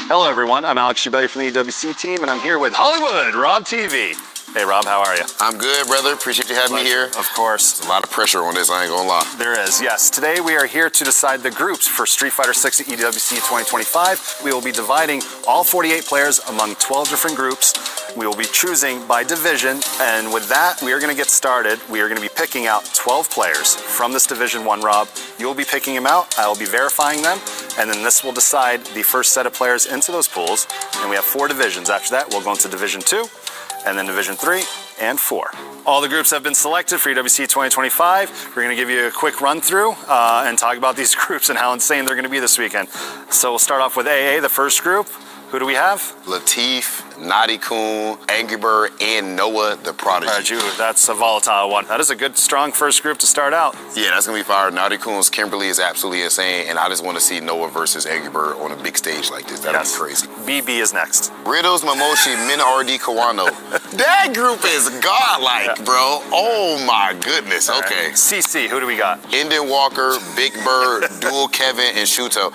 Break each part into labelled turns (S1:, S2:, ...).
S1: Hello everyone, I'm Alex Shabelli from the EWC team, and I'm here with Hollywood, Rob TV. Hey Rob, how are you?
S2: I'm good, brother. Appreciate you having me here.
S1: Of course.
S2: There's a lot of pressure on this, I ain't gonna lie.
S1: There is, yes. Today we are here to decide the groups for Street Fighter 6 at EWC 2025. We will be dividing all 48 players among 12 different groups. We will be choosing by division, and with that, we are going to get started. We are going to be picking out 12 players from this Division 1, Rob. You will be picking them out, I will be verifying them, and then this will decide the first set of players into those pools. And we have 4 divisions. After that, we'll go into Division 2, and then Division 3 and 4. All the groups have been selected for EWC 2025. We're going to give you a quick run through and talk about these groups and how insane they're going to be this weekend. So we'll start off with AA, the first group. Who do we have?
S2: Latif, Naughty Coon, Angry Bird, and Noah the Prodigy.
S1: That's a volatile one. That is a good, strong first group to start out.
S2: Yeah, that's gonna be fire. Naughty Coon's Kimberly is absolutely insane, and I just want to see Noah versus Angry Bird on a big stage like this. That'd be crazy.
S1: BB is next.
S2: Riddles, Momoshi, Min RD Kawano. That group is godlike, bro. Oh my goodness. Okay.
S1: CC, who do we got?
S2: Indian Walker, Big Bird, Dual Kevin, and Shuto.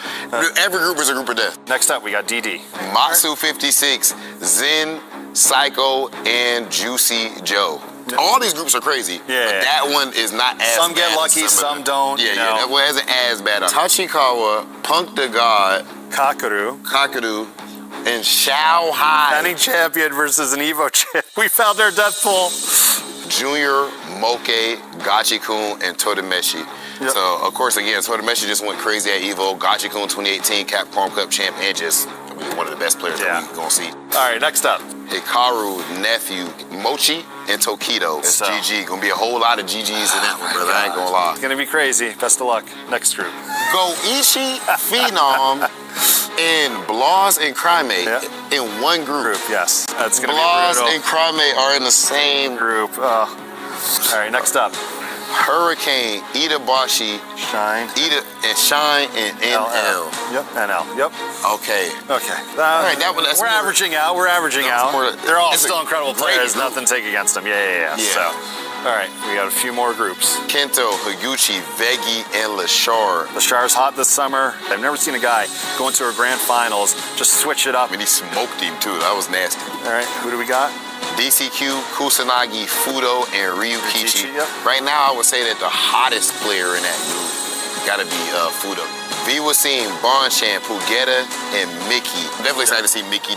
S2: Every group is a group of death.
S1: Next up, we got DD.
S2: Matsu 56, Zen, Psycho, and Juicy Joe. All these groups are crazy, but that one is not as
S1: Some
S2: bad
S1: get lucky, some don't.
S2: Yeah, that one isn't as bad. Tachikawa, Punk the God,
S1: Kakaru,
S2: and Shao Hai.
S1: defending champion versus an Evo champ. We found our death pool.
S2: Junior, Moke, Gachi-kun, and Todemeshi. So, of course, again, Todemeshi just went crazy at Evo. Gachi-kun, 2018 Capcom Cup champ, and just one of the best players that we're going to see.
S1: All right, next up.
S2: Hikaru, Nephew, Mochi, and Tokido. It's GG. Gonna be a whole lot of GGs in that one, brother. I ain't gonna lie.
S1: It's gonna be crazy. Best of luck. Next group.
S2: Goichi, Phenom, and Blas and Crime in one group.
S1: Yes, that's gonna be
S2: Blas
S1: brutal.
S2: and Crime are in the same
S1: group. All right, next up.
S2: Hurricane, Itabashi,
S1: Shine,
S2: and Shine, and NL.
S1: Yep, NL. Yep.
S2: Okay.
S1: All right, we're averaging out. They're all still incredible players. Nothing to take against them. Yeah. So, all right, we got a few more groups.
S2: Kento, Higuchi, Vegi, and Lashar.
S1: Lashar's hot this summer. I've never seen a guy go into a grand finals, just switch it up.
S2: And he smoked him too. That was nasty.
S1: All right, who do we got?
S2: DCQ, Kusanagi, Fudo, and Ryukichi. Right now, I would say that the hottest player in that group gotta be Fudo. Viwasim, Bonchan, Pugeta, and Mickey. Definitely excited to see Mickey.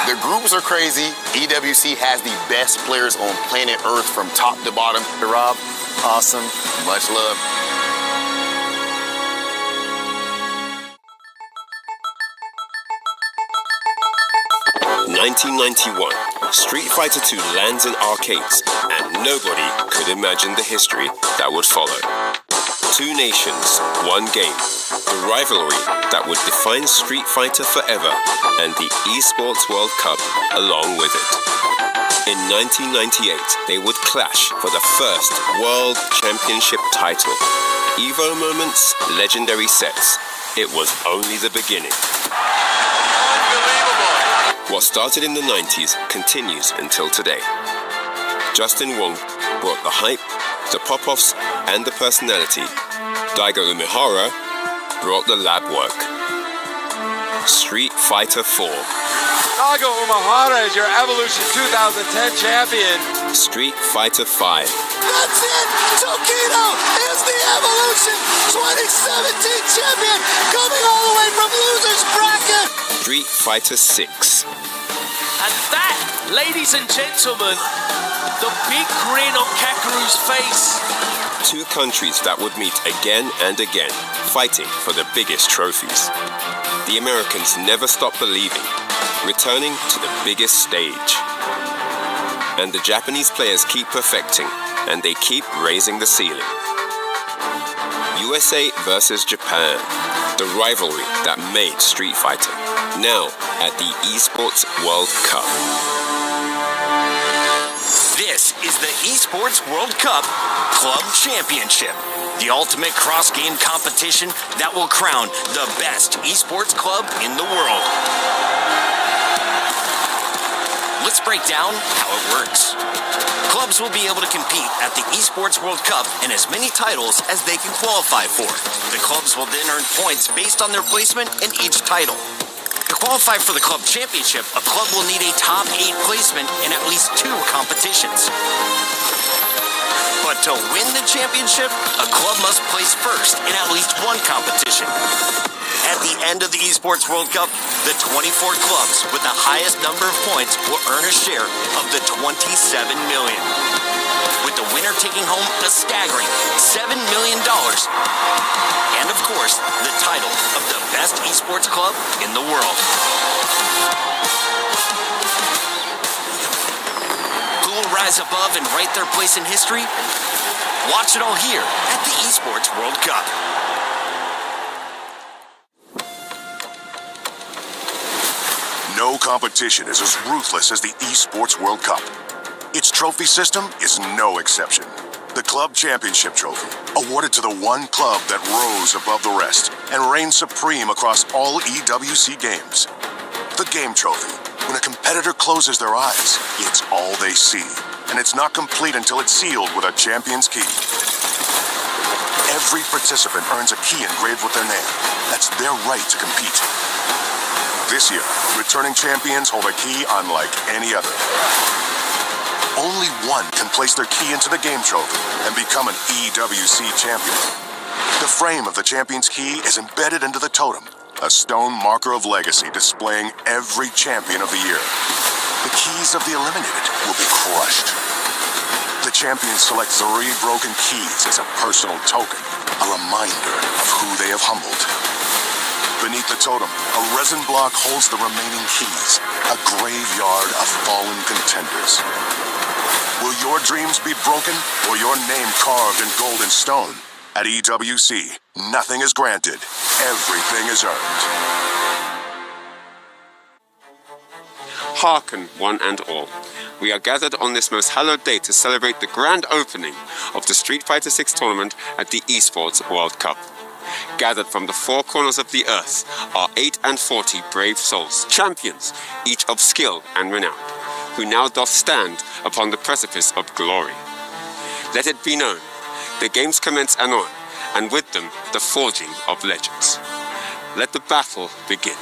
S2: The groups are crazy. EWC has the best players on planet Earth from top to bottom.
S1: Rob, awesome.
S2: Much love.
S3: 1991, Street Fighter II lands in arcades, and nobody could imagine the history that would follow. Two nations, one game, the rivalry that would define Street Fighter forever, and the Esports World Cup along with it. In 1998, they would clash for the first World Championship title. Evo moments, legendary sets. It was only the beginning. What started in the 90s continues until today. Justin Wong brought the hype, the pop-offs, and the personality. Daigo Umehara brought the lab work. Street Fighter 4.
S4: Daigo Umehara is your Evolution 2010 champion.
S3: Street Fighter 5.
S5: That's it! Tokido is the Evolution 2017 champion, coming all the way from loser's bracket!
S3: Street Fighter 6.
S6: And that, ladies and gentlemen, the big grin on Kakeru's face.
S3: Two countries that would meet again and again, fighting for the biggest trophies. The Americans never stop believing, returning to the biggest stage. And the Japanese players keep perfecting, and they keep raising the ceiling. USA versus Japan, the rivalry that made Street Fighter. Now at the Esports World Cup.
S7: This is the Esports World Cup Club Championship, the ultimate cross-game competition that will crown the best esports club in the world. Let's break down how it works. Clubs will be able to compete at the Esports World Cup in as many titles as they can qualify for. The clubs will then earn points based on their placement in each title. To qualify for the club championship, a club will need a top 8 placement in at least 2 competitions. But to win the championship, a club must place first in at least 1 competition. At the end of the Esports World Cup, the 24 clubs with the highest number of points will earn a share of the $27 million, with the winner taking home a staggering $7 million. And of course, the title of the best esports club in the world. Who will rise above and write their place in history? Watch it all here at the Esports World Cup.
S8: No competition is as ruthless as the Esports World Cup. Its trophy system is no exception. The Club Championship Trophy, awarded to the one club that rose above the rest and reigned supreme across all EWC games. The Game Trophy, when a competitor closes their eyes, it's all they see, and it's not complete until it's sealed with a champion's key. Every participant earns a key engraved with their name. That's their right to compete. This year, returning champions hold a key unlike any other. Only one can place their key into the Game Trophy and become an EWC champion. The frame of the champion's key is embedded into the totem, a stone marker of legacy displaying every champion of the year. The keys of the eliminated will be crushed. The champions select 3 broken keys as a personal token, a reminder of who they have humbled. Beneath the totem, a resin block holds the remaining keys, a graveyard of fallen contenders. Will your dreams be broken or your name carved in golden stone? At EWC, nothing is granted, everything is earned.
S3: Hearken, one and all. We are gathered on this most hallowed day to celebrate the grand opening of the Street Fighter 6 tournament at the Esports World Cup. Gathered from the 4 corners of the earth are 8 and 40 brave souls, champions, each of skill and renown, who now doth stand upon the precipice of glory. Let it be known, the games commence anon, and with them the forging of legends. Let the battle begin.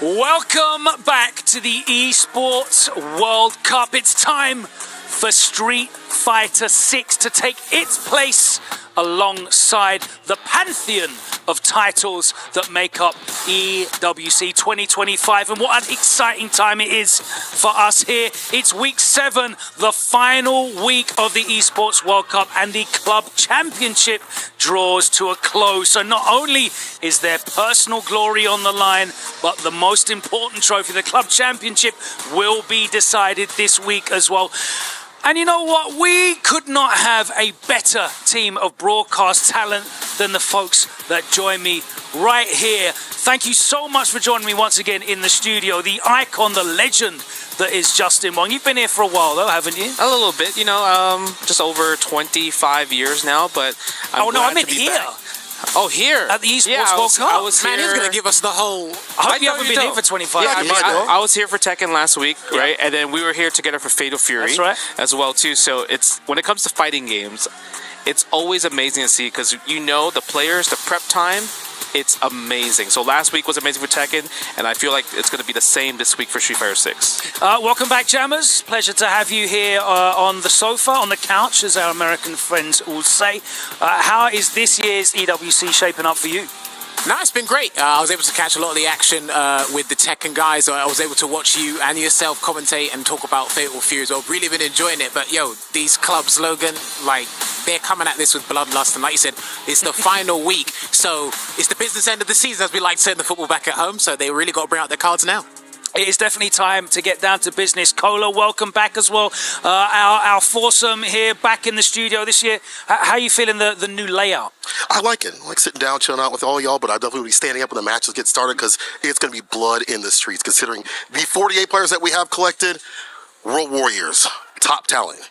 S6: Welcome back to the Esports World Cup. It's time for Street Fighter 6 to take its place alongside the pantheon of titles that make up EWC 2025. And what an exciting time it is for us here. It's week 7, the final week of the Esports World Cup, and the Club Championship draws to a close. So not only is there personal glory on the line, but the most important trophy, the Club Championship, will be decided this week as well. And you know what? We could not have a better team of broadcast talent than the folks that join me right here. Thank you so much for joining me once again in the studio. The icon, the legend that is Justin Wong. You've been here for a while though, haven't you?
S9: A little bit, you know, just over 25 years now, but
S6: I meant here.
S9: Back. Oh, here?
S6: At the Esports World Cup.
S9: I was
S5: Man,
S9: here.
S5: he's going to give us the whole...
S6: I hope you haven't been here for 25 years.
S9: I was here for Tekken last week, right? And then we were here together for Fatal Fury.
S6: That's right.
S9: As well, too. So it's when it comes to fighting games, it's always amazing to see because, you know, the players, the prep time, it's amazing. So last week was amazing for Tekken, and I feel like it's going to be the same this week for Street Fighter 6.
S6: Welcome back, Jammers. Pleasure to have you here on the sofa, on the couch, as our American friends will say. How is this year's EWC shaping up for you?
S5: No, it's been great. I was able to catch a lot of the action with the Tekken guys. I was able to watch you and yourself commentate and talk about Fatal Fury as well. Really been enjoying it. But yo, these clubs, Logan, like, they're coming at this with bloodlust. And like you said, it's the final week. So it's the business end of the season, as we like to say in the football back at home. So they really got to bring out their cards now.
S6: It is definitely time to get down to business. Cola, welcome back as well. Our foursome here back in the studio this year. How are you feeling the new layout?
S10: I like it. I like sitting down, chilling out with all y'all, but I definitely will be standing up when the matches get started because it's going to be blood in the streets, considering the 48 players that we have collected, World Warriors, top talent.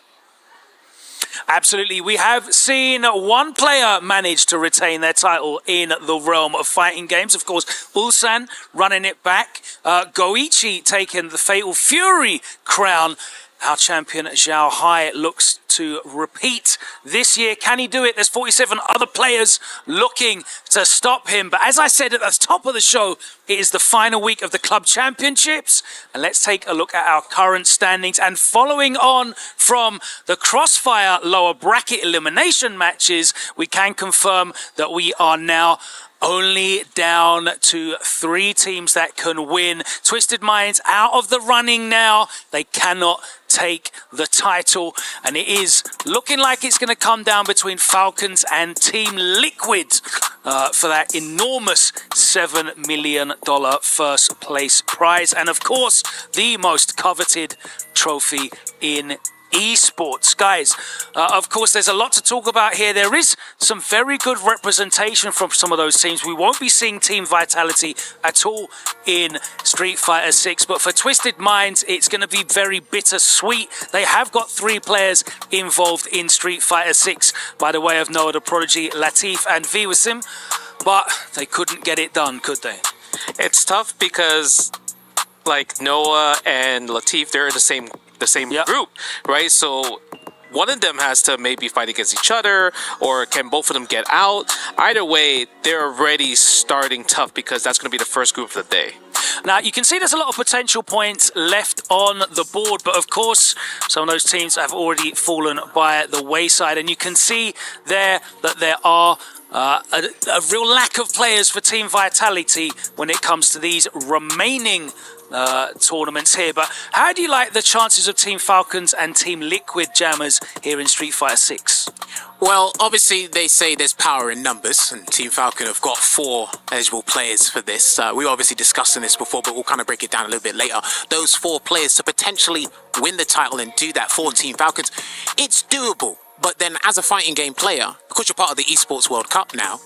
S6: Absolutely. We have seen one player manage to retain their title in the realm of fighting games. Of course, Ulsan running it back. Goichi taking the Fatal Fury crown. Our champion Zhao Hai looks to repeat this year. Can he do it? There's 47 other players looking to stop him. But as I said at the top of the show, it is the final week of the club championships. And let's take a look at our current standings. And following on from the Crossfire lower bracket elimination matches, we can confirm that we are now only down to 3 teams that can win. Twisted Minds out of the running now. They cannot take the title. And it is looking like it's going to come down between Falcons and Team Liquid for that enormous $7 million first place prize. And of course, the most coveted trophy in esports. Guys, of course, there's a lot to talk about here. There is some very good representation from some of those teams. We won't be seeing Team Vitality at all in Street Fighter 6, but for Twisted Minds, it's going to be very bittersweet. They have got 3 players involved in Street Fighter 6 by the way of Noah the Prodigy, Latif, and Viwasim, but they couldn't get it done, could they?
S9: It's tough because, like, Noah and Latif, they're in the same group, right? So one of them has to maybe fight against each other, or can both of them get out? Either way, they're already starting tough because that's going to be the first group of the day.
S6: Now, you can see there's a lot of potential points left on the board, but of course, some of those teams have already fallen by the wayside, and you can see there that there are a real lack of players for Team Vitality when it comes to these remaining tournaments here. But how do you like the chances of Team Falcons and Team Liquid Jammers here in Street Fighter 6?
S5: Well, obviously they say there's power in numbers, and Team Falcon have got 4 eligible players for this. We were obviously discussing this before, but we'll kind of break it down a little bit later. Those 4 players to potentially win the title and do that for Team Falcons, it's doable. But then as a fighting game player, because you're part of the Esports World Cup now,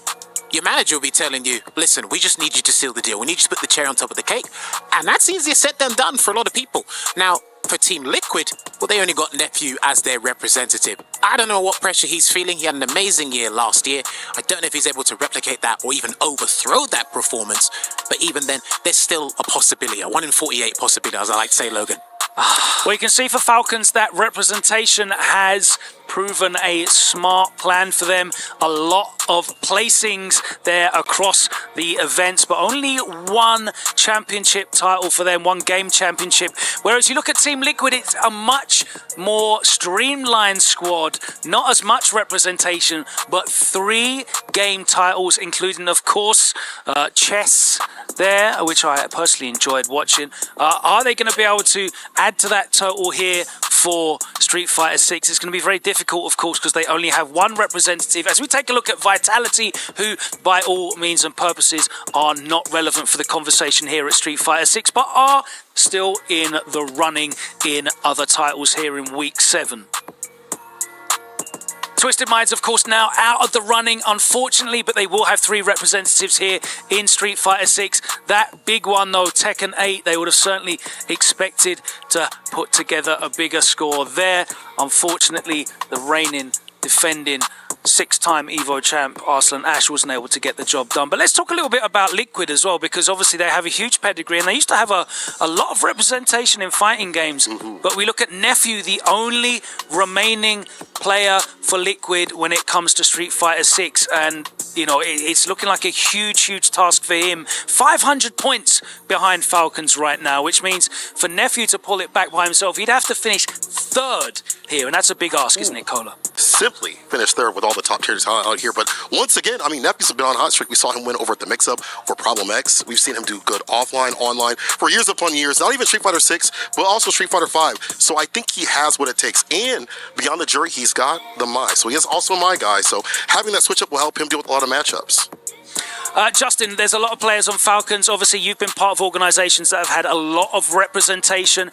S5: your manager will be telling you, listen, we just need you to seal the deal. We need you to put the cherry on top of the cake. And that's easier said than done for a lot of people. Now, for Team Liquid, well, they only got Nephew as their representative. I don't know what pressure he's feeling. He had an amazing year last year. I don't know if he's able to replicate that or even overthrow that performance. But even then, there's still a possibility, a 1 in 48 possibility, as I like to say, Logan.
S6: Well, you can see for Falcons that representation has proven a smart plan for them. A lot of placings there across the events, but only 1 championship title for them, 1 game championship. Whereas you look at Team Liquid, it's a much more streamlined squad, not as much representation, but 3 game titles, including, of course, chess there, which I personally enjoyed watching. Are they going to be able to add to that total here for Street Fighter 6? It's going to be very difficult, of course, because they only have 1 representative. As we take a look at Vitality, who by all means and purposes are not relevant for the conversation here at Street Fighter 6, but are still in the running in other titles here in week 7. Twisted Minds, of course, now out of the running, unfortunately, but they will have 3 representatives here in Street Fighter 6. That big one, though, Tekken 8, they would have certainly expected to put together a bigger score there. Unfortunately, the reigning, defending 6-time Evo champ Arslan Ash wasn't able to get the job done. But let's talk a little bit about Liquid as well, because obviously they have a huge pedigree and they used to have a lot of representation in fighting games. But we look at Nephew, the only remaining player for Liquid when it comes to Street Fighter 6, and you know, it's looking like a huge task for him. 500 points behind Falcons right now, which means for Nephew to pull it back by himself, he'd have to finish 3rd here, and that's a big ask, isn't it, Cola?
S10: Simply finish 3rd with all the top tiers out here. But once again, I mean, Nephew's been on hot streak. We saw him win over at the mix-up for Problem X. We've seen him do good offline, online for years upon years. Not even Street Fighter 6, but also Street Fighter 5. So I think he has what it takes. And beyond the jury, he's got the Mai. So he is also my guy. So having that switch up will help him deal with a lot of matchups.
S6: Justin, there's a lot of players on Falcons. Obviously, you've been part of organizations that have had a lot of representation.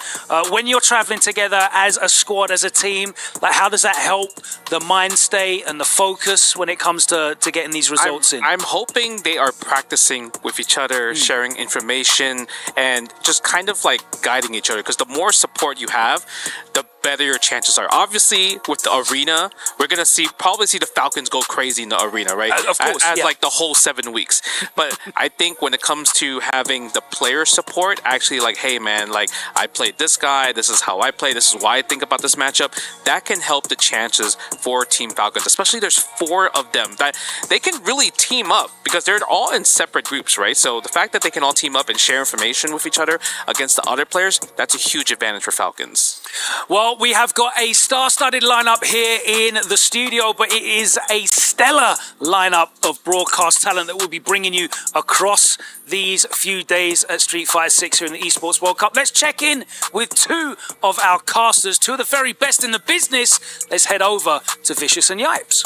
S6: When you're traveling together as a squad, as a team, like how does that help the mind state and the focus when it comes to getting these results in?
S9: I'm hoping they are practicing with each other, sharing information, and just kind of like guiding each other. Because the more support you have, the better your chances are. Obviously, with the arena, we're gonna probably see the Falcons go crazy in the arena, right?
S6: Of course,
S9: as like the whole 7 weeks. But I think when it comes to having the player support, actually like, hey man, like I played this guy, this is how I play, this is why I think about this matchup, that can help the chances for Team Falcons. Especially there's 4 of them that they can really team up because they're all in separate groups, right? So the fact that they can all team up and share information with each other against the other players, that's a huge advantage for Falcons.
S6: Well, we have got a star-studded lineup here in the studio, but it is a stellar lineup of broadcast talent that we'll be bringing you across these few days at Street Fighter 6 here in the Esports World Cup. Let's check in with 2 of our casters, 2 of the very best in the business. Let's head over to Vicious and Yipes.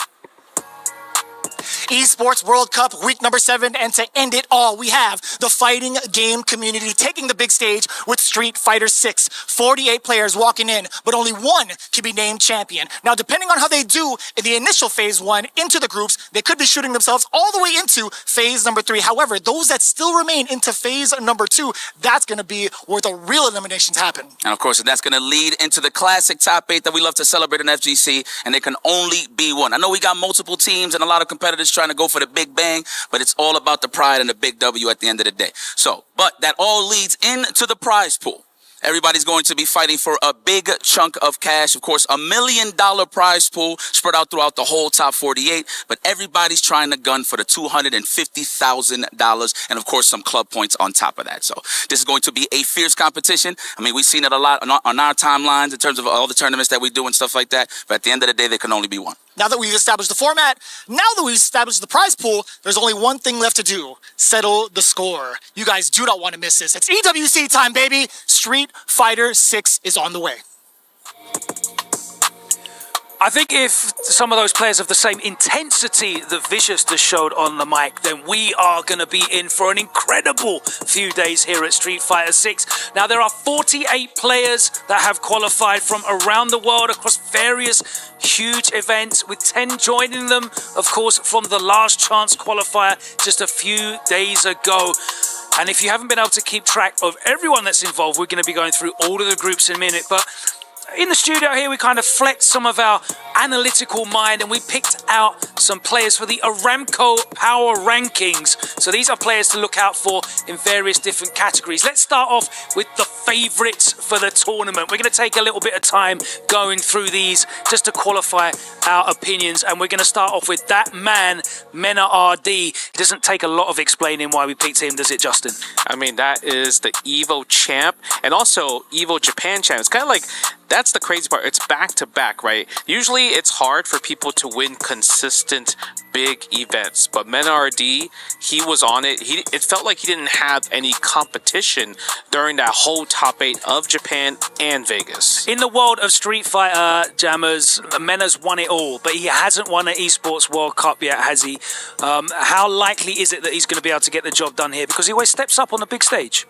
S11: Esports World Cup week number 7, and to end it all, we have the fighting game community taking the big stage with Street Fighter 6. 48 players walking in, but only 1 can be named champion. Now, depending on how they do in the initial phase 1 into the groups, they could be shooting themselves all the way into phase number 3. However, those that still remain into phase number 2, that's going to be where the real eliminations happen.
S12: And of course, that's going to lead into the classic top 8 that we love to celebrate in FGC, and there can only be one. I know we got multiple teams and a lot of competitors trying to go for the big bang, but it's all about the pride and the big W at the end of the day. So, but that all leads into the prize pool. Everybody's going to be fighting for a big chunk of cash. Of course, $1 million prize pool spread out throughout the whole top 48. But everybody's trying to gun for the $250,000. And of course, some club points on top of that. So this is going to be a fierce competition. I mean, we've seen it a lot on our timelines in terms of all the tournaments that we do and stuff like that. But at the end of the day, there can only be one.
S11: Now that we've established the format, now that we've established the prize pool, there's only one thing left to do. Settle the score. You guys do not want to miss this. It's EWC time, baby. Street Fighter 6 is on the way.
S6: I think if some of those players have the same intensity that Vicious just showed on the mic, then we are going to be in for an incredible few days here at Street Fighter 6. Now, there are 48 players that have qualified from around the world across various huge events, with 10 joining them, of course, from the last chance qualifier just a few days ago. And if you haven't been able to keep track of everyone that's involved, we're going to be going through all of the groups in a minute. But in the studio here, we kind of flexed some of our analytical mind and we picked out some players for the Aramco Power Rankings. So these are players to look out for in various different categories. Let's start off with the favorites for the tournament. We're going to take a little bit of time going through these just to qualify our opinions. And we're going to start off with that man, Mena RD. It doesn't take a lot of explaining why we picked him, does it, Justin?
S9: I mean, that is the EVO champ and also EVO Japan champ. It's kind of like, that's the crazy part. It's back to back, right? Usually it's hard for people to win consistent big events, but Mena RD, he was on it. It felt like he didn't have any competition during that whole top 8 of Japan and Vegas.
S6: In the world of Street Fighter jammers, Mena's won it all, but he hasn't won an Esports World Cup yet, has he? How likely is it that he's going to be able to get the job done here? Because he always steps up on the big stage.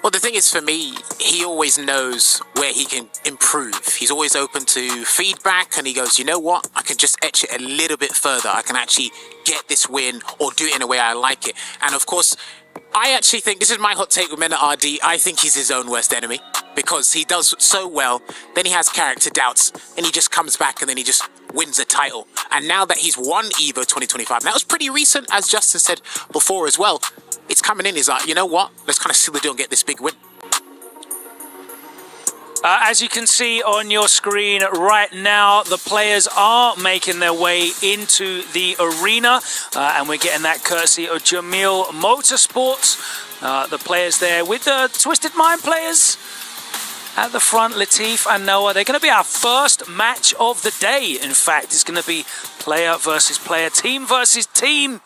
S5: Well, the thing is, for me, he always knows where he can improve. He's always open to feedback, and he goes, you know what? I can just etch it a little bit further. I can actually get this win or do it in a way I like it. And of course, I actually think, this is my hot take with Mena RD, I think he's his own worst enemy because he does so well, then he has character doubts, and he just comes back and then he just wins a title. And now that he's won EVO 2025, that was pretty recent, as Justin said before as well, it's coming in, he's like, you know what, let's kind of seal the deal and get this big win.
S6: As you can see on your screen right now, the players are making their way into the arena, and we're getting that courtesy of Jamil Motorsports. The players there with the Twisted Mind players at the front, Latif and Noah. They're going to be our first match of the day. In fact, it's going to be player versus player, team versus team.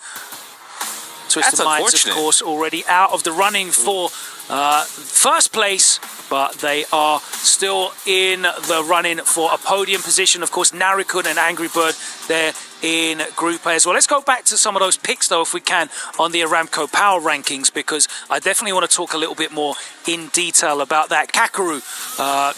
S6: Twisted Minds, of course, already out of the running for first place, but they are still in the running for a podium position. Of course, Narikun and Angry Bird, they're in Group A as well. Let's go back to some of those picks, though, if we can, on the Aramco Power Rankings, because I definitely want to talk a little bit more in detail about that. Kakaru,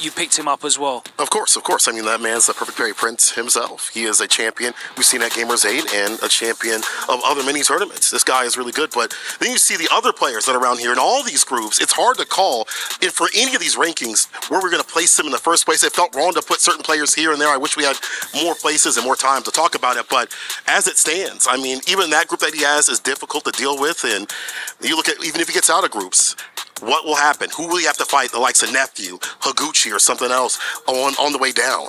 S6: you picked him up as well.
S10: Of course. I mean, that man's the perfect fairy prince himself. He is a champion we've seen at Gamers 8 and a champion of other mini tournaments. This guy is really good, but then you see the other players that are around here in all these groups. It's hard to call if for any of these rankings where we're going to place them in the first place. It felt wrong to put certain players here and there. I wish we had more places and more time to talk about it, but as it stands, I mean, even that group that he has is difficult to deal with, and you look at, even if he gets out of groups, what will happen? Who will he have to fight? The likes of Nephew, Higuchi, or something else on the way down?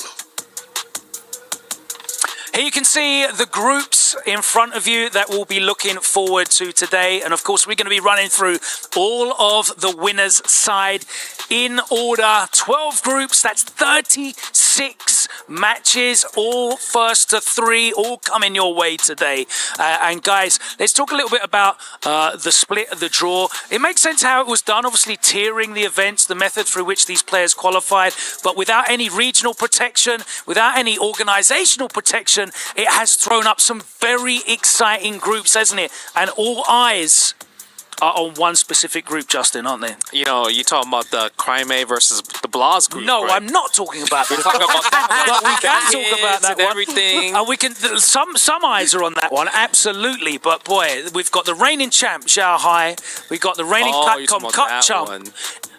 S6: Here you can see the groups in front of you that we'll be looking forward to today. And of course, we're going to be running through all of the winners' side in order. 12 groups, that's 36 matches, all first to 3, all coming your way today. And guys, let's talk a little bit about the split of the draw. It makes sense how it was done, obviously tiering the events, the method through which these players qualified, but without any regional protection, without any organizational protection, it has thrown up some very exciting groups, hasn't it? And all eyes are on one specific group, Justin, aren't they?
S9: You know, you're talking about the Crime A versus the Blas group.
S6: No,
S9: right?
S6: I'm not talking about that.
S9: We're talking about that.
S6: But we can talk about that
S9: and
S6: one.
S9: everything.
S6: And we can. Some eyes are on that one, absolutely. But boy, we've got the reigning champ Zhao Hai. We've got the reigning Capcom Cup champ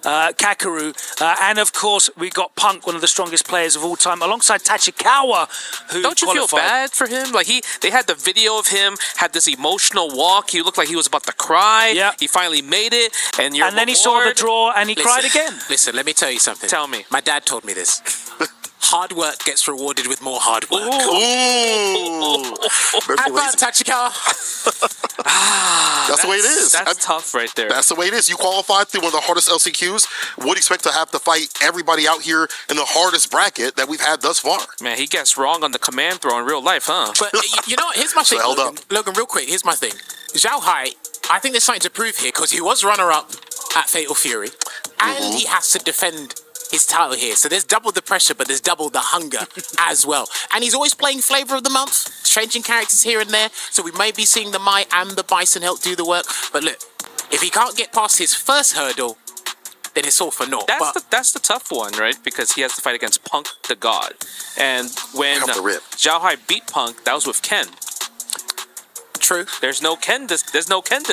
S6: Kakaru, and of course we got Punk, one of the strongest players of all time, alongside Tachikawa, who
S9: don't you
S6: qualified.
S9: feel bad for him? Like they had the video of him, had this emotional walk. He looked like he was about to cry.
S6: Yeah.
S9: He finally made it, and
S6: then he saw the draw and he cried again.
S5: Listen, let me tell you something.
S9: Tell me.
S5: My dad told me this. Hard work gets rewarded with more hard work. Advance, Tachikawa.
S10: That's the way it is.
S9: That's tough right there.
S10: That's the way it is. You qualified through one of the hardest LCQs. What do you expect to have to fight everybody out here in the hardest bracket that we've had thus far?
S9: Man, he gets wrong on the command throw in real life, huh?
S5: But you know what? Here's my thing, Logan, real quick. Here's my thing. Zhao Hai, I think there's something to prove here because he was runner-up at Fatal Fury, and he has to defend his title here. So there's double the pressure, but there's double the hunger as well. And he's always playing Flavor of the Month, changing characters here and there. So we may be seeing the Mai and the Bison help do the work. But look, if he can't get past his first hurdle, then it's all for naught.
S9: That's the tough one, right? Because he has to fight against Punk the God. And when Zhao Hai beat Punk, that was with Ken.
S5: True.
S9: There's no Ken this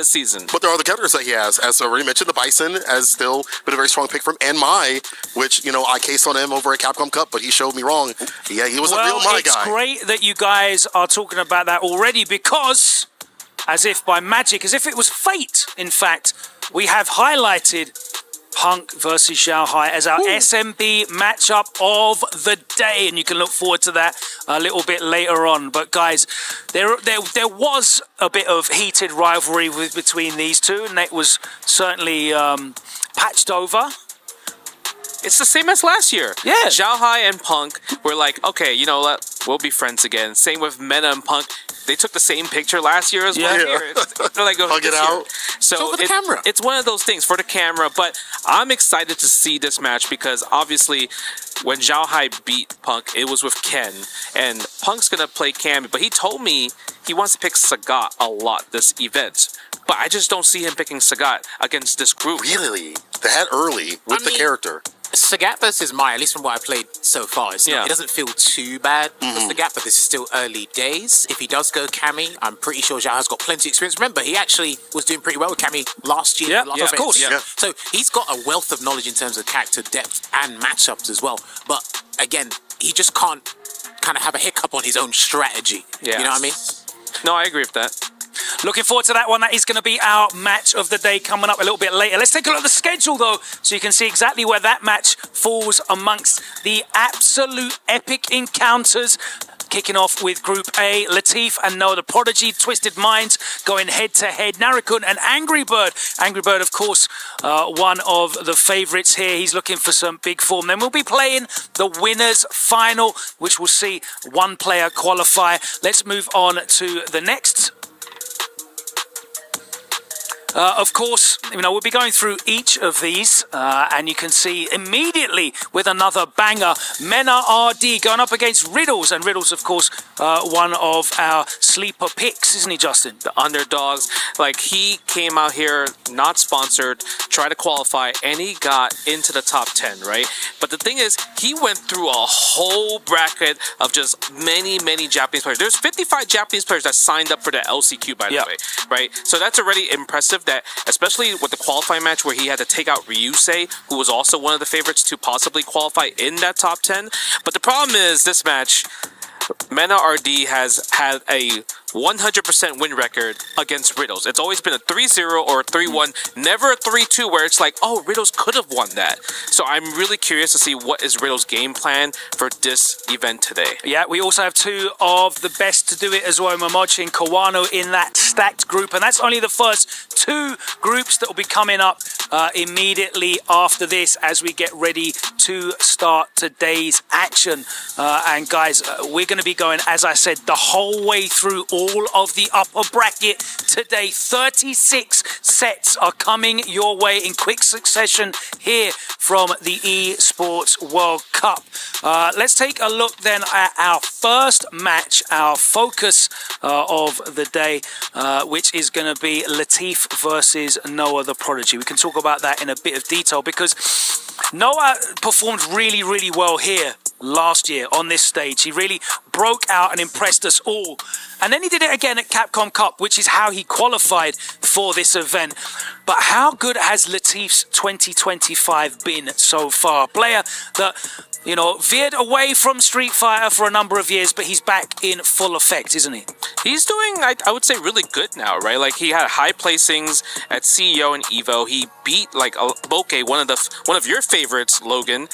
S9: season.
S10: But there are the counters that he has. As I already mentioned, the Bison has still been a very strong pick from and Mai, which, you know, I cased on him over at Capcom Cup, but he showed me wrong. Yeah, he was a real Mai guy.
S6: It's great that you guys are talking about that already because, as if by magic, as if it was fate, in fact, we have highlighted Punk versus Zhao Hai as our SMB matchup of the day, and you can look forward to that a little bit later on. But guys, there was a bit of heated rivalry between these two, and it was certainly patched over.
S9: It's the same as last year.
S6: Yeah.
S9: Zhao Hai and Punk were like, okay, you know what? We'll be friends again. Same with Meta and Punk. They took the same picture last year as well. They're like,
S10: hug it out.
S9: So
S5: for the camera.
S9: It's one of those things for the camera, but I'm excited to see this match because obviously when Zhao Hai beat Punk, it was with Ken, and Punk's gonna play Cammy, but he told me he wants to pick Sagat a lot this event. But I just don't see him picking Sagat against this group.
S10: Really? That early with the character.
S5: Sagat versus Mai, at least from what I played so far, it doesn't feel too bad for Sagat, but this is still early days. If he does go Cammy, I'm pretty sure Zhao has got plenty of experience. Remember, he actually was doing pretty well with Cammy last year.
S6: Of course.
S5: Yeah. So he's got a wealth of knowledge in terms of character depth and matchups as well. But again, he just can't kind of have a hiccup on his own strategy.
S9: Yes.
S5: You know what I mean?
S9: No, I agree with that.
S6: Looking forward to that one. That is going to be our match of the day coming up a little bit later. Let's take a look at the schedule, though, so you can see exactly where that match falls amongst the absolute epic encounters. Kicking off with Group A, Latif and Noah the Prodigy, Twisted Minds going head-to-head. Narikun and Angry Bird. Angry Bird, of course, one of the favourites here. He's looking for some big form. Then we'll be playing the winners' final, which will see one player qualify. Let's move on to the next Of course, we'll be going through each of these, and you can see immediately with another banger, Mena RD going up against Riddles, and Riddles, of course, one of our sleeper picks, isn't he, Justin?
S9: The underdogs. Like, he came out here, not sponsored, tried to qualify, and he got into the top 10, right? But the thing is, he went through a whole bracket of just many Japanese players. There's 55 Japanese players that signed up for the LCQ, by the way, right? So that's already impressive, that especially with the qualifying match where he had to take out Ryusei, who was also one of the favorites to possibly qualify in that top 10. But the problem is, this match, Mena RD has had a 100% win record against Riddles. It's always been a 3-0 or a 3-1, never a 3-2 where it's like, oh, Riddles could have won that. So I'm really curious to see what is Riddles' game plan for this event today.
S6: Yeah, we also have two of the best to do it as well, Momochi and Kawano in that stacked group, and that's only the first two groups that will be coming up immediately after this as we get ready to start today's action. And guys, we're going to be going, as I said, the whole way through all of the upper bracket today. 36 sets are coming your way in quick succession here from the Esports World Cup. Let's take a look then at our first match, our focus of the day, which is going to be Latif versus Noah the Prodigy. We can talk about that in a bit of detail because Noah performed really well here last year on this stage. He really broke out and impressed us all. And then he did it again at Capcom Cup, which is how he qualified for this event. But how good has Latif's 2025 been so far? Player that, veered away from Street Fighter for a number of years, but he's back in full effect, isn't he?
S9: He's doing, I would say, really good now, right? Like, he had high placings at CEO and Evo. He beat, like, Bokeh, one of your favorites, Logan,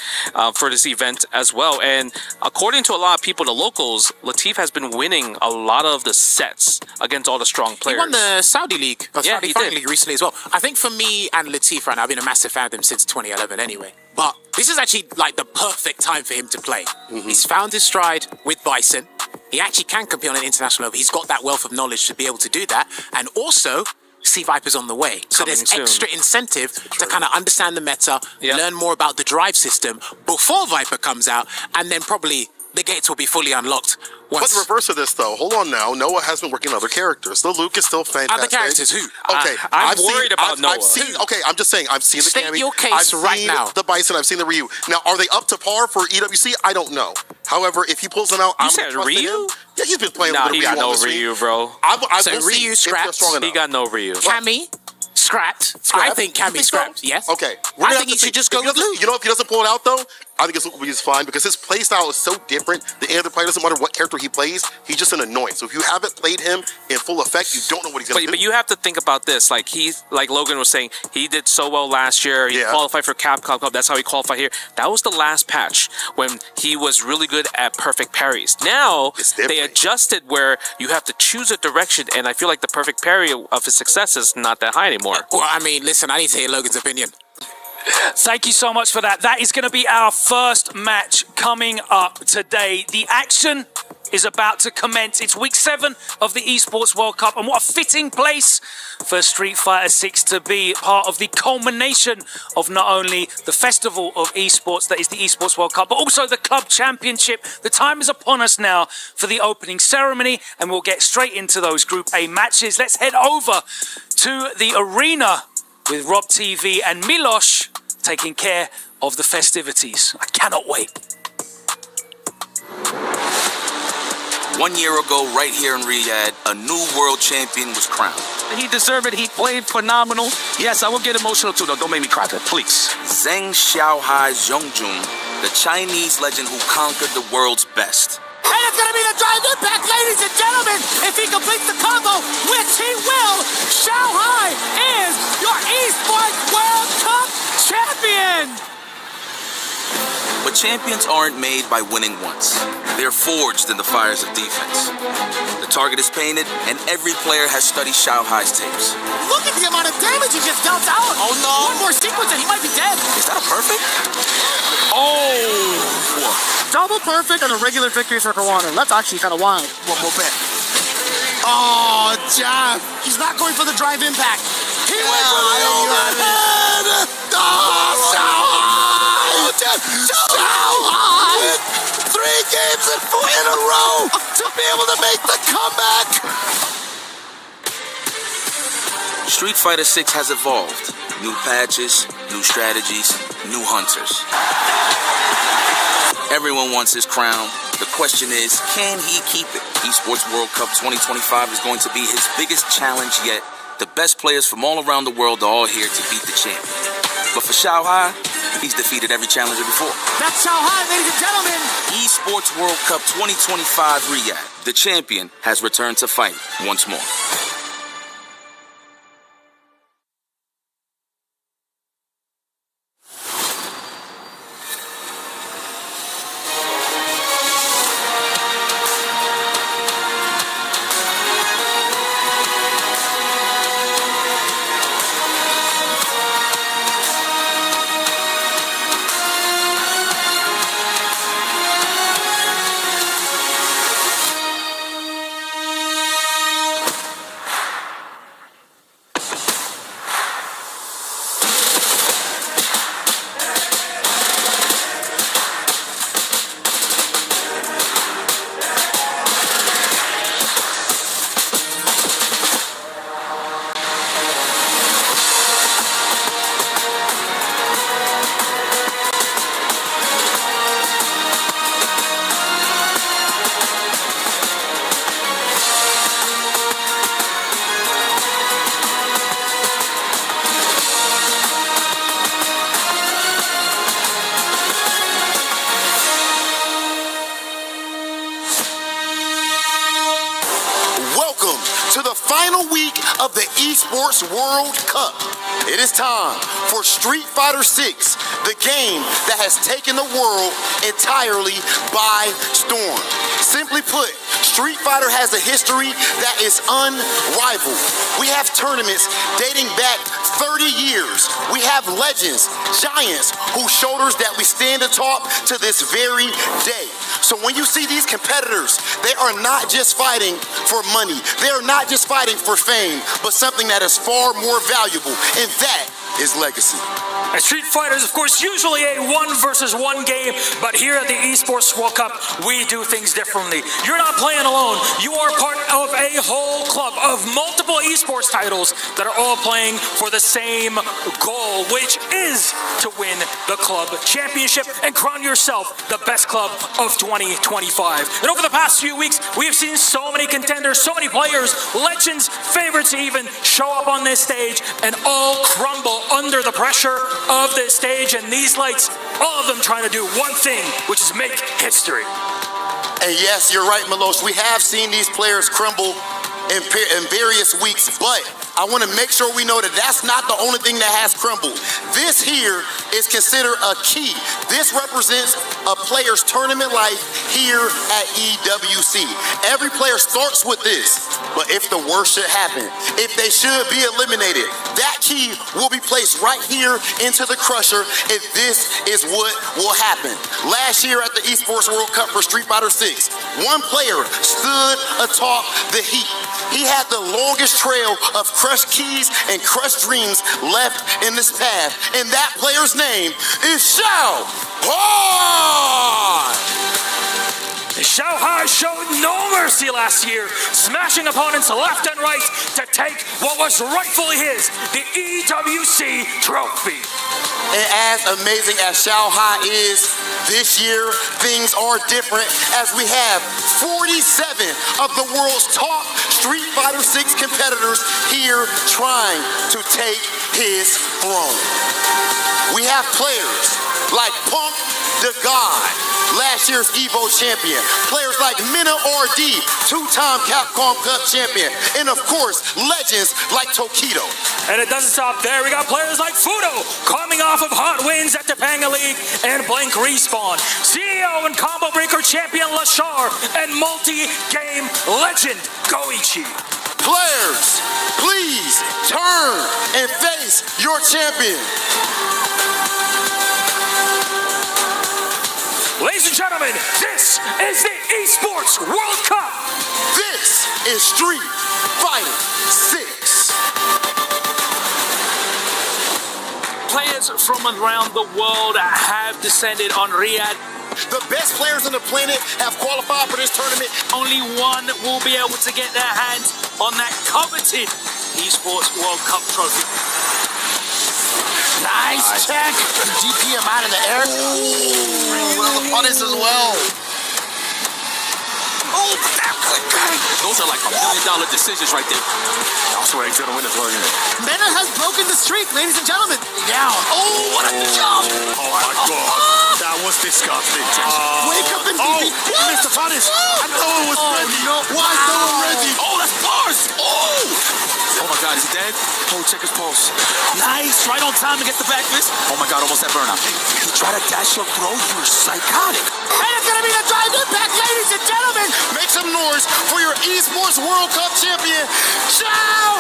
S9: for this event as well. And according to a lot of people, the locals, Latif has been winning a lot of the sets against all the strong players.
S5: He won the Saudi League,
S9: Saudi Fighting
S5: League recently as well. I think for me and Latif right now, I've been a massive fan of him since 2011 anyway. But this is actually like the perfect time for him to play. He's found his stride with Bison. He actually can compete on an international level. He's got that wealth of knowledge to be able to do that. And also, C Viper's on the way. So there's extra incentive to kind of understand the meta, learn more about the drive system before Viper comes out, and then probably the gates will be fully unlocked.
S10: But the reverse of this, though, hold on now. Noah has been working on other characters. The Luke is still fantastic.
S5: Other characters, who?
S10: Okay,
S9: I'm worried about Noah.
S10: I'm just saying, I've seen the
S5: State
S10: Cammy.
S5: your case
S10: I've seen
S5: right now.
S10: the Bison. I've seen the Ryu. Now, are they up to par for EWC? I don't know. However, if he pulls them out, I'm going to trust
S9: Ryu?
S10: him. Yeah, he's been playing
S9: Nah,
S10: with
S9: he
S10: Ryu
S9: got no
S10: on the
S9: Ryu, bro.
S5: So Ryu scrapped.
S9: He got no Ryu.
S5: Cammy scrapped. I think Cammy scrapped. Yes.
S10: Okay.
S5: I think he should just go with Luke.
S10: You know, if he doesn't pull it out, though, I think Luke will be just fine because his playstyle is so different. The other player doesn't matter what character he plays. He's just an annoyance. So if you haven't played him in full effect, you don't know what he's going to do.
S9: But you have to think about this. Like Logan was saying, he did so well last year. He qualified for Capcom Cup. That's how he qualified here. That was the last patch when he was really good at perfect parries. Now they adjusted where you have to choose a direction, and I feel like the perfect parry of his success is not that high anymore.
S5: Well, I mean, listen, I need to hear Logan's opinion.
S6: Thank you so much for that. That is going to be our first match coming up today. The action is about to commence. It's week 7 of the Esports World Cup, and what a fitting place for Street Fighter 6 to be part of the culmination of not only the festival of esports, that is the Esports World Cup, but also the Club Championship. The time is upon us now for the opening ceremony, and we'll get straight into those Group A matches. Let's head over to the arena with Rob TV and Milosh taking care of the festivities. I cannot wait.
S12: 1 year ago, right here in Riyadh, a new world champion was crowned.
S13: He deserved it. He played phenomenal. Yes, I will get emotional too, though. Don't make me cry, please.
S12: Zheng Xiaohai Zhongjun, the Chinese legend who conquered the world's best.
S11: And it's going to be the drive impact, ladies and gentlemen. If he completes the combo, which he will, Xiaohai is your Esports World Cup champion.
S12: But champions aren't made by winning once. They're forged in the fires of defense. The target is painted, and every player has studied Xiaohai's tapes.
S11: Look at the amount of damage he just dealt out.
S12: Oh no!
S11: One more sequence and he might be dead.
S12: Is that a perfect?
S11: Oh! Double perfect and a regular victory for Kawano. That's actually kind of wild.
S12: One more bet.
S11: Oh, Jeff. He's not going for the drive impact.
S10: He went for the overhead. Oh, so high. With 3 games in a row to be able to make the comeback.
S12: Street Fighter 6 has evolved. New patches, new strategies, new hunters. Everyone wants his crown. The question is, can he keep it? Esports World Cup 2025 is going to be his biggest challenge yet. The best players from all around the world are all here to beat the champion. But for Xiao Hai, he's defeated every challenger before.
S11: That's Xiao Hai, ladies and gentlemen.
S12: Esports World Cup 2025 Riyadh. The champion has returned to fight once more.
S10: To the final week of the Esports World Cup. It is time for Street Fighter 6, the game that has taken the world entirely by storm. Simply put, Street Fighter has a history that is unrivaled. We have tournaments dating back 30 years. We have legends, giants, whose shoulders that we stand atop to this very day. So when you see these competitors, they are not just fighting for money. They are not just fighting for fame, but something that is far more valuable, and that is legacy.
S6: And Street Fighter is, of course, usually a 1-versus-1 game, but here at the Esports World Cup, we do things differently. You're not playing alone. You are part of a whole club of multiple esports titles that are all playing for the same goal, which is to win the club championship and crown yourself the best club of 2025. And over the past few weeks, we have seen so many contenders, so many players, legends, favorites even show up on this stage and all crumble under the pressure of this stage, and these lights, all of them trying to do one thing, which is make history.
S10: And yes, you're right, Milos. We have seen these players crumble in various weeks, but I want to make sure we know that that's not the only thing that has crumbled. This here is considered a key. This represents a player's tournament life here at EWC. Every player starts with this, but if the worst should happen, if they should be eliminated, that key will be placed right here into the crusher, and this is what will happen. Last year at the Esports World Cup for Street Fighter 6, one player stood atop the heat. He had the longest trail of crushed keys and crushed dreams left in this path, and that player's name is Xiao Hai.
S6: Xiao Hai showed no mercy last year, smashing opponents left and right to take what was rightfully his, the EWC trophy.
S10: And as amazing as Xiao Hai is, this year things are different as we have 47 of the world's top Street Fighter 6 competitors here trying to take his throne. We have players like Punk the God, last year's EVO champion. Players like Mina RD, two-time Capcom Cup champion. And of course, legends like Tokido.
S6: And it doesn't stop there. We got players like Fudo, coming off of hot wins at the Panga League and Blank Respawn. CEO and Combo Breaker champion Lashar and multi-game legend Goichi.
S10: Players, please turn and face your champion.
S6: Ladies and gentlemen, this is the Esports World Cup.
S10: This is Street Fighter 6.
S6: from around the world have descended on Riyadh.
S10: The best players on the planet have qualified for this tournament.
S6: Only one will be able to get their hands on that coveted Esports World Cup trophy.
S10: Nice check. GP him out of the air. Ooh, well, the punish as well.
S13: Oh, that good guy. Those are like $1 million decisions right there.
S8: I swear he's gonna win this one.
S11: Mena has broken the streak, ladies and gentlemen.
S10: Down.
S13: Oh, what a jump.
S8: Oh my God. That was disgusting.
S10: Wake up and
S8: he missed the punish. I know it was Reggie.
S10: No. Why so Reggie?
S13: Oh, that's bars. Oh my God, is he dead? Oh, check his pulse. Nice, right on time to get the back fist. Oh my God, almost that burnout. He tried to dash your throw. You're psychotic.
S11: And it's going to be the drive impact, ladies and gentlemen.
S10: Make some noise for your Esports World Cup champion, Ciao!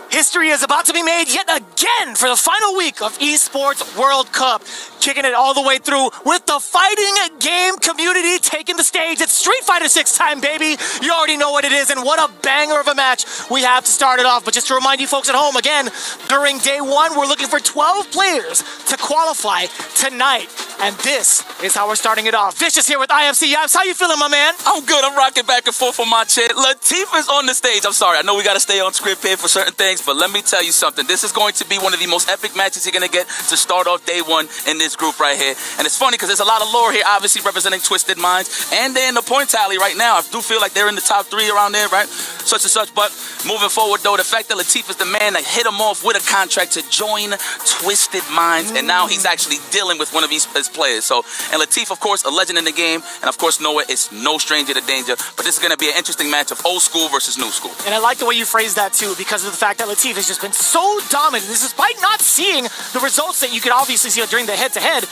S11: History is about to be made yet again for the final week of Esports World Cup. Kicking it all the way through with the fighting game community taking the stage. It's Street Fighter 6 time, baby. You already know what it is, and what a banger of a match we have to start it off. But just to remind you folks at home, again, during day one, we're looking for 12 players to qualify tonight. And this is how we're starting it off. Vicious here with IFC Yaps. How you feeling, my man?
S12: I'm good. I'm rocking back and forth on my chair. Latifah's on the stage. I'm sorry. I know we got to stay on script here for certain things, but let me tell you something. This is going to be one of the most epic matches you're going to get to start off day one in this group right here. And it's funny because there's a lot of lore here, obviously representing Twisted Minds. And they're in the point tally right now. I do feel like they're in the top 3 around there, right? Such and such. But moving forward, though, the fact that Latifah's the man that hit him off with a contract to join Twisted Minds. And now he's actually dealing with one of his players. So, and Latif, of course, a legend in the game. And of course, Noah is no stranger to danger. But this is going to be an interesting match of old school versus new school.
S11: And I like the way you phrase that, too, because of the fact that Latif has just been so dominant. This is despite not seeing the results that you could obviously see during the head-to-head.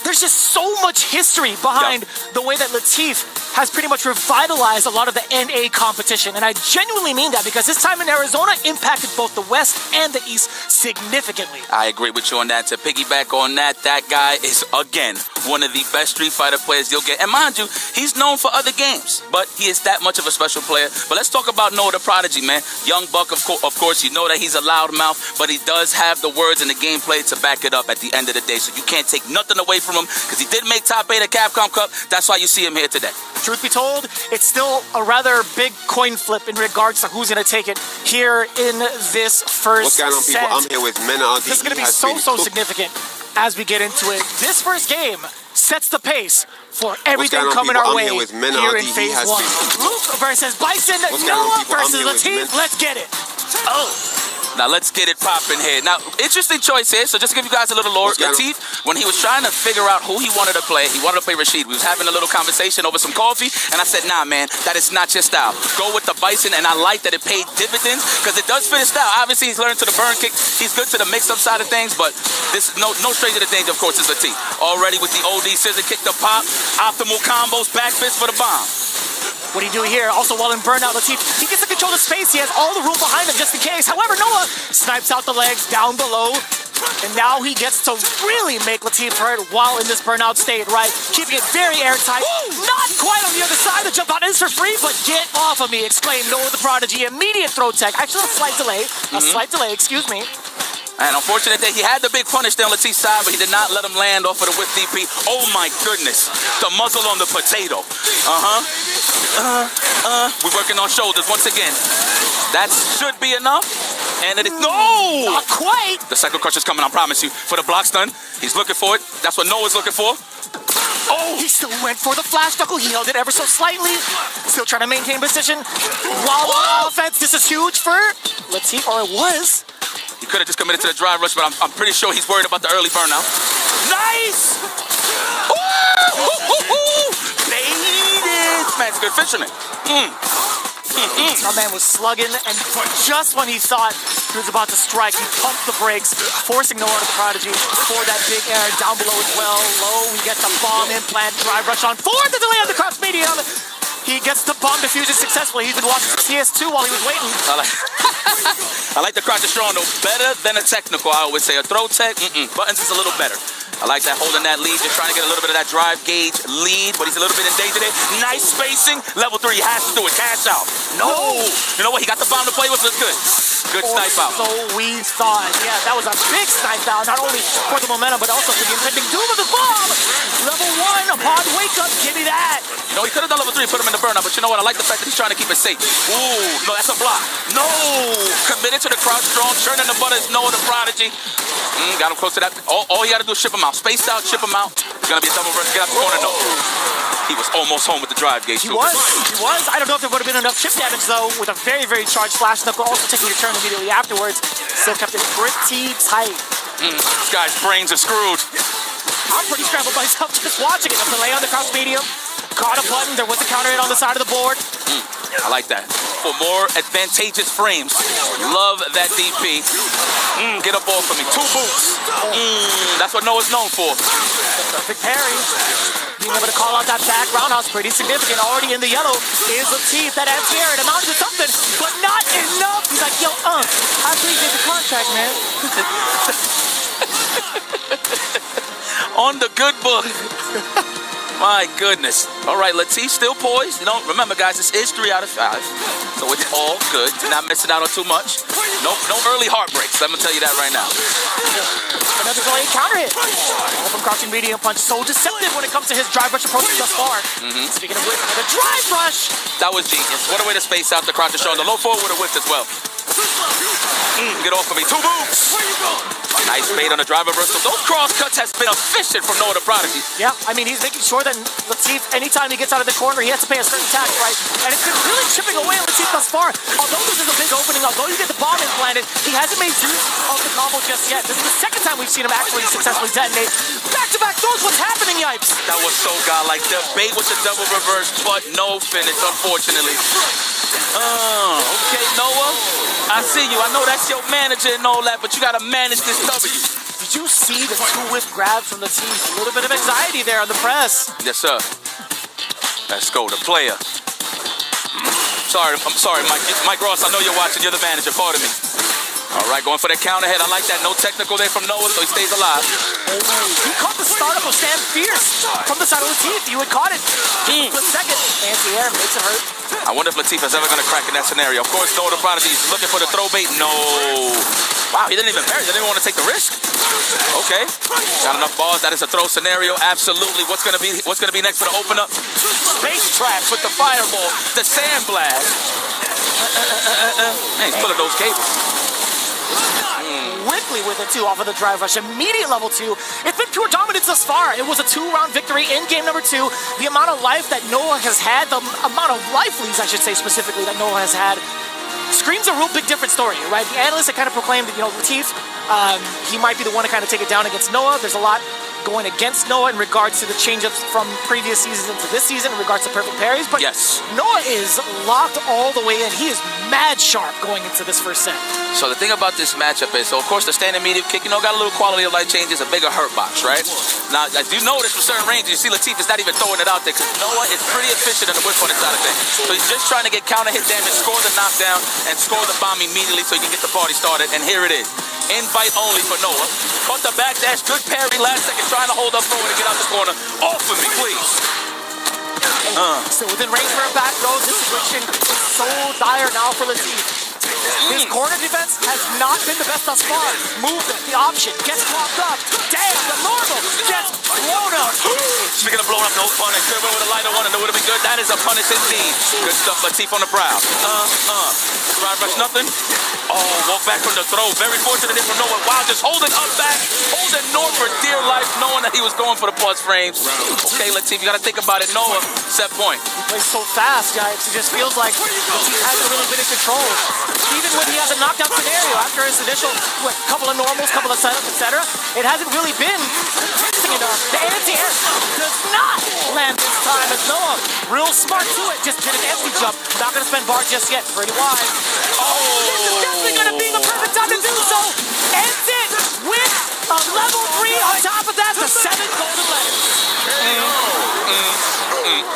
S11: There's just so much history behind the way that Latif has pretty much revitalized a lot of the NA competition. And I genuinely mean that because his time in Arizona impacted both the West and the East significantly.
S12: I agree with you on that. To piggyback on that, that guy is, again, one of the best Street Fighter players you'll get. And mind you, he's known for other games, but he is that much of a special player. But let's talk about Noah the Prodigy, man. Young buck, of course, you know that he's a loud mouth, but he does have the words and the gameplay to back it up at the end of the day. So you can't take nothing away from him because he did make top 8 at Capcom Cup. That's why you see him here today.
S11: Truth be told, it's still a rather big coin flip in regards to who's going to take it here in this first
S3: What's going on,
S11: set.
S3: people? I'm here with Mena.
S11: This is going to be so significant as we get into it. This first game sets the pace for everything coming our way here in Phase 1. Luke versus Bison, Noah versus Latif. Let's get it.
S12: Now let's get it popping here. Now, interesting choice here. So just to give you guys a little lore, Latif, when he was trying to figure out who he wanted to play Rashid. We was having a little conversation over some coffee, and I said, nah, man, that is not your style. Go with the Bison, and I like that it paid dividends because it does fit his style. Obviously, he's learned to the burn kick. He's good to the mix-up side of things, but this is no stranger to danger, of course, is Latif. Already with the OD scissor kick to pop, optimal combos, back fist for the bomb.
S11: What do you do here? Also, while in burnout, Latif, he gets to control the space. He has all the room behind him just in case. However, Noah snipes out the legs down below. And now he gets to really make Latif hurt while in this burnout state, right? Keeping it very airtight. Not quite on the other side. The jump out is for free, but get off of me, exclaimed Noah the Prodigy. Immediate throw tech. Actually, a slight delay, excuse me.
S12: And unfortunate that he had the big punish there on Latif's side, but he did not let him land off of the whip DP. Oh my goodness. The muzzle on the potato. We're working on shoulders once again. That should be enough. And it is, no!
S11: Not quite.
S12: The Psycho Crusher's coming, I promise you. For the block stun. He's looking for it. That's what Noah's looking for.
S11: Oh! He still went for the flash knuckle. He held it ever so slightly. Still trying to maintain position. While on offense, this is huge for Latif, or it was.
S12: He could have just committed to the drive rush, but I'm pretty sure he's worried about the early burnout. Nice! Ladies! Man's a good fisherman.
S11: My man was slugging, and just when he thought he was about to strike, he pumped the brakes, forcing Noah the Prodigy for that big air down below as well. Low, he gets the bomb implant, drive rush on 4, the delay on the cross medium. He gets the bomb diffusion successfully. He's been watching CS2 while he was waiting.
S12: I like the crouch strong though. Better than a technical, I always say. A throw tech, buttons is a little better. I like that, holding that lead, just trying to get a little bit of that drive gauge lead, but he's a little bit in danger there. Nice spacing. Level 3, he has to do it. Cash out. No. You know what? He got the bomb to play with. Looks good. Good snipe out.
S11: So we thought. Yeah, that was a big snipe out, not only for the momentum, but also for the impending doom of the bomb. Level 1, upon wake up, give me that.
S12: You know, he could have done level 3, put him in the burnout, but you know what? I like the fact that he's trying to keep it safe. Ooh, no, that's a block. No. Committed to the crouch strong, churning the butter is Noah the Prodigy. Got him close to that. All you got to do is ship him out. Spaced out, ship him out. It's going to be a double verse. Get out the corner, no. He was almost home with the drive gauge.
S11: He was. I don't know if there would have been enough chip damage, though, with a very, very charged flash knuckle, also taking your turn immediately afterwards. Still kept it pretty tight.
S12: This guy's brains are screwed.
S11: I'm pretty scrambled myself just watching it. A delay on the cross medium. Caught a button. There was a counter hit on the side of the board.
S12: I like that. For more advantageous frames. Love that DP. Get up off of me. 2 boots. That's what Noah's known for.
S11: Perfect parry. Being able to call out that back roundhouse, pretty significant. Already in the yellow is Latif. That anti-air, it amounted to something, but not enough. He's like, yo, I appreciate the contract, man.
S12: On the good book. My goodness. All right, Latif still poised. You know, remember, guys, this is 3 out of 5. So it's all good. You're not missing out on too much. No early heartbreaks. I'm going to tell you that right now.
S11: Another delayed counter hit. All from crouching medium punch. So deceptive when it comes to his drive rush approach thus far. Speaking of which, the drive rush.
S12: That was genius. What a way to space out the crouch show. The low forward would have whipped as well. Get off of me. 2 boots. Nice bait on the drive reversal. Those cross cuts has been efficient from Noah the Prodigy.
S11: Yeah, I mean, he's making sure that Latif, anytime he gets out of the corner, he has to pay a certain tax, right? And it's been really chipping away at Latif thus far. Although this is a big opening, although you get the bomb implanted, he hasn't made use of the combo just yet. This is the second time we've seen him actually successfully detonate. Back-to-back throws, what's happening, Yipes?
S12: That was so godlike. The bait with the double reverse, but no finish, unfortunately. Okay, Noah, I see you. I know that's your manager and all that, but you got to manage this W.
S11: Did you see the 2 whip grabs from the team? A little bit of anxiety there on the press.
S12: Yes, sir. Let's go, the player. I'm sorry, Mike Ross, I know you're watching. You're the manager. Pardon me. All right, going for the counter hit. I like that. No technical there from Noah, so he stays alive.
S11: He caught the startup of Sam Fierce from the side of Latif. You had caught it. Split second. Anti-air makes it hurt.
S12: I wonder if Latif is ever going to crack in that scenario. Of course, Noah the Prodigy is looking for the throw bait. No. Wow, he didn't even parry. He didn't even want to take the risk. Okay. Got enough balls. That is a throw scenario. Absolutely. What's going to be next for the open up? Space traps with the fireball. The sand blast. Man, he's pulling those cables.
S11: Quickly with it too, off of the drive rush. Immediate level 2. It's been pure dominance thus far. It was a 2-round victory in game number 2. The amount of life that Noah has had, the amount of life leads, I should say specifically, that Noah has had, screams a real big different story, right? The analysts have kind of proclaimed that, Latif, he might be the one to kind of take it down against Noah. There's a lot going against Noah in regards to the change-ups from previous seasons into this season in regards to perfect parries, but
S12: yes,
S11: Noah is locked all the way in. He is mad sharp going into this first set.
S12: So the thing about this matchup is, of course, the standing medium kick, got a little quality of life changes, a bigger hurt box, right? Now, as you notice from certain ranges, you see Latif is not even throwing it out there because Noah is pretty efficient on the whip on his side of things. So he's just trying to get counter hit damage, score the knockdown, and score the bomb immediately so he can get the party started. And here it is. Invite only for Noah. Caught the backdash, good parry, last second, trying to hold up forward and get out the corner. Off of me, please.
S11: Still within range for a back throw. This situation is so dire now for Latif. His corner defense has not been the best thus far. Move the option, gets popped up. Damn, the normal gets blown up.
S12: Speaking of blowing up, no punish. Could have went with a lighter one and it would have been good. That is a punish indeed. Good stuff, Latif on the brow. Drive rush, nothing. Oh, walk back from the throw. Very fortunate hit from Noah. Wow, just holding up back. Holding North for dear life, knowing that he was going for the plus frames. Okay, Latif, you got to think about it. Noah, set point.
S11: He plays so fast, guys. It just feels like Latif hasn't really been in control. Even when he has a knockdown scenario after his initial couple of normals, couple of setups, etc., it hasn't really been convincing enough. The anti-air does not land this time as Noah, real smart to it, just did an empty jump. Not going to spend bar just yet. Pretty wise. Oh, this is definitely going to be the perfect time to do so. Ends it with a level 3 on top of that, the 7 golden letters.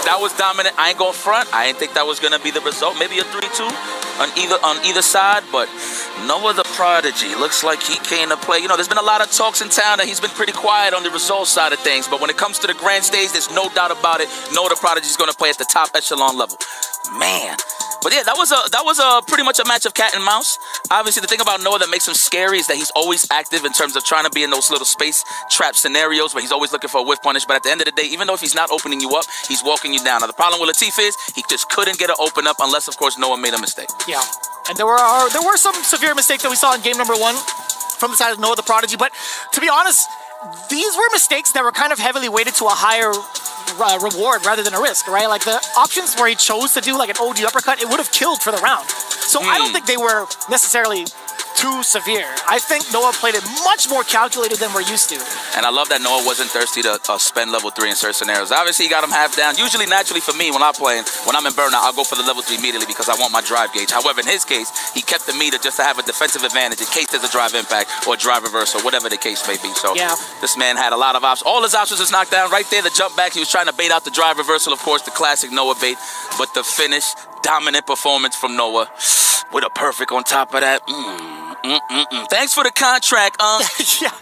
S12: That was dominant. I ain't going front. I didn't think that was going to be the result. Maybe a 3-2 on either side, but Noah the Prodigy looks like he came to play. You know, there's been a lot of talks in town that he's been pretty quiet on the results side of things. But when it comes to the grand stage, there's no doubt about it. Noah the Prodigy is going to play at the top echelon level. Man. But yeah, that was a pretty much a match of cat and mouse. Obviously, the thing about Noah that makes him scary is that he's always active in terms of trying to be in those little space trap scenarios where he's always looking for a whiff punish. But at the end of the day, even though if he's not opening you up, he's walking you down. Now, the problem with Latif is he just couldn't get it open up unless, of course, Noah made a mistake.
S11: Yeah, and there were some severe mistakes that we saw in game number 1 from the side of Noah the Prodigy. But to be honest, these were mistakes that were kind of heavily weighted to a higher reward rather than a risk, right? Like the options where he chose to do like an OG uppercut, it would have killed for the round. So I don't think they were necessarily too severe. I think Noah played it much more calculated than we're used to.
S12: And I love that Noah wasn't thirsty to spend level 3 in certain scenarios. Obviously, he got him half down. Usually, naturally for me, when I'm in burnout, I'll go for the level 3 immediately because I want my drive gauge. However, in his case, he kept the meter just to have a defensive advantage in case there's a drive impact or drive reversal, whatever the case may be. So this man had a lot of options. All his options was knocked down. Right there, the jump back, he was trying to bait out the drive reversal, of course, the classic Noah bait. But the finish, dominant performance from Noah with a perfect on top of that. Thanks for the contract,
S11: Yeah,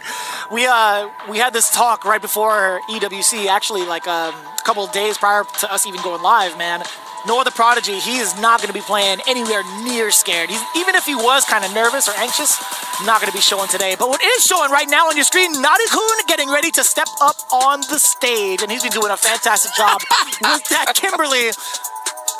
S11: we had this talk right before EWC, actually like a couple of days prior to us even going live, man. Noah the Prodigy, he is not going to be playing anywhere near scared. Even if he was kind of nervous or anxious, not going to be showing today. But what is showing right now on your screen, Nadi-kun getting ready to step up on the stage, and he's been doing a fantastic job with that Kimberly.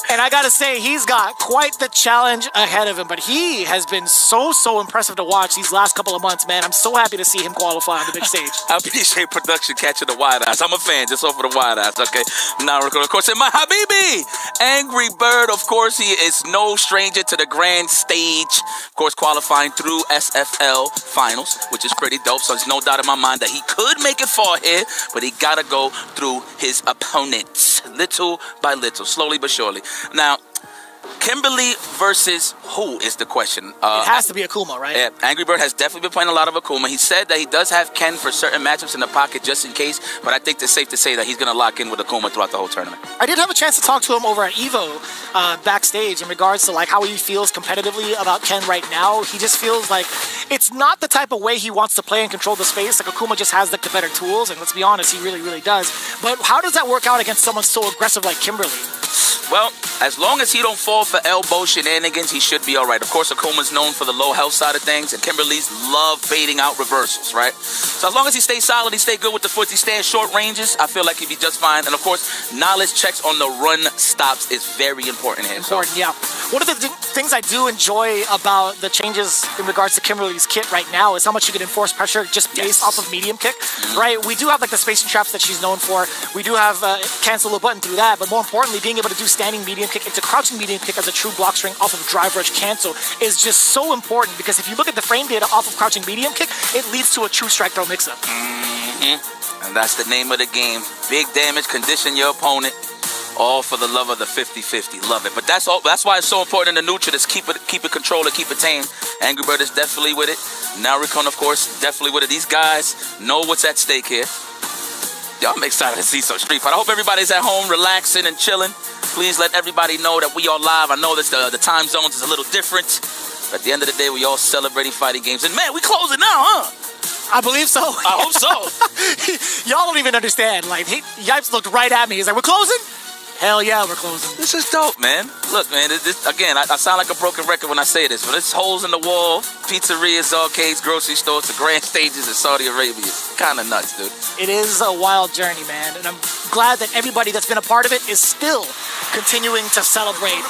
S11: And I gotta say, he's got quite the challenge ahead of him, but he has been so impressive to watch these last couple of months, man. I'm so happy to see him qualify on the big stage.
S12: I appreciate production catching the wide eyes. I'm a fan just off of the wide eyes, okay? Now, of course, and my Habibi, Angry Bird, of course, he is no stranger to the grand stage. Of course, qualifying through SFL finals, which is pretty dope. So there's no doubt in my mind that he could make it far here, but he gotta go through his opponents little by little, slowly but surely. Now, Kimberly versus who is the question?
S11: It has to be Akuma, right?
S12: Yeah, Angry Bird has definitely been playing a lot of Akuma. He said that he does have Ken for certain matchups in the pocket just in case, but I think it's safe to say that he's going to lock in with Akuma throughout the whole tournament.
S11: I did have a chance to talk to him over at EVO backstage in regards to like how he feels competitively about Ken right now. He just feels like it's not the type of way he wants to play and control the space. Like Akuma just has the better tools, and let's be honest, he really does. But how does that work out against someone so aggressive like Kimberly?
S12: Well, as long as he don't fall for elbow shenanigans, he should be all right. Of course, Akuma's known for the low health side of things, and Kimberly's love baiting out reversals, right? So as long as he stays solid, he stay good with the foot, he stays short ranges, I feel like he'd be just fine. And of course, knowledge checks on the run stops is very important here.
S11: Yeah. One of the things I do enjoy about the changes in regards to Kimberly's kit right now is how much you can enforce pressure just based off of medium kick, right? We do have like the spacing traps that she's known for. We do have cancel the button through that, but more importantly, being able to do standing medium kick into crouching medium kick as a true block string off of drive rush cancel is just so important, because if you look at the frame data off of crouching medium kick, it leads to a true strike throw mix-up.
S12: And that's the name of the game. Big damage, condition your opponent, all for the love of the 50-50. Love it. But that's all. That's why it's so important in the neutral to keep it controlled and keep it tame. Angry Bird is definitely with it. Naricon, of course, definitely with it. These guys know what's at stake here. Yo, I'm excited to see some Street Fighter. I hope everybody's at home relaxing and chilling. Please let everybody know that we are live. I know that the time zones is a little different. But at the end of the day, we all celebrating fighting games. And man, we closing now, huh?
S11: I believe so.
S12: I hope so.
S11: Y'all don't even understand. Like, Yipes looked right at me. He's like, we're closing? Hell yeah, we're closing.
S12: This is dope, man. Look, man, again, I sound like a broken record when I say this, but it's holes in the wall, pizzerias, arcades, grocery stores, to grand stages in Saudi Arabia. It's kind of nuts, dude.
S11: It is a wild journey, man, and I'm glad that everybody that's been a part of it is still continuing to celebrate.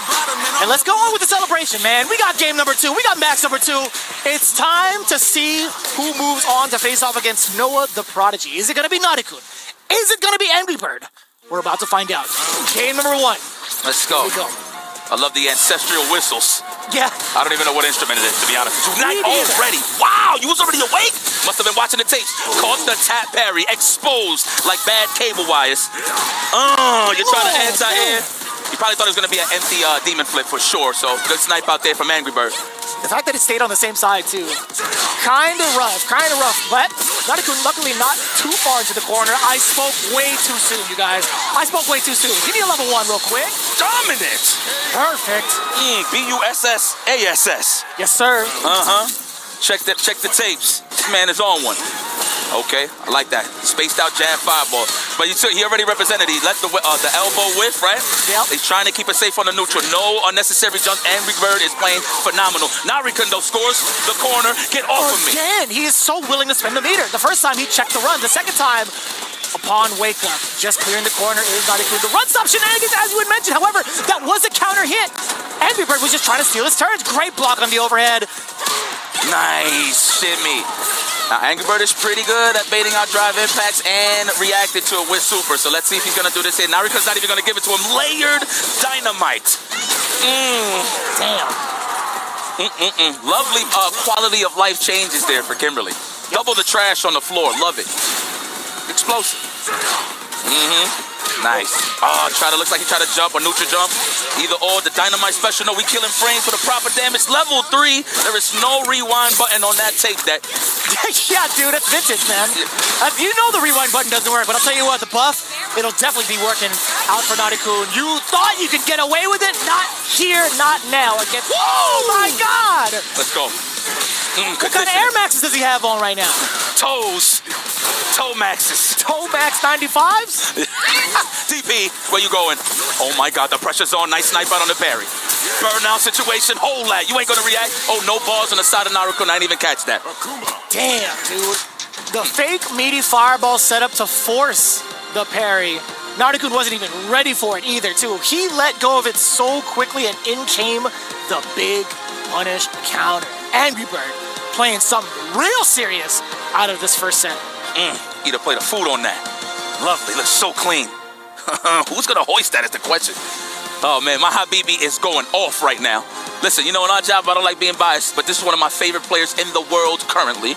S11: And let's go on with the celebration, man. We got game number 2. We got match number 2. It's time to see who moves on to face off against Noah the Prodigy. Is it going to be Nadi-kun? Is it going to be Angry Bird? We're about to find out. Game number 1.
S12: Let's go.
S11: Here we go.
S12: I love the ancestral whistles.
S11: Yeah.
S12: I don't even know what instrument it is, to be honest. Night already. Wow, you was already awake? Must have been watching the tapes. Caught the tap parry, exposed like bad cable wires. Oh, you're trying to anti-air. You probably thought it was going to be an empty demon flip for sure. So good snipe out there from Angry Bird.
S11: The fact that it stayed on the same side, too. Kind of rough. But Narikun luckily not too far into the corner. I spoke way too soon, you guys. I spoke way too soon. Give me a level 1 real quick.
S12: Dominant.
S11: Perfect.
S12: B-U-S-S-A-S-S.
S11: Yes, sir.
S12: Check the tapes. This man is on one. Okay, I like that. Spaced out jab fireball. But he already represented. He let the elbow whiff, right?
S11: Yep.
S12: He's trying to keep it safe on the neutral. No unnecessary jumps. Angry Bird is playing phenomenal. Narikun, though, scores the corner. Get off of me.
S11: Again, he is so willing to spend the meter. The first time he checked the run. The second time, upon wake up, just clearing the corner is Narikun. The run stop shenanigans, as you had mentioned. However, that was a counter hit. Angry Bird was just trying to steal his turns. Great block on the overhead.
S12: Nice shimmy. Now, Angry Bird is pretty good at baiting out drive impacts and reacted to it with super. So let's see if he's going to do this here. Narikun's not even going to give it to him. Layered dynamite.
S11: Damn.
S12: Lovely quality of life changes there for Kimberly. Double the trash on the floor. Love it. Explosive. Nice. Looks like he tried to jump or neutral jump. Either or, the dynamite special. No, we killing frames for the proper damage. Level 3, there is no rewind button on that tape deck.
S11: Yeah, dude, that's vintage, man. You know the rewind button doesn't work, but I'll tell you what, the buff, it'll definitely be working out for Narikun. You thought you could get away with it? Not here, not now. Against, oh my God!
S12: Let's go.
S11: What kind of Air Maxes does he have on right now?
S12: Toe Maxes.
S11: Toe Max 95s?
S12: TP, where you going? Oh my God, the pressure's on. Nice snipe out on the parry. Burnout situation. Hold that. You ain't gonna react. Oh, no balls on the side of Narikun. I didn't even catch that.
S11: Damn, dude. The fake meaty fireball set up to force the parry. Narikun wasn't even ready for it either, too. He let go of it so quickly, and in came the big punish counter. Angry Bird playing something real serious out of this first set.
S12: Eat a plate of food on that. Lovely. Looks so clean. Who's gonna hoist that is the question. Oh man, my Habibi is going off right now. Listen, you know, in our job, I don't like being biased, but this is one of my favorite players in the world currently.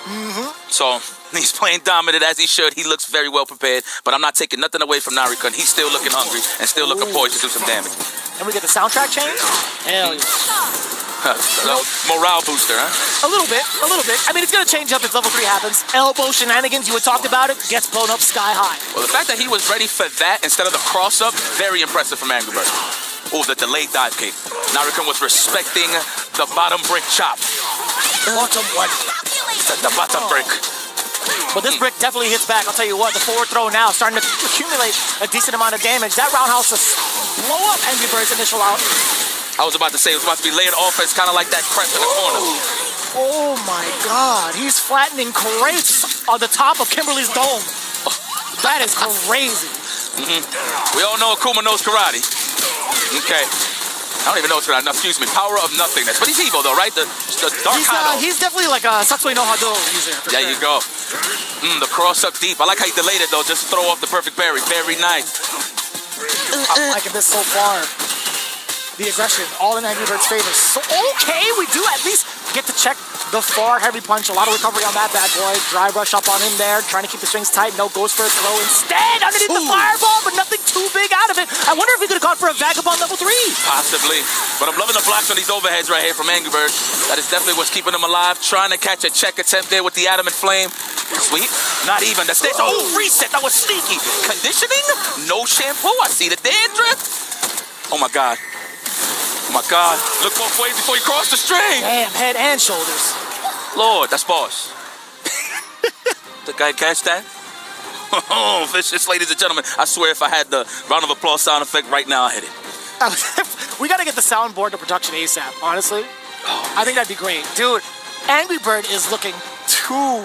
S12: So he's playing dominant as he should. He looks very well prepared, but I'm not taking nothing away from Narikun. He's still looking hungry and still looking poised to do some damage.
S11: And we get the soundtrack change? Hell yeah.
S12: Morale booster, huh?
S11: A little bit. I mean, it's going to change up if level 3 happens. Elbow shenanigans, you had talked about it, gets blown up sky high.
S12: Well, the fact that he was ready for that instead of the cross-up, very impressive from Angry Bird. Oh, the delayed dive kick. Narikun was respecting the bottom brick chop.
S11: Bottom what?
S12: The bottom brick.
S11: But this brick definitely hits back. I'll tell you what, the forward throw now starting to accumulate a decent amount of damage. That roundhouse will blow up Angry Bird's initial out.
S12: I was about to say, it was about to be layered offense, kind of like that crepe in the corner.
S11: Oh my God, he's flattening crepes on the top of Kimberly's dome. That is crazy.
S12: We all know Akuma knows karate. Okay. I don't even know what's karate. No, excuse me, power of nothingness. But he's evil though, right? The dark Hado.
S11: He's definitely like a Satsui no Hado user.
S12: There you go. The cross up deep. I like how he delayed it though, just throw off the perfect parry. Very nice.
S11: I'm liking this so far. The aggression, all in Angry Bird's favor. So, okay, we do at least get to check the far heavy punch. A lot of recovery on that bad boy. Dry rush up on in there, trying to keep the strings tight. No goes for a throw. Instead, underneath the fireball, but nothing too big out of it. I wonder if he could have gone for a vagabond level 3.
S12: Possibly. But I'm loving the blocks on these overheads right here from Angry Bird. That is definitely what's keeping him alive. Trying to catch a check attempt there with the adamant flame. Sweet. Not even. The stage. Oh, reset. That was sneaky. Conditioning? No shampoo. I see the dandruff. Oh my God. Oh my God, look both ways before you cross the string.
S11: Damn, head and shoulders.
S12: Lord, that's boss. The guy catch that? Oh, vicious, ladies and gentlemen. I swear if I had the round of applause sound effect right now, I hit it.
S11: We got to get the soundboard to production ASAP, honestly. I think that'd be great. Dude, Angry Bird is looking too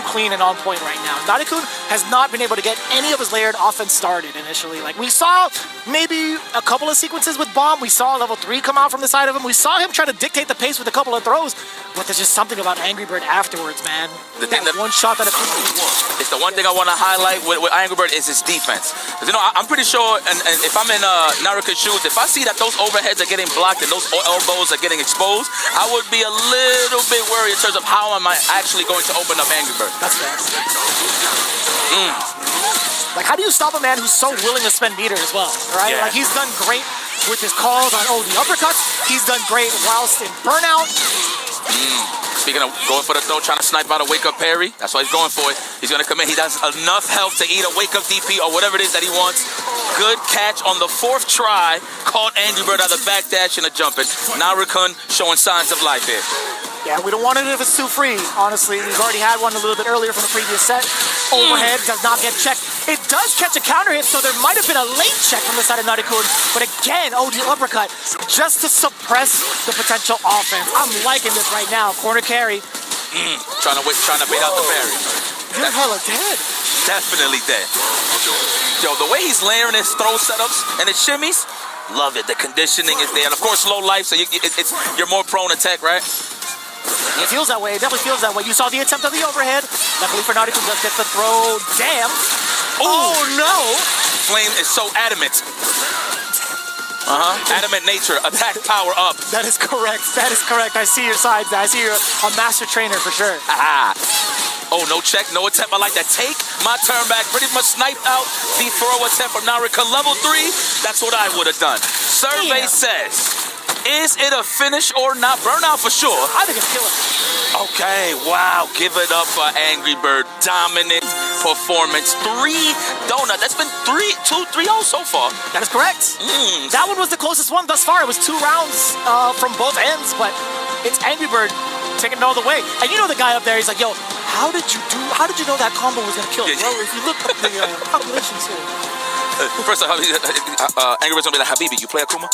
S11: clean and on point right now. Narikun has not been able to get any of his layered offense started initially. Like, we saw maybe a couple of sequences with Bomb. We saw level 3 come out from the side of him. We saw him try to dictate the pace with a couple of throws, but there's just something about Angry Bird afterwards, man. That one shot that
S12: it's the one thing I want to highlight with Angry Bird is his defense. Because, you know, I'm pretty sure, and if I'm in Naruka's shoes, if I see that those overheads are getting blocked and those elbows are getting exposed, I would be a little bit worried in terms of how am I actually going to open up Angry Bird.
S11: That's fast. Like, how do you stop a man who's so willing to spend meter as well, right?
S12: Yeah.
S11: Like, he's done great with his calls on the uppercuts. He's done great whilst in Burnout.
S12: Speaking of going for the throw, trying to snipe out a wake-up parry, that's why he's going for it. He's going to come in. He has enough health to eat a wake-up DP or whatever it is that he wants. Good catch on the 4th try. Caught Angry Bird out of the backdash and a jumping. Narukun showing signs of life here.
S11: Yeah, we don't want it if it's too free, honestly. We've already had one a little bit earlier from the previous set. Overhead does not get checked. It does catch a counter hit, so there might have been a late check from the side of Narukun. But again, the uppercut, just to suppress the potential offense. I'm liking this right now. Corner carry.
S12: Trying to bait out the parry.
S11: You're hella dead.
S12: Definitely dead. Yo, the way he's layering his throw setups and his shimmies, love it. The conditioning is there. And of course, low life, so you're more prone to tech, right?
S11: It feels that way. It definitely feels that way. You saw the attempt of the overhead. Luckily for Narukun does get the throw. Damn. Oh, no.
S12: Flame is so adamant. Adamant nature. Attack power up.
S11: That is correct. That is correct. I see your sides. I see you're a master trainer for sure.
S12: Oh, no check, no attempt. I like that. Take my turn back. Pretty much sniped out the throw attempt from Narukun. Level 3. That's what I would have done. Survey says, is it a finish or not? Burnout for sure.
S11: I think it's killer.
S12: Okay, wow. Give it up for Angry Bird. Dominant performance. 3 donut. That's been 3-0 so far.
S11: That is correct. That one was the closest one thus far. It was 2 rounds from both ends, but it's Angry Bird taking it all the way. And you know the guy up there, he's like, yo, how did you know that combo was gonna kill? Well, if you look up the calculations here.
S12: First of all, Angry Bird's gonna be like, Habibi, you play Akuma?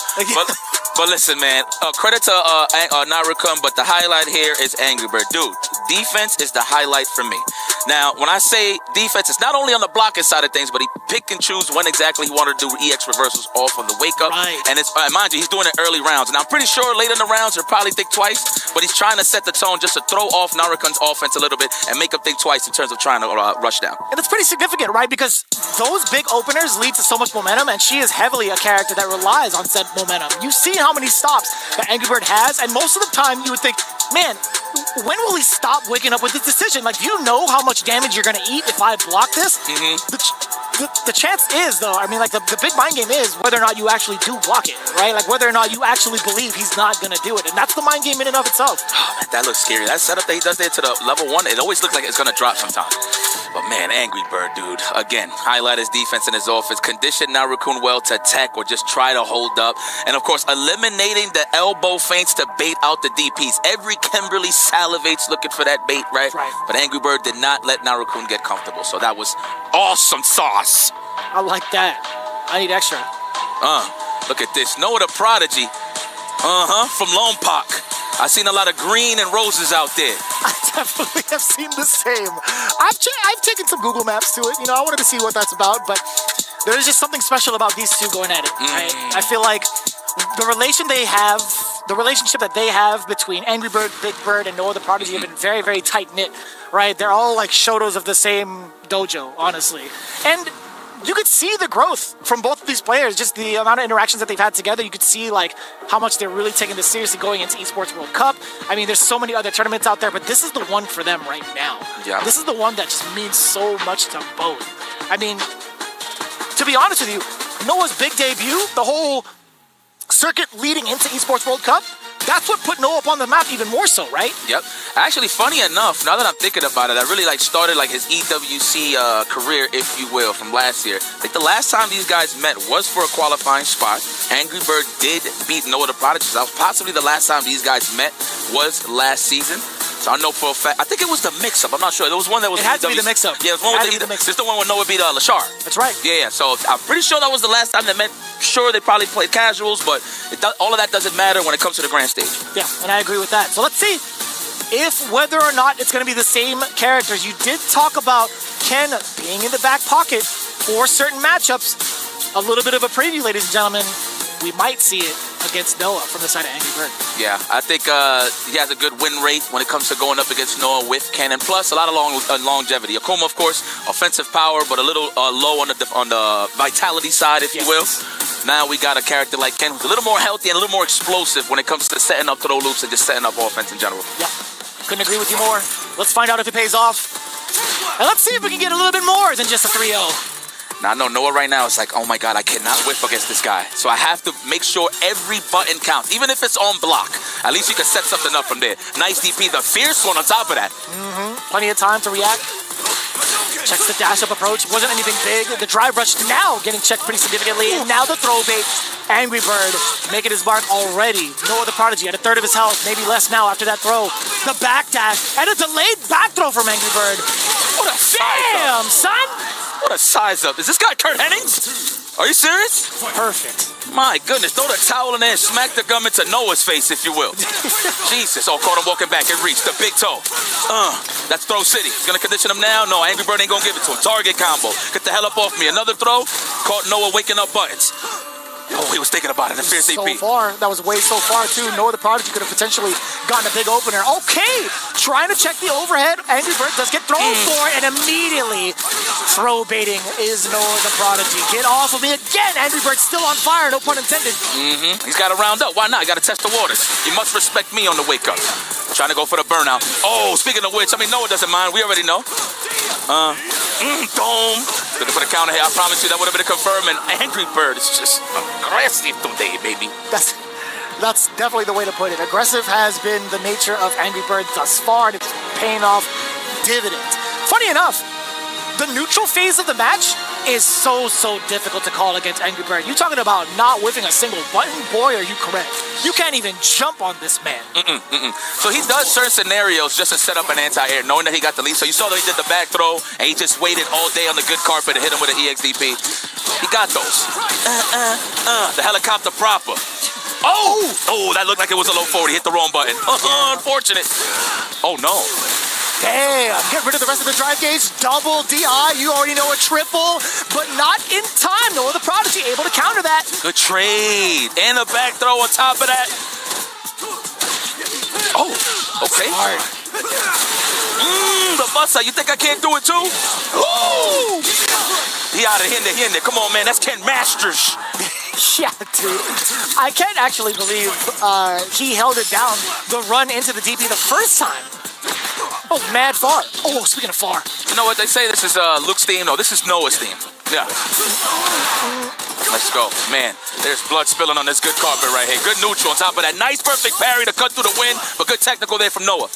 S12: But listen, man, credit to Narukun, but the highlight here is Angry Bird. Dude, defense is the highlight for me. Now, when I say defense, it's not only on the blocking side of things, but he pick and choose when exactly he wanted to do EX reversals off on the wake-up.
S11: Right.
S12: And it's mind you, he's doing it early rounds. And I'm pretty sure late in the rounds, he'll probably think twice, but he's trying to set the tone just to throw off Narukun's offense a little bit and make him think twice in terms of trying to rush down.
S11: And it's pretty significant, right? Because those big openers lead to so much momentum, and she is heavily a character that relies on said momentum. You see how many stops that Angry Bird has, and most of the time you would think, man, when will he stop waking up with this decision? Like, you know how much damage you're going to eat if I block this? The chance is, though, I mean, like, the big mind game is whether or not you actually do block it, right? Like, whether or not you actually believe he's not going to do it. And that's the mind game in and of itself.
S12: Oh, man, that looks scary. That setup that he does there to the level 1, it always looks like it's going to drop sometime. But, man, Angry Bird, dude, again, highlight his defense in his offense. Condition Narukun well to attack or just try to hold up. And, of course, eliminating the elbow feints to bait out the DPs. Every Kimberly salivates looking for that bait, right? But Angry Bird did not let Narukun get comfortable. So that was awesome sauce.
S11: I like that. I need extra.
S12: Look at this. Noah the Prodigy. From Lone Park. I've seen a lot of green and roses out there.
S11: I definitely have seen the same. I've taken some Google Maps to it. You know, I wanted to see what that's about, but there's just something special about these two going at it. Right? I feel like the relationship that they have between Angry Bird, Big Bird, and Noah the Prodigy have been very, very tight-knit, right? They're all like Shotos of the same dojo, honestly. And you could see the growth from both of these players, just the amount of interactions that they've had together. You could see like how much they're really taking this seriously going into Esports World Cup. I mean, there's so many other tournaments out there, but this is the one for them right now.
S12: Yeah.
S11: This is the one that just means so much to both. I mean, to be honest with you, Noah's big debut, the whole circuit leading into Esports World Cup, that's what put Noah up on the map even more so, right?
S12: Yep. Actually, funny enough, now that I'm thinking about it, I really started his EWC career, if you will, from last year. I think the last time these guys met was for a qualifying spot. Angry Bird did beat Noah the Prodigy. That was possibly the last time these guys met was last season. So I know for a fact. I think it was the mix-up. I'm not sure. There was one that was.
S11: It had to be the mix-up.
S12: Yeah, it was one with the mix-up. It's the one where Noah beat Lashard.
S11: That's right.
S12: Yeah. So I'm pretty sure that was the last time they met. Sure, they probably played casuals, but all of that doesn't matter when it comes to the grand stage.
S11: Yeah, and I agree with that. So let's see if whether or not it's going to be the same characters. You did talk about Ken being in the back pocket for certain matchups. A little bit of a preview, ladies and gentlemen. We might see it against Noah from the side of Angry Bird.
S12: Yeah, I think he has a good win rate when it comes to going up against Noah with Ken, and plus a lot of longevity. Akuma, of course, offensive power, but a little low on the vitality side, if you will. Now we got a character like Ken who's a little more healthy and a little more explosive when it comes to setting up throw loops and just setting up offense in general.
S11: Yeah, couldn't agree with you more. Let's find out if it pays off. And let's see if we can get a little bit more than just a 3-0.
S12: Now I know Noah right now is like, oh my God, I cannot whiff against this guy. So I have to make sure every button counts, even if it's on block. At least you can set something up from there. Nice DP, the fierce one on top of that.
S11: Plenty of time to react. Checks the dash-up approach. Wasn't anything big. The drive rush now getting checked pretty significantly. And now the throw bait. Angry Bird making his mark already. Noah the Prodigy at a third of his health. Maybe less now after that throw. The back dash. And a delayed back throw from Angry Bird.
S12: What a size
S11: Damn,
S12: up.
S11: son!
S12: What a size up. Is this guy Kurt Hennings? Are you serious?
S11: Perfect.
S12: My goodness, throw the towel in there and smack the gum into Noah's face, if you will. Jesus. Oh, caught him walking back and reached the big toe. That's Throw City. He's going to condition him now. No, Angry Bird ain't going to give it to him. Target combo. Get the hell up off me. Another throw. Caught Noah waking up buttons. Oh, he was thinking about it. The fierce
S11: So
S12: AP.
S11: far, that was way so far too. Noah the Prodigy could have potentially gotten a big opener. Okay, trying to check the overhead. Angry Bird does get thrown for, and immediately throw baiting is Noah the Prodigy. Get off of me again. Angry Bird's still on fire, no pun intended.
S12: He's got to round up. Why not? He got to test the waters. He must respect me on the wake up. Trying to go for the burnout. Oh, speaking of which, I mean, Noah doesn't mind. We already know. Dome. Looking for the counter here. I promise you that would have been a confirm. And Angry Bird is just aggressive today, baby.
S11: That's definitely the way to put it. Aggressive has been the nature of Angry Bird thus far, and it's paying off dividends. Funny enough, the neutral phase of the match is so difficult to call against Angry Bird. You talking about not whiffing a single button? Boy, are you correct. You can't even jump on this man.
S12: So he does certain scenarios just to set up an anti-air, knowing that he got the lead. So you saw that he did the back throw, and he just waited all day on the good carpet to hit him with an EXDP. He got those. The helicopter proper. Oh, that looked like it was a low 40. Hit the wrong button. Unfortunate. Oh, no.
S11: Damn, get rid of the rest of the drive gauge. Double DI, you already know a triple, but not in time. Noah the Prodigy able to counter that.
S12: Good trade. And a back throw on top of that. Oh, okay. The buster, you think I can't do it too? Ooh! He out of here, in there. Come on, man, that's Ken Masters.
S11: Yeah, dude. I can't actually believe he held it down the run into the DP the first time. Oh, mad far. Oh, speaking of far.
S12: You know what they say? This is Luke's theme. No, this is Noah's theme. Yeah. Let's go. Man, there's blood spilling on this good carpet right here. Good neutral on top of that. Nice, perfect parry to cut through the wind, but good technical there from Noah.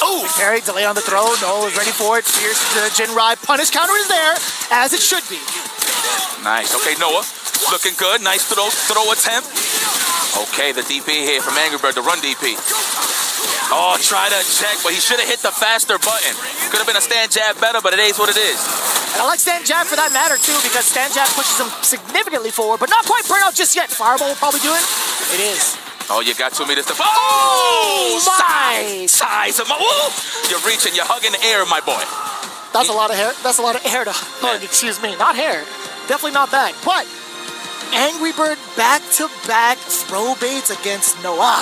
S11: Oh, parry, delay on the throw. Noah is ready for it. Fierce Jinrai. Punish counter is there, as it should be.
S12: Nice. Okay, Noah. Looking good. Nice throw attempt. Okay, the DP here from Angry Bird, the run DP. Oh, try to check, but he should have hit the faster button. Could have been a stand jab better, but it is what it is.
S11: And I like stand jab for that matter, too, because stand jab pushes him significantly forward, but not quite burnout just yet. Fireball will probably do it. It is.
S12: Oh, you got 2 meters to... Oh!
S11: My!
S12: Size of my... Woo! You're reaching, you're hugging the air, my boy.
S11: That's a lot of hair. That's a lot of air to hug, excuse me. Not hair. Definitely not that. But Angry Bird back-to-back throw baits against Noah.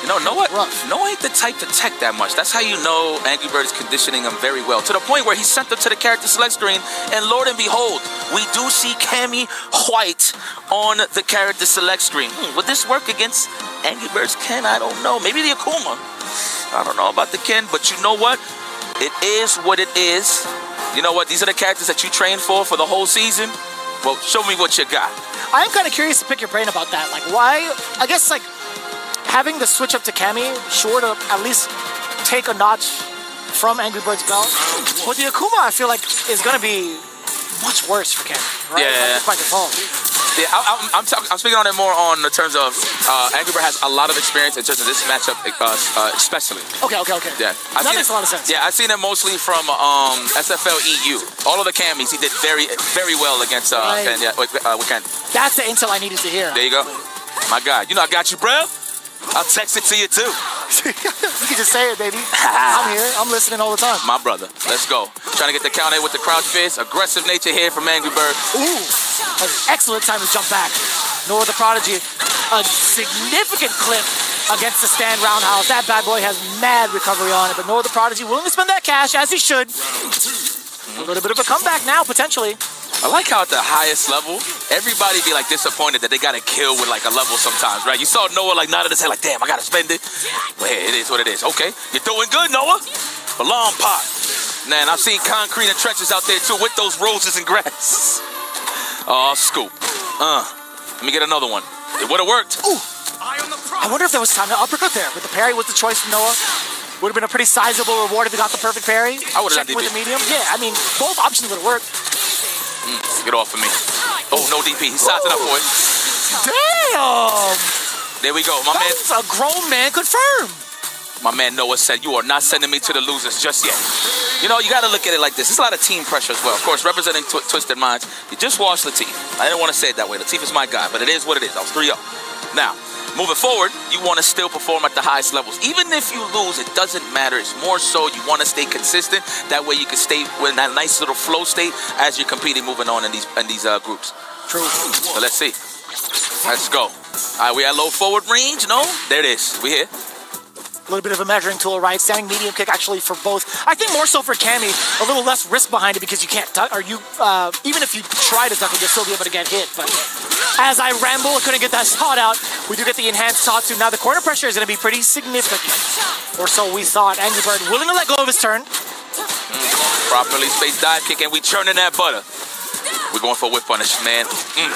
S12: You know, Noah ain't the type to tech that much. That's how you know Angry Bird is conditioning him very well. To the point where he sent them to the character select screen, and Lord and behold, we do see Cammy White on the character select screen. Would this work against Angry Bird's Ken? I don't know. Maybe the Akuma. I don't know about the Ken, but you know what? It is what it is. You know what? These are the characters that you trained for the whole season. Well, show me what you got.
S11: I am kind of curious to pick your brain about that. Like, why? I guess, like, having the switch up to Cammy, sure to at least take a notch from Angry Bird's belt. But the Akuma, I feel like, is going to be much worse for Cammy, right?
S12: Yeah.
S11: Like, by default.
S12: Yeah, I'm speaking on it more on the terms of Angry Bird has a lot of experience in terms of this matchup, especially.
S11: Okay.
S12: Yeah,
S11: that makes a lot of sense.
S12: Yeah, I've seen it mostly from SFL EU. All of the Cammies, he did very, very well against Ken. Yeah, with Ken.
S11: That's the intel I needed to hear.
S12: There you go. My God, you know I got you, bro. I'll text it to you too.
S11: You can just say it, baby. I'm here. I'm listening all the time.
S12: My brother. Let's go. Trying to get the count in with the crouch fist. Aggressive nature here from Angry Bird.
S11: Ooh. An excellent time to jump back. Noah the Prodigy. A significant clip against the stand roundhouse. That bad boy has mad recovery on it. But Noah the Prodigy willing to spend that cash, as he should. A little bit of a comeback now, potentially.
S12: I like how at the highest level, everybody be like disappointed that they got to kill with like a level sometimes, right? You saw Noah like nodded his head like, damn, I got to spend it. Well, hey, it is what it is. Okay, you're doing good, Noah. Alarm pot. Man, I've seen concrete and trenches out there too with those roses and grass. Oh, scoop. Let me get another one. It would have worked.
S11: Ooh. I wonder if there was time to uppercut there, but the parry was the choice from Noah. Would have been a pretty sizable reward if he got the perfect parry.
S12: I would have
S11: checked
S12: done
S11: with
S12: DP.
S11: the medium. Yeah, I mean, both options would have worked.
S12: Get off of me. Oh, no DP. He's sizing up for it.
S11: Damn!
S12: There we go. My man.
S11: That's a grown man confirmed.
S12: My man Noah said, you are not sending me to the losers just yet. You know, you got to look at it like this. There's a lot of team pressure as well. Of course, representing Twisted Minds, you just watched Latif. I didn't want to say it that way. Latif is my guy, but it is what it is. I was 3-0. Now, moving forward, you want to still perform at the highest levels. Even if you lose, it doesn't matter. It's more so you want to stay consistent. That way you can stay in that nice little flow state as you're competing, moving on in these groups.
S11: True.
S12: So let's see. Let's go. All right, we at low forward range. No? There it is. We here.
S11: A little bit of a measuring tool, right? Standing medium kick actually for both. I think more so for Cammy, a little less risk behind it because you can't duck, or you, even if you try to duck it, you'll still be able to get hit. But as I ramble, I couldn't get that shot out. We do get the enhanced Tatsu. Now the corner pressure is going to be pretty significant. Or so we thought. Angry Bird willing to let go of his turn.
S12: Properly spaced dive kick, and we churning that butter. We're going for a whip punish, man.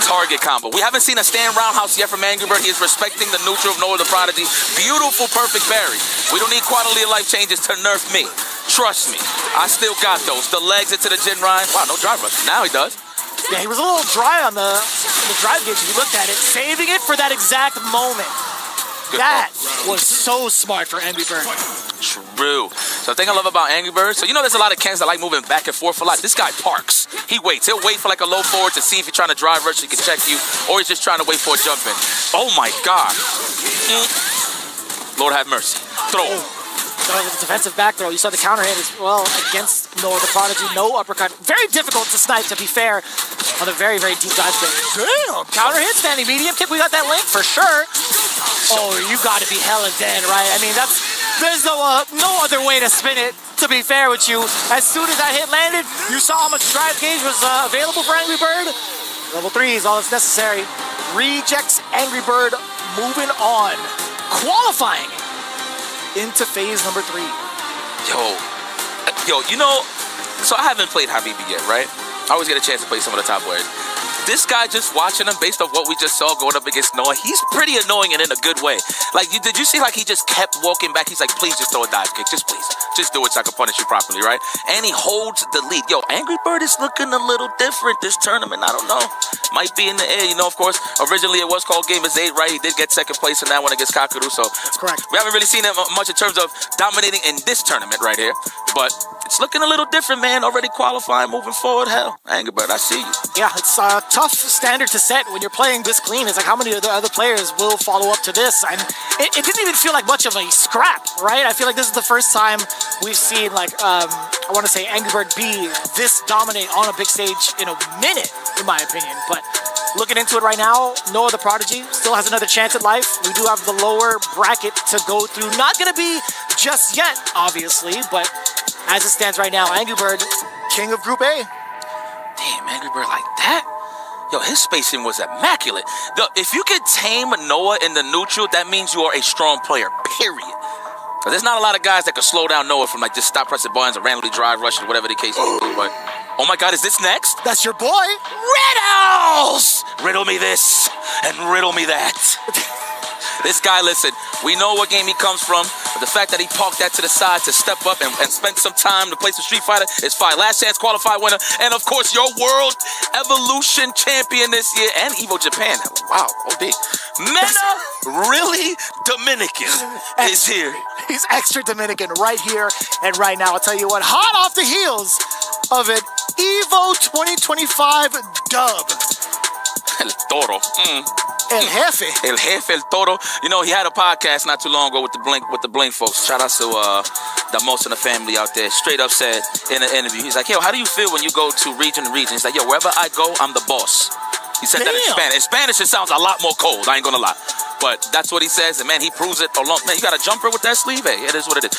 S12: Target combo. We haven't seen a stand roundhouse yet from Angry Bird. He is respecting the neutral of Noah the Prodigy. Beautiful, perfect parry. We don't need quality of life changes to nerf me. Trust me. I still got those. The legs into the Jinrai. Wow, no drive rush. Now he does.
S11: Yeah, he was a little dry on the drive gauge if you looked at it. Saving it for that exact moment.
S12: Good
S11: that was so smart for Angry Bird.
S12: True. So the thing I love about Angry Bird, so you know there's a lot of Kens that like moving back and forth a lot. This guy parks. He waits. He'll wait for like a low forward to see if you're trying to drive rush so he can check you, or he's just trying to wait for a jump in. Oh my God. Lord have mercy. Throw.
S11: That was a defensive back throw. You saw the counter hit as well against Noah the Prodigy. No uppercut. Very difficult to snipe, to be fair, on a very, very deep dive kick. Damn. Counter hit, standing medium kick. We got that link for sure. Oh, you got to be hella dead, right? I mean, there's no other way to spin it, to be fair with you. As soon as that hit landed, you saw how much drive gauge was available for Angry Bird. Level 3 is all that's necessary. Rejects Angry Bird, moving on. Qualifying into phase number 3.
S12: Yo, you know, so I haven't played Habibi yet, right? I always get a chance to play some of the top players. This guy, just watching him based on what we just saw going up against Noah, he's pretty annoying and in a good way. Like, did you see like he just kept walking back? He's like, please just throw a dive kick. Just please. Just do it so I can punish you properly, right? And he holds the lead. Yo, Angry Bird is looking a little different this tournament. I don't know. Might be in the air. You know, of course, originally it was called Game is 8, right? He did get second place in that one against Kakaru. So
S11: that's correct.
S12: We haven't really seen him much in terms of dominating in this tournament right here. But it's looking a little different, man. Already qualifying, moving forward. Hell, Angry Bird, I see you.
S11: Yeah, it's a tough standard to set when you're playing this clean. It's like how many of the other players will follow up to this? And it didn't even feel like much of a scrap, right? I feel like this is the first time we've seen, like, I want to say Angry Bird be this dominant on a big stage in a minute, in my opinion. But looking into it right now, Noah the Prodigy still has another chance at life. We do have the lower bracket to go through. Not going to be just yet, obviously, but as it stands right now, Angry Bird, king of Group A.
S12: Damn, Angry Bird like that? Yo, his spacing was immaculate. If you could tame Noah in the neutral, that means you are a strong player, period. There's not a lot of guys that can slow down Noah from like just stop pressing buttons or randomly drive rush or whatever the case may be. But oh my God, is this next?
S11: That's your boy.
S12: Riddles! Riddle me this and riddle me that. This guy, listen, we know what game he comes from, but the fact that he parked that to the side to step up and spend some time to play some Street Fighter is fine. Last chance qualified winner, and of course, your World Evolution champion this year, and Evo Japan. Wow, OD. Mena really Dominican is here.
S11: He's extra Dominican right here and right now. I'll tell you what, hot off the heels of an Evo 2025 dub.
S12: El Toro.
S11: El Jefe.
S12: El Jefe, El Toro. You know, he had a podcast not too long ago with the Blink folks. Shout out to the most of the family out there. Straight up said in an interview, he's like, yo, how do you feel when you go to region to region? He's like, yo, wherever I go, I'm the boss. He said that in Spanish. In Spanish, it sounds a lot more cold. I ain't gonna lie. But that's what he says, and man, he proves it along. Man, you got a jumper with that sleeve? Hey, it is what it is.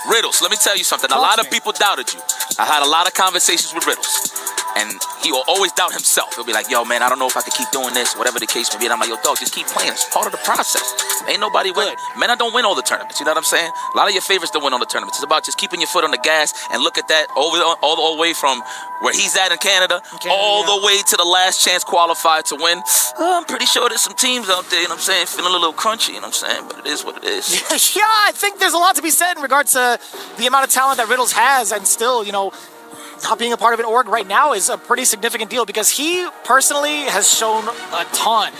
S12: Riddles. Let me tell you something. A lot of people doubted you. I had a lot of conversations with Riddles. And he will always doubt himself. He'll be like, yo, man, I don't know if I can keep doing this, whatever the case may be. And I'm like, yo, dog, just keep playing. It's part of the process. Ain't nobody win. Men, I don't win all the tournaments. You know what I'm saying? A lot of your favorites don't win all the tournaments. It's about just keeping your foot on the gas and look at that all the way from where he's at in Canada, all the way to the last chance qualified to win. I'm pretty sure there's some teams out there, you know what I'm saying, feeling a little crunchy, you know what I'm saying? But it is what it is.
S11: Yeah, I think there's a lot to be said in regards to the amount of talent that Riddles has, and still, you know, not being a part of an org right now is a pretty significant deal because he personally has shown a ton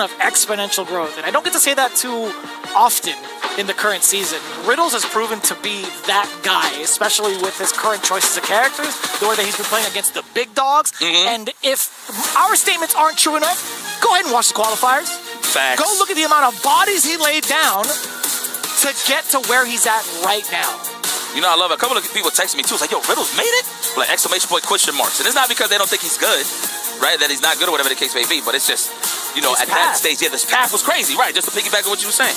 S11: of exponential growth. And I don't get to say that too often in the current season. Riddles has proven to be that guy, especially with his current choices of characters, the way that he's been playing against the big dogs. And if our statements aren't true enough, go ahead and watch the qualifiers.
S12: Facts.
S11: Go look at the amount of bodies he laid down to get to where he's at right now.
S12: You know, I love it. A couple of people texted me too. It's like, yo, Riddles made it? Like, exclamation point, question marks. And it's not because they don't think he's good, right? That he's not good or whatever the case may be. But it's just, you know, at that stage, yeah, this path was crazy, right? Just to piggyback on what you were saying.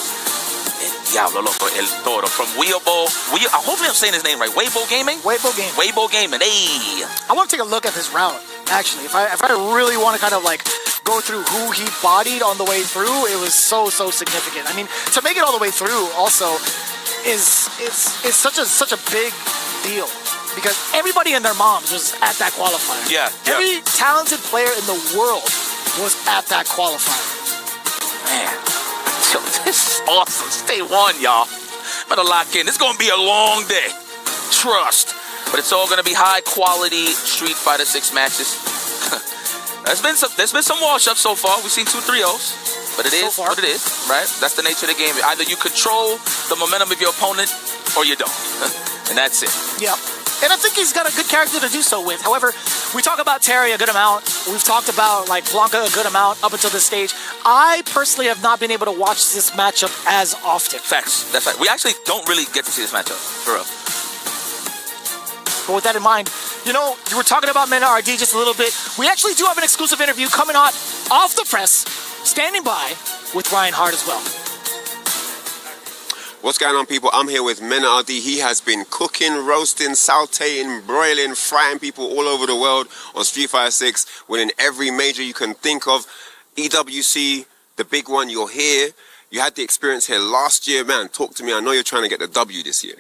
S12: Diablo Loco El Toro from Weibo. Hopefully I'm saying his name right. Weibo Gaming?
S11: Weibo Gaming.
S12: Weibo Gaming. Hey.
S11: I want to take a look at this route, actually. If I really want to kind of like go through who he bodied on the way through, it was so significant. I mean, to make it all the way through also is such a big deal because everybody and their moms was at that qualifier.
S12: Yeah.
S11: Every talented player in the world was at that qualifier.
S12: Man, yo, this is awesome. Stay on, y'all. Better lock in. It's gonna be a long day. Trust. But it's all gonna be high quality Street Fighter 6 matches. There's been some wash-ups so far. We've seen 2 3-0s. But it is what it is, right? That's the nature of the game. Either you control the momentum of your opponent or you don't. And that's it.
S11: Yeah. And I think he's got a good character to do so with. However, we talk about Terry a good amount. We've talked about like Blanca a good amount up until this stage. I personally have not been able to watch this matchup as often.
S12: Facts. That's fact. We actually don't really get to see this matchup, for real.
S11: But with that in mind, you know, you were talking about Mena RD just a little bit. We actually do have an exclusive interview coming on off the press, standing by with Ryan Hart as well.
S3: What's going on, people? I'm here with Mena RD. He has been cooking, roasting, sauteing, broiling, frying people all over the world on Street Fighter 6, winning every major you can think of. EWC, the big one, you're here. You had the experience here last year. Man, talk to me. I know you're trying to get the W this year.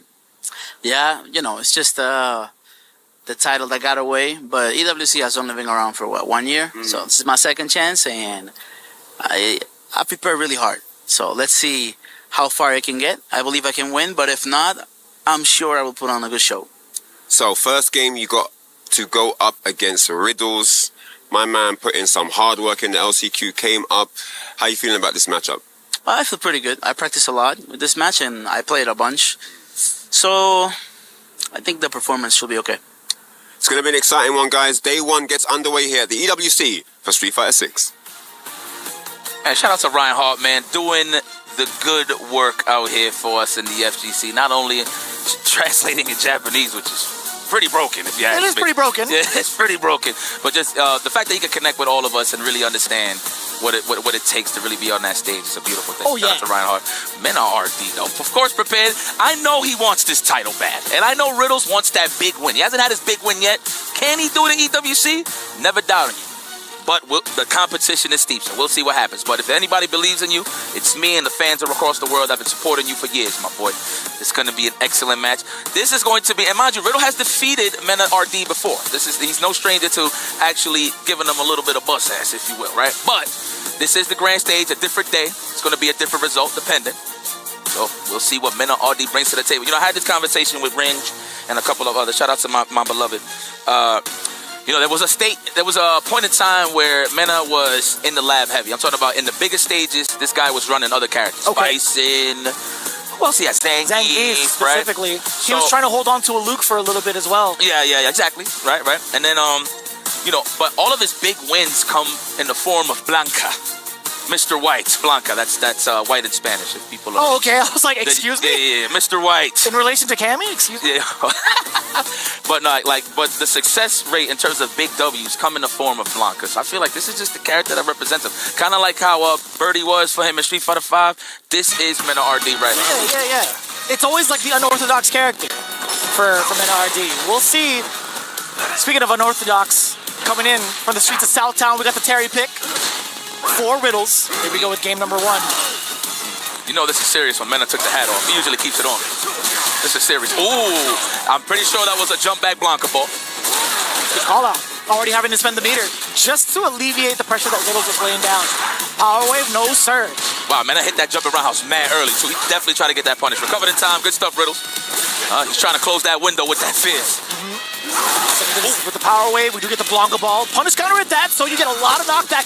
S14: Yeah, you know, it's just the title that got away, but EWC has only been around for, 1 year? So this is my second chance, and I prepare really hard. So let's see how far I can get. I believe I can win, but if not, I'm sure I will put on a good show.
S3: So first game, you got to go up against Riddles. My man put in some hard work in the LCQ, came up. How you feeling about this matchup?
S14: I feel pretty good. I practice a lot with this match, and I played a bunch. So I think the performance should be okay.
S3: It's going to be an exciting one, guys. Day 1 gets underway here at the EWC for Street Fighter 6.
S12: And shout out to Ryan Hart, man, doing the good work out here for us in the FGC. Not only translating in Japanese, which is pretty broken, if you ask me.
S11: It is pretty broken.
S12: Yeah, it's pretty broken. But just the fact that he can connect with all of us and really understand what it takes to really be on that stage is a beautiful thing.
S11: Oh, yeah.
S12: Shout out to Ryan Hart. Men are RD, though. Of course, prepared. I know he wants this title bad. And I know Riddles wants that big win. He hasn't had his big win yet. Can he do it in EWC? Never doubting you. But the competition is steep, so we'll see what happens. But if anybody believes in you, it's me and the fans across the world that have been supporting you for years, my boy. It's going to be an excellent match. This is going to be, and mind you, Riddle has defeated Mena RD before. He's no stranger to actually giving them a little bit of bus ass, if you will, right? But this is the grand stage, a different day. It's going to be a different result, depending. So we'll see what Mena RD brings to the table. You know, I had this conversation with Ringe and a couple of others. Shout out to my beloved. You know, there was a point in time where Mena was in the lab heavy. I'm talking about in the biggest stages, this guy was running other characters.
S11: Okay.
S12: Bison. Who else he had?
S11: Zangief, specifically.
S12: Right?
S11: He was trying to hold on to a Luke for a little bit as well.
S12: Yeah, exactly. Right. And then, you know, but all of his big wins come in the form of Blanca. Mr. White, Blanca. That's white in Spanish. If people.
S11: Oh, okay. I was like, excuse me.
S12: Yeah, Mr. White.
S11: In relation to Cammy, excuse me.
S12: Yeah. But the success rate in terms of big W's come in the form of Blanca. So I feel like this is just the character that represents him. Kind of like how Birdie was for him in Street Fighter 5. This is Mena RD right now.
S11: Yeah. It's always like the unorthodox character for Mena RD. We'll see Speaking of unorthodox, coming in from the streets of Southtown, we got the Terry pick. 4 riddles. Here we go with game number 1.
S12: You know this is serious when Mena took the hat off. He usually keeps it on. This is serious. Ooh, I'm pretty sure that was a jump back Blanca ball.
S11: Good call out. Already having to spend the meter just to alleviate the pressure that Riddles was laying down. Power wave, no surge.
S12: Wow, Mena hit that jumping roundhouse mad early, so he definitely tried to get that punish. Recovered in time. Good stuff, Riddles. He's trying to close that window with that fizz.
S11: With the power wave, we do get the Blanca ball. Punish counter at that, so you get a lot of knockback.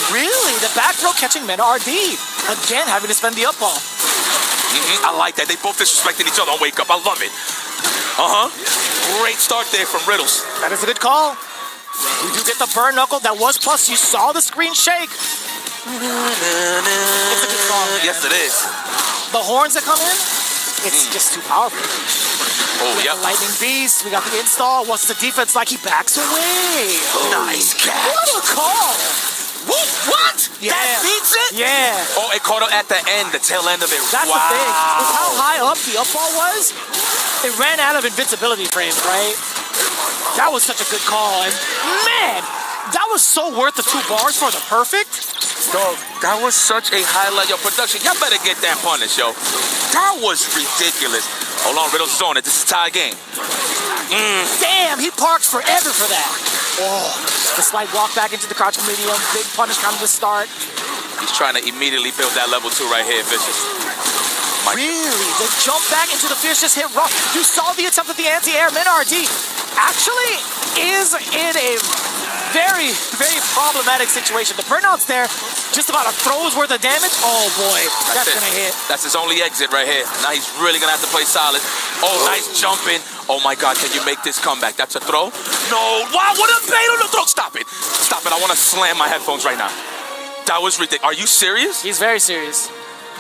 S11: Really, the back throw catching Mena RD. Again, having to spend the up ball.
S12: I like that. They both disrespecting each other on Wake Up. I love it. Great start there from Riddles.
S11: That is a good call. We do get the burn knuckle. That was plus. You saw the screen shake. It's a good call, man.
S12: Yes, it is.
S11: The horns that come in, it's just too powerful.
S12: Oh,
S11: yeah. Lightning Beast. We got the install. What's the defense like? He backs away.
S12: Nice catch.
S11: What a call.
S12: What?
S11: Yeah.
S12: That beats it?
S11: Yeah.
S12: Oh, it caught him at the end, the tail end of it.
S11: That's the thing. With how high up the up ball was, it ran out of invincibility frames, right? That was such a good call. And man, that was so worth the 2 bars for the perfect.
S12: Dog, that was such a highlight. Yo, production, y'all better get that punish, yo. That was ridiculous. Hold on, Riddles is on it. This is a tie game.
S11: Damn, he parked forever for that. Oh, the slight walk back into the crouch medium. Big punish coming to start.
S12: He's trying to immediately build that level 2 right here, Vicious.
S11: Really? The jump back into the fierce just hit rough. You saw the attempt at the anti-air. Mena RD actually is in a very, very problematic situation. The burnout's there. Just about a throw's worth of damage. Oh, boy. That's going to hit.
S12: That's his only exit right here. Now he's really going to have to play solid. Oh, nice jumping. Oh, my God. Can you make this comeback? That's a throw? No. Wow, what a bait on the throw. Stop it. Stop it. I want to slam my headphones right now. That was ridiculous. Are you serious?
S11: He's very serious.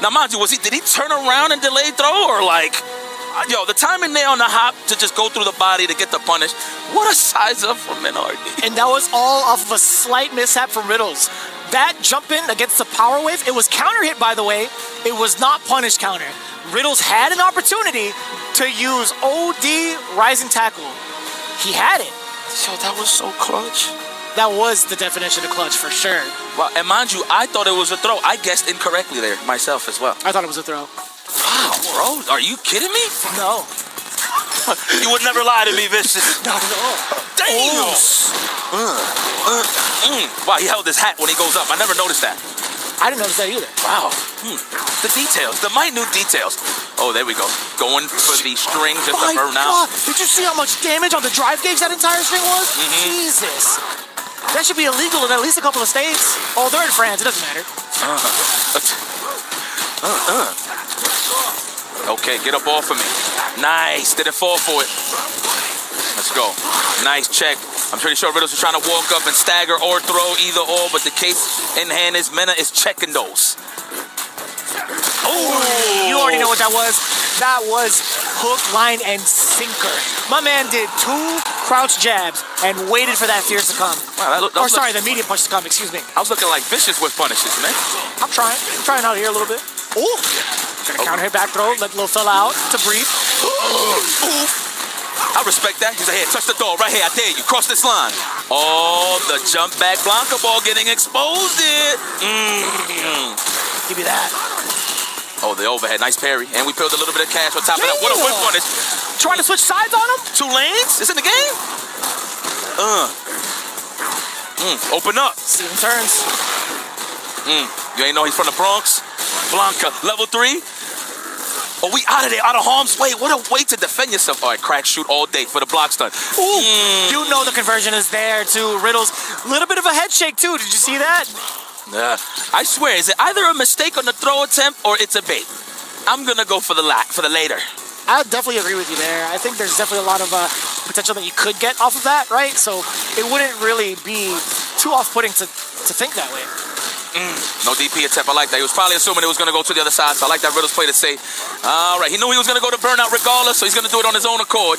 S12: Now, mind you, did he turn around and delay throw or like... Yo, the timing there on the hop to just go through the body to get the punish. What a size up from Mena RD.
S11: And that was all off of a slight mishap from Riddles. That jump in against the power wave, it was counter hit, by the way. It was not punish counter. Riddles had an opportunity to use OD rising tackle. He had it.
S12: Yo, that was so clutch.
S11: That was the definition of clutch for sure.
S12: Well, and mind you, I thought it was a throw. I guessed incorrectly there myself as well.
S11: I thought it was a throw.
S12: Wow, bro, are you kidding me?
S11: No.
S12: You would never lie to me, Vicious.
S11: Not at all.
S12: Damn! Wow, he held his hat when he goes up. I never noticed that.
S11: I didn't notice that either.
S12: Wow. The details, the minute details. Oh, there we go. Going for the string just to burn out.
S11: Did you see how much damage on the drive gauge that entire string was? Jesus. That should be illegal in at least a couple of states. Oh, they're in France. It doesn't matter.
S12: Okay, get up off of me. Nice. Didn't fall for it. Let's go. Nice check. I'm pretty sure Riddles was trying to walk up and stagger or throw, either or, but the case in hand is Mena is checking those.
S11: Oh, you already know what that was. That was hook, line, and sinker. My man did 2 crouch jabs and waited for that fierce to come.
S12: Wow,
S11: the medium punch to come, excuse me.
S12: I was looking like Vicious with punishes, man.
S11: I'm trying. I'm trying out here a little bit. Ooh. Gonna counter hit back throw, let Lil fella out to breathe.
S12: I respect that. He's like, hey, touch the door right here. I dare you. Cross this line. Oh, the jump back Blanca ball getting exposed.
S11: Give me that.
S12: Oh, the overhead. Nice parry. And we peeled a little bit of cash on top of that. What a whip punish.
S11: Trying to switch sides on him?
S12: 2 lanes? It's in the game? Open up.
S11: See him turns.
S12: You ain't know he's from the Bronx? Blanca, level 3. Oh, we out of there, out of harm's way. What a way to defend yourself. All right, crack shoot all day for the block stun.
S11: Ooh, you know the conversion is there too. Riddles, a little bit of a head shake too. Did you see that?
S12: I swear, is it either a mistake on the throw attempt or it's a bait? I'm gonna go for the later.
S11: I definitely agree with you there. I think there's definitely a lot of potential that you could get off of that, right? So it wouldn't really be too off-putting to think that way.
S12: No DP attempt. I like that. He was probably assuming it was going to go to the other side, so I like that Riddles play to safe. All right, he knew he was going to go to burnout regardless, so he's going to do it on his own accord.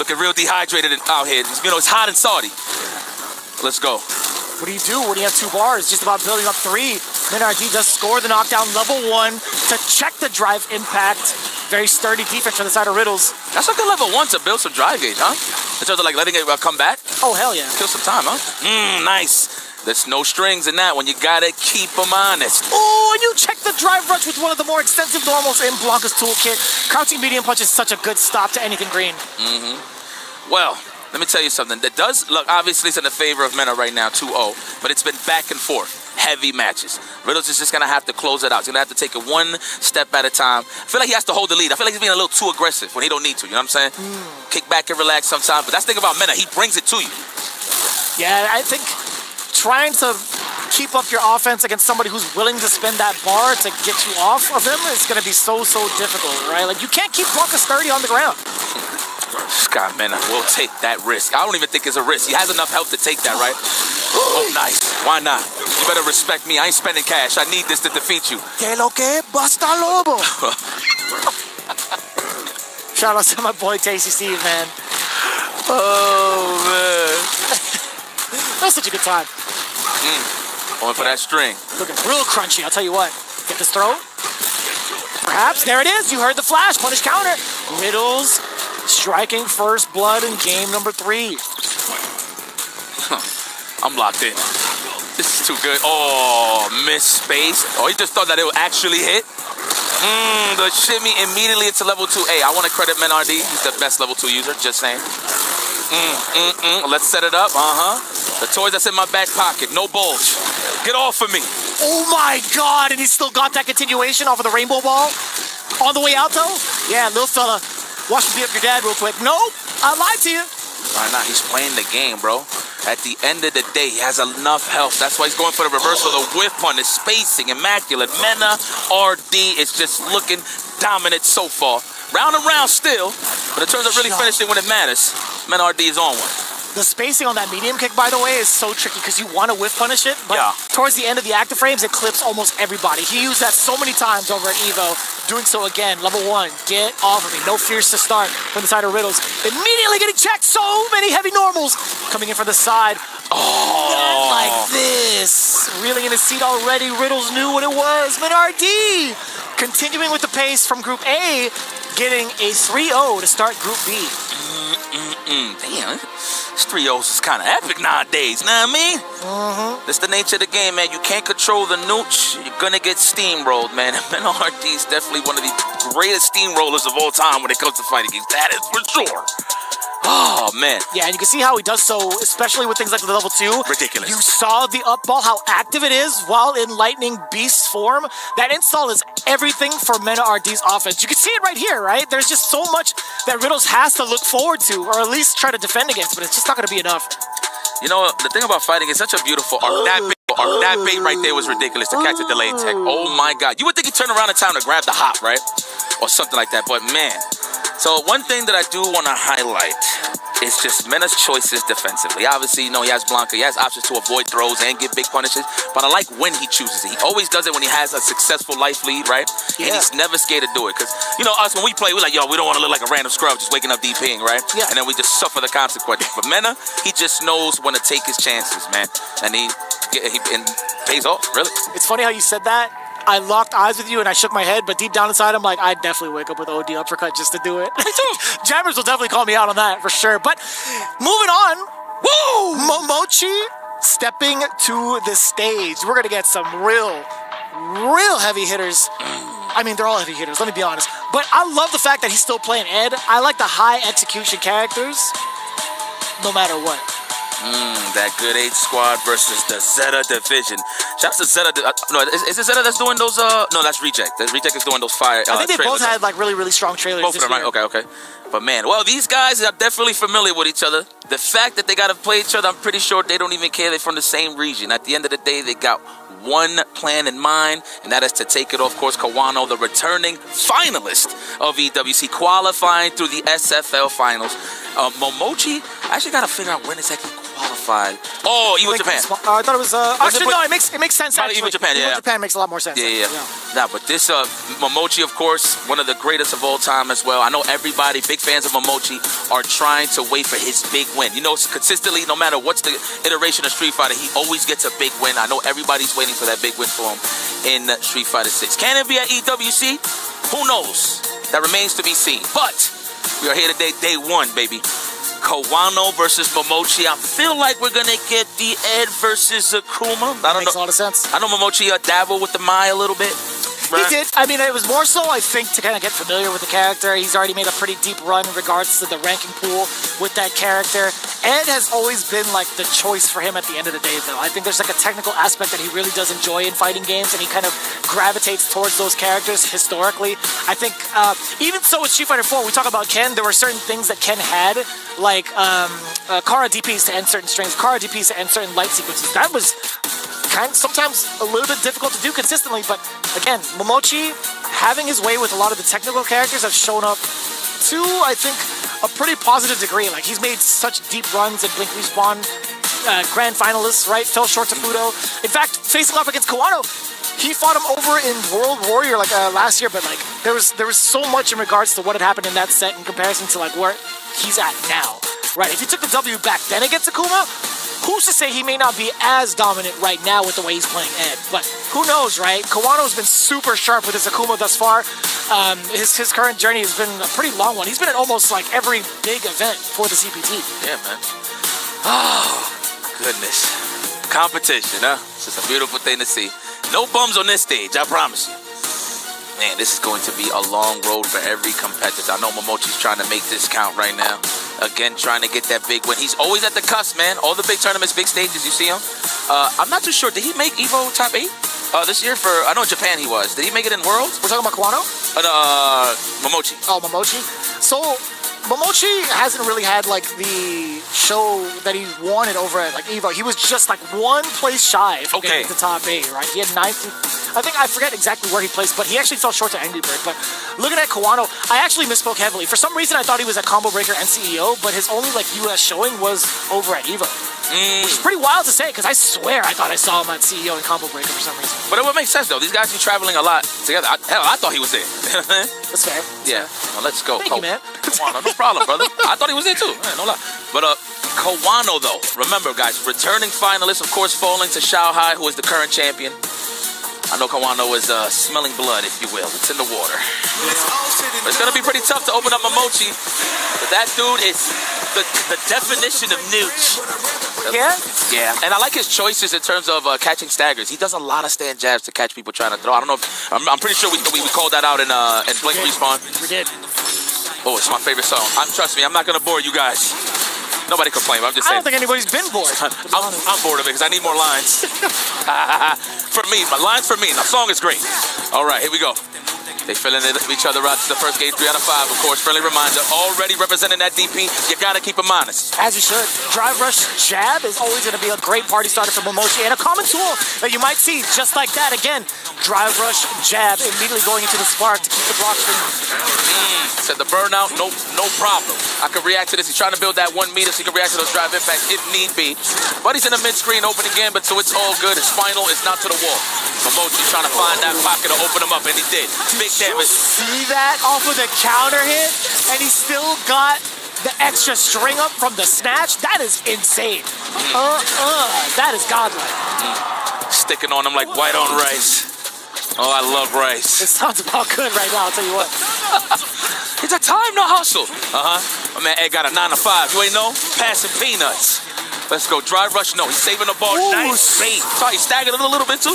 S12: Looking real dehydrated out here. You know, it's hot in Saudi. Let's go.
S11: What do you do when you have 2 bars? Just about building up 3. Mena RD does score the knockdown level 1 to check the drive impact. Very sturdy defense on the side of Riddles.
S12: That's a good level 1 to build some drive gauge, huh? In terms of like letting it come back.
S11: Oh, hell yeah.
S12: Kill some time, huh? Nice. There's no strings in that one. You gotta keep them honest.
S11: Oh, and you check the drive rush with one of the more extensive normals in Blanca's toolkit. Crouching medium punch is such a good stop to anything green.
S12: Well, let me tell you something. That does look, obviously, it's in the favor of Mena right now, 2-0, but it's been back and forth. Heavy matches. Riddles is just gonna have to close it out. He's gonna have to take it one step at a time. I feel like he has to hold the lead. I feel like he's being a little too aggressive when he don't need to. You know what I'm saying? Kick back and relax sometimes. But that's the thing about Mena. He brings it to you.
S11: Yeah, I think trying to keep up your offense against somebody who's willing to spend that bar to get you off of him is going to be so difficult, right? Like, you can't keep Blanca sturdy on the ground.
S12: Scott Mena will take that risk. I don't even think it's a risk. He has enough health to take that, right? Oh, nice. Why not? You better respect me. I ain't spending cash. I need this to defeat you.
S11: Que lo que? Basta lobo. Shout out to my boy Tasty Steve, man.
S12: Oh, man.
S11: That's such a good time.
S12: Going for that string.
S11: Looking real crunchy, I'll tell you what. Get this throw. Perhaps. There it is. You heard the flash. Punish counter. Riddles striking first blood in game number 3.
S12: I'm locked in. This is too good. Oh, missed space. Oh, he just thought that it would actually hit. The shimmy immediately into level 2. Hey, I want to credit MenRD. He's the best level 2 user. Just saying. Let's set it up. The toys that's in my back pocket. No bulge. Get off of me.
S11: Oh my God! And he still got that continuation off of the rainbow ball. On the way out though? Yeah, little fella. Watch me beat up your dad real quick. Nope, I lied to you.
S12: Why not? He's playing the game, bro. At the end of the day, he has enough health. That's why he's going for the reversal. The whiff punish, spacing, immaculate. Mena RD is just looking dominant so far. Round and round still, but in terms of really finishing when it matters, Mena RD is on one.
S11: The spacing on that medium kick, by the way, is so tricky because you want to whiff punish it, but towards the end of the active frames, it clips almost everybody. He used that so many times over at Evo, doing so again. Level 1, get off of me. No fears to start from the side of Riddles. Immediately getting checked. So many heavy normals coming in from the side. Oh, like this. Reeling in his seat already. Riddles knew what it was. MenRD continuing with the pace from Group A, getting a 3-0 to start Group B.
S12: Damn, this 3-0s is kind of epic nowadays, know what I mean? That's the nature of the game, man. You can't control the nooch, you're gonna get steamrolled, man. MenRD is definitely one of the greatest steamrollers of all time when it comes to fighting games. That is for sure. Oh, man.
S11: Yeah, and you can see how he does so, especially with things like the level 2.
S12: Ridiculous.
S11: You saw the up ball, how active it is while in Lightning Beast form. That install is everything for MenRD's offense. You can see it right here, right? There's just so much that Riddles has to look forward to, or at least try to defend against, but it's just not going to be enough.
S12: You know, the thing about fighting is such a beautiful art. That bait right there was ridiculous to catch a delayed tech. Oh, my God. You would think he'd turn around in time to grab the hop, right? Or something like that, but man. So one thing that I do want to highlight is just Mena's choices defensively. Obviously, you know, he has Blanca. He has options to avoid throws and give big punishes, but I like when he chooses it. He always does it when he has a successful life lead, right? Yeah. And he's never scared to do it. Because, you know, us, when we play, we're like, yo, we don't want to look like a random scrub just waking up DPing, right? Yeah. And then we just suffer the consequences. But Mena, he just knows when to take his chances, man. And he pays off, really.
S11: It's funny how you said that. I locked eyes with you and I shook my head, but deep down inside, I'm like, I'd definitely wake up with OD uppercut just to do it. Jammers will definitely call me out on that for sure. But moving on, woo! Momochi stepping to the stage. We're going to get some real heavy hitters. I mean, they're all heavy hitters, let me be honest. But I love the fact that he's still playing Ed. I like the high execution characters, no matter what.
S12: That good 8 squad versus the Zeta division. Shouts to Zeta. No, is it Zeta that's doing those? No, that's Reject. Reject is doing those fire.
S11: I think they both had like really strong trailers.
S12: Both of them, right? Okay. But man, well, these guys are definitely familiar with each other. The fact that they got to play each other, I'm pretty sure they don't even care. They're from the same region. At the end of the day, they got one plan in mind, and that is to take it off course. Kawano, the returning finalist of EWC, qualifying through the SFL finals. Momochi, I actually got to figure out when exactly qualified. Oh, Evo Japan.
S11: I thought it was. Actually, no, it makes sense.
S12: Evo Japan, yeah.
S11: Evo Japan makes a lot more sense.
S12: Yeah. Nah, but this Momochi, of course, one of the greatest of all time as well. I know everybody, big fans of Momochi, are trying to wait for his big win. You know, consistently, no matter what's the iteration of Street Fighter, he always gets a big win. I know everybody's waiting for that big win for him in Street Fighter 6. Can it be at EWC? Who knows? That remains to be seen. But we are here today, day one, baby. Kawano versus Momochi. I feel like we're gonna get the Ed versus Akuma.
S11: Makes a lot of sense.
S12: I know Momochi dabbled with the Mai a little bit.
S11: He did. I mean, it was more so, I think, to kind of get familiar with the character. He's already made a pretty deep run in regards to the ranking pool with that character. Ed has always been, like, the choice for him at the end of the day, though. I think there's, like, a technical aspect that he really does enjoy in fighting games, and he kind of gravitates towards those characters historically. I think, even so with Street Fighter 4, we talk about Ken, there were certain things that Ken had, like Kara DPs to end certain strings, Kara DPs to end certain light sequences. That was sometimes a little bit difficult to do consistently, but again, Momochi having his way with a lot of the technical characters have shown up to, I think, a pretty positive degree. Like, he's made such deep runs in Blink Respawn, grand finalists, right? Fell short to Fudo. In fact, facing off against Kawano, he fought him over in World Warrior like last year, but like there was so much in regards to what had happened in that set in comparison to like where he's at now, right? If he took the W back then against Akuma, who's to say he may not be as dominant right now with the way he's playing Ed? But who knows, right? Kawano's been super sharp with his Akuma thus far. His current journey has been a pretty long one. He's been at almost like every big event for the CPT.
S12: Yeah, man. Oh, goodness. Competition, huh? It's just a beautiful thing to see. No bums on this stage, I promise you. Man, this is going to be a long road for every competitor. I know Momochi's trying to make this count right now. Again, trying to get that big win. He's always at the cusp, man. All the big tournaments, big stages, you see him. I'm not too sure. Did he make Evo top 8 this year? I know in Japan he was. Did he make it in Worlds?
S11: We're talking about Kawano?
S12: Momochi.
S11: Oh, Momochi. So, Momochi hasn't really had like the show that he wanted over at like Evo. He was just like one place shy from getting to the top 8, right? He had 9th. I forget exactly where he placed, but he actually fell short to Angry Bird. But looking at Kawano, I actually misspoke heavily. For some reason, I thought he was at Combo Breaker and CEO, but his only like US showing was over at Evo. Which is pretty wild to say, because I swear I thought I saw him at CEO and Combo Breaker for some reason.
S12: But it would make sense, though. These guys be traveling a lot together. I thought he was there.
S11: That's fair.
S12: Yeah. Well, let's go.
S11: Thank you, man.
S12: Kawano, no problem, brother. I thought he was there, too. Man, no lie. But Kawano, though, remember, guys, returning finalist, of course, falling to Shanghai, who is the current champion. I know Kawano is smelling blood, if you will. It's in the water. But it's going to be pretty tough to open up Momochi. But that dude is the definition of nooch.
S11: Yeah?
S12: Yeah. And I like his choices in terms of catching staggers. He does a lot of stand jabs to catch people trying to throw. I don't know if... I'm pretty sure we called that out in Blink Respawn.
S11: We did.
S12: Oh, it's my favorite song. Trust me, I'm not going to bore you guys. Nobody complain, I'm just saying.
S11: I don't think anybody's been bored.
S12: I'm bored of it because I need more lines. For me, my lines for me. The song is great. All right, here we go. They filling each other out to the first game, 3 out of 5. Of course, friendly reminder, already representing that DP, you got to keep him honest.
S11: As you should. Drive Rush Jab is always going to be a great party starter for Momochi, and a common tool that you might see just like that. Again, Drive Rush Jab immediately going into the spark to keep the block string.
S12: Said the burnout, no problem. I can react to this. He's trying to build that 1 meter so he can react to those drive impacts if need be. But he's in the mid-screen open again, but so it's all good. His final is not to the wall. Momochi trying to find that pocket to open him up, and he did. Big damage.
S11: See that off of the counter hit? And he still got the extra string up from the snatch? That is insane. That is godlike.
S12: Sticking on him like white on rice. Oh, I love rice.
S11: It sounds about good right now, I'll tell you what.
S12: It's a time to hustle. My man Ed got a 9 to 5. You ain't know? Passing peanuts. Let's go. Drive rush. No, he's saving the ball.
S11: Ooh.
S12: Nice bait. Sorry, he staggered a little bit too.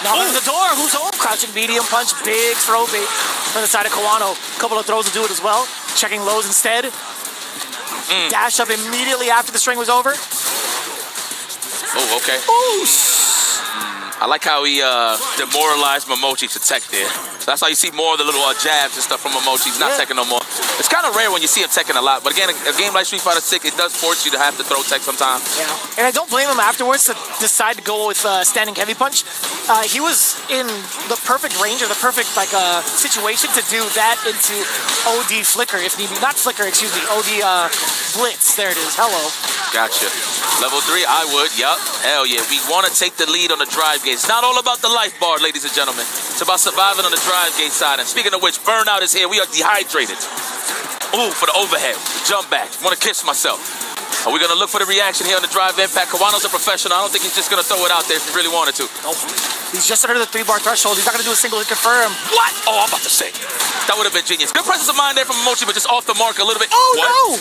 S11: Knocking the door. Who's home? Crouching medium punch. Big throw bait from the side of Kawano. A couple of throws to do it as well. Checking lows instead. Dash up immediately after the string was over.
S12: Oh, okay. I like how he demoralized Momochi to tech there. So that's how you see more of the little jabs and stuff from Momochi. He's not teching no more. It's kind of rare when you see him teching a lot. But again, a game like Street Fighter 6, it does force you to have to throw tech sometimes.
S11: Yeah. And I don't blame him afterwards to decide to go with standing heavy punch. He was in the perfect range or the perfect situation to do that into OD flicker if need be. Not flicker, excuse me. OD blitz. There it is. Hello.
S12: Gotcha. Level 3, I would. Yup. Hell yeah. We want to take the lead on the drive gate. It's not all about the life bar, ladies and gentlemen. It's about surviving on the drive gate side. And speaking of which, Burnout is here. We are dehydrated. Ooh, for the overhead. The jump back. Want to kiss myself. And we're going to look for the reaction here on the drive impact. Kawano's a professional. I don't think he's just going to throw it out there if he really wanted to.
S11: Nope. He's just under the 3-bar threshold. He's not going to do a single hit confirm.
S12: What? Oh, I'm about to say. That would have been genius. Good presence of mind there from Momochi, but just off the mark a little bit.
S11: Oh,
S12: what?
S11: no!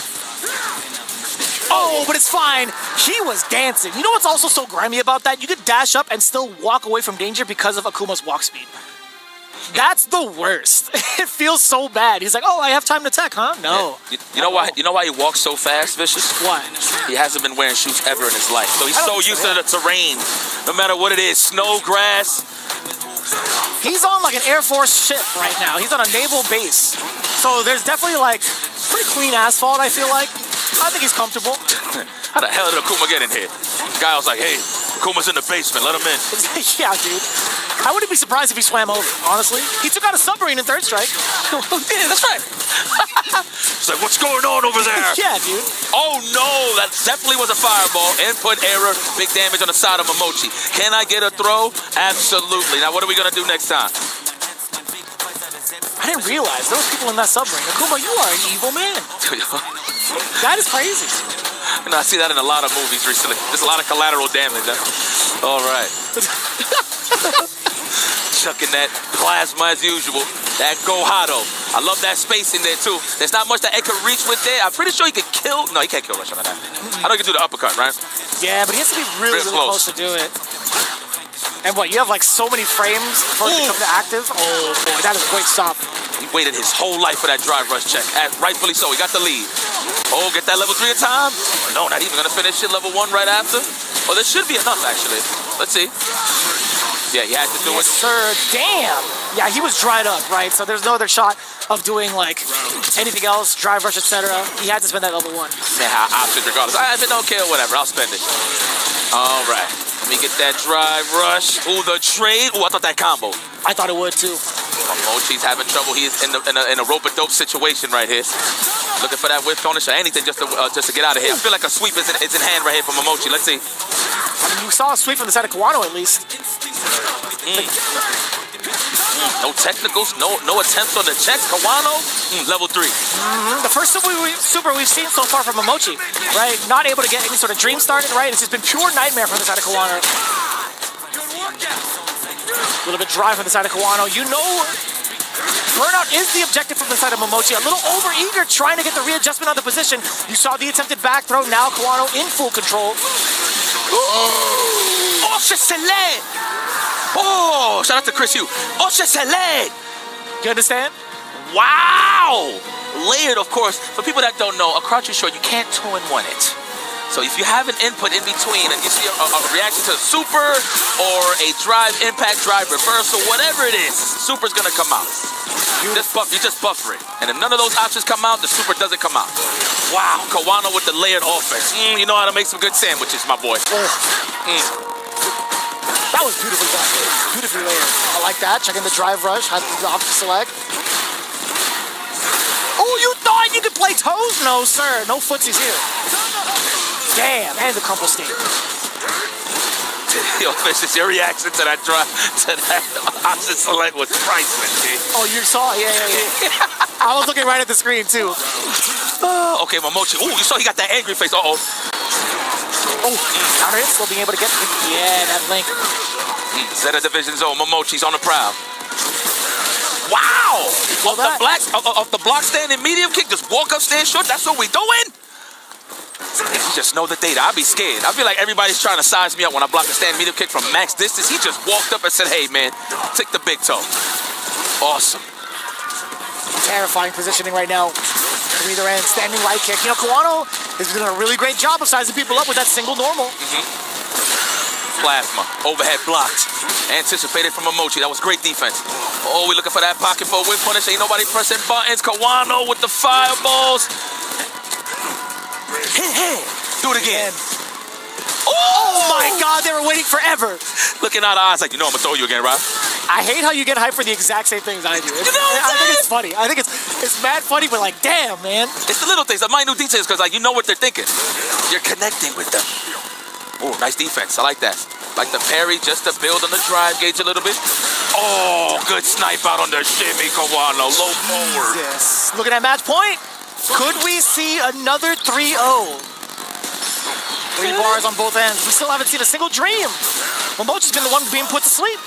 S11: Oh, but it's fine. He was dancing. You know what's also so grimy about that? You could dash up and still walk away from danger because of Akuma's walk speed. That's the worst. It feels so bad. He's like, oh, I have time to tech, huh? No.
S12: You know why? You know why he walks so fast, Vicious?
S11: What?
S12: He hasn't been wearing shoes ever in his life, so he's so used to the terrain. No matter what it is, snow, grass.
S11: He's on like an Air Force ship right now. He's on a naval base. So there's definitely like pretty clean asphalt, I feel like. I think he's comfortable.
S12: How the hell did Akuma get in here? The guy was like, hey, Akuma's in the basement, let him in.
S11: Yeah, dude. I wouldn't be surprised if he swam over, honestly. He took out a submarine in Third Strike.
S12: Yeah, that's right. It's like, what's going on over there?
S11: Yeah, dude.
S12: Oh, no, that definitely was a fireball. Input error, big damage on the side of Momochi. Can I get a throw? Absolutely. Now, what are we going to do next time?
S11: I didn't realize there was people in that submarine. Akuma, you are an evil man. That is crazy.
S12: You know, I see that in a lot of movies recently. There's a lot of collateral damage. All right. Chucking that plasma as usual. That Go-Hado. I love that space in there, too. There's not much that it can reach with there. I'm pretty sure he could kill. No, he can't kill Rush on that. I know he can do the uppercut, right?
S11: Yeah, but he has to be really close to do it. And what, you have like so many frames before it becomes active? Oh, boy, that is a great stop.
S12: He waited his whole life for that drive rush check. Rightfully so. He got the lead. Oh, get that level 3 in time? No, not even going to finish it level 1 right after. Oh, there should be enough, actually. Let's see. Yeah, he had to do it.
S11: Sir, damn. Yeah, he was dried up, right? So there's no other shot of doing like anything else, drive rush, etc. He had to spend that level 1.
S12: Man, how options regardless. I don't care, whatever. I'll spend it. All right. Let me get that drive rush. Ooh, the trade. Ooh, I thought that combo.
S11: I thought it would too.
S12: Mochi's having trouble. He is in a rope-a-dope situation right here. Looking for that whip punish or anything just to get out of here. I feel like a sweep is in hand right here from Mochi. Let's see.
S11: I mean, you saw a sweep from the side of Kawano at least.
S12: No technicals, no attempts on the checks. Kawano, level 3.
S11: The first super we've seen so far from Mochi, right? Not able to get any sort of dream started, right? It's just been pure nightmare from the side of Kawano. A little bit dry from the side of Kawano. You know, burnout is the objective from the side of Momochi. A little over-eager trying to get the readjustment on the position. You saw the attempted back throw. Now Kawano in full control.
S12: Oh, Shesele! Oh, shout out to Chris Hugh. Oh, Shesele!
S11: You understand?
S12: Wow! Layered, of course. For people that don't know, a crouching short, you can't 2-in-1 it. So if you have an input in between and you see a reaction to a super or a drive impact, drive reversal, whatever it is, super's gonna come out. You just buffer it. And if none of those options come out, the super doesn't come out. Wow, Kawano with the layered offense. You know how to make some good sandwiches, my boy.
S11: That was beautifully done. Beautifully layered. I like that. Checking the drive rush. Had the option select. Oh, you thought you could play toes? No, sir. No footsies here. Damn, and the crumple state.
S12: Yo, Vicious, your reaction to that drive, to that option select was priceless, dude.
S11: Oh, you saw it? Yeah. I was looking right at the screen, too.
S12: Okay, Momochi. Oh, you saw he got that angry face. Uh-oh.
S11: Oh, counter hit, still being able to get that link.
S12: Zeta Division Zone, Momochi's on the prowl. Wow! Off the block stand and medium kick, just walk up, stand short, that's what we doing? If you just know the data, I'd be scared. I feel like everybody's trying to size me up when I block a stand medium kick from max distance. He just walked up and said, hey, man, take the big toe. Awesome.
S11: Terrifying positioning right now. From either end, standing right kick. You know, Kawano is doing a really great job of sizing people up with that single normal.
S12: Plasma, overhead blocked. Anticipated from Momochi. That was great defense. Oh, we looking for that pocket for a whip punish. Ain't nobody pressing buttons. Kawano with the fireballs. Hey. Do it again.
S11: Oh my God, they were waiting forever.
S12: Looking out of eyes like, you know I'm gonna throw you again, right?
S11: I hate how you get hyped for the exact same things I do. I think it's funny. I think it's mad funny, but like, damn, man.
S12: It's the little things, the minute details, because like you know what they're thinking. You're connecting with them. Oh, nice defense. I like that. Like the parry just to build on the drive gauge a little bit. Oh, good snipe out on the shimmy, Kawano. Low forward.
S11: Yes. Looking at match point. Could we see another 3-0? 3 bars on both ends. We still haven't seen a single dream. Momochi's been the one being put to sleep.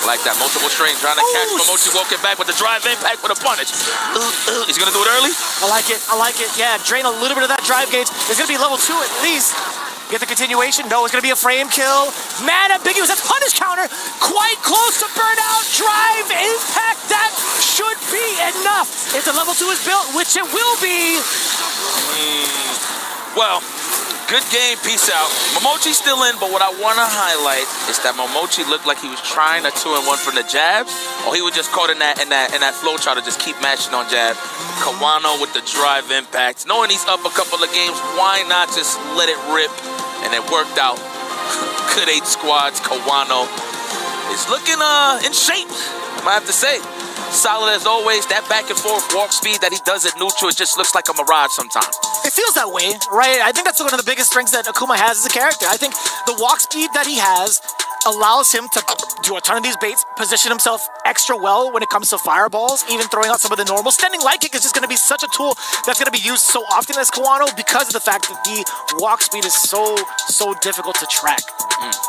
S7: Like that, multiple strings trying to catch Momochi walking back with the drive impact with a punish. He's gonna do it early?
S11: I like it. Yeah, drain a little bit of that drive gauge. There's gonna be level 2 at least. Get the continuation. No, it's gonna be a frame kill. Man, ambiguous. That's punish counter. Quite close to burnout. Drive impact. That should be enough. If the level 2 is built, which it will be.
S7: Well, good game. Peace out. Momochi's still in, but what I want to highlight is that Momochi looked like he was trying a 2-in-1 from the jabs, or he was just caught in that flow chart to just keep mashing on jab. Kawano with the drive impact. Knowing he's up a couple of games, why not just let it rip? And it worked out. Good 8 squads. Kawano is looking in shape, I have to say. Solid as always. That back and forth walk speed that he does at neutral, it just looks like a mirage sometimes.
S11: It feels that way, right? I think that's one of the biggest strengths that Akuma has as a character. I think the walk speed that he has allows him to do a ton of these baits, position himself extra well when it comes to fireballs, even throwing out some of the normal. Standing light kick is just going to be such a tool that's going to be used so often as Kawano because of the fact that the walk speed is so difficult to track.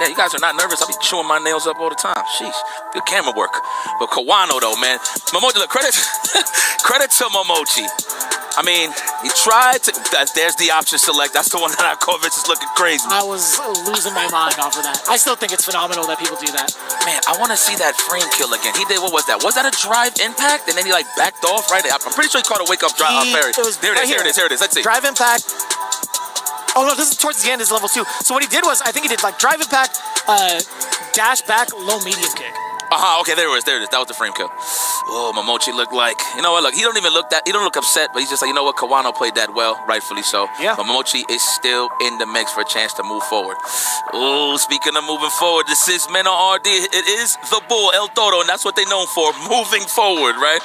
S7: Yeah, you guys are not nervous. I'll be chewing my nails up all the time. Sheesh. Good camera work. But Kawano, though, man. Momochi, look, credit to Momochi. I mean, he tried to. There's the option select. That's the one that I caught. It's just looking crazy.
S11: I was losing my mind off of that. I still think it's phenomenal that people do that.
S7: Man, I want to see that frame kill again. He did, what was that? Was that a drive impact? And then he like backed off, right? I'm pretty sure he caught a wake up drive. There it is. Let's see.
S11: Drive impact. Oh no, this is towards the end, is level 2. So what he did was, I think he did like drive impact, dash back, low medium kick.
S7: Okay, there it is. That was the frame kill. Oh, Momochi looked like, you know what, look, he don't look upset, but he's just like, you know what, Kawano played that well, rightfully so.
S11: Yeah.
S7: But Momochi is still in the mix for a chance to move forward. Oh, speaking of moving forward, this is Men on RD. It is the bull, El Toro, and that's what they're known for, moving forward, right?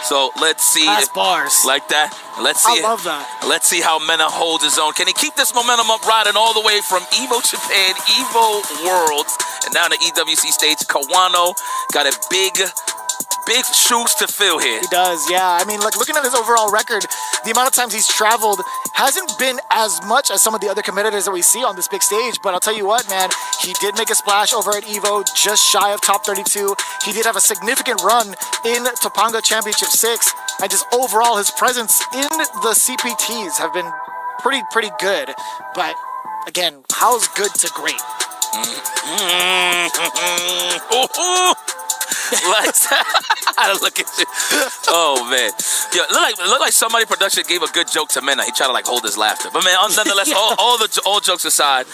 S7: So let's see.
S11: Bars.
S7: Like that. Let's see.
S11: I love that.
S7: Let's see how Mena holds his own. Can he keep this momentum up riding all the way from Evo Japan, Evo Worlds, and down to EWC stage? Kawano got a big shoes to fill here.
S11: He does, yeah. I mean, like, looking at his overall record, the amount of times he's traveled hasn't been as much as some of the other competitors that we see on this big stage. But I'll tell you what, man, he did make a splash over at Evo, just shy of top 32. He did have a significant run in Topanga Championship 6. And just overall, his presence in the CPTs have been pretty good. But again, how's good to great?
S7: Look at you. Oh man, yeah, look like somebody production gave a good joke to Mena. He tried to like hold his laughter, but man, nonetheless, all jokes aside,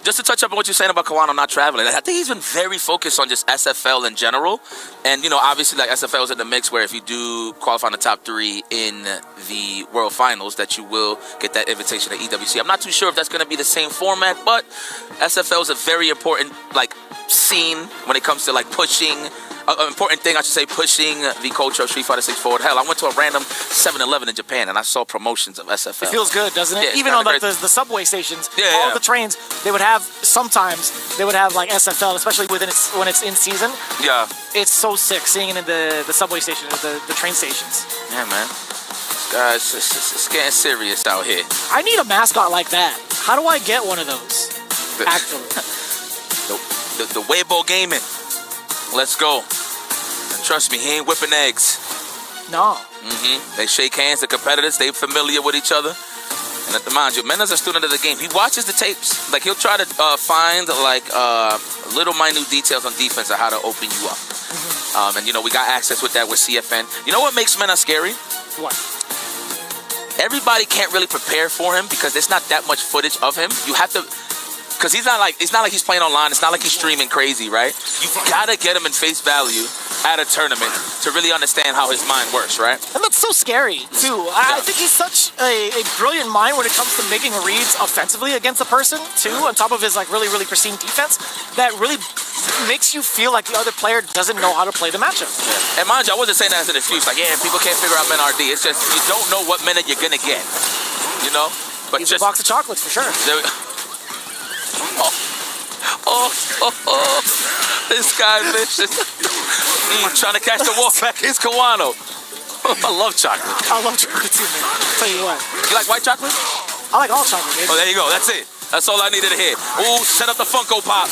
S7: just to touch up on what you're saying about Kawano not traveling, I think he's been very focused on just SFL in general, and you know, obviously like SFL is in the mix where if you do qualify in the top 3 in the World Finals, that you will get that invitation to EWC. I'm not too sure if that's going to be the same format, but SFL is a very important like scene when it comes to like pushing. An important thing, I should say, pushing the culture of Street Fighter 6 forward. Hell, I went to a random 7-Eleven in Japan and I saw promotions of SFL.
S11: It feels good, doesn't it?
S7: Yeah,
S11: even on like the subway stations, all the trains, they would have like SFL, especially when it's in season.
S7: Yeah.
S11: It's so sick seeing it in the subway station, the train stations.
S7: Yeah, man. Guys, it's getting serious out here.
S11: I need a mascot like that. How do I get one of those? Actually.
S7: The Weibo Gaming. Let's go. And trust me, he ain't whipping eggs.
S11: No.
S7: They shake hands, the competitors, they familiar with each other. And at the mind you, Mena's a student of the game. He watches the tapes. Like he'll try to find like little minute details on defense of how to open you up. And you know, we got access with that with CFN. You know what makes Mena scary?
S11: What?
S7: Everybody can't really prepare for him because there's not that much footage of him. You have to, because it's not like he's playing online. It's not like he's streaming crazy, right? You've got to get him in face value at a tournament to really understand how his mind works, right?
S11: And that's so scary, too. I think he's such a brilliant mind when it comes to making reads offensively against a person, too, on top of his like really pristine defense, that really makes you feel like the other player doesn't know how to play the matchup.
S7: And mind you, I wasn't saying that as an excuse, like, yeah, people can't figure out Men RD. It's just you don't know what minute you're going to get, you know? But
S11: he's
S7: just
S11: a box of chocolates, for sure.
S7: This guy vicious. Trying to catch the wolf back. Here's Kawano. I love chocolate.
S11: I love chocolate too, man. I'll tell you what.
S7: You like white chocolate?
S11: I like all chocolate, baby.
S7: Oh, there you go. That's it. That's all I needed to hear. Ooh, set up the Funko Pop.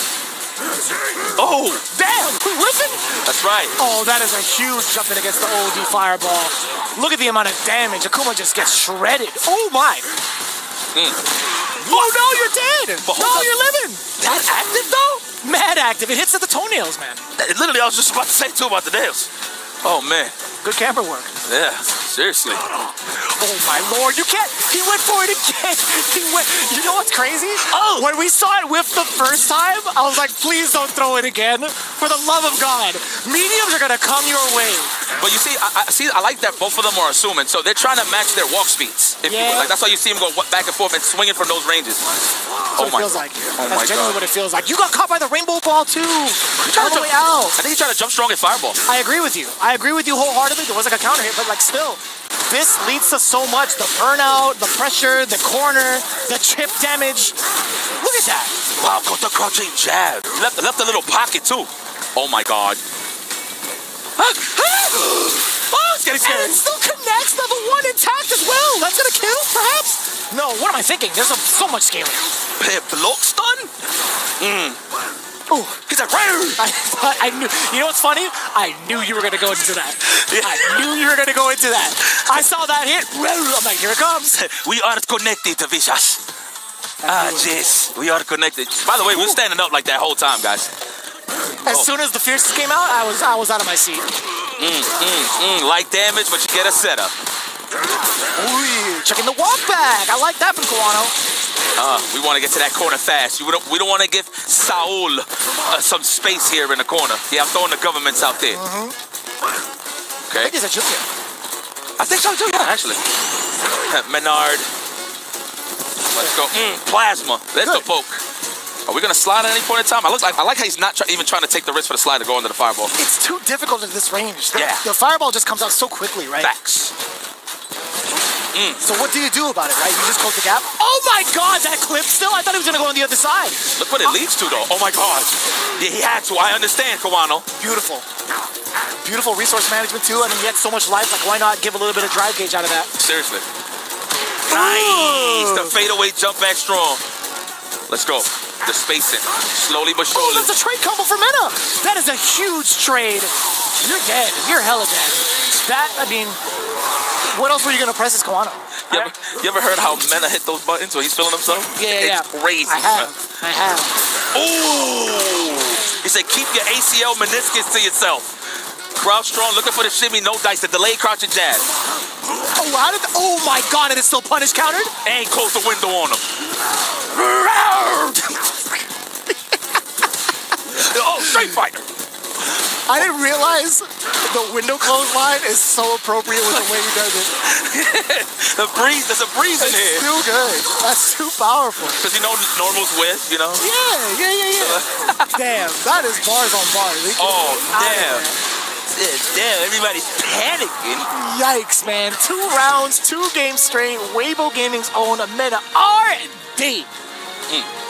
S7: Oh,
S11: damn! Listen.
S7: That's right.
S11: Oh, that is a huge jumping against the OD Fireball. Look at the amount of damage. Akuma just gets shredded. Oh my. Oh no, you're dead.
S7: But
S11: No, you're living.
S7: That active though?
S11: Mad active. It hits at the toenails, man.
S7: Literally, I was just about to say too about the nails. Oh man.
S11: Good camera work.
S7: Yeah, seriously.
S11: Oh my lord, you can't. He went for it again. He went. You know what's crazy? Oh, when we saw it whiff the first time, I was like, please don't throw it again. For the love of God, mediums are gonna come your way.
S7: But you see, I like that both of them are assuming, so they're trying to match their walk speeds. If you will. Like that's why you see them go back and forth and swinging from those ranges.
S11: That's what it feels like.
S7: Oh
S11: That's genuinely what it feels like. You got caught by the rainbow ball too. All the way out.
S7: I think he tried to jump strong at Fireball.
S11: I agree with you. I agree with you wholeheartedly. There was like a counter hit, but like still, this leads to so much. The burnout, the pressure, the corner, the chip damage. Look at that.
S7: Wow, got the crouching jab. Left a little pocket too. Oh my God. Oh, it's getting scary.
S11: And it still connects. Level 1 intact as well. That's gonna kill, perhaps? No, what am I thinking? There's so much scaling.
S7: Block stun?
S11: Oh,
S7: he's like,
S11: I knew. You know what's funny? I knew you were gonna go into that. I knew you were gonna go into that. I saw that hit. I'm like, here it comes.
S7: We are connected, Vicious. Yes, we are connected. By the way, we're standing up like that whole time, guys.
S11: As soon as the fierces came out, I was out of my seat.
S7: Light damage, but you get a setup.
S11: Ooh, checking the walk back. I like that from Kawano.
S7: We want to get to that corner fast. We don't want to give Saul some space here in the corner. Yeah, I'm throwing the governments out there. Okay.
S11: I think he's a junior.
S7: I think so too, yeah, actually. Menard. Let's go. Plasma. There's the poke. Are we going to slide at any point in time? I like how he's not even trying to take the risk for the slide to go into the fireball.
S11: It's too difficult at this range.
S7: Yeah.
S11: The fireball just comes out so quickly, right?
S7: Facts.
S11: So what do you do about it, right? You just close the gap? Oh my God, that clip still? I thought he was going to go on the other side.
S7: Look what it leads to, though. Oh my God. Yeah, he had to. I understand, Kawano.
S11: Beautiful. Beautiful resource management, too. I mean, he had so much life. Like, why not give a little bit of drive gauge out of that?
S7: Seriously. Nice. The fadeaway jump back strong. Let's go. The spacing. Slowly but surely.
S11: Oh, that's a trade combo for Mena. That is a huge trade. You're dead. You're hella dead. That, I mean, what else were you going to press as Kawano?
S7: You ever heard how Mena hit those buttons when he's feeling himself?
S11: Yeah.
S7: It's crazy.
S11: I have.
S7: Ooh. He said, keep your ACL meniscus to yourself. Crouch strong, looking for the shimmy, no dice, the delayed crouching jab.
S11: Oh my God, and it's still punish countered?
S7: And close the window on him. Oh, Street Fighter.
S11: I didn't realize the window close line is so appropriate with the way he does it.
S7: There's a breeze in here.
S11: It's too good. That's too powerful.
S7: Because you know normal's with, you know?
S11: Yeah. Damn, that is bars on bars.
S7: Oh, damn. Damn, everybody's panicking.
S11: Yikes, man. 2 rounds, 2 games straight. Weibo Gaming's own Mena R&D.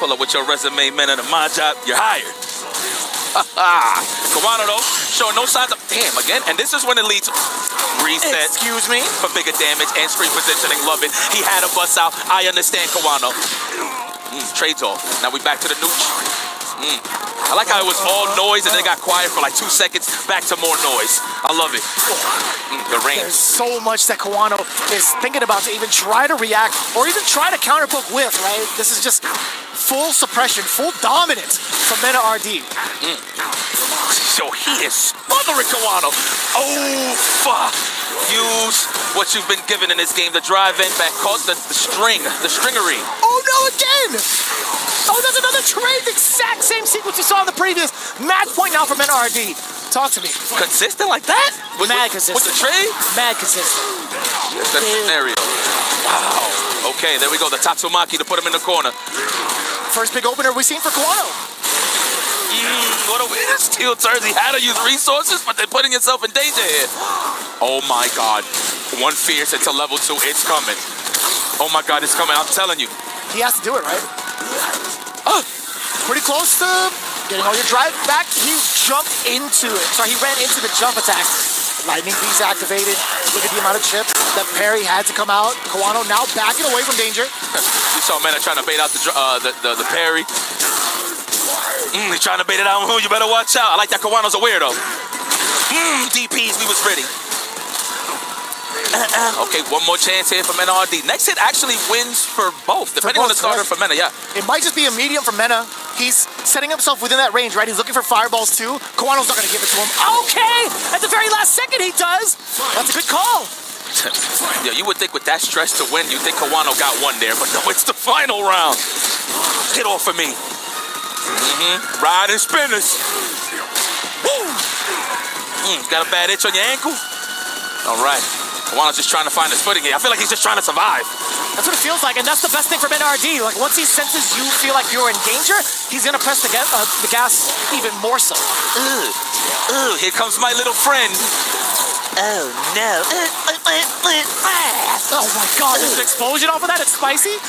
S7: Pull up with your resume, man, at my job, you're hired. Kawano, though, showing no signs of... Damn, again. And this is when it leads... Reset.
S11: Excuse me?
S7: For bigger damage and street positioning. Love it. He had a bust out. I understand, Kawano. Trades off. Now we back to the nooch. I like how it was all noise and then it got quiet for like 2 seconds. Back to more noise. I love it. The range.
S11: There's so much that Kawano is thinking about to even try to react or even try to counterpoke with, right? This is just full suppression, full dominance from Mena RD.
S7: So he is smothering Kawano. Oh, fuck. Use what you've been given in this game. The drive in back caught the stringery.
S11: Oh no, again! Oh, there's another trade. The exact same sequence we saw in the previous. Match point now for Mena RD. Talk to me.
S7: Consistent like that?
S11: Mad consistent.
S7: With the trade?
S11: Mad consistent.
S7: That's the scenario. Wow. Okay, there we go. The Tatsumaki to put him in the corner.
S11: First big opener we've seen for Kawano.
S7: What a weird steel turns. He had to use resources, but they're putting himself in danger here. Oh my God. One fierce into level 2. It's coming. Oh my God, it's coming. I'm telling you.
S11: He has to do it, right? Pretty close to getting all your drive back. He jumped into it. Sorry, he ran into the jump attack. Lightning piece activated. Look at the amount of chips that Perry had to come out. Kawano now backing away from danger.
S13: You saw Mena trying to bait out the parry. He's trying to bait it out. You better watch out. I like that Kawano's a weirdo. DPs, we was ready. Okay, one more chance here for Mena RD. Next hit actually wins for both, depending on the starter for Mena, yeah.
S11: It might just be a medium for Mena. He's setting himself within that range, right? He's looking for fireballs too. Kawano's not going to give it to him. Okay! At the very last second, he does. That's a good call.
S13: Yeah, you would think with that stretch to win, you think Kawano got one there, but no, it's the final round. Hit off for me. Riding spinners. Woo! Got a bad itch on your ankle? All right. Kawano's just trying to find his footing here. I feel like he's just trying to survive.
S11: That's what it feels like, and that's the best thing for Mena RD. Like, once he senses you feel like you're in danger, he's going to press the gas even more so.
S13: Here comes my little friend.
S11: Oh, no. Oh, my God. There's an explosion off of that. It's spicy.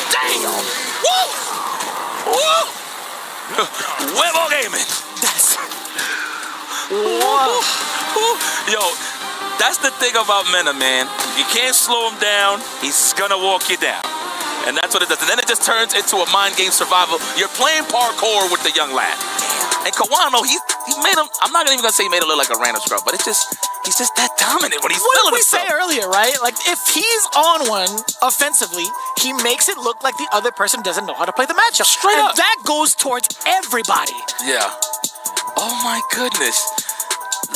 S13: Damn. Woo! Woo! Huevo gaming.
S11: Whoa.
S13: Yo, that's the thing about Mena, man. You can't slow him down. He's gonna walk you down. And that's what it does. And then it just turns into a mind game survival. You're playing parkour with the young lad. And Kawano, he made him, I'm not even gonna say he made him look like a random scrub, but he's just that dominant when he's feeling himself.
S11: What did we say earlier, right? Like, if he's on one offensively, he makes it look like the other person doesn't know how to play the matchup.
S13: Straight up.
S11: That goes towards everybody.
S13: Yeah. Oh my goodness.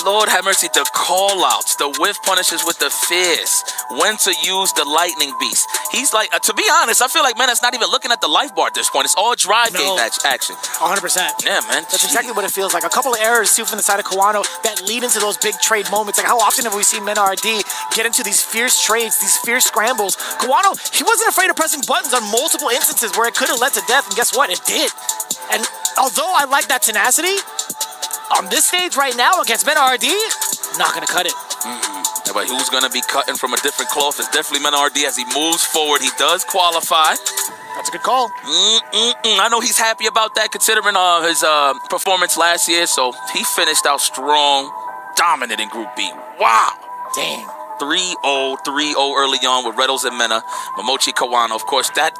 S13: Lord have mercy, the call-outs, the whiff punishes with the fist, when to use the lightning beast. He's like, to be honest, I feel like Mena's not even looking at the life bar at this point. It's all drive game action.
S11: 100%.
S13: Yeah, man.
S11: That's exactly what it feels like. A couple of errors, too, from the side of Kawano that lead into those big trade moments. Like, how often have we seen Mena RD get into these fierce trades, these fierce scrambles? Kawano, he wasn't afraid of pressing buttons on multiple instances where it could have led to death, and guess what? It did. And although I like that tenacity, on this stage right now against Mena RD, not going to cut it.
S13: Yeah, but who's going to be cutting from a different cloth? It's definitely Mena RD as he moves forward. He does qualify.
S11: That's a good call.
S13: I know he's happy about that considering his performance last year. So he finished out strong, dominant in Group B. Wow.
S11: Dang.
S13: 3-0 early on with Reynolds and Mena. Momochi Kawano, of course, that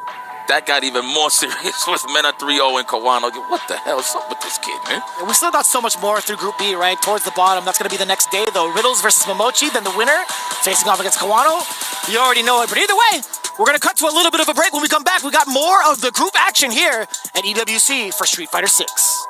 S13: got even more serious with Mena 3-0 and Kawano. What the hell's up with this kid, man?
S11: We still got so much more through Group B, right? Towards the bottom. That's going to be the next day, though. Riddles versus Momochi, then the winner facing off against Kawano. You already know it. But either way, we're going to cut to a little bit of a break. When we come back, we got more of the group action here at EWC for Street Fighter 6.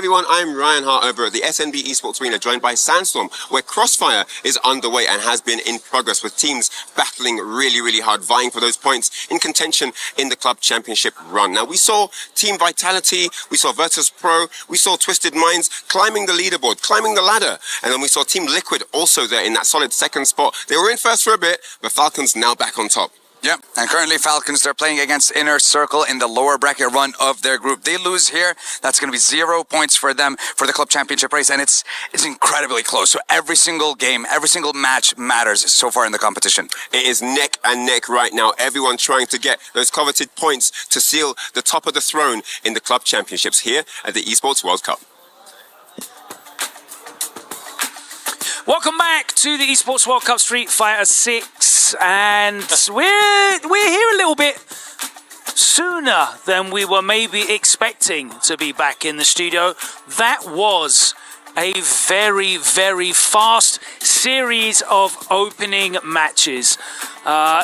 S3: everyone, I'm Ryan Hart over at the SNB Esports Arena, joined by Sandstorm, where Crossfire is underway and has been in progress, with teams battling really hard, vying for those points in contention in the club championship run. Now, we saw Team Vitality, we saw Virtus Pro, we saw Twisted Minds climbing the leaderboard, climbing the ladder, and then we saw Team Liquid also there in that solid second spot. They were in first for a bit, but Falcons now back on top.
S15: Yeah, and currently Falcons, they're playing against Inner Circle in the lower bracket run of their group. They lose here, that's going to be 0 points for them for the club championship race, and it's incredibly close. So every single game, every single match matters so far in the competition.
S3: It is neck and neck right now. Everyone trying to get those coveted points to seal the top of the throne in the club championships here at the Esports World Cup.
S6: Welcome back to the Esports World Cup Street Fighter 6, and we're here a little bit sooner than we were maybe expecting to be back in the studio. That was a very fast series of opening matches.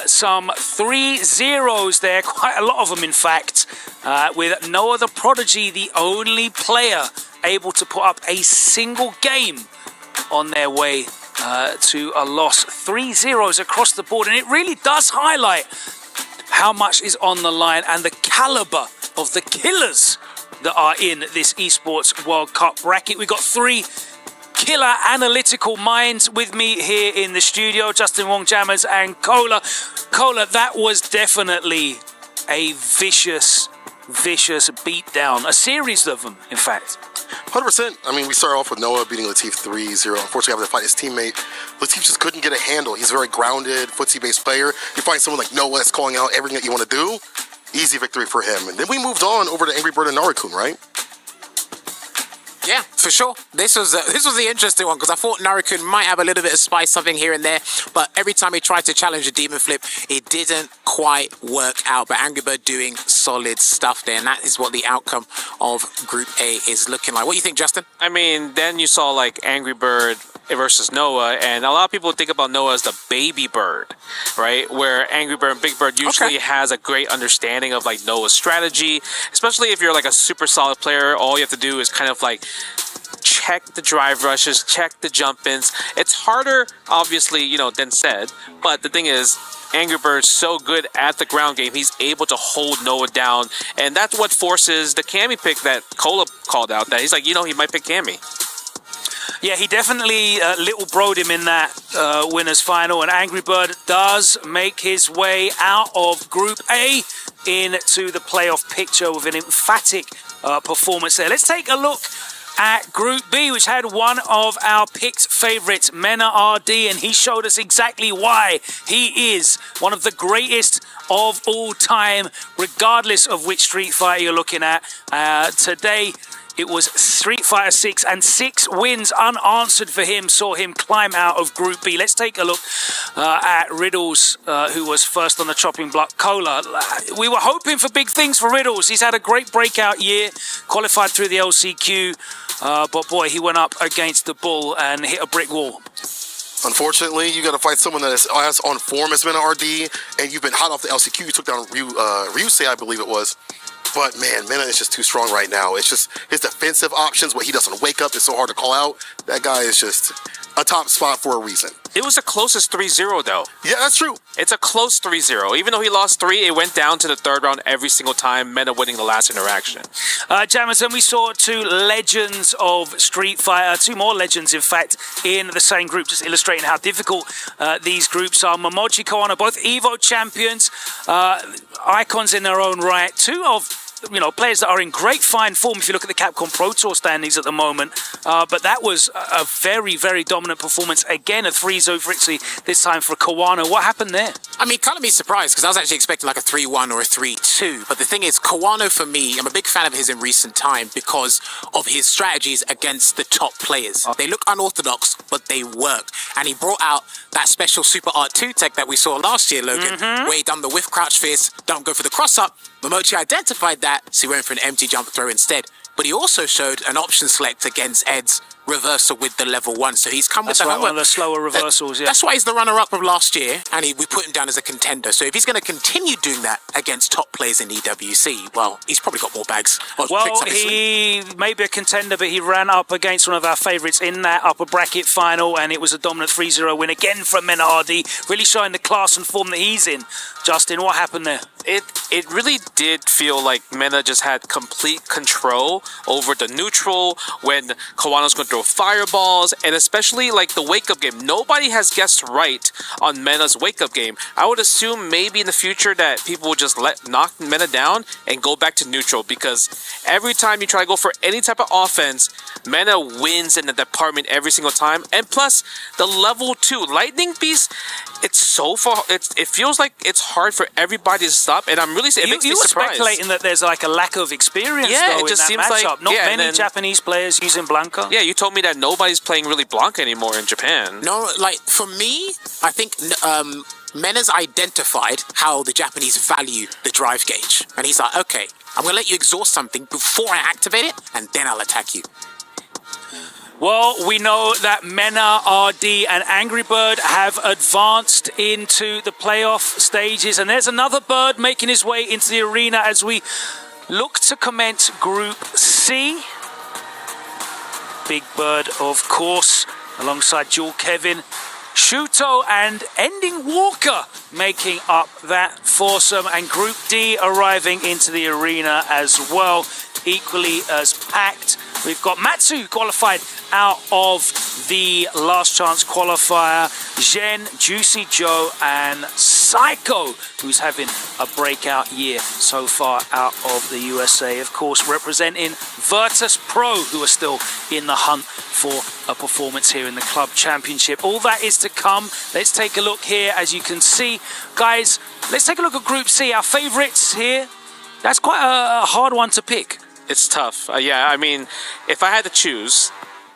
S6: Some 3-0s there, quite a lot of them in fact, with Noah the Prodigy, the only player able to put up a single game on their way to a loss. 3-0s across the board, and it really does highlight how much is on the line and the caliber of the killers that are in this Esports World Cup bracket. We've got 3 killer analytical minds with me here in the studio, Justin Wong Jammers and Cola. Cola, that was definitely a vicious beatdown, a series of them, in fact.
S10: 100%. I mean, we started off with Noah beating Latif 3-0. Unfortunately, having to fight his teammate, Latif just couldn't get a handle. He's a very grounded, footsie-based player. You find someone like Noah that's calling out everything that you want to do, easy victory for him. And then we moved on over to Angry Bird and Narakun, right?
S5: Yeah, for sure. This was the interesting one, because I thought Narakun might have a little bit of spice, something here and there, but every time he tried to challenge the Demon Flip, it didn't quite work out. But Angry Bird doing solid stuff there, and that is what the outcome of Group A is looking like. What do you think, Justin?
S9: I mean, then you saw like Angry Bird versus Noah, and a lot of people think about Noah as the baby bird, right? Where Angry Bird and Big Bird usually has a great understanding of like Noah's strategy, especially if you're like a super solid player. All you have to do is kind of like check the drive rushes, check the jump ins. It's harder, obviously, you know, than said, but the thing is, Angry Bird's so good at the ground game, he's able to hold Noah down, and that's what forces the Cammy pick that Cola called out, that he's like, you know, he might pick Cammy.
S6: Yeah, he definitely little broed him in that winners final, and Angry Bird does make his way out of Group A into the playoff picture with an emphatic performance there. Let's take a look at Group B, which had one of our picked favourites, Mena RD, and he showed us exactly why he is one of the greatest of all time, regardless of which Street Fighter you're looking at. Today, it was Street Fighter 6, and 6 wins unanswered for him saw him climb out of Group B. Let's take a look at Riddles, who was first on the chopping block. Cola, we were hoping for big things for Riddles. He's had a great breakout year, qualified through the LCQ, but boy, he went up against the bull and hit a brick wall.
S10: Unfortunately, you got to fight someone that is as on form as Mena RD, and you've been hot off the LCQ. You took down Ryusei, I believe it was. But man, Mena is just too strong right now. It's just his defensive options, what he does on Wake Up is so hard to call out. That guy is just a top spot for a reason.
S9: It was the closest 3-0 though.
S10: Yeah, that's true.
S9: It's a close 3-0. Even though he lost 3, it went down to the third round every single time, Mena winning the last interaction.
S6: Jamison, we saw 2 legends of Street Fighter, 2 more legends in fact, in the same group, just illustrating how difficult these groups are. Momochi Koano, both EVO champions, icons in their own right. 2 of players that are in great fine form if you look at the Capcom Pro Tour standings at the moment. But that was a very dominant performance. Again, a 3-0 victory, this time for Kawano. What happened there?
S5: I mean, kind of me surprised, because I was actually expecting like a 3-1 or a 3-2. But the thing is, Kawano, for me, I'm a big fan of his in recent time because of his strategies against the top players. They look unorthodox, but they work. And he brought out that special Super Art 2 tech that we saw last year, Logan, where he done the whiff crouch fist, don't go for the cross-up. Momochi identified that, so he went for an empty jump throw instead. But he also showed an option select against Ed's reversal with the level 1. So he's come
S6: That's
S5: with the
S6: right, one of the slower reversals, yeah.
S5: That's why he's the runner-up of last year, and we put him down as a contender. So if he's going to continue doing that against top players in EWC, well, he's probably got more bags.
S6: Well, he may be a contender, but he ran up against one of our favourites in that upper bracket final, and it was a dominant 3-0 win again from Mena RD, really showing the class and form that he's in. Justin, what happened there?
S9: It really did feel like Mena just had complete control over the neutral when Kawano's going to throw fireballs, and especially like the wake-up game. Nobody has guessed right on Mena's wake-up game. I would assume maybe in the future that people will just knock Mena down and go back to neutral, because every time you try to go for any type of offense, Mena wins in the department every single time. And plus, the level 2 Lightning Beast, it's so far. It feels like it's hard for everybody to stop, and I'm really it makes me surprised.
S6: You were speculating that there's like a lack of experience though,
S9: it just
S6: in that
S9: seems
S6: matchup.
S9: like
S6: Not many Japanese players using Blanca.
S9: Yeah, you told me that nobody's playing really Blanca anymore in Japan.
S5: No, like for me, I think Mena's identified how the Japanese value the drive gauge, and he's like, okay, I'm gonna let you exhaust something before I activate it, and then I'll attack you.
S6: Well, we know that Mena, RD, and Angry Bird have advanced into the playoff stages, and there's another bird making his way into the arena as we look to commence Group C. Big Bird, of course, alongside Jewel Kevin, Shuto, and Ending Walker making up that foursome, and Group D arriving into the arena as well, equally as packed. We've got Matsu qualified out of the last chance qualifier, Zhen, Juicy Joe, and Psycho, who's having a breakout year so far out of the USA. Of course, representing Virtus Pro, who are still in the hunt for a performance here in the club championship. All that is to come. Let's take a look here. As you can see, guys, let's take a look at Group C, our favorites here. That's quite a hard one to pick.
S9: It's tough. Yeah, I mean, if I had to choose,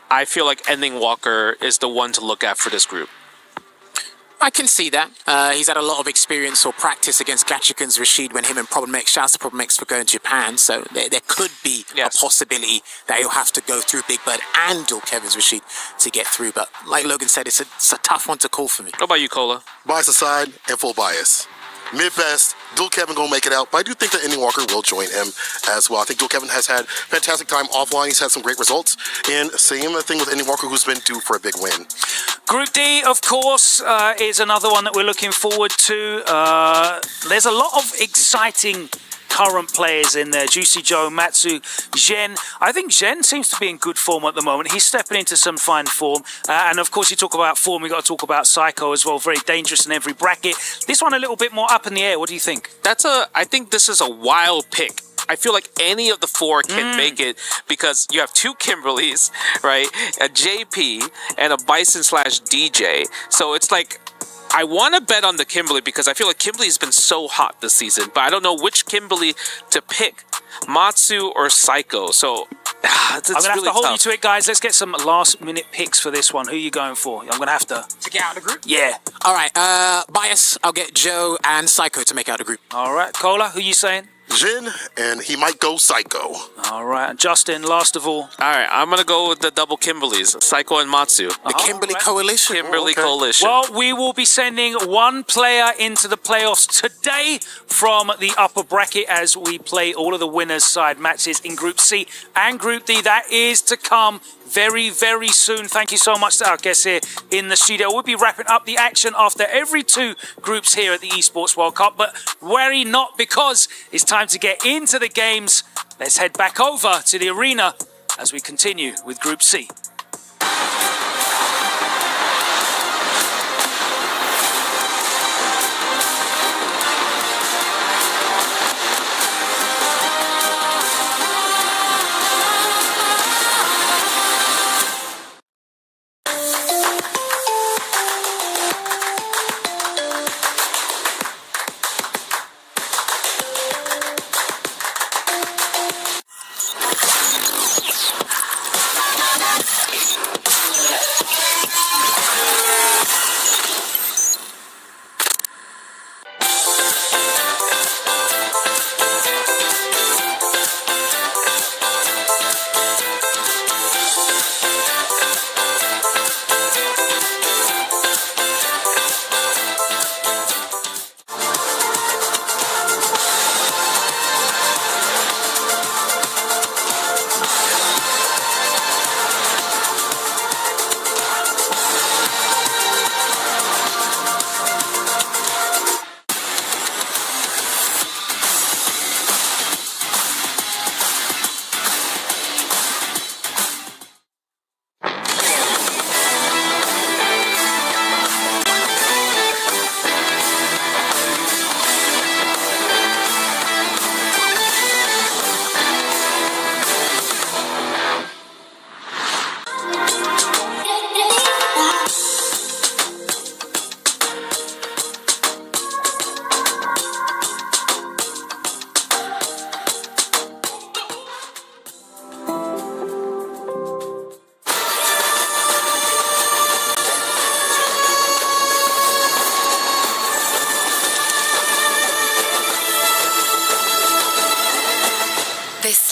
S9: I feel like Ending Walker is the one to look at for this group.
S5: I can see that. He's had a lot of experience or practice against Gachikan's Rashid when him and Problem X, shouts to Problem X for going to Japan, so there could be a possibility that he'll have to go through Big Bird and Dual Kevin's Rashid to get through, but like Logan said, it's a tough one to call for me.
S9: What about you, Cola?
S10: Bias aside and full bias. Mid-best, Dual Kevin gonna make it out, but I do think that Ending Walker will join him as well. I think Dual Kevin has had fantastic time offline. He's had some great results, and same thing with Ending Walker, who's been due for a big win.
S6: Group D, of course, is another one that we're looking forward to. There's a lot of exciting current players in there. Juicy Joe, Matsu, Zhen. I think Zhen seems to be in good form at the moment. He's stepping into some fine form. And of course, you talk about form, we've got to talk about Psycho as well. Very dangerous in every bracket. This one a little bit more up in the air. What do you think?
S9: I think this is a wild pick. I feel like any of the four can make it, because you have two Kimberlys, right? A JP and a Bison/DJ. So it's like, I want to bet on the Kimberly because I feel like Kimberly has been so hot this season, but I don't know which Kimberly to pick, Matsu or Psycho. So
S6: I'm going to have
S9: really
S6: to hold
S9: tough.
S6: you to it, guys. Let's get some last-minute picks for this one. Who are you going for? I'm going to have to
S5: get out of the group?
S6: Yeah.
S5: All right, bias, I'll get Joe and Psycho to make out the group.
S6: All right, Cola, who you saying?
S10: Jin, and he might go Psycho.
S6: All right, Justin, last of all.
S9: All right, I'm going to go with the double Kimberlys, Psycho and Matsu.
S5: The Kimberly Coalition.
S9: Kimberly Coalition.
S6: Well, we will be sending one player into the playoffs today from the upper bracket as we play all of the winners' side matches in Group C and Group D. That is to come very, very soon. Thank you so much to our guests here in the studio. We'll be wrapping up the action after every two groups here at the Esports World Cup, but worry not, because it's time to get into the games. Let's head back over to the arena as we continue with Group C.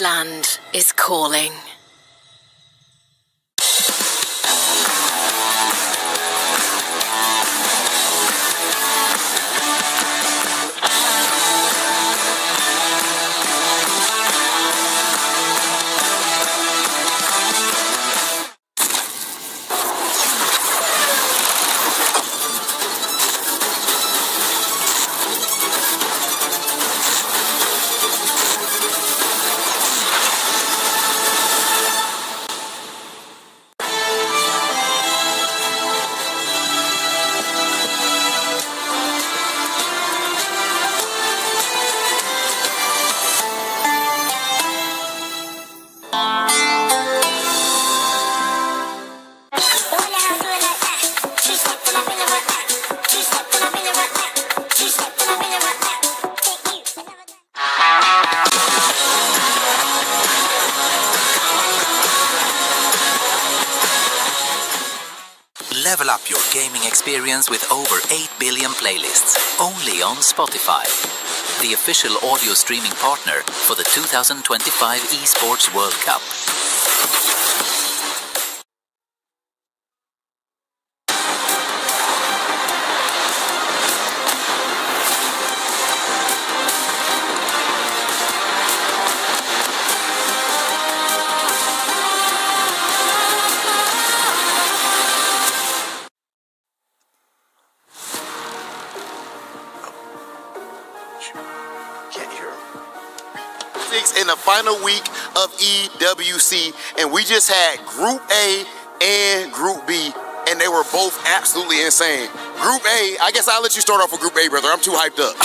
S16: Iceland is calling.
S17: Level up your gaming experience with over 8 billion playlists, only on Spotify, the official audio streaming partner for the 2025 Esports World Cup.
S2: In the final week of EWC, and we just had Group A and Group B, and they were both absolutely insane. Group A, I guess I'll let you start off with Group A, brother. I'm too hyped up.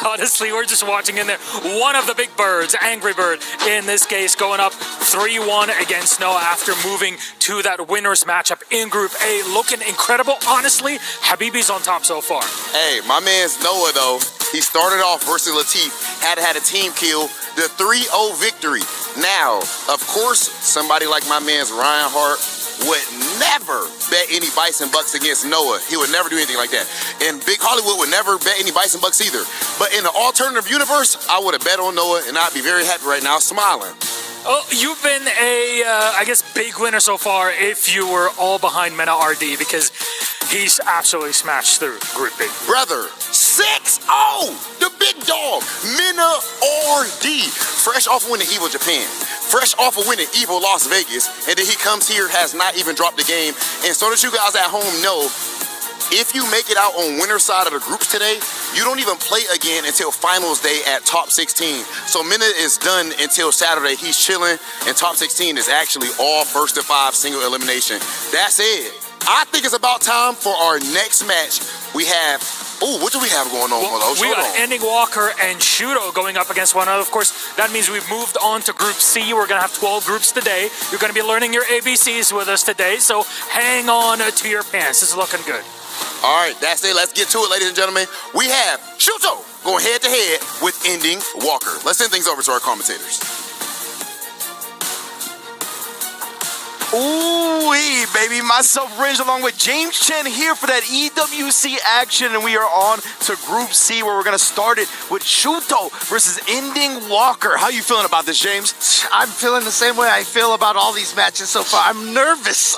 S6: Honestly, we're just watching in there. One of the big birds, RYBIRD, in this case, going up 3-1 against Noah after moving to that winner's matchup in Group A. Looking incredible. Honestly, Habibi's on top so far.
S2: Hey, my man's Noah, though. He started off versus Latif, had a team kill, the 3-0 victory. Now, of course, somebody like my man's Ryan Hart would never bet any Bison Bucks against Noah. He would never do anything like that. And Big Hollywood would never bet any Bison Bucks either. But in the alternative universe, I would have bet on Noah, and I'd be very happy right now, smiling.
S6: Oh, you've been I guess, big winner so far if you were all behind Mena RD, because he's absolutely smashed through Group B.
S2: Brother, 6-0, the big dog, Mena RD, fresh off of winning Evo Japan, fresh off of winning Evo Las Vegas, and then he comes here, has not even dropped the game. And so that you guys at home know, if you make it out on winner's side of the groups today, you don't even play again until finals day at top 16. So Mena is done until Saturday. He's chilling, and top 16 is actually all first to 5 single elimination. That's it. I think it's about time for our next match. We have, what do we have going on, Molo?
S6: We got Ending Walker and Shudo going up against one another. Of course, that means we've moved on to Group C. We're going to have 12 groups today. You're going to be learning your ABCs with us today, so hang on to your pants. This is looking good.
S2: All right, that's it. Let's get to it, ladies and gentlemen. We have Shuto going head-to-head with Ending Walker. Let's send things over to our commentators.
S18: Ooh-wee, baby. Myself, Ridge, along with James Chen here for that EWC action, and we are on to Group C, where we're going to start it with Shuto versus Ending Walker. How you feeling about this, James?
S19: I'm feeling the same way I feel about all these matches so far. I'm nervous.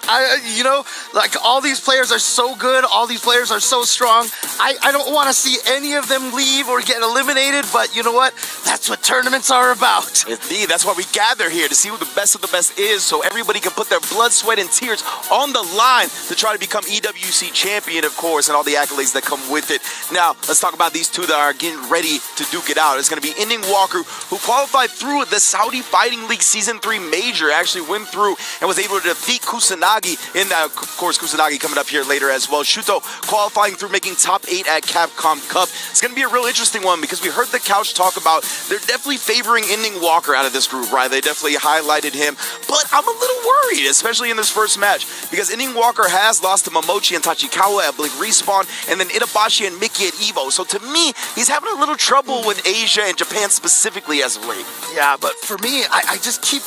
S19: All these players are so good. All these players are so strong. I don't want to see any of them leave or get eliminated, but you know what? That's what tournaments are about.
S18: Indeed, that's why we gather here, to see who the best of the best is, so everybody can put their blood, sweat, and tears on the line to try to become EWC champion, of course, and all the accolades that come with it. Now, let's talk about these two that are getting ready to duke it out. It's going to be Ending Walker, who qualified through the Saudi Fighting League Season 3 Major, actually went through and was able to defeat Kusanagi in that. Of course, Kusanagi coming up here later as well. Shuto qualifying through making top 8 at Capcom Cup. It's going to be a real interesting one, because we heard the couch talk about they're definitely favoring Ending Walker out of this group, right? They definitely highlighted him, but I'm a little worried, especially in this first match, because Ending Walker has lost to Momochi and Tachikawa at Blink Respawn, and then Itabashi and Mickey at Evo. So to me, he's having a little trouble with Asia and Japan specifically as of late.
S19: Yeah, but for me, I just keep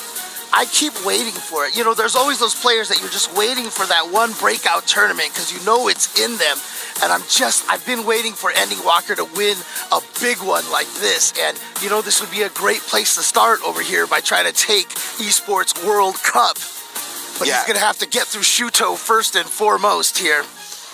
S19: I keep waiting for it. You know, there's always those players that you're just waiting for that one breakout tournament because you know it's in them. And I've been waiting for Ending Walker to win a big one like this. And, you know, this would be a great place to start over here by trying to take Esports World Cup. But he's going to have to get through Shuto first and foremost here.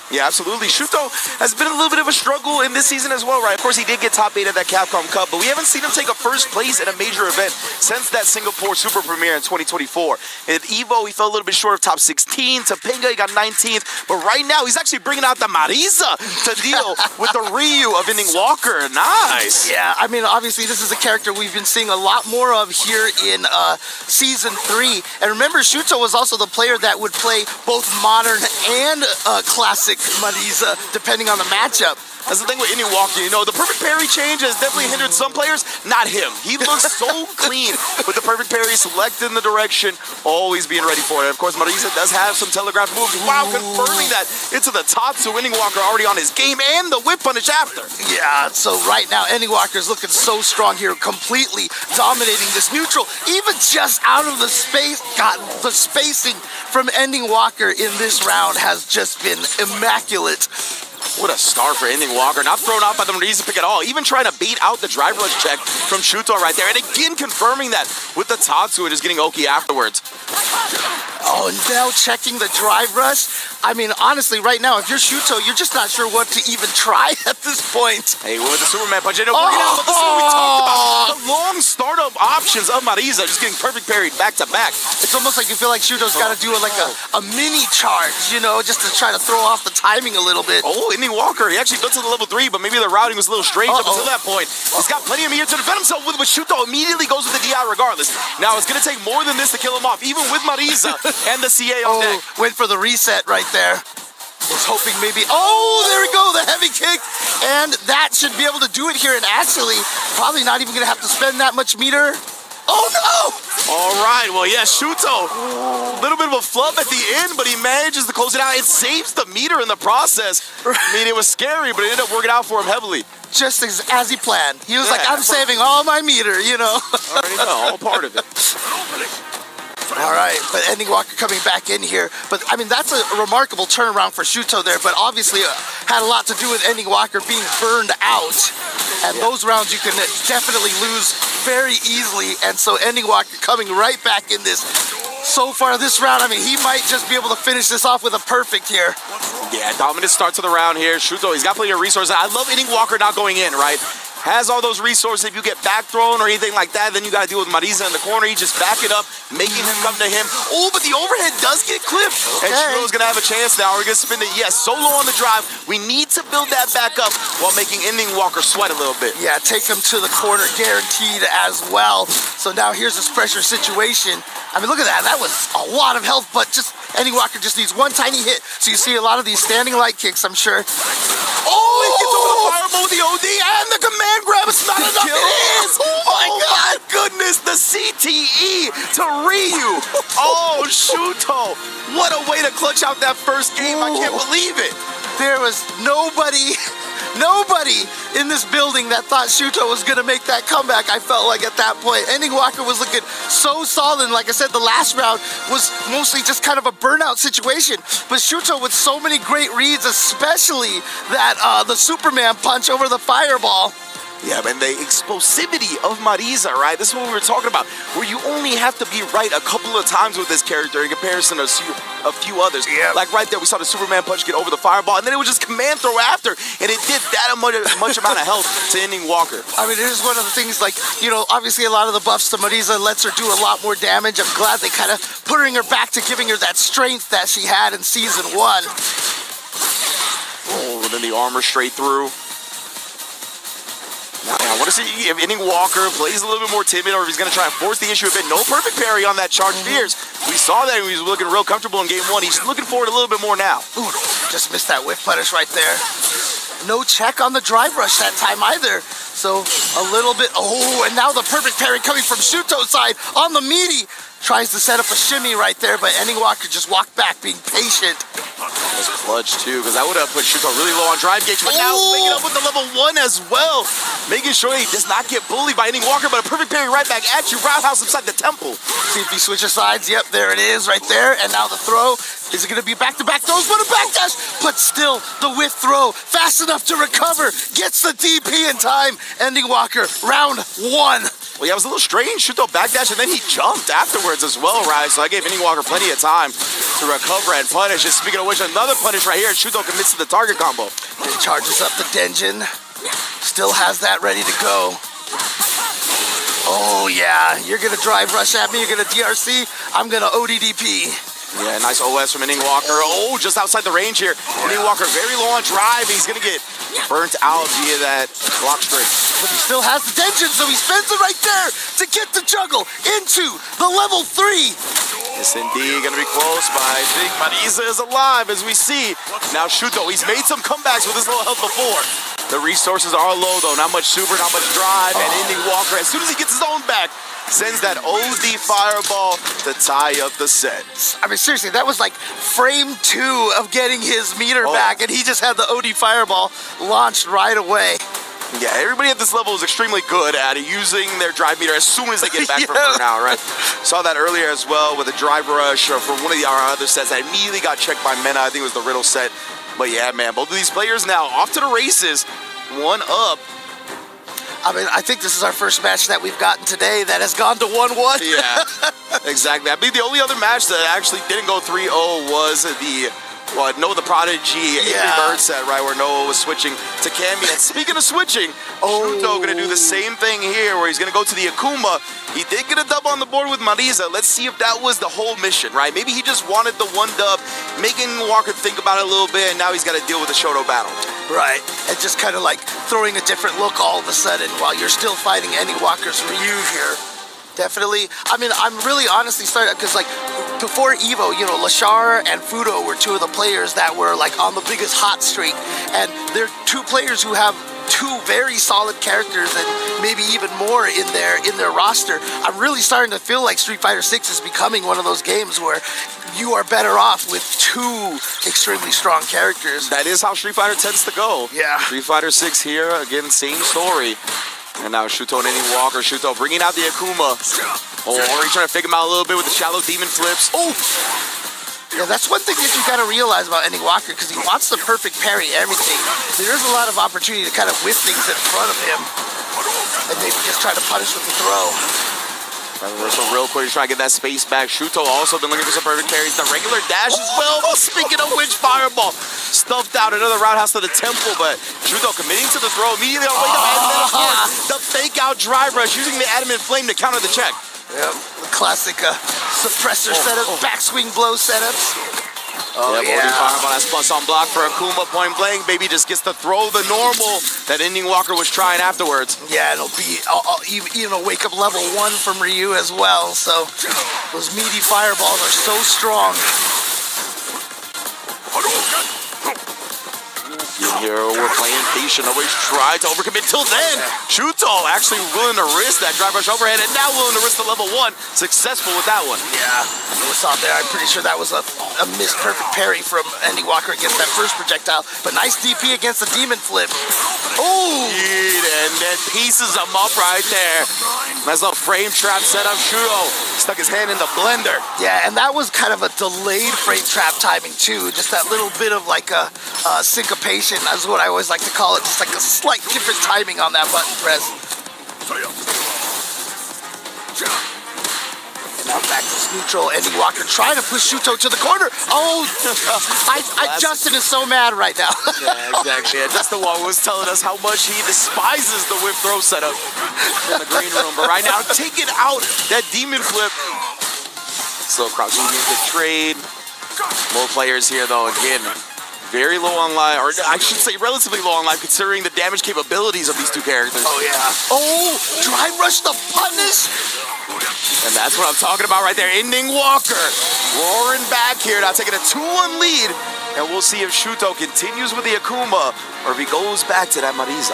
S18: Yeah, absolutely. Shuto has been a little bit of a struggle in this season as well, right? Of course, he did get top 8 at that Capcom Cup, but we haven't seen him take a first place in a major event since that Singapore Super Premiere in 2024. At EVO, he fell a little bit short of top 16. Topanga, he got 19th. But right now, he's actually bringing out the Marisa to deal with the Ryu of Ending Walker. Nice.
S19: Yeah, I mean, obviously, this is a character we've been seeing a lot more of here in Season 3. And remember, Shuto was also the player that would play both modern and classic Marisa, depending on the matchup.
S18: That's the thing with Ending Walker, you know, the perfect parry change has definitely hindered some players, not him. He looks so clean with the perfect parry, selecting the direction, always being ready for it. Of course, Marisa does have some telegraph moves. Wow, confirming that into the top, so Ending Walker already on his game, and the whip punish after.
S19: Yeah, so right now, Ending Walker's looking so strong here, completely dominating this neutral, even just out of the space. God, the spacing from Ending Walker in this round has just been immaculate.
S18: What a start for Ending Walker. Not thrown out by the Marisa pick at all. Even trying to beat out the drive rush check from Shuto right there. And again confirming that with the Tatsu and just getting Oki afterwards.
S19: Oh, now checking the drive rush. I mean, honestly, right now, if you're Shuto, you're just not sure what to even try at this point.
S18: Hey, with the Superman punch, it working out, but this is what we talked about. The long startup options of Marisa, just getting perfect parried back to back.
S19: It's almost like you feel like Shuto's got to do a mini charge, you know, just to try to throw off the timing a little bit.
S18: Oh, Ending Walker, he actually got to the level 3, but maybe the routing was a little strange up until that point. He's got plenty of meter to defend himself with, but Shuto immediately goes with the DI regardless. Now, it's going to take more than this to kill him off, even with Marisa and the CA on deck.
S19: Went for the reset right there. Was hoping maybe, there we go, the heavy kick. And that should be able to do it here. And actually, probably not even going to have to spend that much meter. Oh, no!
S18: All right, well, yeah, Shuto, a little bit of a flub at the end, but he manages to close it out. It saves the meter in the process. I mean, it was scary, but it ended up working out for him heavily.
S19: Just as he planned. He was like, I'm saving all my meter, you know.
S18: Already know, all part of it.
S19: All right, but Ending Walker coming back in here. But, I mean, that's a remarkable turnaround for Shuto there, but obviously had a lot to do with Ending Walker being burned out. And those rounds you can definitely lose very easily. And so Ending Walker coming right back in this. So far this round, I mean, he might just be able to finish this off with a perfect here.
S18: Yeah, dominant start to the round here. Shuto, he's got plenty of resources. I love Ending Walker not going in, right? Has all those resources. If you get back thrown or anything like that, then you got to deal with Marisa in the corner. You just back it up, making him come to him. Oh, but the overhead does get clipped. Okay. And Shuto's going to have a chance now. We're going to spin it. Yes, solo on the drive. We need to build that back up while making Ending Walker sweat a little bit.
S19: Yeah, take him to the corner guaranteed as well. So now here's this pressure situation. I mean, look at that. That was a lot of health, but just Ending Walker just needs one tiny hit. So you see a lot of these standing light kicks, I'm sure.
S18: Oh, he gets over the fireball with the OD and the command grab. It's not enough. It is. Oh my goodness. The CTE to Ryu. Oh, Shuto. What a way to clutch out that first game. I can't believe it.
S19: There was nobody in this building that thought Shuto was going to make that comeback, I felt like at that point. Ending Walker was looking so solid. Like I said, the last round was mostly just kind of a burnout situation. But Shuto with so many great reads, especially that the Superman punch over the fireball.
S18: Yeah, man, the explosivity of Marisa, right? This is what we were talking about, where you only have to be right a couple of times with this character in comparison to a few others. Yeah. Like right there, we saw the Superman punch get over the fireball, and then it was just command throw after, and it did that much amount of health to Ending Walker.
S19: I mean, it is one of the things, like, you know, obviously a lot of the buffs to Marisa lets her do a lot more damage. I'm glad they kind of putting her back to giving her that strength that she had in Season 1.
S18: Oh, and then the armor straight through. I want to see if Ending Walker plays a little bit more timid or if he's going to try and force the issue a bit. No perfect parry on that charge Fierce. We saw that he was looking real comfortable in Game 1. He's looking forward a little bit more now.
S19: Ooh, just missed that whiff punish right there. No check on the drive rush that time either. So So a little bit, and now the perfect parry coming from Shuto's side on the meaty. Tries to set up a shimmy right there, but Ending Walker just walked back, being patient.
S18: That was clutch too, because that would have put Shuto really low on drive gauge, but now waking up with the level 1 as well. Making sure he does not get bullied by Ending Walker, but a perfect parry right back at you. Roundhouse inside the temple.
S19: See if he switches sides. Yep, there it is right there. And now the throw. Is it going to be back-to-back throws? But a backdash! But still, the whiff throw. Fast enough to recover. Gets the DP in time. Ending Walker, round 1.
S18: Well, yeah, it was a little strange. Shuto backdash, and then he jumped afterwards as well, right? So I gave Ending Walker plenty of time to recover and punish. And speaking of which, another punish right here, and Shuto commits to the target combo.
S19: He charges up the Denjin. Still has that ready to go. Oh, yeah. You're going to drive rush at me. You're going to DRC. I'm going to ODDP.
S18: Yeah, nice OS from Ending Walker. Oh, just outside the range here. Ending Walker very low on drive. He's going to get burnt out via that block straight.
S19: But he still has the Denjin, so he spins it right there to get the juggle into the level 3.
S18: Yes, indeed. Going to be close, but I think Marisa is alive, as we see. Now Shuto, he's made some comebacks with his low health before. The resources are low, though. Not much super, not much drive. And Ending Walker, as soon as he gets his own back, sends that OD fireball to tie up the set.
S19: I mean, seriously, that was like frame 2 of getting his meter back, and he just had the OD fireball launched right away.
S18: Yeah, everybody at this level is extremely good at using their drive meter as soon as they get back from burnout, right? Saw that earlier as well with a drive rush from one of our other sets that immediately got checked by Mena. I think it was the Riddle set. But yeah, man, both of these players now off to the races, 1 up.
S19: I mean, I think this is our first match that we've gotten today that has gone to 1-1.
S18: Yeah, exactly. I mean, the only other match that actually didn't go 3-0 was the Noah the Prodigy RYBIRD set, right, where Noah was switching to Cammy. And speaking of switching, Shuto going to do the same thing here, where he's going to go to the Akuma. He did get a dub on the board with Marisa. Let's see if that was the whole mission, right? Maybe he just wanted the 1 dub, making Walker think about it a little bit, and now he's got to deal with the Shoto battle.
S19: Right, and just kind of like throwing a different look all of a sudden while you're still fighting Ending Walker's Ryu here. Definitely. I mean, I'm really honestly starting, because like before Evo, you know, Lashar and Fudo were 2 of the players that were like on the biggest hot streak, and they're 2 players who have 2 very solid characters and maybe even more in their roster. I'm really starting to feel like Street Fighter 6 is becoming one of those games where you are better off with 2 extremely strong characters.
S18: That is how Street Fighter tends to go.
S19: Yeah.
S18: Street Fighter 6 here, again, same story. And now Shuto and Ending Walker. Shuto bringing out the Akuma. Already trying to figure him out a little bit with the shallow demon flips. Oh!
S19: Yeah, that's one thing that you got to realize about Ending Walker, because he wants the perfect parry everything. There's a lot of opportunity to kind of whiff things in front of him and maybe just try to punish with the throw.
S18: Reversal real quick, trying to get that space back. Shuto also been looking for some perfect parries. The regular dash as well. Speaking of which, fireball stuffed out another roundhouse to the temple, but Shuto committing to the throw immediately on the way down. And then, of course, the fake out drive rush using the adamant flame to counter the check.
S19: Yep, the classic suppressor setup, backswing blow setups.
S18: Fireball, that's plus on block for Akuma. Point blank, baby just gets to throw the normal that Ending Walker was trying afterwards.
S19: Yeah, it'll be even a wake up level 1 from Ryu as well. So those meaty fireballs are so strong.
S18: Here we're playing patient, always try to overcommit. Till then, Shuto actually willing to risk that drive rush overhead, and now willing to risk the level 1. Successful with that one.
S19: Yeah, it was out there. I'm pretty sure that was a missed perfect parry from Ending Walker against that first projectile. But nice DP against the demon flip. Oh!
S18: And then pieces him up right there. Nice little frame trap set up. Shuto stuck his hand in the blender.
S19: Yeah, and that was kind of a delayed frame trap timing too. Just that little bit of like a syncopation, is what I always like to call it. Just like a slight different timing on that button press. And now back to neutral. Ending Walker trying to push Shuto to the corner. Oh, Justin is so mad right now.
S18: Yeah, exactly. And Justin Wong was telling us how much he despises the whip throw setup in the green room. But right now, taking out that demon flip. Slow crouching into trade. More players here, though. Again, very low on life, or I should say relatively low on life, considering the damage capabilities of these 2 characters.
S19: Oh, yeah. Oh, drive rush the punish.
S18: And that's what I'm talking about right there. Ending Walker roaring back here, now taking a 2-1 lead And we'll see if Shuto continues with the Akuma or if he goes back to that Marisa.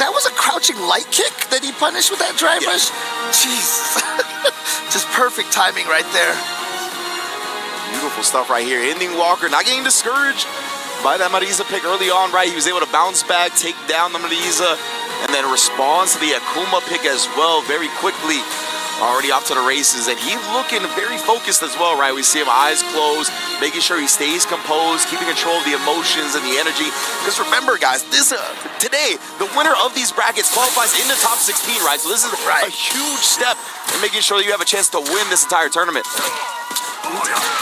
S19: That was a crouching light kick that he punished with that drive rush? Jeez. Just perfect timing right there.
S18: Beautiful stuff right here. Ending Walker not getting discouraged by that Marisa pick early on, right? He was able to bounce back, take down the Marisa, and then responds to the Akuma pick as well very quickly. Already off to the races, and he looking very focused as well, right? We see him eyes closed, making sure he stays composed, keeping control of the emotions and the energy. Because remember, guys, this today, the winner of these brackets qualifies in the top 16, right? So this is a huge step in making sure that you have a chance to win this entire tournament.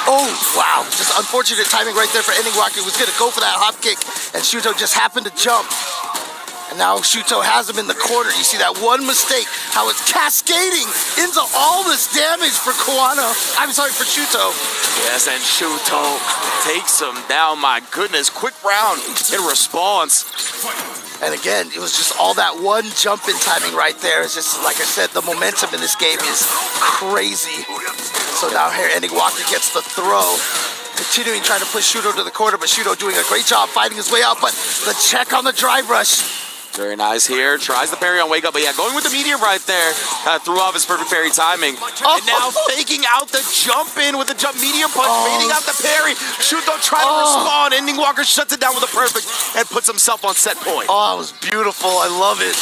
S19: Oh, wow. Just unfortunate timing right there for Ending Walker. He was going to go for that hop kick, and Shuto just happened to jump. And now Shuto has him in the corner. You see that one mistake, how it's cascading into all this damage for Kuwano. I'm sorry, for Shuto.
S18: Yes, and Shuto takes him down. My goodness, quick round in response.
S19: And again, it was just all that one jump in timing right there. It's just, like I said, the momentum in this game is crazy. So now here, Ending Walker gets the throw. Continuing trying to push Shuto to the corner, but Shuto doing a great job fighting his way out. But the check on the drive rush.
S18: Very nice here. Tries the parry on wake up, but yeah, going with the medium right there. Threw off his perfect parry timing. And now faking out the jump in with the jump medium punch, baiting out the parry. Shuto trying to respond. Ending Walker shuts it down with a perfect and puts himself on set point.
S19: Oh, it was beautiful. I love it.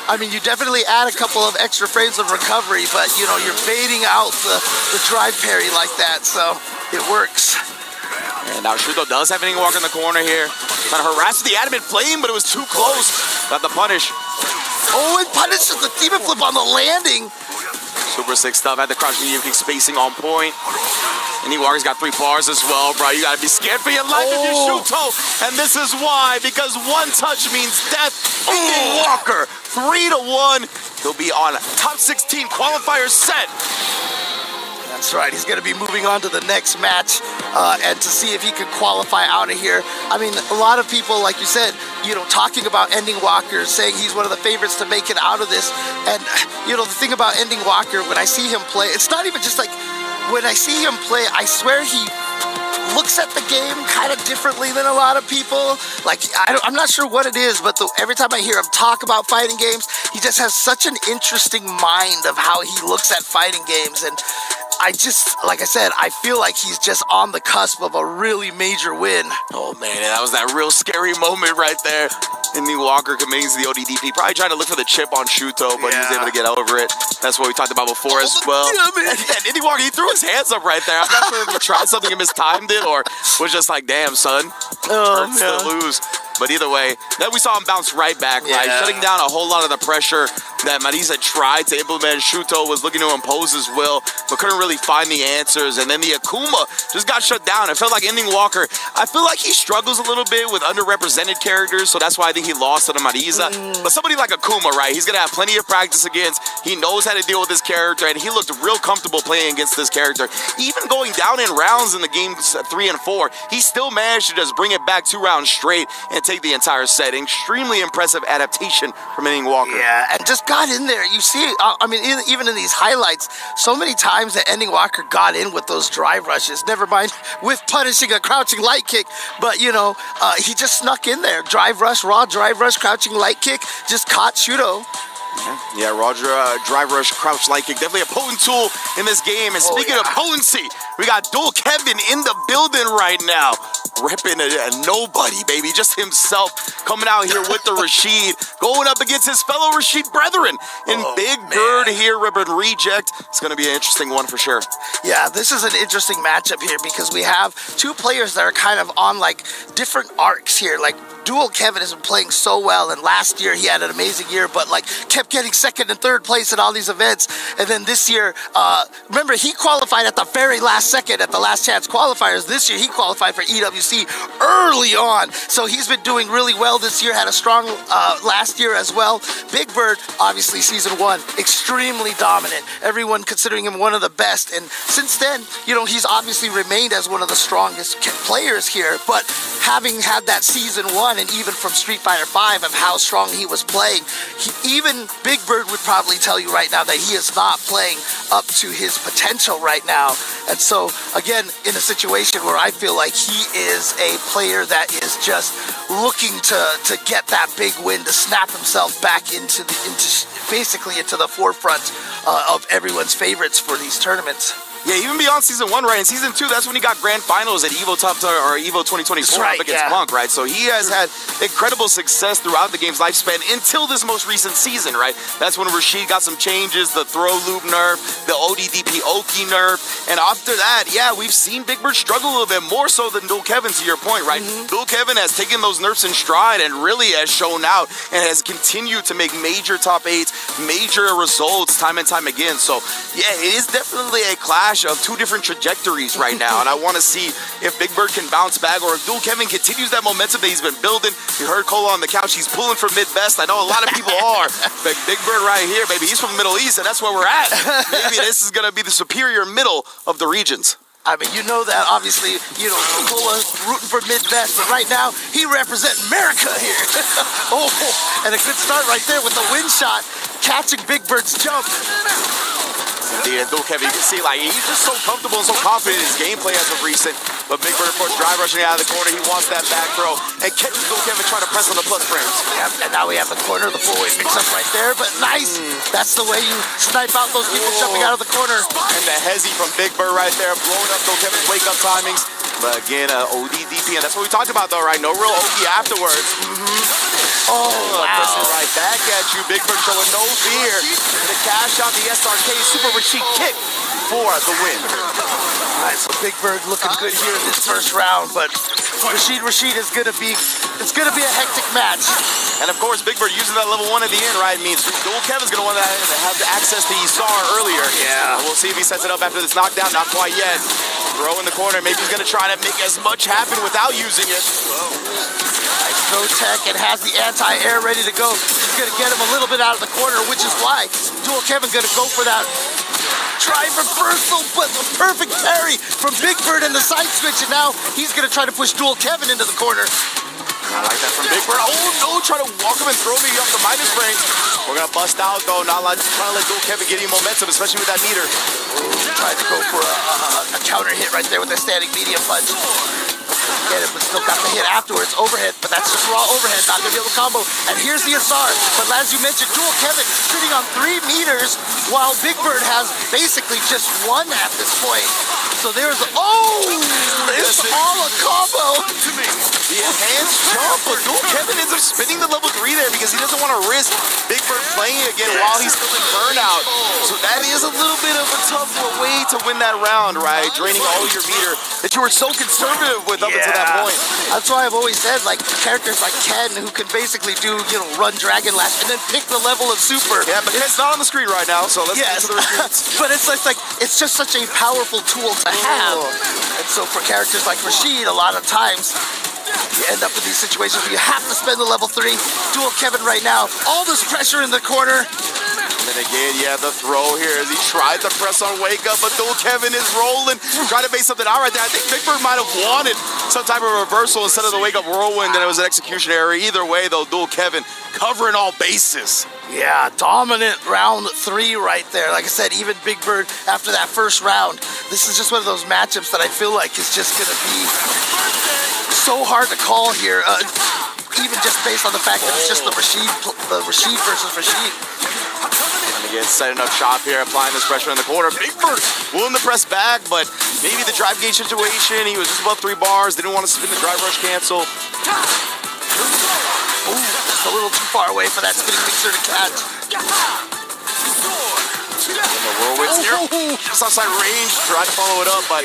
S19: I mean, you definitely add a couple of extra frames of recovery, but, you know, you're baiting out the drive parry like that, so it works.
S18: And now Shuto does have Ending Walker in the corner here. Trying to harass the adamant flame, but it was too close. Got the punish.
S19: Oh, it punishes the demon flip on the landing.
S18: Super sick stuff. Had the crouch medium kick spacing on point. Ending Walker's got 3 bars as well, bro. You gotta be scared for your life if you Shuto. And this is why, because one touch means death. Ending Walker, 3-1. He'll be on top 16 qualifier set.
S19: That's right. He's going to be moving on to the next match and to see if he can qualify out of here. I mean, a lot of people, like you said, you know, talking about Ending Walker, saying he's one of the favorites to make it out of this. And, you know, the thing about Ending Walker, when I see him play, it's not even just like, when I see him play, I swear he looks at the game kind of differently than a lot of people. Like, I'm not sure what it is, but every time I hear him talk about fighting games, he just has such an interesting mind of how he looks at fighting games. And I just, like I said, I feel like he's just on the cusp of a really major win.
S18: Oh man, that was that real scary moment right there. Ending Walker committing to the ODDP, probably trying to look for the chip on Shuto, but he was able to get over it. That's what we talked about before as well. And Ending Walker, he threw his hands up right there. I'm not sure if he tried something and mistimed it or was just like, damn, son, hurts to lose. But either way, then we saw him bounce right back, right? Shutting down a whole lot of the pressure that Marisa tried to implement. Shuto was looking to impose his will, but couldn't really find the answers. And then the Akuma just got shut down. It felt like Ending Walker, I feel like he struggles a little bit with underrepresented characters, so that's why I think he lost to the Marisa. But somebody like Akuma, right? He's going to have plenty of practice against. He knows how to deal with this character, and he looked real comfortable playing against this character. Even going down in rounds in the games 3 and 4, he still managed to just bring it back 2 rounds straight and take the entire set. Extremely impressive adaptation from Ending Walker.
S19: Yeah, and just got in there. You see, I mean, even in these highlights, so many times that Ending Walker got in with those drive rushes. Never mind with punishing a crouching light kick, but you know, he just snuck in there. Drive rush, raw drive rush, crouching light kick, just caught Shuto.
S18: Yeah, Roger, drive rush, crouch light kick, definitely a potent tool in this game. And speaking of potency, we got Dual Kevin in the building right now. Ripping a nobody, baby, just himself coming out here with the Rashid, going up against his fellow Rashid brethren in Big Bird here, RYBIRD Reject. It's going to be an interesting one for sure.
S19: Yeah, this is an interesting matchup here because we have 2 players that are kind of on like different arcs here. Like Dual Kevin has been playing so well, and last year he had an amazing year, but like kept getting 2nd and 3rd place in all these events. And then this year, remember, he qualified at the very last second at the last chance qualifiers. This year he qualified for EWC early on, so he's been doing really well this year. Had a strong last year as well. Big Bird, obviously season 1, extremely dominant. Everyone considering him one of the best, and since then, you know, he's obviously remained as one of the strongest players here. But having had that season 1, 1 and even from Street Fighter 5 of how strong he was playing. Even Big Bird would probably tell you right now that he is not playing up to his potential right now. And so, again, in a situation where I feel like he is a player that is just looking to get that big win, to snap himself back into the forefront of everyone's favorites for these tournaments.
S18: Yeah, even beyond Season 1, right? In Season 2, that's when he got Grand Finals at EVO EVO 2024
S19: right,
S18: up against Punk, right? So he has had incredible success throughout the game's lifespan until this most recent season, right? That's when Rashid got some changes, the throw loop nerf, the ODDP Oki nerf, and after that, yeah, we've seen Big Bird struggle a little bit more so than Dual Kevin, to your point, right? Dual Kevin has taken those nerfs in stride and really has shown out and has continued to make major top 8s, major results time and time again. So, yeah, it is definitely a clash of two different trajectories right now, and I want to see if Big Bird can bounce back or if Dual Kevin continues that momentum that he's been building. You heard Cola on the couch, he's pulling for mid-best. I know a lot of people are, but Big Bird right here, baby, he's from the Middle East, and that's where we're at. Maybe this is going to be the superior middle of the regions.
S19: I mean, you know that, obviously, Cola rooting for mid-best, but right now, he represents America here. Oh, and a good start right there with the win shot, catching Big Bird's jump.
S18: Yeah, Dual Kevin, you can see, like, he's just so comfortable and so confident in his gameplay as of recent. But Big Bird, of course, drive rushing out of the corner. He wants that back throw and catches Dual Kevin trying to press on the plus frames.
S19: Yep, and now we have the corner, the four-way mix-up right there, but nice. That's the way you snipe out those people jumping out of the corner.
S18: And the hezzy from Big Bird right there, blowing up Dual Kevin's wake-up timings. But again, ODDP, and that's what we talked about, though, right? No real Oki afterwards.
S19: Oh, wow.
S18: Pressing right back at you. Big Bird showing no fear. And the cash out the SRK Super Rashid kick for the win.
S19: All right, so Big Bird looking good here in this first round, but Rashid is gonna be a hectic match.
S18: And of course, Big Bird using that level 1 at the end, right? Means Dual Kevin's gonna want to have the access to Isar earlier.
S19: Yeah.
S18: We'll see if he sets it up after this knockdown. Not quite yet. Throw in the corner. Maybe he's gonna try to make as much happen without using it.
S19: Nice throw tech and has the anti-air ready to go. He's gonna get him a little bit out of the corner, which is why Dual Kevin gonna go for that try reversal, but the perfect parry from Big Bird and the side switch, and now he's gonna try to push Dual Kevin into the corner.
S18: I like that from Big Bird. Oh no, try to walk him and throw me off the minus frame. We're gonna bust out though, not trying to let Dual Kevin get any momentum, especially with that meter.
S19: Tried to go for a counter hit right there with a standing medium punch. Get it, but still got the hit afterwards. Overhead, but that's just raw overhead, not gonna be able to combo. And here's the Asar. But as you mentioned, Dual Kevin sitting on 3 meters while Big Bird has basically just 1 at this point. So there's, it's all a combo.
S18: The enhanced jump, but Dual Kevin ends up spinning the level 3 there because he doesn't want to risk Big Bird playing again while he's still in burnout. So that is a little bit of a tough way to win that round, right? Draining all your meter that you were so conservative with up until that point.
S19: That's why I've always said, like, characters like Ken who can basically do, run Dragon Lash and then pick the level of super.
S18: Yeah, but Ken's not on the screen right now, so let's get to the retreats.
S19: But it's like, it's just such a powerful tool to have. And so for characters like Rashid, a lot of times, you end up in these situations where you have to spend the level 3. Dual Kevin right now, all this pressure in the corner.
S18: And then again, yeah, the throw here as he tried to press on Wake Up, but Dual Kevin is rolling, trying to make something out right there. I think Big Bird might have wanted some type of reversal instead of the Wake Up whirlwind, and it was an execution error. Either way, though, Dual Kevin covering all bases.
S19: Yeah, dominant round 3 right there. Like I said, even Big Bird after that first round, this is just one of those matchups that I feel like is just going to be so hard to call here, even just based on the fact that it's just the Rashid versus Rashid.
S18: And again, setting up shop here, applying this pressure in the corner. Big Bird willing to press back, but maybe the drive gauge situation, he was just above 3 bars, didn't want to spin the drive rush cancel.
S19: Ooh, just a little too far away for that spinning mixer to catch.
S18: The whirlwind's here, just outside range, tried to follow it up, but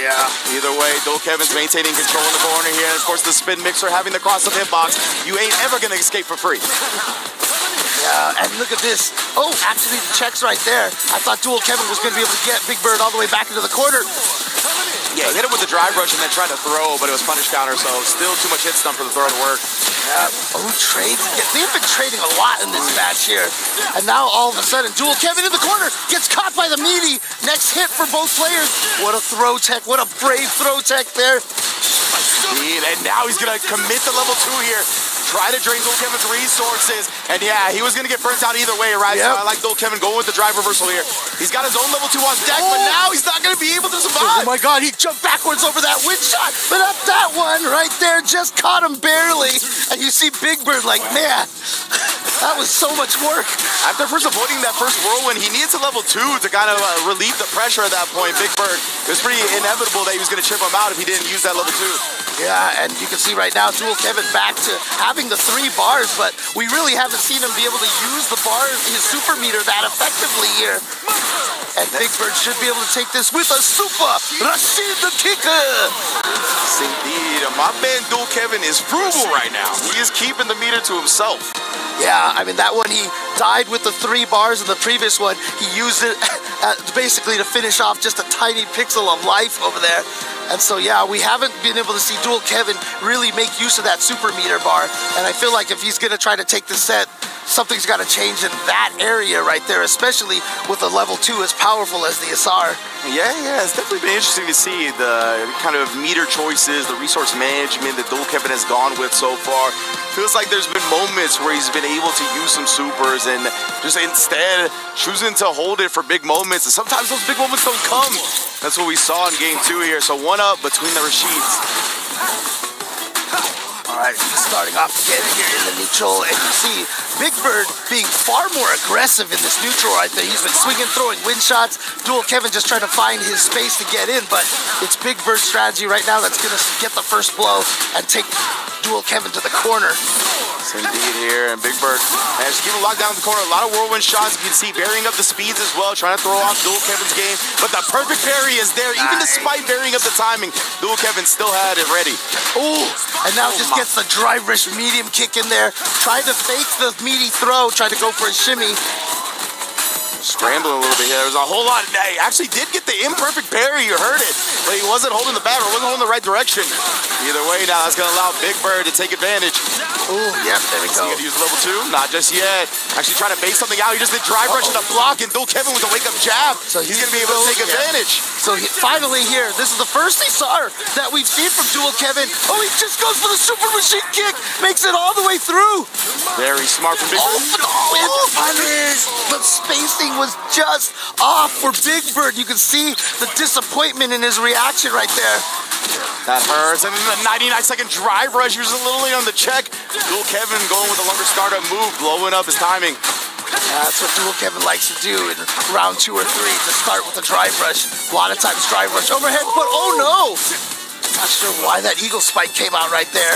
S18: either way, Dual Kevin's maintaining control in the corner here. And of course, the spin mixer having the cross-up hitbox. You ain't ever gonna escape for free.
S19: Yeah, and look at this. Oh, actually the checks right there. I thought Dual Kevin was gonna be able to get Big Bird all the way back into the corner.
S18: Yeah, hit him with the drive rush and then tried to throw, but it was punish counter, so still too much hit stun for the throw to work.
S19: Yeah, trades. They've been trading a lot in this match here. And now all of a sudden, Dual Kevin in the corner gets caught by the meaty. Next hit for both players. What a throw tech, what a brave throw tech there.
S18: And now he's gonna commit to level 2 here. try to drain Dual Kevin's resources. And yeah, he was going to get burnt out either way, right? So I like Dual Kevin going with the drive reversal here. He's got his own level 2 on deck, but now he's not going to be able to survive.
S19: Oh my God, he jumped backwards over that wind shot, but up that one right there just caught him barely. And you see Big Bird like, man, that was so much work.
S18: After first avoiding that first whirlwind, he needed to level 2 to kind of relieve the pressure at that point. Big Bird, it was pretty inevitable that he was going to chip him out if he didn't use that level 2.
S19: Yeah, and you can see right now Dual Kevin back to having the 3 bars, but we really haven't seen him be able to use the bars, his super meter that effectively here. And Big Bird should be able to take this with a super Rashid the Kicker.
S18: Yes, indeed. My man Dual Kevin is frugal right now. He is keeping the meter to himself.
S19: Yeah, I mean, that one he died with the 3 bars, and the previous one he used it basically to finish off just a tiny pixel of life over there. And so, yeah, we haven't been able to see Dual Kevin really make use of that super meter bar. And I feel like if he's going to try to take the set, something's got to change in that area right there, especially with a level 2 as powerful as the SR.
S18: Yeah, it's definitely been interesting to see the kind of meter choices, the resource management that Dual Kevin has gone with so far. Feels like there's been moments where he's been able to use some supers and just instead choosing to hold it for big moments. And sometimes those big moments don't come. That's what we saw in game 2 here. So 1 up between the Rashids.
S19: All right, starting off again here in the neutral, and you see Big Bird being far more aggressive in this neutral right there. He's been swinging, throwing wind shots. Dual Kevin just trying to find his space to get in, but it's Big Bird's strategy right now that's going to get the first blow and take Dual Kevin to the corner.
S18: Yes, indeed here, and Big Bird managed to keep him locked down in the corner. A lot of whirlwind shots. You can see varying up the speeds as well, trying to throw off Dual Kevin's game, but the perfect parry is there. Even despite varying up the timing, Dual Kevin still had it ready.
S19: Oh, and now just gets the drive rush medium kick in there. Tried to fake the meaty throw, tried to go for a shimmy.
S18: Scrambling a little bit here. There was a whole lot. He actually did get the imperfect parry. You heard it, but he wasn't holding the bat or wasn't holding the right direction. Either way, now that's going to allow Big Bird to take advantage.
S19: Oh, yep, there we go.
S18: He's going to use level 2? Not just yet. Actually trying to base something out. He just did drive rush and a block, and Dual Kevin with a wake-up jab. So he's going to be able to take advantage.
S19: So finally here, this is the first SR that we've seen from Dual Kevin. Oh, he just goes for the super machine kick. Makes it all the way through.
S18: Very smart from Big Bird.
S19: The spacing was just off for Big Bird. You can see the disappointment in his reaction right there.
S18: That hurts. And then the 99-second drive rush. He was a little late on the check. Dual Kevin going with a longer startup move, blowing up his timing.
S19: That's what Dual Kevin likes to do in round 2 or 3, to start with a drive rush. A lot of times drive rush overhead, but oh no! Not sure why that eagle spike came out right there.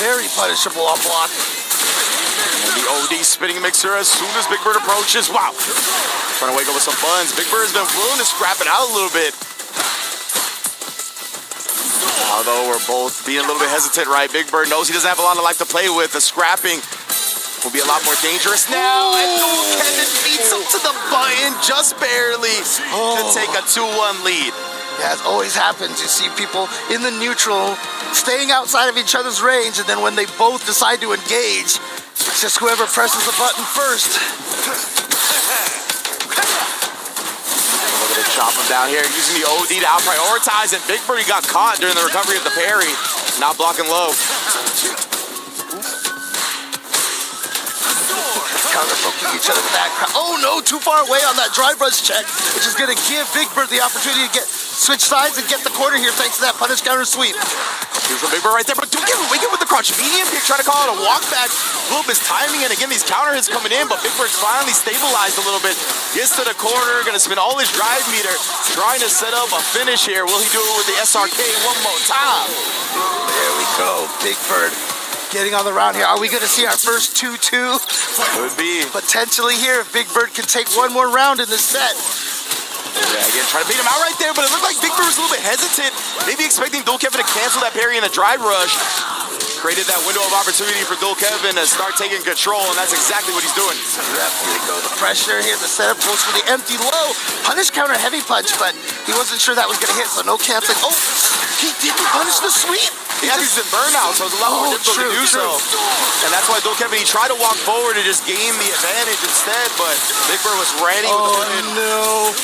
S19: Very punishable on block.
S18: And the OD spinning mixer as soon as Big Bird approaches. Wow. Trying to wake up with some buns. Big Bird's been willing to scrap it out a little bit. Although we're both being a little bit hesitant, right? Big Bird knows he doesn't have a lot of life to play with. The scrapping will be a lot more dangerous now. And Dual Kevin beats him to the button just barely to take a 2-1 lead.
S19: Yeah, it always happens. You see people in the neutral staying outside of each other's range, and then when they both decide to engage, it's just whoever presses the button first.
S18: We're going to chop him down here using the OD to out-prioritize, and Big Bird got caught during the recovery of the parry. Not blocking low.
S19: Counter-poking each other with that. Oh no, too far away on that drive rush check, which is going to give Big Bird the opportunity to switch sides and get the corner here thanks to that punish counter sweep.
S18: Here's the Big Bird right there, but don't give him wicked with the crunch. Medium pick, trying to call it a walk back. A little bit timing, and again, these counter hits coming in, but Big Bird's finally stabilized a little bit. Gets to the corner, gonna spin all his drive meter, trying to set up a finish here. Will he do it with the SRK one more time?
S19: There we go, Big Bird getting on the round here. Are we gonna see our first 2-2?
S18: Could be.
S19: Potentially here if Big Bird can take one more round in this set.
S18: Yeah, again, trying to beat him out right there, but it looked like Big Bird was a little bit hesitant. Maybe expecting Dual Kevin to cancel that parry in the drive rush. Created that window of opportunity for Dual Kevin to start taking control, and that's exactly what he's doing.
S19: Yep, here we go. The pressure here, the setup goes for the empty low. Punish counter heavy punch, but he wasn't sure that was going to hit, so no canceling. Oh, he didn't punish the sweep.
S18: Yeah, he's in burnout, so it's a lot more difficult to do so. And that's why Dual Kevin, he tried to walk forward and just gain the advantage instead, but Big Bird was ready with the win.
S19: No.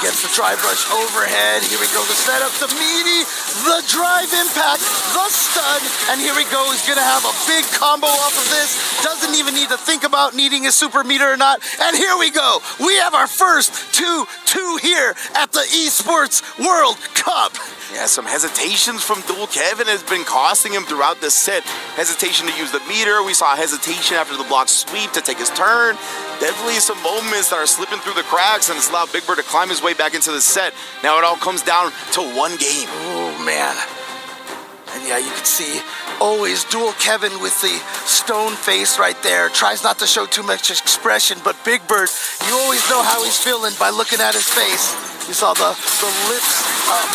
S19: gets the drive rush overhead. Here we go, the setup, the meaty, the drive impact, the stun, and here we go. He's gonna have a big combo off of this. Doesn't even need to think about needing a super meter or not. And here we go. We have our first 2-2 here at the Esports World Cup.
S18: Yeah, some hesitations from Dual Kevin has been costing him throughout this set. Hesitation to use the meter. We saw hesitation after the block sweep to take his turn. Definitely some moments that are slipping through the cracks, and it's allowed Big Bird to climb his way back into the set. Now it all comes down to one game.
S19: Oh, man. And yeah, you can see always Dual Kevin with the stone face right there. Tries not to show too much expression, but Big Bird, you always know how he's feeling by looking at his face. You saw the lips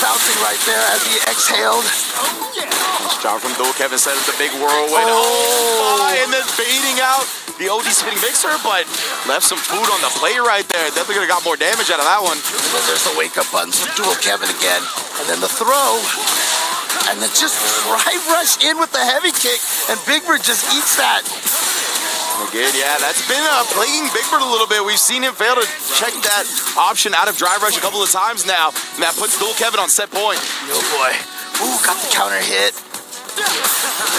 S19: bouncing right there as he exhaled.
S18: Nice job from Dual Kevin, set up the big whirlwind. Oh, and then baiting out the OD spinning mixer, but left some food on the plate right there. Definitely could have got more damage out of that one.
S19: And then there's the wake-up buttons from Dual Kevin again. And then the throw. And then just drive rush in with the heavy kick, and Big Bird just eats that.
S18: Again, yeah, that's been plaguing Big Bird a little bit. We've seen him fail to check that option out of drive rush a couple of times now, and that puts Dual Kevin on set point.
S19: Oh boy. Ooh, got the counter hit.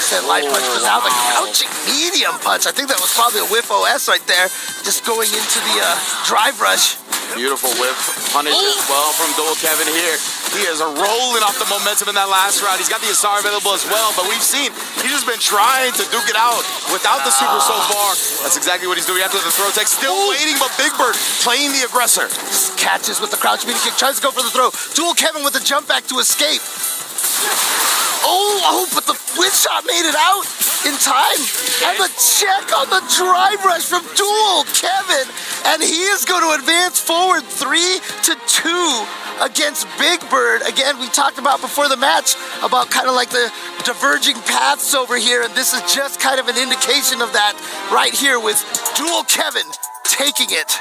S19: Said light punch, but now the couching medium punch. I think that was probably a whiff OS right there, just going into the drive rush.
S18: Beautiful whip punish as well from Dual Kevin here. He is rolling off the momentum in that last round. He's got the SR available as well, but we've seen he's just been trying to duke it out without the super so far. That's exactly what he's doing after the throw tech. Still waiting, but Big Bird playing the aggressor.
S19: Catches with the crouch media kick, tries to go for the throw. Dual Kevin with a jump back to escape. Oh, but the win shot made it out in time. And the check on the drive rush from Dual Kevin. And he is going to advance forward 3-2 against Big Bird. Again, we talked about before the match about kind of like the diverging paths over here. And this is just kind of an indication of that right here with Dual Kevin taking it.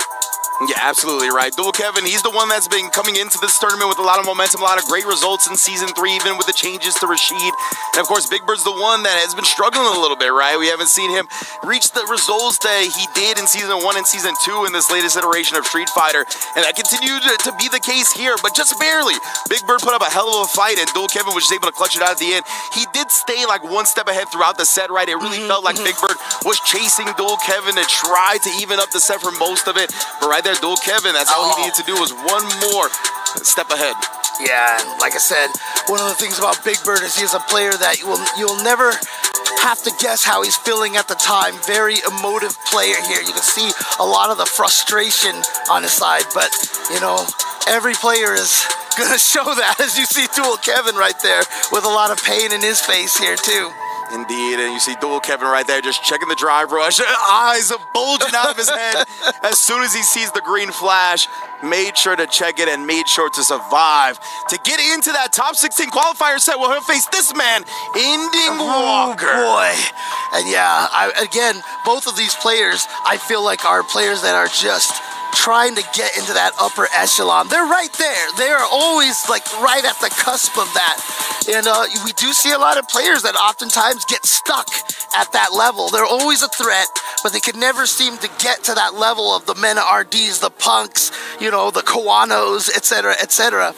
S18: Yeah, absolutely right. Dual Kevin, he's the one that's been coming into this tournament with a lot of momentum, a lot of great results in Season 3, even with the changes to Rashid. And of course, Big Bird's the one that has been struggling a little bit, right? We haven't seen him reach the results that he did in Season 1 and Season 2 in this latest iteration of Street Fighter. And that continued to be the case here, but just barely. Big Bird put up a hell of a fight, and Dual Kevin was just able to clutch it out at the end. He did stay like one step ahead throughout the set, right? It really felt like Big Bird was chasing Dual Kevin to try to even up the set for most of it. But right there, Dual Kevin, that's all he needed to do was one more step ahead.
S19: Yeah, and like I said, one of the things about Big Bird is he's a player that you'll never have to guess how he's feeling at the time. Very emotive player here. You can see a lot of the frustration on his side, but you know, every player is gonna show that, as you see Dual Kevin right there with a lot of pain in his face here too.
S18: Indeed, and you see Dual Kevin right there just checking the drive rush. Eyes are bulging out of his head as soon as he sees the green flash. Made sure to check it and made sure to survive. To get into that top 16 qualifier set, we'll face this man, Ending Walker.
S19: Boy. And yeah, again, both of these players, I feel like are players that are just trying to get into that upper echelon. They're right there. They are always like right at the cusp of that. And we do see a lot of players that oftentimes get stuck at that level. They're always a threat, but they could never seem to get to that level of the Mena RDs, the Punks, you know, the Kawanos, etc., etc.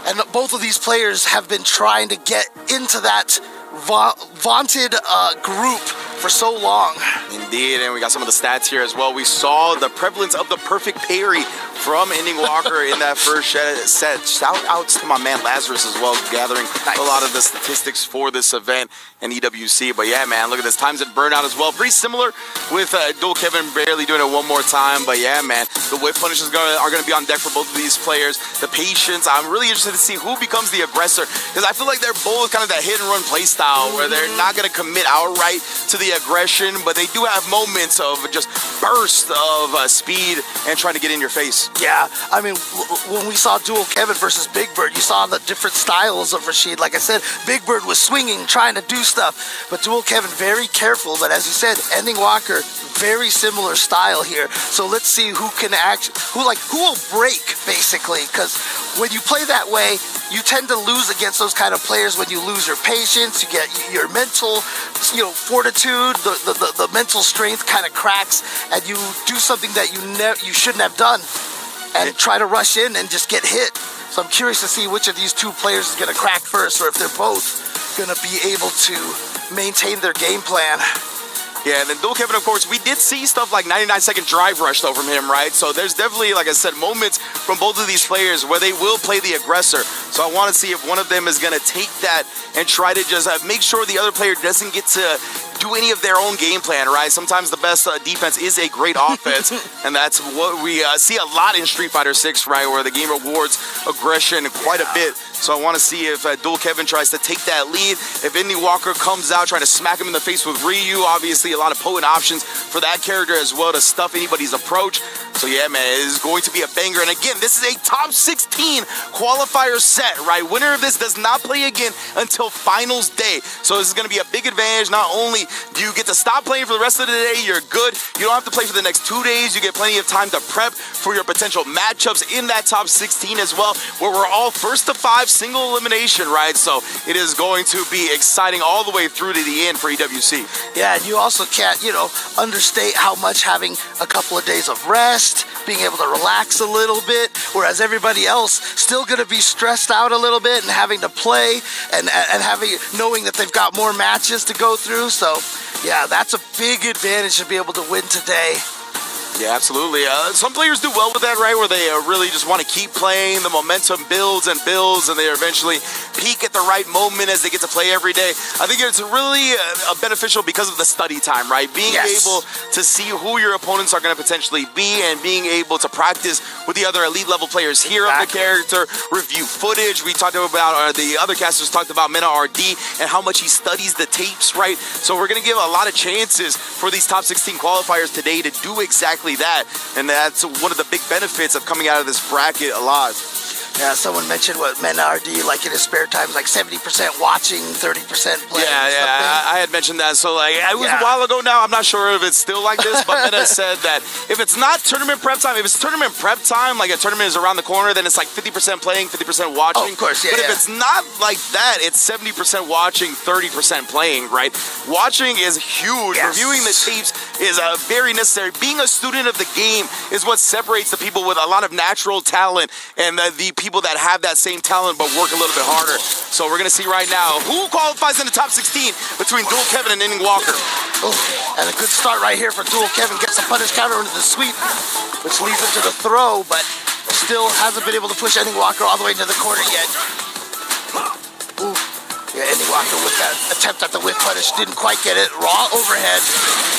S19: And both of these players have been trying to get into that vaunted group for so long.
S18: Indeed, and we got some of the stats here as well. We saw the prevalence of the perfect parry from Ending Walker in that first set. Shout outs to my man Lazarus as well, gathering a lot of the statistics for this event and EWC. But yeah, man, look at this. Times at burnout as well. Pretty similar with Dual Kevin barely doing it one more time. But yeah, man, the whip punishes are going to be on deck for both of these players. The patience, I'm really interested to see who becomes the aggressor, because I feel like they're both kind of that hit and run play style where they're not going to commit outright to the aggression, but they do have moments of just burst of speed and trying to get in your face.
S19: Yeah, I mean, when we saw Dual Kevin versus Big Bird, you saw the different styles of Rashid. Like I said, Big Bird was swinging, trying to do stuff, but Dual Kevin very careful. But as you said, Ending Walker, very similar style here. So let's see who can who will break, basically, because when you play that way, you tend to lose against those kind of players when you lose your patience, you get your mental, fortitude, the mental strength kind of cracks, and you do something that you shouldn't have done. and try to rush in and just get hit. So I'm curious to see which of these two players is going to crack first, or if they're both going to be able to maintain their game plan.
S18: Yeah, and then Dual Kevin, of course, we did see stuff like 99-second drive rush, though, from him, right? So there's definitely, like I said, moments from both of these players where they will play the aggressor. So I want to see if one of them is going to take that and try to just make sure the other player doesn't get to do any of their own game plan, right? Sometimes the best defense is a great offense, and that's what we see a lot in Street Fighter 6, right, where the game rewards aggression quite a bit. So I want to see if Dual Kevin tries to take that lead. If Ending Walker comes out trying to smack him in the face with Ryu, obviously a lot of potent options for that character as well to stuff anybody's approach. So yeah, man, it is going to be a banger. And again, this is a top 16 qualifier set, right? Winner of this does not play again until finals day. So this is going to be a big advantage. Not only do you get to stop playing for the rest of the day, you're good. You don't have to play for the next 2 days. You get plenty of time to prep for your potential matchups in that top 16 as well, where we're all first to 5 single elimination, right? So it is going to be exciting all the way through to the end for EWC.
S19: Yeah, and you also can't, understate how much having a couple of days of rest, being able to relax a little bit, whereas everybody else still going to be stressed out a little bit and having to play and knowing that they've got more matches to go through. So yeah, that's a big advantage to be able to win today.
S18: Yeah, absolutely. Some players do well with that, right, where they really just want to keep playing. The momentum builds and builds, and they eventually peak at the right moment as they get to play every day. I think it's really beneficial because of the study time, right? Being able to see who your opponents are going to potentially be and being able to practice with the other elite level players here of the character, review footage. We talked about, the other casters talked about Mena RD and how much he studies the tapes, right? So we're going to give a lot of chances for these top 16 qualifiers today to do exactly that, and that's one of the big benefits of coming out of this bracket alive.
S19: Yeah, someone mentioned what Mena RD, like in his spare time, is like 70% watching, 30% playing.
S18: Yeah, I had mentioned that. So like, it was a while ago now. I'm not sure if it's still like this, but Mena said that if it's not tournament prep time, if it's tournament prep time, like a tournament is around the corner, then it's like 50% playing, 50% watching.
S19: Oh, of course, yeah.
S18: But if it's not like that, it's 70% watching, 30% playing, right? Watching is huge.
S19: Yes.
S18: Reviewing the tapes is very necessary. Being a student of the game is what separates the people with a lot of natural talent and the people that have that same talent but work a little bit harder. So we're going to see right now who qualifies in the top 16 between Dual Kevin and Ending Walker.
S19: Oh, and a good start right here for Dual Kevin. Gets a punish counter into the sweep, which leads him to the throw, but still hasn't been able to push Ending Walker all the way into the corner yet. Ooh. Yeah, Ending Walker with that attempt at the whip punish. Didn't quite get it. Raw overhead.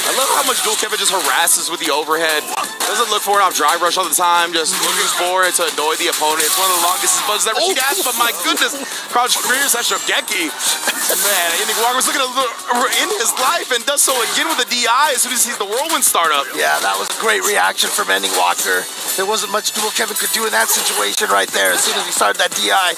S18: I love how much Dual Kevin just harasses with the overhead. Doesn't look for it off drive rush all the time. Just looking for it to annoy the opponent. It's one of the longest buzzes ever seen. But my goodness, crouch career slash Shogeki. Man, Ending Walker's looking to end his life and does so again with a DI as soon as he sees the whirlwind start up.
S19: Yeah, that was a great reaction from Ending Walker. There wasn't much Dual Kevin could do in that situation right there as soon as he started that DI.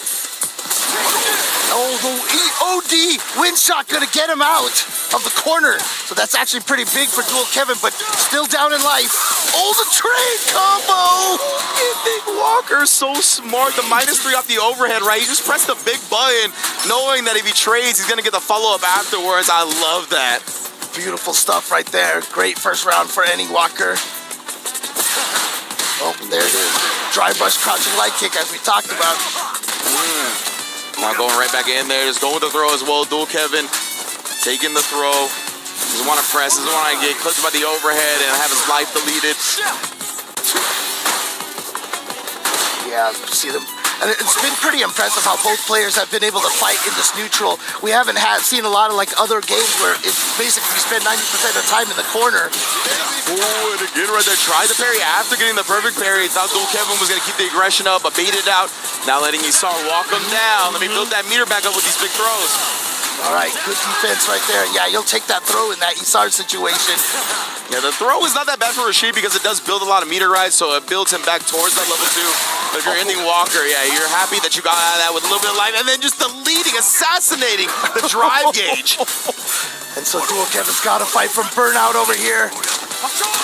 S19: Oh, the EOD wind shot gonna get him out of the corner. So that's actually pretty big for Dual Kevin, but still down in life. Oh, the trade combo!
S18: Ending Walker's so smart. The -3 off the overhead, right? He just pressed the big button, knowing that if he trades, he's gonna get the follow-up afterwards. I love that.
S19: Beautiful stuff right there. Great first round for Ending Walker. Oh, there it is. Drive rush crouching light kick as we talked about.
S18: Now going right back in there, just going with the throw as well. Dual Kevin taking the throw. Doesn't want to press, doesn't want to get clipped by the overhead and have his life deleted.
S19: Yeah, see them. And it's been pretty impressive how both players have been able to fight in this neutral. We haven't seen a lot of like other games where it's basically you spend 90% of the time in the corner.
S18: Oh, and again right there, tried the parry after getting the perfect parry. Thought Dual Kevin was going to keep the aggression up, but baited out. Now letting Isar walk him down. Let me build that meter back up with these big throws.
S19: All right, good defense right there. Yeah, you'll take that throw in that Isar situation.
S18: Yeah, the throw is not that bad for Rashid because it does build a lot of meter, right? So it builds him back towards that level 2. But if you're Ending Walker, yeah, you're happy that you got out of that with a little bit of life and then just deleting, assassinating the drive gauge.
S19: And so Dual Kevin's got to fight from burnout over here.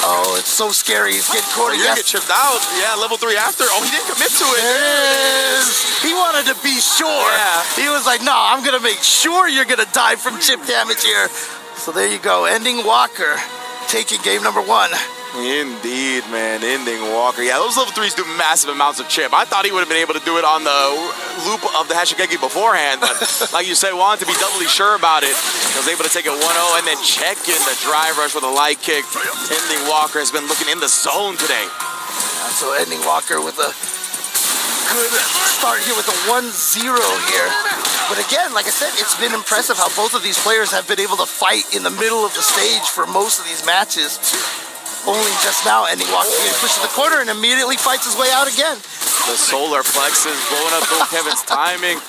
S19: Oh, it's so scary. He's getting cornered.
S18: You're gonna get chipped out. Yeah, level 3 after. Oh, he didn't commit to it.
S19: He wanted to be sure.
S18: Yeah.
S19: He was like, no, I'm going to make sure you're going to die from chip damage here. So there you go. Ending Walker taking game number 1.
S18: Indeed, man. Ending Walker. Yeah, those level 3s do massive amounts of chip. I thought he would have been able to do it on the loop of the Hashigeki beforehand, but like you said, wanted to be doubly sure about it. He was able to take it 1-0 and then check in the drive rush with a light kick. Ending Walker has been looking in the zone today.
S19: So Ending Walker with a good start here with a 1-0 here. But again, like I said, it's been impressive how both of these players have been able to fight in the middle of the stage for most of these matches. Only just now, Ending Walker getting pushed to the corner and immediately fights his way out again.
S18: The solar plexus blowing up Bill Kevin's timing.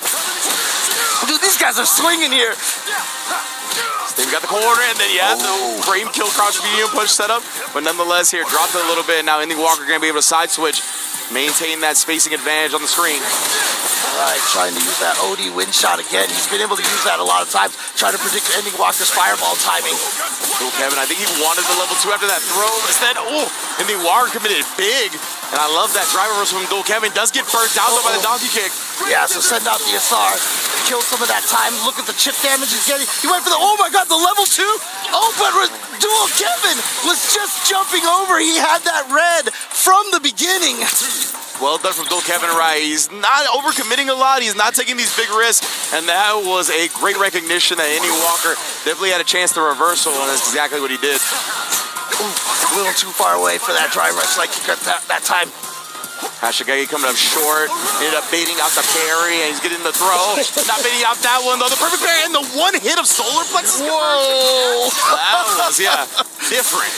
S19: Dude, these guys are swinging here.
S18: Then you got the corner, and then the frame kill crouch medium push setup. But nonetheless, here dropped it a little bit. Now Ending Walker gonna be able to side switch, maintain that spacing advantage on the screen.
S19: All right, trying to use that OD wind shot again. He's been able to use that a lot of times, trying to predict Ending Walker's fireball timing.
S18: Bill Kevin, I think he wanted the level 2 after that throw. Instead, Ending Walker committed big. And I love that drive reversal from Bill Kevin. Does get first down though by the donkey kick.
S19: Yeah, so send out the SR. Kill some of that time. Look at the chip damage he's getting. He went for the, oh my god, the level 2. Oh, but Dual Kevin was just jumping over. He had that red from the beginning.
S18: Well done from Bill Kevin, right? He's not overcommitting a lot. He's not taking these big risks. And that was a great recognition that Ending Walker definitely had a chance to reversal, and that's exactly what he did.
S19: Ooh, a little too far away for that dry rush like he got that time.
S18: Hashigeki coming up short, ended up baiting out the parry, and he's getting the throw. Not baiting out that one, though. The perfect parry and the one hit of solar plexus.
S19: Whoa!
S18: That was, different.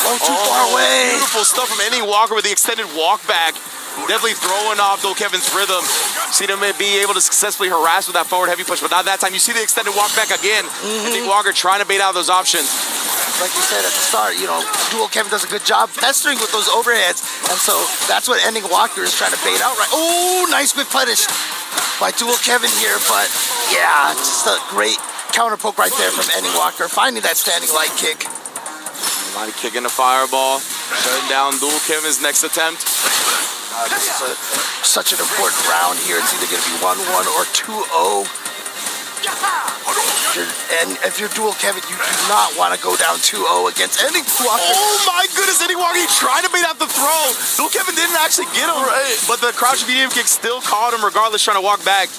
S19: Too far away.
S18: Beautiful stuff from Ending Walker with the extended walk back. Definitely throwing off Bill Kevin's rhythm. Seen him be able to successfully harass with that forward heavy push, but not that time. You see the extended walk back again. Ending Walker trying to bait out those options.
S19: Like you said at the start, Dual Kevin does a good job pestering with those overheads, and so that's what Ending Walker is trying to bait out right. Oh, nice quick punish by Dual Kevin here, but yeah, just a great counter poke right there from Ending Walker, finding that standing light kick.
S18: Mighty kicking the fireball, shutting down Dual Kevin's next attempt.
S19: This is such an important round here. It's either going to be 1-1 or 2-0. And if you're Dual Kevin, you do not want to go down 2-0 against Ending Walker.
S18: Oh my goodness, Ending Walker, he tried to bait out the throw. Dual Kevin didn't actually get him, but the crouch medium kick still caught him regardless, trying to walk back.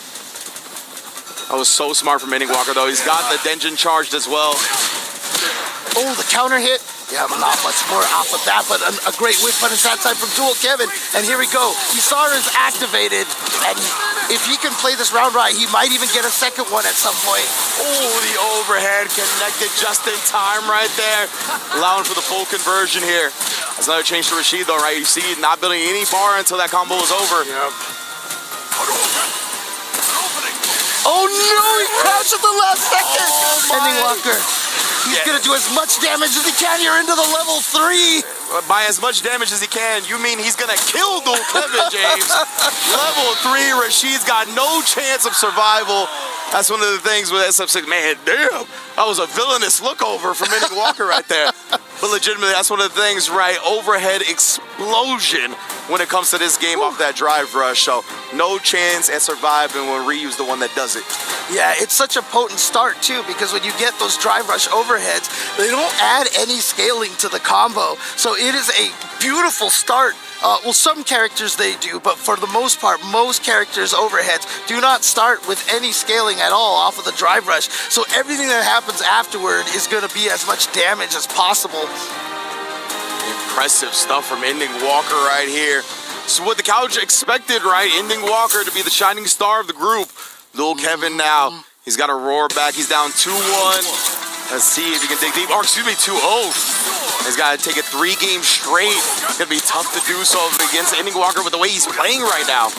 S18: That was so smart from Ending Walker, though. He's got the Denjin charged as well.
S19: Oh, the counter hit. Yeah, not much more off of that, but a great whip punish that time from Dual Kevin. And here we go. Isara is activated, and if he can play this round right, he might even get a second one at some point.
S18: Oh, the overhead connected just in time right there. Allowing for the full conversion here. That's another change to Rashid, though, right? You see, not building any bar until that combo is over.
S19: Yep. Oh no, he crashed at the last second. Ending Walker. He's gonna do as much damage as he can here into the level 3.
S18: By as much damage as he can, you mean he's gonna kill Dual Kevin, James. Level 3, Rashid's got no chance of survival. That's one of the things with SF6. Man, damn, that was a villainous look over from Ending Walker right there. But legitimately, that's one of the things, right? Overhead explosion when it comes to this game off that drive rush. So no chance at surviving when Ryu's the one that does it.
S19: Yeah, it's such a potent start too, because when you get those drive rush overheads, they don't add any scaling to the combo. So it is a beautiful start. Well, some characters they do, but for the most part, most characters' overheads do not start with any scaling at all off of the drive rush. So everything that happens afterward is going to be as much damage as possible.
S18: Impressive stuff from Ending Walker right here. So what the couch expected, right? Ending Walker to be the shining star of the group. Dual Kevin now, he's got a roar back. He's down 2-1. Let's see if he can dig deep. Or excuse me, 2-0. He's got to take it 3 games straight. It's going to be tough to do so against Ending Walker with the way he's playing right now.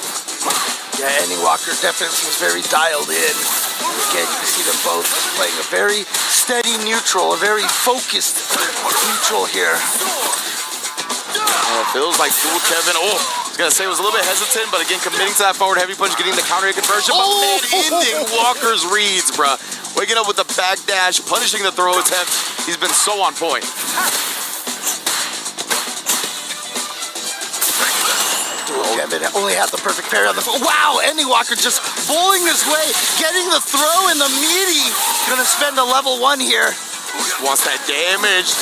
S19: Yeah, Ending Walker definitely seems very dialed in. Again, you can see them both playing a very steady neutral, a very focused neutral here.
S18: It feels like Dual Kevin, I was going to say, was a little bit hesitant, but again, committing to that forward heavy punch, getting the counter hit conversion. But man, Ending Walker's reads, bruh. Waking up with the back dash, punishing the throw attempt. He's been so on point.
S19: Dual Kevin only had the perfect parry on the phone. Wow, Ending Walker just bowling his way, getting the throw in the meaty. Gonna spend a level 1 here.
S18: Wants that damage.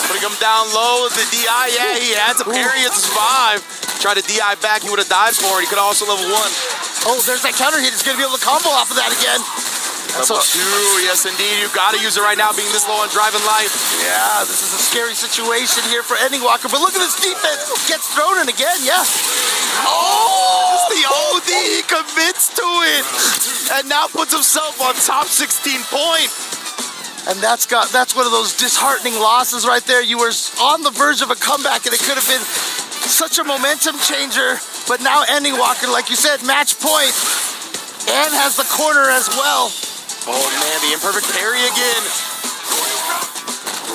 S18: Putting him down low. The DI, yeah, he had to parry it to survive. Tried to DI back, he would have died for it. He could have also level 1.
S19: Oh, there's that counter hit. He's going to be able to combo off of that again.
S18: Level 2, yes indeed. You got to use it right now, being this low on driving life.
S19: Yeah, this is a scary situation here for Ending Walker. But look at this defense. Gets thrown in again, yeah.
S18: Oh, the OD, he commits to it. And now puts himself on top 16 point.
S19: And that's one of those disheartening losses right there. You were on the verge of a comeback, and it could have been such a momentum changer. But now Ending Walker, like you said, match point, and has the corner as well.
S18: Oh man, the imperfect parry again.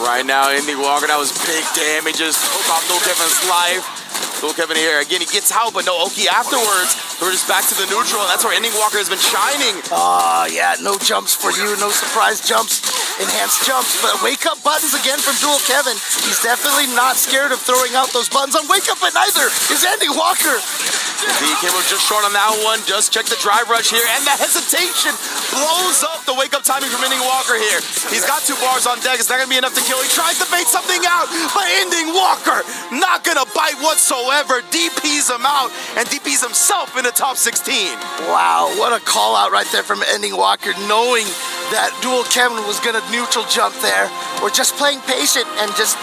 S18: Right now, Ending Walker, that was big damages. Took off Dual Kevin's life. Dual Kevin here, again, he gets out, but no Oki afterwards. So we're just back to the neutral, and that's where Ending Walker has been shining.
S19: Yeah, no jumps for you, no surprise jumps, enhanced jumps, but wake up buttons again from Dual Kevin. He's definitely not scared of throwing out those buttons on wake up, but neither is Ending Walker.
S18: The came just short on that one. Just check the drive rush here, and the hesitation blows up the wake up timing from Ending Walker here. He's got 2 bars on deck. It's not gonna be enough to kill. He tries to bait something out, but Ending Walker not gonna bite whatsoever. DPs him out and DPs himself in the top 16.
S19: Wow, what a call out right there from Ending Walker, knowing that Dual Kevin was gonna neutral jump there, or just playing patient and just,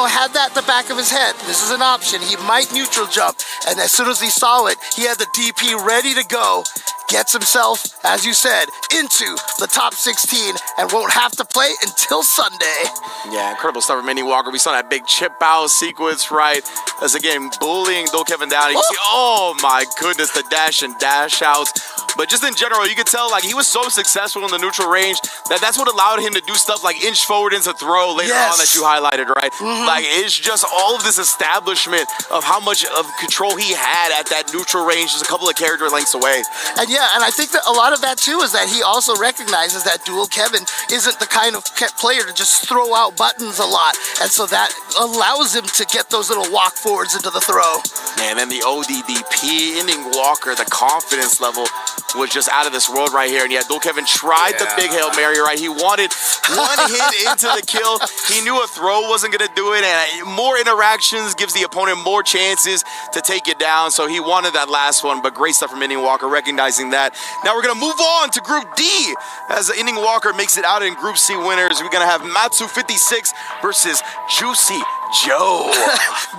S19: had that at the back of his head. This is an option. He might neutral jump, and as soon as he saw it, he had the DP ready to go. Gets himself, as you said, into the top 16 and won't have to play until Sunday.
S18: Yeah, incredible stuff from Ending Walker. We saw that big chip out sequence, right? As again, bullying Dual Kevin down. You see, oh my goodness, the dash and dash outs. But just in general, you could tell he was so successful in the neutral range that's what allowed him to do stuff like inch forward into throw later on that you highlighted, right? It's just all of this establishment of how much of control he had at that neutral range, just a couple of character lengths away.
S19: And and I think that a lot of that too is that he also recognizes that Dual Kevin isn't the kind of player to just throw out buttons a lot, and so that allows him to get those little walk forwards into the throw.
S18: Man, then the ODDP, Ending Walker, the confidence level was just out of this world right here. And yeah, Dual Kevin tried the big Hail Mary, right? He wanted one hit into the kill. He knew a throw wasn't going to do it, and more interactions gives the opponent more chances to take it down. So he wanted that last one, but great stuff from Ending Walker, recognizing that. Now we're going to move on to Group D as Ending Walker makes it out in Group C winners. We're going to have Matsu56 versus Juicy Joe.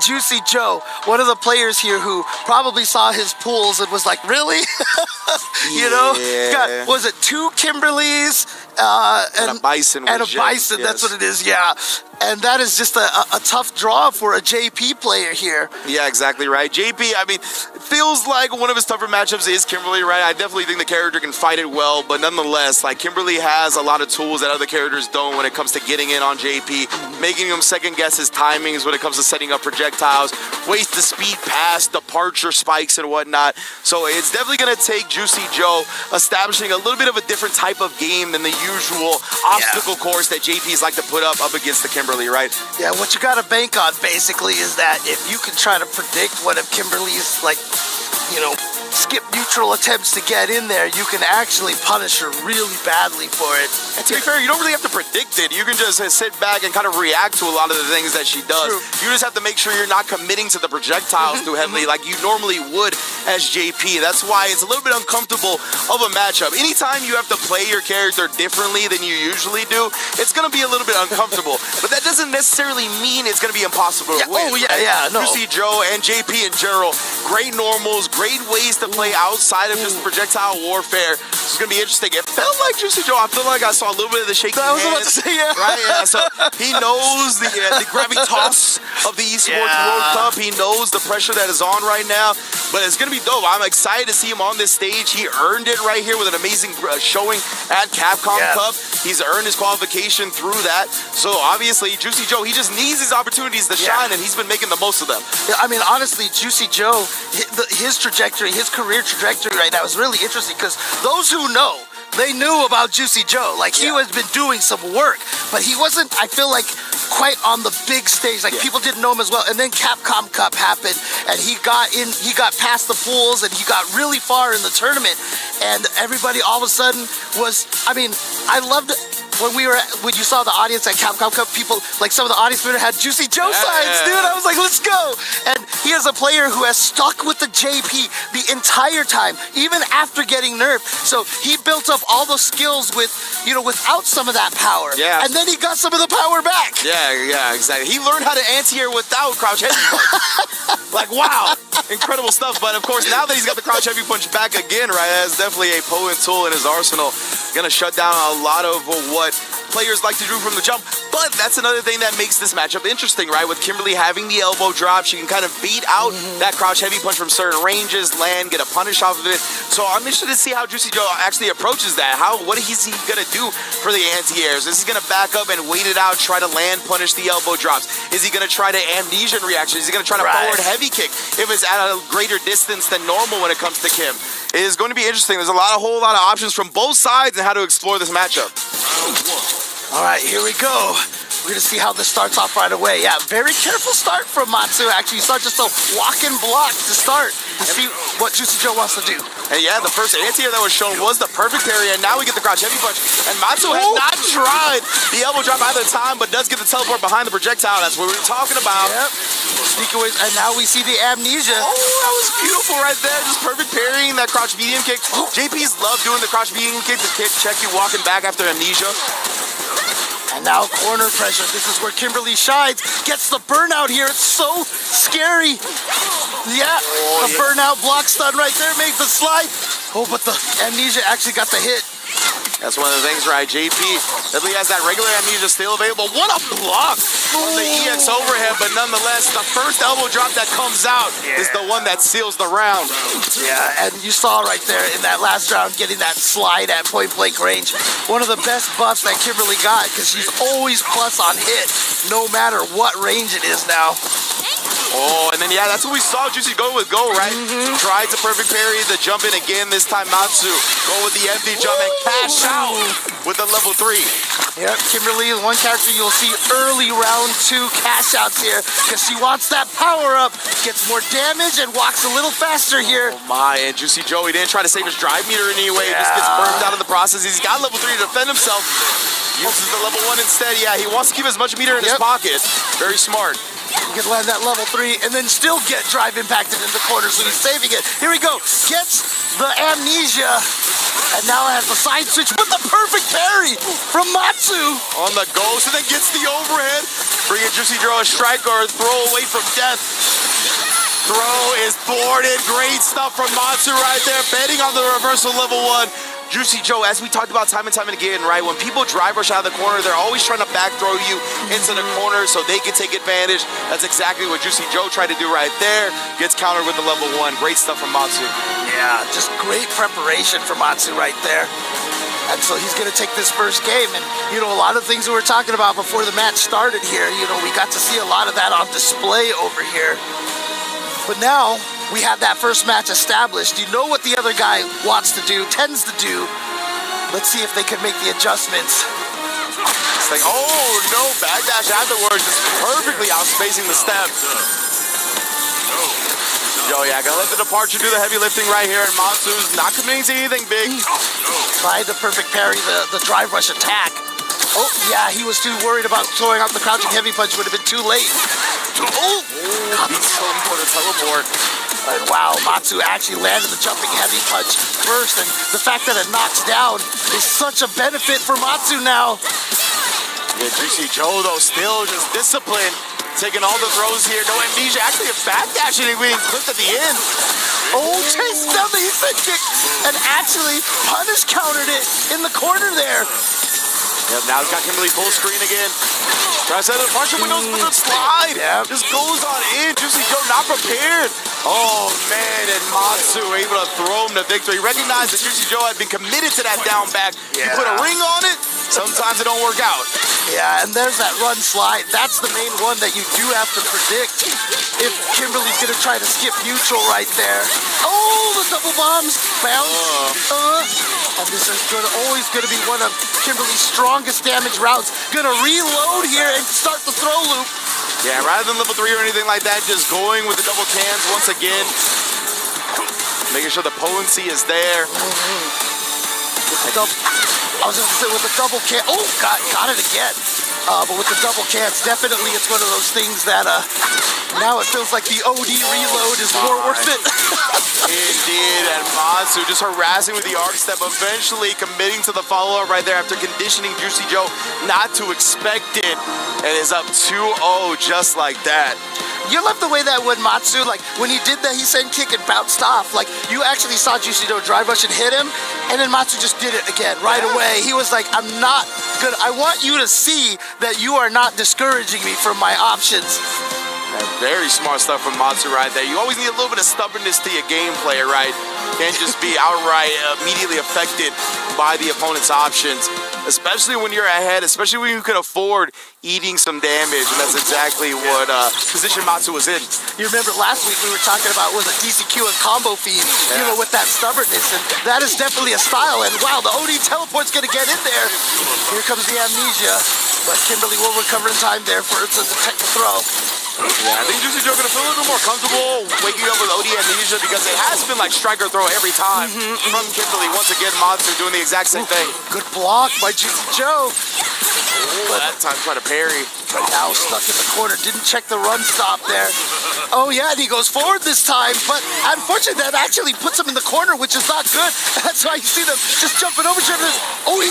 S19: Juicy Joe, one of the players here who probably saw his pools and was like, really? Was it 2 Kimberleys
S18: and a Bison?
S19: And a Bison, that's what it is, yeah. And that is just a tough draw for a JP player here.
S18: Yeah, exactly right. JP, it feels like one of his tougher matchups is Kimberly, right? I definitely think the character can fight it well, but nonetheless, Kimberly has a lot of tools that other characters don't when it comes to getting in on JP, making him second guess his timings when it comes to setting up projectiles, waste the speed pass, departure spikes and whatnot. So it's definitely going to take Juicy Joe establishing a little bit of a different type of game than the usual obstacle course that JPs like to put up against the Kimberly, right?
S19: Yeah, what you got to bank on basically is that if you can try to predict one of Kimberly's skip neutral attempts to get in there, you can actually punish her really badly for it.
S18: And to be fair, you don't really have to predict it. You can just sit back and kind of react to a lot of the things that she does. You just have to make sure you're not committing to the projectiles too heavily like you normally would as JP. That's why it's a little bit uncomfortable of a matchup. Anytime you have to play your character differently than you usually do, it's going to be a little bit uncomfortable. But that doesn't necessarily mean it's going to be impossible to win.
S19: No.
S18: Juicy Joe and JP in general, great normals, great ways to play outside of just projectile warfare. It's going to be interesting. It felt like Juicy Joe, I feel like I saw a little bit of the shaking hands.
S19: I was about to say,
S18: Right, yeah. So he knows the gravitas of the Esports World Cup. He knows the pressure that is on right now. But it's going to be dope. I'm excited to see him on this stage. He earned it right here with an amazing showing at Capcom Cup. He's earned his qualification through that. So obviously, Juicy Joe, he just needs these opportunities to shine, and he's been making the most of them.
S19: Yeah, honestly, Juicy Joe, his trajectory, his career trajectory right now is really interesting because those who know, they knew about Juicy Joe. He has been doing some work, but he wasn't, I feel like, quite on the big stage. People didn't know him as well. And then Capcom Cup happened, and he got past the pools, and he got really far in the tournament. And everybody all of a sudden was, I loved when you saw the audience at Capcom Cup, people, like some of the audience members had Juicy Joe signs, dude. I was like, let's go. And he is a player who has stuck with the JP the entire time, even after getting nerfed. So he built up all those skills with, without some of that power.
S18: Yeah.
S19: And then he got some of the power back.
S18: Yeah, exactly. He learned how to anti-air without crouch heavy punch. Like, wow, incredible stuff. But of course, now that he's got the crouch heavy punch back again, right, that's definitely a potent tool in his arsenal. Gonna shut down a lot of what players like to do from the jump. But that's another thing that makes this matchup interesting, right? With Kimberly having the elbow drop, she can kind of beat out that crouch heavy punch from certain ranges, land, get a punish off of it. So I'm interested to see how Juicy Joe actually approaches that. What is he gonna do for the anti-airs? Is he gonna back up and wait it out, try to land punish the elbow drops? Is he gonna try to amnesia reaction? Is he gonna try to forward heavy kick if it's at a greater distance than normal when it comes to Kim? It is going to be interesting. There's a whole lot of options from both sides and how to explore this matchup.
S19: All right, here we go. We're going to see how this starts off right away. Yeah, very careful start from Matsu. Actually, you saw just a walk-in block to start to see what Juicy Joe wants to do.
S18: And yeah, the first anti-air that was shown was the perfect parry, and now we get the crouch heavy punch. And Matsu has not tried the elbow drop either time, but does get the teleport behind the projectile. That's what we were talking about.
S19: Yep. Sneak away, and now we see the amnesia.
S18: Oh, that was beautiful right there. Just perfect parrying that crouch medium kick. JP's love doing the crouch medium kick to check you walking back after amnesia.
S19: And now corner pressure. This is where Kimberly shines. Gets the burnout here. It's so scary. Yeah, the burnout block stun right there. Made the slide. Oh, but the amnesia actually got the hit.
S18: That's one of the things, right? JP definitely has that regular amnesia still available. What a block on the EX overhead, but nonetheless, the first elbow drop that comes out is the one that seals the round.
S19: Yeah, and you saw right there in that last round getting that slide at point blank range. One of the best buffs that Kimberly got because she's always plus on hit, no matter what range it is now.
S18: Oh, and then yeah, that's what we saw Juicy go with go, right? Tried to perfect parry the jump in again, this time Matsu. Go with the empty jump and cash out with the level 3.
S19: Yep, Kimberly, one character you'll see early round 2 cash outs here because she wants that power up, gets more damage and walks a little faster here.
S18: Oh my, and Juicy Joe, he didn't try to save his drive meter in any way, just gets burned out in the process. He's got level 3 to defend himself. Uses the level 1 instead. Yeah, he wants to keep as much meter in his pocket. Very smart.
S19: He can land that level 3 and then still get drive impacted in the corner, so he's saving it. Here we go. Gets the amnesia and now has the side switch with the perfect parry from Matsu.
S18: On the ghost and then gets the overhead. Bringing Juicy Joe a strike or a throw away from death. Throw is boarded. Great stuff from Matsu right there. Betting on the reversal level 1. Juicy Joe, as we talked about time and time again, right? When people drive rush out of the corner, they're always trying to back throw you into the corner so they can take advantage. That's exactly what Juicy Joe tried to do right there. Gets countered with the level 1. Great stuff from Matsu.
S19: Yeah, just great preparation for Matsu right there. And so he's going to take this first game. And, a lot of things we were talking about before the match started here, we got to see a lot of that on display over here. But now we have that first match established. You know what the other guy wants to do, tends to do. Let's see if they can make the adjustments.
S18: It's like, oh no, backdash afterwards, just perfectly outspacing the step. Yo, yeah, gonna let the departure do the heavy lifting right here, and Matsu's not committing to anything big.
S19: Tried the perfect parry, the drive rush attack. Oh, yeah, he was too worried about throwing out the crouching heavy punch. Would have been too late. Oh,
S18: he's going for the teleport.
S19: And wow, Matsu actually landed the jumping heavy punch first, and the fact that it knocks down is such a benefit for Matsu now.
S18: Yeah, Juicy Joe, though, still just disciplined. Taking all the throws here. No amnesia. Actually, a backdash and being clipped at the end.
S19: Oh, chase down the heat kick and actually punish countered it in the corner there.
S18: Yep, now he's got Kimberly full screen again. Tries to set it, partial windows with a slide.
S19: Yep.
S18: Just goes on in. Juicy Joe not prepared. Oh, man, and Matsu able to throw him to victory. Recognized that Juicy Joe had been committed to that down back. You put a ring on it, sometimes it don't work out.
S19: Yeah, and there's that run slide. That's the main one that you do have to predict if Kimberly's going to try to skip neutral right there. Oh, the double bombs. Bounce. And this is always going to be one of Kimberly's strongest damage routes. Going to reload here and start the throw loop.
S18: Yeah, rather than level 3 or anything like that, just going with the double cans once again. Making sure the potency is there.
S19: I was just gonna say with the double can. Oh, got it again. But with the double cans, definitely it's one of those things that now it feels like the OD reload is more worth it.
S18: Indeed, and Matsu just harassing with the arc step, eventually committing to the follow-up right there after conditioning Juicy Joe not to expect it, and is up 2-0 just like that.
S19: You love the way that when Matsu, like when he did that, he sent kick and bounced off. Like you actually saw Juicy Joe drive rush and hit him, and then Matsu just did it again right away. He was like, I'm not good. I want you to see that you are not discouraging me from my options.
S18: Very smart stuff from Matsu right there. You always need a little bit of stubbornness to your gameplay, right? Can't just be outright immediately affected by the opponent's options, especially when you're ahead, especially when you can afford eating some damage, and that's exactly what position Matsu was in.
S19: You remember last week we were talking about was a DCQ and combo feed, you know, with that stubbornness, and that is definitely a style, and wow, the OD teleport's gonna get in there. Here comes the amnesia, but Kimberly will recover in time there for to detect the throw.
S18: Yeah, I think Juicy Joe gonna feel a little bit more comfortable waking up with OD amnesia because it has been like striker throw every time from Kimberly. Once again, Matsu doing the exact same thing.
S19: Good block by Juicy Joe.
S18: But that time trying to parry.
S19: But now stuck in the corner, didn't check the run stop there. Oh yeah, and he goes forward this time, but unfortunately that actually puts him in the corner, which is not good. That's why you see them just jumping over each other. Oh, he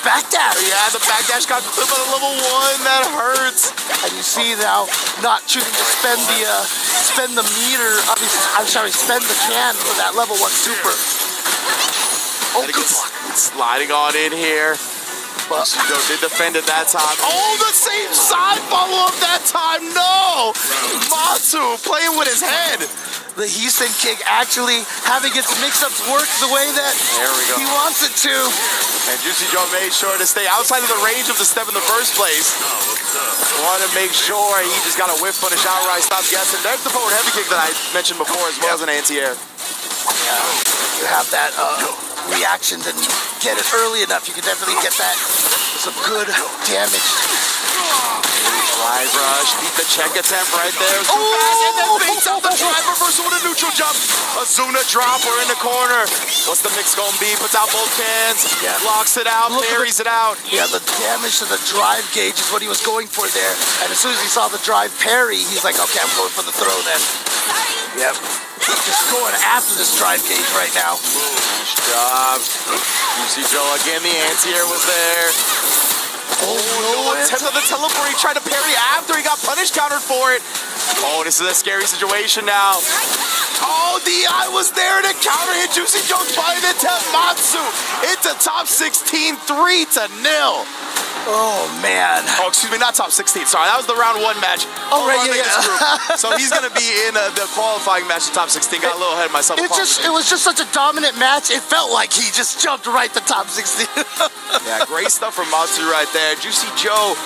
S19: backdashed.
S18: Yeah, the backdash got clipped on level 1. That hurts.
S19: And you see now not choosing to spend the meter. Obviously, I'm sorry, spend the can for that level 1 super. Oh, good block.
S18: Sliding on in here. But Joe did defend it that time. Oh, the same side follow-up that time. No! Matsu playing with his head.
S19: The Houston kick actually having its mix-ups work the way that he wants it to.
S18: And Juicy Joe made sure to stay outside of the range of the step in the first place. Want to make sure he just got a whiff punish outright, stop guessing. There's the forward heavy kick that I mentioned before, as well as an anti-air.
S19: Yeah, you have that reaction and get it early enough, you can definitely get that some good damage.
S18: Drive rush, beat the check attempt right there. Too fast, and then baits out the drive reversal with a neutral jump. Azuna dropper in the corner. What's the mix gonna be? Puts out both cans, blocks it out, parries it out.
S19: Yeah, the damage to the drive gauge is what he was going for there. And as soon as he saw the drive parry, he's like, okay, I'm going for the throw then. Yep. Just going after this drive gauge right now.
S18: Nice job. Juicy Joe again, the anti-air was there. Oh, no attempt on the teleport. He tried to parry after he got punished countered for it. Oh, this is a scary situation now. Oh, the eye was there to counter hit Juicy Joe's button attempt. Matsu into top 16, 3-0.
S19: Oh, man.
S18: Oh, excuse me, not top 16. Sorry, that was the round 1 match.
S19: Oh, right, yeah.
S18: So he's going to be in the qualifying match of top 16. Got a little ahead of myself.
S19: It was just such a dominant match. It felt like he just jumped right to top 16.
S18: Yeah, great stuff from Matsu right there. Juicy Joe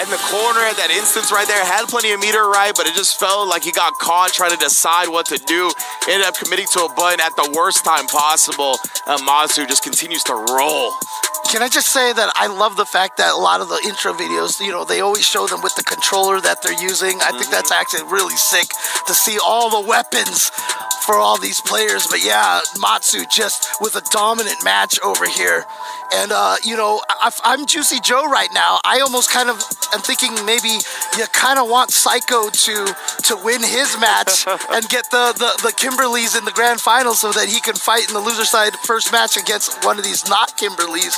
S18: in the corner at that instance right there. Had plenty of meter right, but it just felt like he got caught trying to decide what to do. Ended up committing to a button at the worst time possible. Matsu just continues to roll.
S19: Can I just say that I love the fact that a lot of the intro videos, you know, they always show them with the controller that they're using. I think that's actually really sick to see all the weapons for all these players. But yeah, Matsu just with a dominant match over here. And, you know, I'm Juicy Joe right now. I almost kind of am thinking maybe you kind of want Psycho to win his match and get the Kimberleys in the grand final so that he can fight in the loser side first match against one of these not Kimberleys.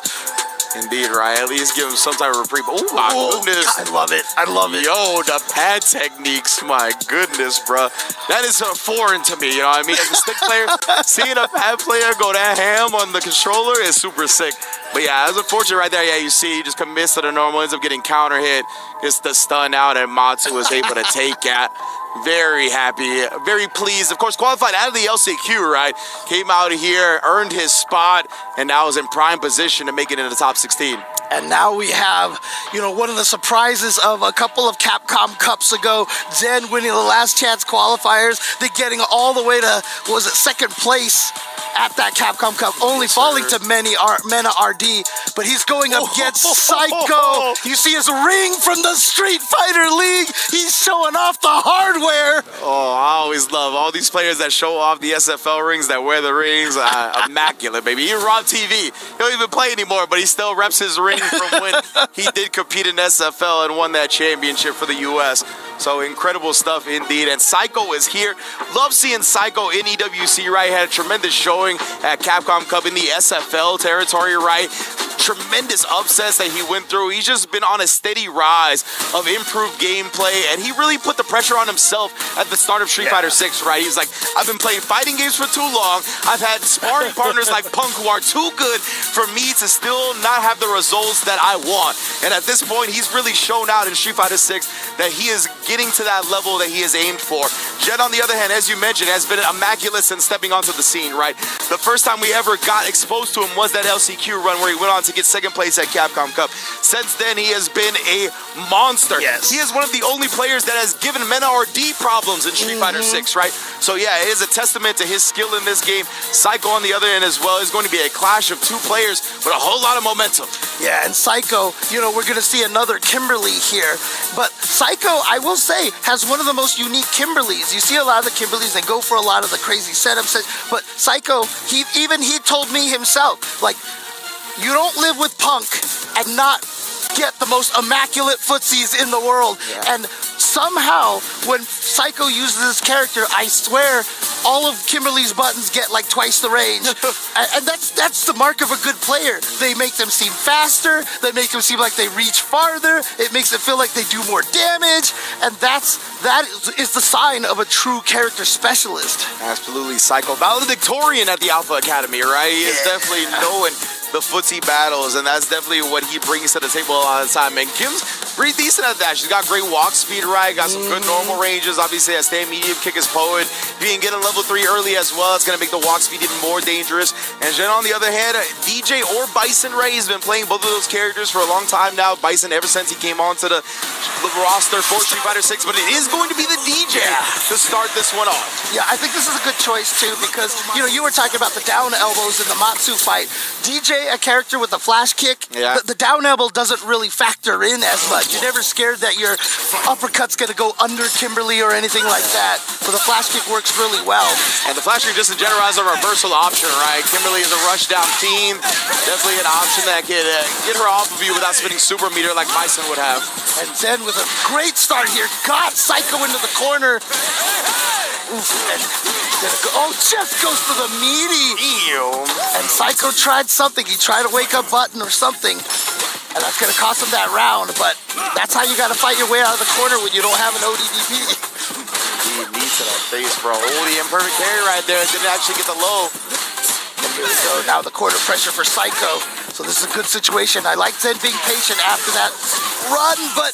S18: Indeed, right? At least give him some type of reprieve. Oh, my goodness.
S19: I love it. I love it.
S18: Yo, the pad techniques. My goodness, bro. That is foreign to me, you know what I mean? As a stick player, seeing a pad player go that ham on the controller is super sick. But yeah, that's unfortunate right there. Yeah, you see, he just commits to the normal, ends up getting counter hit. It's the stun out, and Matsu was able to take it. Very happy, very pleased. Of course, qualified out of the LCQ, right? Came out here, earned his spot, and now is in prime position to make it into the top 16.
S19: And now we have, you know, one of the surprises of a couple of Capcom Cups ago, Zen winning the last chance qualifiers, then getting all the way to, what was it, second place at that Capcom Cup, only falling to Mena RD, but he's going up against Psycho. You see his ring from the Street Fighter League. He's showing off the hardware.
S18: Oh, I always love all these players that show off the SFL rings, that wear the rings. Immaculate, baby. Even Rob TV, he don't even play anymore, but he still reps his ring from when he did compete in SFL and won that championship for the U.S. So incredible stuff indeed. And Psycho is here. Love seeing Psycho in EWC, right? Had a tremendous showing at Capcom Cup in the SFL territory, right? Tremendous upsets that he went through. He's just been on a steady rise of improved gameplay, and he really put the pressure on himself at the start of Street Fighter 6, right? He was like, I've been playing fighting games for too long. I've had sparring partners like Punk who are too good for me to still not have the results that I want. And at this point, he's really shown out in Street Fighter 6 that he is getting to that level that he has aimed for. Jet, on the other hand, as you mentioned, has been immaculate since stepping onto the scene, right? The first time we ever got exposed to him was that LCQ run where he went on to get second place at Capcom Cup. Since then, he has been a monster.
S19: Yes.
S18: He is one of the only players that has given Mena RD problems in Street Fighter 6, right? So yeah, it is a testament to his skill in this game. Psycho on the other end as well is going to be a clash of two players with a whole lot of momentum.
S19: Yeah, and Psycho, you know, we're going to see another Kimberly here. But Psycho, I will say, has one of the most unique Kimberlys. You see a lot of the Kimberlys, they go for a lot of the crazy setups. But Psycho, he told me himself, like, you don't live with Punk and not get the most immaculate footsies in the world. Yeah. And somehow, when Psycho uses this character, I swear, all of Kimberly's buttons get like twice the range. And that's the mark of a good player. They make them seem faster. They make them seem like they reach farther. It makes it feel like they do more damage. And that is the sign of a true character specialist.
S18: Absolutely. Psycho. Valedictorian at the Alpha Academy, right? He is definitely knowing the footsie battles, and that's definitely what he brings to the table a lot of the time. And Kim's pretty decent at that. She's got great walk speed, right? Got some good normal ranges. Obviously, a stand medium kick is potent. If you can get a level 3 early as well, it's going to make the walk speed even more dangerous. And Jen, on the other hand, DJ or Bison Ray has been playing both of those characters for a long time now. Bison ever since he came onto the roster for Street Fighter 6, but it is going to be the DJ to start this one off.
S19: Yeah, I think this is a good choice too, because you were talking about the down elbows in the Matsu fight. DJ, a character with a flash kick, the down elbow doesn't really factor in as much. You're never scared that your uppercut's gonna go under Kimberly or anything like that. But the flash kick works really well.
S18: And the flash kick, just in general, has a reversal option, right? Kimberly is a rush down team. Definitely an option that can get her off of you without spinning super meter like Bison would have.
S19: And Zen with a great start here. Got Psycho into the corner. Oof, and just goes for the meaty. And Psycho tried something. He tried a wake up button or something. And that's going to cost him that round. But that's how you got to fight your way out of the corner when you don't have an ODDP.
S18: He needs to that face, bro. Oh, the imperfect carry right there. Didn't actually get the low.
S19: And here we go. Now the corner pressure for Psycho. So this is a good situation. I like Zen being patient after that run, but...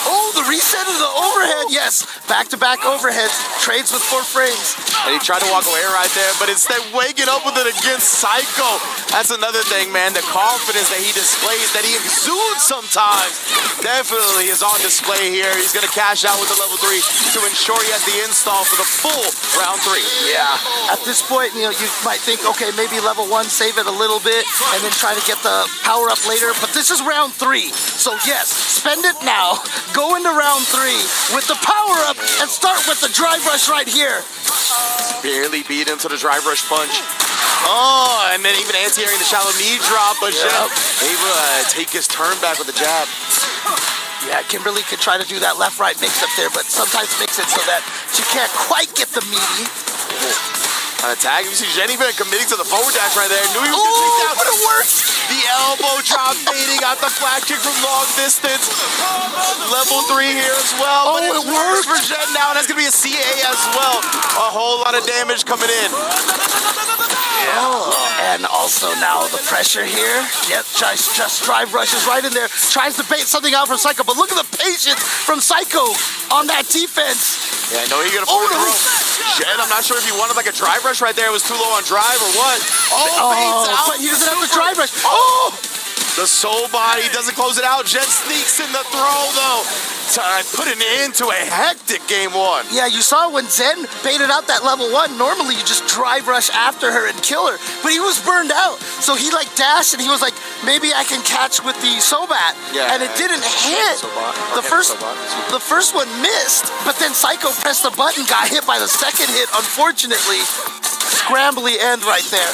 S19: Oh, the reset of the overhead. Yes, back-to-back overheads. Trades with 4 frames.
S18: And he tried to walk away right there, but instead waking up with it against Psycho. That's another thing, man. The confidence that he displays, that he exudes sometimes, definitely is on display here. He's going to cash out with the level 3 to ensure he has the install for the full round 3.
S19: Yeah. At this point, you might think, okay, maybe level 1, save it a little bit, and then try to get the power-up later. But this is round 3. So yes, spend it now. Go into round 3 with the power-up and start with the drive rush right here.
S18: Barely beat him to the drive rush punch. Oh, and then even anti-airing the shallow knee drop, but able to take his turn back with the jab.
S19: Yeah, Kimberly could try to do that left-right mix-up there, but sometimes mix it so that she can't quite get the meaty.
S18: Tag. You see Jenny been committing to the forward dash right there. Knew he was going to take that,
S19: but it works.
S18: The elbow drop baiting out the flat kick from long distance. Level 3 here as well. But it works for Jen now. And that's going to be a CA as well. A whole lot of damage coming in.
S19: Yeah. And also now the pressure here. Yep, just drive rushes right in there. Tries to bait something out from Psycho, but look at the patience from Psycho on that defense.
S18: Yeah, I know you're going to forward throw. Jen, I'm not sure if you wanted like a drive rush right there. It was too low on drive or what.
S19: But he doesn't have the drive rush. Oh!
S18: The soul body doesn't close it out. Jen sneaks in the throw, though. Time put an end to a hectic game one.
S19: Yeah, you saw when Zen baited out that level 1, normally you just drive rush after her and kill her, but he was burned out. So he like dashed and he was like, maybe I can catch with the Sobat.
S18: Yeah,
S19: and it didn't hit. The first one missed, but then Psycho pressed the button, got hit by the second hit, unfortunately. Scrambly end right there.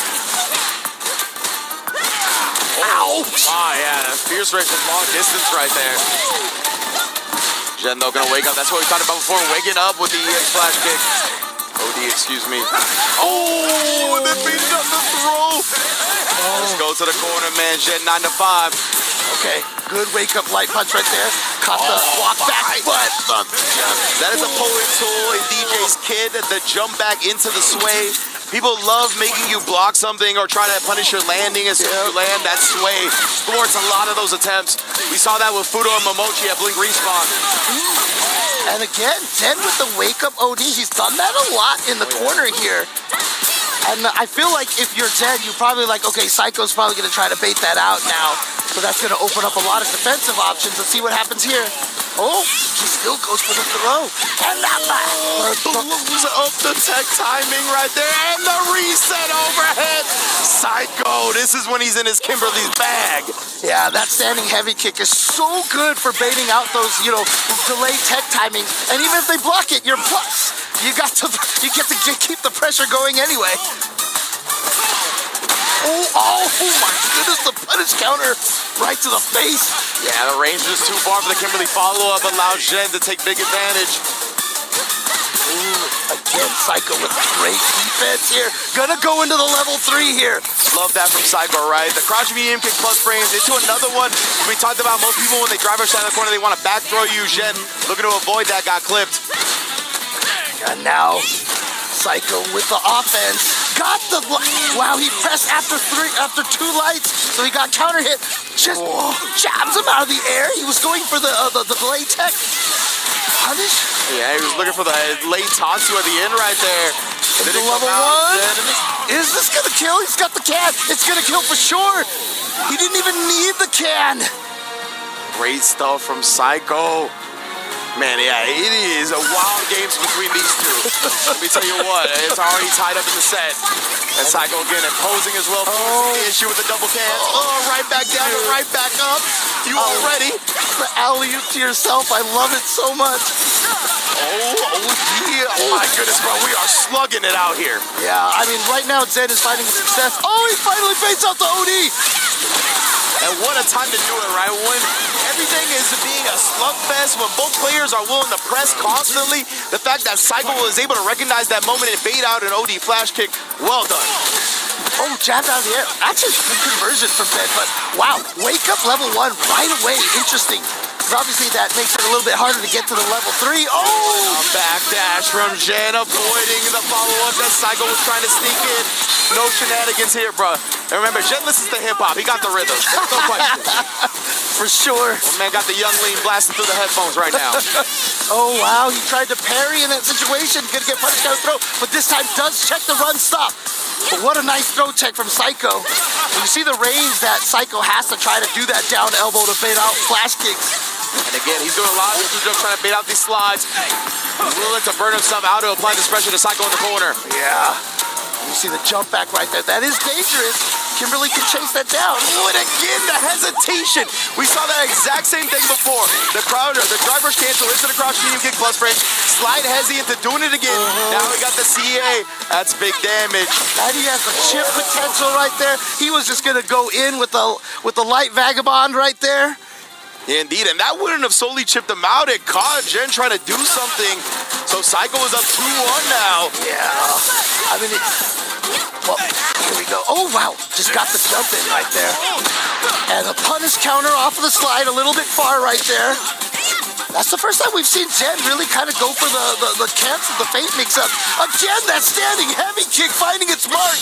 S18: Ow! Ah, yeah, fierce rate from long distance right there. Jen, though, gonna wake up. That's what we talked about before, waking up with the EX flash kick. OD, excuse me. Oh, and then beating up the throw. Let's go to the corner, man. Jen, 9 to 5.
S19: Okay, good wake-up light punch right there. Caught the walk back, but
S18: that is a potent tool in DJ's kid, the jump back into the sway. People love making you block something or try to punish your landing as soon as you land. That sway thwarts a lot of those attempts. We saw that with Fudo and Momochi at Blink Respawn.
S19: And again, Zen with the wake-up OD, he's done that a lot in the corner here. And I feel like if you're Zen, you're probably like, okay, Psycho's probably going to try to bait that out now. So that's going to open up a lot of defensive options. Let's see what happens here. Oh, he still goes for the throw. And that
S18: blows up the tech timing right there. And the reset overhead. Psycho, this is when he's in his Kimberly's bag.
S19: Yeah, that standing heavy kick is so good for baiting out those, delayed tech timings. And even if they block it, you're plus. You get to keep the pressure going anyway. Oh my goodness, the punish counter right to the face.
S18: Yeah, the range was too far for the Kimberly follow-up, allowed Jen to take big advantage.
S19: Again, Psycho with great defense here. Gonna go into the level 3 here.
S18: Love that from Psycho, right? The crouch medium kick plus frames into another one. We talked about most people when they drive rush down the corner, they want to back throw you. Jen looking to avoid that, got clipped.
S19: And now, Psycho with the offense. Got the wow, he pressed after 2 lights, so he got counter hit. Just jabs him out of the air. He was going for the blade tech. Punish?
S18: Yeah, he was looking for the late Tatsu at the end right there.
S19: Into level 1. Is this gonna kill? He's got the can. It's gonna kill for sure. He didn't even need the can.
S18: Great stuff from Psycho. Man, yeah, it is a wild games between these two. Let me tell you what, it's already tied up in the set. And Psycho again imposing as well. The issue with the double can. Oh, right back down and right back up. You all ready?
S19: The alley-oop to yourself, I love it so much.
S18: Oh yeah. Oh my goodness, bro, we are slugging it out here.
S19: Yeah, I mean, right now Zen is finding success. Oh, he finally fakes out the OD.
S18: And what a time to do it, right? When everything is being a slugfest, when both players are willing to press constantly, the fact that Psycho was able to recognize that moment and bait out an OD flash kick, well done.
S19: Oh, jabbed out of the air. Actually, good conversion from Zen, but wow, wake up level 1 right away. Interesting. Because obviously that makes it a little bit harder to get to the level 3. Oh!
S18: Backdash from Jen, avoiding the follow-up that Psycho was trying to sneak in. No shenanigans here, bro. And remember, Jen listens to hip-hop. He got the rhythm. There's no question.
S19: For sure.
S18: Well, man got the young lean blasting through the headphones right now.
S19: Oh, wow. He tried to parry in that situation. Gonna get punished down the throw. But this time does check the run stop. But what a nice throw check from Psycho. And you see the range that Psycho has to try to do that down elbow to bait out flash kicks.
S18: And again, he's doing a lot of this, trying to bait out these slides. He's willing to burn himself out to apply this pressure to Psycho in the corner.
S19: Yeah. You see the jump back right there. That is dangerous. Kimberly can chase that down.
S18: Oh, and again, the hesitation. We saw that exact same thing before. The driver's cancel into the crouch medium kick plus frame. Slide hezzy into doing it again. Now we got the CA. That's big damage.
S19: And he has the chip potential right there. He was just going to go in with the light vagabond right there.
S18: Yeah, indeed, and that wouldn't have solely chipped him out. It caught Jen trying to do something. So Psycho is up 2-1 now.
S19: Yeah. I mean, well, here we go. Oh, wow. Just got the jump in right there. And a punish counter off of the slide a little bit far right there. That's the first time we've seen Jen really kind of go for the cancel, the feint mix-up. Again, that standing heavy kick finding its mark.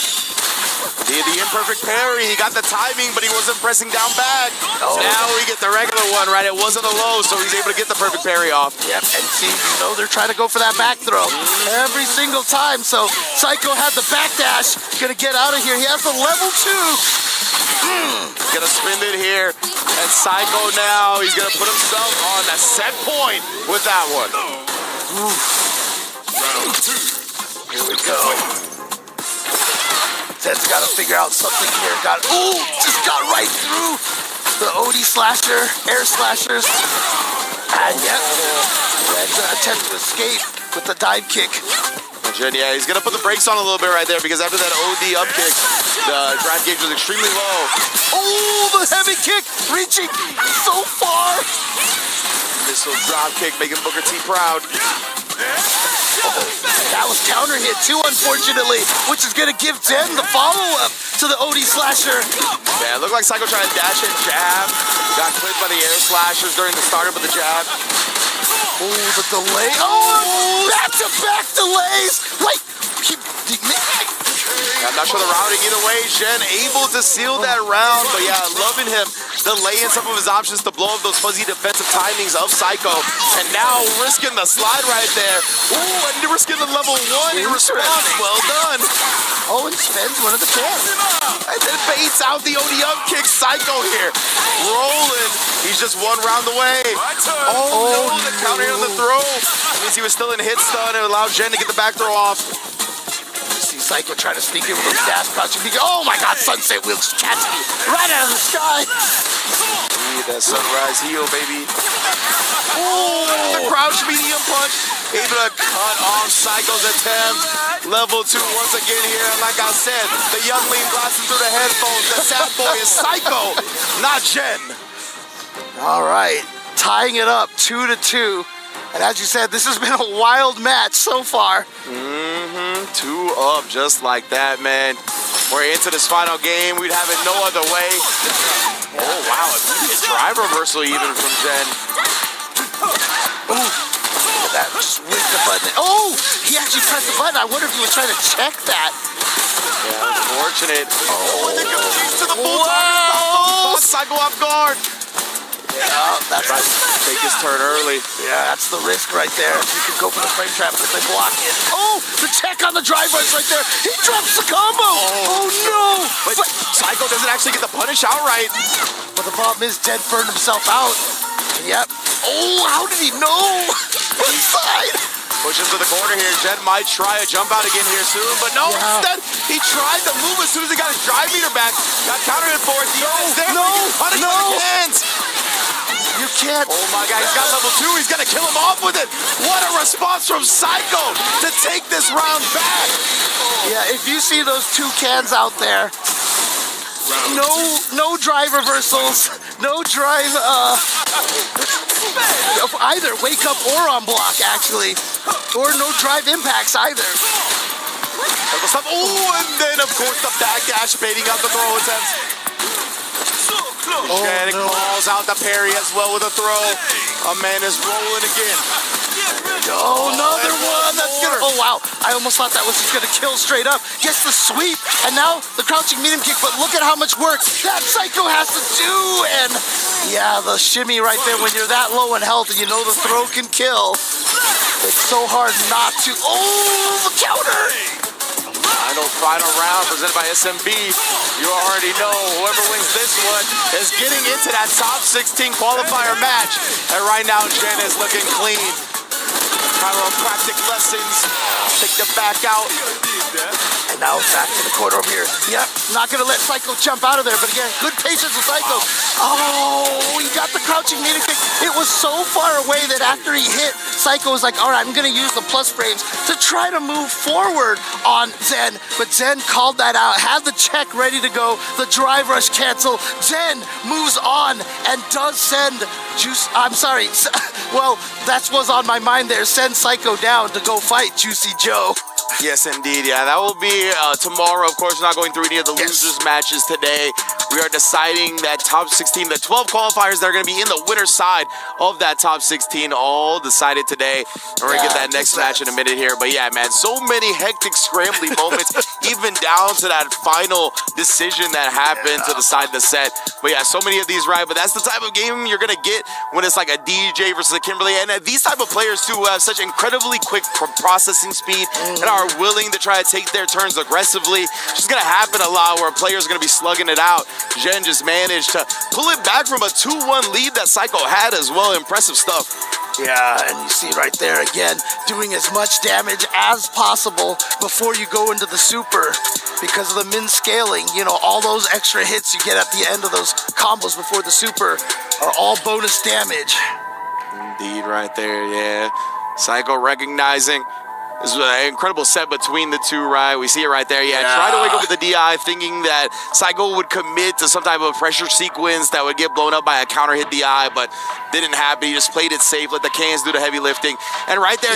S18: He had the imperfect parry. He got the timing, but he wasn't pressing down back. Oh. Now we get the regular one, right? It wasn't a low, so he's able to get the perfect parry off.
S19: Yep, and see, they're trying to go for that back throw every single time. So Psycho had the backdash. Gonna get out of here. He has the level 2.
S18: Gonna spin it here. And Psycho now, he's gonna put himself on a set point with that one.
S19: Round 2. Here we go. Zed's gotta figure out something here. Just got right through the OD slasher, air slashers. And yep, Zed's gonna attempt to escape with the dive kick.
S18: Yeah, he's gonna put the brakes on a little bit right there because after that OD up kick, the draft gauge was extremely low.
S19: Oh, the heavy kick, reaching so far.
S18: Missile drop kick, making Booker T proud.
S19: That was counter hit too, unfortunately, which is gonna give Zen the follow-up to the OD slasher.
S18: Yeah, it looked like Psycho tried to dash and jab. Got clipped by the air slashers during the startup of the jab.
S19: Oh, the delay. Oh, back-to-back delays. Wait,
S18: I'm not sure the routing either way. Jen able to seal that round, but yeah, loving him delaying some of his options to blow up those fuzzy defensive timings of Psycho. And now risking the slide right there. Ooh, and risking the level 1 in response. Well done.
S19: Oh, and spends one of the cans.
S18: And then baits out the OD up kick. Psycho here. Rolling. He's just one round away. Oh, no, the counter on the throw. That means he was still in hit stun and allowed Jen to get the back throw off.
S19: Psycho trying to sneak in with those dash crouching. Oh my god, Sunset Wheel just catch me right out of the sky.
S18: That sunrise heel, baby. Oh, the crouch medium punch. Able to cut off Psycho's attempt. Level 2 once again here. And like I said, the youngling blasting through the headphones. The sad boy is Psycho, not Jen.
S19: All right, tying it up 2-2. And as you said, this has been a wild match so far.
S18: 2 up just like that, man. We're into this final game. We'd have it no other way. Oh, wow. A drive reversal even from Jen.
S19: Ooh. Look at that. Just whipped the button. Oh, he actually pressed the button. I wonder if he was trying to check that.
S18: Yeah, unfortunate. Oh, and then goes to the full target. Psycho off guard.
S19: Yeah, that's
S18: right. Take his turn early.
S19: Yeah, that's the risk right there. You can go for the frame trap if they block it. Oh, the check on the drive rush right there. He drops the combo. Oh no.
S18: But Psycho doesn't actually get the punish outright.
S19: But the problem is Dead burned himself out. Yep. Oh, how did he know? Inside.
S18: Push into the corner here. Jen might try a jump out again here soon, but no, instead he tried to move as soon as he got his drive meter back. Got countered for it.
S19: No. You can't.
S18: Oh my god, he's got level 2. He's gonna kill him off with it. What a response from Psycho to take this round back.
S19: Yeah, if you see those 2 cans out there, no drive reversals, no drive either wake up or on block actually, or no drive impacts either.
S18: Oh, and then of course the backdash baiting out the throw attempts. Jen calls out the parry as well with a throw. A man is rolling again.
S19: Oh, another one. That's gonna. Oh wow! I almost thought that was just gonna kill straight up. Gets the sweep, and now the crouching medium kick. But look at how much work that Psycho has to do. And yeah, the shimmy right there when you're that low in health and you know the throw can kill. It's so hard not to. Oh, the counter.
S18: Final round presented by SMB. You already know whoever wins this one is getting into that top 16 qualifier match. And right now, Jen is looking clean. Chiropractic lessons. Take the back out.
S19: And now back to the corner over here. Yep, not gonna let Psycho jump out of there. But again, good patience with Psycho. Oh, he got the crouching medium kick. It was so far away that after he hit, Psycho was like, all right, I'm gonna use the plus frames to try to move forward on Zen. But Zen called that out, had the check ready to go, the drive rush cancel. Zen moves on and does send well, that's what's on my mind there. Send Psycho down to go fight Juicy Joe.
S18: Yes, indeed. Yeah, that will be tomorrow. Of course, we're not going through any of the losers matches today. We are deciding that top 16, the 12 qualifiers that are going to be in the winner's side of that top 16, all decided today. And we're going to get that next match in a minute here. But yeah, man, so many hectic, scrambly moments, even down to that final decision that happened to decide the set. But yeah, so many of these, right? But that's the type of game you're going to get when it's like a DJ versus a Kimberly. And these type of players, too, have such incredibly quick processing speed and are willing to try to take their turns aggressively. It's just going to happen a lot where players are going to be slugging it out. Zhen just managed to pull it back from a 2-1 lead that Psycho had as well. Impressive stuff.
S19: Yeah, and you see right there again, doing as much damage as possible before you go into the super. Because of the min scaling, you know, all those extra hits you get at the end of those combos before the super are all bonus damage.
S18: Indeed, right there, yeah. Psycho recognizing this was an incredible set between the two, right? We see it right there. Yeah, try to wake up with the DI thinking that Psycho would commit to some type of pressure sequence that would get blown up by a counter hit DI, but didn't happen. He just played it safe, let the cans do the heavy lifting. And right there,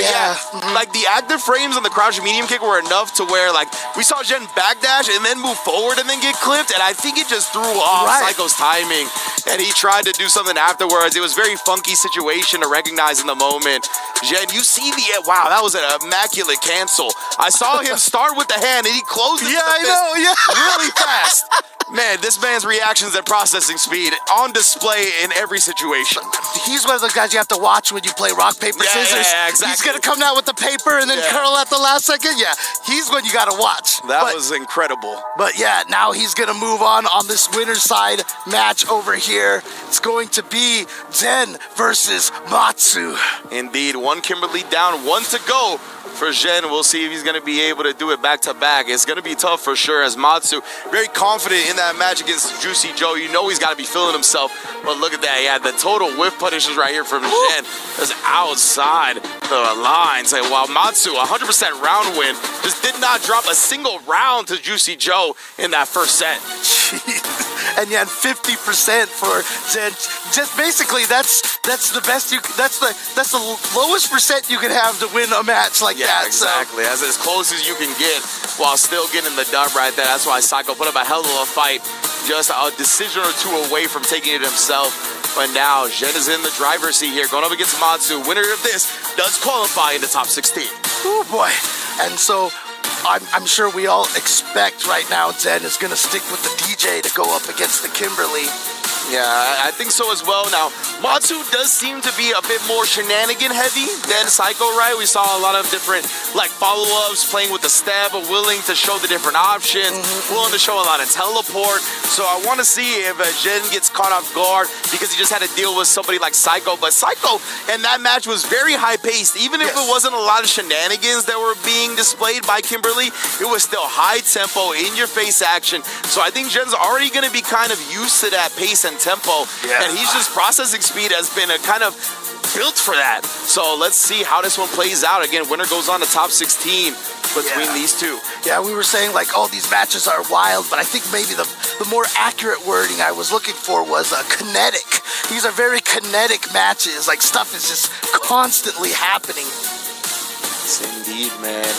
S18: like the active frames on the crouch medium kick were enough to where like we saw Zhen backdash and then move forward and then get clipped, and I think it just threw off Psycho's timing. And he tried to do something afterwards. It was a very funky situation to recognize in the moment. Zhen, you see the, wow, that was an immaculate cancel. I saw him start with the hand and he closed it really fast. Man, this man's reactions and processing speed on display in every situation.
S19: He's one of those guys you have to watch when you play rock, paper, scissors.
S18: Yeah, exactly.
S19: He's going to come out with the paper and then curl at the last second. Yeah, he's one you got to watch.
S18: That was incredible.
S19: But yeah, now he's going to move on this winner's side match over here. It's going to be Zhen versus Matsu.
S18: Indeed, one Kimberly down, one to go for Zhen. We'll see if he's going to be able to do it back to back. It's going to be tough for sure, as Matsu very confident in that match against Juicy Joe. You know he's got to be feeling himself. But look at that. Yeah, the total whiff punishes right here from Zhen is outside the lines. While Matsu, 100% round win, just did not drop a single round to Juicy Joe in that first set.
S19: And yet 50% for Zhen. Just basically that's the best that's the lowest percent you can have to win a match like that.
S18: Exactly. That's as close as you can get while still getting the dub right there. That's why Psycho put up a hell of a fight. Just a decision or two away from taking it himself. But now Zhen is in the driver's seat here, going up against Matsu. Winner of this does qualify in the top 16.
S19: Oh boy. And so I'm sure we all expect right now Zhen is going to stick with the DJ to go up against the Kimberly.
S18: Yeah, I think so as well. Now, Matsu does seem to be a bit more shenanigan heavy than Psycho, right? We saw a lot of different like follow-ups, playing with the step, willing to show the different options, willing to show a lot of teleport. So I want to see if Zhen gets caught off guard because he just had to deal with somebody like Psycho. But Psycho in that match was very high-paced. Even if it wasn't a lot of shenanigans that were being displayed by Kimberly, it was still high-tempo, in-your-face action. So I think Zhen's already going to be kind of used to that pace and tempo, and he's just processing speed has been a kind of built for that. So let's see how this one plays out. Again, winner goes on to top 16 between these two.
S19: Yeah, we were saying like, oh, these matches are wild, but I think maybe the more accurate wording I was looking for was kinetic. These are very kinetic matches. Like stuff is just constantly happening.
S18: Yes, indeed, man.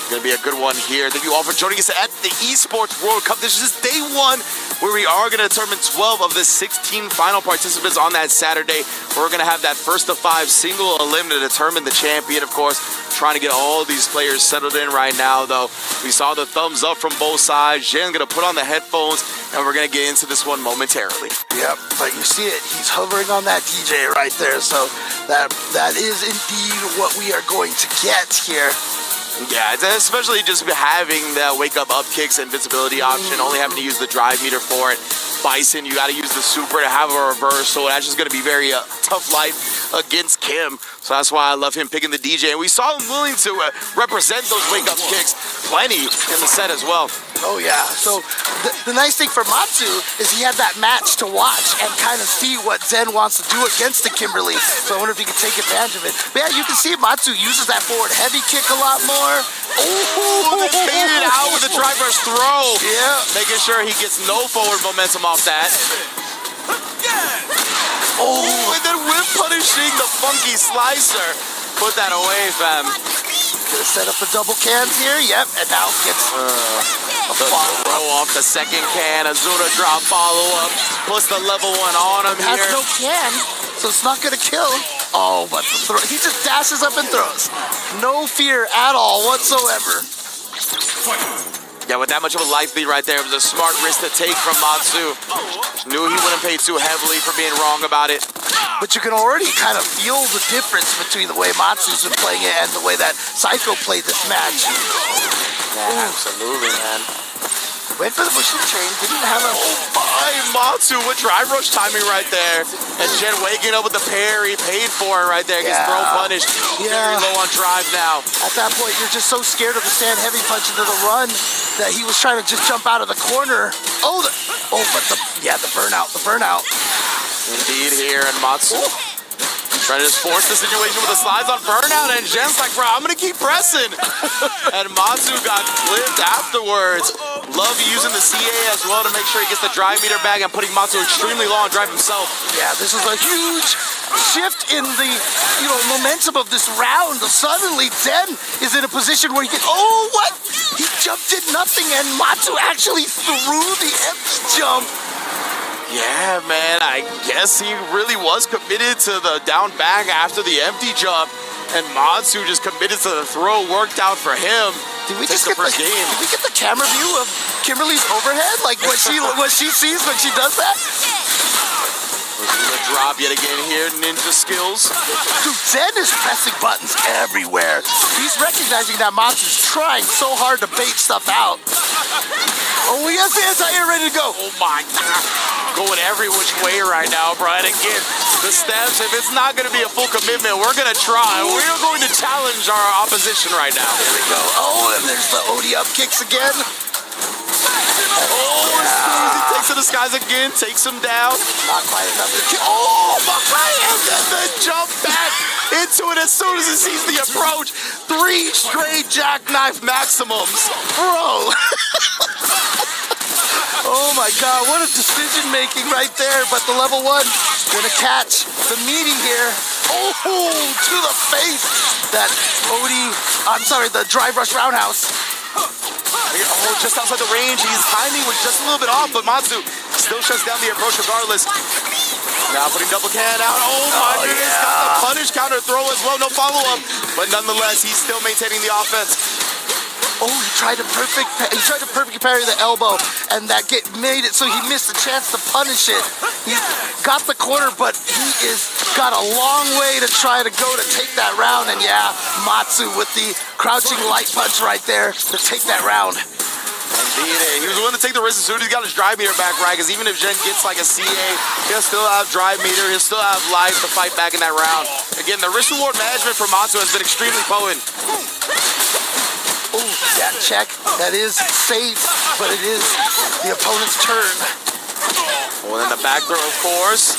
S18: Gonna be a good one here. Thank you all for joining us at the Esports World Cup. This is day one where we are gonna determine 12 of the 16 final participants on that Saturday. We're gonna have that first of 5 single elim to determine the champion, of course. Trying to get all these players settled in right now, though. We saw the thumbs up from both sides. Zhen's gonna put on the headphones, and we're gonna get into this one momentarily.
S19: Yep, but you see it. He's hovering on that DJ right there. So that is indeed what we are going to get here.
S18: Yeah, especially just having the wake-up up kicks invincibility option, only having to use the drive meter for it. Bison, you got to use the super to have a reverse, so that's just going to be very tough life against Kim. So that's why I love him picking the DJ. And we saw him willing to represent those wake-up kicks plenty in the set as well.
S19: Oh, yeah. So the nice thing for Matsu is he had that match to watch and kind of see what Zhen wants to do against the Kimberly. So I wonder if he can take advantage of it. But yeah, you can see Matsu uses that forward heavy kick a lot more.
S18: Oh, they baited out with the driver's throw.
S19: Yeah.
S18: Making sure he gets no forward momentum off that. Oh, and then whip punishing the funky slicer. Put that away, fam.
S19: Gonna set up the double cans here. Yep, and now gets
S18: the throw off the second can. Azuna drop follow-up. Puts the level 1 on him here.
S19: Has no can, so it's not gonna kill. Oh, but the throw, he just dashes up and throws. No fear at all whatsoever.
S18: Yeah, with that much of a life lead right there, it was a smart risk to take from Matsu. Knew he wouldn't pay too heavily for being wrong about it.
S19: But you can already kind of feel the difference between the way Matsu's been playing it and the way that Psycho played this match.
S18: Yeah, absolutely, man.
S19: Went for the Bushing Chain, didn't have a...
S18: Matsu with drive rush timing right there. And Jen waking up with the parry, paid for it right there. Gets throw punished. Very low on drive now.
S19: At that point, you're just so scared of the stand heavy punch into the run that he was trying to just jump out of the corner. But the burnout.
S18: Indeed here, and Matsu trying to just force the situation with the slides on burnout, and Jen's like, bro, I'm gonna keep pressing. And Matsu got clipped afterwards. Love using the CA as well to make sure he gets the drive meter back and putting Matsu extremely low on drive himself.
S19: Yeah, this is a huge shift in the momentum of this round. Suddenly, Zen is in a position where he can, he jumped did nothing, and Matsu actually threw the empty jump.
S18: Yeah, man, I guess he really was committed to the down back after the empty jump, and Matsu just committed to the throw, worked out for him.
S19: Did we just get did we get the camera view of Kimberly's overhead? Like what she sees when she does that?
S18: The drop yet again here, ninja skills.
S19: Dude, Zen is pressing buttons everywhere. He's recognizing that Matsu's trying so hard to bait stuff out. Oh, he has the anti-air ready to go.
S18: Oh my God. Going every which way right now, Brian. Again, the steps, if it's not going to be a full commitment, we're going to try. We're going to challenge our opposition right now.
S19: There we go. Oh, and there's the OD up kicks again.
S18: As soon as he takes to the skies again, takes him down.
S19: Not quite enough to kill.
S18: And then the jump back into it as soon as he sees the approach. 3 straight jackknife maximums. Bro.
S19: Oh my God, what a decision making right there. But the level 1 gonna catch the meaty here. To the face. That the drive rush roundhouse.
S18: Just outside the range. His timing was just a little bit off, but Matsu still shuts down the approach regardless. Now putting double can out. Oh my goodness.
S19: Yeah.
S18: Got the punish counter throw as well. No follow-up. But nonetheless, he's still maintaining the offense.
S19: He tried to perfect parry the elbow, and that made it so he missed a chance to punish it. He got the corner, but he got a long way to try to go to take that round. And yeah, Matsu with the crouching light punch right there to take that round.
S18: Indeed, he was willing to take the risk as soon as he got his drive meter back, right? Because even if Jen gets like a CA, he'll still have drive meter, he'll still have life to fight back in that round. Again, the risk reward management for Matsu has been extremely potent.
S19: That check, that is safe, but it is the opponent's turn.
S18: Well, then the back throw, of course.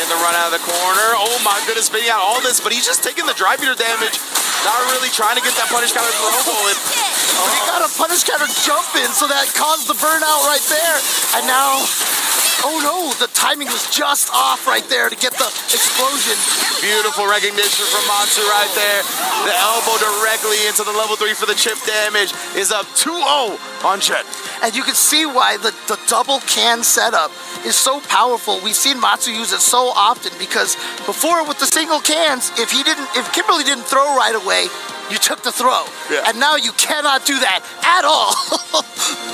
S18: In the run out of the corner. Oh my goodness, spinning out all this, but he's just taking the drive meter damage. Not really trying to get that punish counter throw going.
S19: He got a punish counter jump in, so that caused the burnout right there. And now, the timing was just off right there to get the explosion.
S18: Beautiful recognition from Matsu right there. The elbow directly into the level 3 for the chip damage is up 2-0 on Jet.
S19: And you can see why the double can setup is so powerful. We've seen Matsu use it so often because before with the single cans, if Kimberly didn't throw right away, you took the throw.
S18: Yeah.
S19: And now you cannot do that at all.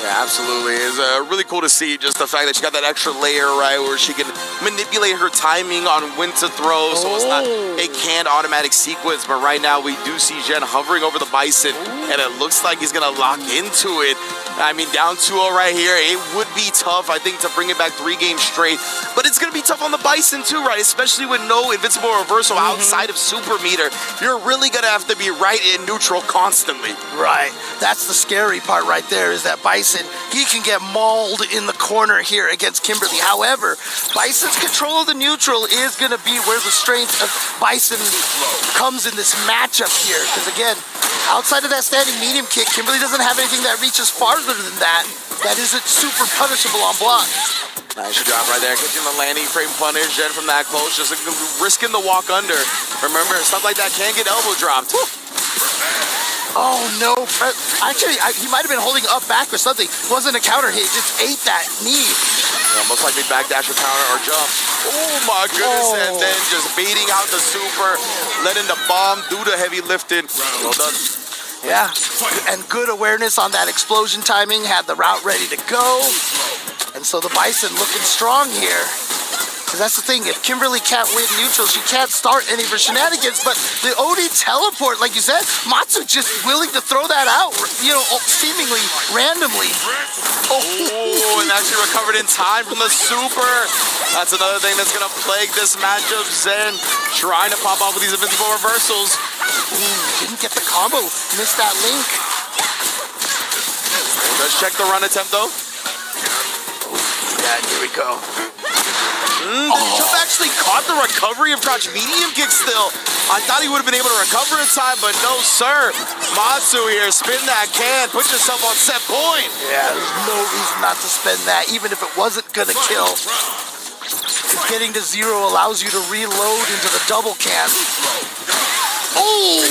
S18: Yeah, absolutely. It's really cool to see just the fact that she got that extra layer, right, where she can manipulate her timing on when to throw, so it's not a canned automatic sequence. But right now we do see Jen hovering over the Bison, and it looks like he's going to lock into it. I mean, down 2-0 right here. It would be tough, I think, to bring it back 3 games straight. But it's going to be tough on the Bison too, right? Especially with no invincible reversal outside of Super Meter. You're really going to have to be right in neutral constantly.
S19: Right. That's the scary part right there is that Bison, he can get mauled in the corner here against Kimberly. However, Bison's control of the neutral is going to be where the strength of Bison comes in this matchup here. Because again, outside of that standing medium kick, Kimberly doesn't have anything that reaches farther than that. That isn't super punishable on block.
S18: Nice job right there, catching the landing frame punish. Jen from that close, just risking the walk under. Remember, stuff like that can get elbow dropped.
S19: Oh no, actually, he might have been holding up back or something. It wasn't a counter hit, just ate that knee.
S18: Yeah, most likely backdash or counter or jump. Oh my goodness, and then just beating out the super, letting the bomb do the heavy lifting. Well done.
S19: Yeah, and good awareness on that explosion timing, had the route ready to go. And so the Bison looking strong here. Because that's the thing, if Kimberly can't win neutral, she can't start any of her shenanigans, but the OD teleport, like you said, Matsu just willing to throw that out, you know, seemingly randomly.
S18: Oh, and actually recovered in time from the super. That's another thing that's going to plague this matchup. Zen trying to pop off with these invincible reversals.
S19: Ooh, didn't get the combo, missed that link.
S18: Let's check the run attempt though.
S19: Yeah, here we go.
S18: Jump actually caught the recovery of crouch medium kick still. I thought he would have been able to recover in time, but no, sir. Matsu here, spin that can, put yourself on set point.
S19: Yeah, there's no reason not to spend that, even if it wasn't gonna kill. Getting to 0 allows you to reload into the double can. Oh!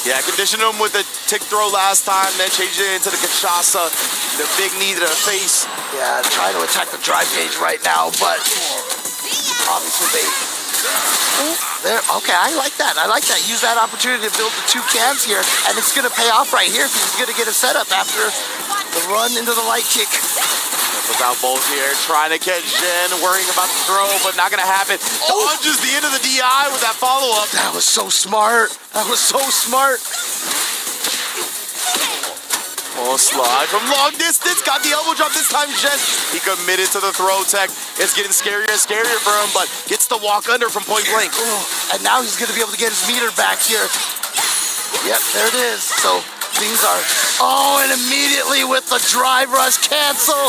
S18: Yeah, conditioned him with the tick throw last time, then changed it into the Kinshasa, the big knee to the face.
S19: Yeah, trying to attack the drive gauge right now, but obviously they... Ooh, there. Okay, I like that. I like that. Use that opportunity to build the 2 cans here, and it's going to pay off right here because he's going to get a setup after the run into the light kick.
S18: Without both here, trying to catch Jen, worrying about the throw, but not going to happen. Dodges the end of the DI with that follow-up.
S19: That was so smart. That was so smart.
S18: Oh, slide from long distance. Got the elbow drop this time, Jen. He committed to the throw tech. It's getting scarier and scarier for him, but gets the walk under from point blank.
S19: Ooh, and now he's going to be able to get his meter back here. Yep, there it is. So things are... Oh, and immediately with the drive rush cancel,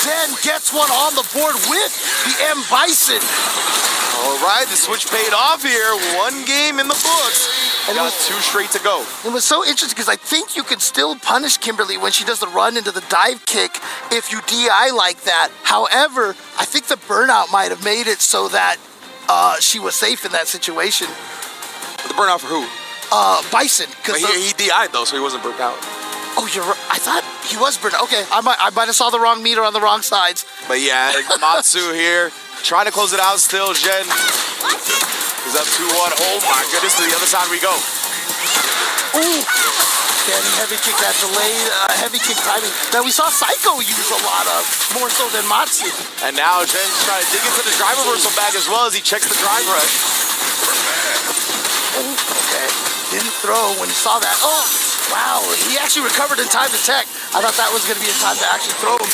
S19: Zen gets one on the board with the M. Bison.
S18: All right, the switch paid off here. 1 game in the books. And got 2 straight to go.
S19: It was so interesting because I think you can still punish Kimberly when she does the run into the dive kick if you DI like that. However, I think the burnout might have made it so that she was safe in that situation.
S18: The burnout for who?
S19: Bison.
S18: But he DI'd though, so he wasn't burnt out.
S19: Oh, you're right. I thought he was burnt out. Okay, I might have saw the wrong meter on the wrong sides.
S18: But yeah, Matsu here trying to close it out still. Jen is up 2-1. Oh my goodness, to the other side we go.
S19: Ooh. Standing heavy kick, that delayed heavy kick timing that we saw Psycho use a lot of, more so than Matsu.
S18: And now Jen's trying to dig into the drive reversal bag as well as he checks the drive rush.
S19: Ooh, okay. Didn't throw when he saw that. Oh, wow. He actually recovered in time to tech. I thought that was going to be in time to actually throw him.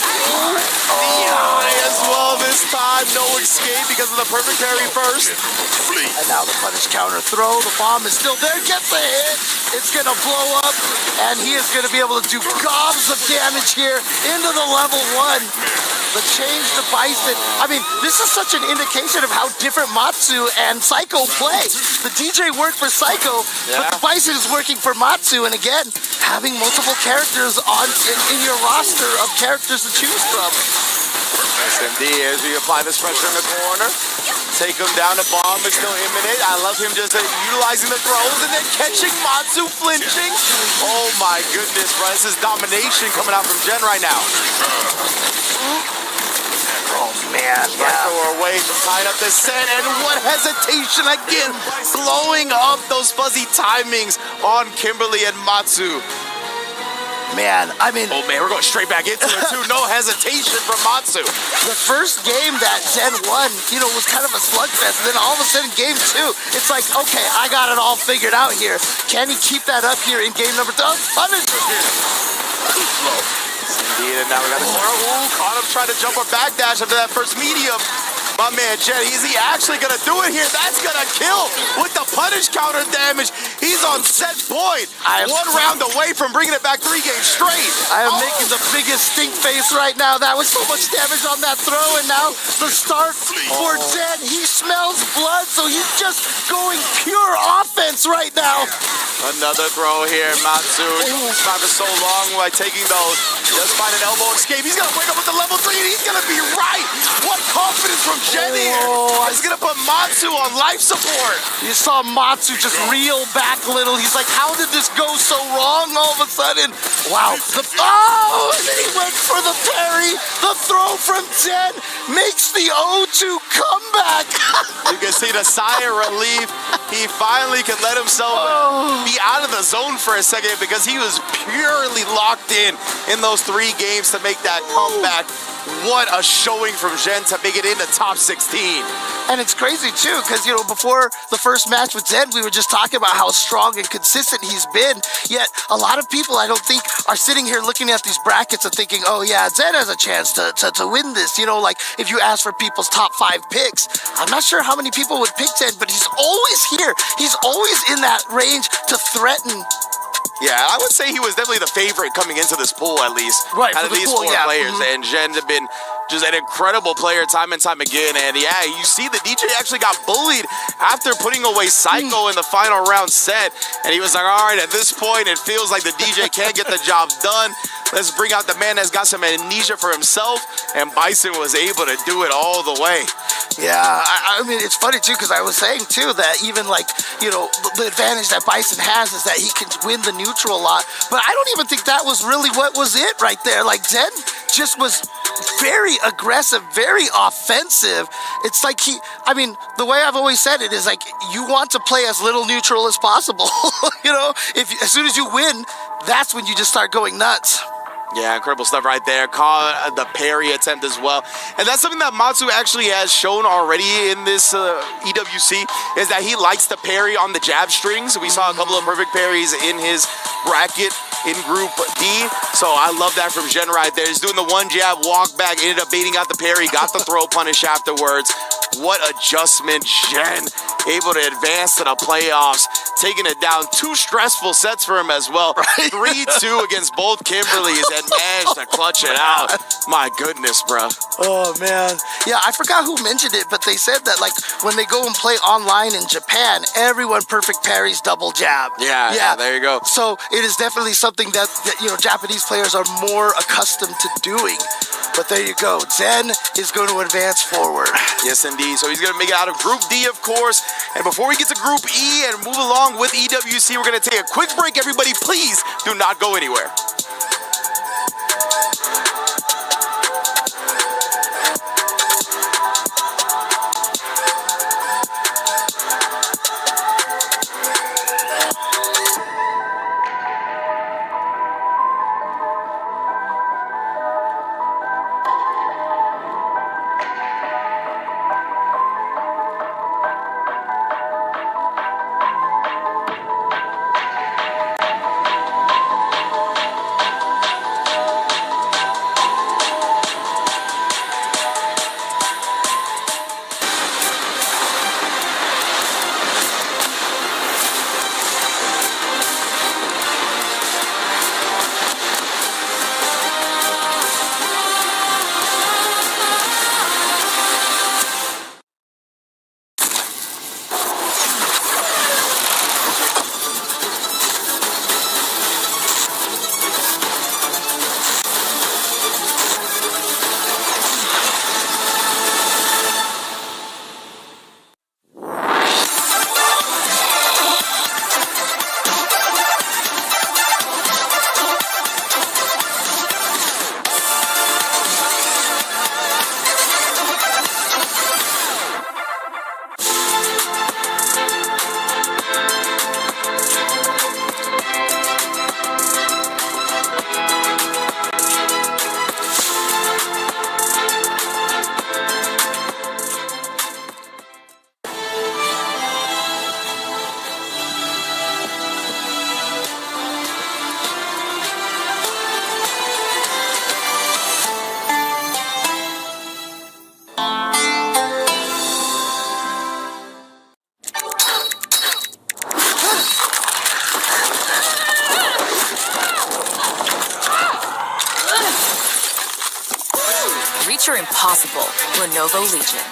S18: As well this time. No escape because of the perfect parry first.
S19: And now the punish counter throw. The bomb is still there. Gets the hit. It's going to blow up. And he is going to be able to do gobs of damage here into the level 1. The change to Bison. I mean, this is such an indication of how different Matsu and Psycho play. The DJ worked for Psycho, but the Bison is working for Matsu. And again, having multiple characters in your roster of characters to choose from.
S18: SMD as we apply this pressure in the corner. Take him down. The bomb is still imminent. I love him just utilizing the throws and then catching Matsu flinching. Oh my goodness, bro. This is domination coming out from Jen right now.
S19: Oh man,
S18: yeah. Away, tying up the set, and what hesitation again, blowing up those fuzzy timings on Kimberly and Matsu.
S19: Man, I mean...
S18: Oh man, we're going straight back into it too. No hesitation from Matsu.
S19: The first game that Zen won, you know, was kind of a slugfest. And then all of a sudden, game 2, it's like, okay, I got it all figured out here. Can he keep that up here in game number 2? Punish him.
S18: Indeed, and now we got the corner. Ooh, caught him trying to jump or backdash after that first medium. My man, Jen, is he actually going to do it here? That's going to kill with the punish counter damage. He's on set point. 1 round away from bringing it back 3 games straight.
S19: I am making the biggest stink face right now. That was so much damage on that throw, and now the start for Jen. He smells blood, so he's just going pure offense right now.
S18: Another throw here, Matsu. Time is so long by taking those. Just find an elbow escape. He's going to wake up with the level 3, and he's going to be right. What confidence from Jen here. He's going to put Matsu on life support.
S19: You saw Matsu just reel back back a little. He's like, how did this go so wrong all of a sudden? Wow. And then he went for the parry. The throw from Zen makes the 0-2 comeback.
S18: You can see the sigh of relief. He finally could let himself be out of the zone for a second because he was purely locked in those 3 games to make that comeback. What a showing from Zhen to make it into top 16.
S19: And it's crazy too, because before the first match with Zen, we were just talking about how strong and consistent he's been. Yet a lot of people, I don't think, are sitting here looking at these brackets and thinking, oh yeah, Zen has a chance to win this. Like if you ask for people's top 5 picks, I'm not sure how many people would pick Zen, but he's always here. He's always in that range to threaten.
S18: Yeah, I would say he was definitely the favorite coming into this pool, at least.
S19: Right,
S18: out of these 4 players. And Zhen had been just an incredible player time and time again. And yeah, you see the DJ actually got bullied after putting away Psycho in the final round set. And he was like, all right, at this point, it feels like the DJ can't get the job done. Let's bring out the man that's got some amnesia for himself. And Bison was able to do it all the way.
S19: Yeah, I mean, it's funny too, because I was saying too that even the advantage that Bison has is that he can win the neutral a lot. But I don't even think that was really what was it right there. Like Zen just was very aggressive, very offensive. It's like the way I've always said it is like you want to play as little neutral as possible. As soon as you win, that's when you just start going nuts.
S18: Yeah, incredible stuff right there. Caught the parry attempt as well. And that's something that Matsu actually has shown already in this EWC, is that he likes to parry on the jab strings. We saw a couple of perfect parries in his bracket in Group D. So I love that from Zhen right there. He's doing the one jab, walk back, ended up baiting out the parry, got the throw punish afterwards. What adjustment, Zhen. Able to advance to the playoffs, taking it down. 2 stressful sets for him as well. 3-2 against both Kimberlys and managed to clutch it out. My goodness, bro.
S19: Oh, man. Yeah, I forgot who mentioned it, but they said that, when they go and play online in Japan, everyone perfect parries double jab.
S18: Yeah, there you go.
S19: So it is definitely something that Japanese players are more accustomed to doing. But there you go. Zen is going to advance forward.
S18: Yes, indeed. So he's going to make it out of Group D, of course. And before we get to Group E and move along with EWC, we're going to take a quick break. Everybody, please do not go anywhere.
S16: Reach your impossible. Lenovo Legion.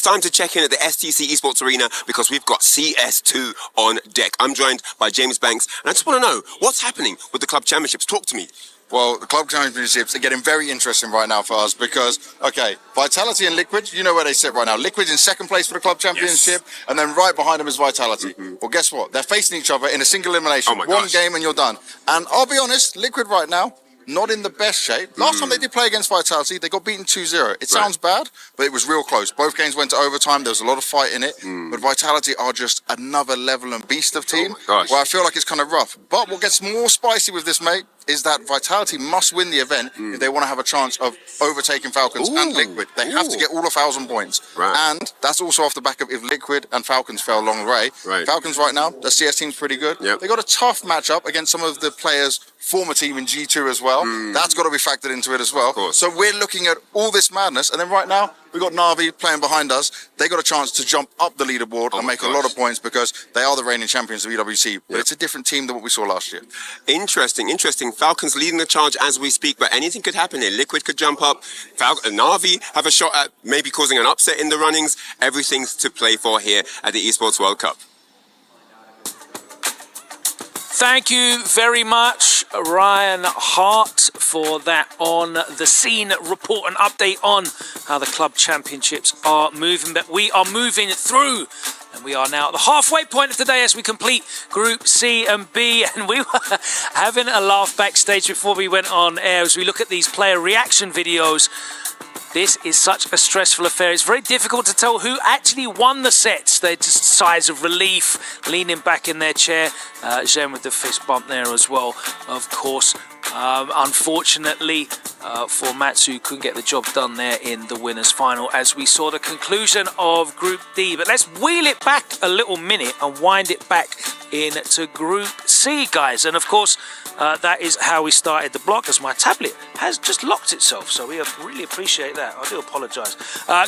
S3: it's time to check in at the STC Esports Arena because we've got CS2 on deck. I'm joined by James Banks, and I just want to know what's happening with the club championships. Talk to me.
S20: Well, the club championships are getting very interesting right now for us because, okay, Vitality and Liquid, you know where they sit right now. Liquid's in second place for the club championship, and then right behind them is Vitality. Well, guess what? They're facing each other in a single elimination. One game and you're done. And I'll be honest, Liquid right now, not in the best shape. Last time they did play against Vitality, they got beaten 2-0. It sounds bad, but it was real close. Both games went to overtime. There was a lot of fight in it. But Vitality are just another level and beast of team. Where I feel like it's kind of rough. But what gets more spicy with this, mate, is that Vitality must win the event if they want to have a chance of overtaking Falcons and Liquid. They have to get all 1,000 points. And that's also off the back of if Liquid and Falcons fell along the way. Falcons right now, the CS team's pretty good. They got a tough matchup against some of the players' former team in G2 as well. That's got to be factored into it as well. So we're looking at all this madness. And then right now, we got Na'Vi playing behind us. They got a chance to jump up the leaderboard and make a lot of points because they are the reigning champions of EWC. But it's a different team than what we saw last year.
S3: Interesting. Falcons leading the charge as we speak, but anything could happen here. Liquid could jump up. Na'Vi have a shot at maybe causing an upset in the runnings. Everything's to play for here at the Esports World Cup.
S6: Thank you very much, Ryan Hart, for that on the scene report and update on how the club championships are moving. But we are moving through, and we are now at the halfway point of today as we complete Group C and B. And we were having a laugh backstage before we went on air as we look at these player reaction videos. This is such a stressful affair. It's very difficult to tell who actually won the sets. They're just sighs of relief, leaning back in their chair. Jen with the fist bump there as well, of course. Unfortunately for Matsu, couldn't get the job done there in the winners final as we saw the conclusion of Group D. But let's wheel it back a little minute and wind it back into Group C, guys. And of course, that is how we started the block, as my tablet has just locked itself. So we really appreciate that. I do apologise.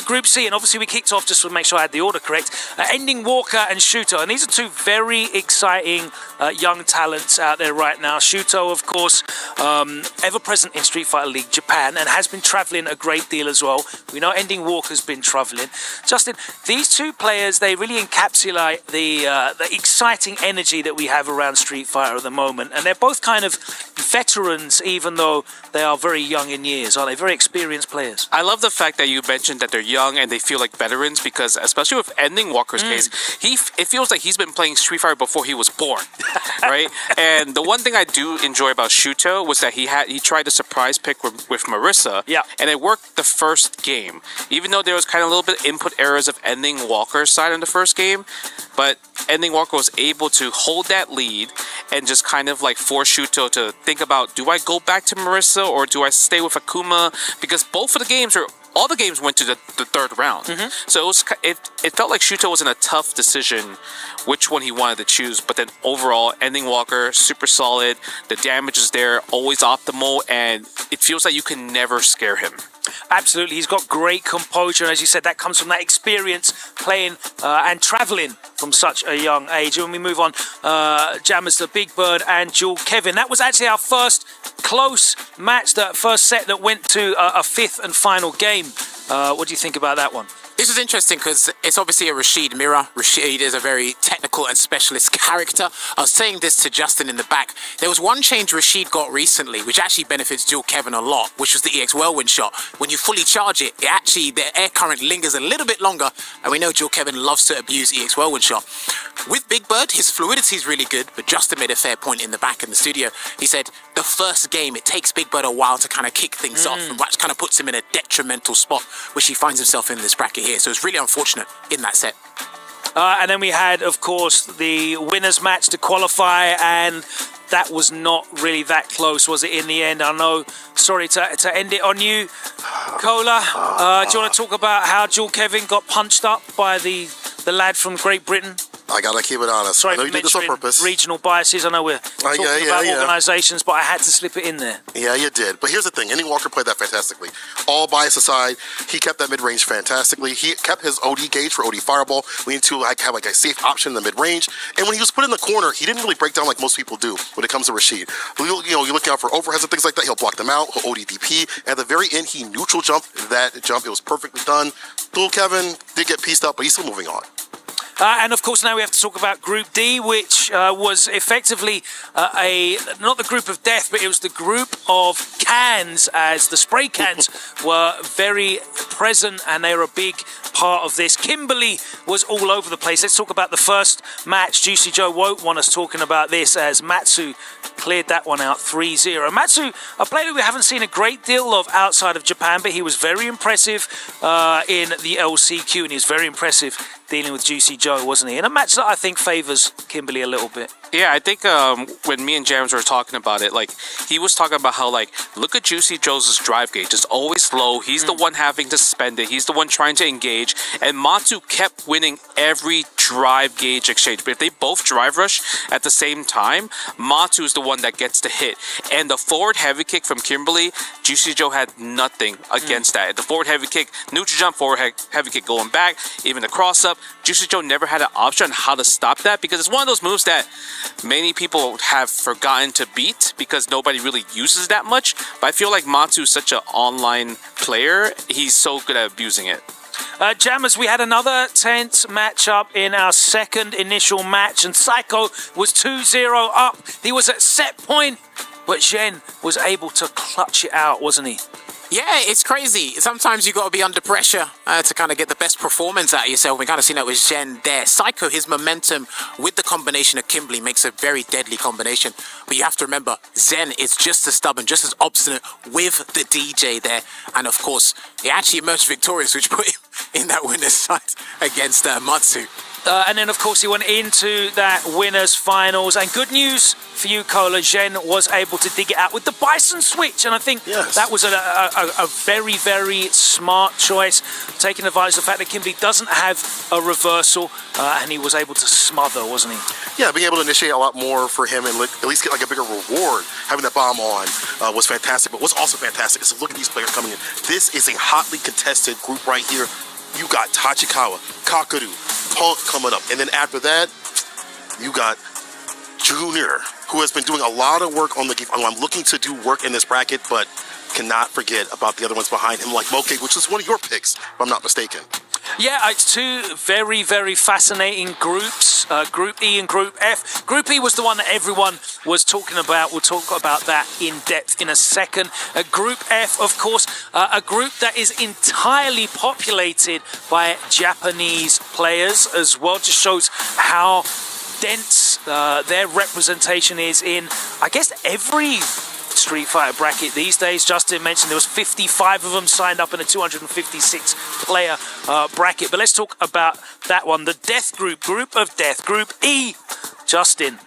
S6: Group C, and obviously we kicked off just to make sure I had the order correct. Ending Walker and Shuto, and these are two very exciting young talents out there right now. Shuto, of course, ever present in Street Fighter League Japan and has been travelling a great deal as well. We know Ending Walker's been travelling. Justin, these two players, they really encapsulate the exciting energy that we have around Street Fighter at the moment, and they're both kind of veterans, even though they are very young in years, aren't they? Very experienced players.
S9: I love the fact that you mentioned that they're young and they feel like veterans, because especially with Ending Walker's case, it feels like he's been playing Street Fighter before he was born, right? And the one thing I do enjoy about Shuto was that he tried to surprise pick with Marissa, and it worked the first game, even though there was kind of a little bit of input errors of Ending Walker's side in the first game. But Ending Walker was able to hold that lead and just kind of like force Shuto to think about, do I go back to Marissa or do I stay with Akuma? Because both of the games all the games went to the third round. So it felt like Shuto was in a tough decision which one he wanted to choose. But then overall, Ending Walker, super solid. The damage is there, always optimal, and it feels like you can never scare him.
S6: Absolutely, he's got great composure, and as you said, that comes from that experience playing and travelling from such a young age. When we move on, Jammers to Big Bird and Jewel Kevin. That was actually our first close match, that first set that went to a fifth and final game. What do you think about that one?
S5: This is interesting because it's obviously a Rashid mirror. Rashid is a very technical and specialist character. I was saying this to Justin in the back. There was one change Rashid got recently, which actually benefits Jewel Kevin a lot, which was the EX Whirlwind shot. When you fully charge it, the air current lingers a little bit longer, and we know Jewel Kevin loves to abuse EX Whirlwind shot. With Big Bird, his fluidity is really good, but Justin made a fair point in the back in the studio. He said the first game, it takes Big Bird a while to kind of kick things off, and that kind of puts him in a detrimental spot, which he finds himself in this bracket here. So it's really unfortunate in that set.
S6: And then we had, of course, the winners match to qualify, and that was not really that close, was it, in the end? I know, sorry to end it on you, Cola. Do you want to talk about how Jewel Kevin got punched up by the lad from Great Britain?
S10: I gotta keep it honest.
S6: Sorry
S10: I know
S6: for
S10: you did this on
S6: mentioning
S10: purpose.
S6: regional biases. I know we're talking about organizations, but I had to slip it in there.
S10: Yeah, you did. But here's the thing. Andy Walker played that fantastically. All bias aside, he kept that mid-range fantastically. He kept his OD gauge for OD Fireball. We need to have a safe option in the mid-range. And when he was put in the corner, he didn't really break down like most people do when it comes to Rashid. You're looking out for overheads and things like that. He'll block them out. He'll OD DP. At the very end, he neutral jumped that jump. It was perfectly done. Little Kevin did get pieced up, but he's still moving on.
S6: And of course, now we have to talk about Group D, which was effectively not the group of death, but it was the group of cans, as the spray cans were very present and they were a big part of this. Kimberly was all over the place. Let's talk about the first match. Juicy Joe won't want us talking about this, as Matsu cleared that one out 3-0. Matsu, a player we haven't seen a great deal of outside of Japan, but he was very impressive in the LCQ, and he was very impressive dealing with Juicy Joe, wasn't he? In a match that I think favours Kimberly a little bit.
S9: Yeah, I think when me and James were talking about it, like, he was talking about how, like, look at Juicy Joe's drive gauge. It's always low. He's the one having to spend it. He's the one trying to engage. And Matsu kept winning every drive gauge exchange. But if they both drive rush at the same time, Matsu is the one that gets the hit. And the forward heavy kick from Kimberly, Juicy Joe had nothing against that. The forward heavy kick, neutral jump, forward heavy kick going back, even the cross up, Juicy Joe never had an option on how to stop that, because it's one of those moves that many people have forgotten to beat because nobody really uses that much. But I feel like Matsu is such an online player. He's so good at abusing it.
S6: Jammers, we had another tense matchup in our second initial match, and Psycho was 2-0 up. He was at set point, but Zhen was able to clutch it out, wasn't he?
S5: Yeah, it's crazy. Sometimes you got to be under pressure to kind of get the best performance out of yourself. We kind of seen that with Zhen there. Psycho, his momentum with the combination of Kimberly makes a very deadly combination. But you have to remember, Zhen is just as stubborn, just as obstinate with the DJ there. And of course, he actually emerged victorious, which put him in that winner's side against Matsu.
S6: And then, of course, he went into that winners finals. And good news for you, Cola. Zhen was able to dig it out with the Bison switch. And I think that was a very, very smart choice, taking advantage of the fact that Kimberly doesn't have a reversal. And he was able to smother, wasn't he?
S10: Yeah, being able to initiate a lot more for him and at least get like a bigger reward, having that bomb on was fantastic. But what's also fantastic is to look at these players coming in. This is a hotly contested group right here. You got Tachikawa, Kakaru, Punk coming up. And then after that, you got Junior, who has been doing a lot of work on the game. I'm looking to do work in this bracket, but cannot forget about the other ones behind him, like Moke, which is one of your picks, if I'm not mistaken.
S6: Yeah, it's two very, very fascinating groups, Group E and Group F. Group E was the one that everyone was talking about. We'll talk about that in depth in a second. Group F, of course, a group that is entirely populated by Japanese players as well. Just shows how dense their representation is in, I guess, every Street Fighter bracket these days. Justin mentioned there was 55 of them signed up in a 256 player bracket. But let's talk about that one, the Death Group, Group of Death, Group E. Justin,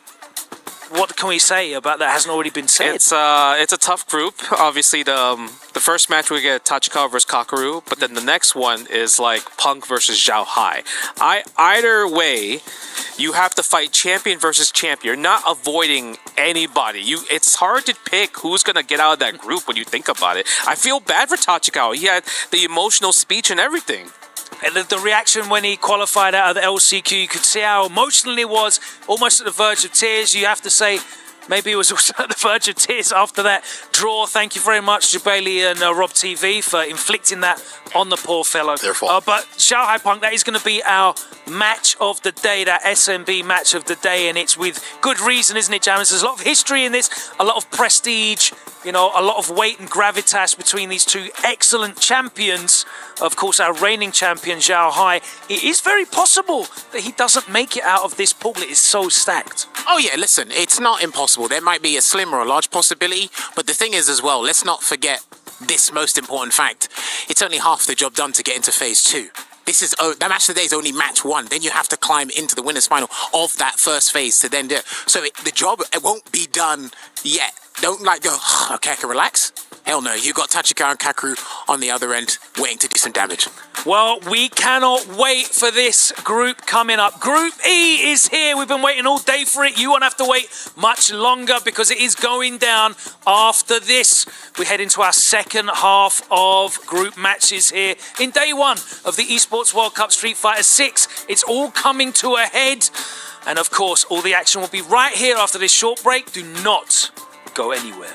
S6: what can we say about that? Hasn't already been said.
S9: It's a tough group. Obviously, the first match we get Tachikawa versus Kakaru, but then the next one is like Punk versus Zhao Hai. Either way, you have to fight champion versus champion. You're not avoiding anybody. It's hard to pick who's gonna get out of that group when you think about it. I feel bad for Tachikawa. He had the emotional speech and everything.
S6: And the reaction when he qualified out of the LCQ, you could see how emotional he was, almost at the verge of tears. You have to say, maybe he was also at the verge of tears after that draw. Thank you very much to Bailey and Rob TV for inflicting that on the poor fellow.
S10: Their fault.
S6: But Zhao Hai Punk, that is going to be our match of the day, that SMB match of the day, and it's with good reason, isn't it, James? There's a lot of history in this, a lot of prestige, you know, a lot of weight and gravitas between these two excellent champions. Of course, our reigning champion, Zhao Hai. It is very possible that he doesn't make it out of this pool. It is so stacked.
S5: Oh yeah, listen, it's not impossible. There might be a slim or a large possibility, but the thing is as well, let's not forget this most important fact. It's only half the job done to get into phase 2. That match today is only match 1. Then you have to climb into the winner's final of that first phase to then do it. So the job won't be done yet. Don't go, okay, I can relax. Hell no, you got Tachikawa and Kakeru on the other end waiting to do some damage.
S6: Well, we cannot wait for this group coming up. Group E is here. We've been waiting all day for it. You won't have to wait much longer because it is going down after this. We head into our second half of group matches here in day one of the Esports World Cup Street Fighter 6. It's all coming to a head. And of course, all the action will be right here after this short break. Do not go anywhere.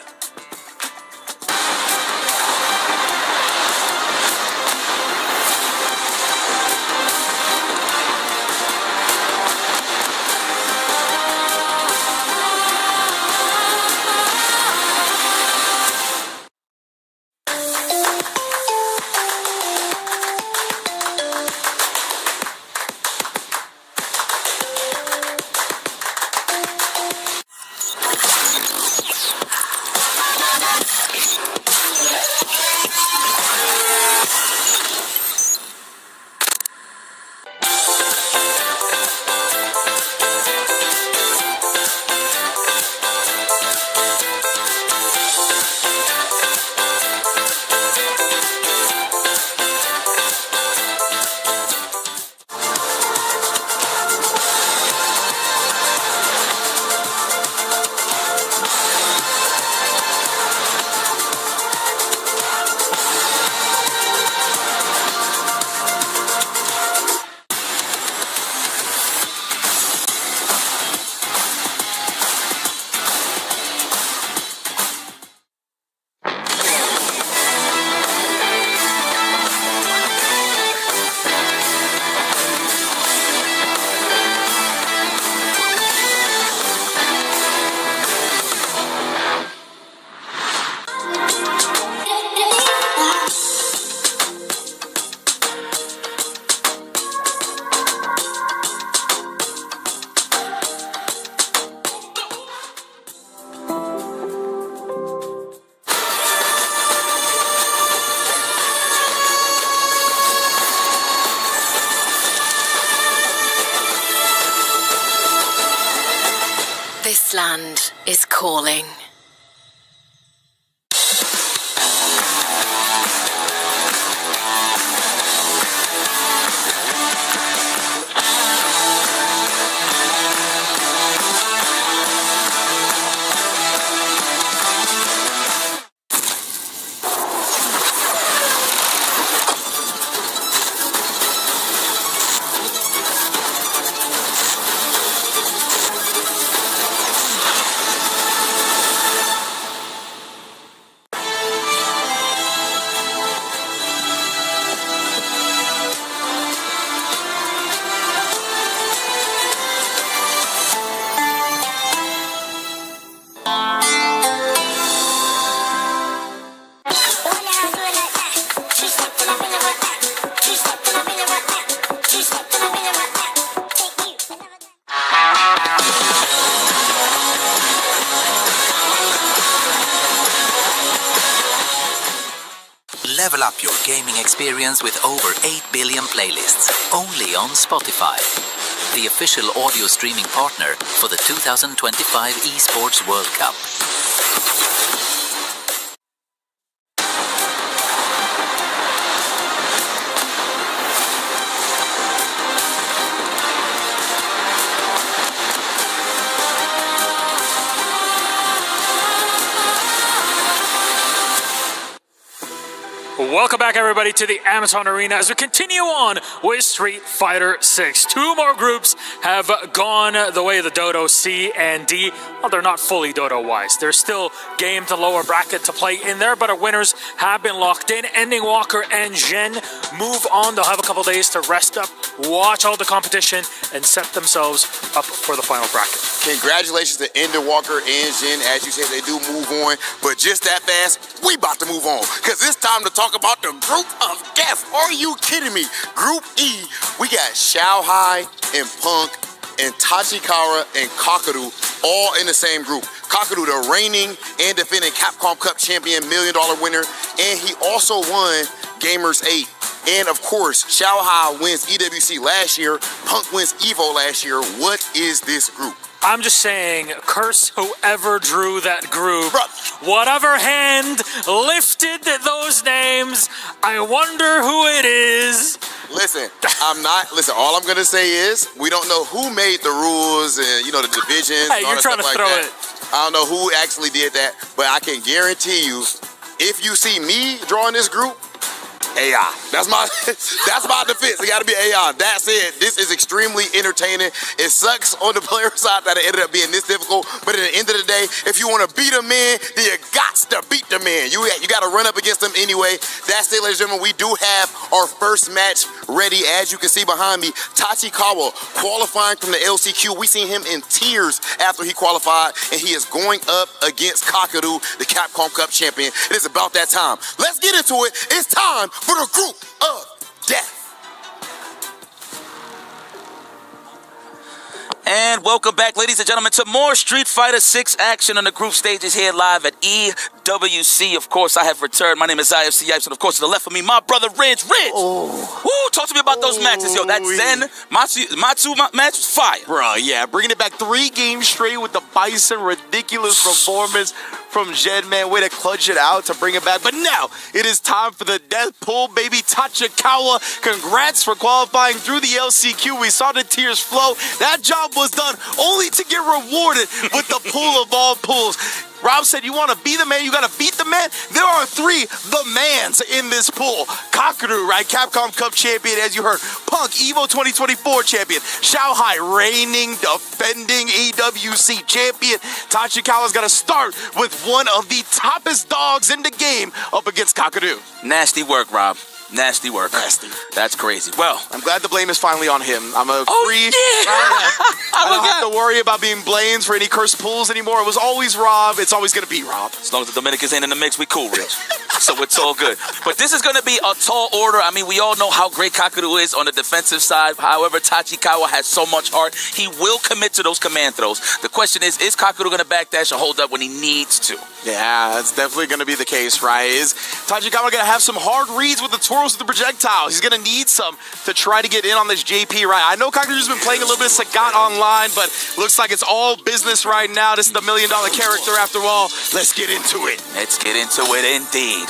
S16: This land is calling.
S17: Level up your gaming experience with over 8 billion playlists, only on Spotify, the official audio streaming partner for the 2025 Esports World Cup.
S6: Welcome back, everybody, to the Amazon Arena as we continue on with Street Fighter 6. Two more groups have gone the way of the Dodo, C and D. Well, they're not fully Dodo-wise. There's still game to lower bracket to play in there, but our winners have been locked in. Ending Walker and Zhen move on. They'll have a couple days to rest up, watch all the competition, and set themselves up for the final bracket.
S2: Congratulations to Ender Walker and Jin. As you said, they do move on, but just that fast, we about to move on, because it's time to talk about the group of death. Are you kidding me? Group E, we got Xiaohai and Punk and Tachikawa and Kakeru all in the same group. Kakeru, the reigning and defending Capcom Cup champion, $1 million winner, and he also won Gamers 8. And of course, Xiaohai wins EWC last year, Punk wins EVO last year. What is this group?
S6: I'm just saying, curse whoever drew that group. Whatever hand lifted those names, I wonder who it is.
S2: Listen, all I'm gonna say is we don't know who made the rules and the divisions.
S6: Hey,
S2: and all
S6: you're
S2: that
S6: trying to
S2: stuff
S6: throw
S2: like
S6: it.
S2: that. I don't know who actually did that, but I can guarantee you, if you see me drawing this group, AI. That's my defense. It got to be AI. That's it. This is extremely entertaining. It sucks on the player side that it ended up being this difficult, but at the end of the day, if you want to beat a man, then you got to beat the man. You got to run up against them anyway. That's it, ladies and gentlemen. We do have our first match ready. As you can see behind me, Tachikawa qualifying from the LCQ. We seen him in tears after he qualified, and he is going up against Kakaru, the Capcom Cup champion. It is about that time. Let's get into it. It's time for the group of death.
S12: And welcome back, ladies and gentlemen, to more Street Fighter 6 action on the group stages here live at EWC. Of course, I have returned. My name is IFC Yipes, and of course, to the left of me, my brother Ridge. Woo, talk to me about those matches, yo. That Zen Matsu match was fire.
S18: Bro, yeah, bringing it back 3 games straight with the Bison. Ridiculous performance from Jed, man. Way to clutch it out to bring it back. But now, it is time for the death pool, baby. Tachikawa, congrats for qualifying through the LCQ. We saw the tears flow. That job was done only to get rewarded with the pool of all pools. Rob said, you want to be the man, you got to beat the man. There are 3 the mans in this pool. Kakaru, right? Capcom Cup champion, as you heard. Punk, Evo 2024 champion. Xiaohai, reigning, defending EWC champion. Tachikawa's got to start with one of the toppest dogs in the game up against Kakaru.
S12: Nasty work, Rob. Nasty work.
S18: Nasty.
S12: That's crazy. Well,
S18: I'm glad the blame is finally on him. I'm a free.
S12: Yeah.
S18: I don't have to worry about being blamed for any cursed pools anymore. It was always Rob. It's always going to be Rob.
S12: As long as the Dominicans ain't in the mix, we cool, Rich. So it's all good. But this is going to be a tall order. I mean, we all know how great Kakaru is on the defensive side. However, Tachikawa has so much heart. He will commit to those command throws. The question is Kakaru going to backdash or hold up when he needs to?
S18: Yeah, that's definitely going to be the case, right? Is Tachikawa going to have some hard reads with the twirls with the projectiles? He's going to need some to try to get in on this JP, right? I know Kakaru's been playing a little bit of Sagat online, but looks like it's all business right now. This is the $1 million character after all. Let's get into it.
S12: Let's get into it indeed.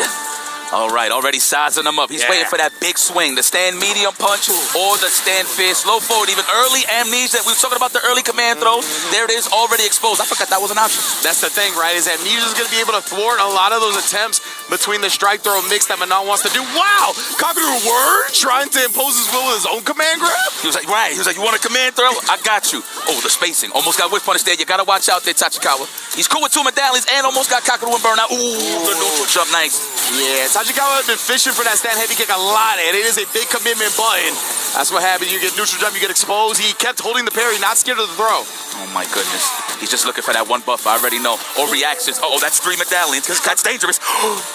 S12: All right, already sizing him up. He's waiting for that big swing, the stand medium punch or the stand fierce, low forward, even early amnesia. We were talking about the early command throws. There it is, already exposed. I forgot that was an option.
S18: That's the thing, right, is Amnesia's going to be able to thwart a lot of those attempts between the strike throw mix that Manon wants to do. Wow! Kakaru word trying to impose his will with his own command grab?
S12: He was like, right. He was like, you want a command throw? I got you. Oh, the spacing. Almost got whiff punish there. You got to watch out there, Tachikawa. He's cool with 2 medallions and almost got Kakaru and burnout. Ooh, the neutral jump, nice.
S18: Yeah, Tachikawa has been fishing for that stand heavy kick a lot, and it is a big commitment button. That's what happens. You get neutral jump, you get exposed. He kept holding the parry, not scared of the throw.
S12: Oh my goodness. He's just looking for that one buff. I already know. Or reactions. Oh, that's 3 medallions. That's dangerous.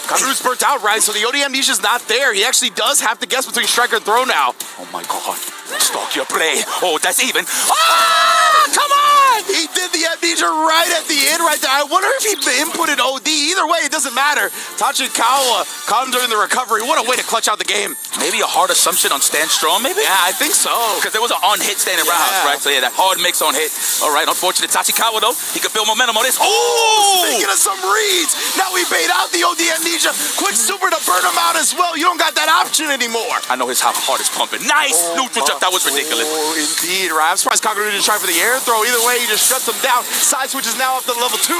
S18: Kakaru's burnt out, right? So the OD amnesia's not there. He actually does have to guess between strike and throw now.
S12: Oh my god. Stalk your play. Oh, that's even. Ah! Come on!
S18: He did the amnesia right at the end right there. I wonder if he inputted OD. Either way, it doesn't matter. Tachikawa caught him during the recovery. What a way to clutch out the game.
S12: Maybe a hard assumption on stand strong, maybe?
S18: Yeah, I think so.
S12: Because there was an on-hit standing roundhouse, right? So yeah, that hard mix on hit. All right, unfortunate Tachikawa, though. He could build momentum on this. Oh!
S18: Speaking of some reads, now we bait out the OD amnesia. Quick super to burn him out as well. You don't got that option anymore.
S12: I know his heart is pumping. Nice! Neutral jump. That was ridiculous.
S18: Oh, indeed, right? I'm surprised Kakaru didn't try for the air throw. Either way, he just shuts him down. Side switch is now up to level 2.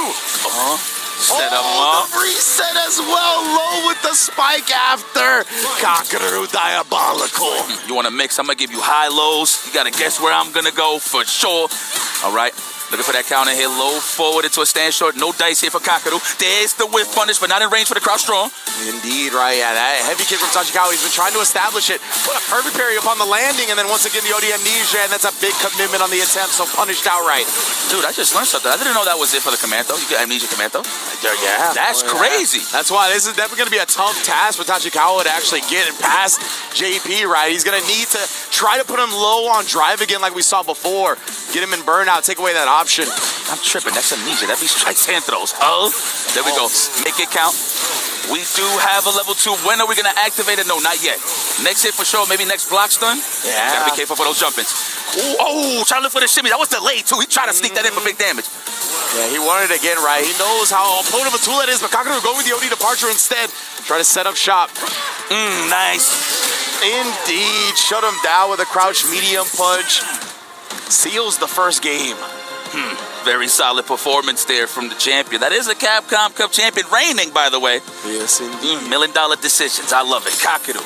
S12: Set him up.
S18: The reset as well. Low with the spike after. Kakaru diabolical.
S12: You want to mix? I'm going to give you high lows. You got to guess where I'm going to go for sure. All right. Looking for that counter here, low forward into a stand short. No dice here for Kakaru. There's the whiff punish, but not in range for the crouch strong.
S18: Indeed, right? Yeah, that heavy kick from Tachikawa. He's been trying to establish it. Put a perfect parry upon the landing, and then once again the OD amnesia, and that's a big commitment on the attempt, so punished outright.
S12: Dude, I just learned something. I didn't know that was it for the commando. You get amnesia commando.
S18: Yeah.
S12: That's crazy.
S18: That's why this is definitely going to be a tough task for Tachikawa to actually get it past JP, right? He's going to need to try to put him low on drive again like we saw before. Get him in burnout, take away that option.
S12: I'm tripping. That's amnesia. That be strike hand throws. Oh, there we go. Make it count. We do have a level 2. When are we going to activate it? No, not yet. Next hit for sure. Maybe next block stun.
S18: Yeah.
S12: Gotta be careful for those jump-ins.
S13: Oh, trying to look for the shimmy. That was delayed, too. He tried to sneak that in for big damage.
S18: Yeah, he wanted it again, right? He knows how opponent of a tool that is, but Kakadu going with the OD departure instead. Trying to set up shop.
S13: Nice.
S18: Indeed. Shut him down with a crouch medium punch. Seals the first game.
S13: Very solid performance there from the champion. That is a Capcom Cup champion, reigning, by the way.
S18: Yes, indeed.
S13: $1 million decisions. I love it. Kakadu.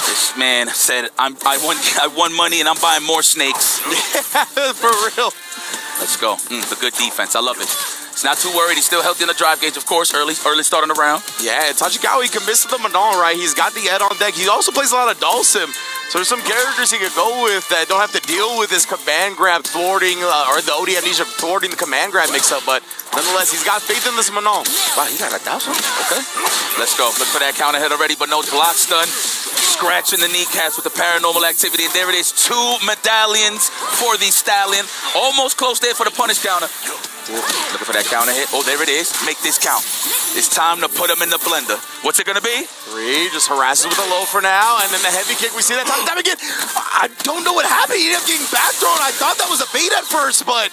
S13: This man said, I won money and I'm buying more snakes.
S18: For real.
S13: Let's go. The good defense. I love it. He's not too worried. He's still healthy in the drive gauge, of course. Early start on the round.
S18: Yeah, Tachikawa, he commits to the Manon, right? He's got the Ed on deck. He also plays a lot of Dulcim. So there's some characters he could go with that don't have to deal with this command grab thwarting, or the OD amnesia thwarting the command grab mix-up. But nonetheless, he's got faith in this Manon.
S13: Wow, he got a Dulcim? Okay. Let's go. Look for that counter hit already, but no block stun. Scratching the kneecaps with the paranormal activity. And there it is. 2 medallions for the Stallion. Almost close there for the punish counter. Looking for that counter hit. Oh, there it is. Make this count. It's time to put him in the blender. What's it going to be?
S18: 3, just harasses with a low for now. And then the heavy kick, we see that time again. I don't know what happened. He ended up getting back thrown. I thought that was a bait at first, but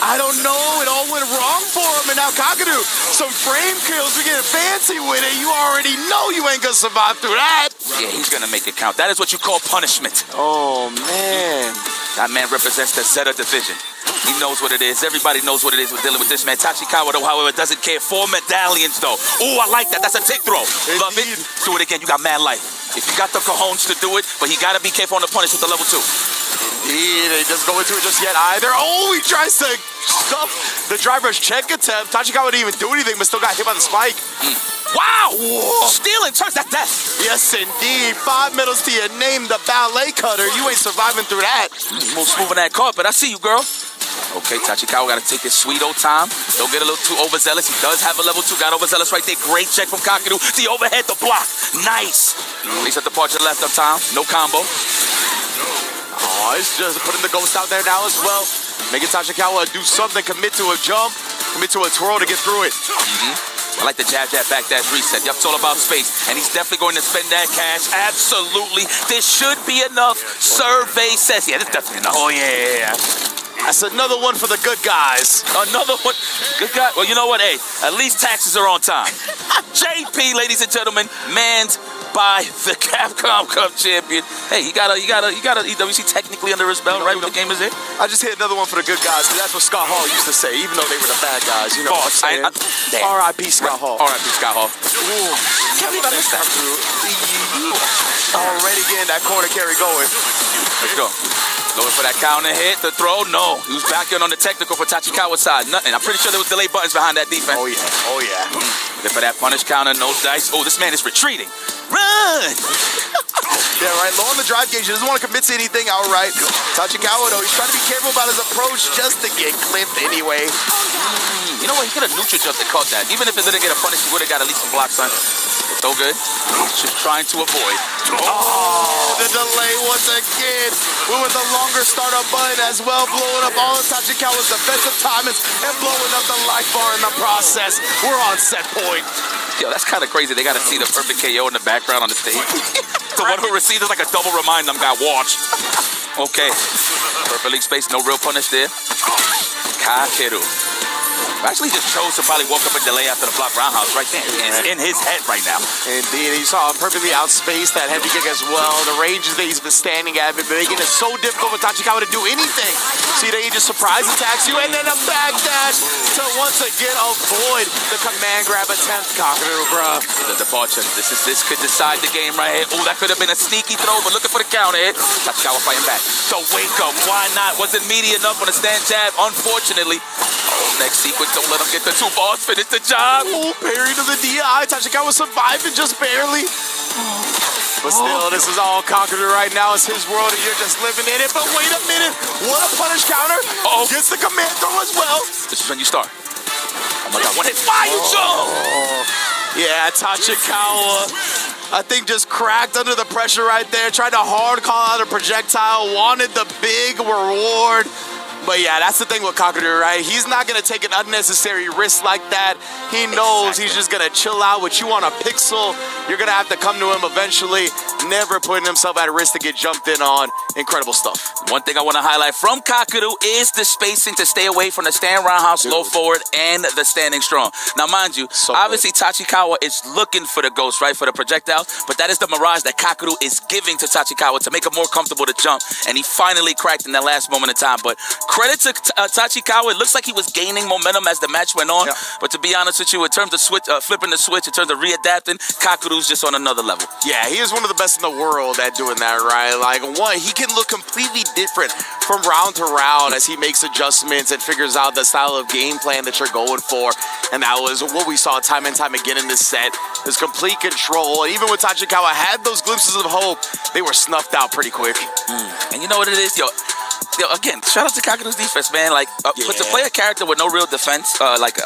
S18: I don't know. It all went wrong for him. And now Kakadu, some frame kills. We get fancy with it. You already know you ain't going to survive through that.
S13: Yeah, he's going to make it count. That is what you call punishment.
S18: Oh, man.
S13: That man represents the Zeta division. He knows what it is. Everybody knows what it is with dealing with this man. Tachikawa, though, however, doesn't care. 4 medallions, though. Ooh, I like that. That's a tick throw. Love it. Do it again. You got mad life. If you got the cojones to do it, but he got to be careful on the punish with the level 2.
S18: Indeed. He doesn't go into it just yet either. Oh, he tries to stuff the driver's check attempt. Tachikawa didn't even do anything, but still got hit by the spike.
S13: Wow! Whoa. Stealing turns that death.
S18: Yes, indeed. 5 medals to your name, the ballet cutter. You ain't surviving through that.
S13: Move smooth on that carpet. I see you, girl. Okay, Tachikawa got to take his sweet old time. Don't get a little too overzealous. He does have a level 2. Got overzealous right there. Great check from Kakadu. The overhead, the block. Nice. Release at the departure left up time. No combo.
S18: Oh, it's just putting the ghost out there now as well. Making Tachikawa do something. Commit to a jump. Commit to a twirl to get through it.
S13: I like the jab, back dash, reset. Yep, it's all about space. And he's definitely going to spend that cash. Absolutely. This should be enough. Survey says, yeah, this is definitely enough.
S18: Oh, yeah. That's another one for the good guys.
S13: Another one. Good guy. Well, you know what? Hey, at least taxes are on time. JP, ladies and gentlemen, manned by the Capcom Cup champion. Hey, you got a EWC technically under his belt, right? When the game is in.
S18: I just hit another one for the good guys, because that's what Scott Hall used to say, even though they were the bad guys. You know what I'm saying? R.I.P. Scott Hall.
S13: R.I.P. Scott Hall.
S18: Ooh. Can't believe I missed that. Already getting that corner carry going.
S13: Let's go. Going for that counter hit, the throw, no. He was back in on the technical for Tachikawa's side. Nothing. I'm pretty sure there was delay buttons behind that defense.
S18: Oh, yeah. Oh, yeah.
S13: Looking for that punish counter, no dice. Oh, this man is retreating. Run!
S18: Yeah, right. Low on the drive gauge. He doesn't want to commit to anything outright. Tachikawa, though, he's trying to be careful about his approach just to get clipped anyway.
S13: You know what? He could have neutral jumped and caught that. Even if it didn't get a punish, he would have got at least some blocks on. So good. Just trying to avoid.
S18: Oh, the delay once again. We with the longer startup button as well, blowing up all of Tachikawa's defensive timings and blowing up the life bar in the process. We're on set point.
S13: Yo, that's kind of crazy. They got to see the perfect KO in the background on the stage. The one who received is like a double remind them, got watch. Okay. Perfectly spaced, no real punish there. Kakeru. Actually just chose to probably walk up and delay after the block roundhouse right there. It's in his head right now.
S18: Indeed, you saw him perfectly outspace that heavy kick as well. The ranges that he's been standing at, but making it so difficult for Tachikawa to do anything. See that he just surprise attacks you and then a backdash to once again avoid the command grab attempt. Kakadu, bruh.
S13: The departure. This could decide the game right here. Oh, that could have been a sneaky throw, but looking for the counter hit. Tachikawa fighting back. So wake up. Why not? Wasn't meaty enough on the stand jab, unfortunately. Oh, next sequence. Don't let him get the 2 bars. Finish the job.
S18: Oh, parry to the DI. Tachikawa surviving just barely. But still, this is all Kakadu right now. It's his world, and you're just living in it. But wait a minute. What a punish counter. Gets the command throw as well.
S13: This is when you start. Oh, my God. One hit. Fire jump.
S18: Yeah, Tachikawa, I think just cracked under the pressure right there. Tried to hard call out a projectile. Wanted the big reward. But yeah, that's the thing with Kakadu, right? He's not going to take an unnecessary risk like that. He knows he's just going to chill out with you on a pixel. You're going to have to come to him eventually, never putting himself at risk to get jumped in on. Incredible stuff.
S12: One thing I want to highlight from Kakadu is the spacing to stay away from the stand roundhouse, low forward, and the standing strong. Now, mind you, obviously Tachikawa is looking for the ghost, right, for the projectile, but that is the mirage that Kakadu is giving to Tachikawa to make it more comfortable to jump, and he finally cracked in that last moment of time. But credit to Tachikawa. It looks like he was gaining momentum as the match went on, but to be honest with you, in terms of flipping the switch, in terms of readapting, Kakadu's just on another level.
S18: Yeah, he is one of the best in the world at doing that, right? Like, one, he can look completely different from round to round as he makes adjustments and figures out the style of game plan that you're going for. And that was what we saw time and time again in this set. His complete control. And even when Tachikawa had those glimpses of hope, they were snuffed out pretty quick.
S12: And you know what it is, yo, again, shout out to Kakadu's defense, man. Like, but to play a character with no real defense, like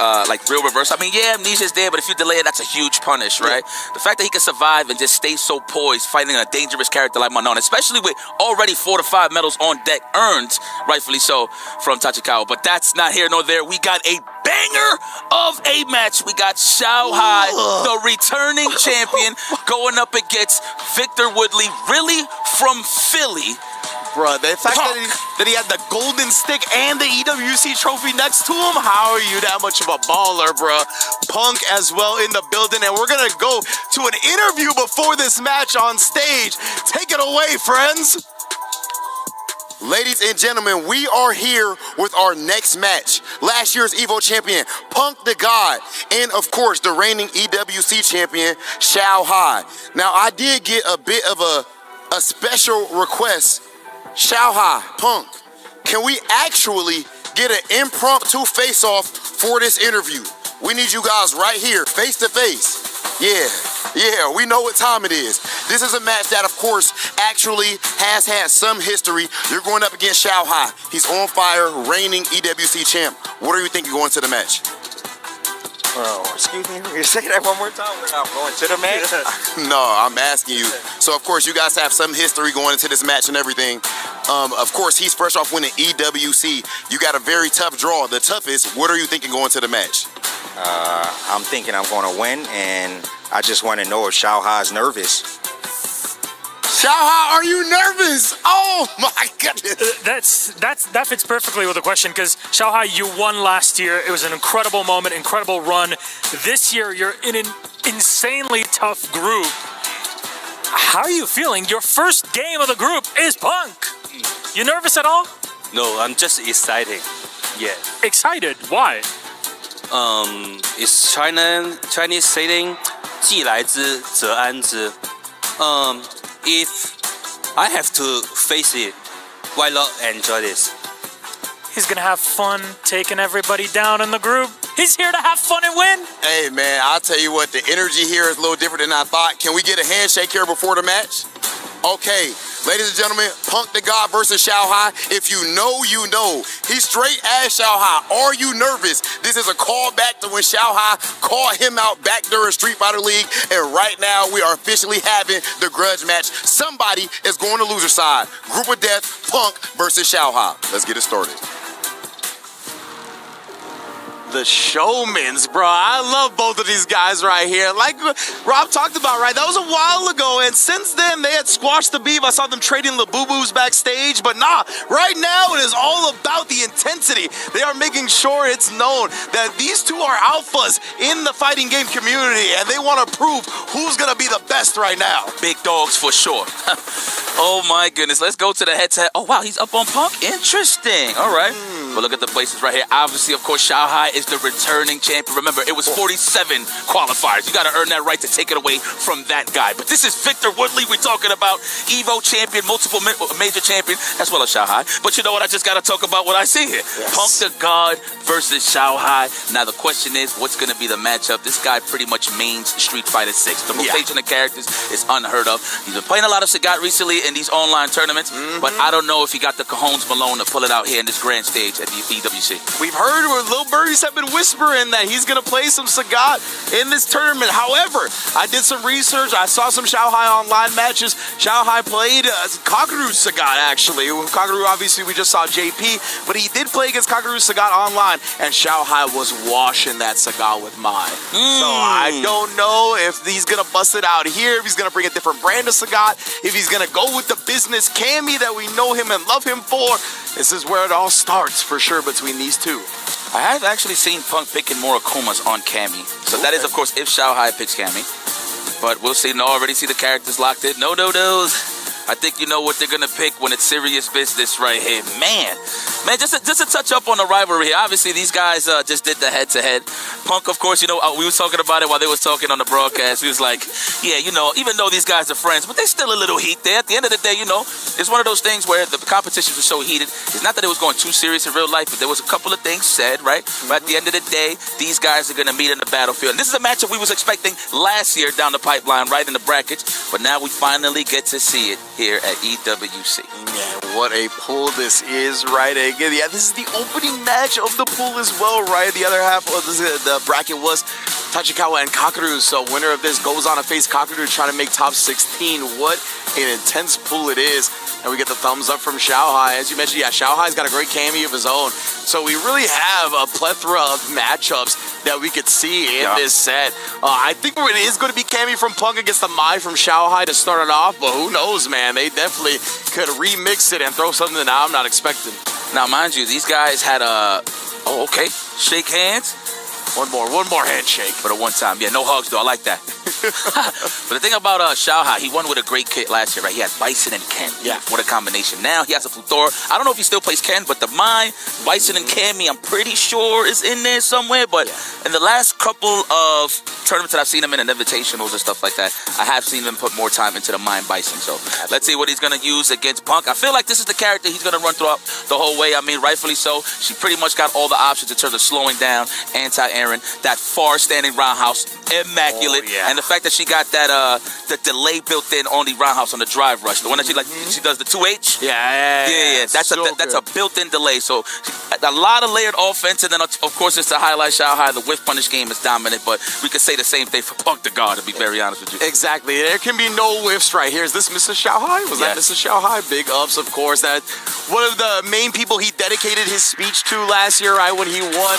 S12: real reverse. I mean, yeah, Amnesia's there, but if you delay it, that's a huge punish, right? The fact that he can survive and just stay so poised, fighting a dangerous character like Manon, especially with already 4 to 5 medals on deck, earned, rightfully so, from Tachikawa. But that's not here nor there. We got a banger of a match. We got Xiao Hai, the returning champion, going up against Victor Woodley, really from Philly.
S18: Bruh, the fact that he had the golden stick and the EWC trophy next to him, how are you that much of a baller, bruh? Punk as well in the building, and we're gonna go to an interview before this match on stage. Take it away, friends.
S2: Ladies and gentlemen, we are here with our next match. Last year's EVO champion, Punk the God, and of course, the reigning EWC champion, Xiao Hai. Now, I did get a bit of a special request. Xiao Hai, Punk, can we actually get an impromptu face-off for this interview? We need you guys right here, face to face. Yeah, we know what time it is. This is a match that, of course, actually has had some history. You're going up against Xiao Hai. He's on fire, reigning EWC champ. What are you thinking going to the match?
S21: Excuse me, you say that one more time without going to the match?
S2: No, I'm asking you. So, of course, you guys have some history going into this match and everything. Of course, he's fresh off winning EWC. You got a very tough draw, the toughest. What are you thinking going to the match?
S21: I'm thinking I'm going to win, and I just want to know if Xiao Hai's nervous.
S2: Xiao Hai, are you nervous? Oh my goodness.
S22: That fits perfectly with the question, because Xiao Hai, you won last year. It was an incredible moment, incredible run. This year, you're in an insanely tough group. How are you feeling? Your first game of the group is Punk. You nervous at all?
S23: No, I'm just excited. Yeah.
S22: Excited? Why?
S23: It's Chinese saying, 既来之则安之. If I have to face it, why not enjoy this?
S22: He's gonna have fun taking everybody down in the group. He's here to have fun and win.
S2: Hey man, I'll tell you what, the energy here is a little different than I thought. Can we get a handshake here before the match? Okay, ladies and gentlemen, Punk the God versus Xiao Hai. If you know, you know. He's straight as Xiao Hai. Are you nervous? This is a callback to when Xiao Hai called him out back during Street Fighter League. And right now, we are officially having the grudge match. Somebody is going to loser side. Group of Death, Punk versus Xiao Hai. Let's get it started.
S18: The Showmans, bro. I love both of these guys right here. Like Rob talked about, right? That was a while ago, and since then, they had squashed the beef. I saw them trading Labubu's backstage, but nah, right now, it is all about the intensity. They are making sure it's known that these two are alphas in the fighting game community, and they want to prove who's going to be the best right now.
S12: Big dogs for sure. Oh my goodness. Let's go to the head-to-head. Oh wow, he's up on Punk. Interesting. All right. But look at the places right here. Obviously, of course, Xiao Hai is the returning champion. Remember, it was 47 qualifiers. You got to earn that right to take it away from that guy. But this is Victor Woodley we're talking about. EVO champion, multiple major champion, as well as Xiao Hai. But you know what? I just got to talk about what I see here. Yes. Punk the God versus Xiao Hai. Now, the question is, what's going to be the matchup? This guy pretty much mains Street Fighter 6. The rotation of characters is unheard of. He's been playing a lot of Sagat recently in these online tournaments, but I don't know if he got the cojones Malone to pull it out here in this grand stage at the EWC.
S18: We've heard where Lil Birdie said have been whispering that he's going to play some Sagat in this tournament. However, I did some research. I saw some Xiaohai online matches. Xiaohai played Kakaru Sagat, actually. Kakaru, obviously, we just saw JP, but he did play against Kakaru Sagat online, and Xiaohai was washing that Sagat with Mai. So I don't know if he's going to bust it out here, if he's going to bring a different brand of Sagat, if he's going to go with the business Cammy that we know him and love him for. This is where it all starts for sure between these two.
S12: I have actually seen Punk picking more Akumas on Cammy. So that is, of course, if Xiaohai picks Cammy. But we'll see. No, already see the characters locked in. No. I think you know what they're going to pick when it's serious business right here. Man, just to touch up on the rivalry here. Obviously, these guys just did the head-to-head. Punk, of course, you know, we was talking about it while they was talking on the broadcast. We was like, yeah, you know, even though these guys are friends, but there's still a little heat there. At the end of the day, you know, it's one of those things where the competitions were so heated. It's not that it was going too serious in real life, but there was a couple of things said, right? But at the end of the day, these guys are going to meet in the battlefield. And this is a matchup we was expecting last year down the pipeline, right in the brackets. But now we finally get to see it here at EWC.
S18: Yeah, what a pool this is, right? Again, yeah, this is the opening match of the pool as well, right? The other half of the bracket was Tachikawa and Kakaru, so winner of this goes on to face Kakaru trying to make top 16. What an intense pool it is. And we get the thumbs up from Xiaohai. As you mentioned, yeah, Xiaohai's got a great cameo of his own. So we really have a plethora of matchups that we could see in this set. I think it is going to be cameo from Punk against the Mai from Xiaohai to start it off, but who knows, man? They definitely could remix it and throw something that I'm not expecting.
S12: Now, mind you, these guys had a... Oh, okay. Shake hands.
S18: One more handshake.
S12: For the one time. Yeah, no hugs, though. I like that. But the thing about Xiaohai, he won with a great kit last year, right? He had Bison and Ken.
S18: Yeah.
S12: What a combination. Now he has a Fluthor. I don't know if he still plays Ken, but the Mai, Bison, and Cammy, I'm pretty sure is in there somewhere. But in the last couple of tournaments that I've seen him in and invitationals and stuff like that, I have seen him put more time into the Mai and Bison. So let's see what he's going to use against Punk. I feel like this is the character he's going to run throughout the whole way. I mean, rightfully so. She pretty much got all the options in terms of slowing down, anti-airing, that far-standing roundhouse, immaculate. And the fact that she got that the delay built in on the roundhouse on the drive rush, the one that she she does the 2H. Yeah. That's a built-in delay. So a lot of layered offense, and then of course it's to highlight Xiaohai. The whiff punish game is dominant, but we could say the same thing for Punk the God, to be very honest with you.
S18: Exactly. There can be no whiffs right here. Is this Mrs. Xiaohai? Was that Mrs. Xiaohai? Big ups, of course. That one of the main people he dedicated his speech to last year, right when he won.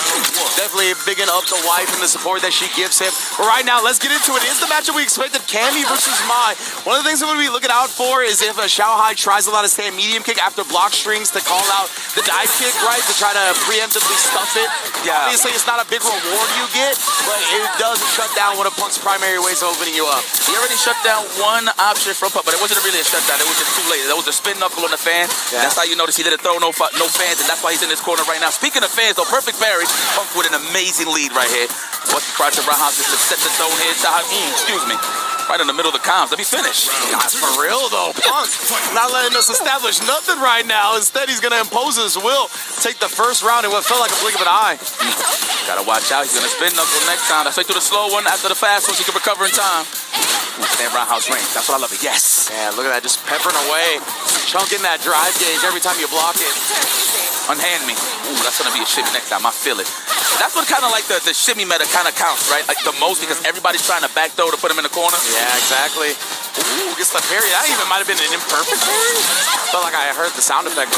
S18: Definitely bigging up the wife and the support that she gives him. But right now, let's get into it. It's the matchup we expected, Cammy versus Mai. One of the things I'm going to be looking out for is if Xiaohai tries a lot of stand medium kick after block strings to call out the dive kick, right, to try to preemptively stuff it. Yeah. Obviously, it's not a big reward you get, but it does shut down one of Punk's primary ways of opening you up.
S12: He already shut down one option from Punk, but it wasn't really a shutdown. It was just too late. That was a spin knuckle on the fan. Yeah. That's how you notice he didn't throw no fans, and that's why he's in this corner right now. Speaking of fans, though, perfect parry. Punk with an amazing lead right here. What's the crouch of roundhouse just to set the zone here? Excuse me. Right in the middle of the comms. Let me finish.
S18: Not for real, though. Punk not letting us establish nothing right now. Instead, he's going to impose his will. Take the first round in what felt like a blink of an eye.
S12: Gotta watch out. He's going to spin knuckle next time. That's right through the slow one. After the fast one, so he can recover in time. Stand roundhouse range. That's what I love it. Yes.
S18: Yeah, look at that. Just peppering away. Chunking that drive gauge every time you block it.
S12: Unhand me. Ooh, that's going to be a shimmy next time. I feel it. That's what kind of like the shimmy meta kind of counts, right? Like the most because everybody's trying to back throw to put him in the corner.
S18: Yeah, exactly. Ooh, gets the parry. That even might have been an imperfect parry. Felt like I heard the sound effect.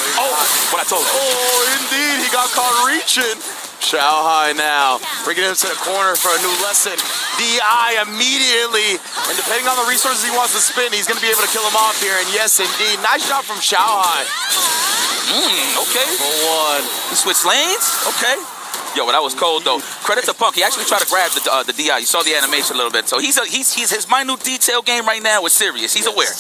S12: What I told you.
S18: Oh, indeed. He got caught reaching. Xiaohai now, bringing him to the corner for a new lesson. DI immediately, and depending on the resources he wants to spin, he's going to be able to kill him off here. And yes, indeed, nice shot from Xiaohai.
S12: Okay.
S18: For one.
S12: He switched lanes? Okay. Yo, that was cold though. Credit to Punk. He actually tried to grab the DI. You saw the animation a little bit. So he's his minute detail game right now is serious. He's aware.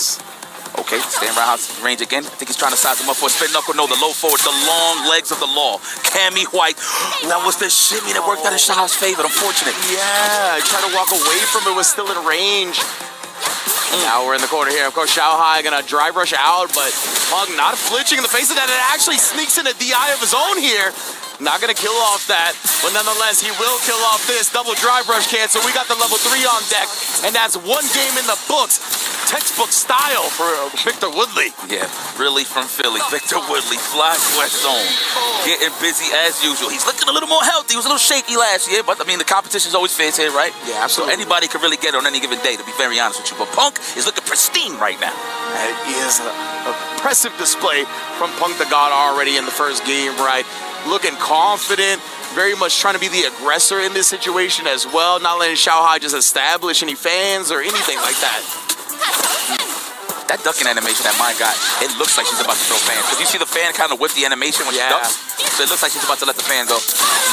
S12: Okay, stand roundhouse range again. I think he's trying to size him up for a spin knuckle. No, the low forward, the long legs of the law. Cammy White. That was the shimmy that worked out in Xiaohai's favor. Unfortunate.
S18: Yeah, I tried to walk away from it, was still in range. Now we're in the corner here. Of course, Xiaohai gonna drive rush out, but Punk not flinching in the face of that. It actually sneaks in a DI of his own here. Not gonna kill off that, but nonetheless, he will kill off this double drive rush cancel. We got the level 3 on deck, and that's one game in the books. textbook style for Victor Woodley.
S13: Yeah, really from Philly. Victor Woodley, Fly West Zone. Getting busy as usual. He's looking a little more healthy. He was a little shaky last year, but I mean, the competition's always fierce here, right?
S18: Yeah, absolutely.
S13: So anybody can really get it on any given day, to be very honest with you. But Punk is looking pristine right now.
S18: That is an impressive display from Punk the God already in the first game, right? Looking confident, very much trying to be the aggressor in this situation as well, not letting Xiaohai just establish any fans or anything like that.
S13: That ducking animation that Mai got, it looks like she's about to throw fans. Because you see the fan kind of whip the animation when she ducks? So it looks like she's about to let the fan go.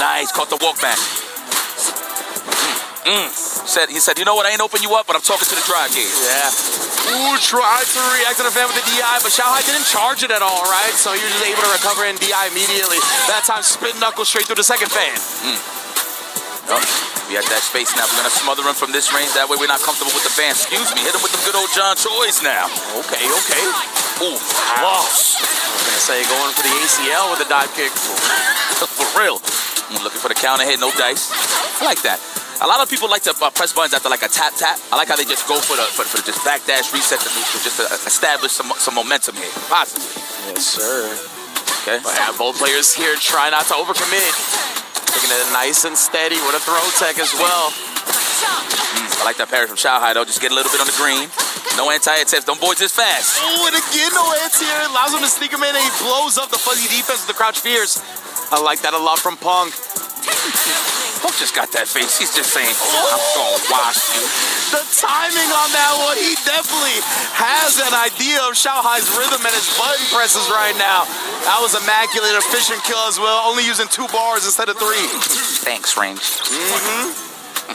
S13: Nice, caught the walk back. He said, you know what, I ain't open you up, but I'm talking to the drive gauge.
S18: Yeah. Ooh, tried to react to the fan with the DI, but Xiaohai didn't charge it at all, right? So he was just able to recover and DI immediately. That time, spin knuckle straight through the second fan.
S13: Oh, we at that space now. We're going to smother him from this range. That way we're not comfortable with the fan. Excuse me. Hit him with the good old John Choi's now.
S18: Okay, okay.
S13: Ooh, close.
S18: I was going to say going for the ACL with a dive kick.
S13: For real. Looking for the counter hit, no dice. I like that. A lot of people like to press buttons after like a tap. I like how they just go for the just backdash, reset the neutral, just to establish some momentum here. Positive.
S18: Yes, sir.
S13: Okay.
S18: But yeah, both players here try not to overcommit. Taking it nice and steady with a throw tech as well.
S13: I like that parry from Xiaohai though. Just get a little bit on the green. No anti-air tips. Don't board this fast.
S18: Oh, and again, no hits here. Allows him to sneak him in and he blows up the fuzzy defense with the crouch fierce. I like that a lot from Punk.
S13: Punk just got that face. He's just saying, I'm gonna wash you.
S18: The timing on that one, he definitely has an idea of Xiaohai's rhythm and his button presses right now. That was immaculate, efficient kill as well, only using 2 bars instead of 3.
S13: Thanks, range.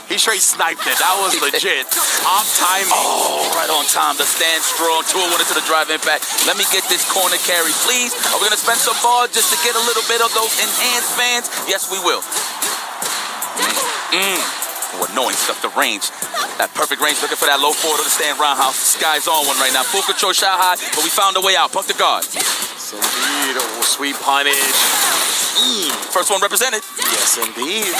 S18: He straight sniped it. That was legit. Off timing.
S13: Oh, right on time. The stand strong. 2-1 into the drive impact. Let me get this corner carry, please. Are we going to spend some bars just to get a little bit of those enhanced fans? Yes, we will. Oh, annoying stuff. The range. That perfect range. Looking for that low forward of the stand roundhouse. Sky's on one right now. Full control Xiaohai, but we found a way out. Punk the guard.
S18: Yes, indeed. Oh, sweet punish.
S13: First one represented.
S18: Yes, indeed.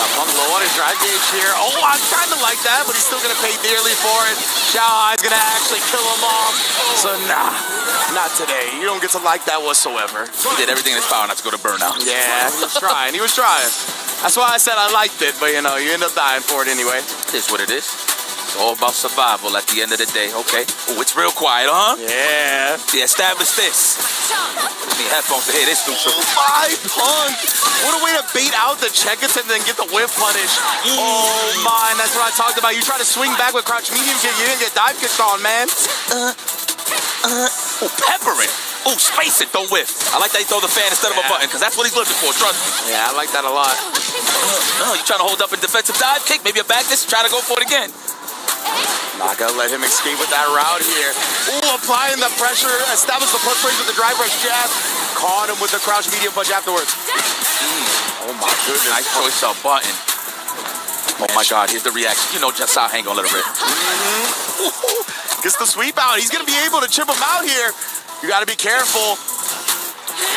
S18: Got Punk low on his drive gauge here. Oh, I kind of like that, but he's still going to pay dearly for it. Xiaohai's going to actually kill him off. So, nah, not today. You don't get to like that whatsoever.
S13: He did everything in his power not to go to burnout.
S18: Yeah, he was trying. He was trying. That's why I said I liked it, but, you know, you end up dying for it anyway.
S13: It is what it is. It's all about survival at the end of the day, okay? Oh, it's real quiet, huh?
S18: Yeah.
S13: Yeah, establish this. Need headphones to hear this neutral.
S18: Oh my Punk! What a way to bait out the check and then get the whip punish. Oh my, that's what I talked about. You try to swing back with crouch medium kick, you didn't get dive kicked on, man.
S13: Oh, peppering. Oh, space it, don't whiff. I like that he throw the fan instead of a button, because that's what he's looking for, trust me.
S18: Yeah, I like that a lot.
S13: You trying to hold up a defensive dive kick, maybe a back this, try to go for it again.
S18: Not gonna let him escape with that route here. Ooh, applying the pressure, establish the push range with the drive rush jab. Caught him with the crouch medium punch afterwards. Oh my goodness.
S13: Nice choice of button. Oh my God, here's the reaction. You know just how ain't gonna let it rip.
S18: Gets the sweep out. He's gonna be able to chip him out here. You gotta be careful.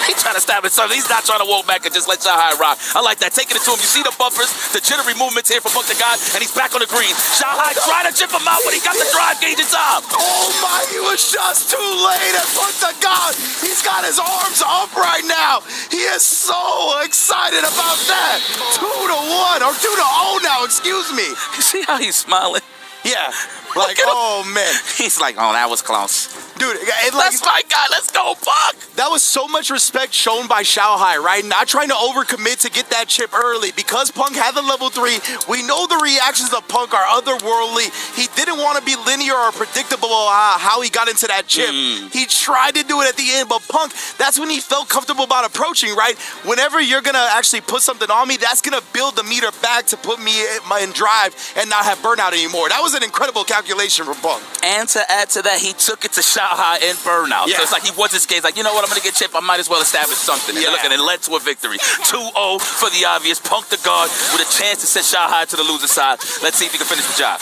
S13: He's trying to establish something. He's not trying to walk back and just let Xiaohai rock. I like that. Taking it to him. You see the buffers, the jittery movements here from Punk the God, and he's back on the green. Xiaohai trying to chip him out, but he got the drive gauge in time.
S18: Oh my, he was just too late. And Punk the God, he's got his arms up right now. He is so excited about that. 2-1, or 2-0 now, excuse me.
S13: You see how he's smiling?
S18: Yeah. Like, oh man.
S13: He's like, oh, that was close.
S18: Dude,
S13: that's my guy. Let's go, Punk.
S18: That was so much respect shown by Xiaohai, right? Not trying to overcommit to get that chip early. Because Punk had the level 3, we know the reactions of Punk are otherworldly. He didn't want to be linear or predictable how he got into that chip. He tried to do it at the end, but Punk, that's when he felt comfortable about approaching, right? Whenever you're going to actually put something on me, that's going to build the meter back to put me in drive and not have burnout anymore. That was an incredible calculation from Punk.
S13: And to add to that, he took it to Xiaohai in burnout.
S18: Yeah.
S13: So it's like he wasn't scared. Like, you know what, I'm going to get chipped. I might as well establish something. And look, and it led to a victory. 2-0 for the obvious. Punk the guard with a chance to send Xiaohai to the loser side. Let's see if he can finish the job.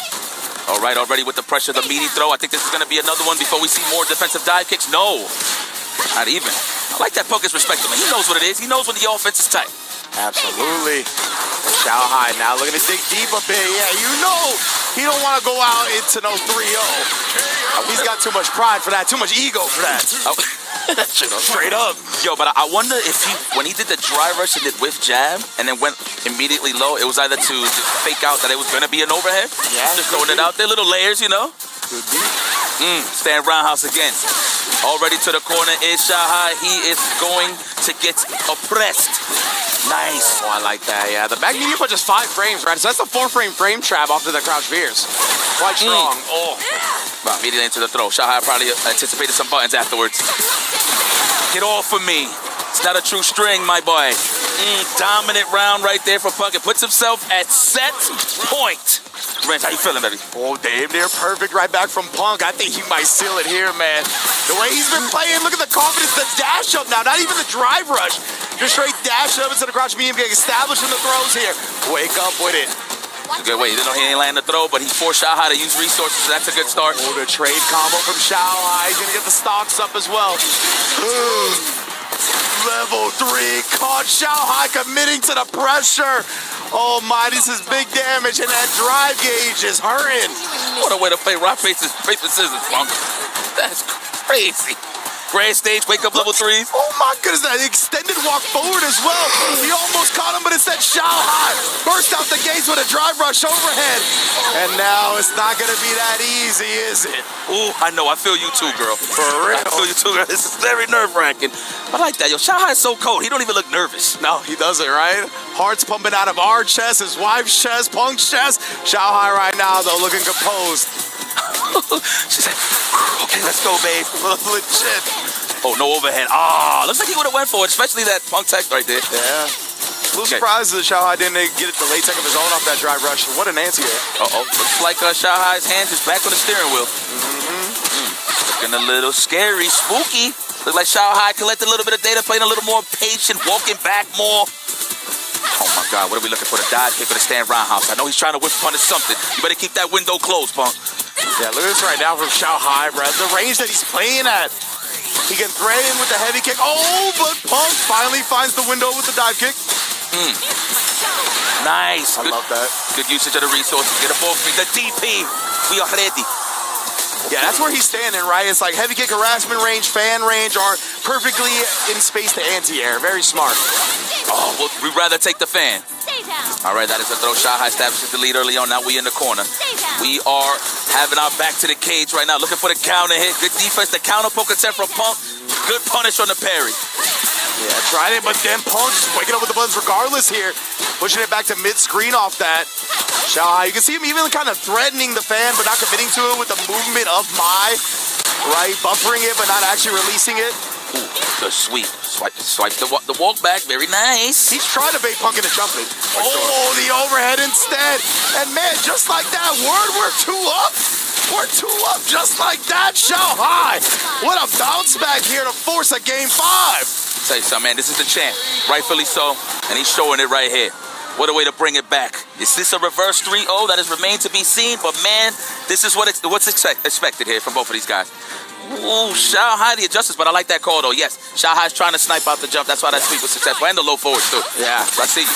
S13: All right, already with the pressure, the meaty throw. I think this is going to be another one before we see more defensive dive kicks. No, not even. I like that Punk is respectful. He knows what it is. He knows when the offense is tight.
S18: Absolutely. Xiaohai now looking to dig deep a bit. Yeah, you know He don't want to go out into no 3-0. He's got too much pride for that, too much ego for that. Straight up.
S13: Yo, but I wonder if when he did the dry rush and did whiff jab and then went immediately low, it was either to just fake out that it was going to be an overhead.
S18: Yeah.
S13: Just throwing it out there, little layers, you know.
S18: Could be.
S13: Stand roundhouse again. Already to the corner is Shahai. He is going to get oppressed. Nice.
S18: Oh, I like that, yeah. The back medium punch is 5 frames, right? So that's a 4-frame frame trap after the crouch veers. Quite strong. Oh.
S13: Wow, immediately into the throw. Shahai probably anticipated some buttons afterwards. Get off of me. It's not a true string, my boy. Dominant round right there for Punk. It puts himself at set point. Rance, how you feeling, baby?
S18: Oh, damn near perfect right back from Punk. I think he might seal it here, man. The way he's been playing, look at the confidence, the dash up now. Not even the drive rush. Just straight dash up into the crouch medium, getting established in the throws here. Wake up with it.
S13: Good way. He didn't know he ain't land the throw, but he forced Shahai to use resources, so that's a good start.
S18: Oh, the trade combo from Shahai. He's going to get the stocks up as well. Level 3 caught. Shahai committing to the pressure. Oh my, this is big damage, and that drive gauge is hurting.
S13: What a way to play rock, paper, scissors, Punk. That's crazy. Grand stage, wake up level 3.
S18: Oh my goodness, that extended walk forward as well. He almost caught him, but instead Shahai burst out the gates with a drive rush overhead. And now it's not going to be that easy, is it?
S13: Ooh, I know. I feel you too, girl.
S18: For real.
S13: I feel you too, girl. This is very nerve-wracking. I like that. Yo, Shahai's so cold. He don't even look nervous.
S18: No, he doesn't, right? Heart's pumping out of our chest, his wife's chest, Punk's chest. Shahai right now, though, looking composed.
S13: She's like, okay, let's go, babe.
S18: Legit.
S13: Oh, no overhead. Looks like he would have went for it, especially that Punk tech right there.
S18: Yeah. A little surprised that Shahai didn't get the late tech of his own off that drive rush. What an anti-air.
S13: Looks like Shahai's hands is back on the steering wheel. Looking a little scary, spooky. Looks like Shahai collected a little bit of data, playing a little more patient, walking back more. Oh my God, what are we looking for? The dive kick or the stand roundhouse? I know he's trying to whip punish something. You better keep that window closed, Punk.
S18: Yeah, look at this right now from Shahai, bro. The range that he's playing at. He can thread in with the heavy kick. Oh, but Punk finally finds the window with the dive kick.
S13: Nice.
S18: I love that.
S13: Good usage of the resources. Get a ball screen. The DP. We are ready.
S18: Yeah, that's where he's standing, right? It's like heavy kick, harassment range, fan range are perfectly in space to anti-air. Very smart.
S13: Oh, well, we'd rather take the fan. All right, that is a throw. Shahai establishes the lead early on. Now we in the corner. We are having our back to the cage right now, looking for the counter hit. Good defense. The counter poke attempt from Punk. Good punish on the parry.
S18: Yeah, tried it, but then Punk just waking up with the buttons regardless here. Pushing it back to mid-screen off that. Shahai, you can see him even kind of threatening the fan, but not committing to it with the movement of Mai. Right, buffering it, but not actually releasing it.
S13: Ooh, the sweep. Swipe the walk back. Very nice.
S18: He's trying to bait Punk into jumping. Oh, the overhead instead. And man, just like that, we're 2 up. We're 2 up just like that. Shahai, what a bounce back here to force a game 5.
S13: Tell you something, man. This is the champ. Rightfully so. And he's showing it right here. What a way to bring it back. Is this a reverse 3-0? That has remained to be seen. But man, this is what's expected here from both of these guys. Ooh, Shahai the adjusters, but I like that call though. Yes, Shahai's trying to snipe out the jump. That's why that sweep was successful. And the low forwards too.
S18: Yeah,
S13: I see you.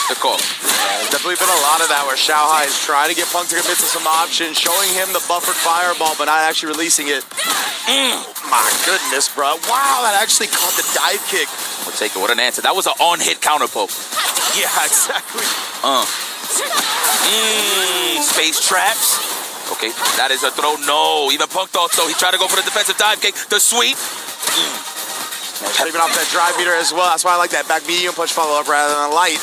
S13: Good call.
S18: Yeah, there's definitely been a lot of that where Shahai is trying to get Punk to commit to some options, showing him the buffered fireball, but not actually releasing it. My goodness, bro. Wow, that actually caught the dive kick.
S13: We'll take it. What an answer. That was an on-hit counter poke.
S18: Yeah, exactly.
S13: Space traps. Okay, that is a throw. No, even Punk thought so. He tried to go for the defensive dive kick. The sweep.
S18: Even off that drive meter as well. That's why I like that back medium punch follow-up rather than a light.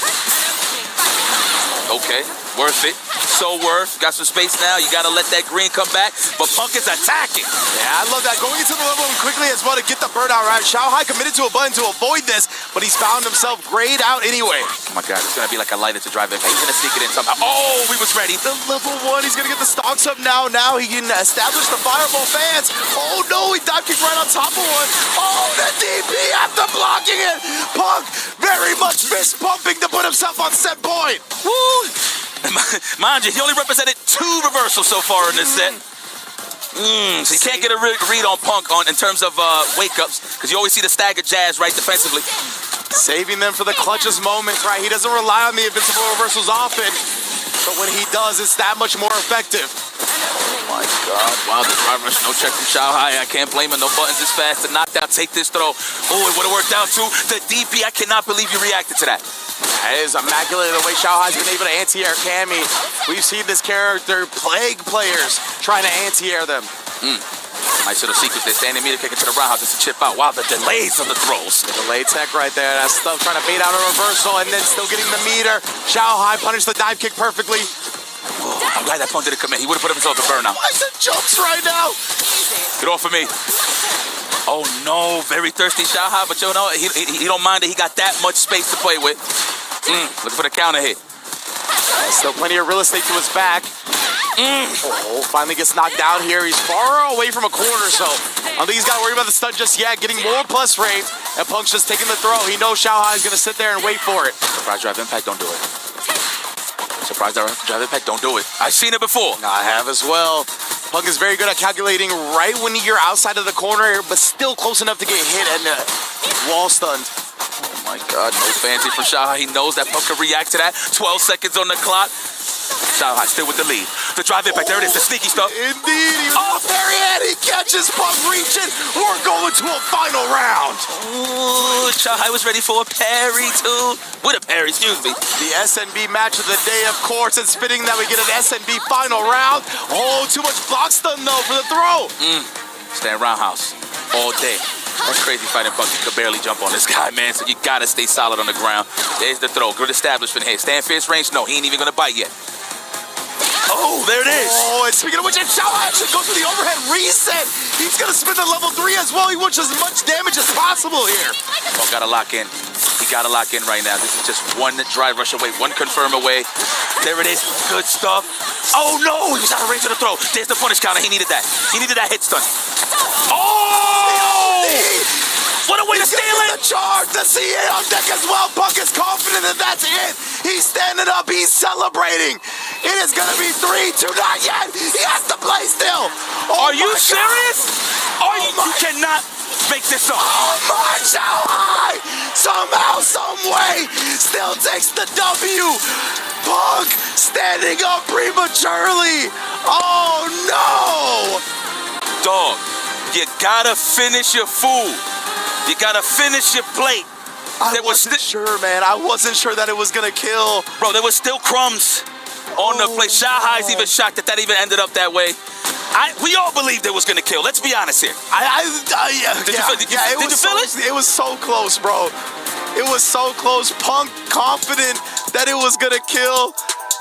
S13: Okay, worth it. So worth. Got some space now. You got to let that green come back. But Punk is attacking.
S18: Yeah, I love that. Going into the level quickly as well to get the bird out right. Shahai committed to a button to avoid this, but he's found himself grayed out anyway.
S13: Oh my God, it's going to be like a lighter to drive in. He's going to sneak it in somehow. Oh, we was ready.
S18: The level 1, he's going to get the stocks up now. Now he can establish the fireball fans. Oh no, he dive kicked right on top of one. Oh, the DP after blocking it. Punk very much fist pumping to put himself on set point.
S13: Woo! Mind you, he only represented 2 reversals so far in this set. So you can't get a read on Punk in terms of wake-ups, because you always see the staggered jazz right defensively.
S18: Saving them for the clutchest moments, right? He doesn't rely on the invincible reversals often. but when he does, it's that much more effective.
S13: Oh my God. Wow, the drive rush, no check from Shanghai. I can't blame him. No buttons is fast to knock down, take this throw. Oh, it would have worked out too. The DP, I cannot believe you reacted to that.
S18: That is immaculate the way Shanghai's been able to anti-air Cammy. We've seen this character plague players trying to anti-air them.
S13: Nice little sequence. They're standing meter kicking to the roundhouse just to chip out. Wow, the delays of the throws.
S18: The delay tech right there. That stuff trying to bait out a reversal and then still getting the meter. Shanghai punished the dive kick perfectly.
S13: I'm glad that Punk didn't commit. He would have put himself to burnout.
S18: Why is it jumps right now?
S13: Get off of me. Oh no, very thirsty Shanghai, but you know, he don't mind that he got that much space to play with. Looking for the counter hit.
S18: Still plenty of real estate to his back. Oh, finally gets knocked out here. He's far away from a corner, so I don't think he's got to worry about the stun just yet. Getting more plus rate, and Punk's just taking the throw. He knows Shanghai is going to sit there and wait for it.
S13: Surprise drive impact, don't do it. Surprise drive impact, don't do it. I've seen it before.
S18: I have as well. Punk is very good at calculating right when you're outside of the corner, but still close enough to get hit and wall stunned.
S13: Oh my God, no fancy from Shanghai. He knows that Punk can react to that. 12 seconds on the clock. Shanghai still with the lead. The drive impact, there it is, the sneaky stuff.
S18: Indeed. Oh, there he catches Punk reaching. We're going to a final round.
S13: Ooh, Shanghai was ready for a parry too. With a parry, excuse me.
S18: The SNB match of the day, of course. It's fitting that we get an SNB final round. Oh, too much block stun though for the throw.
S13: Stand roundhouse all day. That's crazy fighting Buck. You could barely jump on this guy, man. So you gotta stay solid on the ground. There's the throw. Good establishment here. Stand fierce range. No, he ain't even gonna bite yet. Oh, there it is.
S18: Oh, and speaking of which, Shanghai actually goes for the overhead reset. He's gonna spin the level 3 as well. He wants as much damage as possible here.
S13: Oh, gotta lock in. He gotta lock in right now. This is just one drive rush away, one confirm away. There it is. Good stuff. Oh no, he was out of range of the throw. There's the punish counter. He needed that. He needed that hit stun. Oh! What a way to steal it!
S18: The charge, the CA on deck as well. Punk is confident that that's it. He's standing up. He's celebrating. It is gonna be 3-2. Not yet. He has to play still.
S13: Are you serious? You cannot make this up.
S18: Oh my Shanghai! Somehow, some way, still takes the W. Punk standing up prematurely. Oh no!
S13: Dog, you gotta finish your food. You gotta finish your plate.
S18: I wasn't sure, man. I wasn't sure that it was gonna kill.
S13: Bro, there was still crumbs on the plate. Shanghai's even shocked that even ended up that way. We all believed it was gonna kill. Let's be honest here.
S18: Did you feel it? It was so close, bro. It was so close. Punk confident that it was gonna kill.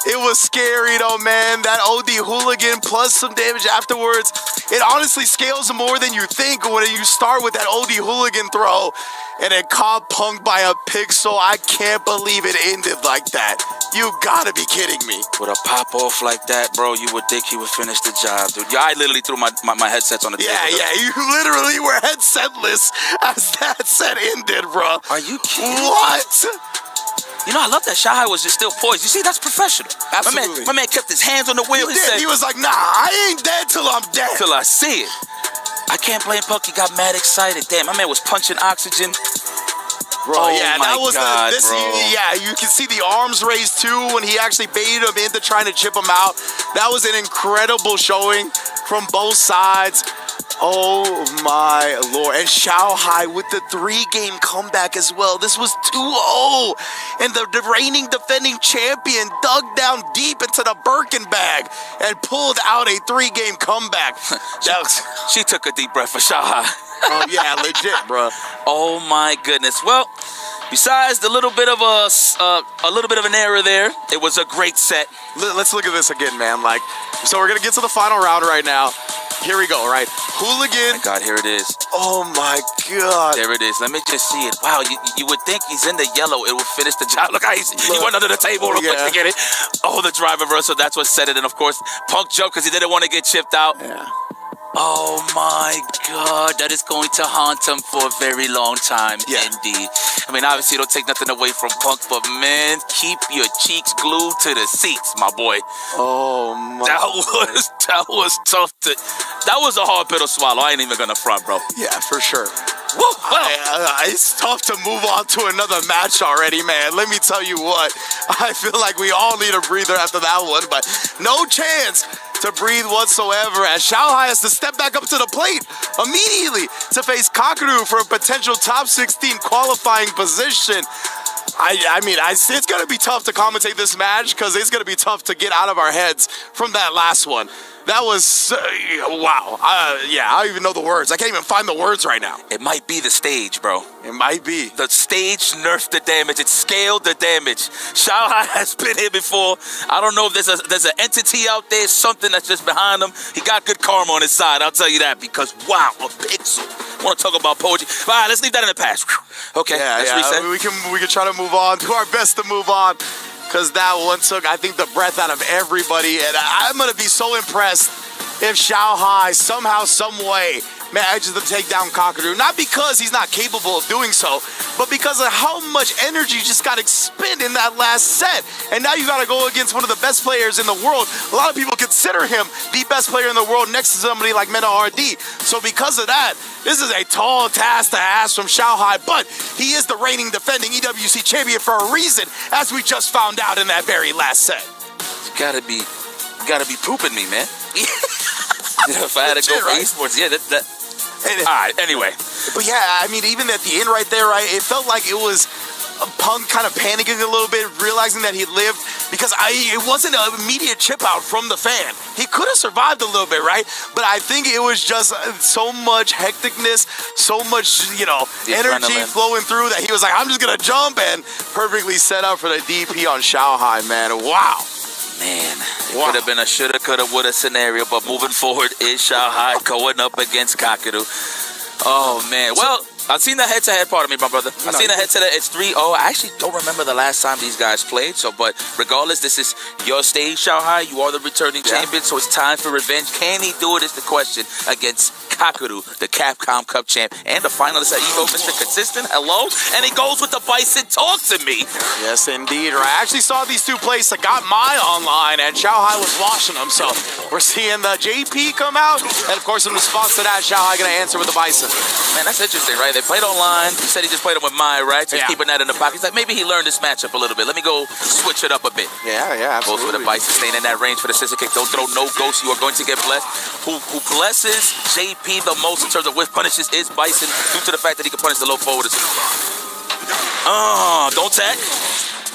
S18: It was scary though, man. That OD hooligan plus some damage afterwards. It honestly scales more than you think when you start with that OD hooligan throw and it caught Punk by a pixel. I can't believe it ended like that. You gotta be kidding me.
S13: With a pop off like that, bro, you would think he would finish the job, dude. Yeah, I literally threw my headsets on the table.
S18: Yeah, you literally were headsetless as that set ended, bro.
S13: Are you kidding?
S18: What?
S13: You know, I love that Shanghai was just still poised. You see, that's professional.
S18: Absolutely.
S13: My man kept his hands on the wheel.
S18: He was like, nah, I ain't dead till I'm dead.
S13: Till I see it. I can't blame Punk. He got mad excited. Damn, my man was punching oxygen.
S18: Bro, that was
S13: God, bro.
S18: You can see the arms raised too when he actually baited him into trying to chip him out. That was an incredible showing from both sides. Oh my lord. And Shanghai with the 3-game comeback as well. This was 2-0. And the reigning defending champion dug down deep into the Birkin bag and pulled out a 3-game comeback.
S13: She took a deep breath for Shanghai.
S18: Oh yeah, legit, bro.
S13: Oh my goodness. Well, besides the little bit of an error there, it was a great set.
S18: Let's look at this again, man. So we're gonna get to the final round right now. Here we go, right? Hooligan.
S13: Oh my God, here it is.
S18: Oh my God.
S13: There it is. Let me just see it. Wow, you would think he's in the yellow. It would finish the job. Look how he went under the table real quick to get it. Oh, the drive reversal. That's what set it. And of course, Punk jumped because he didn't want to get chipped out.
S18: Yeah.
S12: Oh my God, that is going to haunt him for a very long time, indeed.
S13: I mean, obviously, don't take nothing away from Punk, but man, keep your cheeks glued to the seats, my boy.
S18: Oh my.
S13: That was tough that was a hard pill to swallow. I ain't even gonna front, bro.
S18: Yeah, for sure. It's tough to move on to another match already, man. Let me tell you what. I feel like we all need a breather after that one, but no chance to breathe whatsoever as Xiaohai has to step back up to the plate immediately to face Kakaru for a potential top 16 qualifying position. I mean, it's going to be tough to commentate this match because it's going to be tough to get out of our heads from that last one. That was, wow. Yeah, I don't even know the words. I can't even find the words right now.
S13: It might be the stage, bro.
S18: It might be.
S13: The stage nerfed the damage. It scaled the damage. Xiaohai has been here before. I don't know if there's an entity out there, something that's just behind him. He got good karma on his side, I'll tell you that, because, wow, a pixel. I want to talk about poetry. All right, let's leave that in the past. Okay, let's reset.
S18: We can try to move on, do our best to move on. Because that one took, I think, the breath out of everybody. And I'm going to be so impressed if Xiaohai somehow, some way, manages to take down Kakaru. Not because he's not capable of doing so, but because of how much energy just got expended in that last set. And now you got to go against one of the best players in the world. A lot of people consider him the best player in the world next to somebody like Meta RD. So because of that, this is a tall task to ask from Xiaohai, but he is the reigning defending EWC champion for a reason, as we just found out in that very last set.
S13: You gotta be pooping me, man. If I had to go for esports, yeah, that. All right, anyway.
S18: But yeah, I mean, even at the end right there, right, it felt like it was Punk kind of panicking a little bit, realizing that he lived, because it wasn't an immediate chip out from the fan. He could have survived a little bit, right? But I think it was just so much hecticness, so much, energy flowing through that he was like, I'm just going to jump, and perfectly set up for the DP on Xiaohai, man. Wow.
S13: Man, it could have been a shoulda, coulda, woulda scenario, but moving forward is Xiaohai going up against Kakaru. Oh, man. Well, I've seen the head-to-head part of me, my brother. I've seen the head-to-head. It's 3-0. I actually don't remember the last time these guys played. But regardless, this is your stage, Xiaohai. You are the returning champion, so it's time for revenge. Can he do it is the question against Kakaru, the Capcom Cup champ, and the finalist at EVO, Mr. Consistent. Hello? And he goes with the Bison. Talk to me.
S18: Yes, indeed. Right. I actually saw these two plays. I got my online, and Xiaohai was watching them. So we're seeing the JP come out, and of course, in response to that, Xiaohai going to answer with the Bison.
S13: Man, that's interesting, right? They played online. He said he just played it with Mai, right? So he's keeping that in the pocket. He's like, maybe he learned this matchup a little bit. Let me go switch it up a bit.
S18: Yeah, absolutely.
S13: Goes for the Bison, staying in that range for the scissor kick. Don't throw no ghosts. You are going to get blessed. Who blesses JP the most in terms of whiff punishes is Bison, due to the fact that he can punish the low forwarders. Don't tag.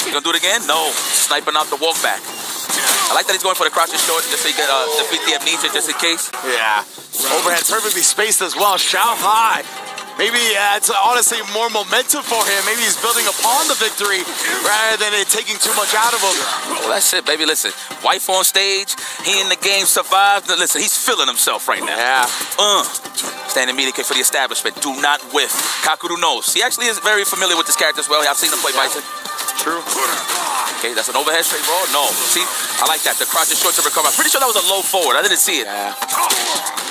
S13: You gonna do it again? No. Sniping out the walk back. I like that he's going for the crouching short just so he can defeat the amnesia just in case.
S18: Yeah. Overhead perfectly spaced as well. Xiaohai. Maybe it's honestly more momentum for him. Maybe he's building upon the victory rather than it taking too much out of him.
S13: Well, that's it, baby. Listen, wife on stage. He in the game survived. Listen, he's feeling himself right now.
S18: Yeah.
S13: Standing media kick for the establishment. Do not whiff. Kakaru knows. He actually is very familiar with this character as well. I've seen him play Bison.
S18: True.
S13: Okay, that's an overhead straight roll. No. See, I like that. The crouch is short to recover. I'm pretty sure that was a low forward. I didn't see it.
S18: Yeah.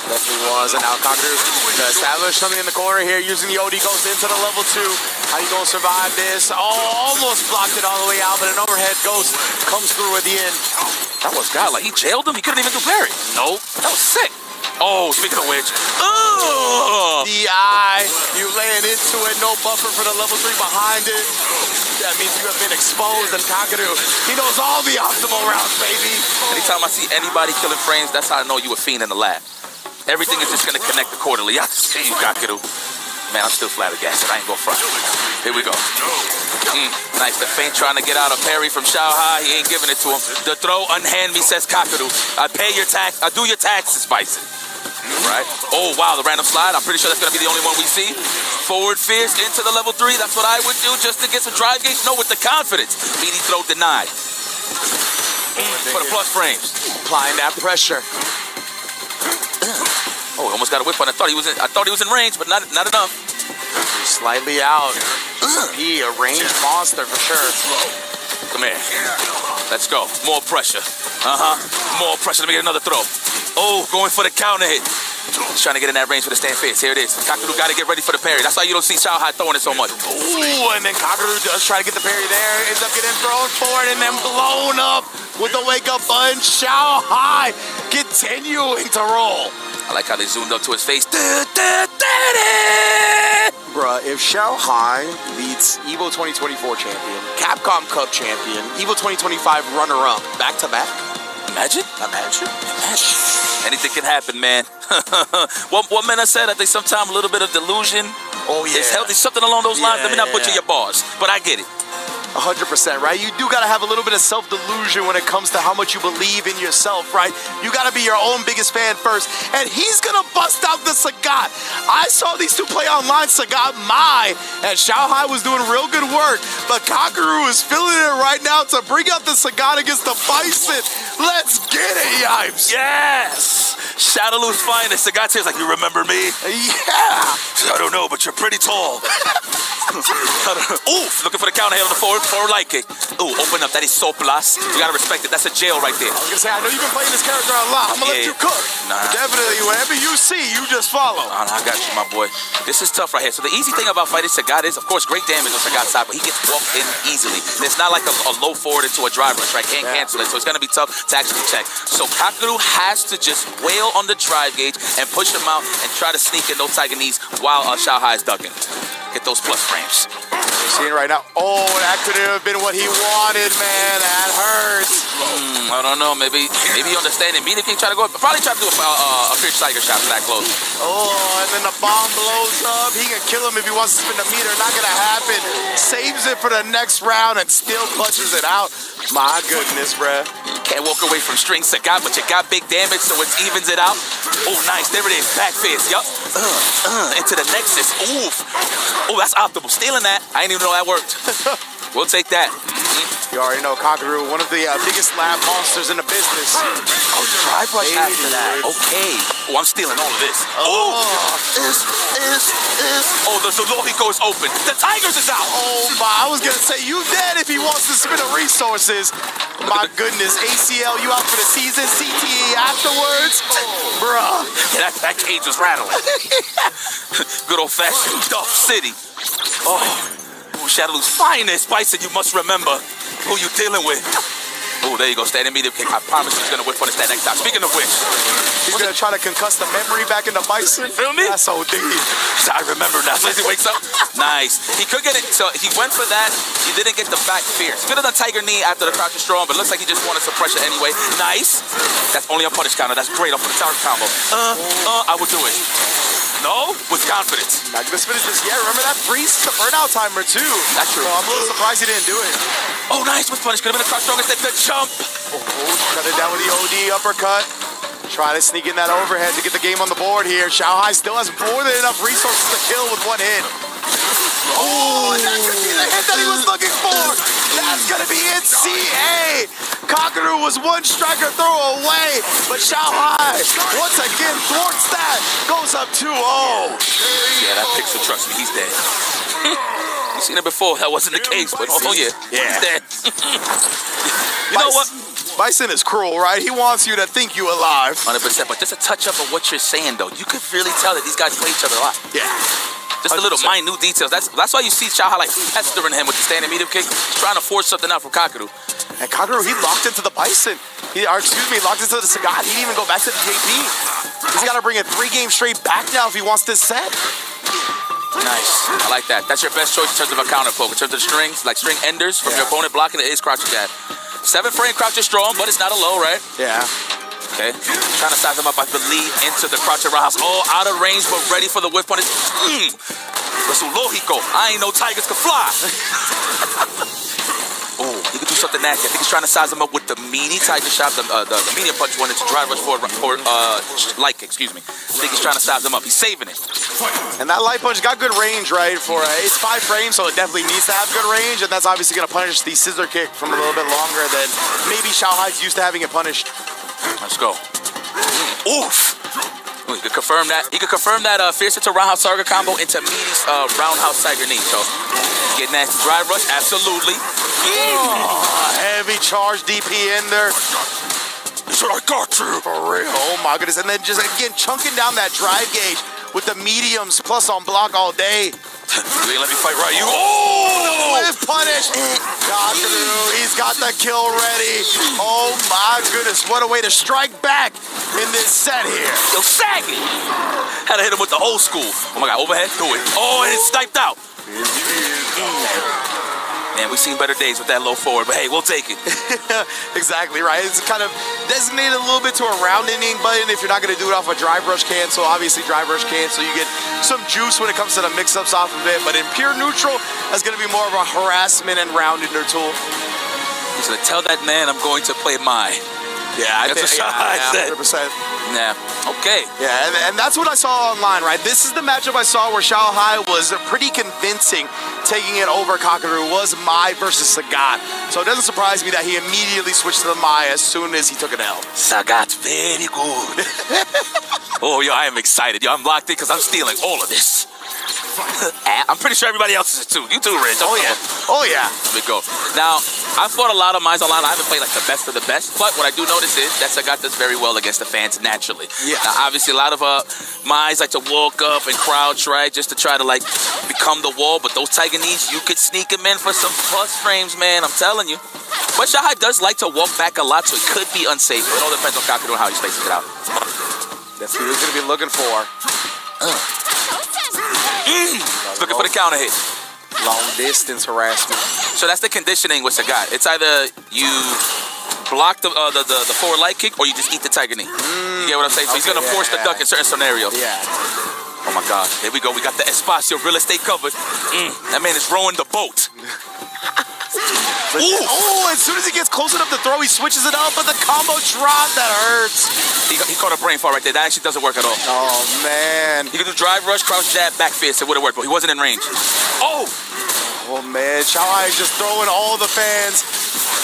S18: Definitely was. And now Kakaru to establish something in the corner here, using the OD goes into the level 2. How you gonna survive this? Almost blocked it all the way out, but an overhead ghost comes through at the end.
S13: That was God. Like, he jailed him. He couldn't even do parry. Nope. That was sick. Oh, speaking of which,
S18: DI, you laying into it, no buffer for the level 3 behind it. That means you have been exposed, and Kakaru, he knows all the optimal routes, baby.
S13: Anytime I see anybody killing frames, that's how I know you a fiend in the lab. Everything is just gonna connect accordingly. I see you, Kakaru. Man, I'm still flabbergasted. I ain't gonna front. Here we go. Nice. The feint trying to get out a parry from Xiaohai. He ain't giving it to him. The throw, unhand me, says Kakaru. I pay your tax. I do your taxes, Bison. Right? Oh, wow, the random slide. I'm pretty sure that's going to be the only one we see. Forward fierce into the level 3. That's what I would do just to get some drive gauge. No, with the confidence. Meaty throw denied. For the plus frames.
S18: Applying that pressure.
S13: Oh, almost got a whip on. I thought he was in range, but not enough.
S18: Slightly out. He a ranged monster for sure.
S13: Come here. Let's go. More pressure. More pressure. Let me get another throw. Oh, going for the counter hit. He's trying to get in that range for the stand fierce. Here it is. Kakaru got to get ready for the parry. That's why you don't see Xiaohai throwing it so much.
S18: Ooh, and then Kakaru does try to get the parry there. Ends up getting thrown forward and then blown up with the wake-up button. Xiaohai continuing to roll.
S13: I like how they zoomed up to his face.
S18: bruh, if Shanghai beats EVO 2024 champion, Capcom Cup champion, EVO 2025 runner-up, back-to-back, imagine.
S13: Anything can happen, man. what Mena said, I think sometimes a little bit of delusion is healthy, something along those lines. Let me not butcher your bars, but I get it.
S18: 100%, right? You do got to have a little bit of self-delusion when it comes to how much you believe in yourself, right? You got to be your own biggest fan first. And he's going to bust out the Sagat. I saw these two play online, Sagat Mai, and Shanghai was doing real good work. But Kakaru is feeling it right now to bring out the Sagat against the Bison. Let's get it, Yipes.
S13: Yes! Shadowloo's finest. Sagat's here, like, you remember me?
S18: Yeah!
S13: I don't know, but you're pretty tall. Oof! Looking for the counter hit on the forward light kick. Ooh, open up. That is so plus. You gotta respect it. That's a jail right there.
S18: I was gonna say, I know you've been playing this character a lot. I'm gonna let you cook.
S13: Nah.
S18: Definitely, whenever you see, you just follow.
S13: I got you, my boy. This is tough right here. So the easy thing about fighting Sagat is, of course, great damage on Sagat's side, but he gets walked in easily. It's not like a low forward into a drive rush, right? Can't cancel it, so it's gonna be tough to actually check. So Kakaru has to just wail on the drive gauge and push him out and try to sneak in those Tiger knees while Shanghai is ducking. Get those plus frames.
S18: You're seeing right now. Oh, that could have been what he wanted, man. That hurts.
S13: I don't know. Maybe you understand it. Media King try to go. Probably try to do a Fierce Tiger shot that close.
S18: Oh, and then the bomb blows up. He can kill him if he wants to spin the meter. Not gonna happen. Saves it for the next round and still clutches it out. My goodness, bruh.
S13: You can't walk away from string Sagat, but you got big damage, so it evens it out. Oh, nice. There it is. Back fist. Yup. Into the Nexus. Oof. Oh, that's optimal. Stealing that. I didn't even know that worked. We'll take that.
S18: You already know Kakaru, one of the biggest lab monsters in the business.
S13: Oh, drive rush after that. Okay. Oh, I'm stealing all of this. Oh, the Zoologico is open. The Tigers is out.
S18: Oh, my. I was going to say, you dead if he wants to spin the resources. My goodness. ACL, you out for the season. CTE afterwards. Bruh.
S13: Yeah, that cage was rattling. Good old-fashioned Duff City. Oh, Shadowloo's finest. Bison, you must remember who you dealing with. Oh, there you go. Standing medium kick. I promise he's going to whip on his that next time. Speaking of which,
S18: he's going to try to concuss the memory back into Bison.
S13: Feel me?
S18: That's OD.
S13: I remember now. As he wakes up. Nice. He could get it. So he went for that. He didn't get the back fierce. Could have done Tiger Knee after the crouch is strong, but it looks like he just wanted some pressure anyway. Nice. That's only a punish counter. That's great off of the tower combo. I would do it. No, with confidence.
S18: Not gonna finish this. Yeah, remember that freeze the burnout timer too.
S13: That's true.
S18: So I'm a little surprised he didn't do it.
S13: Oh, nice with punish. Could have been a crouch strong instead. The jump.
S18: Oh, cut it down with the OD uppercut. Try to sneak in that overhead to get the game on the board here. Shanghai still has more than enough resources to kill with one hit. Oh, that could be the hit that he was looking for. That's gonna be it. CA. Kakaru was one striker throw away, but Shanghai once again thwarts that. Goes up 2-0.
S13: Yeah, that pixel, trust me, he's dead. You've seen it before. That wasn't the case, but oh yeah, he's dead. You know what?
S18: Bison is cruel, right? He wants you to think you alive.
S13: 100%, but just a touch up of what you're saying, though. You could really tell that these guys play each other a lot.
S18: Yeah.
S13: Just a little minute details. That's why you see Shanghai like pestering him with the standing medium kick. He's trying to force something out from Kakaru.
S18: And Kakaru, he locked into the Bison. Locked into the Sagat. He didn't even go back to the JP. He's got to bring it 3 games straight back now if he wants this set.
S13: Nice. I like that. That's your best choice in terms of a counter poke. In terms of the strings, like string enders from your opponent blocking, it is crouch jab. 7 frame crouch is strong, but it's not a low, right?
S18: Yeah.
S13: Okay. Trying to size him up, I believe, into the crouch and roundhouse. Oh, out of range, but ready for the whip punish. That's Zoologico. I ain't know tigers could fly. Oh, he could do something nasty. I think he's trying to size him up with the meaty tiger shot, the medium punch one. It's a drive rush for light kick, excuse me. I think he's trying to size him up. He's saving it.
S18: And that light punch got good range, right? It's 5 frames, so it definitely needs to have good range, and that's obviously going to punish the scissor kick from a little bit longer than maybe Shanghai's used to having it punished.
S13: Let's go. Oof. He could confirm that. He could confirm that fierce into roundhouse target combo into meaty roundhouse tiger knee. So get nasty drive rush, absolutely.
S18: Heavy charge DP in there.
S13: That's what I got you.
S18: For real. Oh my goodness. And then just again chunking down that drive gauge with the mediums plus on block all day.
S13: You ain't let me fight right, you. Oh!
S18: With punish. Kakaru, he's got the kill ready. Oh my goodness, what a way to strike back in this set here.
S13: Yo, Saggy! Had to hit him with the old school. Oh my God, overhead, do it. Oh, and it's sniped out. Man, we've seen better days with that low forward, but hey, we'll take it.
S18: Exactly right. It's kind of designated a little bit to a round ending button if you're not going to do it off a drive rush cancel. Obviously, drive rush cancel, you get some juice when it comes to the mix-ups off of it, but in pure neutral, that's going to be more of a harassment and round ender tool.
S13: So tell that man I'm going to play my.
S18: Yeah, I
S13: That's
S18: think
S13: what I said.
S18: 100%.
S13: Yeah, okay.
S18: Yeah, and that's what I saw online, right? This is the matchup I saw where Xiaohai was pretty convincing, taking it over Kakaru, was Mai versus Sagat. So it doesn't surprise me that he immediately switched to the Mai as soon as he took an L.
S13: Sagat, very good. Oh, yo, I am excited. Yo, I'm locked in because I'm stealing all of this. I'm pretty sure everybody else is too. You too, Rich.
S18: Oh, yeah. Oh, yeah.
S13: Let me go. Now, I've fought a lot of Mai's online. I haven't played like the best of the best, but what I do notice is that Sagat does very well against the fans naturally.
S18: Yeah.
S13: Now, obviously, a lot of Mai's like to walk up and crouch, right, just to try to like become the wall, but those Tiger knees, you could sneak him in for some plus frames, man. I'm telling you. But Xiaohai does like to walk back a lot, so it could be unsafe. It all depends on Kakaru and how he spaces it out.
S18: That's what he's going to be looking for.
S13: Looking for the counter hit.
S18: Long distance harassment.
S13: So that's the conditioning with Sagat. It's either you block the forward light kick or you just eat the Tiger knee. You get what I'm saying? So he's going to force the duck in certain scenarios.
S18: Yeah.
S13: Oh my God. Here we go. We got the Espacio real estate covered. That man is rowing the boat.
S18: Oh, as soon as he gets close enough to throw, he switches it up, but the combo drop, that hurts.
S13: He caught a brain fart right there. That actually doesn't work at all.
S18: Oh, man.
S13: He could do drive rush, crouch jab, back fist. It would have worked, but he wasn't in range. Oh!
S18: Oh, man. Xiaohai is just throwing all the fans.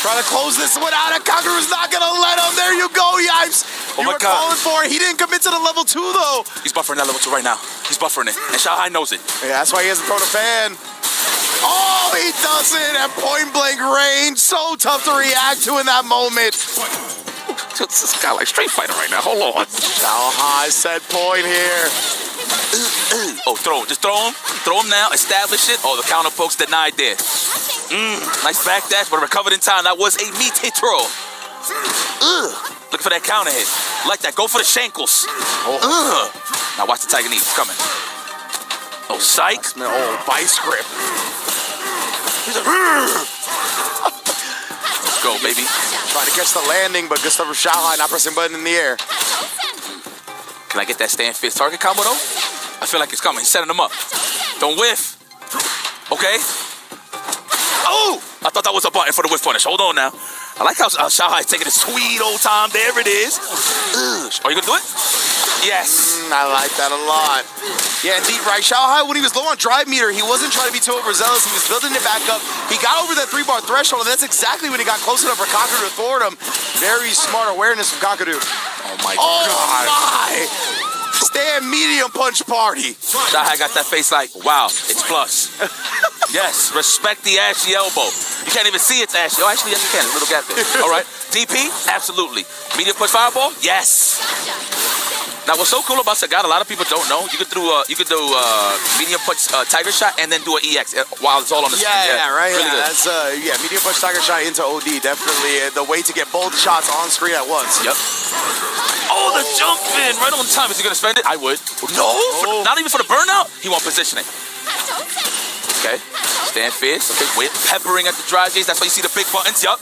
S18: Trying to close this one out, and Kakaru's not going to let him. There you go, Yipes.
S13: Oh,
S18: you
S13: my
S18: were
S13: God.
S18: calling for it. He didn't commit to the level 2, though.
S13: He's buffering that level 2 right now. He's buffering it. And Xiaohai knows it.
S18: Yeah, that's why he hasn't thrown a fan. Oh, he does it at point-blank range. So tough to react to in that moment.
S13: This guy like Street Fighter right now. Hold on.
S18: Xiaohai set point here.
S13: Oh, throw him. Just throw him. Throw him now. Establish it. Oh, the counter poke's denied there. Nice back dash, but recovered in time. That was a meat throw. Looking for that counter hit. Like that. Go for the shankles. Now watch the Tiger knee. It's coming. Oh, psych.
S18: Oh, vice grip.
S13: Let's go, baby.
S18: Trying to catch the landing, but good stuff from Xiaohai, not pressing button in the air.
S13: Can I get that stand fist target combo, though? I feel like it's coming. He's setting him up. Don't whiff. Okay. Oh! I thought that was a button for the whiff punish. Hold on now. I like how Xiaohai's taking his sweet old time. There it is. Are you going to do it? Yes.
S18: I like that a lot. Yeah, indeed, right. Xiaohai, when he was low on drive meter, he wasn't trying to be too overzealous. He was building it back up. He got over that 3-bar threshold, and that's exactly when he got close enough for Kakaru to thwart him. Very smart awareness from Kakaru.
S13: Oh, my
S18: Oh,
S13: God.
S18: my. Stand medium punch party.
S13: Xiaohai got that face like, wow, it's plus. Yes, respect the ashy elbow. You can't even see it's ashy. Oh, actually, yes, you can. A little gap there. All right. DP? Absolutely. Medium punch fireball? Yes. Now, what's so cool about Sagat, a lot of people don't know, you could do medium punch tiger shot and then do an EX while it's all on the screen.
S18: Yeah, right.
S13: Really good.
S18: That's medium punch tiger shot into OD. Definitely the way to get both shots on screen at once.
S13: Yep. Oh, the jump in right on time. Is he gonna spend it? I would. No, not even for the burnout. He won't positioning. Okay. Stand fierce. Okay. Whip peppering at the drive gauge. That's why you see the big buttons. Yup.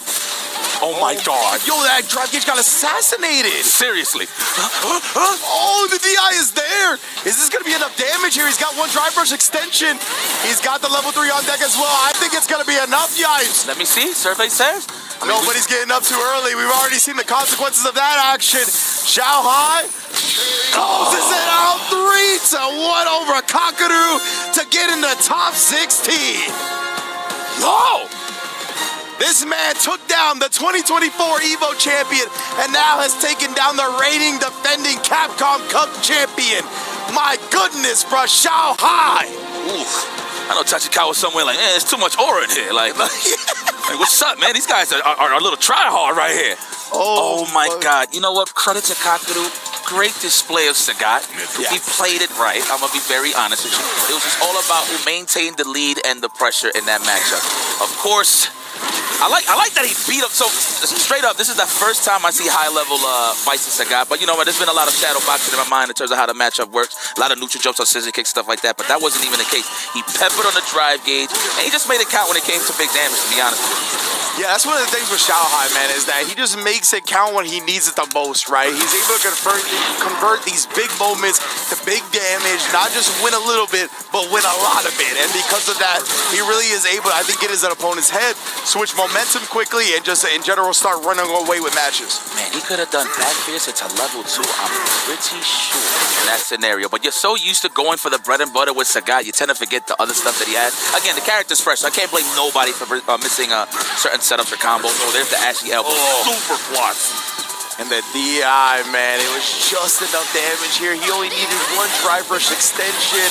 S13: Oh my God.
S18: Yo, that drive gauge got assassinated.
S13: Seriously.
S18: Oh, the DI is there. Is this going to be enough damage here? He's got one drive rush extension. He's got the level 3 on deck as well. I think it's going to be enough, Yipes.
S13: Let me see. Survey says.
S18: Nobody's getting up too early. We've already seen the consequences of that action. Xiaohai closes it out 3-1 over Kakaru to get in the top 16. Yo! This man took down the 2024 EVO champion and now has taken down the reigning defending Capcom Cup champion. My goodness, bro, Xiaohai.
S13: Oof. I know Tachikawa somewhere like, there's too much aura in here. Like what's up, man? These guys are a little try hard right here. Oh my God. You know what? Credit to Kakaru. great display of Sagat. He played it right. I'm going to be very honest with you. It was just all about who maintained the lead and the pressure in that matchup. Of course, I like that he beat up. So straight up, this is the first time I see high-level fights in Sagat. But you know what? There's been a lot of shadow boxing in my mind in terms of how the matchup works. A lot of neutral jumps on scissor kicks, stuff like that. But that wasn't even the case. He peppered on the drive gauge, and he just made it count when it came to big damage, to be honest with you.
S18: Yeah, that's one of the things with Xiaohai, man, is that he just makes it count when he needs it the most, right? He's able to convert these big moments to big damage, not just win a little bit, but win a lot of it. And because of that, he really is able to, I think, get his opponent's head, switch momentum quickly, and just, in general, start running away with matches.
S13: Man, he could have done back fierce to level 2, I'm pretty sure, in that scenario. But you're so used to going for the bread and butter with Sagat, you tend to forget the other stuff that he has. Again, the character's fresh, so I can't blame nobody for missing certain setups or combos. Oh, there's the Ashy Elbow. Super quads.
S18: And the DI, man, it was just enough damage here. He only needed one drive rush extension.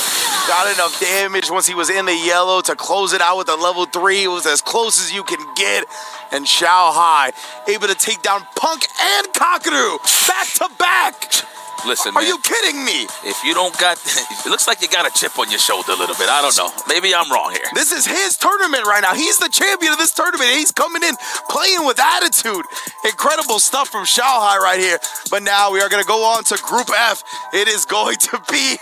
S18: Got enough damage once he was in the yellow to close it out with a level 3. It was as close as you can get. And Xiaohai able to take down Punk and Kakaru back to back.
S13: Listen,
S18: Are
S13: man,
S18: you kidding me?
S13: If you don't got, it looks like you got a chip on your shoulder a little bit. I don't know. Maybe I'm wrong here.
S18: This is his tournament right now. He's the champion of this tournament. He's coming in playing with attitude. Incredible stuff from Xiaohai right here. But now we are going to go on to Group F. It is going to be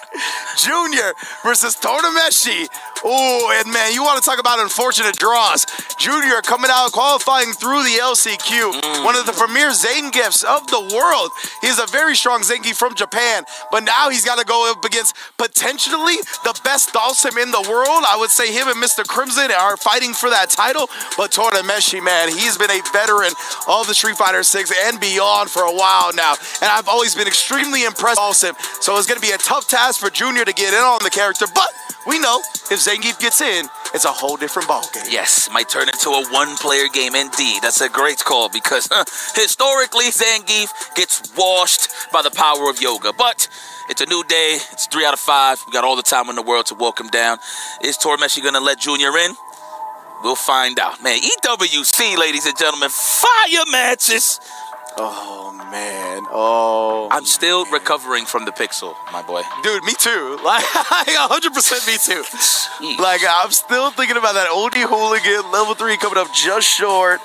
S18: Junior versus Torameshi. Oh, and man, you want to talk about unfortunate draws. Junior coming out qualifying through the LCQ. One of the premier Zangiefs of the world. He's a very strong Zangief from Japan, but now he's got to go up against potentially the best Dalsim in the world. I would say him and Mr. Crimson are fighting for that title, but Torameshi, man, he's been a veteran of the Street Fighter 6 and beyond for a while now, and I've always been extremely impressed with Dalsim, so it's going to be a tough task for Junior to get in on the character, but we know if Zangief gets in, it's a whole different ballgame.
S13: Yes, might turn into a one-player game indeed. That's a great call because historically, Zangief gets washed by the power of yoga. But it's a new day. It's 3 out of 5. We got all the time in the world to walk him down. Is Torameshi going to let Junior in? We'll find out. Man, EWC, ladies and gentlemen, fire matches.
S18: Oh, man. Oh.
S13: I'm still recovering from the pixel, my boy.
S18: Dude, me too. Like, 100% me too. Like, I'm still thinking about that Oldie Hooligan, level 3 coming up just short.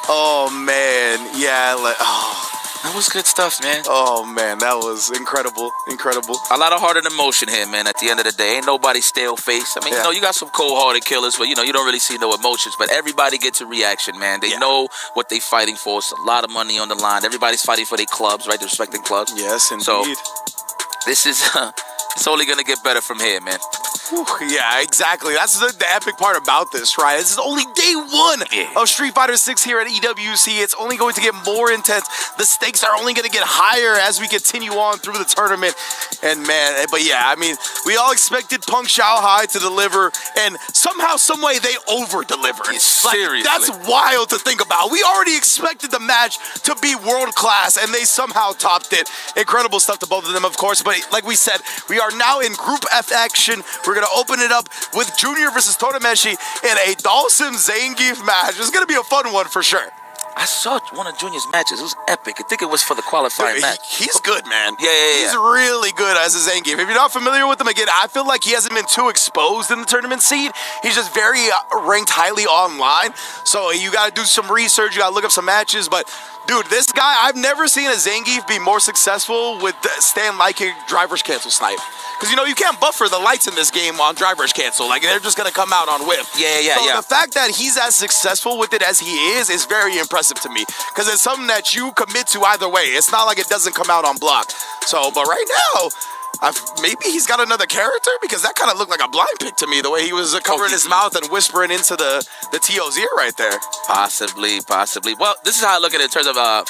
S18: Oh, man. Yeah, like, oh.
S13: That was good stuff, man.
S18: Oh, man, that was incredible. Incredible.
S13: A lot of heart and emotion here, man, at the end of the day. Ain't nobody stale face. I mean, you know, you got some cold-hearted killers, but, you know, you don't really see no emotions. But everybody gets a reaction, man. They know what they fighting for. It's a lot of money on the line. Everybody's fighting for their clubs, right? Their respective clubs.
S18: Yes, indeed.
S13: So, this is, it's only going to get better from here, man.
S18: Whew, yeah, exactly. That's the epic part about this, right? This is only day 1 of Street Fighter 6 here at EWC. It's only going to get more intense. The stakes are only going to get higher as we continue on through the tournament. And man, but yeah, I mean, we all expected Punk Xiaohai to deliver, and somehow, some way, they over-delivered.
S13: Seriously.
S18: Like, that's wild to think about. We already expected the match to be world-class, and they somehow topped it. Incredible stuff to both of them, of course. But like we said, we are now in Group F action. We're going to open it up with Junior versus Torameshi in a Dalsim Zangief match. It's going to be a fun one for sure.
S13: I saw one of Junior's matches. It was epic. I think it was for the qualifying match.
S18: He's good, man.
S13: Yeah.
S18: He's really good as a Zangief. If you're not familiar with him, again, I feel like he hasn't been too exposed in the tournament scene. He's just very ranked highly online. So you got to do some research. You got to look up some matches. But, dude, this guy, I've never seen a Zangief be more successful with stand like a driver's cancel snipe. Because, you know, you can't buffer the lights in this game on driver's cancel. Like, they're just going to come out on whip. So the fact that he's as successful with it as he is very impressive to me. Because it's something that you commit to either way. It's not like it doesn't come out on block. So, but right now, maybe he's got another character? Because that kind of looked like a blind pick to me, the way he was covering his mouth and whispering into the TO's ear right there.
S13: Possibly. Well, this is how I look at it in terms of how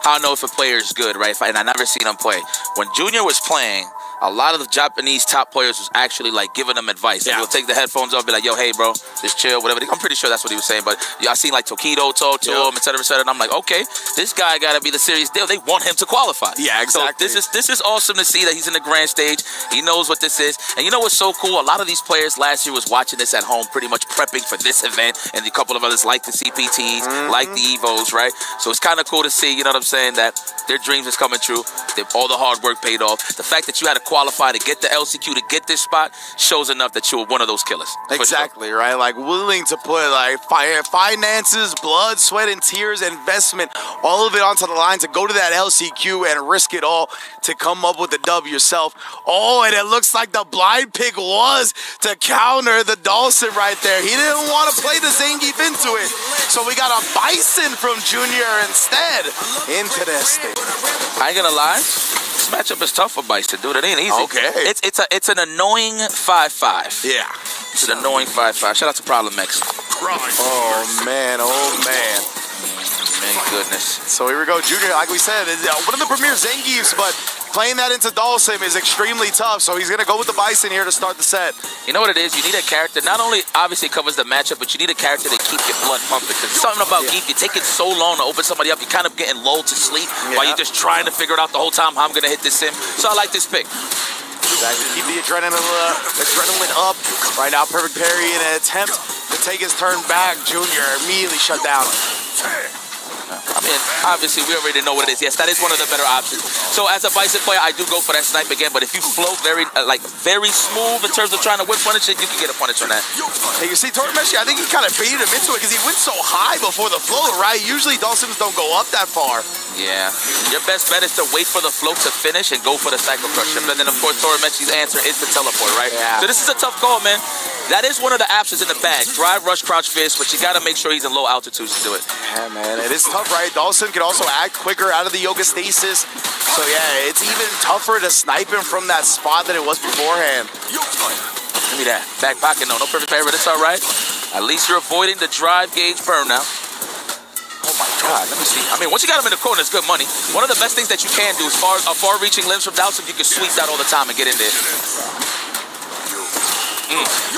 S13: I know if a player is good, right? And I've never seen him play. When Junior was playing, a lot of the Japanese top players was actually like giving them advice. Yeah. He'll take the headphones off, be like, yo, hey, bro, just chill, whatever. I'm pretty sure that's what he was saying. But I seen like Tokido talk to him, et cetera, and I'm like, okay, this guy got to be the serious deal. They want him to qualify.
S18: Yeah, exactly.
S13: So this is awesome to see that he's in the grand stage. He knows what this is. And you know what's so cool? A lot of these players last year was watching this at home, pretty much prepping for this event, and a couple of others like the CPTs, like the Evos, right? So it's kind of cool to see, you know what I'm saying, that their dreams is coming true. All the hard work paid off. The fact that you had to qualify to get the LCQ, to get this spot, shows enough that you were one of those killers.
S18: Exactly, right? Like willing to put like finances, blood, sweat, and tears, investment, all of it onto the line to go to that LCQ and risk it all to come up with the W yourself. Oh, and it looks like the blind pick was to counter the Dawson right there. He didn't want to play the Zangief into it. So we got a Bison from Junior instead into this thing.
S13: I ain't gonna lie, this matchup is tough for Bison, dude. It ain't easy.
S18: Okay.
S13: It's an annoying 5-5.
S18: Yeah.
S13: It's an annoying 5-5. Shout out to Problem X.
S18: Oh man, oh man.
S13: Thank goodness.
S18: So here we go, Junior, like we said, is one of the premier Zangiefs, but playing that into Dawson is extremely tough, so he's going to go with the Bison here to start the set.
S13: You know what it is? You need a character, not only obviously covers the matchup, but you need a character to keep your blood pumping. Because something about Geef, you're taking so long to open somebody up, you're kind of getting lulled to sleep while you're just trying to figure it out the whole time how I'm going to hit this sim. So I like this pick.
S18: Exactly. Keep the adrenaline up. Right now, perfect parry in an attempt to take his turn back. Junior immediately shut down.
S13: I mean, obviously, we already know what it is. Yes, that is one of the better options. So as a Bison player, I do go for that snipe again, but if you flow very smooth in terms of trying to whip punish it, you can get a punish on that.
S18: Hey, you see, Torimeshi, I think he kind of baited him into it because he went so high before the float, right? Usually, Dawsons don't go up that far.
S13: Yeah. Your best bet is to wait for the float to finish and go for the Cycle Crusher. But then, of course, Torimeshi's answer is the teleport, right?
S18: Yeah.
S13: So this is a tough call, man. That is one of the options in the bag. Drive, rush, crouch, fist, but you got to make sure he's in low altitudes to do it.
S18: Yeah, man. It is tough, right? Dawson can also act quicker out of the Yoga Stasis. So, yeah, it's even tougher to snipe him from that spot than it was beforehand.
S13: Give me that. Back pocket, no perfect parry, but it's all right. At least you're avoiding the drive gauge burnout. Oh my God, let me see. I mean, once you got him in the corner, it's good money. One of the best things that you can do is far-reaching limbs from Dawson. You can sweep that all the time and get in there.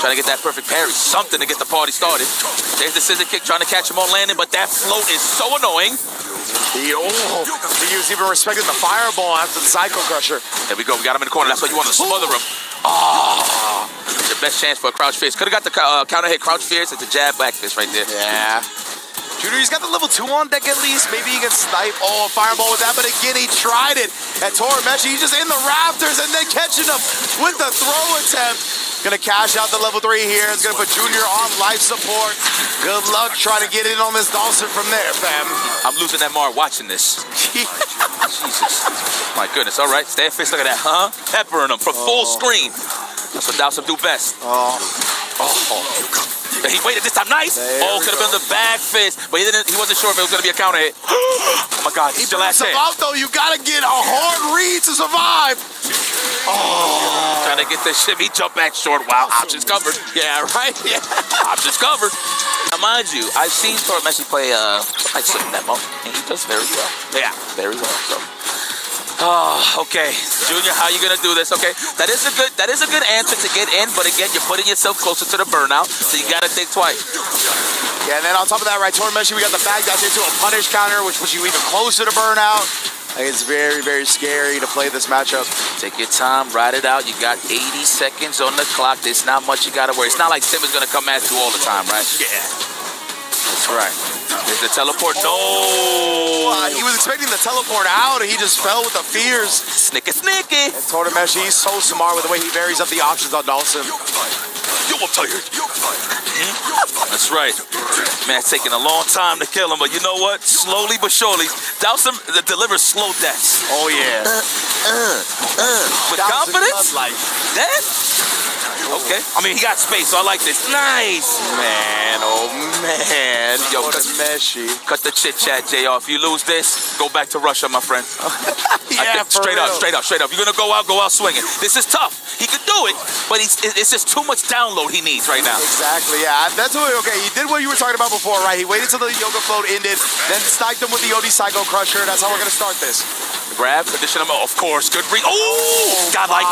S13: Trying to get that perfect parry. Something to get the party started. There's the scissor kick, trying to catch him on landing, but that float is so annoying.
S18: He was even respecting the fireball after the Cycle Crusher.
S13: There we go. We got him in the corner. That's why you want to smother him. Oh, your best chance for a crouch fist. Could have got the counter hit crouch fist. It's a jab back fist right there.
S18: Yeah. Junior, he's got the level 2 on deck at least. Maybe he can snipe. Oh, fireball with that. But again, he tried it. And Torimeshi, he's just in the rafters and then catching him with the throw attempt. Gonna cash out the level 3 here. It's gonna put Junior on life support. Good luck trying to get in on this Dawson from there, fam.
S13: I'm losing that mark watching this. Jesus. My goodness. All right. Stand fist. Look at that. Peppering him from full screen. That's what Dawson do best. He waited this time. Nice. Could have been the back fist, but he wasn't sure if it was going to be a counter hit. Oh, my God. He's still at it.
S18: Though, you got to get a hard read to survive.
S13: Trying to get this shimmy jump back short. Wow. Options covered.
S18: Yeah, right? Yeah.
S13: Options covered. Now, mind you, I've seen Torimeshi play like Slip Memo, and he does very well. Yeah, very well. So. Okay, Junior, how you gonna do this? Okay, that is a good answer to get in, but again, you're putting yourself closer to the burnout, so you gotta think twice.
S18: Yeah, and then on top of that, right, Torimeshi, we got the back dash into a punish counter, which puts you even closer to burnout. It's very, very scary to play this matchup.
S13: Take your time, ride it out. You got 80 seconds on the clock. There's not much you gotta worry. It's not like Sim is gonna come at you all the time, right?
S18: Yeah.
S13: That's right. There's the teleport. No!
S18: He was expecting the teleport out, and he just fell with the fears.
S13: Snicky.
S18: And Torimeshi, he's so smart with the way he varies up the options on Dawson.
S13: Yo, I'm tired. That's right. Man, it's taking a long time to kill him, but you know what? Slowly but surely, Dawson delivers slow deaths.
S18: Oh, yeah.
S13: With confidence? Death? Okay. I mean, he got space, so I like this. Nice.
S18: Man, oh, man.
S13: Yo, cut the chit-chat, JR. If you lose this, go back to Russia, my friend.
S18: Yeah,
S13: straight up. You're going to go out swinging. This is tough. He could do it, but it's just too much download he needs right now.
S18: Exactly, yeah. That's what, okay, he did what you were talking about before, right? He waited till the Yoga Float ended, then sniped him with the OD Psycho Crusher. That's how we're going to start this.
S13: Grab, condition him. Of course, good read. Oh, got like.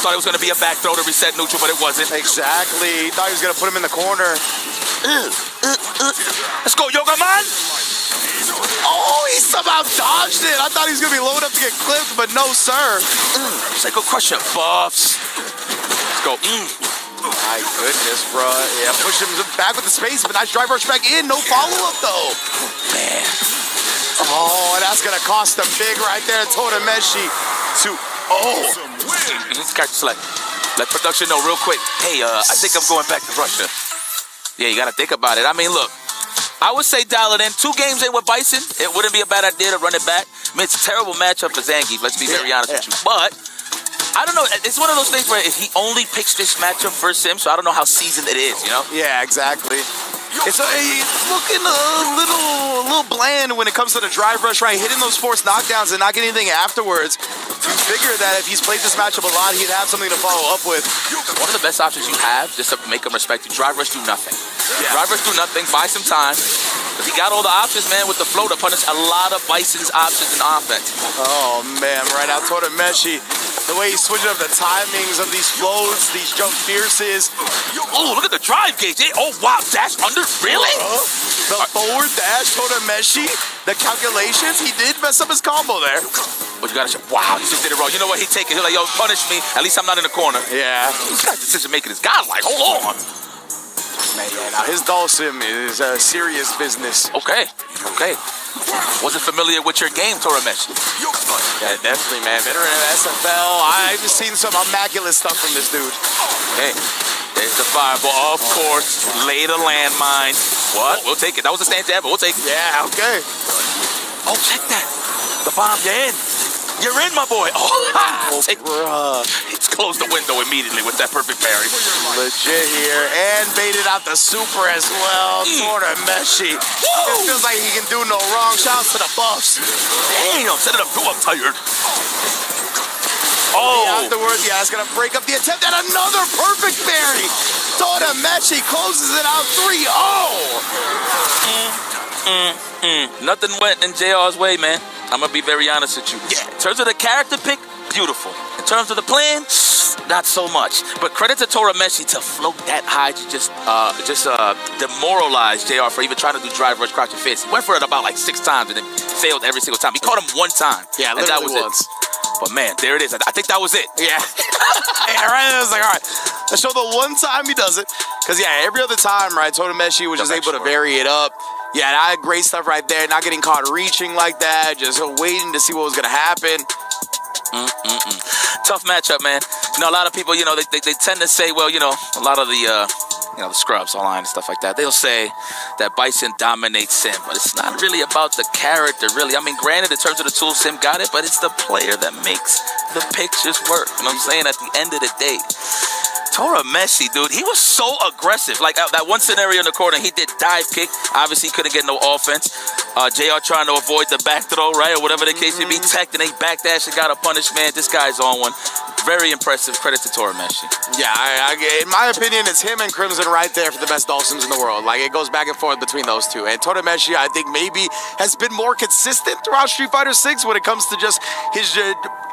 S13: Thought it was going to be a back throw to reset neutral, but it wasn't.
S18: Exactly. Thought he was going to put him in the corner.
S13: Let's go, Yoga Man.
S18: Oh, he somehow dodged it. I thought he was going to be low enough to get clipped, but no, sir.
S13: Psycho Crusher buffs. Let's go.
S18: My goodness, bro. Yeah, push him back with the space, but nice drive rush back in. No follow-up, though.
S13: Man.
S18: Oh, and that's going to cost them big right there. Torameshi to... Oh.
S13: Character select. Let production know real quick. Hey, I think I'm going back to Russia. Yeah, you got to think about it. I mean, look. I would say dial it in. 2 games in with Bison. It wouldn't be a bad idea to run it back. I mean, it's a terrible matchup for Zangief. Let's be very honest with you. But... I don't know. It's one of those things where if he only picks this matchup for Sim, so I don't know how seasoned it is, you know?
S18: Yeah, exactly. It's looking a little bland when it comes to the drive rush, right? Hitting those forced knockdowns and not getting anything afterwards. You figure that if he's played this matchup a lot, he'd have something to follow up with.
S13: One of the best options you have, just to make him respect you, drive rush do nothing. Yeah. Drive rush do nothing, buy some time. But he got all the options, man, with the flow to punish a lot of Bison's options in offense.
S18: Oh, man, right now, Torameshi, the way he's switching up the timings of these flows, these jump fierces.
S13: Oh, look at the drive gauge. Oh, wow, dash under, really?
S18: The forward dash, Torameshi, the calculations, he did mess up his combo there.
S13: But you gotta show, wow, he just did it wrong. You know what, he's taking, he's like, yo, punish me, at least I'm not in the corner.
S18: Yeah.
S13: This guy's decision making is godlike, hold on.
S18: Man, now his Dawson is serious business.
S13: Okay. Wasn't familiar with your game, Torameshi.
S18: Yeah, definitely, man. Veteran at SFL. I've seen some immaculate stuff from this dude.
S13: Okay. There's the fireball, of course. Lay the landmine. What? We'll take it. That was a stand jab, but we'll take it.
S18: Yeah, okay.
S13: Oh, check that. The bomb, you're in. You're in, my boy. Oh,
S18: bruh.
S13: He's closed the window immediately with that perfect parry.
S18: Legit here. And baited out the super as well. Torameshi. It feels like he can do no wrong. Shouts to the buffs.
S13: Damn, set it up too tired.
S18: Oh. Afterwards, yeah, it's going to break up the attempt at another perfect parry. Torameshi closes it out 3-0.
S13: Nothing went in JR's way, man. I'm going to be very honest with you. Yeah. In terms of the character pick, beautiful. In terms of the plan, not so much. But credit to Torameshi to float that high to just demoralize JR for even trying to do drive rush crouching face. He went for it about like 6 times and then failed every single time. He caught him 1 time.
S18: Yeah,
S13: and that was
S18: once.
S13: it. But man, there it is. I think that was it.
S18: Yeah. Yeah, right. I was like, all right. Let's show the one time he does it. Because, yeah, every other time, right, Torameshi was just able to vary it up. Yeah, and I had great stuff right there. Not getting caught reaching like that. Just waiting to see what was going to happen.
S13: Tough matchup, man. You know, a lot of people, you know, they tend to say, well, you know, a lot of the the scrubs online and stuff like that, they'll say that Bison dominates Sim, but it's not really about the character, really. I mean, granted, in terms of the tools, Sim got it, but it's the player that makes the pictures work. You know what I'm saying? At the end of the day, Torameshi, dude, he was so aggressive. Like that one scenario in the corner, he did dive kick. Obviously, couldn't get no offense. JR trying to avoid the back throw, right? Or whatever the case may be. Tech, and they backdash and got a punish, man. This guy's on one. Very impressive. Credit to Torameshi.
S18: Yeah, in my opinion, it's him and Crimson right there for the best Dawsons in the world. Like, it goes back and forth between those two. And Torameshi, I think, maybe has been more consistent throughout Street Fighter 6 when it comes to just his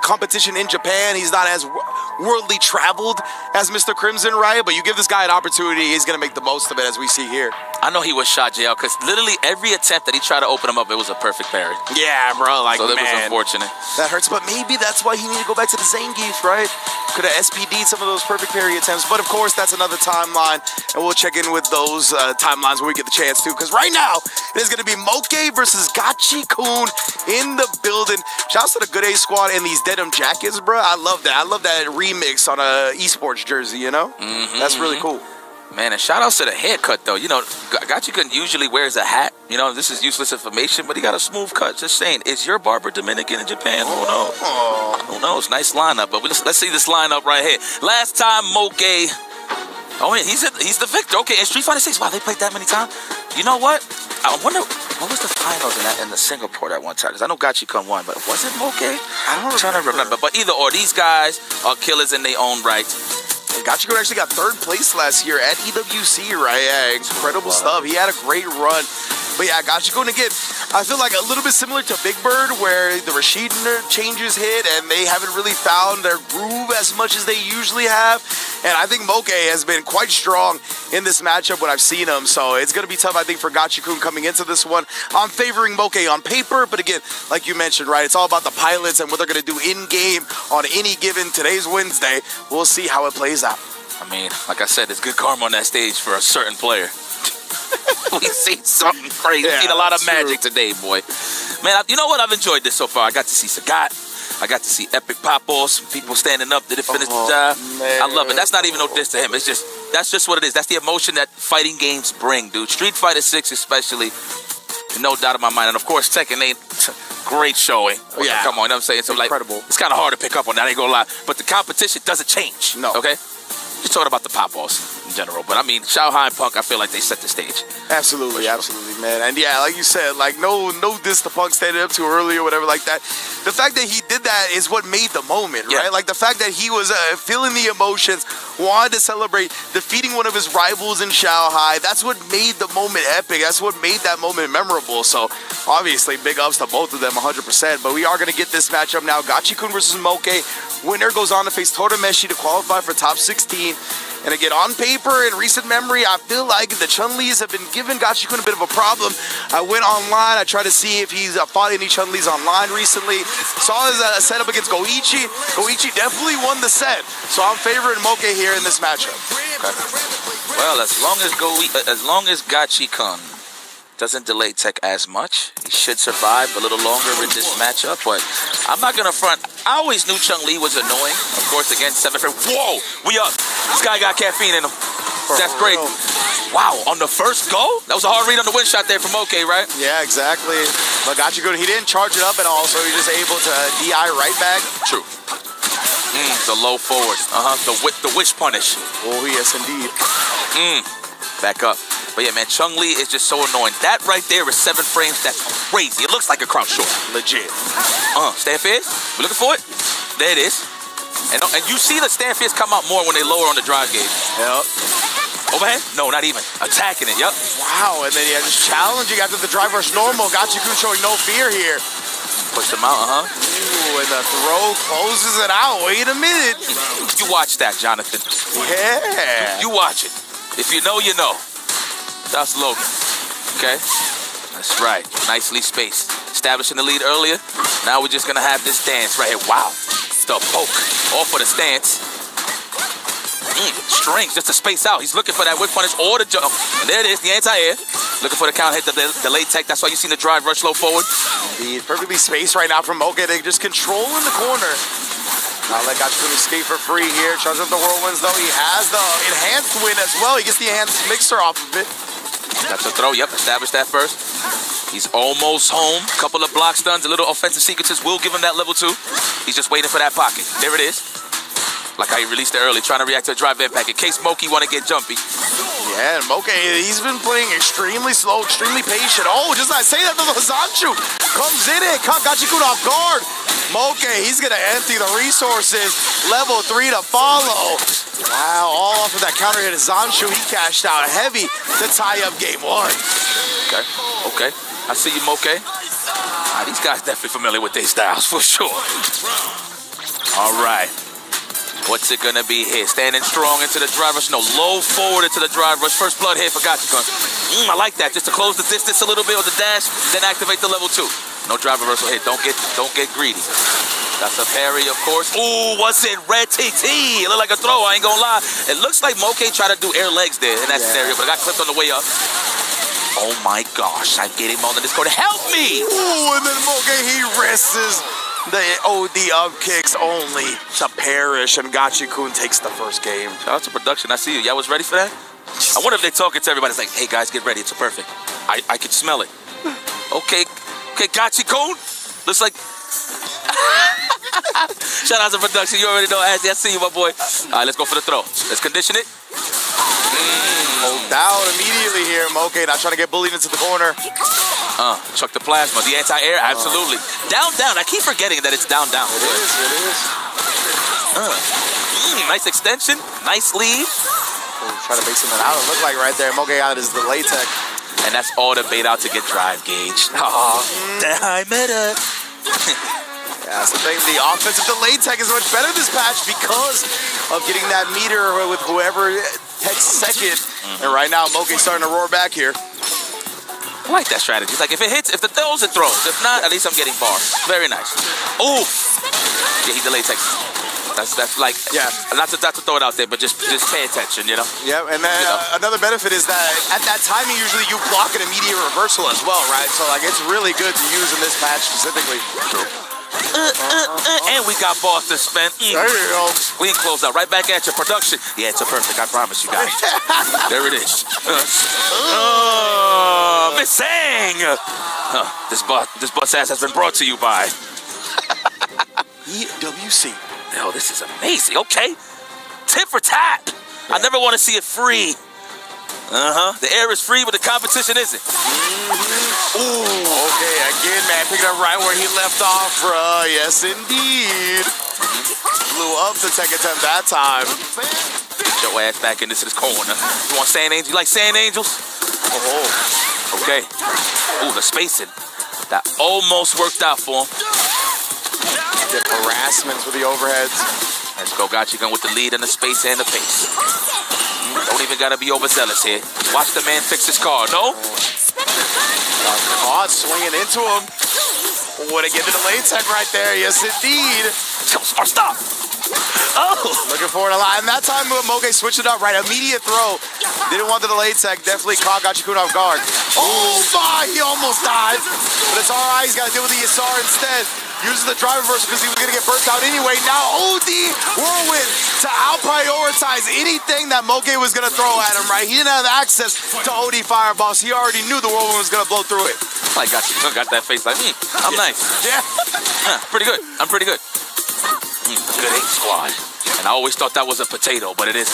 S18: competition in Japan. He's not as worldly traveled as Mr. Crimson, right? But you give this guy an opportunity, he's going to make the most of it, as we see here.
S13: I know he was shot, JL, because literally every attempt that he tried to open him up, it was a perfect parry.
S18: Yeah, bro. Like,
S13: so that
S18: man,
S13: was unfortunate.
S18: That hurts, but maybe that's why he needed to go back to the Zangief, right? Could have SPD'd some of those perfect parry attempts. But, of course, that's another timeline, and we'll check in with those timelines when we get the chance to. Because right now, it is going to be Moke versus Gachi-kun in the building. Shouts to the Good A Squad and these denim jackets, bro. I love that. I love that remix on a Esports jersey, you know? That's really cool.
S13: Man, and shout outs to the haircut, though. You know, Gachi-kun usually wears a hat. You know, this is useless information, but he got a smooth cut. Just saying, is your barber Dominican in Japan? Who knows? Who knows? Nice lineup. But let's see this lineup right here. Last time, Moke. Oh, yeah, he's the victor. Okay, in Street Fighter 6, wow, they played that many times. You know what? I wonder, what was the finals in the Singapore that one time? Because I know Gachi-kun won, but was it Moke? I'm trying to remember. But either or, these guys are killers in their own right.
S18: Gachi-kun actually got 3rd place last year at EWC, right? Yeah, incredible stuff. He had a great run. But yeah, Gachikun again, I feel like a little bit similar to Big Bird, where the Rashid changes hit and they haven't really found their groove as much as they usually have. And I think Moke has been quite strong in this matchup when I've seen him. So it's going to be tough, I think, for Gachikun coming into this one. I'm favoring Moke on paper, but again, like you mentioned, right, it's all about the pilots and what they're going to do in-game on any given today's Wednesday. We'll see how it plays out.
S13: I mean, like I said, it's good karma on that stage for a certain player. We've seen something crazy. We've seen a lot of magic today, boy. Man, you know what? I've enjoyed this so far. I got to see Sagat. I got to see epic pop-offs. People standing up. Did it finish the job?
S18: Man.
S13: I love it. That's not even no diss to him. It's just, that's just what it is. That's the emotion that fighting games bring, dude. Street Fighter 6 especially, no doubt in my mind. And of course, Tekken 8, great showing.
S18: Yeah.
S13: Come on, you know what I'm saying? So
S18: incredible.
S13: It's kind of hard to pick up on that, I ain't gonna lie. But the competition doesn't change.
S18: No.
S13: Okay? Just talking about the pop-offs in general. But I mean, Xiaohai and Punk, I feel like they set the stage.
S18: Absolutely, absolutely, man. And yeah, like you said, like no diss to Punk standing up too early or whatever like that. The fact that he did that is what made the moment, right? Like the fact that he was feeling the emotions, wanted to celebrate defeating one of his rivals in Xiaohai. That's what made the moment epic. That's what made that moment memorable. So obviously, big ups to both of them 100%. But we are going to get this matchup now. Gachikun versus Moke. Winner goes on to face Torameshi to qualify for top 16. And again, on paper, in recent memory, I feel like the Chun-Lis have been giving Gachikun a bit of a problem. I went online. I tried to see if he's fought any Chun-Lis online recently. Saw his setup against Goichi. Goichi definitely won the set. So I'm favoring Moke here in this matchup.
S13: Okay. Well, as long as Gachikun doesn't delay Tech as much, he should survive a little longer in this matchup. But I'm not gonna front. I always knew Chun-Li was annoying. Of course, against 7 frame. Whoa, we up. This guy got caffeine in him. That's great. Wow, on the first go? That was a hard read on the win shot there from OK, right?
S18: Yeah, exactly. But Gachikun, he didn't charge it up at all, so he was just able to DI right back.
S13: True. The low forward. The wish punish.
S18: Oh, yes, indeed.
S13: Back up. But yeah, man, Chun-Li is just so annoying. That right there is 7 frames. That's crazy. It looks like a crouch short.
S18: Legit.
S13: Stand fierce. We looking for it? There it is. And you see the stand fierce come out more when they lower on the drive gauge.
S18: Yep.
S13: Overhead? No, not even. Attacking it. Yep.
S18: Wow. And then just challenging after the drive rush normal. Gachikun showing no fear here.
S13: Push them out.
S18: Ooh, and the throw closes it out. Wait a minute.
S13: You watch that, Jonathan.
S18: Yeah.
S13: You watch it. If you know, you know. That's Logan. Okay? That's right. Nicely spaced. Establishing the lead earlier. Now we're just going to have this dance right here. Wow. The poke. All for the stance. Strings just to space out. He's looking for that whip punish or the jump. And there it is, the anti-air. Looking for the count hit, the delay tech. That's why you seen the drive rush low forward.
S18: Indeed. Perfectly spaced right now from Moke. They just controlling the corner. Now let Gachikun escape for free here. Charges up the whirlwinds though. He has the enhanced win as well. He gets the enhanced mixer off of it.
S13: That's a throw. Yep, establish that first. He's almost home. Couple of block stuns, a little offensive sequences will give him that level 2. He's just waiting for that pocket. There it is. Like how he released it early, trying to react to a drive impact in case Moki want to get jumpy.
S18: Yeah, and Moke, he's been playing extremely slow, extremely patient. Oh, just like say that, the Zanshu comes in and caught Gachikun off guard. Moke, he's going to empty the resources. Level 3 to follow. Wow, all off of that counter hit of Zanshu. He cashed out heavy to tie up game 1.
S13: Okay. I see you, Moke. These guys definitely familiar with their styles, for sure. All right. What's it gonna be here? Standing strong into the drive rush. No, low forward into the drive rush. First blood hit for Gachikun. I like that. Just to close the distance a little bit with the dash, then activate the level 2. No drive reversal hit. Don't get greedy. That's a parry, of course. Ooh, what's it? Red TT. It looked like a throw. I ain't gonna lie. It looks like Moke tried to do air legs there in that scenario, but I got clipped on the way up. Oh my gosh, I get him on the Discord. Help me!
S18: Ooh, and then Moke, he rests the OD up kicks only to perish, and Gachikun takes the first game.
S13: Shout out to production. I see you. Y'all was ready for that? I wonder if they're talking to everybody. It's like, hey guys, get ready. It's perfect. I can smell it. Okay, Gachikun. Looks like. Shout out to production. You already know. I see you, my boy. All right, let's go for the throw. Let's condition it.
S18: Hold down immediately here. Moke not trying to get bullied into the corner.
S13: Chuck the plasma. The anti-air, absolutely. Down. I keep forgetting that it's down.
S18: It is.
S13: Nice extension. Nice lead.
S18: Try to make something out. It looked like right there. Moke out his delay tech.
S13: And that's all the bait out to get drive gauge. Oh, I met it.
S18: Yeah, that's the thing. The offensive delay tech is much better this patch because of getting that meter with whoever heads second. And right now, Moke's starting to roar back here.
S13: I like that strategy. It's like if it hits, if it throws, it throws. If not, at least I'm getting bar. Very nice. Ooh. Yeah, he delayed Texas. That's like, yeah, not to throw it out there, but just pay attention, you know?
S18: Yeah, and then another benefit is that at that timing, usually you block an immediate reversal as well, right? So, like, it's really good to use in this patch specifically.
S13: And we got Boston spent.
S18: There you go.
S13: We close out right back at your production. Yeah, it's a perfect. I promise you guys. There it is. Miss Sang. This bus ass has been brought to you by
S18: EWC.
S13: Oh, this is amazing. Okay, tit for tat. I never want to see it free. The air is free, but the competition isn't.
S18: Ooh, okay, again, man, picking up right where he left off. Yes, indeed. Blew up the tech attempt that time.
S13: Get your ass back into this corner. You want sand angels? You like sand angels? Oh, okay. Ooh, the spacing. That almost worked out for him.
S18: Get harassments with the overheads.
S13: Let's go, Gachigun with the lead and the space and the pace. Don't even gotta be overzealous here. Watch the man fix his car, no?
S18: Caught swinging into him. Would have given the lane tech right there. Yes, indeed.
S13: Stop. Oh.
S18: Looking forward to line. And that time, Moke switched it up, right? Immediate throw. Didn't want the delay tech. Definitely caught Gachikun off guard. Oh, my. He almost died. But it's all right. He's got to deal with the Yasar instead. Uses the drive reverse because he was going to get burnt out anyway. Now OD Whirlwind to out-prioritize anything that Moke was going to throw at him, right? He didn't have access to OD fireballs. He already knew the Whirlwind was going to blow through it.
S13: I got you. Got that face like, I'm nice.
S18: Yeah.
S13: Pretty good. I'm pretty good. Good aim squad. And I always thought that was a potato, but it isn't.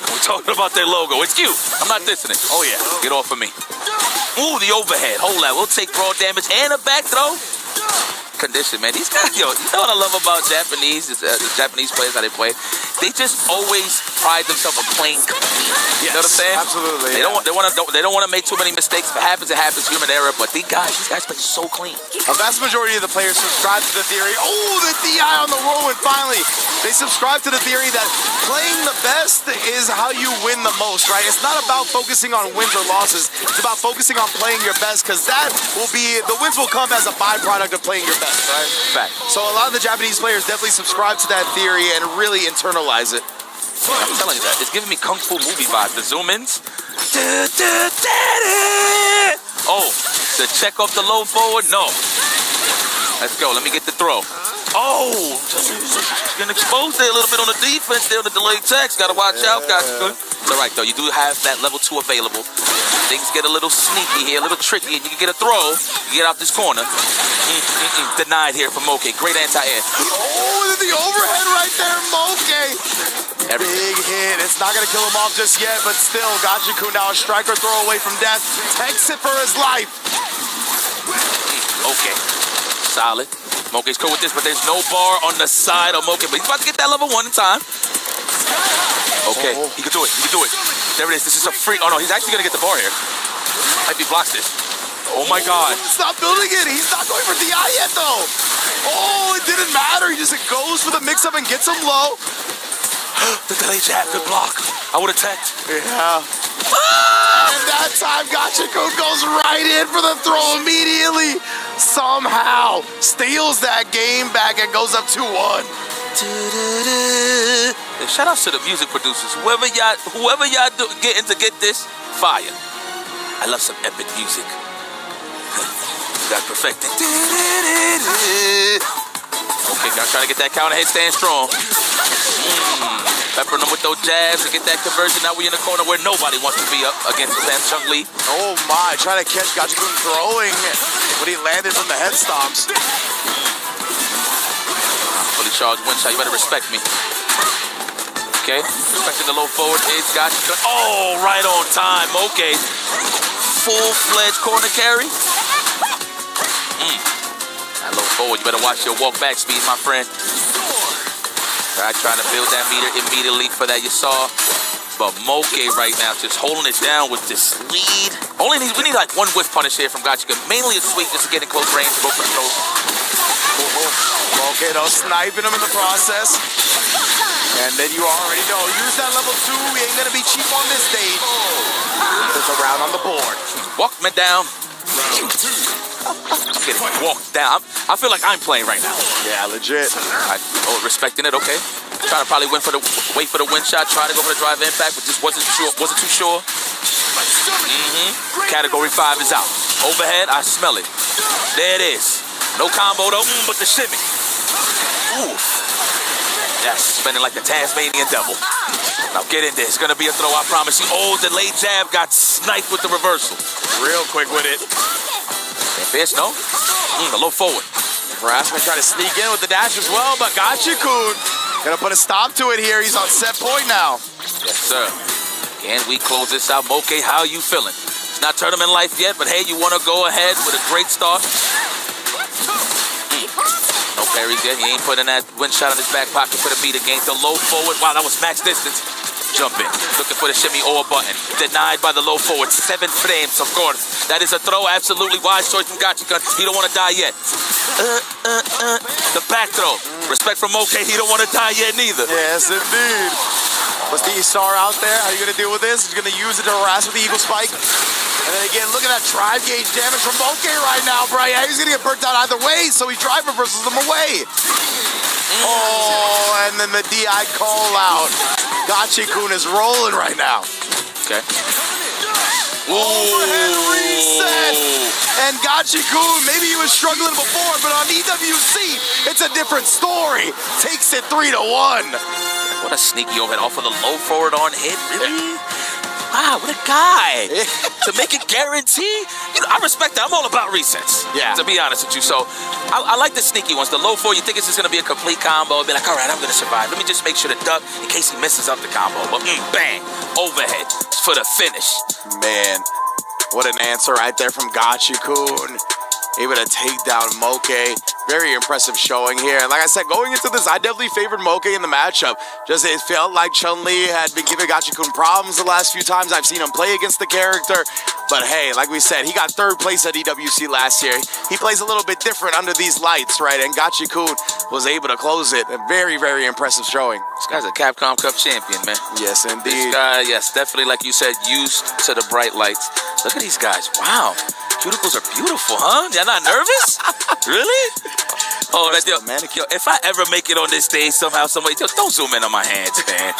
S13: We're talking about their logo. It's cute. I'm not dissing it. Oh, yeah. Get off of me. Ooh, the overhead. Hold that. We'll take raw damage and a back throw. Condition, man. These guys, yo, you know what I love about Japanese Japanese players, how they play? They just always pride themselves on playing clean. You know what I'm saying?
S18: Absolutely.
S13: They don't want to make too many mistakes. If it happens, it happens. Human error. But these guys play so clean.
S18: A vast majority of the players subscribe to the theory. Oh, the DI on the Whirlwind finally. They subscribe to the theory that playing the best is how you win the most, right? It's not about focusing on wins or losses. It's about focusing on playing your best, because that will be, the wins will come as a byproduct of playing your best, right?
S13: Fact.
S18: So a lot of the Japanese players definitely subscribe to that theory and really internalize it.
S13: I'm telling you that. It's giving me Kung Fu movie vibes. The zoom-ins. Oh, the check off the low forward? No. Let's go. Let me get the throw. Oh, getting exposed there a little bit on the defense there on the delayed text. Got to watch out. It's all right, though. You do have that level 2 available. Things get a little sneaky here, a little tricky, and you can get a throw. You get out this corner. Denied here for Moke. Great anti-air.
S18: Oh, the overhead right there, Moke. Big hit. It's not going to kill him off just yet, but still, Gachiku now a striker throw away from death. Takes it for his life.
S13: Okay. Solid. Moke's cool with this, but there's no bar on the side of Moke. But he's about to get that level 1 in time. Okay, he can do it. He can do it. There it is. This is a free. Oh, no, he's actually going to get the bar here. Might be blocks this. Oh, my God.
S18: Stop building it. He's not going for DI yet, though. Oh, it didn't matter. He just goes for the mix-up and gets him low.
S13: The delay jab, good block. I would have teched.
S18: Yeah. And that time, Gachiku goes right in for the throw immediately. Somehow steals that game back and goes up 2-1.
S13: Shout outs to the music producers. Whoever y'all getting to get this, fire. I love some epic music. Got perfected. Okay, guys, trying to get that counter hit, staying strong. Peppering them with those jabs to get that conversion. Now we in the corner where nobody wants to be up against Sam Chung Lee.
S18: Oh my, trying to catch Gachiku throwing when he landed from the head stomps.
S13: Fully charged wind shot, you better respect me. Okay, respecting the low forward is Gachiku. Oh, right on time, okay. Full-fledged corner carry. That low forward, you better watch your walk back speed, my friend. Right, trying to build that meter immediately for that you saw. But Moke right now just holding it down with this lead. We need like one whiff punish here from Gachika. Mainly a sweep just to get in close range, go for the throw.
S18: Moke though sniping him in the process. And then you already know, use that level 2. We ain't gonna be cheap on this stage. There's a round on the board.
S13: Walk me down. Getting walked down. I feel like I'm playing right now.
S18: Yeah, legit.
S13: Respecting it, okay. Trying to probably wait for the win shot, try to go for the drive impact, but just wasn't too sure. Category 5 is out. Overhead, I smell it. There it is. No combo though, but the shimmy. Ooh. That's spinning like the Tasmanian devil. Now get in there. It's gonna be a throw, I promise you. Oh, the late jab got sniped with the reversal.
S18: Real quick with it.
S13: Fish, no? A low forward.
S18: Harassment trying to sneak in with the dash as well, but Gachikun gonna put a stop to it here. He's on set point now.
S13: Yes, sir. Can we close this out? Moke, how you feeling? It's not tournament life yet, but hey, you want to go ahead with a great start? No parries yet. He ain't putting that wind shot in his back pocket for the meter game. The low forward. Wow, that was max distance. Jump in. Looking for the shimmy or button. Denied by the low forward. 7 frames, of course. That is a throw. Absolutely wise choice from Gachika. He don't want to die yet. The back throw. Respect from Moke. He don't want to die yet neither.
S18: Yes, indeed. What's the E-Star out there? How are you going to deal with this? He's going to use it to harass with the Eagle Spike. And then again, look at that drive gauge damage from Moke right now, bro. Yeah, he's going to get burnt out either way, so he drive reversals them away. Oh, and then the DI call out. Gachikun is rolling right now.
S13: Okay.
S18: Overhead reset. And Gachikun, maybe he was struggling before, but on EWC, it's a different story. Takes it 3-1.
S13: What a sneaky overhead off of the low forward on hit. Really? Wow, what a guy. To make it guarantee. You know, I respect that. I'm all about resets.
S18: Yeah.
S13: To be honest with you. So I like the sneaky ones. The low forward, you think it's just going to be a complete combo. Be like, all right, I'm going to survive. Let me just make sure to duck in case he messes up the combo. But bang, overhead for the finish.
S18: Man, what an answer right there from Gachikun. Able to take down Moke. Very impressive showing here. And like I said, going into this, I definitely favored Moke in the matchup. Just it felt like Chun-Li had been giving Gachikun problems the last few times I've seen him play against the character. But hey, like we said, he got 3rd place at EWC last year. He plays a little bit different under these lights, right? And Gachikun was able to close it. A very, very impressive showing.
S13: This guy's a Capcom Cup champion, man.
S18: Yes, indeed.
S13: This guy, yes, definitely, like you said, used to the bright lights. Look at these guys. Wow. Cuticles are beautiful, huh? You're not nervous? Really? Oh, that yo, if I ever make it on this stage somehow, somebody don't zoom in on my hands, man.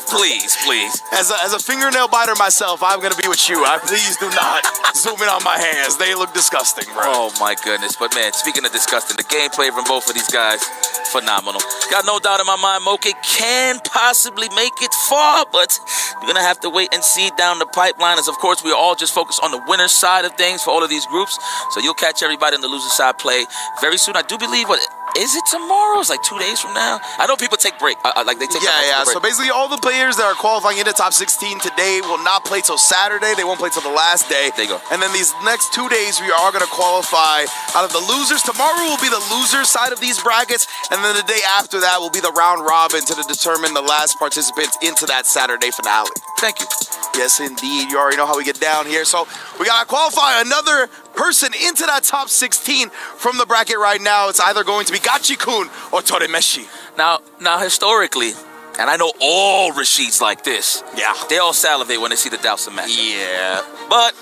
S13: Please, please.
S18: As a fingernail biter myself, I'm gonna be with you. Please do not zoom in on my hands. They look disgusting, bro.
S13: Oh my goodness. But man, speaking of disgusting, the gameplay from both of these guys, phenomenal. Got no doubt in my mind, Moke can possibly make it far, but you're gonna have to wait and see down the pipeline. As of course, we are all just focused on the winner's side of things for all of these groups. So you'll catch everybody on the loser side play very soon. I do believe is it tomorrow? It's like 2 days from now. I know people take break. Like they take
S18: yeah.
S13: break.
S18: So basically, all the players that are qualifying into top 16 today will not play till Saturday. They won't play till the last day.
S13: There you go.
S18: And then these next 2 days, we are going to qualify out of the losers. Tomorrow will be the loser side of these brackets, and then the day after that will be the round robin to determine the last participants into that Saturday finale.
S13: Thank you.
S18: Yes, indeed. You already know how we get down here. So we got to qualify another person into that top 16 from the bracket right now. It's either going to be Gachikun or Toremeshi.
S13: Now historically, and I know all Rashids like this.
S18: Yeah.
S13: They all salivate when they see the Dowson match.
S18: Yeah.
S13: But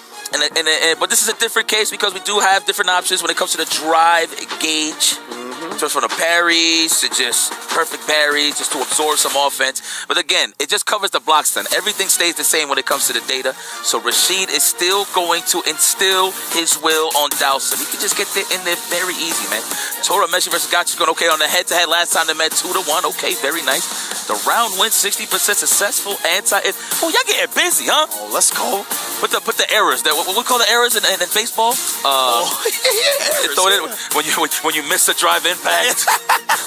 S13: this is a different case because we do have different options when it comes to the drive gauge. So from the parries to just perfect parries, just to absorb some offense. But again, it just covers the block stun. Everything stays the same when it comes to the data. So Rashid is still going to instill his will on Dowson. He can just get in there very easy, man. Toremeshi versus Gachikun, okay, on the head-to-head last time they met 2-1. Okay, very nice. The round win, 60% successful. Oh, y'all getting busy, huh?
S18: Oh, let's go.
S13: Put the errors there. What we call the errors in baseball? When you miss a drive impact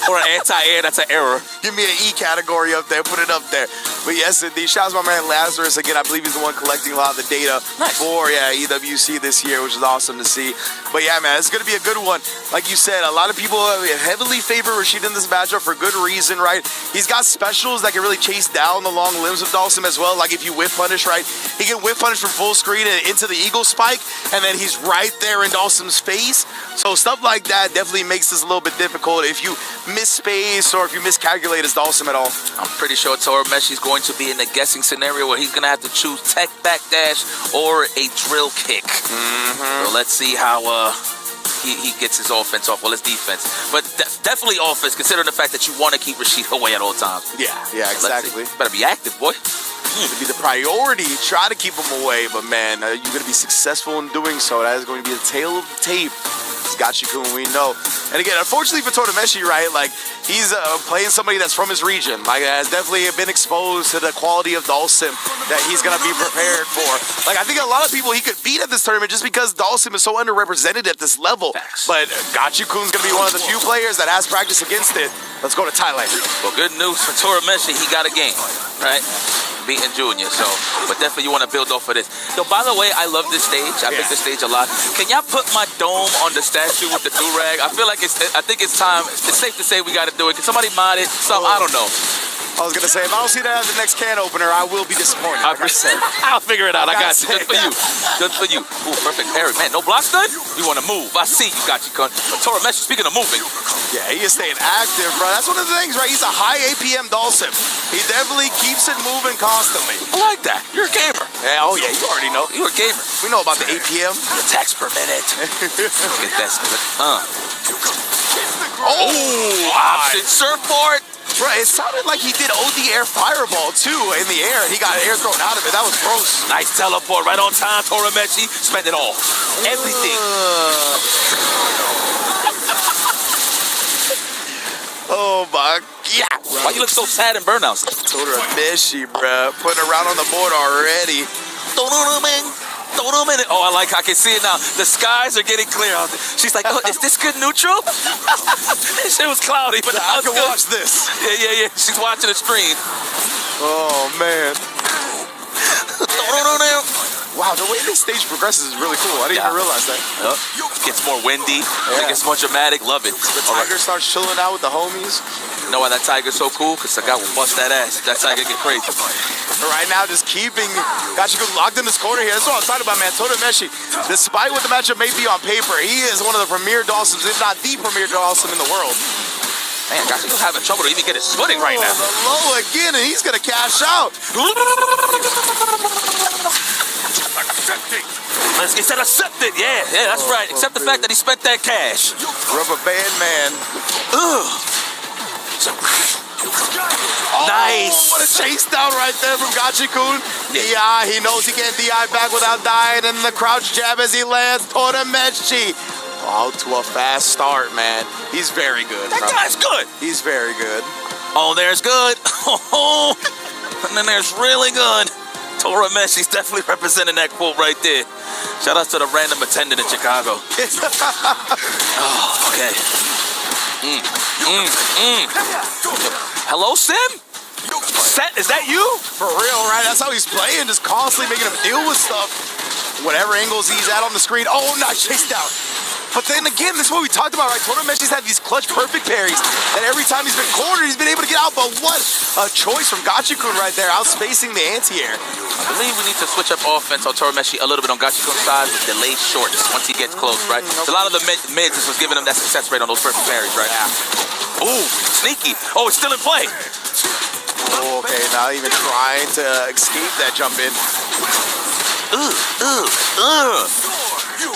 S13: or an anti-air, that's an error.
S18: Give me an E category up there. Put it up there. But yes, indeed. Shout out to my man Lazarus. Again, I believe he's the one collecting a lot of the data for EWC this year, which is awesome to see. But yeah, man, it's going to be a good one. Like you said, a lot of people heavily favor Rashid in this matchup for good reason, right? He's got special specials that can really chase down the long limbs of Dhalsim as well. Like if you whip punish, right? He can whip punish from full screen and into the eagle spike, and then he's right there in Dhalsim's face. So stuff like that definitely makes this a little bit difficult if you miss space or if you miscalculate as Dhalsim at all.
S13: I'm pretty sure Torameshi is going to be in a guessing scenario where he's going to have to choose tech backdash or a drill kick. So let's see how he gets his offense off. Well, his defense. But definitely offense, considering the fact that you want to keep Rashid away at all times.
S18: Yeah, exactly.
S13: Better be active, boy.
S18: To be the priority, try to keep him away, but man, you're going to be successful in doing so. That is going to be the tail of the tape. It's Gachikun, we know. And again, unfortunately for Torameshi, right, like, he's playing somebody that's from his region, like, has definitely been exposed to the quality of Dhalsim that he's going to be prepared for. Like, I think a lot of people he could beat at this tournament just because Dhalsim is so underrepresented at this level. But Gachikun's going to be one of the few players that has practice against it. Let's go to Thailand.
S13: Well, good news for Torameshi, he got a game, right? Beating Junior, so, but definitely you want to build off of this. So, by the way, I love this stage. I pick this stage a lot. Can y'all put my dome on the statue with the do-rag? I feel like I think it's time. It's safe to say we got to do it. Can somebody mod it? So, I don't know.
S18: I was going to say, if I don't see that as the next can opener, I will be disappointed.
S13: I'll figure it out. I got you. Just for you. Just for you. Ooh, perfect parry. Man, no block stud? You want to move. I see you, Gachikun. But Torameshi, speaking of moving.
S18: Yeah, he is staying active, bro. That's one of the things, right? He's a high APM Dhalsim. He definitely keeps it moving constantly.
S13: I like that. You're a gamer.
S18: Yeah, oh, yeah, you already know.
S13: You're a gamer.
S18: We know about the APM.
S13: Attacks per minute. Get that. Option surfboard.
S18: Bro, it sounded like he did OD air fireball, too, in the air, and he got air thrown out of it. That was gross.
S13: Nice teleport right on time, Torameshi. Spend it all. Everything.
S18: Oh, my God.
S13: Why you look so sad in burnouts?
S18: Torameshi, bro. Putting around on the board already.
S13: Oh, I can see it now. The skies are getting clear. She's like, oh, is this good neutral? This shit was cloudy, but
S18: I can watch this.
S13: Yeah. She's watching the stream.
S18: Oh, man. Wow, the way this stage progresses is really cool. I didn't even realize that.
S13: Gets more windy. It gets more dramatic. Love it.
S18: The tiger starts chilling out with the homies.
S13: You know why that tiger's so cool? Because the guy will bust that ass. That tiger get crazy.
S18: Right now, just keeping Gachikun locked in this corner here. That's what I'm talking about, man. Torameshi, despite what the matchup may be on paper, he is one of the premier Dhalsims, if not the premier Dhalsim in the world.
S13: Man, Gachikun having trouble to even get his footing right now.
S18: The low again, and he's going to cash out.
S13: He said accept it. Yeah, that's right. Accept the fact that he spent that cash.
S18: Rubber band man.
S13: Nice.
S18: What a chase down right there from Gachikun. DI, he knows he can't DI back without dying, and the crouch jab as he lands. Torameshi. Out to a fast start, man. He's very good.
S13: That guy's good.
S18: He's very good.
S13: Oh, there's good. Oh, and then there's really good. Torameshi's definitely representing that quote right there. Shout out to the random attendant in Chicago. Oh, okay. Hello, Sim? Set, is that you?
S18: For real, right? That's how he's playing, just constantly making him deal with stuff. Whatever angles he's at on the screen. Oh, nice chase down. But then again, this is what we talked about, right? Torameshi's had these clutch perfect parries, and every time he's been cornered, he's been able to get out. But what a choice from Gachikun right there, outspacing the anti-air.
S13: I believe we need to switch up offense on Torameshi a little bit on Gachikun's side with delayed shorts once he gets close, right? So a lot of the mids was giving him that success rate on those perfect parries, right? Ooh, sneaky. Oh, it's still in play.
S18: Oh, okay, not even trying to escape that jump in.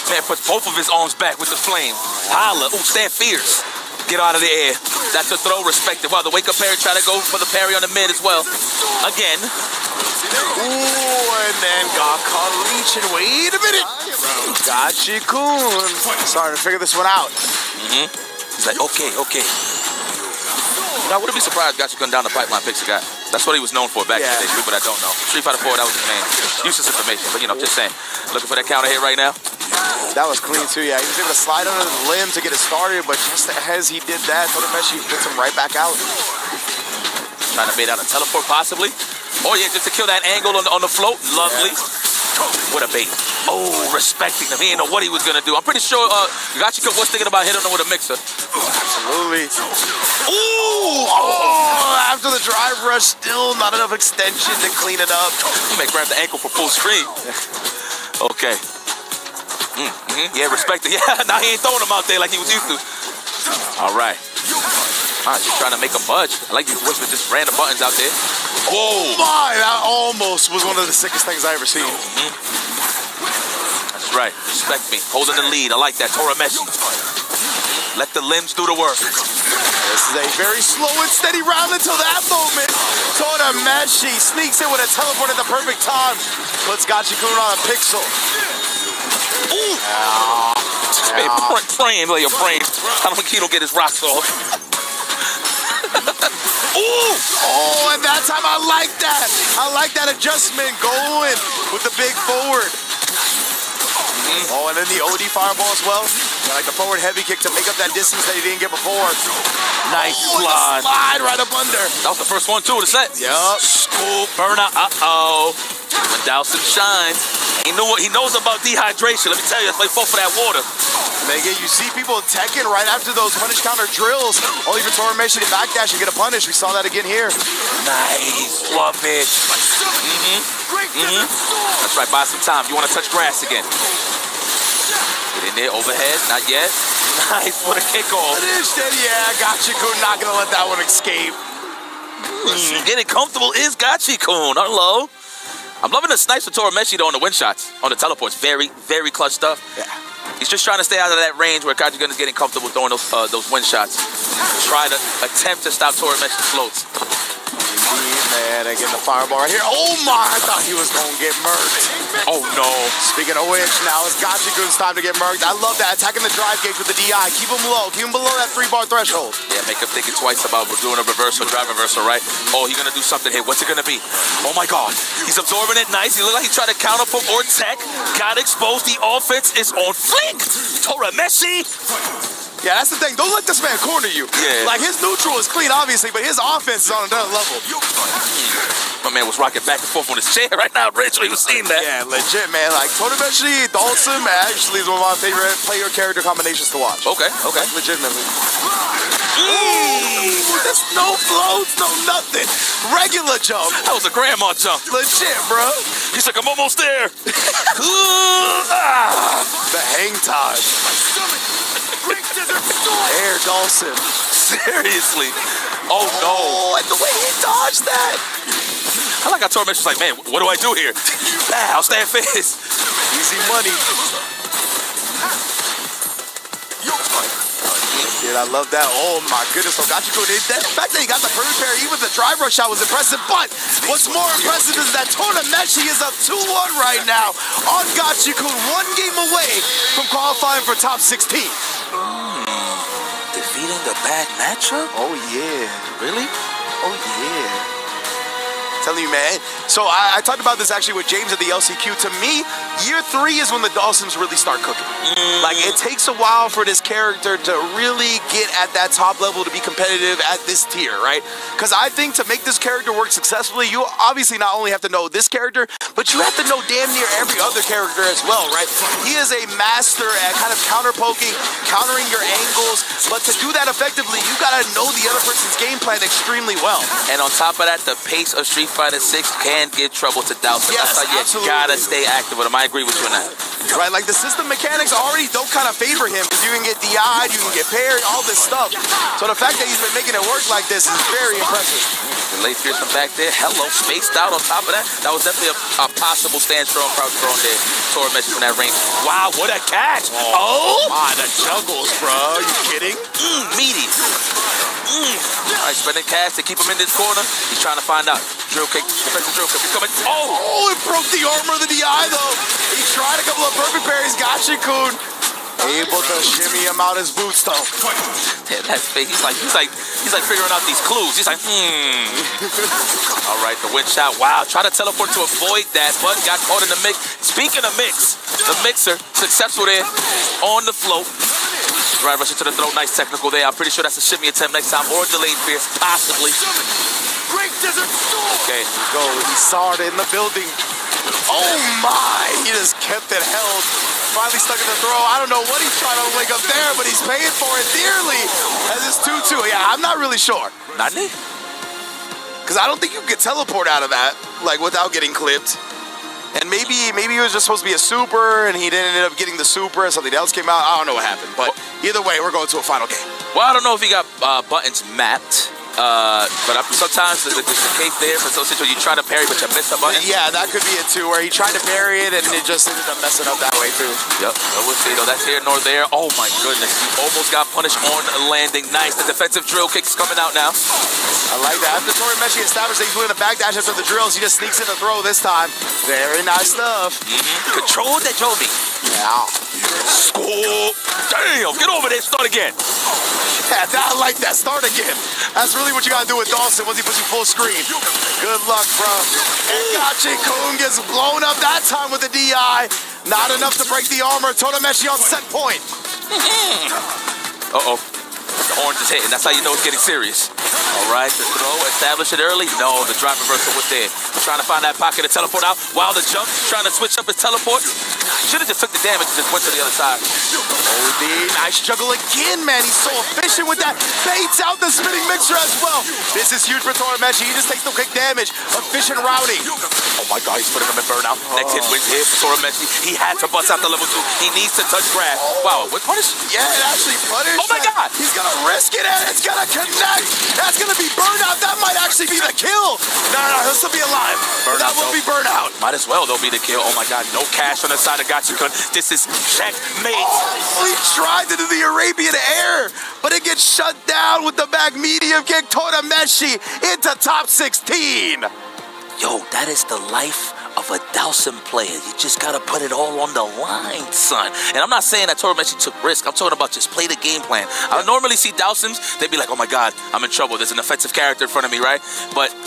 S13: Man puts both of his arms back with the flame. Holla. Ooh, stand fierce. Get out of the air. That's a throw respected. Wow, the wake-up parry try to go for the parry on the mid as well. Again.
S18: Ooh, and then got caught reaching. Wait a minute. Gachikun starting to figure this one out.
S13: He's like, okay. Now, I wouldn't be surprised Gachikun down the pipeline picks a guy. That's what he was known for back in the day. People that don't know. Street Fighter 4, that was his name. Useless information, but just saying. Looking for that counter hit right now.
S18: That was clean too, yeah. He was able to slide under the limb to get it started, but just as he did that, Torameshi puts him right back out.
S13: Trying to bait out a teleport, possibly. Oh, yeah, just to kill that angle on the float. Lovely. What a bait. Oh, respecting him. He didn't know what he was going to do. I'm pretty sure Gachiko was thinking about hitting him with a mixer.
S18: Absolutely. Ooh! Oh, after the drive rush, still not enough extension to clean it up.
S13: He may grab the ankle for full screen. Okay. Yeah, respect it. Yeah, now he ain't throwing him out there like he was used to. All right. Just trying to make him budge. I like these whispers, just random buttons out there.
S18: Oh my, that almost was one of the sickest things I ever seen.
S13: That's right. Respect me. Holding the lead. I like that. Torameshi. Let the limbs do the work.
S18: This is a very slow and steady round until that moment. Torameshi sneaks in with a teleport at the perfect time. Puts Gachikun on a pixel.
S13: Ooh. Man, praying like you're praying. I don't think he don't get his rocks off.
S18: Ooh! Oh, and that time I like that. I like that adjustment going with the big forward. Oh, and then the OD fireball as well. I like the forward heavy kick to make up that distance that he didn't get before.
S13: Nice
S18: slide. Slide right up under.
S13: That was the first one, too, of the set.
S18: Yup.
S13: Scoop, burner. Uh-oh. When Dowson shines, he knows about dehydration. Let me tell you, that's why he fought for that water.
S18: Megan, you see people teching right after those punish counter drills, only for Torameshi to backdash and get a punish. We saw that again here.
S13: Nice. Love it. That's right, buy some time. You want to touch grass again. Get in there, overhead, not yet. Nice for the kickoff.
S18: Yeah, Gachikun not going to let that one escape.
S13: Getting comfortable is Gachikun. Hello. I'm loving the snipes for Torameshi though on the win shots, on the teleports. Very, very clutch stuff. Yeah. He's just trying to stay out of that range where Gachikun is getting comfortable throwing those win shots. Try to attempt to stop Torameshi's floats.
S18: Indeed, man. Again, the fireball right here. Oh my, I thought he was going to get murked.
S13: Oh no.
S18: Speaking of which, now it's Gachikun's time to get murked. I love that. Attacking the drive gauge with the DI. Keep him low. Keep him below that 3-bar threshold.
S13: Yeah, make him think twice about doing a reversal, drive reversal, right? Oh, he's going to do something here. What's it going to be? Oh my God. He's absorbing it nice. He looked like he tried to counter pump or tech. Got exposed. The offense is on flick. Torameshi.
S18: Yeah, that's the thing. Don't let this man corner you.
S13: Yeah.
S18: Like, his neutral is clean, obviously, but his offense is on another level.
S13: My man was rocking back and forth on his chair right now. Rachel, he was seeing that.
S18: Yeah, legit, man. Like, Torameshi, Dawson, actually is one of my favorite player-character combinations to watch.
S13: Okay.
S18: Legitimately. Ooh, there's no floats, no nothing. Regular jump.
S13: That was a grandma jump.
S18: Legit, bro.
S13: He's like, I'm almost there.
S18: The hang time. There, Dawson.
S13: Seriously. Oh, no.
S18: Oh, and the way he dodged that.
S13: I like how Tormenta's like, man, what do I do here? I'll stand fist.
S18: Easy money. Dude, I love that. Oh, my goodness. So Gachikun, the fact that he got the perfect pair, even the drive rush shot was impressive. But what's more impressive is that Torameshi is up 2-1 right now on Gachikun, 1 game away from qualifying for top 16.
S13: Defeating the bad matchup?
S18: Oh, yeah.
S13: Really?
S18: Oh, yeah. Telling you, man. So I talked about this actually with James at the LCQ. To me, year 3 is when the Dawsons really start cooking. Like, it takes a while for this character to really get at that top level to be competitive at this tier, right? Because I think to make this character work successfully, you obviously not only have to know this character, but you have to know damn near every other character as well, right? He is a master at kind of counter-poking, countering your angles, but to do that effectively, you got to know the other person's game plan extremely well.
S13: And on top of that, the pace of Street Fighter 6 can give trouble to Dowson.
S18: Yes,
S13: that's why you gotta stay active with him. I agree with you on that.
S18: Right, like the system mechanics already don't kind of favor him because you can get DI'd, you can get parried, all this stuff. So the fact that he's been making it work like this is very impressive.
S13: The late fearsome back there, hello, spaced out on top of that. That was definitely a possible stand strong, crouch strong there. Torameshi from that range. Wow, what a catch! Oh!
S18: My, the juggles, bro. Are you kidding?
S13: Meaty. All right, spending cash to keep him in this corner. He's trying to find out. Drill kick, defensive drill kick. He's coming.
S18: Oh, it broke the armor of the DI, though. He tried a couple of perfect parries. Gachikun able to shimmy him out his boots, though.
S13: Yeah, that's fake. He's like figuring out these clues. He's like, All right, the wind shot. Wow, try to teleport to avoid that, but got caught in the mix. Speaking of mix, the mixer successful there on the float. Right, rush into the throat. Nice technical there. I'm pretty sure that's a shimmy attempt next time, or delayed fierce, possibly.
S18: Okay, here we go. He saw it in the building. Oh my! He just kept it held. Finally stuck in the throw. I don't know what he's trying to wake up there, but he's paying for it dearly. As it's 2-2. Yeah, I'm not really sure.
S13: Not me.
S18: Because I don't think you can teleport out of that, like, without getting clipped. And maybe it was just supposed to be a super, and he didn't end up getting the super, and something else came out. I don't know what happened. But either way, we're going to a final game.
S13: Well, I don't know if he got buttons mapped. But sometimes the case there for those situations, you try to parry, but you miss a button.
S18: Yeah, that could be it too, where he tried to parry it and it just ended up messing up that way too.
S13: Yep, we'll see though. That's here nor there. Oh my goodness, he almost got punished on landing. Nice, the defensive drill kick's coming out now.
S18: I like that. After Torimeshi established that he's willing to backdash after the drills, he just sneaks in a throw this time. Very nice stuff.
S13: Control that Jovi.
S18: Yeah.
S13: Score. Damn, get over there, start again.
S18: Yeah, I like that. Start again. That's really what you gotta do with Dawson once he puts you full screen. Good luck, bro. And Gachikun gets blown up that time with the DI. Not enough to break the armor. Totameshi on set point.
S13: Uh-oh. The horns is hitting. That's how you know it's getting serious. All right, the throw, establish it early. No, the drive reversal was there. Trying to find that pocket to teleport out. While the jump, trying to switch up his teleport. Should have just took the damage and just went to the other side.
S18: OD, nice juggle again, man. He's so efficient with that. Baits out the spinning mixer as well. This is huge for Torimeshi. He just takes no quick damage. Efficient routing.
S13: Oh my God, he's putting him in burnout. Next hit wins here for Torimeshi. He had to bust out the level 2. He needs to touch grab. Wow, what punish?
S18: Yeah, it actually punished.
S13: Oh my God.
S18: He's gonna risk it and it's gonna connect. That's gonna be burnout. That might actually be the kill. No, he'll still be alive. That will be burnout.
S13: Might as well, they'll be the kill. Oh my God, no cash on the side of Gachikun. This is checkmate.
S18: Oh, he tried to do the Arabian air, but it gets shut down with the back medium kick. Totameshi into top 16.
S13: Yo, that is the life of a Dowson player. You just gotta put it all on the line, son. And I'm not saying that Torimeshi took risk. I'm talking about just play the game plan. I normally see Dowsons, they'd be like, oh my God, I'm in trouble. There's an offensive character in front of me, right?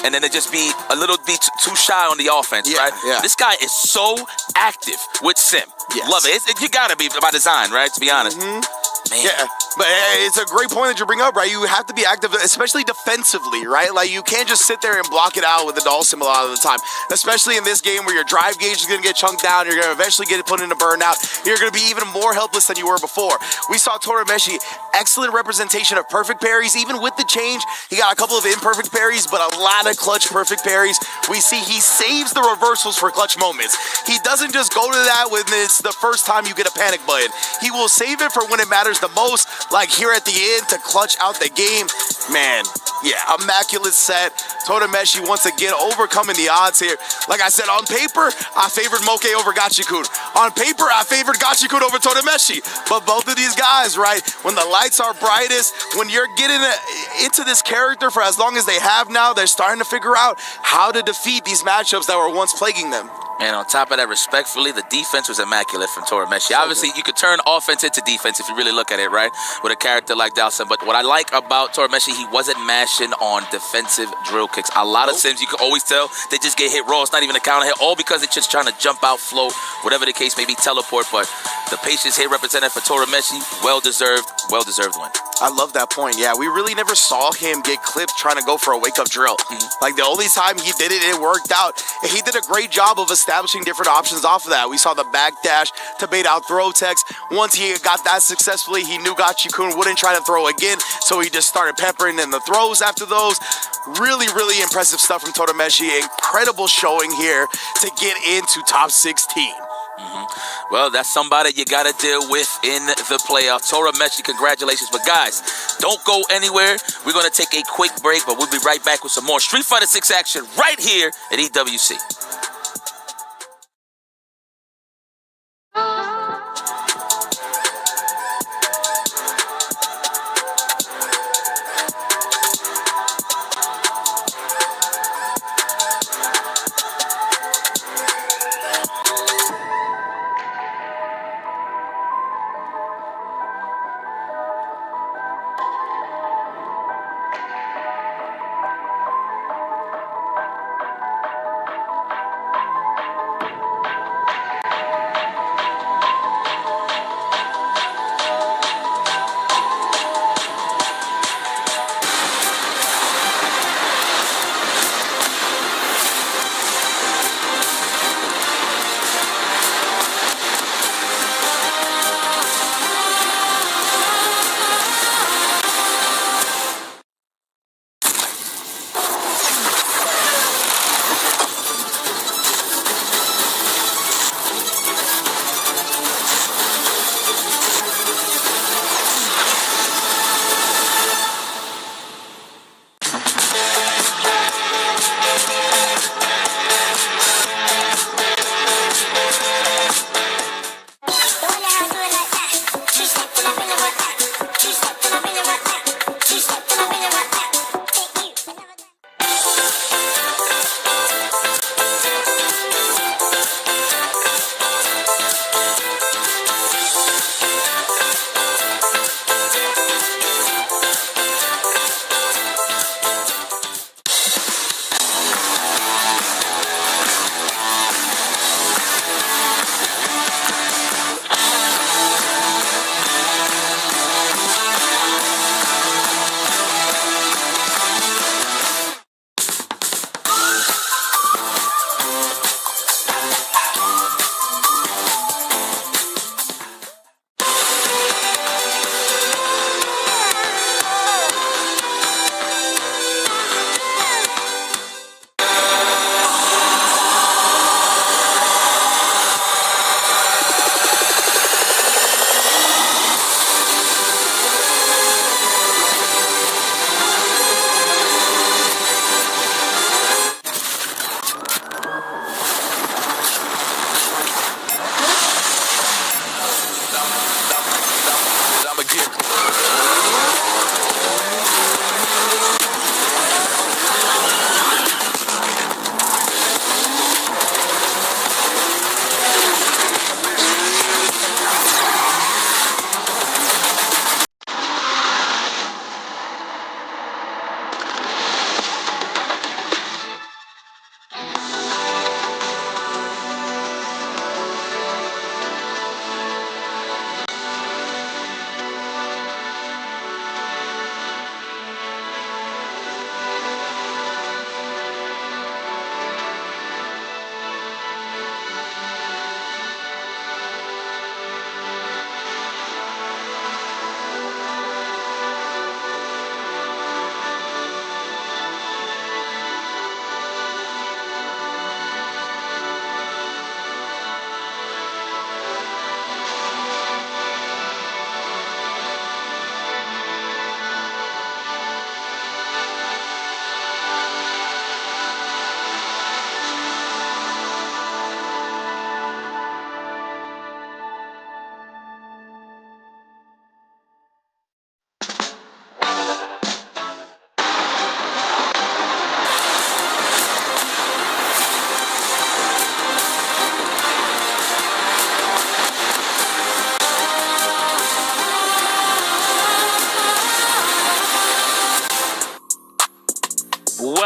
S13: And then they just be a little bit too shy on the offense, right?
S18: Yeah.
S13: This guy is so active with Sim.
S18: Yes.
S13: Love it. You gotta be by design, right? To be honest. Man.
S18: Yeah, but it's a great point that you bring up, right? You have to be active, especially defensively, right? Like, you can't just sit there and block it out with the Dawson a lot of the time, especially in this game where your drive gauge is going to get chunked down. You're going to eventually get put into burnout. You're going to be even more helpless than you were before. We saw Torimeshi, excellent representation of perfect parries. Even with the change, he got a couple of imperfect parries, but a lot of clutch perfect parries. We see he saves the reversals for clutch moments. He doesn't just go to that when it's the first time you get a panic button. He will save it for when it matters the most, like here at the end to clutch out the game. Man, yeah, immaculate set. Totameshi once again overcoming the odds here. Like I said, on paper, I favored Moke over Gachikun. On paper, I favored Gachikun over Totameshi. But both of these guys, right, when the lights are brightest, when you're getting into this character for as long as they have now, they're starting to figure out how to defeat these matchups that were once plaguing them.
S13: And on top of that, respectfully, the defense was immaculate from Torimeshi. Obviously, you could turn offense into defense if you really look at it, right? With a character like Dowson. But what I like about Torimeshi, he wasn't mashing on defensive drill kicks. A lot of Sims, you can always tell, they just get hit raw. It's not even a counter hit, all because they're just trying to jump out, float, whatever the case may be, teleport. But the patience here represented for Torimeshi, well-deserved win.
S18: I love that point. Yeah, we really never saw him get clipped trying to go for a wake-up drill. Like, the only time he did it, it worked out. And he did a great job of establishing different options off of that. We saw the backdash to bait out throw text. Once he got that successfully, he knew Gachikun wouldn't try to throw again, so he just started peppering in the throws after those. Really, really impressive stuff from Totameshi. Incredible showing here to get into top 16.
S13: Well, that's somebody you got to deal with in the playoff. Torimeshi, congratulations. But guys, don't go anywhere. We're going to take a quick break, but we'll be right back with some more Street Fighter 6 action right here at EWC.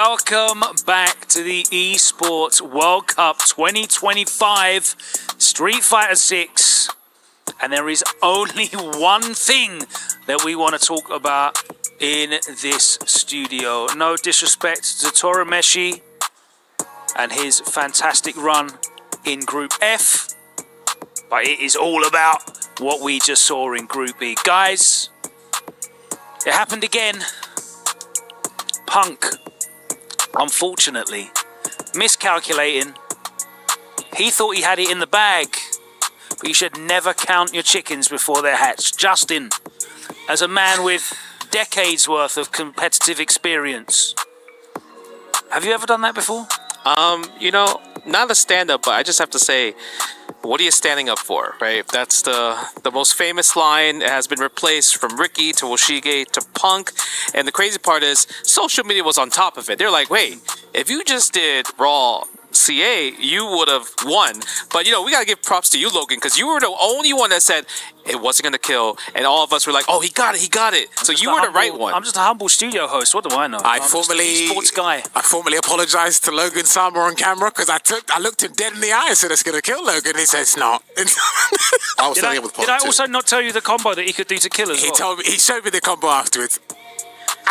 S6: Welcome back to the Esports World Cup 2025 Street Fighter 6. And there is only one thing that we want to talk about in this studio. No disrespect to Torameshi and his fantastic run in Group F, but it is all about what we just saw in Group E. Guys, it happened again. Punk, unfortunately, miscalculating. He thought he had it in the bag, but you should never count your chickens before they're hatched. Justin, as a man with decades worth of competitive experience, have you ever done that before?
S9: You know, not a stand-up, but I just have to say, what are you standing up for, right? That's the most famous line. It has been replaced from Ricky to Woshige to Punk. And the crazy part is, social media was on top of it. They're like, wait, if you just did Raw CA, you would have won. But, you know, we got to give props to you, Logan, because you were the only one that said it wasn't going to kill. And all of us were like, oh, he got it. So you were the right one.
S6: I'm just a humble studio host. What do I know? I'm just an esports guy.
S5: I formally apologized to Logan Sama on camera because I looked him dead in the eye and said it's going to kill Logan. He said it's not.
S10: I was standing up with Punk,
S6: Did I also not tell you the combo that he could do to kill as well?
S5: He showed me the combo afterwards.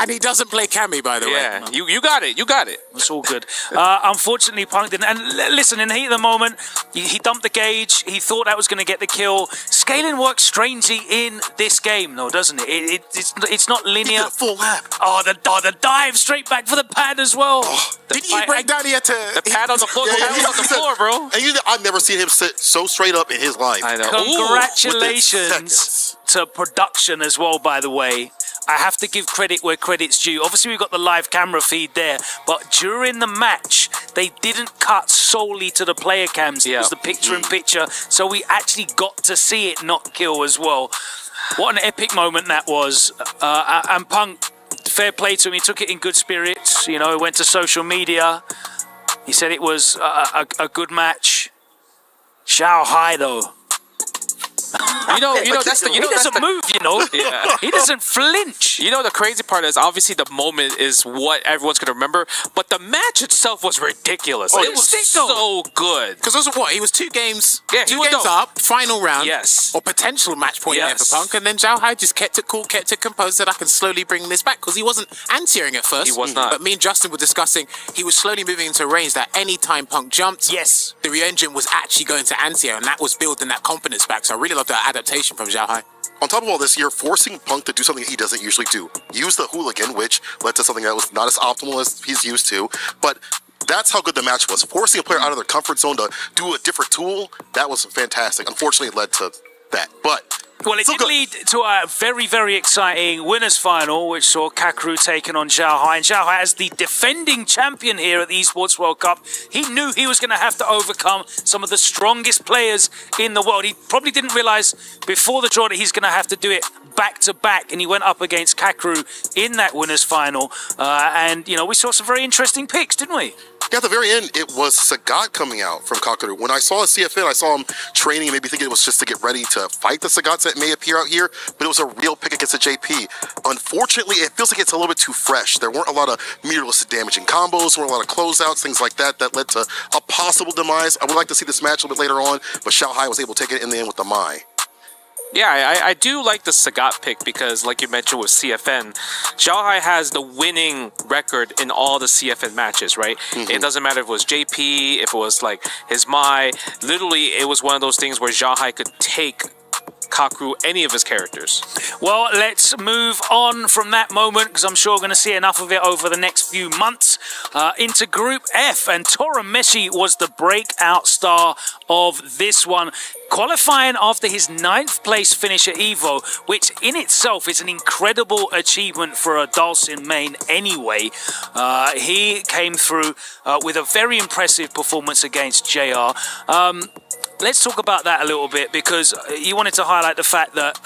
S5: And he doesn't play Cammy, by the way.
S9: Yeah, you got it.
S6: It's all good. Unfortunately, Punk didn't. And listen, in the heat of the moment, he dumped the gauge. He thought that was going to get the kill. Scaling works strangely in this game, though, doesn't it? It's not linear.
S10: Full lap.
S6: Oh, the dive straight back for the pad as well.
S5: Didn't he break down here to
S9: the pad on the floor? On the floor, bro.
S10: And I've never seen him sit so straight up in his life.
S9: I know.
S6: Congratulations to production as well, by the way. I have to give credit where credit's due. Obviously, we've got the live camera feed there, but during the match, they didn't cut solely to the player cams. It was the picture-in-picture, so we actually got to see it not kill as well. What an epic moment that was. And Punk, fair play to him. He took it in good spirits. You know, he went to social media. He said it was a good match. Xiao Hai, though.
S9: You know, that's the.
S6: He doesn't move, you know.
S9: Yeah.
S6: He doesn't flinch.
S9: You know, the crazy part is obviously the moment is what everyone's gonna remember, but the match itself was ridiculous.
S5: Oh,
S9: it was so good.
S5: Because those are what? He was 2 games.
S9: Yeah,
S5: two games up, final round.
S9: Yes.
S5: Or potential match point there for Punk. And then Zhao Hai just kept it cool, kept it composed, said I can slowly bring this back. Because he wasn't anti-airing at first.
S9: He was not.
S5: But me and Justin were discussing, he was slowly moving into a range that any time Punk jumped, the re-engine was actually going to anti-air. And that was building that confidence back. So I really love that adaptation from Zhao Hai.
S10: On top of all this, you're forcing Punk to do something he doesn't usually do. Use the hooligan, which led to something that was not as optimal as he's used to. But that's how good the match was. Forcing a player out of their comfort zone to do a different tool, that was fantastic. Unfortunately, it led to that. But
S6: well, it did lead to a very, very exciting winners final, which saw Kakeru taking on Xiao Hai. And Xiao Hai, as the defending champion here at the Esports World Cup, he knew he was going to have to overcome some of the strongest players in the world. He probably didn't realize before the draw that he's going to have to do it back to back, and he went up against Kakeru in that winners final. And, you know, we saw some very interesting picks, didn't we?
S10: Yeah, at the very end, it was Sagat coming out from Kakeru. When I saw a CFN, I saw him training and maybe thinking it was just to get ready to fight the Sagats that may appear out here, but it was a real pick against the JP. Unfortunately, it feels like it's a little bit too fresh. There weren't a lot of meterless damaging combos, there weren't a lot of closeouts, things like that led to a possible demise. I would like to see this match a little bit later on, but Xiao Hai was able to take it in the end with the Mai.
S9: Yeah, I do like the Sagat pick because, like you mentioned with CFN, Xiao Hai has the winning record in all the CFN matches, right? It doesn't matter if it was JP, if it was like his Mai. Literally, it was one of those things where Xiao Hai could take Kakeru, any of his characters.
S6: Well, let's move on from that moment, because I'm sure we're going to see enough of it over the next few months, into Group F. And Torameshi was the breakout star of this one, qualifying after his 9th place finish at EVO, which in itself is an incredible achievement for a Dalsin main anyway. He came through with a very impressive performance against JR. Let's talk about that a little bit, because you wanted to highlight the fact that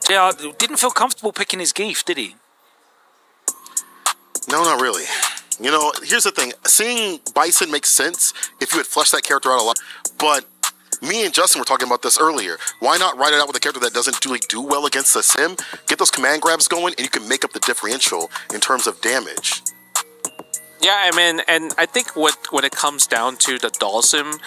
S6: JR didn't feel comfortable picking his Geef, did he?
S10: No, not really. You know, here's the thing. Seeing Bison makes sense if you had fleshed that character out a lot, but me and Justin were talking about this earlier. Why not write it out with a character that doesn't really do well against the sim? Get those command grabs going, and you can make up the differential in terms of damage.
S9: Yeah, I mean, and I think when it comes down to the Dalsim,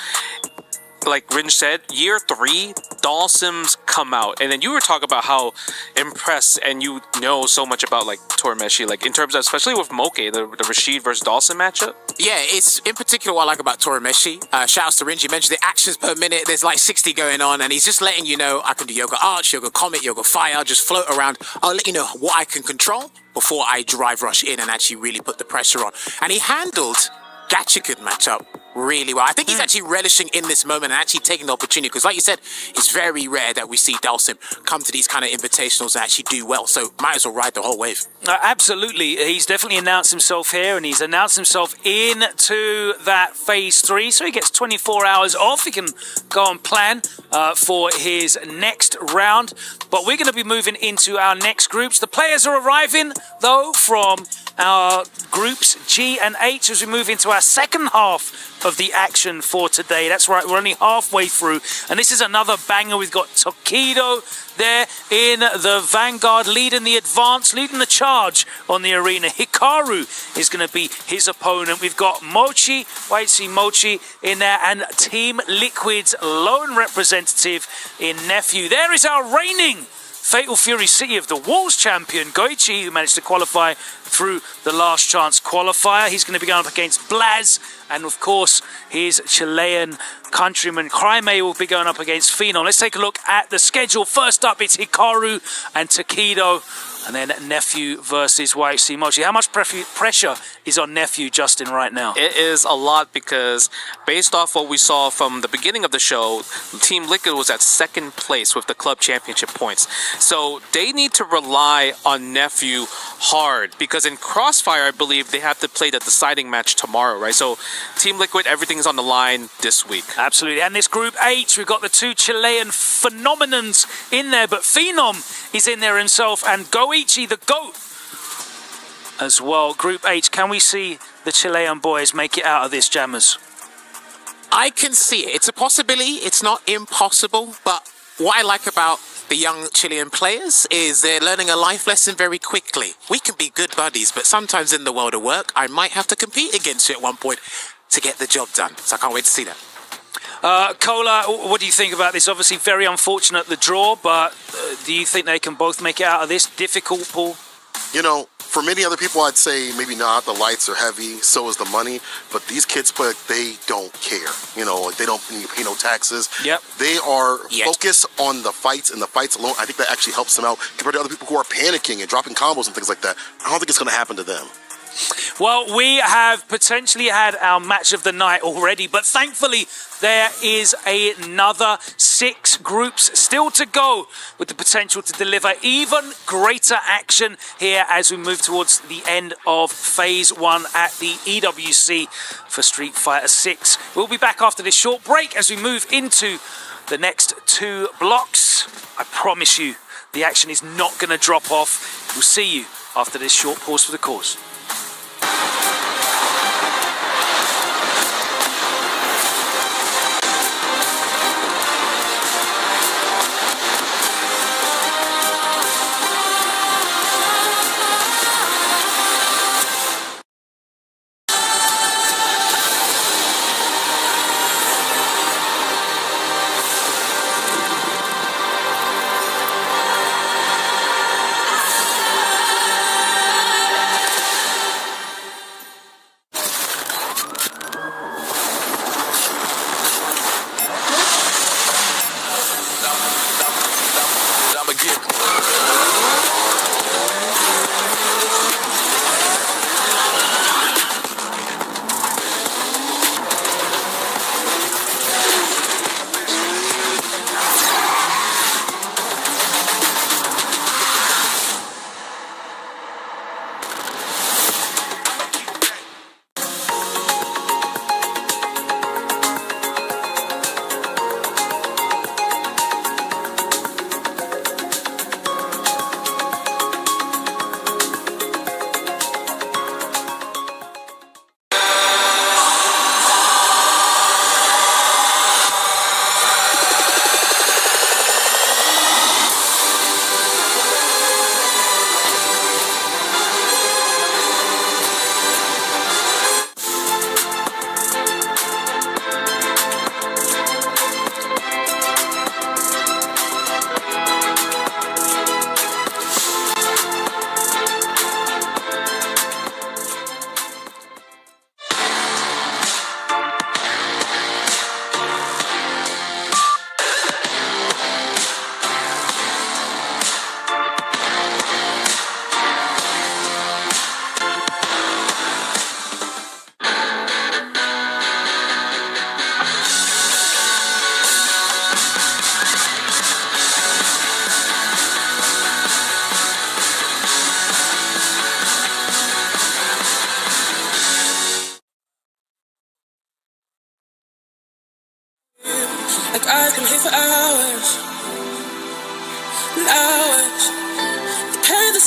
S9: like Rinj said, year 3, Dalsims come out. And then you were talking about how impressed and you know so much about like Tormeshi, like in terms of, especially with Moke, the Rashid versus Dalsim matchup.
S5: Yeah, it's in particular what I like about Tormeshi. Shouts to Rinj, you mentioned the actions per minute. There's like 60 going on, and he's just letting you know, I can do Yoga Arch, Yoga Comet, Yoga Fire, just float around. I'll let you know what I can control before I drive rush in and actually really put the pressure on. And he handled Gachikud matchup really well. I think he's actually relishing in this moment and actually taking the opportunity, because like you said, it's very rare that we see Dalsim come to these kind of invitationals and actually do well, so might as well ride the whole wave.
S6: Absolutely. He's definitely announced himself here, and he's announced himself into that phase 3, so he gets 24 hours off. He can go and plan for his next round, but we're going to be moving into our next groups. The players are arriving though from our groups G and H as we move into our second half of the action for today. That's right, we're only halfway through, and this is another banger. We've got Tokido there in the vanguard, leading the advance, leading the charge on the arena. Hikaru is going to be his opponent. We've got Mochi, YC Mochi in there, and Team Liquid's lone representative in Nephew. There is our reigning Fatal Fury City of the Walls champion, Goichi, who managed to qualify through the last chance qualifier. He's going to be going up against Blaz, and of course his Chilean countryman Cryme will be going up against Phenom. Let's take a look at the schedule. First up, it's Hikaru and Tokido, and then Nephew versus YC Mochi. How much pressure is on Nephew, Justin, right now?
S9: It is a lot, because based off what we saw from the beginning of the show, Team Liquid was at second place with the club championship points. So they need to rely on Nephew hard, because in Crossfire, I believe they have to play the deciding match tomorrow, right? So Team Liquid, everything's on the line this week.
S6: Absolutely. And this Group H, we've got the two Chilean phenomenons in there, but Phenom is in there himself, and Goichi, the GOAT, as well. Group H, can we see the Chilean boys make it out of this, Jammers?
S5: I can see it. It's a possibility. It's not impossible, but what I like about the young Chilean players is they're learning a life lesson very quickly. We can be good buddies, but sometimes in the world of work, I might have to compete against you at one point to get the job done. So I can't wait to see that.
S6: Kola, what do you think about this? Obviously very unfortunate, the draw, but do you think they can both make it out of this? Difficult, Paul?
S10: You know, for many other people, I'd say maybe not. The lights are heavy, so is the money. But these kids play like they don't care. You know, like they don't pay no taxes.
S6: Yep.
S10: They are focused on the fights and the fights alone. I think that actually helps them out compared to other people who are panicking and dropping combos and things like that. I don't think it's going to happen to them.
S6: Well, we have potentially had our match of the night already, but thankfully there is another 6 groups still to go, with the potential to deliver even greater action here as we move towards the end of Phase 1 at the EWC for Street Fighter 6. We'll be back after this short break as we move into the next 2 blocks. I promise you, the action is not going to drop off. We'll see you after this short pause for the cause.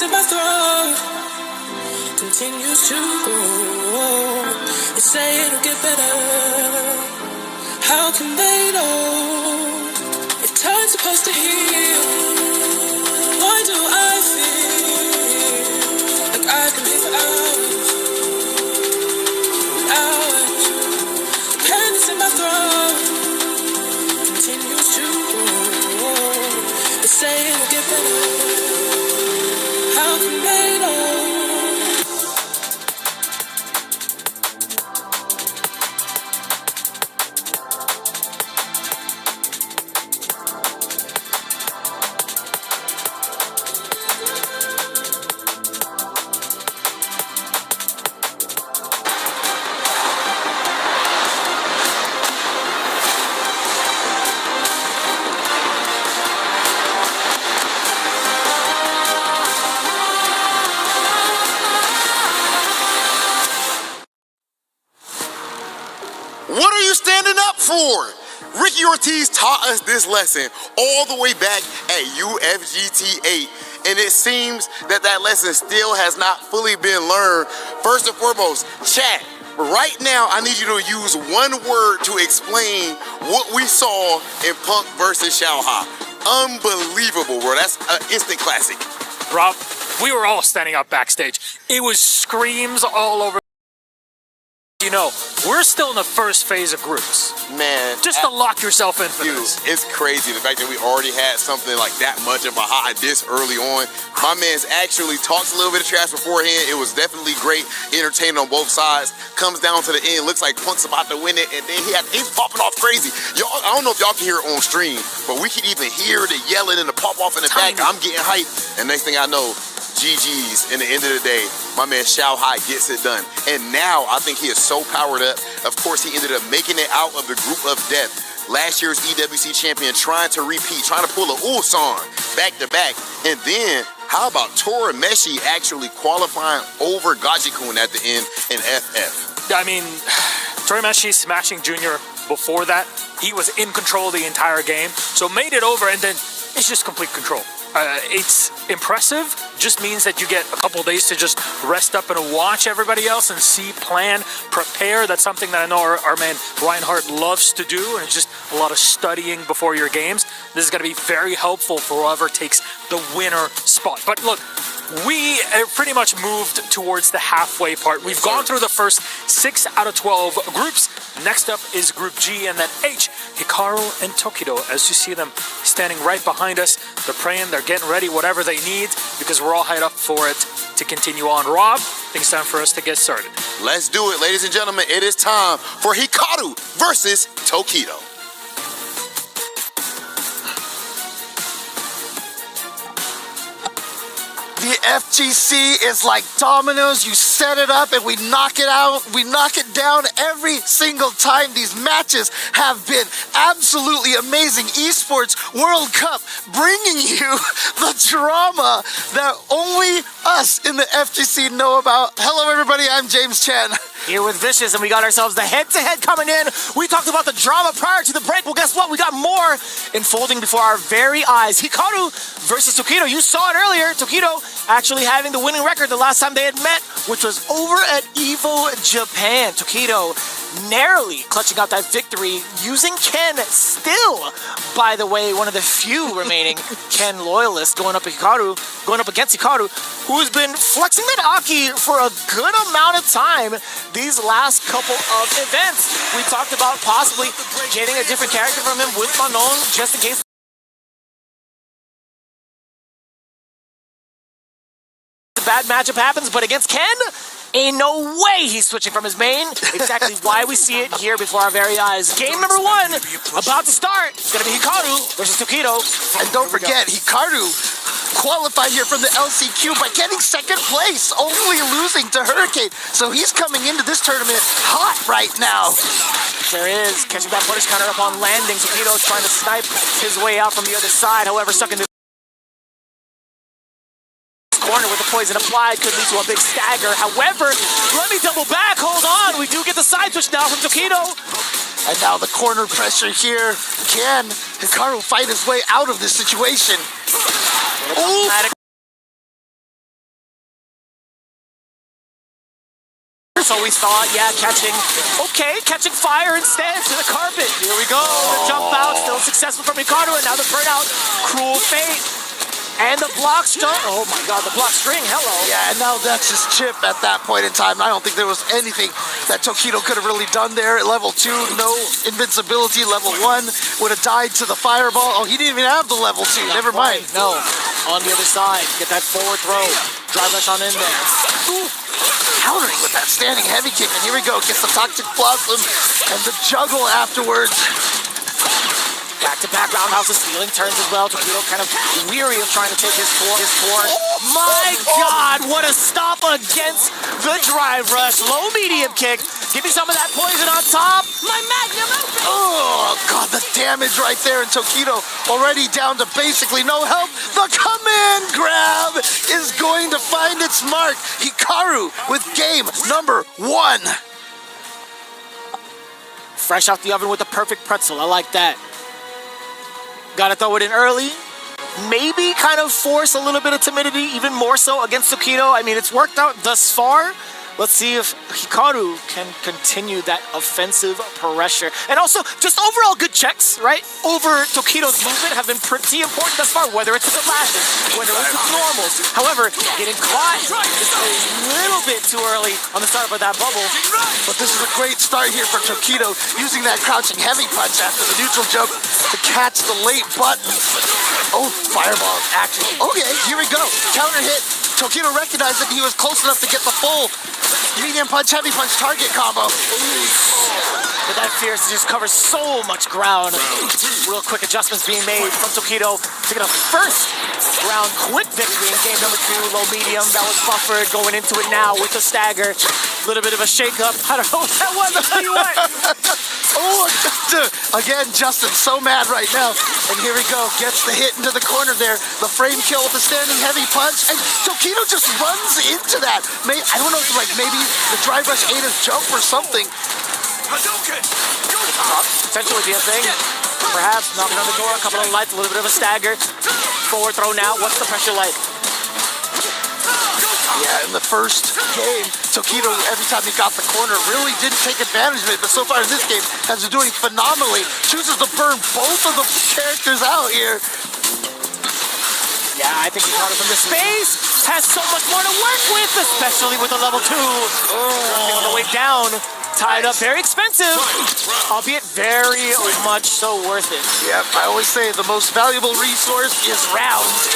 S1: madness in my throat continues to grow. They say it'll get better. How can they know if time's supposed to heal? Why do I feel like I can live hours? Madness in my throat continues to grow. They say it'll get better. How can they know?
S2: What are you standing up for? Ricky Ortiz taught us this lesson all the way back at UFGT 8, and it seems that that lesson still has not fully been learned. First and foremost, chat, right now I need you to use one word to explain what we saw in Punk versus Xiaoha. Unbelievable, bro. That's an instant classic.
S22: Rob, we were all standing up backstage. It was screams all over. You know, we're still in the first phase of groups.
S2: Man.
S22: Just to lock yourself in for
S2: Dude,
S22: this.
S2: it's crazy the fact that we already had something like that much of a high this early on. My man's actually talks a little bit of trash beforehand. It was definitely great, entertaining on both sides. Comes down to the end, looks like Punk's about to win it, and then he's popping off crazy. Y'all, I don't know if y'all can hear it on stream, but we can even hear the yelling and the pop off in the back. I'm getting hyped, and next thing I know, GG's. In the end of the day, my man Xiaoha gets it done. And now I think he is so powered up. Of course, he ended up making it out of the group of death. Last year's EWC champion trying to repeat, trying to pull a Ulsan back to back. And then, how about Tora Meshi actually qualifying over Gajikun at the end in FF?
S22: I mean, Tori Meshi smashing Junior before that. He was in control the entire game. So made it over, and then it's just complete control. It's impressive. Just means that you get a couple days to just rest up and watch everybody else and see, plan, prepare. That's something that I know our man Reinhardt loves to do, and it's just a lot of studying before your games. This is going to be very helpful for whoever takes the winner spot. But look, we pretty much moved towards the halfway part. We've gone through the first 6 out of 12 groups. Next up is Group G and then H. Hikaru and Tokido, as you see them standing right behind us. They're praying, they're getting ready, whatever they need, because we're all hyped up for it to continue on. Rob, I think it's time for us to get started.
S2: Let's do it, ladies and gentlemen. It is time for Hikaru versus Tokido.
S19: The FGC is like dominoes. You set it up and we knock it out. We knock it down every single time. These matches have been absolutely amazing. Esports World Cup bringing you the drama that only us in the FGC know about. Hello, everybody. I'm James Chen.
S11: Here with Vicious, and we got ourselves the head-to-head coming in. We talked about the drama prior to the break. Well, guess what? We got more unfolding before our very eyes. Hikaru versus Tokido. You saw it earlier. Tokido actually having the winning record the last time they had met, which was over at EVO Japan. Tokido narrowly clutching out that victory using Ken still, by the way, one of the few remaining Ken loyalists going up against Hikaru, who's been flexing that Aki for a good amount of time these last couple of events. We talked about possibly getting a different character from him with Manon just in case the bad matchup happens, but against Ken, ain't no way he's switching from his main. Exactly why we see it here before our very eyes. Game number 1 about to start. It's gonna be Hikaru versus Tokido.
S19: And don't forget, Hikaru qualified here from the LCQ by getting second place, only losing to Hurricane. So he's coming into this tournament hot right now.
S11: There is catching that punish counter up on landing. Tokido trying to snipe his way out from the other side. However, stuck in this corner with the poison applied could lead to a big stagger. However, let me double back. Hold on. We do get the side switch now from Tokido.
S19: And now the corner pressure here. Can Hikaru fight his way out of this situation? Ooh.
S11: So we thought, yeah, catching fire instead to the carpet. Here we go. The jump out, still successful from Hikaru, and now the burnout. Cruel fate. And the block string. Oh my god, the block string, hello.
S19: Yeah, and now that's his chip at that point in time. I don't think there was anything that Tokido could have really done there. At level 2, no invincibility. Level 1 would have died to the fireball. Oh, he didn't even have the level 2. Never mind.
S11: No. On the other side, get that forward throw. Drive rush on in there.
S19: Ooh. Countering with that standing heavy kick. And here we go. Gets the Toxic Blossom and the juggle afterwards.
S11: Back-to-back roundhouses, stealing turns as well. Tokido kind of weary of trying to take his form. My God, what a stop against the drive rush. Low medium kick. Give me some of that poison on top. My magnum open.
S19: Oh, God, the damage right there. And Tokido already down to basically no help. The command grab is going to find its mark. Hikaru with game number 1.
S11: Fresh out the oven with the perfect pretzel. I like that. Gotta throw it in early. Maybe kind of force a little bit of timidity, even more so against Tokido. I mean, it's worked out thus far. Let's see if Hikaru can continue that offensive pressure. And also, just overall good checks, right? Over Tokido's movement have been pretty important thus far, whether it's the lashes, whether it's the normals. However, getting caught just a little bit too early on the startup of that bubble.
S19: But this is a great start here for Tokido, using that crouching heavy punch after the neutral jump to catch the late button. Oh, fireball action. Okay, here we go. Counter hit. Tokido recognized that he was close enough to get the full medium punch, heavy punch target combo.
S11: But that Fierce just covers so much ground. Real quick adjustments being made from Tokido to get a first round quick victory in game number 2. Low medium, that was buffered. Going into it now with the stagger. A little bit of a shake-up. I don't know what that was. I'll tell you what.
S19: Oh, again, Justin so mad right now. And here we go. Gets the hit into the corner there. The frame kill with the standing heavy punch. And Tokido just runs into that. I don't know, like maybe the drive rush ate his jump or something.
S11: Potentially be a thing. Perhaps knocking on the door, a couple of lights, a little bit of a stagger. Forward throw now. What's the pressure like?
S19: Yeah, in the first game, Tokido, every time he got the corner, really didn't take advantage of it. But so far in this game, has been doing phenomenally. Chooses to burn both of the characters out here.
S11: Yeah, I think Hikaru from the space has so much more to work with, especially with the level 2. On the way down, tied up, very expensive, albeit very much so worth it.
S19: Yep, I always say the most valuable resource is rounds.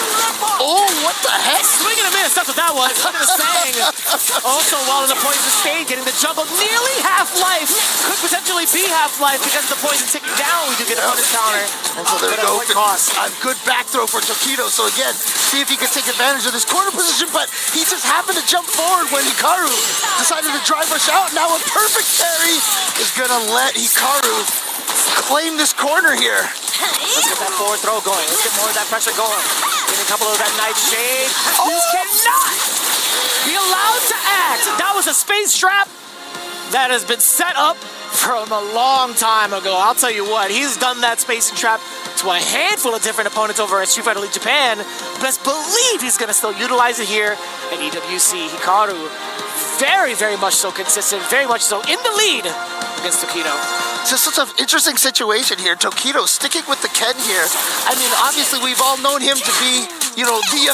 S19: Oh, what the heck?
S11: Swing and a miss, that's what that was. Look at the saying. Also, while in the poison state, getting the juggle nearly half-life. Could potentially be half-life because of the poison ticking down. We do get a punish counter.
S19: And so there we go. A good back throw for Tokido. So again, see if he can take advantage of this corner position, but he just happened to jump forward when Hikaru decided to drive rush out. Now a perfect parry is gonna let Hikaru claim this corner here.
S11: Let's get that forward throw going. Let's get more of that pressure going. Getting a couple of that nightshade. This cannot be allowed to act. That was a space trap that has been set up from a long time ago. I'll tell you what, he's done that spacing trap to a handful of different opponents over at Street Fighter League Japan. Best believe he's going to still utilize it here at EWC. Hikaru, very, very much so consistent, very much so in the lead against Tokido.
S19: It's just such an interesting situation here. Tokido sticking with the Ken here. I mean, obviously we've all known him to be, you know, the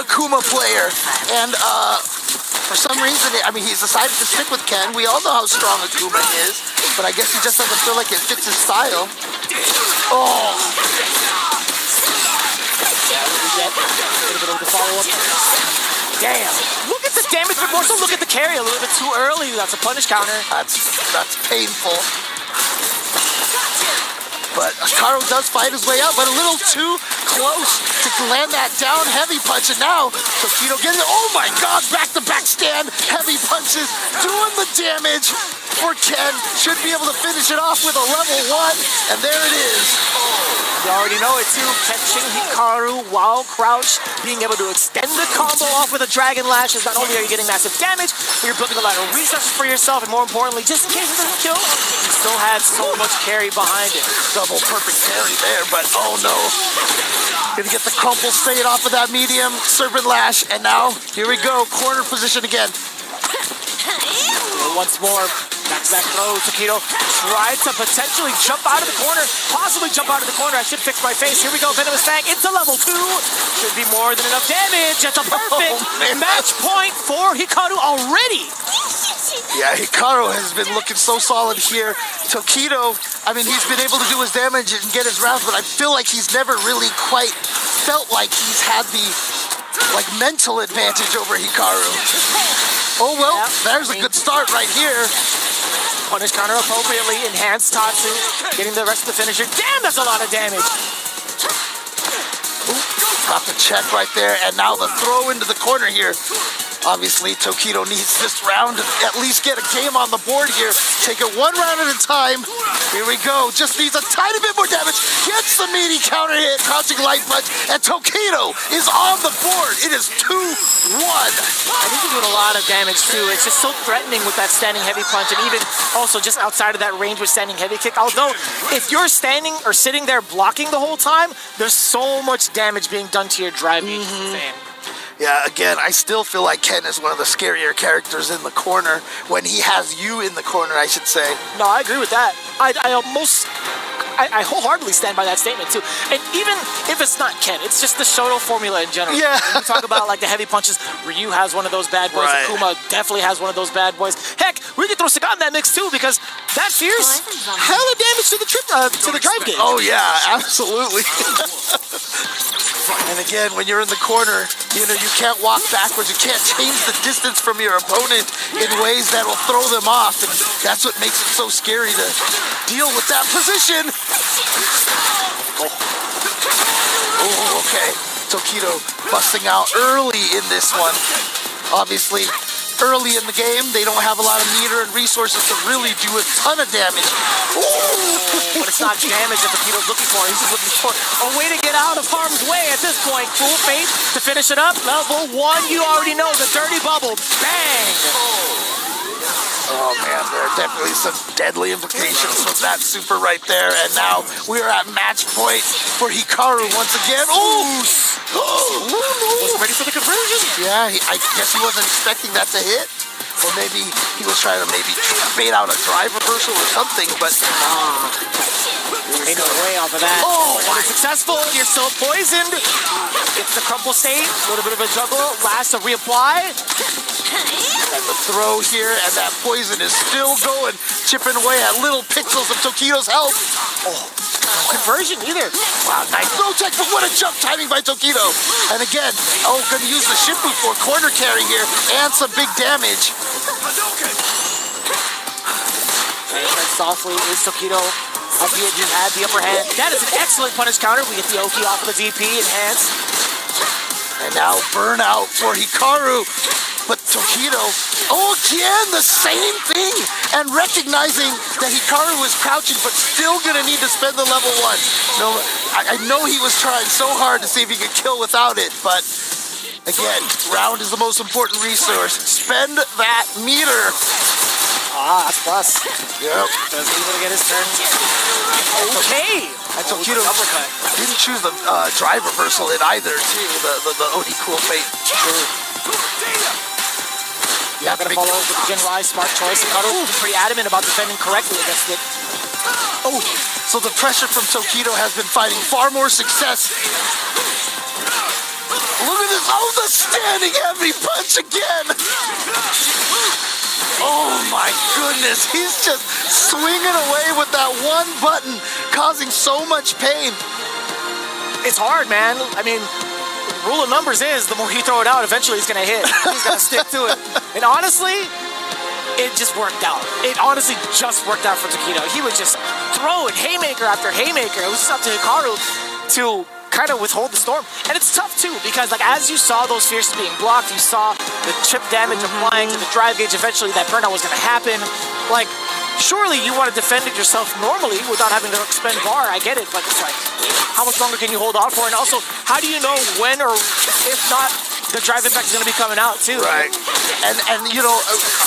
S19: Akuma player. And for some reason, I mean, he's decided to stick with Ken. We all know how strong Akuma is, but I guess he just doesn't feel like it fits his style. Oh.
S11: Yeah, what do we get? A little bit of the follow-up. Damn. Look at the damage, but more so look at the carry a little bit too early. That's a punish counter.
S19: That's painful. But Hikaru does fight his way out, but a little too close to land that down heavy punch. And now Tokido getting it. Oh my God, back-to-back stand. Heavy punches doing the damage for Ken. Should be able to finish it off with a level 1. And there it is.
S11: You already know it too. Catching Hikaru while crouched, being able to extend the combo off with a Dragon Lashes. Not only are you getting massive damage, but you're building a lot of resources for yourself, and more importantly, just in case it doesn't kill, you still had so much carry behind it.
S19: Double perfect carry there, but oh no. Gonna get the crumple straight off of that medium Serpent Lash, and now here we go, corner position again.
S11: Once more, back-to-back throws. Tokido tried to potentially jump out of the corner, possibly jump out of the corner. I should fix my face. Here we go, Venomous Fang into level 2. Should be more than enough damage. That's a perfect match point for Hikaru already.
S19: Yeah, Hikaru has been looking so solid here. Tokido, I mean, he's been able to do his damage and get his rounds, but I feel like he's never really quite felt like he's had the mental advantage over Hikaru. Oh, well, there's a good start right here.
S11: Punish counter appropriately, enhanced Tatsu, getting the rest of the finisher. Damn, that's a lot of damage.
S19: Got the check right there, and now the throw into the corner here. Obviously, Tokido needs this round to at least get a game on the board here. Take it one round at a time. Here we go. Just needs a tiny bit more damage. Gets the meaty counter hit, crouching light punch, and Tokido is on the board. It is 2-1.
S11: I think he's doing a lot of damage too. It's just so threatening with that standing heavy punch, and even also just outside of that range with standing heavy kick. Although, if you're standing or sitting there blocking the whole time, there's so much damage being done to your drive.
S19: Yeah, again, I still feel like Ken is one of the scarier characters in the corner when he has you in the corner, I should say.
S11: No, I agree with that. I wholeheartedly stand by that statement too. And even if it's not Ken, it's just the Shoto formula in general.
S19: Yeah.
S11: When you talk about like the heavy punches, Ryu has one of those bad boys.
S19: Right.
S11: Akuma definitely has one of those bad boys. Heck, we could throw Sagat in that mix too, because that fierce hella damage to the drive gauge.
S19: Oh yeah, absolutely. And again, when you're in the corner, you know, you can't walk backwards. You can't change the distance from your opponent in ways that will throw them off. And that's what makes it so scary to deal with that position. Oh, okay. Tokido busting out early in this one. Obviously, early in the game, they don't have a lot of meter and resources to really do a ton of damage.
S11: But it's not damage that Tokido's looking for. He's just looking for a way to get out of harm's way at this point. Full Fate to finish it up. Level 1, you already know, the dirty bubble. Bang!
S19: Oh man, there are definitely some deadly implications from that super right there. And now we are at match point for Hikaru once again.
S11: Wasn't ready for the conversion.
S19: Yeah, I guess he wasn't expecting that to hit. Or maybe he was trying to bait out a drive reversal or something, but
S11: ain't no way off of that.
S19: Oh,
S11: successful. You're still poisoned. Gets the crumple state. A little bit of a juggle. Last to reapply.
S19: And the throw here, and that poison is still going, chipping away at little pixels of Tokido's health.
S11: Oh, no conversion either.
S19: Wow, nice throw check, but what a jump timing by Tokido. And again, gonna use the Shimbu for corner carry here, and some big damage.
S11: And softly is Tokido. Albeit just had the upper hand. That is an excellent punish counter. We get the Oki off of the DP, enhanced.
S19: And now burnout for Hikaru. But Tokido, again, the same thing. And recognizing that Hikaru was crouching, but still gonna need to spend the level 1. No, I know he was trying so hard to see if he could kill without it, but again, round is the most important resource. Spend that meter.
S11: Ah, that's plus.
S19: Yep.
S11: Doesn't able to get his turn. Okay.
S19: And Tokido didn't choose the drive reversal in either, too. The Oni cool fate.
S11: Not gonna follow with the Jinrai, smart choice. Hikaru pretty adamant about defending correctly against it.
S19: Oh, so the pressure from Tokido has been finding far more success. Look at this, the standing heavy punch again. Oh my goodness, he's just swinging away with that one button, causing so much pain.
S11: It's hard, man. I mean, rule of numbers is the more you throw it out, eventually he's gonna hit. He's gonna stick to it. And honestly, it just worked out. It honestly just worked out for Tokido. He was just throwing haymaker after haymaker. It was just up to Hikaru to kind of withhold the storm. And it's tough too, because like as you saw those fierces being blocked, you saw the chip damage applying to the drive gauge. Eventually that burnout was gonna happen. Like, surely you want to defend it yourself normally without having to expend bar. I get it, but it's like, how much longer can you hold on for? And also, how do you know when or if not the drive impact is going to be coming out too?
S19: Right. And you know,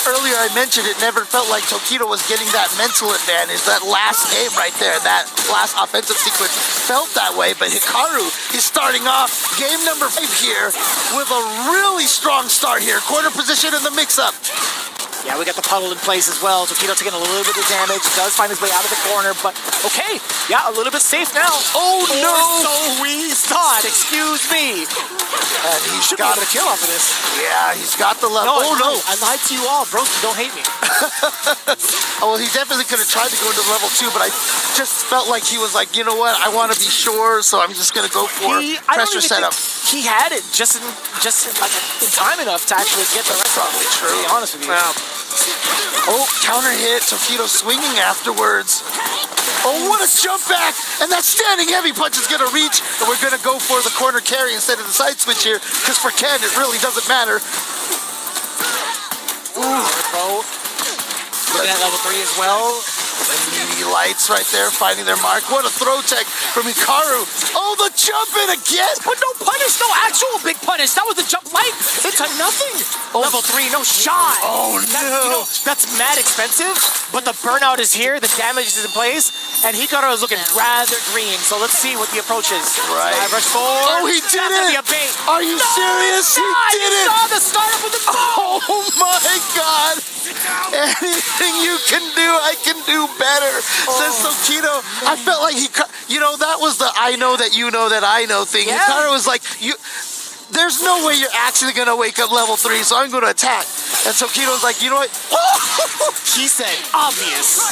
S19: earlier I mentioned it never felt like Tokido was getting that mental advantage. That last game right there, that last offensive sequence felt that way. But Hikaru is starting off game number 5 here with a really strong start here. Corner position in the mix-up.
S11: Yeah, we got the puddle in place as well. Tokido taking a little bit of damage. Does find his way out of the corner, but okay. Yeah, a little bit safe now.
S19: Oh, no.
S11: So we thought. Excuse me.
S19: And he
S11: should be able to kill off of this.
S19: Yeah, he's got the level.
S11: No, I lied to you all. Bros, don't hate me.
S19: Oh, well, he definitely could have tried to go into level 2, but I just felt like he was like, you know what? I want to be sure, so I'm just going to go for pressure setup.
S11: He had it just in time enough to actually get the rest of it. To be honest with you.
S19: Yeah. Oh, counter hit. Tokido swinging afterwards. Oh, what a jump back. And that standing heavy punch is going to reach. And we're going to go for the corner carry instead of the side switch here. Because for Ken, it really doesn't matter. Ooh.
S11: Bro. Looking at level 3 as well.
S19: The meaty lights right there finding their mark. What a throw tech from Hikaru. Oh, the jump in again.
S11: But no punish, no actual big punish. That was the jump light into nothing. Oh. Level 3, no shot.
S19: Oh, no.
S11: That's mad expensive, but the burnout is here. The damage is in place, and Hikaru is looking rather green. So let's see what the approach is.
S19: Right.
S11: Rush forward.
S19: Oh, he did it.
S11: Be a bait.
S19: Are you serious? He did it.
S11: Saw the startup with the
S19: Oh, my God. Anything you can do, I can do better. Says Tokido. I felt like that was the I know that you know that I know thing.
S11: Yeah.
S19: Hikaru was like, there's no way you're actually going to wake up level 3, so I'm going to attack. And Tokido's like, you know what?
S11: He said, obvious.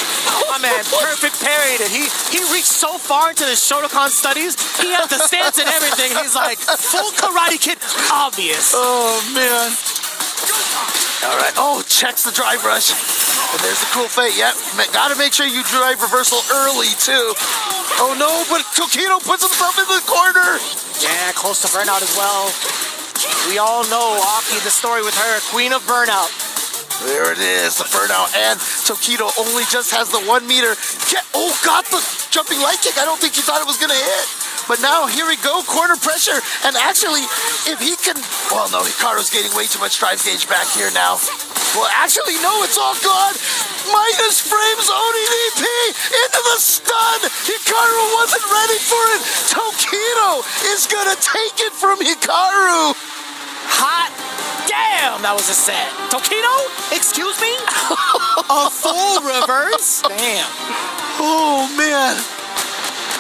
S11: My man, perfect parried it. He reached so far into the Shotokan studies, he had the stance and everything. He's like, full Karate Kid, obvious.
S19: Oh, man. All right. Oh, checks the drive rush. And there's the cool fate. Yep. Gotta make sure you drive reversal early, too. Oh, no, but Tokido puts himself in the corner.
S11: Yeah, close to burnout as well. We all know Aki, the story with her, queen of burnout.
S19: There it is, the burnout. And Tokido only just has the 1 meter. Got the jumping light kick. I don't think he thought it was going to hit. But now, here we go, corner pressure. And actually, if he can... Well, no, Hikaru's getting way too much drive gauge back here now. Well, actually, no, it's all gone. Minus frames, ODDP into the stun. Hikaru wasn't ready for it. Tokido is going to take it from Hikaru.
S11: Hot damn, that was a set. Tokido? Excuse me? A full reverse? Damn.
S19: Oh, man.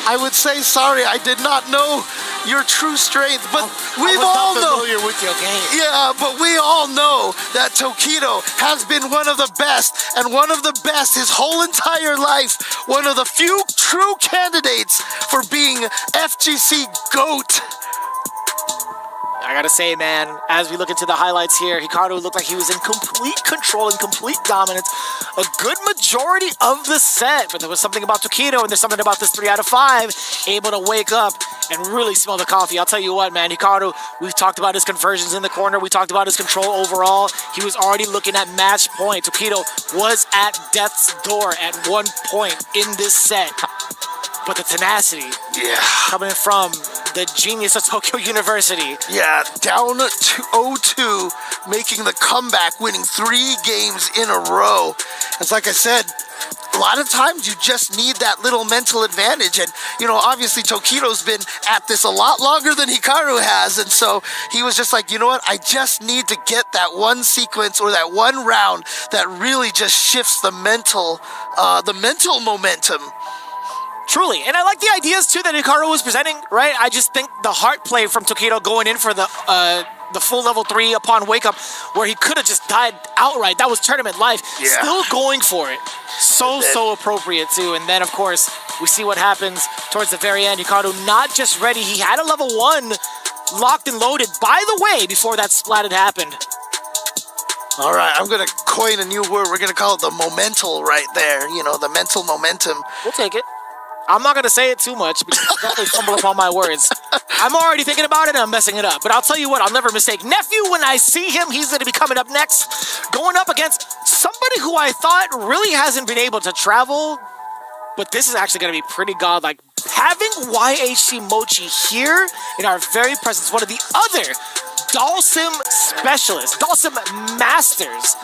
S19: I would say sorry, I did not know your true strength, but we've all known.
S11: Familiar with your game.
S19: Yeah, but we all know that Tokido has been one of the best, and one of the best his whole entire life. One of the few true candidates for being FGC GOAT.
S11: I gotta say, man, as we look into the highlights here, Hikaru looked like he was in complete control and complete dominance a good majority of the set, but there was something about Tokido, and there's something about this 3 out of 5, able to wake up and really smell the coffee. I'll tell you what, man, Hikaru, we've talked about his conversions in the corner, we talked about his control overall. He was already looking at match point. Tokido was at death's door at one point in this set. But the tenacity, coming from the genius of Tokyo University.
S19: Yeah, down to 0-2, making the comeback, winning 3 games in a row. It's like I said, a lot of times you just need that little mental advantage. And, obviously Tokido's been at this a lot longer than Hikaru has. And so he was just like, you know what? I just need to get that one sequence or that one round that really just shifts the mental momentum.
S11: Truly, and I like the ideas too that Hikaru was presenting, right? I just think the heart play from Tokido going in for the full level 3 upon wake up, where he could have just died outright. That was tournament life.
S19: Yeah.
S11: Still going for it. So appropriate too. And then of course we see what happens towards the very end. Hikaru not just ready. He had a level 1 locked and loaded, by the way, before that splat had happened.
S19: All right, I'm going to coin a new word. We're going to call it the momental right there. The mental momentum.
S11: We'll take it. I'm not going to say it too much because I definitely fumble upon my words. I'm already thinking about it and I'm messing it up. But I'll tell you what, I'll never mistake Nephew when I see him. He's going to be coming up next, going up against somebody who I thought really hasn't been able to travel. But this is actually going to be pretty godlike. Having YHC Mochi here in our very presence, one of the other Dalsim specialists, Dalsim masters.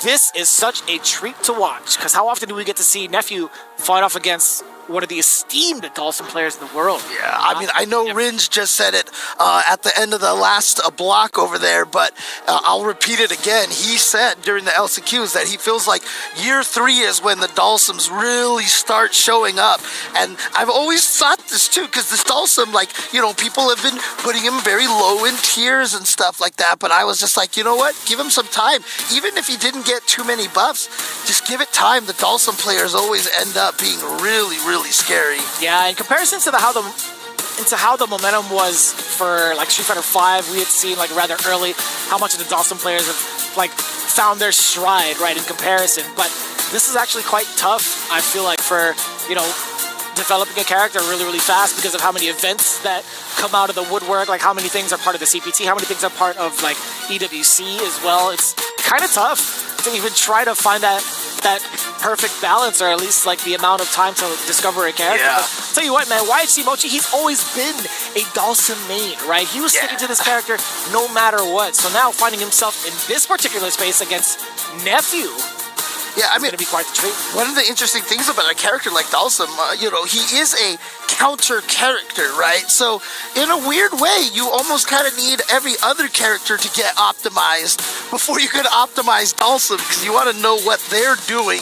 S11: This is such a treat to watch because how often do we get to see Nephew fight off against one of the esteemed Dhalsim players in the world.
S19: Yeah, I mean, I know Ringe just said it at the end of the last block over there, but I'll repeat it again. He said during the LCQs that he feels like year 3 is when the Dhalsims really start showing up. And I've always thought this too, because this Dhalsim, like, you know, people have been putting him very low in tiers and stuff like that, but I was just like, you know what? Give him some time. Even if he didn't get too many buffs, just give it time. The Dhalsim players always end up being really, really scary.
S11: Yeah, in comparison to how the momentum was for like Street Fighter V, we had seen like rather early how much of the Dhalsim players have like found their stride, right, in comparison. But this is actually quite tough, I feel like, for, you know, developing a character really, really fast because of how many events that come out of the woodwork, like how many things are part of the CPT, how many things are part of like EWC as well. It's kind of tough to even try to find that perfect balance, or at least like the amount of time to discover a character.
S19: Yeah.
S11: But I'll tell you what, man, YHC Mochi, he's always been a Dhalsim main, right? He was sticking to this character no matter what. So now finding himself in this particular space against Nephew,
S19: yeah, I mean,
S11: going to be quite the treat.
S19: One of the interesting things about a character like Dhalsim, you know, he is a counter character, right? So in a weird way, you almost kind of need every other character to get optimized before you could optimize Dhalsim, because you want to know what they're doing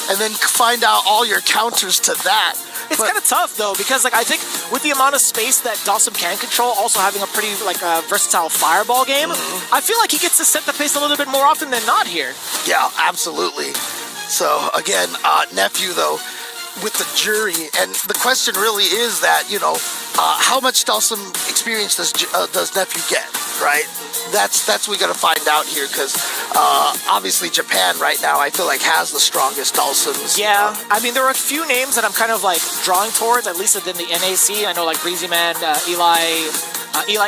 S19: and then find out all your counters to that.
S11: It's kind of tough though, because like I think with the amount of space that Dhalsim can control, also having a pretty like versatile fireball game, I feel like he gets to set the pace a little bit more often than not here.
S19: Yeah, absolutely. So again, Nephew though, with the jury, and the question really is that, you know, how much Dhalsim experience does Nephew get, right? That's what we got to find out here, because obviously Japan right now I feel like has the strongest Dhalsims.
S11: Yeah, I mean there are a few names that I'm kind of like drawing towards, at least within the NAC. I know like Breezy Man, Eli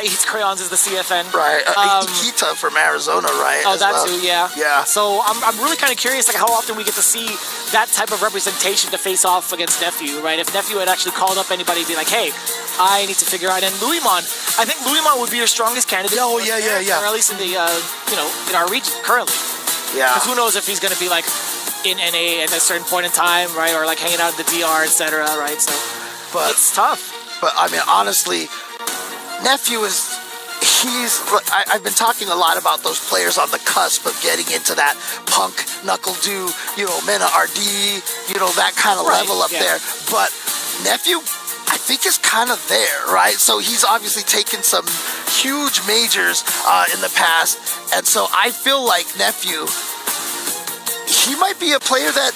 S11: Eats Crayons is the CFN.
S19: Right, Ikita from Arizona, right?
S11: Oh, that too, yeah.
S19: Yeah.
S11: So I'm really kind of curious like how often we get to see that type of representation to face off against Nephew, right? If Nephew had actually called up anybody and be like, hey, I need to figure out, and Louismon, I think Louismon would be your strongest candidate.
S19: Oh, yeah.
S11: Or at least in the, you know, in our region currently.
S19: Yeah.
S11: Because who knows if he's going to be like in NA at a certain point in time, right? Or like hanging out in the DR, etc., right? So,
S19: but
S11: it's tough.
S19: But I mean, honestly, Nephew I've been talking a lot about those players on the cusp of getting into that Punk, Knuckle Do, you know, Mena RD, you know, that kind of level up there. But Nephew, I think, is kind of there, right? So he's obviously taken some huge majors in the past, and so I feel like Nephew, he might be a player that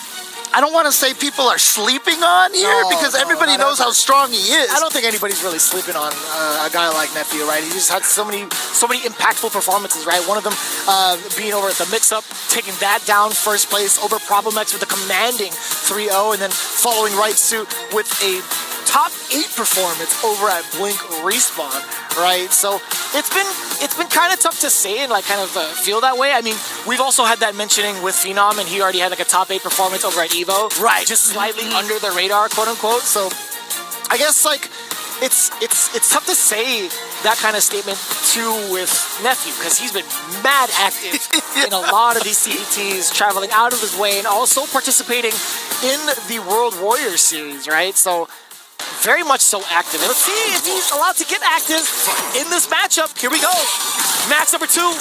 S19: I don't want to say people are sleeping on here, because everybody knows how strong he is.
S11: I don't think anybody's really sleeping on a guy like Nephew, right? He just had so many impactful performances, right? One of them being over at the mix-up, taking that down first place over Problem X with a commanding 3-0, and then following right suit with a top 8 performance over at Blink Respawn, right? So it's been kind of tough to say and like kind of feel that way. I mean, we've also had that mentioning with Phenom, and he already had like a top 8 performance over at Evo,
S19: right?
S11: Just slightly under the radar, quote unquote. So I guess like it's tough to say that kind of statement too with Nephew, because he's been mad active in a lot of these CPTs, traveling out of his way, and also participating in the World Warriors series, right? So very much so active. And let's see if he's allowed to get active in this matchup. Here we go. Match number 2.
S19: All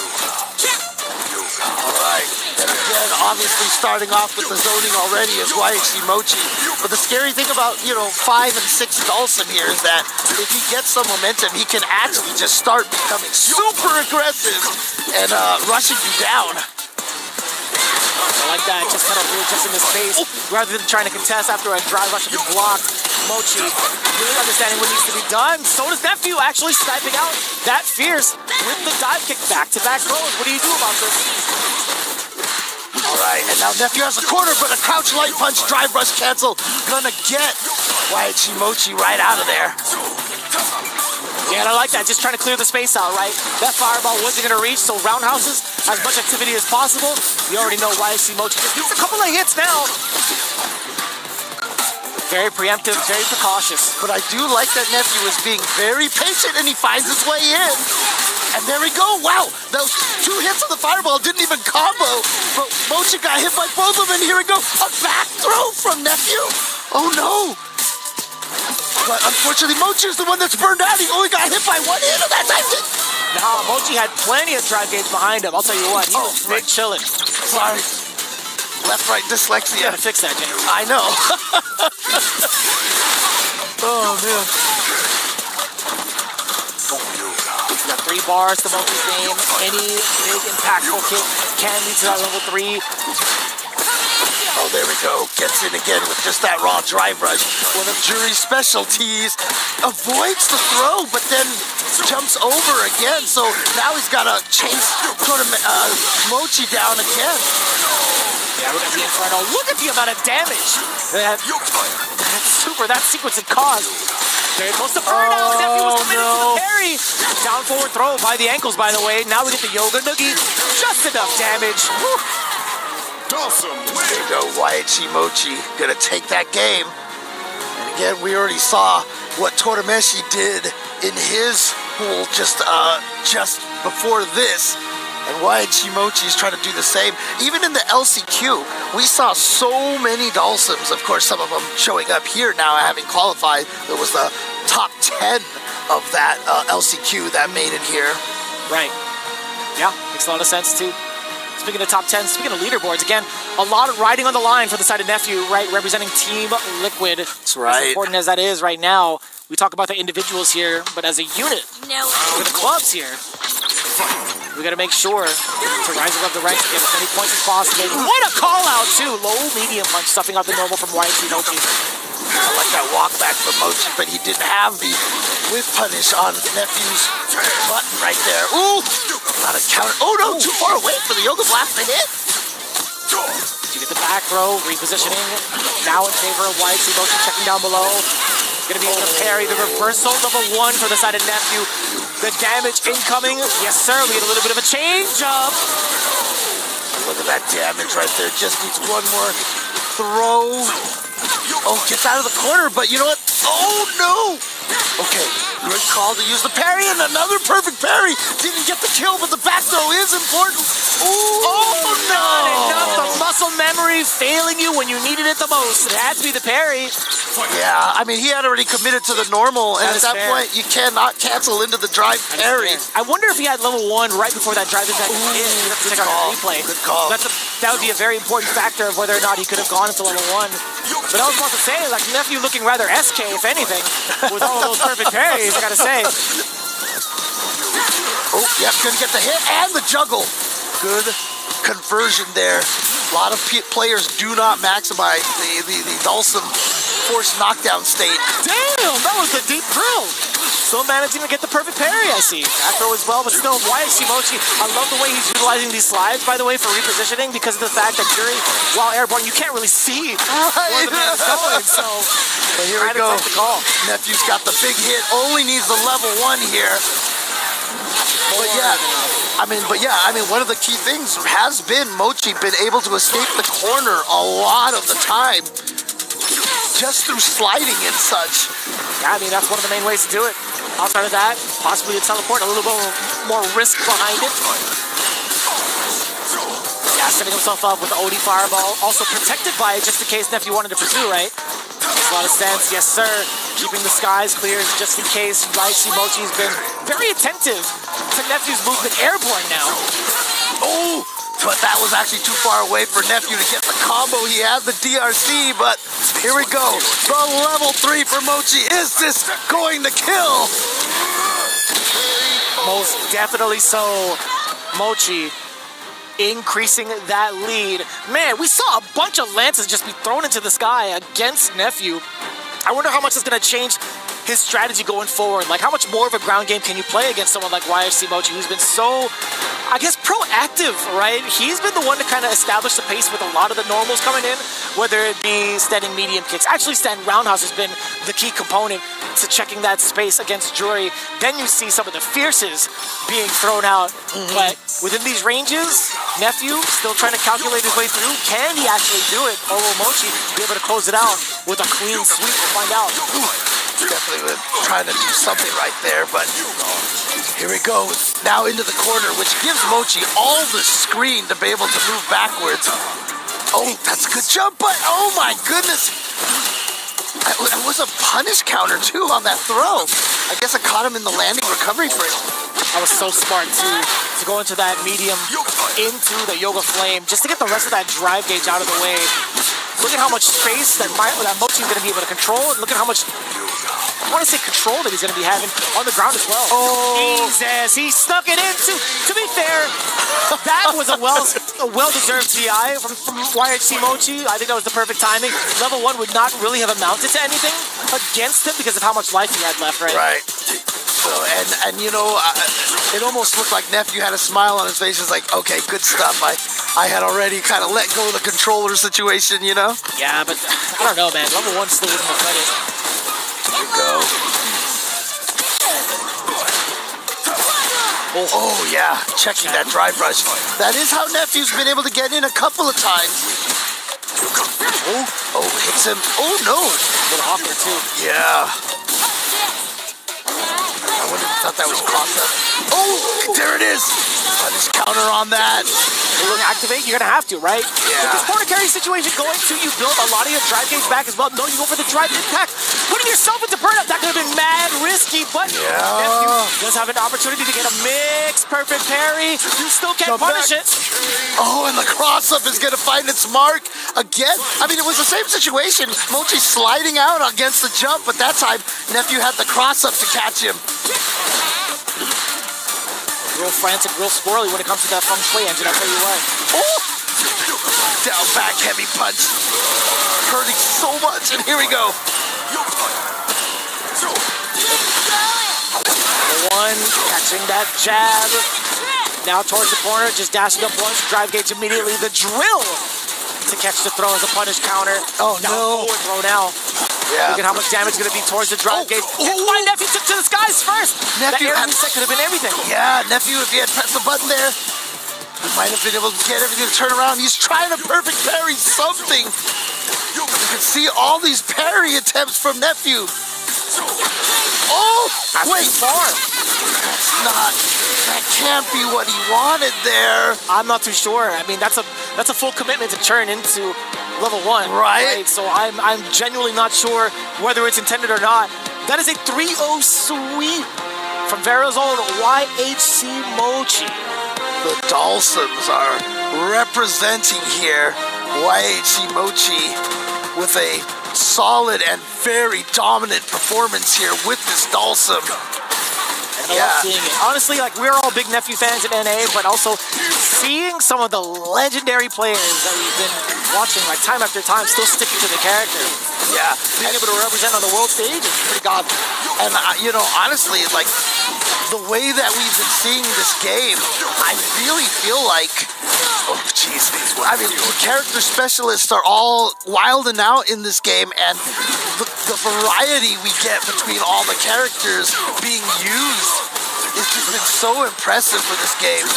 S19: right. And again, obviously starting off with the zoning already is YHC Mochi. But the scary thing about, you know, 5 and 6 Dhalsim here is that if he gets some momentum, he can actually just start becoming super aggressive and rushing you down.
S11: I like that, just kind of readjusting his pace rather than trying to contest after a drive rush has been blocked. Mochi really understanding what needs to be done. So does Nephew, actually sniping out that Fierce with the dive kick back-to-back throws. What do you do about this?
S19: All right, and now Nephew has a corner, but a crouch light punch, drive rush cancel. Gonna get YHC Mochi right out of there.
S11: Yeah, and I like that, just trying to clear the space out, right? That fireball wasn't going to reach, so roundhouses, as much activity as possible. You already know YHC Mochi just needs a couple of hits now. Very preemptive, very precautious.
S19: But I do like that Nephew is being very patient, and he finds his way in. And there we go. Wow, those 2 hits of the fireball didn't even combo, but Mochi got hit by both of them, and here we go. A back throw from Nephew. Oh no. But unfortunately, Mochi is the one that's burned out. He only got hit by one hit, and that's it.
S11: Nah, Mochi had plenty of drive gates behind him. I'll tell you what, he was big chilling.
S19: Sorry. Left-right dyslexia.
S11: You gotta fix that, James.
S19: I know. Oh, man.
S11: He's got 3 bars to Mochi's game. Any big impactful kick can lead to that level 3.
S19: Oh, there we go. Gets in again with just that raw drive rush. One of Jury's specialties. Avoids the throw, but then jumps over again. So now he's got to chase Mochi down again.
S11: Yeah, look at the Inferno. Look at the amount of damage that sequence had caused. There goes the burnout. Nephew was committed to the parry. Down forward throw by the ankles, by the way. Now we get the Yoga Noogie. Just enough damage.
S19: Awesome. There you go, YHC Mochi gonna take that game. And again, we already saw what Torameshi did in his pool just before this. And YHC Mochi is trying to do the same. Even in the LCQ, we saw so many Dhalsims. Of course, some of them showing up here now, having qualified. It was the top 10 of that LCQ that made it here.
S11: Right. Yeah, makes a lot of sense too. Speaking of top 10, speaking of leaderboards, again, a lot of riding on the line for the side of Nephew, right? Representing Team Liquid.
S19: That's right.
S11: As important as that is right now, we talk about the individuals here, but as a unit, with the clubs here, we got to make sure to rise above the ranks to get as many points as possible. What a call out too! Low, medium punch, stuffing out the normal from YHC Mochi.
S19: I like that walk back from Mochi, but he didn't have the whip punish on Nephew's button right there. Ooh! Not a counter. Oh no, too far away for the Yoga Blast to hit.
S11: You get the back throw, repositioning. Now in favor of YHC Mochi, checking down below. Gonna be able to parry the reversal level 1 for the side of Nephew. The damage incoming. Yes, sir. We get a little bit of a change up.
S19: Look at that damage right there. Just needs one more throw. Oh, gets out of the corner, but you know what? Oh, no! Okay, good call to use the parry, and another perfect parry. Didn't get the kill, but the back throw is important. Ooh, oh, no!
S11: Enough. The muscle memory failing you when you needed it the most. It had to be the parry.
S19: Yeah, I mean, he had already committed to the normal, and at that point, you cannot cancel into the drive parry.
S11: I wonder if he had level 1 right before that drive impact hit. You have to check out the replay.
S19: Good call.
S11: That would be a very important factor of whether or not he could have gone into level 1. But I was about to say, like, Nephew looking rather SK, if anything, with all of those perfect parries, I gotta say.
S19: Oh, yep, gonna get the hit and the juggle. Good conversion there. A lot of players do not maximize the Dhalsim force knockdown state.
S11: Damn, that was a deep throw. Still managing to get the perfect parry, I see. Back throw as well, but still, YHC Mochi, I love the way he's utilizing these slides, by the way, for repositioning, because of the fact that during, while airborne, you can't really see where the man is going, so...
S19: But here we go. Nephew's got the big hit, only needs the level 1 here. But yeah, one of the key things has been Mochi been able to escape the corner a lot of the time. Just through sliding and such.
S11: Yeah, I mean, that's one of the main ways to do it. Outside of that, possibly a teleport, a little bit more risk behind it. Yeah, setting himself up with the OD Fireball. Also protected by it, just in case Nephew wanted to pursue, right? Makes a lot of sense, yes sir. Keeping the skies clear just in case. YHC Mochi's been very attentive to Nephew's movement airborne now.
S19: Oh! But that was actually too far away for Nephew to get the combo. He had the DRC, but here we go. The level 3 for Mochi. Is this going to kill?
S11: Most definitely so. Mochi increasing that lead. Man, we saw a bunch of lances just be thrown into the sky against Nephew. I wonder how much is going to change his strategy going forward. Like, how much more of a ground game can you play against someone like YHC Mochi, who's been so, I guess, proactive, right? He's been the one to kind of establish the pace with a lot of the normals coming in, whether it be standing medium kicks. Actually, standing roundhouse has been the key component to checking that space against Jury. Then you see some of the fierces being thrown out. But within these ranges, Nephew still trying to calculate his way through. Can he actually do it? Or will Mochi be able to close it out with a clean sweep? We'll find out.
S19: Definitely trying to do something right there, but here we go. Now into the corner, which gives Mochi all the screen to be able to move backwards. Oh, that's a good jump, but oh my goodness. It was a punish counter, too, on that throw. I guess I caught him in the landing recovery frame.
S11: I was so smart to go into that medium, into the Yoga Flame, just to get the rest of that drive gauge out of the way. Look at how much space that Mochi's going to be able to control. Look at how much, I want to say control that he's going to be having on the ground as well.
S19: Oh.
S11: Jesus, he snuck it in. To be fair, that was a well-deserved TI from YHC Mochi. I think that was the perfect timing. Level 1 would not really have amounted to anything against him because of how much life he had left, right?
S19: Right. So, and you know, it almost looked like Nephew had a smile on his face. He's like, okay, good stuff. I had already kind of let go of the controller situation, you know?
S11: Yeah, but I don't know, man. Level 1 still wouldn't have credit.
S19: Here we go. Oh, yeah. Checking that drive rush. That is how Nephew's been able to get in a couple of times. Oh, hits him. Oh, no.
S11: A little awkward, too.
S19: Yeah. I wouldn't have thought that was cross up. Oh, there it is. Punish counter on that.
S11: You're going to activate, you're going to have to, right?
S19: Yeah.
S11: With this corner carry situation going to, you build a lot of your drive gauge back as well. No, you go for the drive impact. Putting yourself into burn up, that could have been mad risky, but Nephew does have an opportunity to get a mix perfect parry. You still can't punish it.
S19: Oh, and the cross up is going to find its mark again. I mean, it was the same situation. Mochi sliding out against the jump, but that time Nephew had the cross up to catch him.
S11: Real frantic, real squirrely when it comes to that feng shui engine, I'll tell you what.
S19: Oh! Down back heavy punch. Hurting so much, and here we go.
S11: One, catching that jab. Now towards the corner, just dashing up once, drive gauge immediately. The drill to catch the throw as a punish counter.
S19: Oh, no.
S11: Forward throw now.
S19: Yeah.
S11: Look at how much damage is going to be towards the drive gauge. My Nephew took to the skies first.
S19: Nephew
S11: that air reset could have been everything.
S19: Yeah, Nephew, if he had pressed the button there, he might have been able to get everything to turn around. He's trying to perfect parry something. You can see all these parry attempts from Nephew. Oh, wait.
S11: Far.
S19: That can't be what he wanted there.
S11: I'm not too sure. I mean, that's a full commitment to turn into level 1.
S19: Right.
S11: So I'm genuinely not sure whether it's intended or not. That is a 3-0 sweep from Vera's own YHC Mochi.
S19: The Dhalsims are representing here YHC Mochi with a solid and very dominant performance here with this Dhalsim.
S11: I love seeing it. Honestly, like, we're all big Nephew fans at NA, but also seeing some of the legendary players that we've been watching, like, time after time, still sticking to the character.
S19: Yeah.
S11: Being able to represent on the world stage is pretty godly.
S19: And, you know, honestly, like, the way that we've been seeing this game, I really feel like, oh, jeez. I mean, the character specialists are all wilding out in this game, and the variety we get between all the characters being used has just been so impressive for this game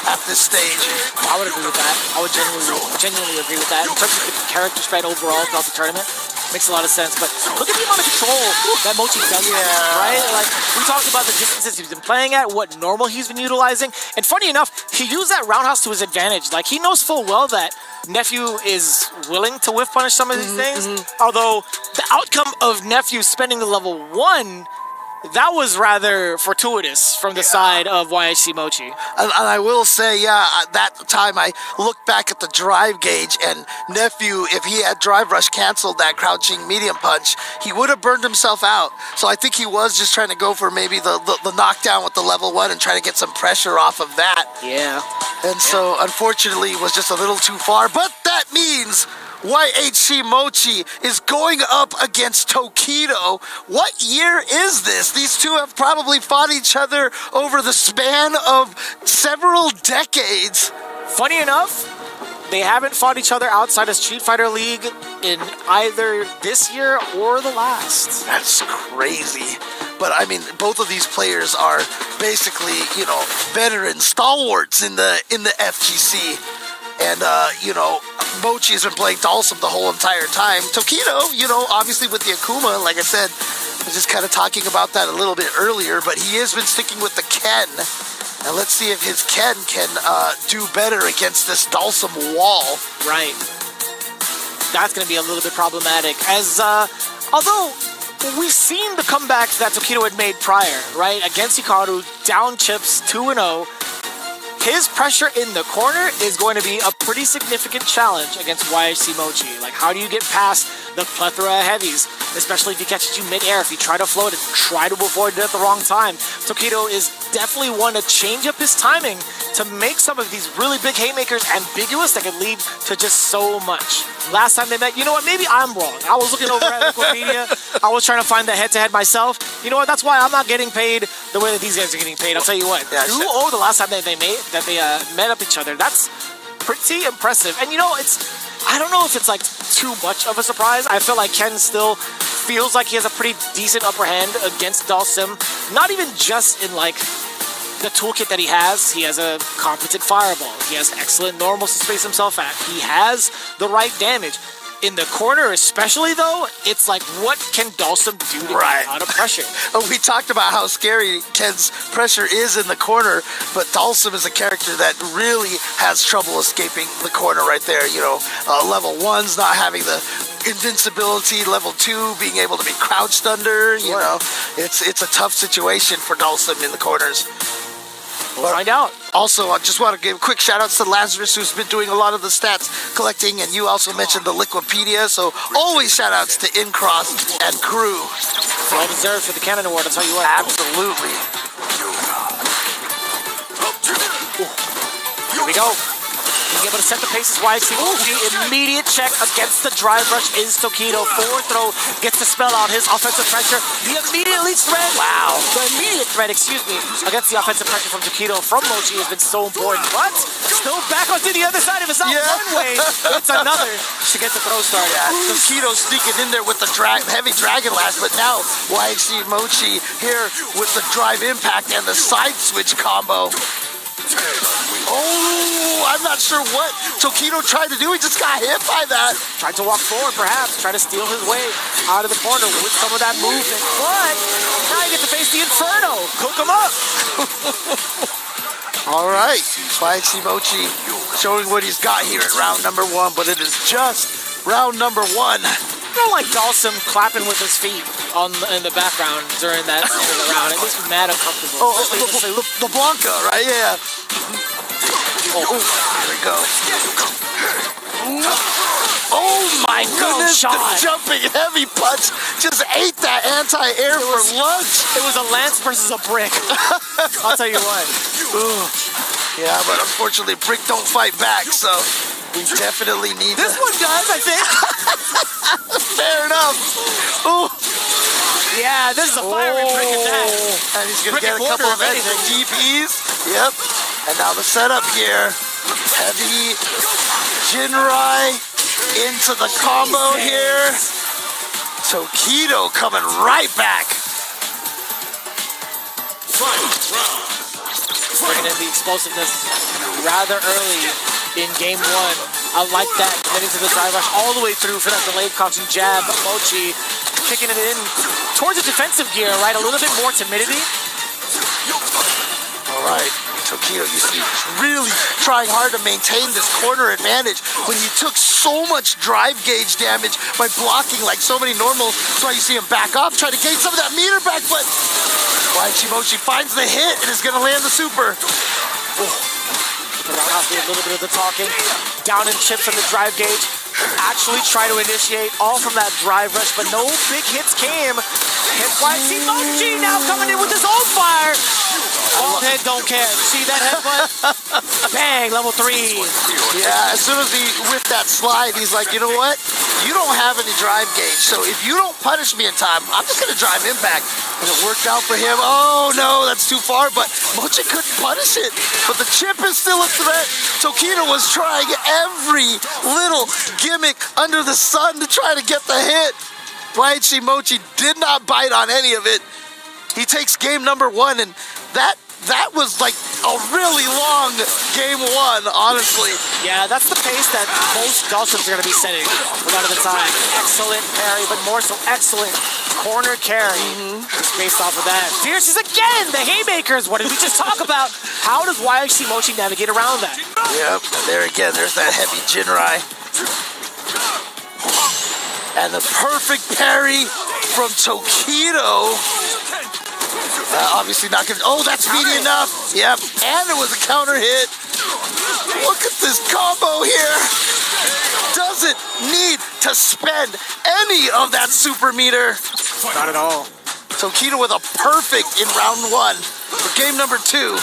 S19: at this stage.
S11: I would agree with that. I would genuinely agree with that. In terms of the character spread overall throughout the tournament, makes a lot of sense. But look at the amount of control that Mochi does have, right? Like, we talked about the distances he's been playing at, what normal he's been utilizing. And funny enough, he used that roundhouse to his advantage. Like, he knows full well that Nephew is willing to whiff punish some of these things. Although the outcome of Nephew spending the level 1, that was rather fortuitous from the side of YHC Mochi.
S19: And I will say, yeah, at that time I looked back at the drive gauge, and Nephew, if he had drive rush canceled that crouching medium punch, he would have burned himself out. So I think he was just trying to go for maybe the knockdown with the level 1 and try to get some pressure off of that.
S11: Yeah.
S19: And so unfortunately it was just a little too far, but that means YHC Mochi is going up against Tokido. What year is this? These two have probably fought each other over the span of several decades.
S11: Funny enough, they haven't fought each other outside of Street Fighter League in either this year or the last.
S19: That's crazy. But I mean, both of these players are basically, you know, veteran stalwarts in the FGC. And, you know, Mochi has been playing Dhalsim the whole entire time. Tokido, you know, obviously with the Akuma, like I said, I was just kind of talking about that a little bit earlier, but he has been sticking with the Ken. And let's see if his Ken can do better against this Dhalsim wall.
S11: Right. That's going to be a little bit problematic. As Although, we've seen the comebacks that Tokido had made prior, right? Against Hikaru, down chips 2-0. His pressure in the corner is going to be a pretty significant challenge against YHC Mochi. Like, how do you get past the plethora of heavies, especially if he catches you mid-air? If you try to float it, try to avoid it at the wrong time. Tokido is definitely one to change up his timing to make some of these really big haymakers ambiguous that could lead to just so much. Last time they met, you know what, maybe I'm wrong. I was looking over at Wikipedia. I was trying to find the head-to-head myself. You know what, that's why I'm not getting paid the way that these guys are getting paid. I'll tell you what, 2-0 the last time they met up each other. That's pretty impressive. And you know, I don't know if it's like too much of a surprise. I feel like Ken still feels like he has a pretty decent upper hand against Dalsim. Not even just in like the toolkit that he has. He has a competent fireball. He has excellent normals to space himself at. He has the right damage. In the corner especially, though, it's like, what can Dalsim do to get out of pressure?
S19: We talked about how scary Ken's pressure is in the corner, but Dalsim is a character that really has trouble escaping the corner right there. You know, level 1's not having the invincibility, level 2 being able to be crouched under. You know, it's a tough situation for Dalsim in the corners.
S11: We'll find out.
S19: Also, I just want to give quick shout-outs to Lazarus, who's been doing a lot of the stats collecting, and you also mentioned the Liquipedia, so always shout-outs to Incross and crew.
S11: Well deserved for the Cannon Award, I'll tell you what.
S19: Absolutely.
S11: Here we go. Being able to set the pace is YXC. Immediate check against the drive rush is Tokido. Forward throw gets to spell out his offensive pressure. The immediate threat. Wow. The immediate threat, against the offensive pressure from Tokido from Mochi has been so important. But still back onto the other side of his one way. It's another to get the throw started.
S19: Tokido sneaking in there with the heavy Dragon Lash, but now YXC Mochi here with the drive impact and the side switch combo. Oh, I'm not sure what Tokido tried to do. He just got hit by that.
S11: Tried to walk forward, perhaps. Try to steal his way out of the corner with some of that movement. But now you get to face the Inferno. Cook him up.
S19: All right. YXC Mochi showing what he's got here in round number 1, but it is just round number 1.
S11: I don't like Dalsim clapping with his feet in the background during that round. It makes me mad uncomfortable.
S19: The Blanca, right? Yeah. Here we go. Oh my goodness, the jumping heavy punch just ate that anti-air for lunch.
S11: It was a lance versus a brick. I'll tell you what.
S19: Yeah, but unfortunately, brick don't fight back, so we definitely need
S11: this one does, I think.
S19: Fair enough. Ooh.
S11: Yeah, this is a fiery brick attack.
S19: And he's going to get a couple of DPs. Yep. And now the setup here. Heavy Jinrai into the combo here. Tokido coming right back.
S11: Bringing in the explosiveness rather early in game 1. I like that. Getting to the side rush all the way through for that delayed crouching jab. Mochi kicking it in towards the defensive gear, right? A little bit more timidity.
S19: All right. Tokido, you see, really trying hard to maintain this corner advantage when he took so much drive gauge damage by blocking like so many normals. That's why you see him back off, try to gain some of that meter back, but YXC Mochi finds the hit and is going to land the super.
S11: The roundhouse did a little bit of the talking. Down in chips on the drive gauge. Actually try to initiate all from that drive rush, but no big hits came. Hit YXC Mochi now coming in with his own fire. Bald head don't care. See that headbutt? Bang, level 3.
S19: Yeah, as soon as he whipped that slide, he's like, you know what? You don't have any drive gauge, so if you don't punish me in time, I'm just going to drive him back. And it worked out for him. Oh, no, that's too far, but Mochi couldn't punish it. But the chip is still a threat. Tokido was trying every little gimmick under the sun to try to get the hit. YXC Mochi did not bite on any of it. He takes game number 1, and that was like a really long game 1, honestly.
S11: Yeah, that's the pace that most Dalsims are going to be setting a lot of the time. Excellent parry, but more so excellent corner carry. Based off of that. Fierce is again the haymakers. What did we just talk about? How does YXC Mochi navigate around that?
S19: Yep, there again, there's that heavy Jinrai. And the perfect parry from Tokido. Obviously not gonna. Oh, that's speedy enough. Yep. And it was a counter hit. Look at this combo here. Doesn't need to spend any of that super meter.
S5: Not at all.
S19: Tokido with a perfect in round 1 for game number 2.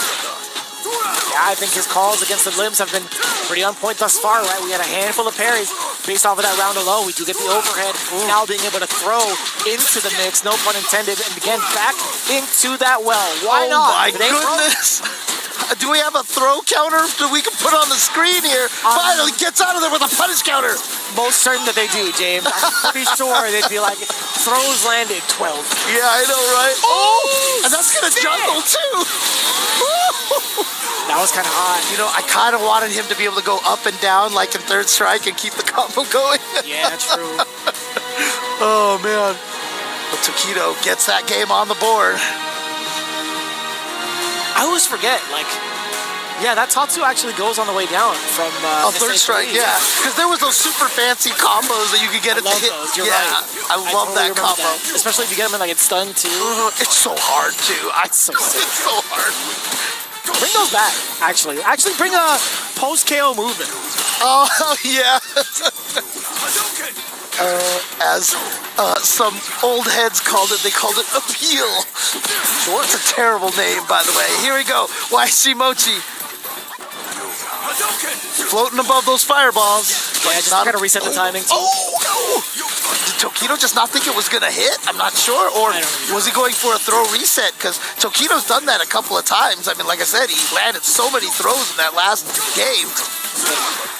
S11: Yeah, I think his calls against the limbs have been pretty on point thus far, right? We had a handful of parries based off of that round alone. We do get the overhead, now being able to throw into the mix, no pun intended, and again, back into that well. Why not?
S19: Oh my goodness. Do we have a throw counter that we can put on the screen here? Finally gets out of there with a punish counter.
S11: Most certain that they do, James. I'm pretty sure they'd be like, throws landed 12.
S19: Yeah, I know, right? Oh! And that's gonna jungle too!
S11: That was kind of hot.
S19: You know, I kind of wanted him to be able to go up and down like in Third Strike and keep the combo going.
S11: Yeah, true.
S19: Oh, man. But Tokido gets that game on the board.
S11: I always forget, like, yeah, that Tatsu actually goes on the way down from
S19: Third Strike, yeah. Because there was those super fancy combos that you could get it to hit.
S11: Those. You're
S19: yeah,
S11: right.
S19: I love
S11: totally
S19: that combo.
S11: That. Especially if you get them in like it's stunned too.
S19: It's so hard too. It's so hard.
S11: Bring those back, actually. Actually bring a post-KO movement.
S19: Oh, yeah. As some old heads called it, they called it appeal. Sure. It's a terrible name, by the way. Here we go. YC Mochi. Floating above those fireballs.
S11: Yeah, just gotta reset the timing.
S19: Oh! Did Tokido just not think it was gonna hit? I'm not sure. Or was he going for a throw reset? Because Tokido's done that a couple of times. I mean, like I said, he landed so many throws in that last game.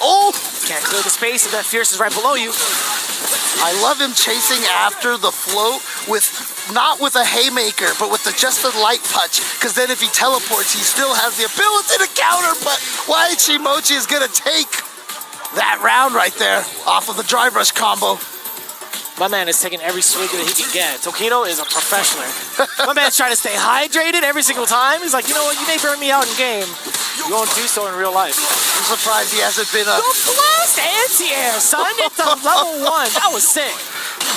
S19: Oh!
S11: Can't clear the space if that Fierce is right below you.
S19: I love him chasing after the float with, not with a haymaker, but with just a light punch. Because then if he teleports, he still has the ability to counter, but YG Mochi is going to take that round right there off of the drive rush combo.
S11: My man is taking every swig that he can get. Tokido is a professional. My man's trying to stay hydrated every single time. He's like, you know what, you may burn me out in game. You won't do so in real life.
S19: I'm surprised he hasn't been a...
S11: The blast anti-air, son. It's a level 1. That was sick.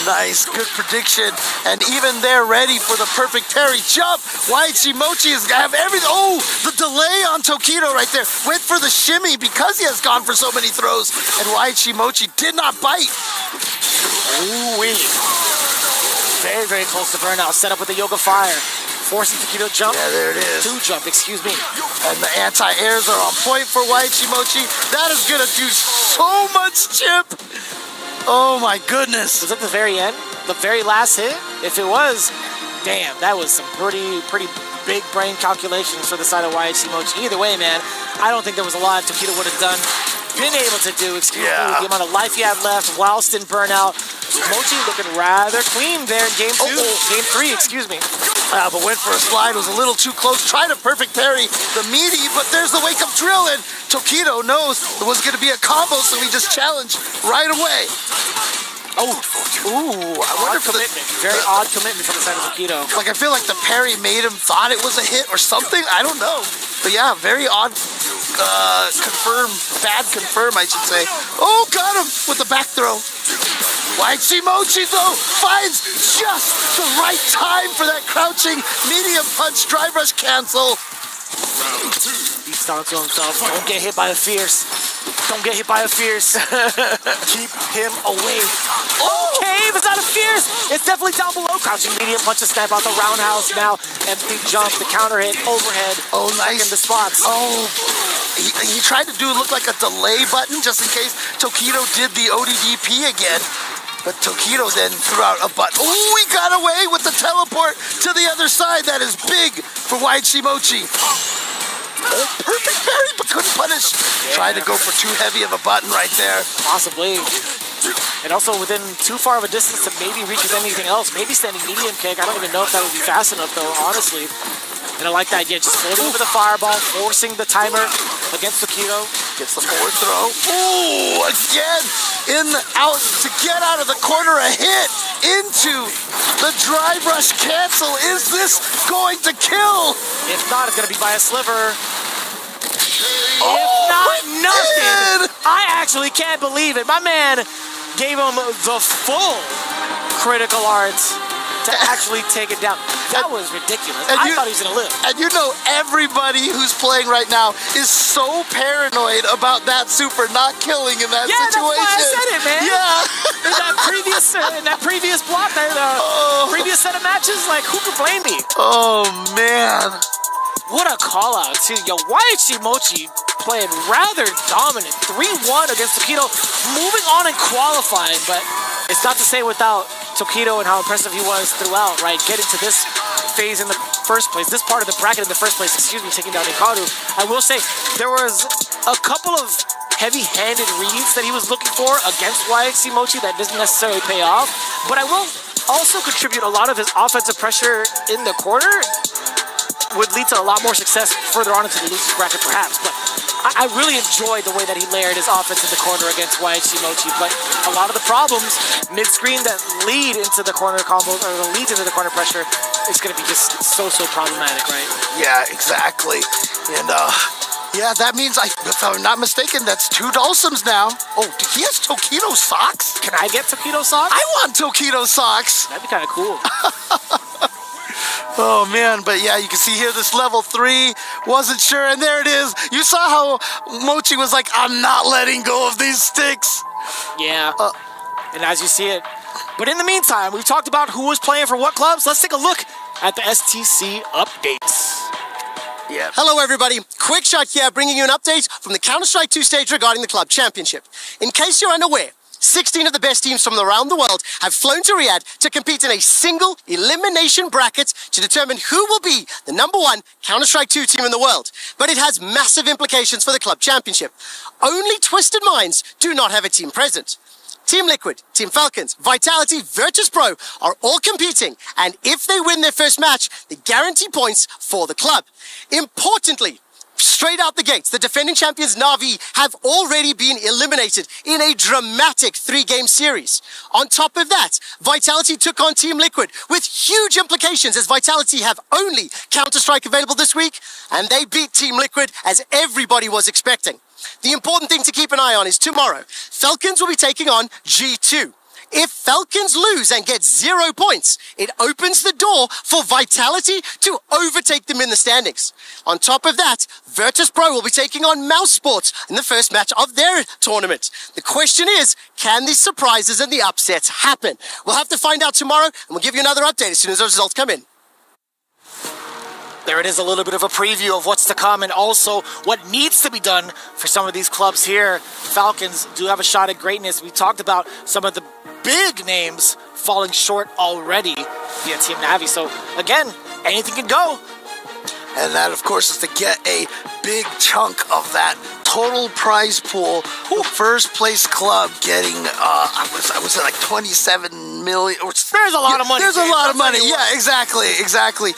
S19: Nice, good prediction. And even they're ready for the perfect parry jump. YG Mochi is gonna have everything. Oh, the delay on Tokido right there. Went for the shimmy because he has gone for so many throws. And YG Mochi did not bite.
S11: Ooh-wee. Very, very close to burnout. Set up with the Yoga Fire. Forcing Tokido jump.
S19: Yeah, there it is.
S11: 2 jump, excuse me.
S19: And the anti-airs are on point for YG Mochi. That is gonna do so much chip. Oh my goodness.
S11: Was it the very end? The very last hit? If it was, damn, that was some pretty big brain calculations for the side of YG Mochi. Either way, man, I don't think there was a lot Tokido would have been able to do, excuse me, with the amount of life he had left whilst in burnout. Mochi looking rather clean there in game 2, game 3, excuse me.
S19: But went for a slide, was a little too close. Tried a perfect parry, the meaty, but there's the wake-up drill, and Tokido knows it was going to be a combo, so he just challenged right away. Oh, ooh, I wonder if
S11: commitment. Very odd commitment from the side of Tokido.
S19: Like, I feel like the parry made him thought it was a hit or something. I don't know. But yeah, very odd bad confirm, I should say. Oh, got him with the back throw. YG Mochi, though, finds just the right time for that crouching medium punch drive rush cancel.
S11: He's down to himself. Don't get hit by a Fierce. Don't get hit by a Fierce. Keep him away. Okay, if it's not a Fierce, it's definitely down below. Crouching medium punch to snap out the roundhouse now. Empty jump, the counter hit, overhead.
S19: Oh, nice.
S11: In the spots.
S19: Oh, he tried to look like a delay button just in case Tokido did the ODDP again. But Tokido then threw out a button. Oh, he got away with the teleport to the other side. That is big for YG Mochi. Oh, perfect parry, but couldn't punish.
S11: Yeah.
S19: Tried to go for too heavy of a button right there.
S11: Possibly. And also within too far of a distance to maybe reach with anything else. Maybe standing medium kick. I don't even know if that would be fast enough, though, honestly. And I like that. Yeah, just floating over the fireball, forcing the timer against Tokido.
S19: Gets the forward throw. Ooh, again, to get out of the corner, a hit into the drive rush cancel. Is this going to kill?
S11: If not, it's going to be by a sliver.
S19: Oh,
S11: if not, nothing. I actually can't believe it. My man gave him the full critical arts to actually take it down. That was ridiculous. I thought he was going to live.
S19: And you know everybody who's playing right now is so paranoid about that super not killing in that situation.
S11: Yeah, that's why I said it, man.
S19: Yeah.
S11: in that previous block, previous set of matches, like, who could blame me?
S19: Oh, man.
S11: What a call out, too. Yo, YHC Mochi playing rather dominant. 3-1 against Tokido, moving on in qualifying, but it's not to say without Tokido and how impressive he was throughout, right? Getting to this phase in the first place, this part of the bracket in the first place, taking down Hikaru. I will say, there was a couple of heavy-handed reads that he was looking for against YXC Mochi that doesn't necessarily pay off, but I will also contribute a lot of his offensive pressure in the corner would lead to a lot more success further on into the losers bracket, perhaps. But I really enjoyed the way that he layered his offense in the corner against YHC Mochi. But a lot of the problems mid-screen that lead into the corner combo, or leads into the corner pressure, is going to be just so problematic, right?
S19: Yeah, exactly. And yeah, that means, if I'm not mistaken, that's 2 Dulcims now. Oh, he has Tokido socks?
S11: Can I get Tokido socks?
S19: I want Tokido socks.
S11: That'd be kind of cool.
S19: Oh, man, but yeah, you can see here this level 3, wasn't sure, and there it is. You saw how Mochi was like, I'm not letting go of these sticks.
S11: Yeah, and as you see it. But in the meantime, we've talked about who was playing for what clubs. Let's take a look at the STC updates.
S4: Yeah. Hello, everybody. Quick shot here, bringing you an update from the Counter-Strike 2 stage regarding the club championship. In case you're unaware, 16 of the best teams from around the world have flown to Riyadh to compete in a single elimination bracket to determine who will be the #1 Counter-Strike 2 team in the world. But it has massive implications for the club championship. Only Twisted Minds do not have a team present. Team Liquid, Team Falcons, Vitality, Virtus Pro are all competing, and if they win their first match, they guarantee points for the club. Importantly, straight out the gates, the defending champions Na'Vi have already been eliminated in a dramatic 3-game series. On top of that, Vitality took on Team Liquid with huge implications, as Vitality have only Counter-Strike available this week, and they beat Team Liquid as everybody was expecting. The important thing to keep an eye on is tomorrow, Falcons will be taking on G2. If Falcons lose and get 0 points, it opens the door for Vitality to overtake them in the standings. On top of that, Virtus Pro will be taking on Mouse Sports in the first match of their tournament. The question is, can these surprises and the upsets happen? We'll have to find out tomorrow, and we'll give you another update as soon as those results come in.
S11: There it is, a little bit of a preview of what's to come and also what needs to be done for some of these clubs here. Falcons do have a shot at greatness. We talked about some of the big names falling short already via Team Navi. So again, anything can go.
S19: And that, of course, is to get a big chunk of that total prize pool. The first place club getting, I was at like 27 million.
S11: There's a lot of money.
S19: There's a lot of money. Yeah, exactly.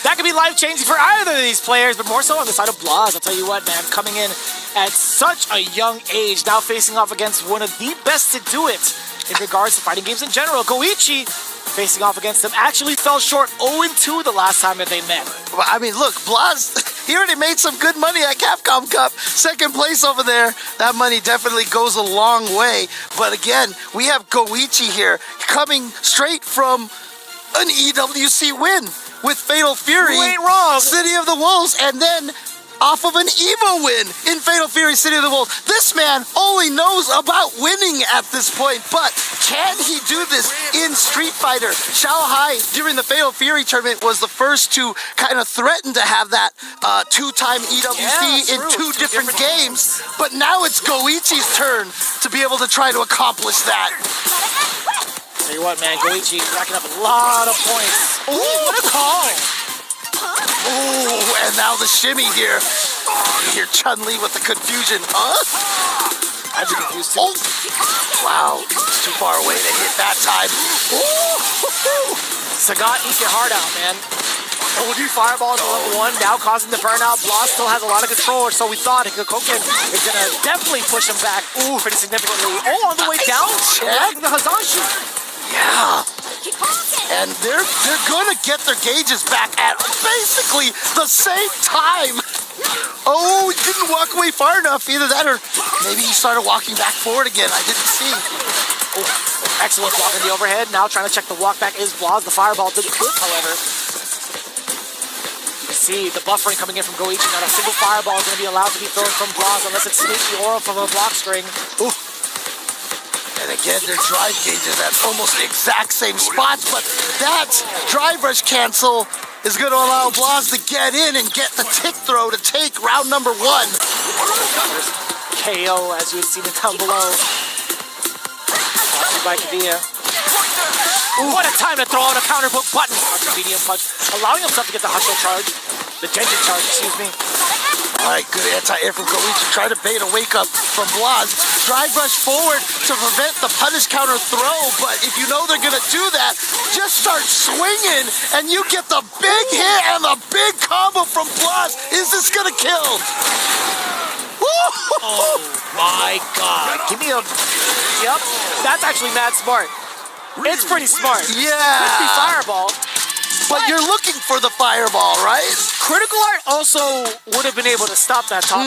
S11: That could be life-changing for either of these players, but more so on the side of Blaz. I'll tell you what, man, coming in at such a young age, now facing off against one of the best to do it in regards to fighting games in general. Goichi, facing off against him, actually fell short 0-2 the last time that they met.
S19: Well, I mean, look, Blaz, he already made some good money at Capcom Cup. Second place over there. That money definitely goes a long way. But again, we have Goichi here coming straight from an EWC win with Fatal Fury.
S11: You ain't wrong.
S19: City of the Wolves, and then off of an EVO win in Fatal Fury City of the Wolves. This man only knows about winning at this point, but can he do this in Street Fighter? Shanghai, during the Fatal Fury tournament, was the first to kind of threaten to have that 2-time EWC in two different games, but now it's Goichi's turn to be able to try to accomplish that.
S11: Tell you what, man, Goichi racking up a lot of points. Ooh, what a call!
S19: Ooh, and now the shimmy here. Oh, you hear Chun-Li with the confusion.
S11: I'd be confused too.
S19: Oh. Wow, it's too far away to hit that time. Ooh.
S11: Sagat, eat your heart out, man. OG Fireball is level 1, now causing the burnout. Blaz still has a lot of control, so we thought Hikokoken is going to definitely push him back pretty significantly. Oh, on the way down, the Hazanshi.
S19: Yeah. And they're going to get their gauges back at basically the same time. Oh, he didn't walk away far enough. Either that or maybe he started walking back forward again. I didn't see.
S11: Oh, excellent block in the overhead. Now trying to check the walk back is Blaz. The fireball didn't clip, however. You see the buffering coming in from Goichi. Not a single fireball is going to be allowed to be thrown from Blaz unless it's sneaky aura from a block string.
S19: Ooh. And again, their drive gauges at almost the exact same spots, but that drive rush cancel is going to allow Blaz to get in and get the tick throw to take round number 1.
S11: There's KO, as you had seen it down below. By Kadia. What a time to throw out a counter poke button. Medium punch, allowing himself to get the hustle charge. The Genjin charge, excuse me.
S19: All right, good anti-air from Goichi. Try to bait a wake-up from Blaz. Drive rush forward to prevent the punish counter throw, but if you know they're going to do that, just start swinging, and you get the big hit and the big combo from Blaz. Is this going to kill?
S11: Oh my God. Give me a... Yep, that's actually mad smart. It's pretty smart.
S19: Yeah.
S11: Could be fireball.
S19: But you're looking for the fireball, right?
S11: Critical Art also would have been able to stop that top.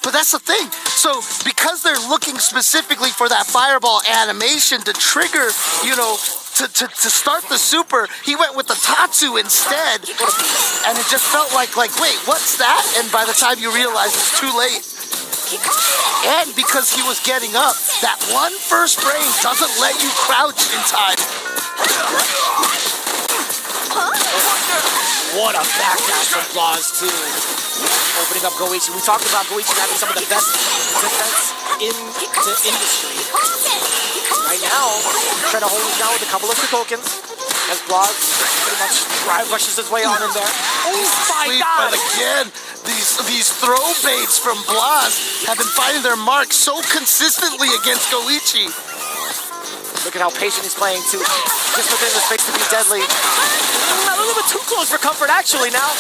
S19: But that's the thing. So because they're looking specifically for that fireball animation to trigger, you know, to start the super, he went with the Tatsu instead. And it just felt like, wait, what's that? And by the time you realize it's too late. And because he was getting up, that one first frame doesn't let you crouch in time.
S11: What a backdash from Blaz too. Opening up Goichi. We talked about Goichi having some of the best defense in the industry. Right now, trying to hold him down with a couple of Kokokins as Blaz pretty much drive rushes his way on in there. Oh my God!
S19: But again, these throw baits from Blaz have been finding their mark so consistently against Goichi.
S11: Look at how patient he's playing too. Just within the space to be deadly. A little bit too close for comfort actually now.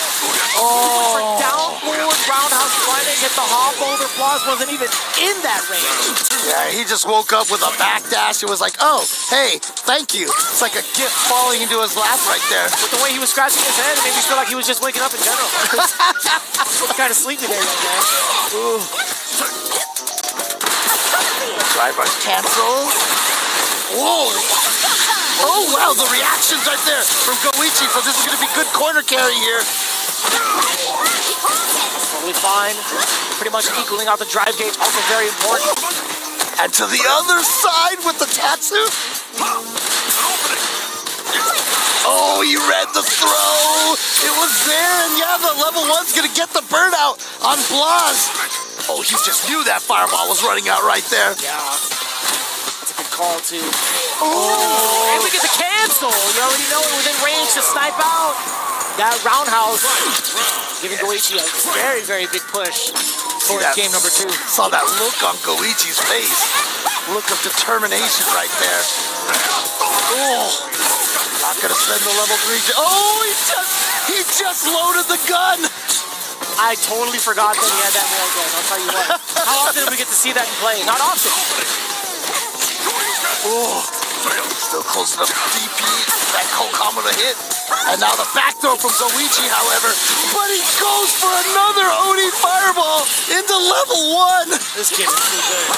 S11: Oh. Down forward roundhouse trying to get the hop over. Blaz wasn't even in that range.
S19: Yeah, he just woke up with a backdash. It was like, oh, hey, thank you. It's like a gift falling into his lap right there.
S11: With the way he was scratching his head, it made me feel like he was just waking up in general. Kind of sleepy there, young man.
S19: Ooh. Drive rush cancel. Whoa! Oh wow, the reactions right there from Goichi. So this is going to be good corner carry here.
S11: Totally fine. Pretty much equaling out the drive gauge, also very important.
S19: And to the other side with the Tatsu. Oh, he read the throw. It was there, and yeah, the level 1's going to get the burnout on Blaz. Oh, he just knew that fireball was running out right there.
S11: Yeah. Call to. Oh, and we get the cancel. You already know it within range to snipe out. That roundhouse giving Goichi a very, very big push towards game number 2.
S19: Saw that look on Goichi's face. Look of determination right there. Oh, not gonna spend the level 3. Oh, he just loaded the gun.
S11: I totally forgot that he had that nail gun. I'll tell you what. How often do we get to see that in play? Not often.
S19: Oh, still close enough to DP that Kokama to hit. And now the back throw from Goichi, however. But he goes for another Oni fireball into level 1.
S11: This kid is too good.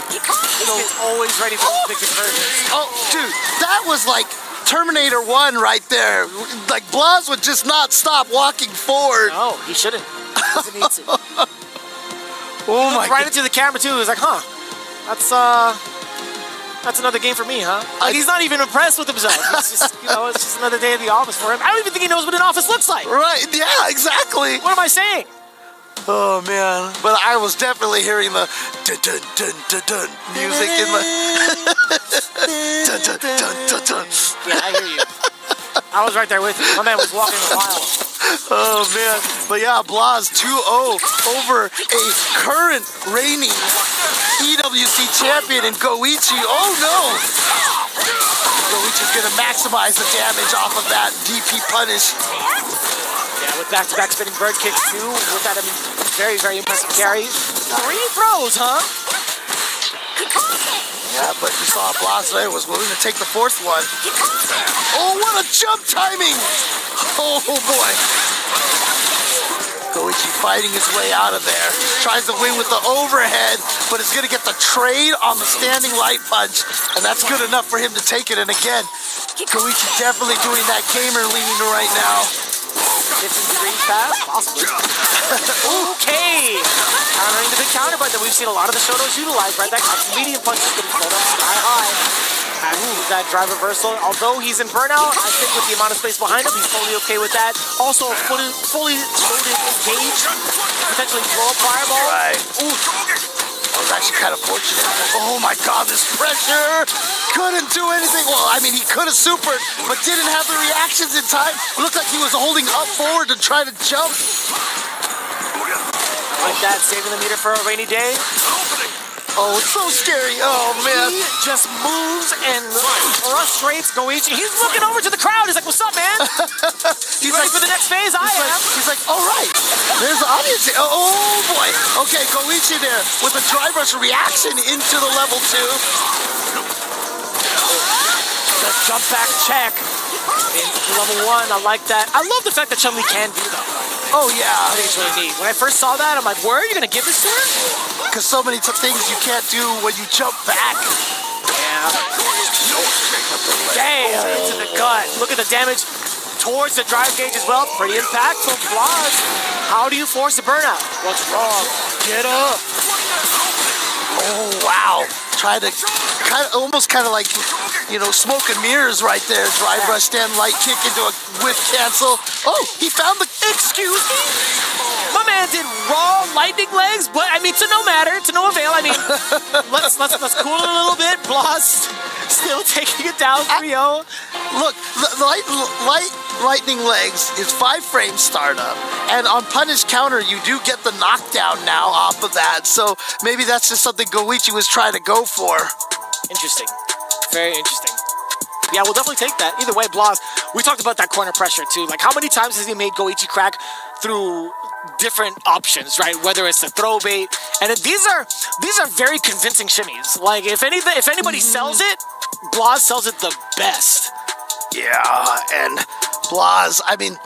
S11: This kid's always ready for the big conversions.
S19: Oh, dude, that was like Terminator 1 right there. Like, Blaz would just not stop walking forward.
S11: No, he shouldn't. He doesn't need to.
S19: Oh my
S11: God. Right into the camera, too. He was like, huh, that's another game for me, huh? Like, he's not even impressed with himself. It's just, it's just another day at the office for him. I don't even think he knows what an office looks like.
S19: Right, yeah, exactly.
S11: What am I saying?
S19: Oh, man. But I was definitely hearing the dun-dun-dun-dun-dun music in the... dun-dun-dun-dun-dun.
S11: Yeah, I hear you. I was right there with you. My man was walking a mile.
S19: Oh, man. But yeah, Blaz 2-0 over a current reigning EWC champion in Goichi. Oh, no. Goichi's going to maximize the damage off of that DP punish.
S11: Yeah, with back-to-back spinning bird kicks, too. With that, very, very impressive carry. 3 throws, huh?
S19: Yeah, but you saw Blaz there was willing to take the 4th one. Oh, what a jump timing! Oh, boy. Goichi fighting his way out of there. Tries to win with the overhead, but is going to get the trade on the standing light punch, and that's good enough for him to take it. And again, Goichi definitely doing that gamer lean right now.
S11: 15-degree pass, possibly. Okay! Countering the big counter, but then we've seen a lot of the Shotos utilize, right? That medium punch is getting thrown up sky high. That drive reversal. Although he's in burnout, I think with the amount of space behind him, he's totally okay with that. Also, fully loaded engage, potentially throw a fireball.
S19: Right. Ooh. That was actually kind of fortunate. Oh my God, this pressure! Couldn't do anything. Well, I mean, he could have supered, but didn't have the reactions in time. It looked like he was holding up forward to try to jump.
S11: I like that, saving the meter for a rainy day.
S19: Oh, it's so scary. Oh, man.
S11: He just moves and frustrates Goichi. He's looking over to the crowd. He's like, what's up, man?
S19: He's
S11: ready
S19: like,
S11: for the next phase? I am.
S19: He's like, all right. There's the audience. Oh, boy. Okay, Goichi there with a drive rush reaction into the level 2.
S11: The jump back check into level 1. I like that. I love the fact that Chun-Li can do that.
S19: Oh, yeah.
S11: I think it's really neat. When I first saw that, I'm like, where are you going to give this to her?
S19: Because so many things you can't do when you jump back.
S11: Yeah. Damn, into the gut. Look at the damage towards the drive gauge as well. Pretty impactful. Blaz. How do you force a burnout? What's wrong? Get up.
S19: Oh, wow. Try to almost kind of like, you know, smoke and mirrors right there. Drive rush, stand light kick into a whiff cancel. Oh, he found the...
S11: Excuse me? My man did raw lightning legs, but I mean, to no matter, to no avail. I mean, let's cool it a little bit. Blaz still taking it down 3-0.
S19: Look, lightning legs is 5 frame startup, and on punish counter, you do get the knockdown now off of that. So maybe that's just something Goichi was trying to go for.
S11: Interesting. Very interesting. Yeah, we'll definitely take that. Either way, Blaz, we talked about that corner pressure too. Like, how many times has he made Goichi crack through different options, right? Whether it's the throw bait, and these are very convincing shimmies. Like, if anybody sells it, Blaz sells it the best.
S19: Yeah, and Blaz, I mean,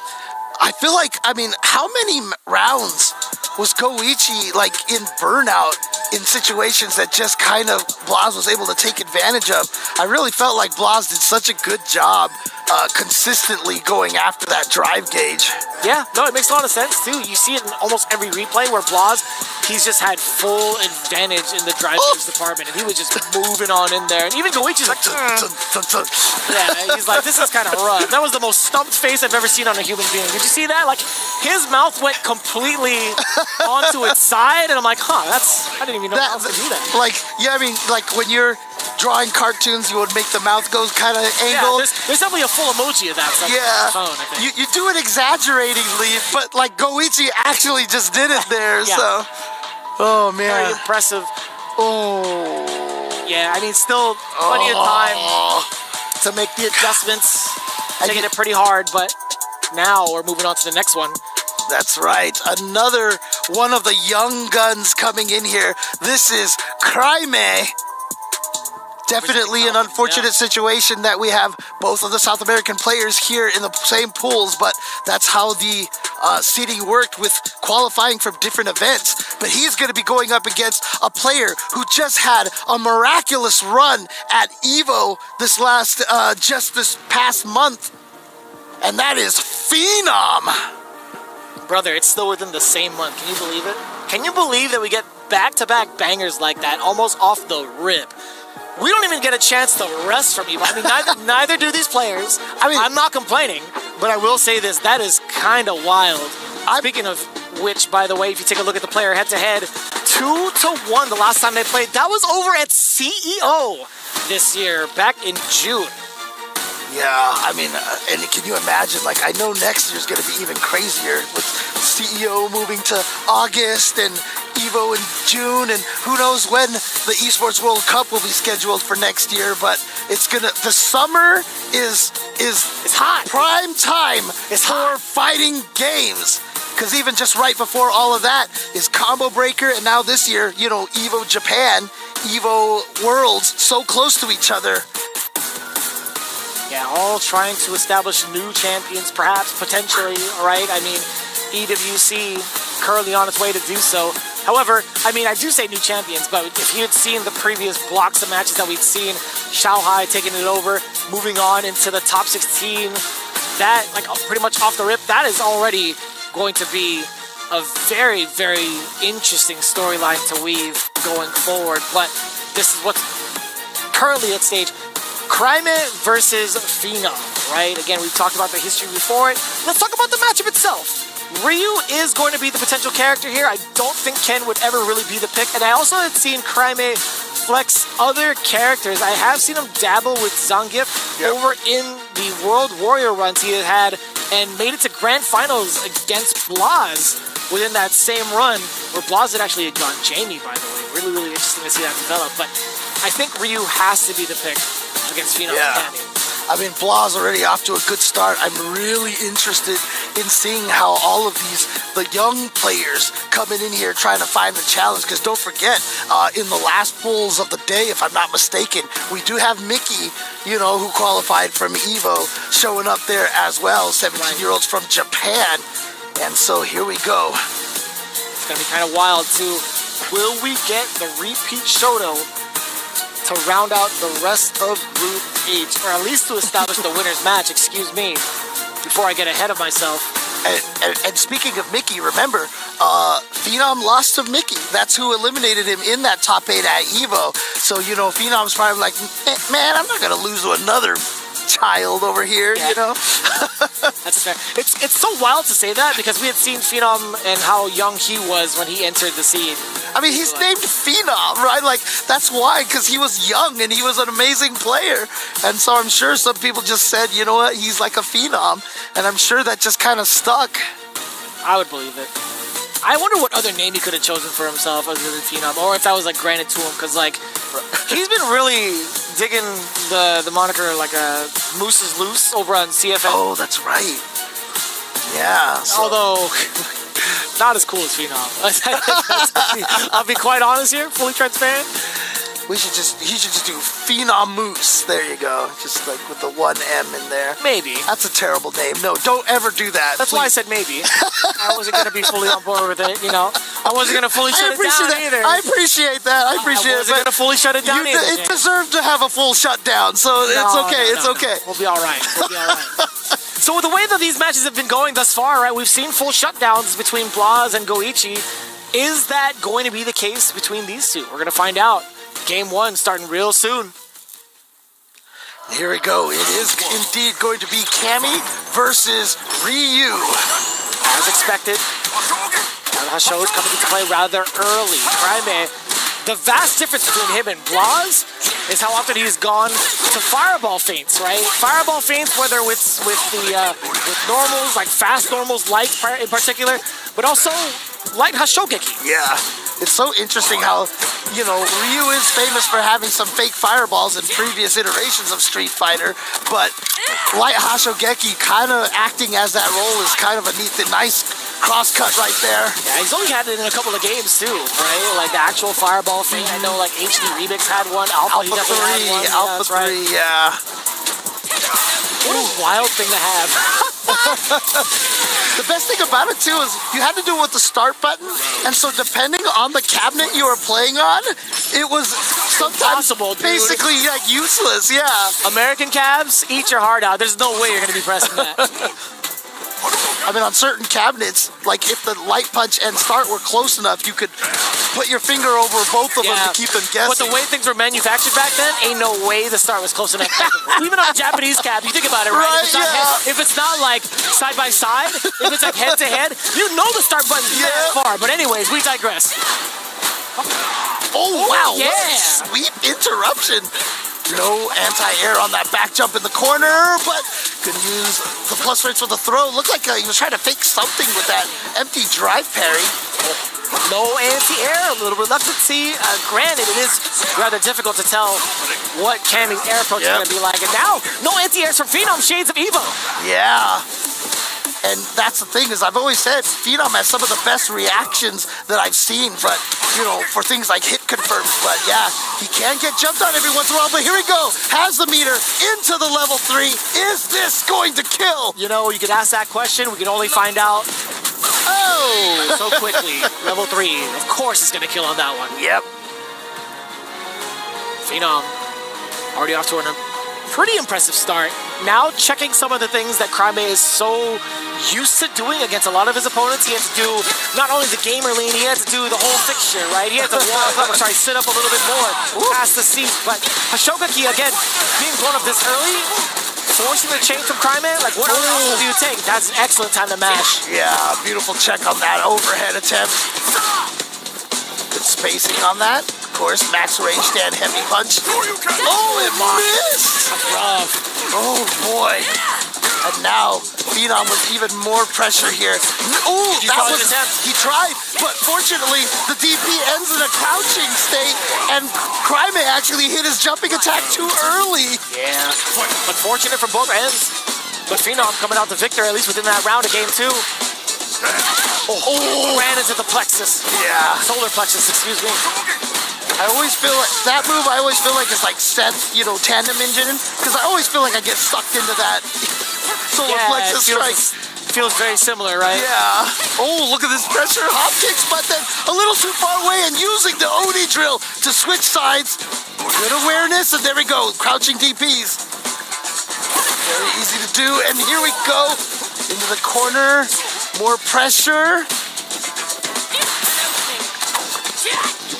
S19: I feel like, how many rounds was Goichi, like, in burnout in situations that just kind of Blaz was able to take advantage of? I really felt like Blaz did such a good job consistently going after that drive gauge.
S11: Yeah, no, it makes a lot of sense, too. You see it in almost every replay where Blaz, he's just had full advantage in the drive gauge department, and he was just moving on in there. And even Goichi's like, yeah, he's like, this is kind of rough. That was the most stumped face I've ever seen on a human being. Did you see that? Like, his mouth went completely onto its side, and I'm like, huh, I didn't even know how else to do that.
S19: Like, yeah, I mean, like when you're drawing cartoons, you would make the mouth go kind of angled.
S11: Yeah, there's definitely a full emoji of that.
S19: Yeah,
S11: phone, I think.
S19: You do it exaggeratingly, but like Goichi actually just did it there.
S11: Yeah.
S19: So, oh man,
S11: very impressive.
S19: Oh,
S11: yeah. I mean, still plenty of time to make the adjustments. Taking it pretty hard, but now we're moving on to the next one.
S19: That's right. Another one of the young guns coming in here. This is Cryme. Definitely an unfortunate situation that we have both of the South American players here in the same pools, but that's how the seeding worked with qualifying from different events. But he's going to be going up against a player who just had a miraculous run at EVO this past month, and that is Phenom.
S11: Brother, it's still within the same month. Can you believe it? Can you believe that we get back-to-back bangers like that almost off the rip? We don't even get a chance to rest from EVO. I mean, neither do these players. I mean, I'm not complaining, but I will say this. That is kind of wild. Speaking of which, by the way, if you take a look at the player head-to-head, 2-1 the last time they played. That was over at CEO this year, back in June.
S19: Yeah, I mean, and can you imagine, like, I know next year's going to be even crazier with CEO moving to August and EVO in June, and who knows when the Esports World Cup will be scheduled for next year, but it's going to, the summer is
S11: it's hot.
S19: Prime time for fighting games. Because even just right before all of that is Combo Breaker, and now this year, you know, EVO Japan, EVO Worlds, so close to each other.
S11: Yeah, all trying to establish new champions, perhaps, potentially, right? I mean, EWC currently on its way to do so. However, I mean, I do say new champions, but if you had seen the previous blocks of matches that we've seen, Shanghai taking it over, moving on into the top 16, that, like, pretty much off the rip, that is already going to be a very, very interesting storyline to weave going forward. But this is what's currently at stage. Crime versus Phenom, right? Again, we've talked about the history before it. Let's talk about the matchup itself. Ryu is going to be the potential character here. I don't think Ken would ever really be the pick. And I also had seen Crime flex other characters. I have seen him dabble with Zangief over in the World Warrior runs he had and made it to grand finals against Blaz within that same run, where Blaz had actually gone Jamie, by the way. Really, really interesting to see that develop. But I think Ryu has to be the pick against Phenom and Cammy.
S19: I mean, Blaz already off to a good start. I'm really interested in seeing how all of the young players coming in here trying to find the challenge. Because don't forget, in the last pools of the day, if I'm not mistaken, we do have Mickey, you know, who qualified from EVO, showing up there as well. 17-year-olds from Japan. And so here we go.
S11: It's going to be kind of wild, too. Will we get the repeat Shoto to round out the rest of Group H, or at least to establish the winner's match, excuse me, before I get ahead of myself.
S19: And speaking of Mickey, remember, Phenom lost to Mickey. That's who eliminated him in that top 8 at EVO. So, you know, Phenom's probably like, man, I'm not going to lose to another child over here, you know?
S11: That's fair. It's so wild to say that, because we had seen Phenom and how young he was when he entered the scene.
S19: I mean, he's named Phenom, right? Like, that's why, because he was young and he was an amazing player. And so I'm sure some people just said, you know what, he's like a Phenom. And I'm sure that just kind of stuck.
S11: I would believe it. I wonder what other name he could have chosen for himself other than Phenom, or if that was, like, granted to him, because, like, he's been really digging the moniker, like, Moose is Loose over on CFM.
S19: Oh, that's right. Yeah. So.
S11: Although, not as cool as Phenom. I'll be quite honest here, fully transparent.
S19: He should just do Phenom Moose. There you go. Just like with the 1 M in there.
S11: Maybe.
S19: That's a terrible name. No, don't ever do that.
S11: That's why I said maybe. I wasn't going to be fully on board with it, you know. I wasn't going to fully shut it down either.
S19: I appreciate that. I wasn't
S11: going to fully shut it down either.
S19: It deserved to have a full shutdown, so it's okay. It's okay.
S11: We'll be all right. So with the way that these matches have been going thus far, right, we've seen full shutdowns between Blaz and Goichi. Is that going to be the case between these two? We're going to find out. Game 1 starting real soon.
S19: Here we go. It is indeed going to be Cammy versus Ryu.
S11: As expected, Hasho is coming into play rather early. Crime, the vast difference between him and Blaz is how often he's gone to fireball feints, right? Fireball feints, whether it's with normals, like fast normals, light in particular, but also light Hashogeki.
S19: Yeah. It's so interesting how, you know, Ryu is famous for having some fake fireballs in previous iterations of Street Fighter, but light Hashogeki kind of acting as that role is kind of a nice cross-cut right there.
S11: Yeah, he's only had it in a couple of games too, right? Like the actual fireball thing. I know like HD Remix had one. Alpha 3,
S19: Alpha 3, yeah.
S11: What a wild thing to have.
S19: The best thing about it too is you had to do it with the start button, and so depending on the cabinet you were playing on, it was sometimes basically like useless. Yeah.
S11: American cabs, eat your heart out. There's no way you're gonna be pressing that.
S19: I mean, on certain cabinets, like if the light punch and start were close enough, you could put your finger over both of them to keep them guessing.
S11: But the way things were manufactured back then, ain't no way the start was close enough. Even on a Japanese cab, you think about it, right? If it's not like side by side, if it's like head to head, you know the start button's that far. But anyways, we digress.
S19: Oh wow!
S11: Yeah.
S19: What a sweep interruption. No anti-air on that back jump in the corner, but could use the plus rates with the throw. Looked like he was trying to fake something with that empty drive parry.
S11: No anti-air, a little reluctancy. Granted, it is rather difficult to tell what Cammy's air approach is going to be like. And now, no anti-airs from Phenom, Shades of Evo.
S19: Yeah. And that's the thing, is I've always said Phenom has some of the best reactions that I've seen, but, you know, for things like hit confirms. But yeah, he can get jumped on every once in a while. But here we go. Has the meter into the level 3. Is this going to kill?
S11: You know, you could ask that question. We can only find out Oh, so quickly. Level 3. Of course it's going to kill on that one.
S19: Yep.
S11: Phenom already off to a pretty impressive start. Now checking some of the things that Crimea is so used to doing against a lot of his opponents. He had to do not only the gamer lean, he had to do the whole fixture, right? He had to walk up, sit up a little bit more past the seat. But Hashogaki, again, being blown up this early, forcing the chain from Crimea, like what other option do you take? That's an excellent time to mash.
S19: Yeah, beautiful check on that overhead attempt. Good spacing on that. Of course, max range stand heavy punch. Oh, it missed!
S11: Rough.
S19: Oh boy. And now Phenom with even more pressure here. Oh, that was he tried, but fortunately the DP ends in a crouching state, and Crimea actually hit his jumping attack too early.
S11: Yeah, unfortunate from both ends. But Phenom coming out the victor, at least within that round of game 2. Oh, ran into the plexus.
S19: Yeah.
S11: Solar plexus, excuse me.
S19: I always feel like that move. I always feel like it's like Seth, tandem engine, because I always feel like I get sucked into that solar plexus strike.
S11: Feels very similar, right?
S19: Yeah. Oh, look at this pressure hop kicks, but then a little too far away and using the Oni drill to switch sides. Good awareness, and there we go. Crouching DPs. Very easy to do, and here we go into the corner. More pressure.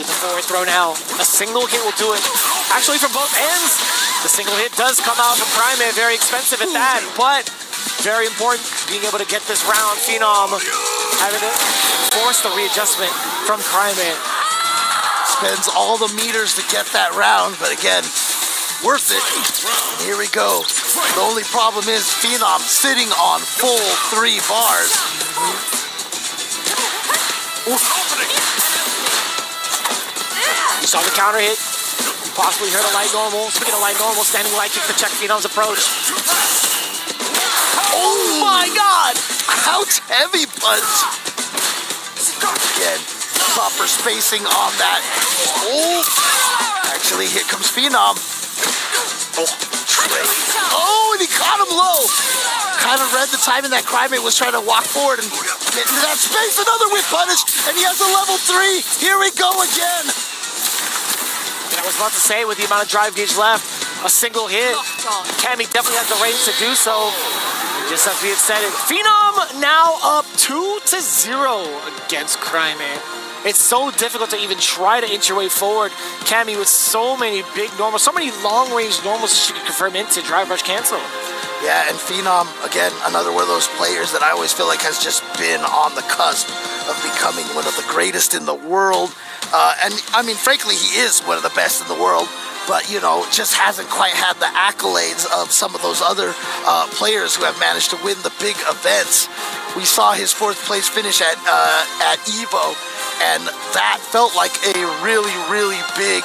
S11: The forward throw now. A single hit will do it. Actually, from both ends, the single hit does come out from Crimea. Very expensive at that, but very important being able to get this round. Phenom having to force the readjustment from Crimea.
S19: Spends all the meters to get that round, but again, worth it. Here we go. The only problem is Phenom sitting on full 3 bars.
S11: You saw the counter hit. Possibly heard a light normal. Speaking of light normal, standing light kick to check Phenom's approach.
S19: Oh my god! Ouch, heavy punch. Again, proper spacing on that. Oh! Actually, here comes Phenom. Oh, and he caught him low. Kind of read the timing that Crimea was trying to walk forward and get into that space. Another whip punish, and he has a level 3. Here we go again.
S11: I was about to say, with the amount of drive gauge left, a single hit. Cammy definitely has the range to do so. Just as we had said it. Phenom now up 2-0 against Crimea. It's so difficult to even try to inch your way forward. Cammy with so many big normals, so many long-range normals she could confirm into drive rush cancel.
S19: Yeah, and Phenom, again, another one of those players that I always feel like has just been on the cusp of becoming one of the greatest in the world. And, I mean, frankly, he is one of the best in the world, but, just hasn't quite had the accolades of some of those other players who have managed to win the big events. We saw his 4th place finish at EVO, and that felt like a really, really big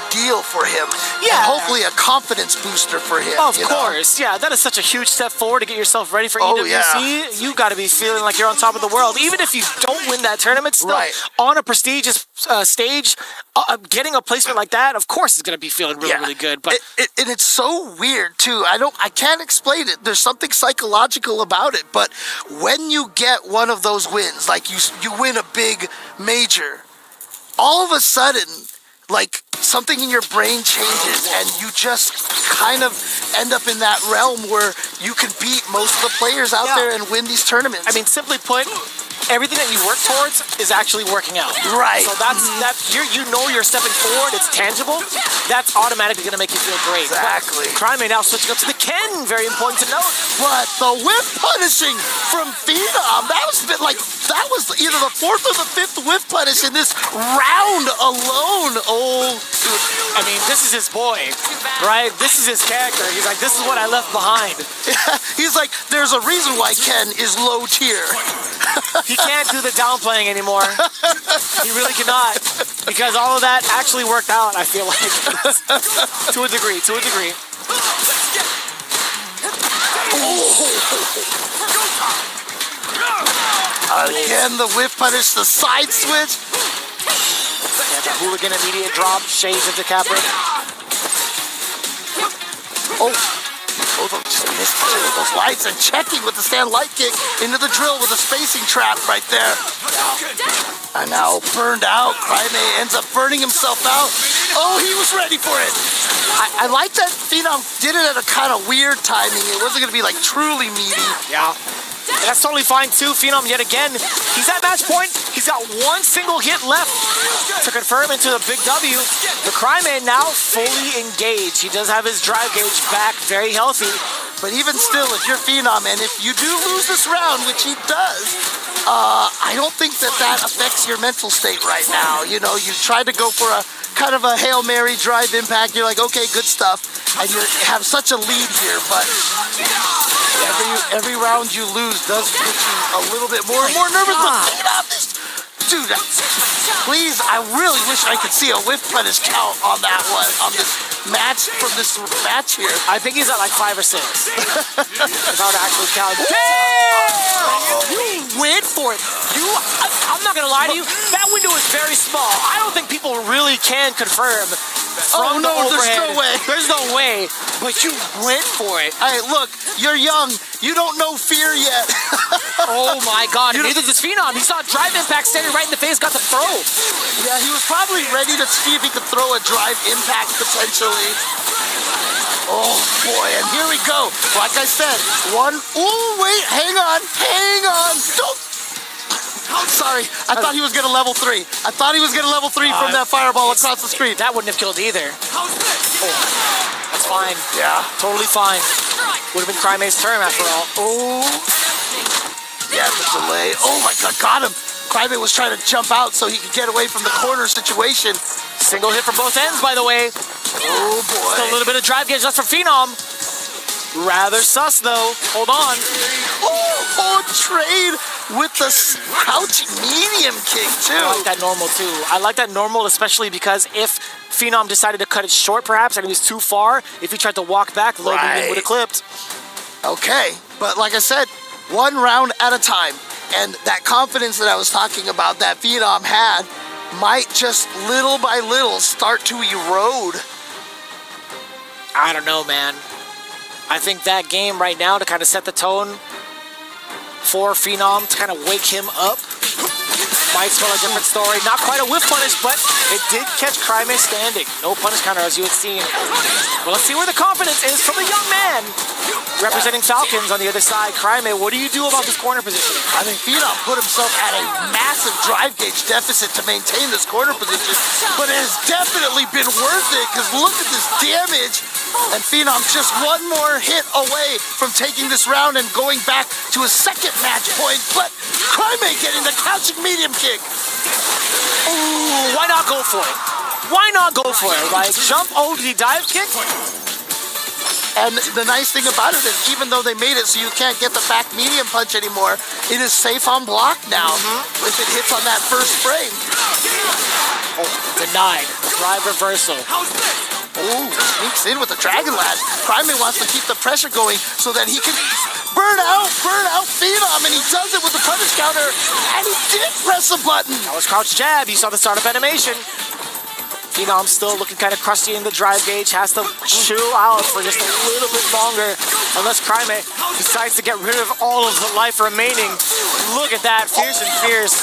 S19: deal for him.
S11: Yeah.
S19: And hopefully a confidence booster for him.
S11: Of course. Yeah, that is such a huge step forward to get yourself ready for EWC.
S19: Yeah.
S11: You got to be feeling like you're on top of the world. Even if you don't win that tournament, still on a prestigious stage, getting a placement like that, of course, is going to be feeling really, really good. But
S19: and it's so weird too. I can't explain it. There's something psychological about it. But when you get one of those wins, like you win a big major, all of a sudden, like something in your brain changes and you just kind of end up in that realm where you can beat most of the players out there and win these tournaments.
S11: I mean, simply put, everything that you work towards is actually working out.
S19: Right.
S11: So that's you're stepping forward. It's tangible. That's automatically going to make you feel great.
S19: Exactly.
S11: Crimea now switching up to the Ken. Very important to note.
S19: But the whip punishing from Phenom, that was either the 4th or the 5th whip punish in this round alone. Oh, dude.
S11: I mean, this is his boy, right? This is his character. He's like, this is what I left behind.
S19: He's like, there's a reason why Ken is low tier.
S11: He can't do the downplaying anymore. He really cannot. Because all of that actually worked out, I feel like. To a degree.
S19: Again, the whip punish, the side switch.
S11: Yeah, the hooligan immediate drop, shades into Capra.
S19: Oh. Both of them just missed each other with those lights and checking with the stand light kick into the drill with a spacing trap right there. And now burned out. Cryme ends up burning himself out. Oh, he was ready for it. I like that Phenom did it at a kind of weird timing. It wasn't going to be like truly meaty.
S11: Yeah. And that's totally fine too. Phenom yet again, he's at match point. He's got one single hit left to confirm into the big W. The Cryme now fully engaged. He does have his drive gauge back, very healthy.
S19: But even still, if you're Phenom, and if you do lose this round, which he does, I don't think that affects your mental state right now. You know, you tried to go for a kind of a Hail Mary drive impact. You're like, okay, good stuff. And you have such a lead here, but every round you lose does put you a little bit more and more nervous. But Phenom, dude, please, I really wish I could see a whiff punish count on that one, on this match, from this match here.
S11: I think he's at like 5 or 6. If I were to actually count. Damn! You went for it. I'm not gonna lie to you, that window is very small. I don't think people really can confirm.
S19: Oh no, there's no way.
S11: There's no way, but you went for it.
S19: Hey, look, you're young. You don't know fear yet.
S11: Oh my God, neither does Phenom. He saw a drive impact standing right in the face, got the throw.
S19: Yeah, he was probably ready to see if he could throw a drive impact potentially. Oh boy, and here we go. Like I said, wait, hang on. Don't. I'm sorry. I thought he was going to level 3. I thought he was going to level 3 from that fireball across the screen.
S11: That wouldn't have killed either. Oh, that's fine.
S19: Yeah.
S11: Totally fine. Would have been Cryme's turn after all.
S19: Oh. Yeah, the delay. Oh my God, got him. Cryme was trying to jump out so he could get away from the corner situation.
S11: Single hit from both ends, by the way.
S19: Oh boy.
S11: Still a little bit of drive gauge left from Phenom. Rather sus though. Hold on.
S19: Oh, trade with the crouching medium kick too.
S11: I like that normal too. I like that normal especially because if Phenom decided to cut it short perhaps and he was too far, if he tried to walk back, low medium would have clipped.
S19: Okay, but like I said, one round at a time. And that confidence that I was talking about that Phenom had might just little by little start to erode.
S11: I don't know, man. I think that game right now to kind of set the tone for Phenom, to kind of wake him up, might spell a different story. Not quite a whiff punish, but it did catch Cryme standing. No punish counter as you had seen. Well, let's see where the confidence is from the young man. Representing Falcons on the other side. Cryme, what do you do about this corner position?
S19: I mean, Phenom put himself at a massive drive gauge deficit to maintain this corner position, but it has definitely been worth it because look at this damage. And Phenom just one more hit away from taking this round and going back to his second match point, but Cryme getting the crouching medium kick.
S11: Ooh, why not go for it? Why not go for it? Like, jump OD dive kick?
S19: And the nice thing about it is even though they made it so you can't get the back medium punch anymore, it is safe on block now if it hits on that first frame.
S11: Oh, denied. Drive reversal.
S19: Ooh, sneaks in with the Dragon Lash. Cryme wants to keep the pressure going so that he can burn out Phenom, and he does it with the punish counter, and he did press a button.
S11: That was crouch jab. You saw the startup animation. Phenom still looking kind of crusty in the drive gauge, has to chill out for just a little bit longer unless Cryme decides to get rid of all of the life remaining. Look at that, fierce and fierce.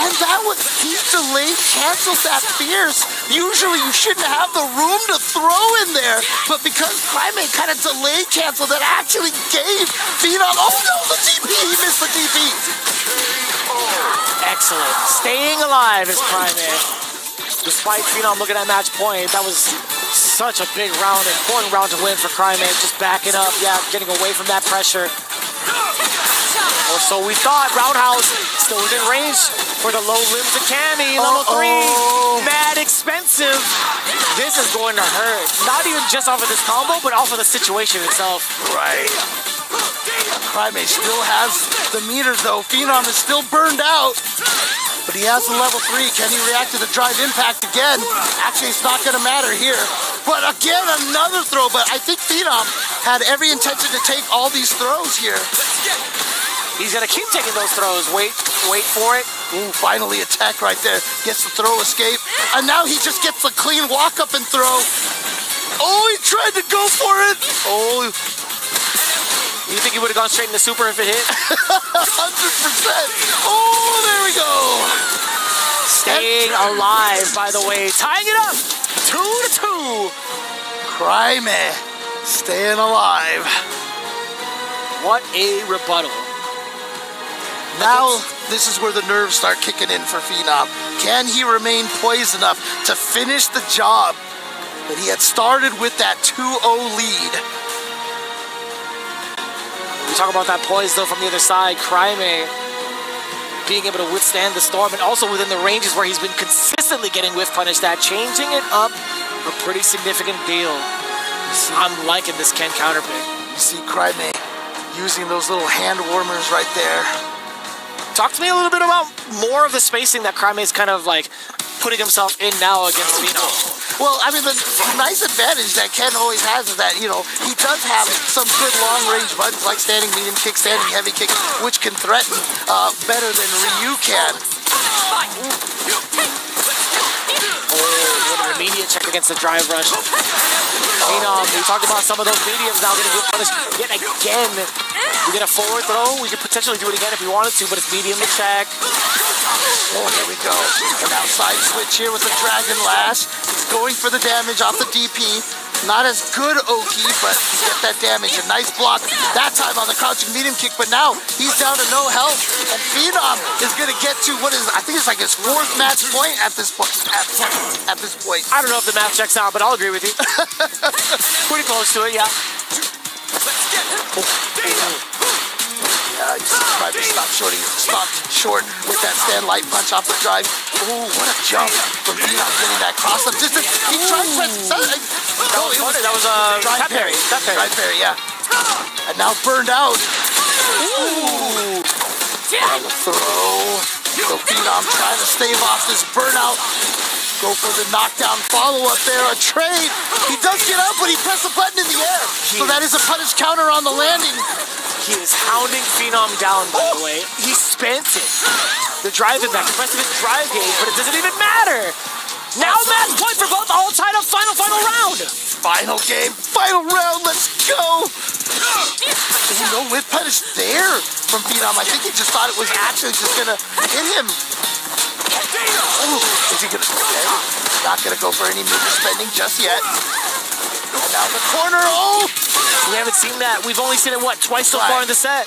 S19: And that was, he delayed cancels that fierce. Usually you shouldn't have the room to throw in there, but because Cryme kind of delayed cancel, that actually gave Phenom, oh no, the DP, he missed the DP.
S11: Excellent, staying alive is Cryme. Despite Phenom looking at match point, that was such a big round, important round to win for Cryme. Just backing up, getting away from that pressure. Or so we thought. Roundhouse still within range for the low limbs of Cammy. Level 3, mad expensive. This is going to hurt. Not even just off of this combo, but off of the situation itself.
S19: Right. Cryme still has the meters though. Phenom is still burned out. But he has the level 3. Can he react to the drive impact again? Actually, it's not going to matter here. But again, another throw. But I think Phenom had every intention to take all these throws here.
S11: He's going to keep taking those throws. Wait for it.
S19: Ooh, finally attack right there. Gets the throw escape. And now he just gets the clean walk up and throw. Oh, he tried to go for it. Oh,
S11: You think he would have gone straight into super if it hit?
S19: 100%. Oh, there we go.
S11: Staying alive, by the way. Tying it up. 2-2.
S19: Cryme staying alive.
S11: What a rebuttal.
S19: Now, this is where the nerves start kicking in for Phenom. Can he remain poised enough to finish the job that he had started with that 2-0 lead?
S11: We talk about that poise, though, from the other side. Cryme being able to withstand the storm, and also within the ranges where he's been consistently getting whiff punished at, changing it up a pretty significant deal. I'm liking this Ken counter pick.
S19: You see Cryme using those little hand warmers right there.
S11: Talk to me a little bit about more of the spacing that Cryme is kind of like putting himself in now against Phenom.
S19: Well, I mean, the nice advantage that Ken always has is that, you know, he does have some good long-range buttons like standing medium kick, standing heavy kick, which can threaten better than Ryu can.
S11: What an immediate check against the drive rush. Phenom, we talked about some of those mediums now getting punished yet again. We get a forward throw. We could potentially do it again if we wanted to, but it's medium to check.
S19: Oh, here we go. An outside switch here with the Dragon Lash. He's going for the damage off the DP. Not as good Oki, but you get that damage. A nice block that time on the crouching medium kick, but now he's down to no health. And Phenom is going to get to what is, I think it's like his 4th match point at this point. At this point.
S11: I don't know if the math checks out, but I'll agree with you. Pretty close to it, yeah.
S19: You see Cryme stopped short with that stand light punch off the drive. Oh, what a jump from Phenom getting that cross up distance. He tried to
S11: that was a
S19: drive parry. Drive parry, yeah. And now burned out. Ooh. On the throw. So Phenom trying to stave off this burnout. Go for the knockdown follow-up there, a trade. He does get up, but he pressed the button in the air. So that is a punish counter on the landing.
S11: He is hounding Phenom down, by the way. He spent it. The drive in back, the rest of his drive game, but it doesn't even matter. Now match point for both, all tied up, final round.
S19: Final game, final round, let's go. No whip punish there from Phenom. I think he just thought it was actually just gonna hit him. Oh, is he gonna, okay. Not gonna go for any meter spending just yet. And now the corner, oh!
S11: We haven't seen that. We've only seen it, what, twice so far in the set?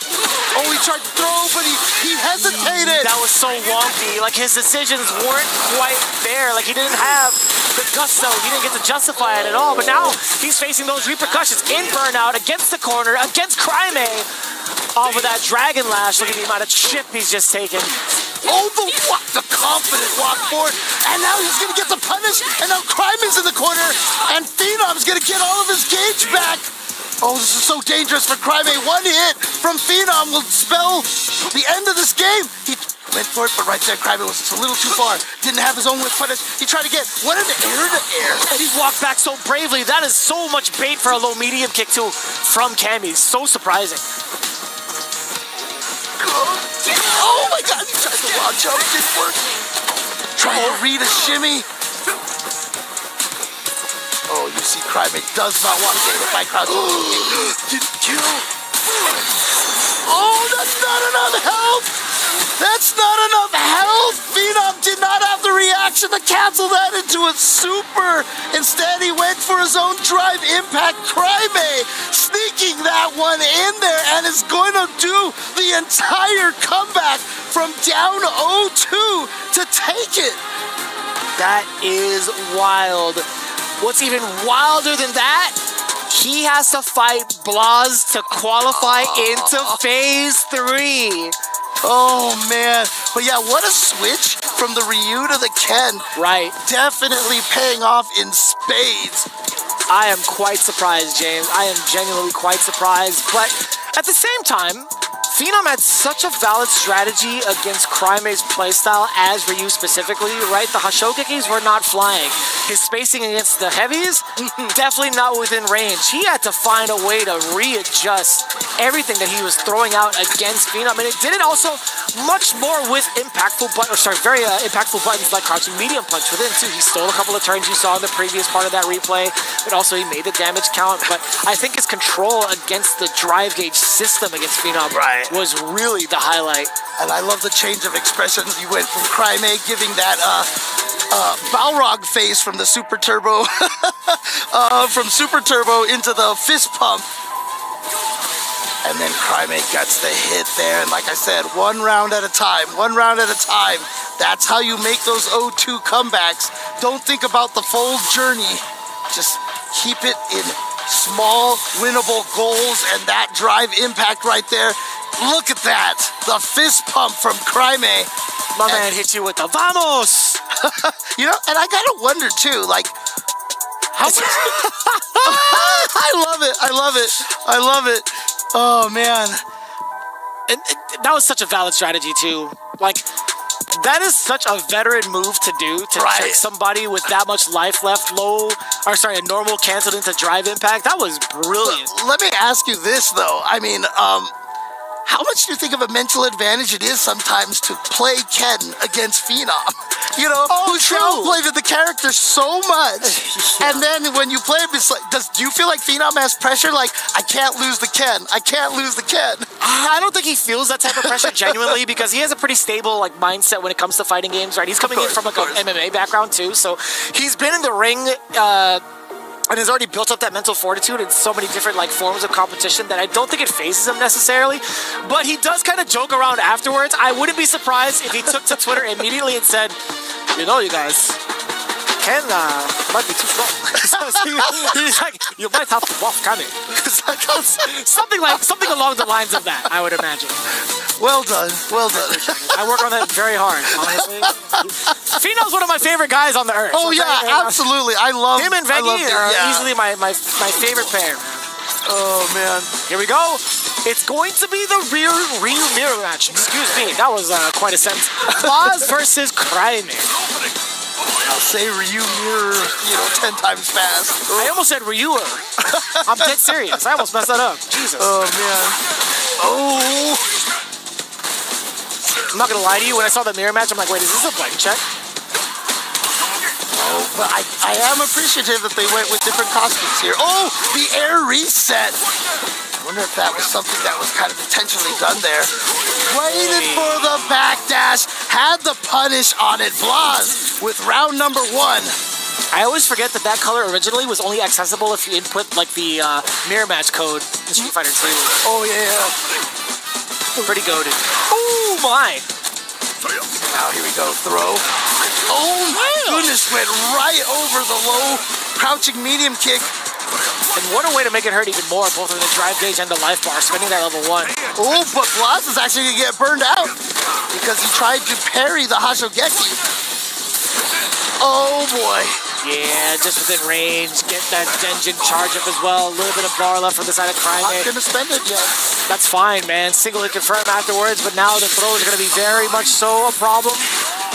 S19: Oh, he tried to throw, but he hesitated.
S11: That was so wonky. Like, his decisions weren't quite there. Like, he didn't have the gusto. He didn't get to justify it at all. But now he's facing those repercussions in burnout, against the corner, against Cryme. Off of that Dragon Lash. Look at the amount of chip he's just taken.
S19: Oh, the confident walk forward. And now he's going to get the punish. And now Cryme is in the corner. And Phenom's going to get all of his gauge back. Oh, this is so dangerous for Cryme. One hit from Phenom will spell the end of this game. He went for it, but right there, Cryme was just a little too far. Didn't have his own whip punish. He tried to get one in the air to air.
S11: And he walked back so bravely. That is so much bait for a low medium kick, too, from Cammy. So surprising.
S19: Oh my God, he tried the wild jump, didn't work. Trying to read a shimmy. Oh, you see Cryme does not want to get hit by crouch. Didn't kill. Oh, that's not enough health. That's not enough health. Phenom did not have the reaction to cancel that into a super. Instead, he went for his own drive impact. Cryme sneaking that one in there and is going to do the entire comeback from down 0-2 to take it.
S11: That is wild. What's even wilder than that, he has to fight Blaz to qualify into Phase 3.
S19: Oh, man. But yeah, what a switch from the Ryu to the Ken.
S11: Right.
S19: Definitely paying off in spades.
S11: I am quite surprised, James. I am genuinely quite surprised. But at the same time, Phenom had such a valid strategy against Cryme's playstyle as Ryu specifically, right? The Hashokikis were not flying. his spacing against the heavies, definitely not within range. He had to find a way to readjust everything that he was throwing out against Phenom, and it did it also much more with very impactful buttons like crouching medium punch within too. He stole a couple of turns you saw in the previous part of that replay, but also he made the damage count. But I think his control against the drive gauge system against Phenom was really the highlight.
S19: And I love the change of expressions. You went from Crime giving that Balrog face from the Super Turbo, from Super Turbo into the fist pump. And then Crime gets the hit there. And like I said, one round at a time. That's how you make those 0-2 comebacks. Don't think about the full journey. Just keep it in small, winnable goals, and that drive impact right there. Look at that. The fist pump from Crime.
S11: My man hit you with the vamos.
S19: You know, and I gotta wonder too, like, how much... I love it. Oh, man.
S11: And that was such a valid strategy, too. Like, that is such a veteran move to do, to check somebody with that much life left, a normal canceled into drive impact. That was brilliant.
S19: Let me ask you this, though. I mean, how much do you think of a mental advantage it is sometimes to play Ken against Phenom? You know, who's downplayed the character so much. And then when you play him, it's like, do you feel like Phenom has pressure? Like, I can't lose the Ken.
S11: I don't think he feels that type of pressure genuinely, because he has a pretty stable mindset when it comes to fighting games, right? He's coming in from an MMA background too, so he's been in the ring and has already built up that mental fortitude in so many different forms of competition that I don't think it phases him necessarily. But he does kind of joke around afterwards. I wouldn't be surprised if he took to Twitter immediately and said, you know, you guys, Ken might be too strong. He's like, you might have to walk Kami. something along the lines of that, I would imagine.
S19: Well done.
S11: I work on that very hard, honestly. Phenom's one of my favorite guys on the earth.
S19: Oh, yeah, absolutely. I love
S11: him and Veggie are easily my favorite pair.
S19: Oh, man.
S11: Here we go. It's going to be the Ryu mirror match. Excuse me, that was quite a sentence. Boz versus Crime.
S19: I'll say Ryu mirror, 10 times fast.
S11: I almost said Ryuer. I'm dead serious. I almost messed that up. Jesus.
S19: Oh, man. Oh.
S11: I'm not gonna lie to you, when I saw the mirror match, I'm like, wait, is this a button check?
S19: Oh, but I am appreciative that they went with different costumes here. Oh, the air reset. I wonder if that was something that was kind of intentionally done there. Waited for the backdash, had the punish on it. Blaz with round number 1.
S11: I always forget that color originally was only accessible if you input the mirror match code in Street Fighter 2.
S19: Oh, yeah.
S11: Pretty goated. Oh, my.
S19: Now here we go, throw. Oh, my goodness, went right over the low crouching medium kick.
S11: And what a way to make it hurt even more, both with the drive gauge and the life bar, spending that level 1.
S19: Oh, but Blaz is actually going to get burned out because he tried to parry the Hashogeki. Oh, boy.
S11: Yeah, just within range. Get that Denjin charge up as well. A little bit of bar left from the side of Crime.
S19: Not going to spend it yet.
S11: That's fine, man. Single hit confirm afterwards, but now the throw is going to be very much so a problem.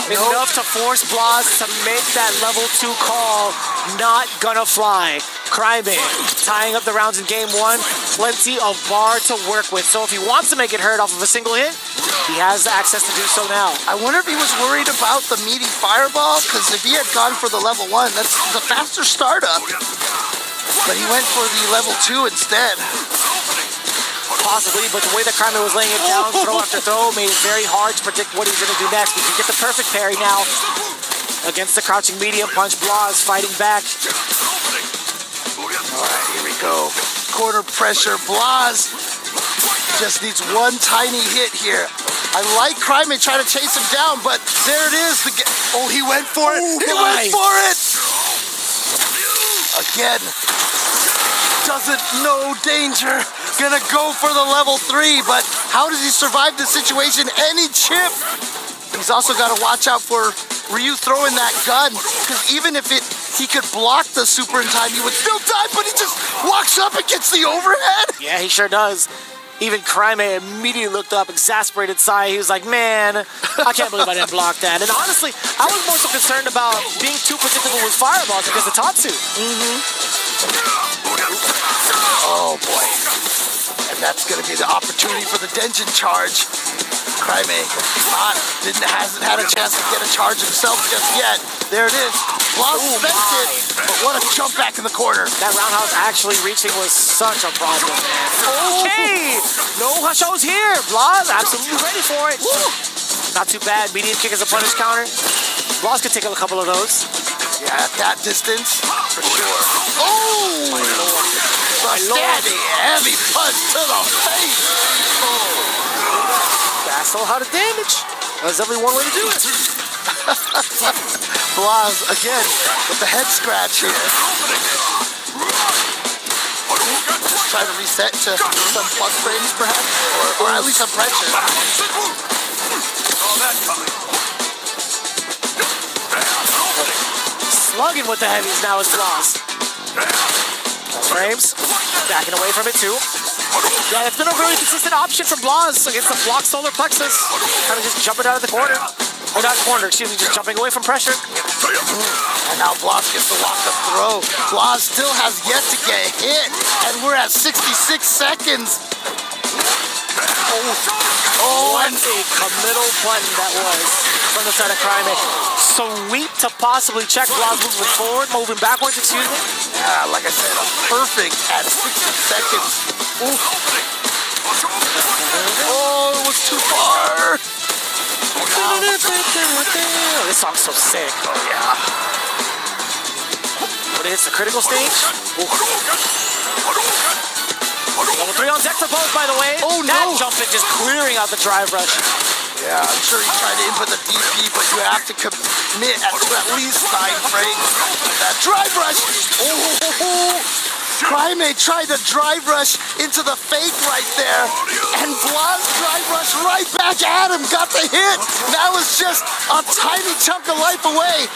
S11: Enough to force Blaz to make that level 2 call. Not gonna fly. Crime tying up the rounds in game 1. Plenty of bar to work with. So if he wants to make it hurt off of a single hit, he has access to do so now.
S19: I wonder if he was worried about the meaty fireball, because if he had gone for the level 1, that's the faster startup. But he went for the level 2 instead.
S11: Possibly, but the way that Crime was laying it down, throw after throw, made it very hard to predict what he's going to do next. He can get the perfect parry now against the crouching medium punch. Blaz fighting back.
S19: All right, here we go. Corner pressure. Blaz just needs one tiny hit here. I like Crime trying to chase him down, but there it is. Oh, he went for it. He went for it. Again. Doesn't know danger. Gonna go for the level 3, but how does he survive the situation? Any chip. He's also got to watch out for Ryu throwing that gun, because even if he could block the super in time, he would still die, but he just walks up and gets the overhead.
S11: Yeah, he sure does. Even Crime immediately looked up, exasperated sigh. He was like, man, I can't believe I didn't block that. And honestly, I was more so concerned about being too predictable with fireballs because of Tatsu.
S19: Oh boy. And that's going to be the opportunity for the Denjin charge. Crime hasn't had a chance to get a charge himself just yet. There it is. Blaz spent it, but what a jump back in the corner.
S11: That roundhouse actually reaching was such a problem, man. Okay! No Hasho's here. Blaz absolutely ready for it. Not too bad. Medium kick as a punish counter. Blaz could take a couple of those.
S19: Yeah, at that distance, for sure. Oh! A steady, heavy punch to the face.
S11: That's a lot of damage. There's only one way to do it.
S19: Blaz, again, with the head scratch here. Just try to reset to some plus frames, perhaps, or at least some pressure.
S11: Slugging with the heavies now is Blaz. Frames, backing away from it too. Yeah, it's been a really consistent option from Blaz against the block solar plexus. Kind of just jumping out of the corner. Or not corner, excuse me, just jumping away from pressure.
S19: And now Blaz gets to lock the throw. Blaz still has yet to get hit, and we're at 66 seconds.
S11: What a committal button that was from the side of Crime. Sweep to possibly check Blaz moving forward, moving backwards, excuse me.
S19: Yeah, like I said, perfect at 60 seconds. Oof. Oh, it was too far.
S11: This song's so sick.
S19: Oh, yeah.
S11: When it hits the critical stage. Level 3 on deck for both, by the way.
S19: Oh, no.
S11: That jump in just clearing out the drive rush.
S19: Yeah, I'm sure he tried to input the DP, but you have to commit at least 9 frames. That drive rush. Oh, Crime tried to drive rush into the fake right there, and Blaz drive rush right back at him, got the hit. That was just a tiny chunk of life away.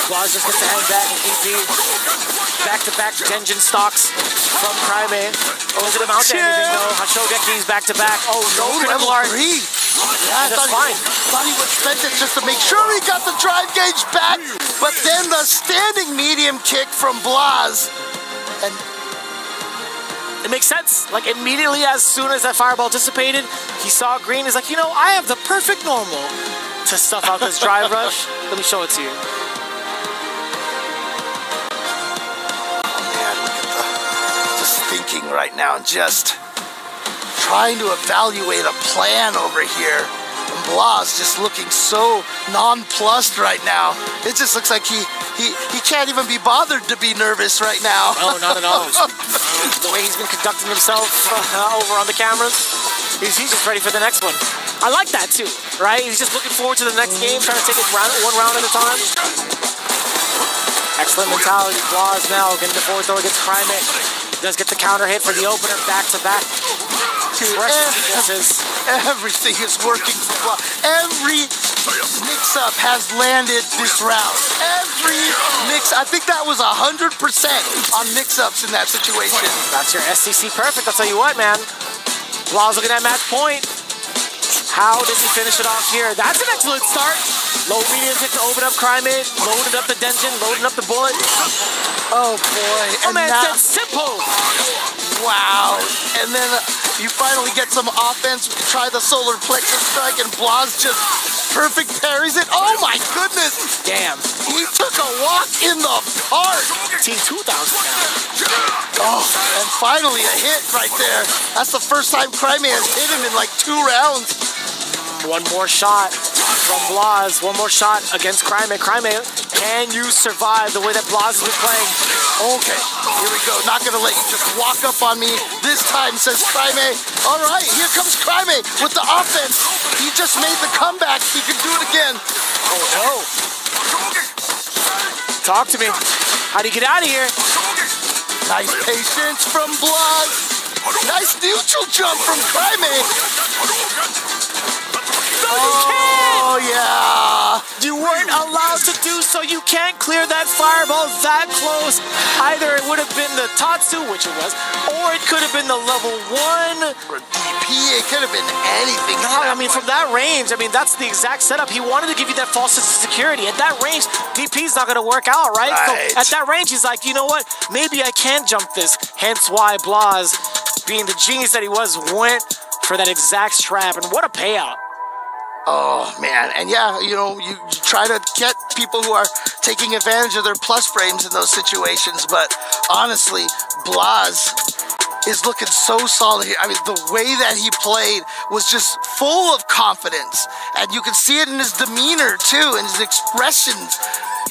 S11: Blaz just gets the head back and DP. Back-to-back Denjin stocks from Crime. Oh, did it mount to anything though? Hashogeki's back-to-back. Oh, no critical art.
S19: Yeah,
S11: that's fine.
S19: Thought he would spend it just to make sure he got the drive gauge back, but then the standing medium kick from Blaz.
S11: And it makes sense. Like immediately as soon as that fireball dissipated, he saw green. He's like, you know, I have the perfect normal to stuff out this drive rush. Let me show it to you.
S19: Just thinking right now, just trying to evaluate a plan over here. And Blaz just looking so nonplussed right now. It just looks like he can't even be bothered to be nervous right now.
S11: No, not at all. The way he's been conducting himself over on the cameras, he's just ready for the next one. I like that too, right? He's just looking forward to the next game, trying to take it one round at a time. Excellent mentality. Blaz now getting the forward throw against Crime. Does get the counter hit for the opener, back-to-back.
S19: Everything is working for Blaz. Every mix-up has landed this round. Every I think that was 100% on mix-ups in that situation.
S11: That's your SCC perfect, I'll tell you what, man. Blaz looking at match point. How does he finish it off here? That's an excellent start. Low medium kick to open up Crime. Loaded up the Denjin, loading up the bullet.
S19: Oh boy.
S11: Oh man, that's simple.
S19: Wow. And then you finally get some offense, try the solar plexus strike, and Blaz just perfect parries it. Oh my goodness.
S11: Damn.
S19: He took a walk in the park.
S11: Team 2000 now.
S19: Oh, and finally a hit right there. That's the first time Crime has hit him in like 2 rounds.
S11: One more shot from Blaz. One more shot against Crime. Crime, can you survive the way that Blaz has been playing?
S19: Okay, here we go. Not gonna let you just walk up on me this time, says Crime. All right, here comes Crime with the offense. He just made the comeback. He can do it again.
S11: Oh no. Talk to me. How do you get out of here?
S19: Nice patience from Blaz. Nice neutral jump from Crime.
S11: No, you can't!
S19: Oh, yeah.
S11: You weren't allowed to do so. You can't clear that fireball that close. Either it would have been the Tatsu, which it was, or it could have been the level 1.
S19: Or DP, it could have been anything.
S11: No, I mean, from that range, I mean, that's the exact setup. He wanted to give you that false sense of security. At that range, DP's not going to work out, right? So at that range, he's like, you know what? Maybe I can jump this. Hence why Blaz, being the genius that he was, went for that exact trap. And what a payout.
S19: Oh, man. And yeah, you know, you try to get people who are taking advantage of their plus frames in those situations. But honestly, Blaz is looking so solid here. I mean, the way that he played was just full of confidence. And you can see it in his demeanor, too, and his expressions.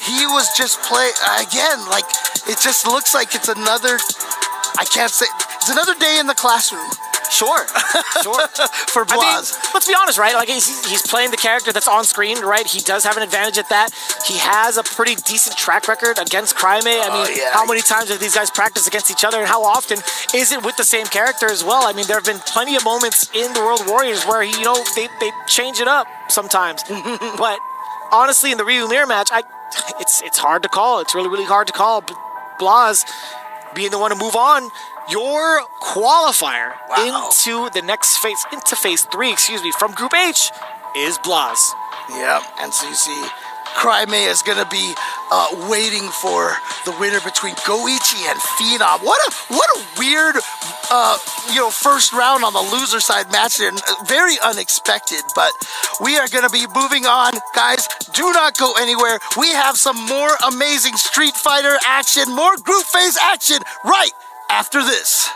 S19: He was just again, like, it just looks like it's another, it's another day in the classroom.
S11: Sure.
S19: For Blaz.
S11: I mean, let's be honest, right? Like, he's playing the character that's on screen, right? He does have an advantage at that. He has a pretty decent track record against Cryme. I mean, how many times have these guys practiced against each other, and how often is it with the same character as well? I mean, there have been plenty of moments in the World Warriors where, they change it up sometimes. But honestly, in the Ryu Mirror match, it's hard to call. It's really, really hard to call. But Blaz being the one to move on, your qualifier into the next phase, into phase 3, from Group H, is Blaz.
S19: Yep, and so you see, Cryme is going to be waiting for the winner between Goichi and Phenom. What a weird, first round on the loser side match there. Very unexpected, but we are going to be moving on. Guys, do not go anywhere. We have some more amazing Street Fighter action, more group phase action right after this.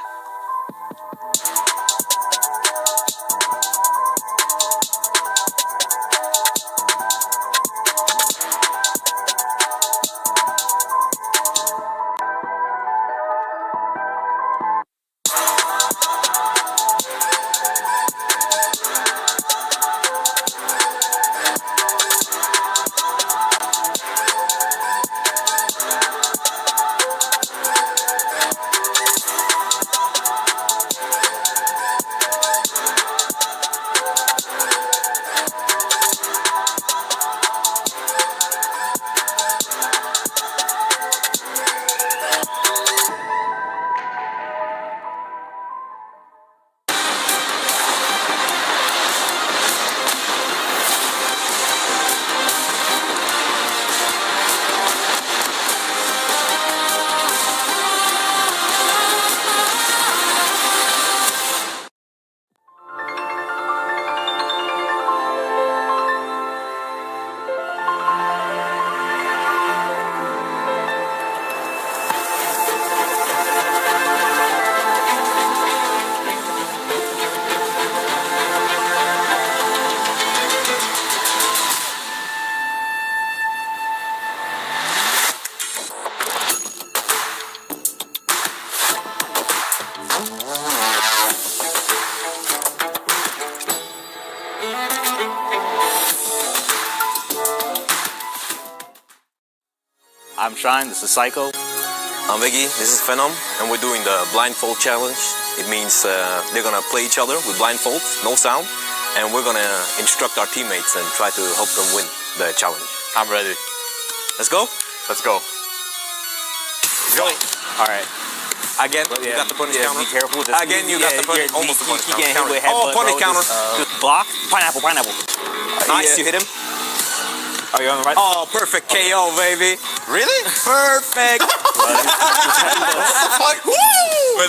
S7: I'm Shine, this is Psycho.
S8: I'm Iggy, this is Phenom, and we're doing the blindfold challenge. It means they're gonna play each other with blindfolds, no sound, and we're gonna instruct our teammates and try to help them win the challenge.
S7: I'm ready.
S8: Let's go?
S7: Let's go.
S8: Go.
S7: All right.
S8: Again, you got the punish counter.
S7: Be careful.
S8: Again, you got the punish, almost the punish
S7: counter.
S8: counter.
S7: Hit with headbutt,
S8: punish
S7: bro.
S8: counter.
S7: Just block. Pineapple.
S8: Nice, you hit him.
S7: Are you on the right?
S8: Oh, perfect KO, baby.
S7: Really?
S8: Perfect.
S7: Wait,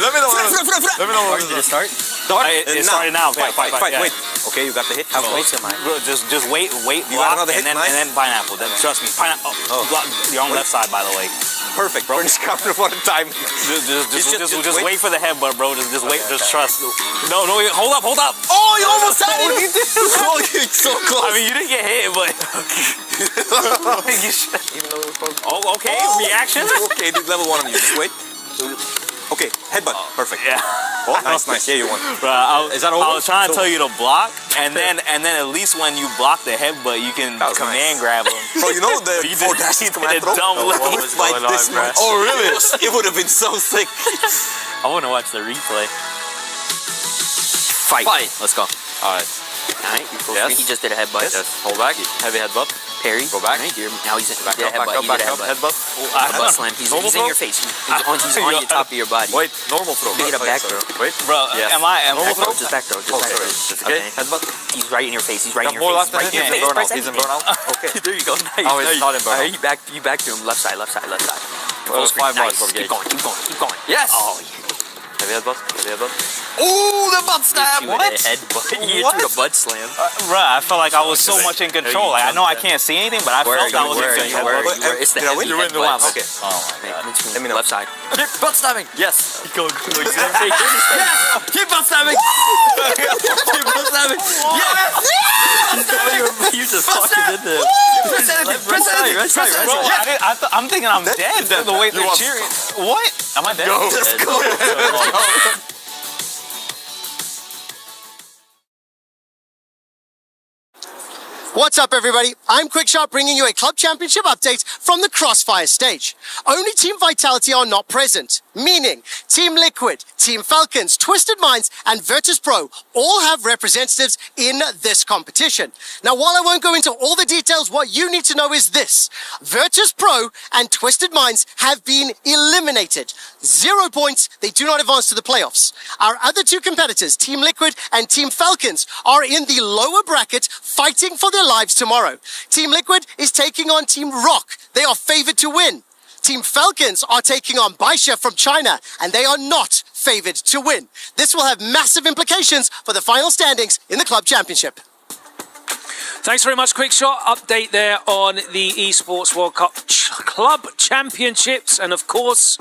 S8: let me know.
S7: Let me know when to start. It started now.
S8: Fight. Wait. Okay, you got the hit. How close am I?
S7: Bro, just wait.
S8: You got another hit,
S7: and then pineapple. Then trust me, pineapple. You're on the left side, by the way.
S8: Perfect, bro. Just counter one time.
S7: Just wait for the headbutt, bro. Just wait. Just trust. No, hold up.
S8: Oh, you almost had it. Oh, you're so close.
S7: I mean, you didn't get hit, but. Oh, okay. Reaction.
S8: Okay, do level 1 on you. Just wait. Okay, headbutt. Perfect.
S7: Yeah.
S8: Oh, that's nice. Yeah, you won.
S7: Bro,
S8: Is that over?
S7: I was trying to tell you to block, and then at least when you block the headbutt, you can command grab him.
S8: Bro, you know the
S7: you
S8: four dashes command throw?
S7: It's
S8: like this much.
S7: Oh,
S8: really? It would have been so sick.
S7: I want to watch the replay.
S8: Fight.
S7: Let's go.
S8: All right.
S14: Alright, you full screen. He just did a headbutt.
S23: Yes. Hold back. Heavy headbutt.
S14: Parry.
S23: Go back.
S14: Right, now he's in
S23: back
S14: a headbutt.
S23: Back up. Headbutt.
S14: Headbutt slam. He's in your face. He's on your top of your body.
S23: Wait, normal throw.
S14: Make it a back throw.
S23: Wait, bro.
S14: Yes.
S23: Am I normal throw?
S14: Just back throw. Just back throw.
S23: Okay. Headbutt.
S14: He's right in your face. He's right in your
S23: more
S14: face.
S23: left
S14: Right in your face.
S23: He's in burnout. Okay.
S14: There you go. Nice.
S23: Oh, he's not in burnout.
S14: You back to him. Left side. Left side. Left side.
S23: Well, 5 more.
S14: Nice. Keep going. Keep going. Keep going.
S23: Yes.
S14: Oh, yeah.
S23: Heavy headbutt. Heavy headbutt.
S14: Ooh, the butt slam!
S23: What?
S14: You threw the butt slam.
S7: Bruh, I felt like I was so much in control. Like, I know I can't see anything, but I felt I was in control.
S14: It's the heavy
S23: headbutt. Okay.
S14: Oh my god. Let me know. Left side.
S23: Butt stabbing. Yes.
S14: Keep going. Keep going.
S23: Yes. Keep butt stabbing. Keep butt stabbing. Yes.
S14: You just fucking did this.
S23: Press anything. Press anything.
S14: Right side.
S7: Bro, I'm thinking I'm dead. The way they're cheering. What? Am I dead?
S23: Go. Let's go.
S4: What's up, everybody? I'm Quickshot bringing you a Club Championship update from the Crossfire stage. Only Team Vitality are not present, meaning Team Liquid, Team Falcons, Twisted Minds, and Virtus Pro all have representatives in this competition. Now, while I won't go into all the details, what you need to know is this. Virtus Pro and Twisted Minds have been eliminated. 0 points, they do not advance to the playoffs. Our other two competitors, Team Liquid and Team Falcons, are in the lower bracket fighting for their lives tomorrow. Team Liquid is taking on Team Rock. They are favored to win. Team Falcons are taking on Baisha from China, and they are not favored to win. This will have massive implications for the final standings in the Club Championship.
S6: Thanks very much, Quickshot. Update there on the Esports World Cup Club Championships. And of course,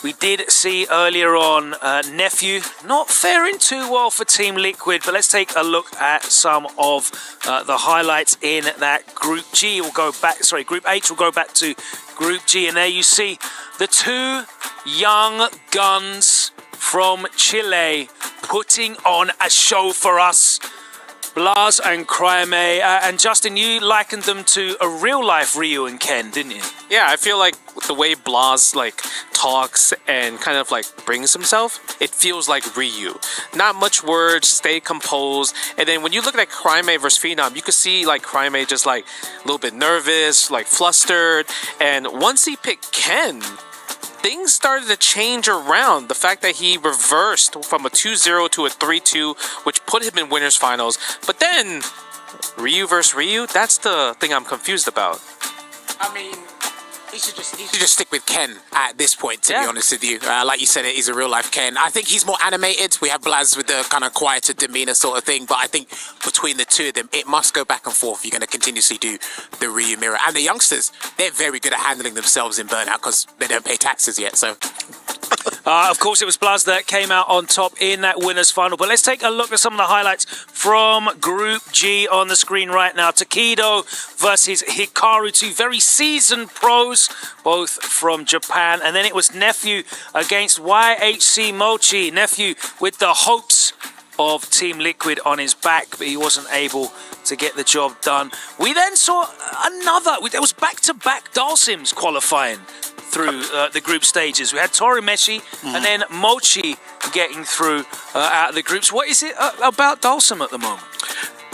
S6: we did see earlier on Nephew not faring too well for Team Liquid, but let's take a look at some of the highlights in that Group G. We'll go back, Group H. We'll go back to Group G, and there you see the two young guns from Chile putting on a show for us. Blas and Cryme, and Justin, you likened them to a real-life Ryu and Ken, didn't you?
S9: Yeah, I feel like the way Blas talks and kind of brings himself, it feels like Ryu. Not much words, stay composed, and then when you look at Cryme versus Phenom, you could see Cryme just a little bit nervous, flustered, and once he picked Ken, things started to change around. The fact that he reversed from a 2-0 to a 3-2, which put him in winners finals. But then, Ryu versus Ryu, that's the thing I'm confused about.
S5: I mean, he should just stick with Ken at this point, to be honest with you. Like you said, he's a real-life Ken. I think he's more animated. We have Blaz with the kind of quieter demeanor sort of thing, but I think between the two of them, it must go back and forth. You're going to continuously do the Ryu mirror. And the youngsters, they're very good at handling themselves in Burnout because they don't pay taxes yet, so...
S6: Of course, it was Blaz that came out on top in that winners final. But let's take a look at some of the highlights from Group G on the screen right now. Takedo versus Hikaru, two very seasoned pros, both from Japan. And then it was Nephew against YHC Mochi. Nephew with the hopes of Team Liquid on his back, but he wasn't able to get the job done. We then saw it was back-to-back Dalsims qualifying through the group stages. We had Torimeshi and then Mochi getting through out of the groups. What is it about Dalsim at the moment?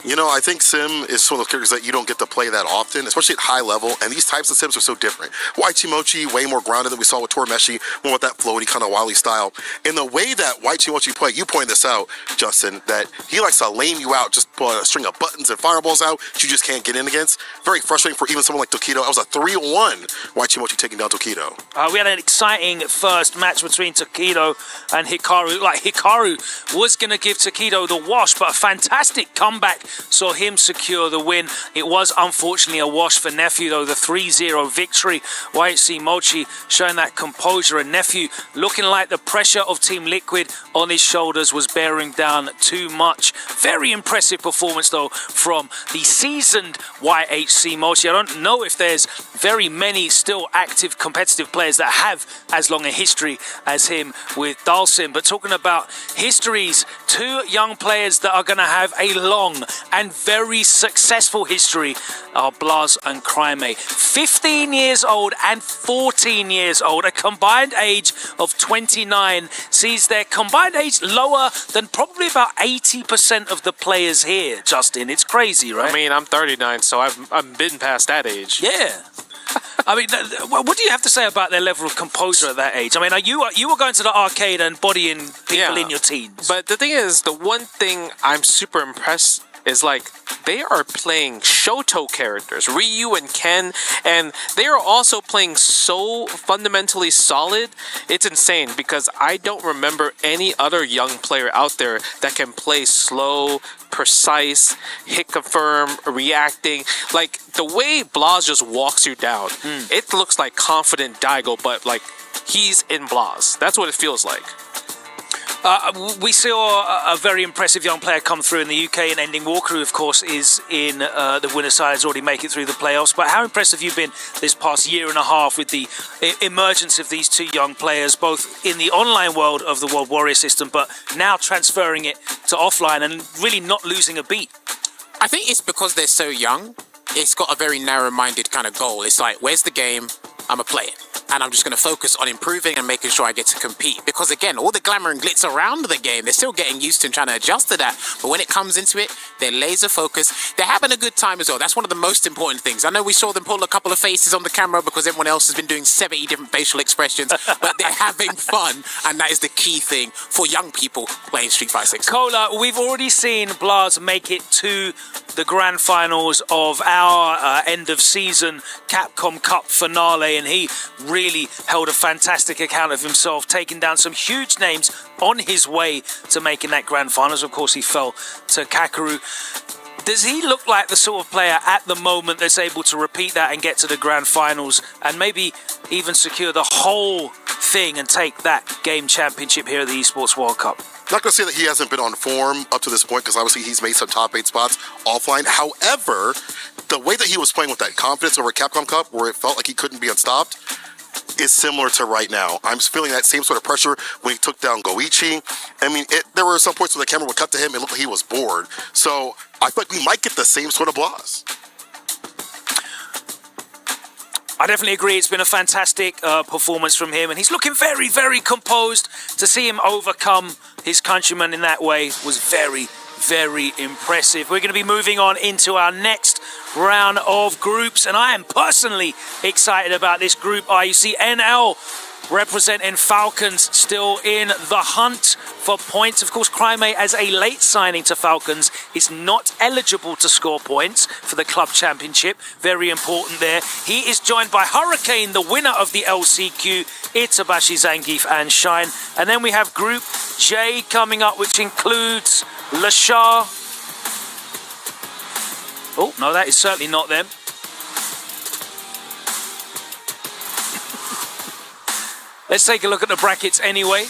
S10: You know, I think Sim is one of those characters that you don't get to play that often, especially at high level, and these types of Sims are so different. Mochi, way more grounded than we saw with Torimeshi, more with that floaty kind of wily style. And the way that Mochi play, you pointed this out, Justin, that he likes to lame you out, just put a string of buttons and fireballs out you just can't get in against. Very frustrating for even someone like Tokido. It was a 3-1 Mochi taking down Tokido.
S6: We had an exciting first match between Tokido and Hikaru. Hikaru was going to give Tokido the wash, but a fantastic comeback saw him secure the win. It was unfortunately a wash for Nephew, though, the 3-0 victory. YHC Mochi showing that composure, and Nephew looking like the pressure of Team Liquid on his shoulders was bearing down too much. Very impressive performance, though, from the seasoned YHC Mochi. I don't know if there's very many still active competitive players that have as long a history as him with Dalsim. But talking about histories, two young players that are going to have a long and very successful history are Blaz and Crime. 15 years old and 14 years old, a combined age of 29 sees their combined age lower than probably about 80% of the players here, Justin. It's crazy, right?
S9: I mean, I'm 39, so I've been past that age.
S6: Yeah. I mean, what do you have to say about their level of composure at that age? I mean, you were going to the arcade and bodying people in your teens.
S9: But the thing is, the one thing I'm super impressed is like they are playing Shoto characters, Ryu and Ken, and they are also playing so fundamentally solid. It's insane because I don't remember any other young player out there that can play slow, precise, hit confirm, reacting. Like the way Blaz just walks you down, it looks like confident Daigo, but like he's in Blaz. That's what it feels like.
S6: We saw a very impressive young player come through in the UK, and Ending Walker, who of course is in the winner's side, has already made it through the playoffs. But how impressed have you been this past year and a half with the emergence of these two young players, both in the online world of the World Warrior system, but now transferring it to offline and really not losing a beat?
S5: I think it's because they're so young. It's got a very narrow-minded kind of goal. It's like, where's the game? I'm going to play it. And I'm just going to focus on improving and making sure I get to compete. Because again, all the glamour and glitz around the game, they're still getting used to and trying to adjust to that. But when it comes into it, they're laser focused. They're having a good time as well. That's one of the most important things. I know we saw them pull a couple of faces on the camera because everyone else has been doing 70 different facial expressions, but they're having fun. And that is the key thing for young people playing Street Fighter 6.
S6: Cola, we've already seen Blaz make it to the grand finals of our end of season Capcom Cup finale, and he really held a fantastic account of himself, taking down some huge names on his way to making that grand finals. Of course, he fell to Kakeru. Does he look like the sort of player at the moment that's able to repeat that and get to the grand finals and maybe even secure the whole thing and take that game championship here at the Esports World Cup?
S10: Not going to say that he hasn't been on form up to this point, because obviously he's made some top 8 spots offline. However, the way that he was playing with that confidence over Capcom Cup, where it felt like he couldn't be unstopped, is similar to right now. I'm feeling that same sort of pressure when he took down Goichi. I mean, there were some points where the camera would cut to him and look like he was bored. So I feel like we might get the same sort of Blaz.
S6: I definitely agree. It's been a fantastic performance from him, and he's looking very, very composed. To see him overcome his countrymen in that way was very, very impressive. We're going to be moving on into our next round of groups, and I am personally excited about this group. You see NL representing Falcons still in the hunt for points. Of course, Crime as a late signing to Falcons is not eligible to score points for the club championship. Very important there. He is joined by Hurricane, the winner of the LCQ, Itabashi, Zangief and Shine. And then we have Group J coming up, which includes Lashar. Oh, no, that is certainly not them. Let's take a look at the brackets anyway.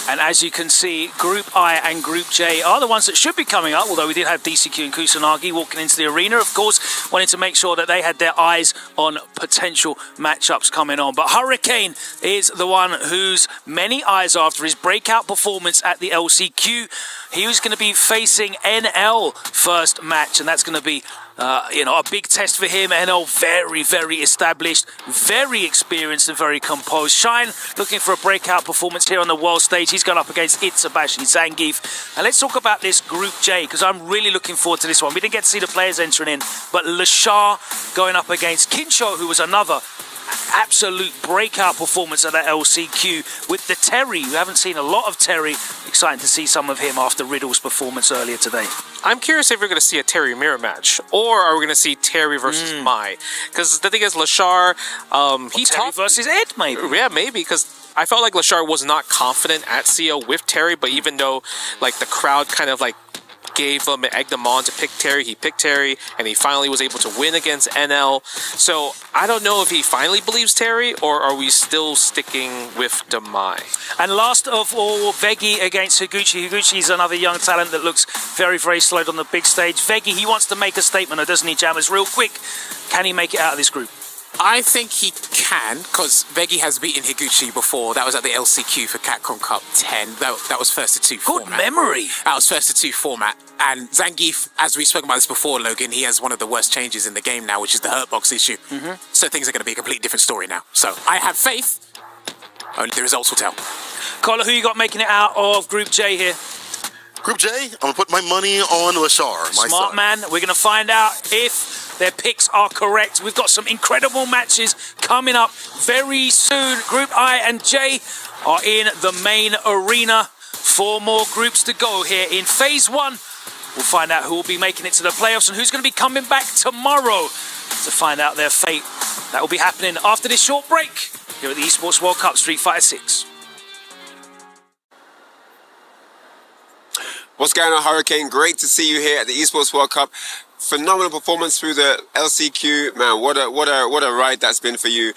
S6: And as you can see, Group I and Group J are the ones that should be coming up, although we did have DCQ and Kusanagi walking into the arena, of course, wanting to make sure that they had their eyes on potential matchups coming on. But Hurricane is the one whose many eyes are after his breakout performance at the LCQ. He was going to be facing NL first match, and that's going to be a big test for him. NL very, very established, very experienced and very composed. Shine looking for a breakout performance here on the world stage. He's gone up against Itsubashi Zangief. And let's talk about this Group J, because I'm really looking forward to this one. We didn't get to see the players entering in, but Lashar going up against Kincho, who was another absolute breakout performance at that LCQ with the Terry. We haven't seen a lot of Terry. Exciting to see some of him after Riddle's performance earlier today.
S9: I'm curious if we're going to see a Terry mirror match, or are we going to see Terry versus Mai? Because the thing is, Lashar,
S6: Terry versus Ed, maybe.
S9: Yeah, maybe, because I felt like Lashar was not confident at CO with Terry, but even though like the crowd kind of like gave him and egged him on to pick Terry, he picked Terry, and he finally was able to win against NL. So I don't know if he finally believes Terry, or are we still sticking with Demai?
S6: And last of all, Veggie against Higuchi. Higuchi is another young talent that looks very, very solid on the big stage. Veggie, he wants to make a statement, or doesn't he, Jammers? Real quick, can he make it out of this group?
S5: I think he can, because Veggie has beaten Higuchi before. That was at the LCQ for Capcom Cup 10. That was first to 2 format.
S6: Good memory.
S5: That was first to 2 format. And Zangief, as we spoke about this before, Logan, he has one of the worst changes in the game now, which is the hurtbox issue. So things are going to be a completely different story now. So I have faith. Only the results will tell.
S6: Carla, who you got making it out of Group J here?
S10: Group J, I'm going to put my money on Lashar, my
S6: Smart
S10: son.
S6: man. We're going to find out if their picks are correct. We've got some incredible matches coming up very soon. Group I and J are in the main arena. 4 more groups to go here in Phase 1. We'll find out who will be making it to the playoffs and who's going to be coming back tomorrow to find out their fate. That will be happening after this short break here at the Esports World Cup Street Fighter 6.
S3: What's going on, Hurricane? Great to see you here at the Esports World Cup. Phenomenal performance through the LCQ. Man, what a ride that's been for you.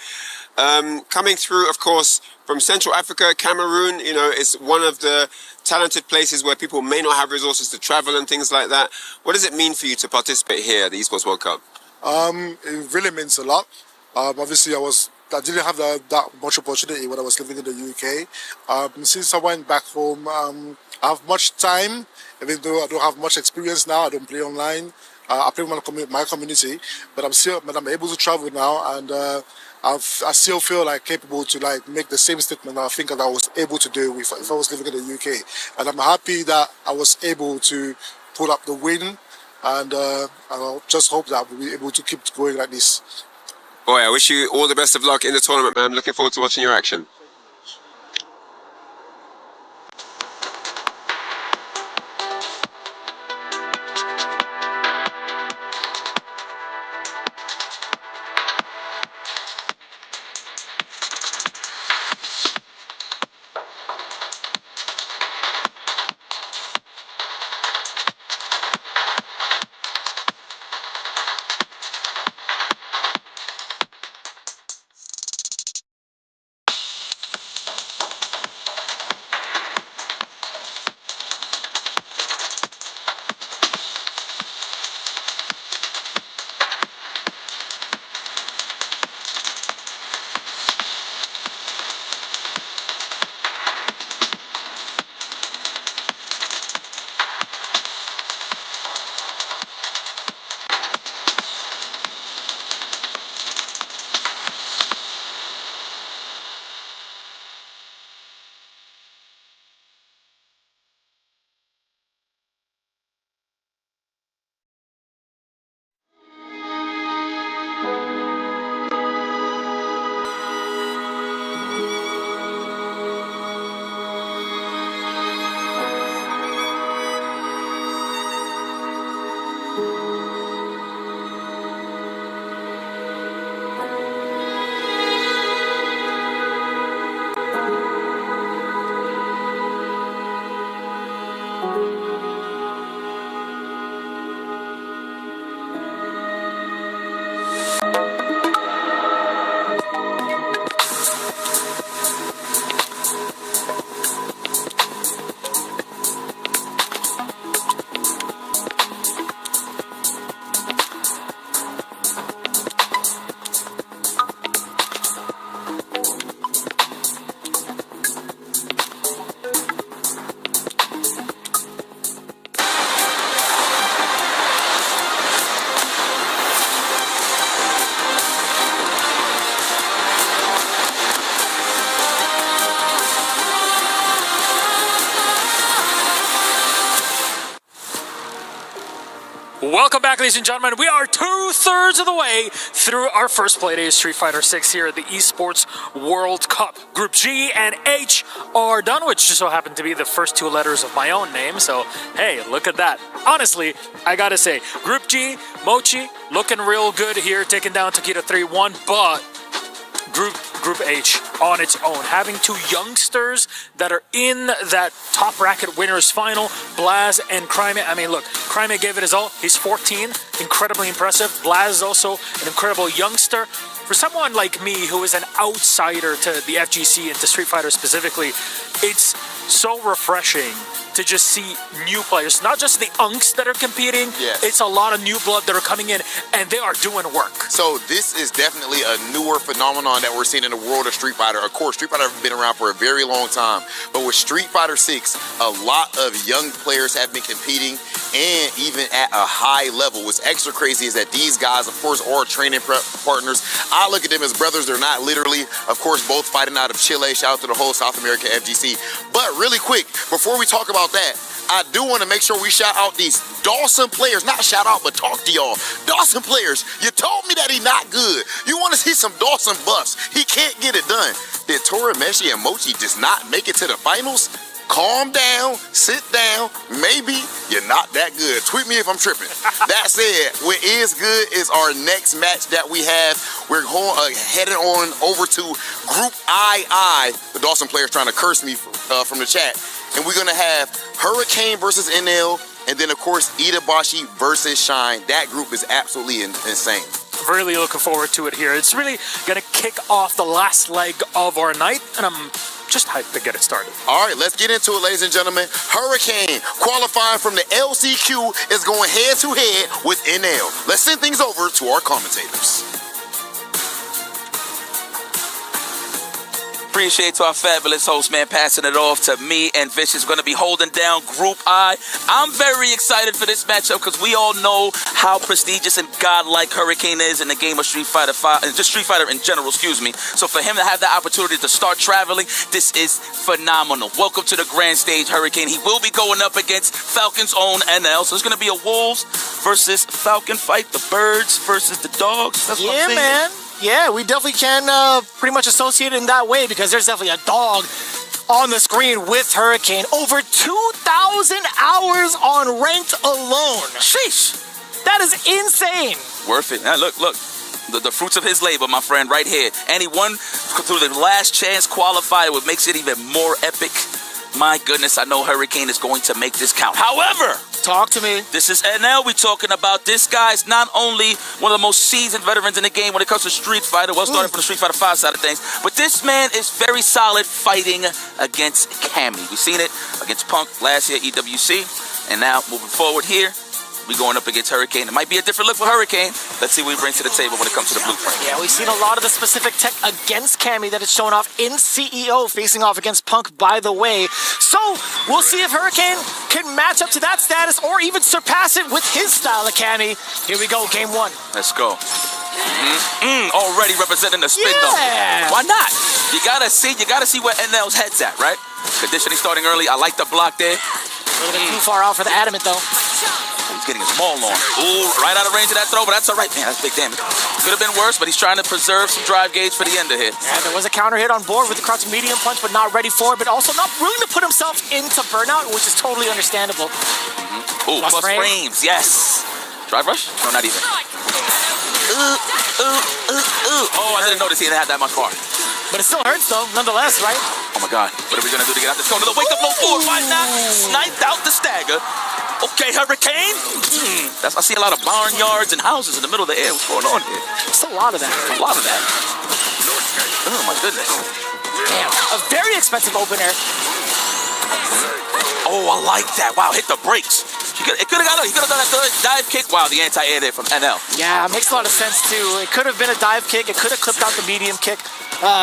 S3: Coming through, of course, from Central Africa, Cameroon, you know, it's one of the talented places where people may not have resources to travel and things like that. What does it mean for you to participate here at the Esports World Cup?
S15: It really means a lot. Obviously, I didn't have that much opportunity when I was living in the UK. Since I went back home, I have much time, even though I don't have much experience now. I don't play online. I play with my community, but I'm able to travel now, and I still feel like capable to like make the same statement I think that I was able to do if I was living in the UK. And I'm happy that I was able to pull up the win, and I'll just hope that we'll be able to keep going like this.
S3: Boy, I wish you all the best of luck in the tournament, man. Looking forward to watching your action.
S22: Welcome back, ladies and gentlemen. We are 2/3 of the way through our first playday of Street Fighter 6 here at the Esports World Cup. Group G and H are done, which just so happened to be the first 2 letters of my own name. So, hey, look at that. Honestly, I gotta say, Group G, Mochi, looking real good here, taking down Takeda 3-1, but Group H on its own, having 2 youngsters that are in that top bracket winners final, Blaz and Crime. I mean, look, Crimea gave it his all. He's 14, incredibly impressive. Blaz is also an incredible youngster. For someone like me who is an outsider to the FGC and to Street Fighter specifically, it's so refreshing to just see new players, not just the unks that are competing.
S2: Yes.
S22: It's a lot of new blood that are coming in, and they are doing work.
S2: So this is definitely a newer phenomenon that we're seeing in the world of Street Fighter. Of course, Street Fighter has been around for a very long time, but with Street Fighter 6, a lot of young players have been competing, and even at a high level. What's extra crazy is that these guys, of course, are training partners. I look at them as brothers. They're not literally, of course, both fighting out of Chile. Shout out to the whole South America FGC. But really quick, before we talk about that, I do want to make sure we shout out these Dawson players. Not shout out, but talk to y'all. Dawson players, you told me that he not good. You want to see some Dawson buffs. He can't get it done. Did Torameshi and Mochi just not make it to the finals? Calm down, sit down. Maybe you're not that good. Tweet me if I'm tripping. That said, what is good is our next match that we have. We're heading on over to Group II. The Dawson players trying to curse me from the chat. And we're going to have Hurricane versus NL, and then, of course, Itabashi versus Shine. That group is absolutely insane.
S22: Really looking forward to it here. It's really going to kick off the last leg of our night, and I'm just hyped to get it started.
S2: All right, let's get into it, ladies and gentlemen. Hurricane, qualifying from the LCQ, is going head-to-head with NL. Let's send things over to our commentators.
S13: Appreciate to our fabulous host, man, passing it off to me and Vicious. Going to be holding down Group I. I'm very excited for this matchup because we all know how prestigious and godlike Hurricane is in the game of Street Fighter 5, and just Street Fighter in general, excuse me. So for him to have the opportunity to start traveling, this is phenomenal. Welcome to the grand stage, Hurricane. He will be going up against Falcon's own NL. So it's going to be a Wolves versus Falcon fight, the Birds versus the Dogs. That's what I'm saying.
S11: Man. Yeah, we definitely can pretty much associate it in that way because there's definitely a dog on the screen with Hurricane. Over 2,000 hours on ranked alone.
S13: Sheesh.
S11: That is insane.
S13: Worth it. Now look. The fruits of his labor, my friend, right here. And he won through the last chance qualifier, what makes it even more epic. My goodness, I know Hurricane is going to make this count. However,
S11: talk to me.
S13: This is NL we're talking about. This guy's not only one of the most seasoned veterans in the game when it comes to Street Fighter, well, starting from the Street Fighter 5 side of things, but this man is very solid fighting against Cammy. We've seen it against Punk last year at EWC, and now moving forward here, we're going up against Hurricane. It might be a different look for Hurricane. Let's see what he brings to the table when it comes to the blueprint.
S11: Yeah, we've seen a lot of the specific tech against Cammy that is shown off in CEO, facing off against Punk, by the way. So we'll see if Hurricane can match up to that status or even surpass it with his style of Cammy. Here we go, game one.
S13: Let's go. Already representing the spin though. Why not? You gotta see where NL's head's at, right? Conditioning starting early. I like the block there.
S11: A little bit too far out for the adamant though.
S13: He's getting his maul on. Ooh, right out of range of that throw, but that's all right. Man, that's big damage. Could have been worse, but he's trying to preserve some drive gauge for the end of it.
S11: Yeah, there was a counter hit on board with the crouching medium punch, but not ready for it, but also not willing to put himself into burnout, which is totally understandable.
S13: Ooh, plus frames, yes. Drive rush? No, not even. Oh, I didn't notice he didn't have that much bar.
S11: But it still hurts though, nonetheless, right?
S13: Oh my God, what are we gonna do to get out this corner? The wake up low forward, why not? Sniped out the stagger. Okay, Hurricane. I see a lot of barnyards and houses in the middle of the air. What's going on here?
S11: Just a lot of that.
S13: A lot of that. Oh my goodness.
S11: Damn, a very expensive opener.
S13: Oh, I like that. Wow, hit the brakes. He could have done that dive kick. Wow, the anti-air there from NL.
S11: Yeah, it makes a lot of sense too. It could have been a dive kick. It could have clipped out the medium kick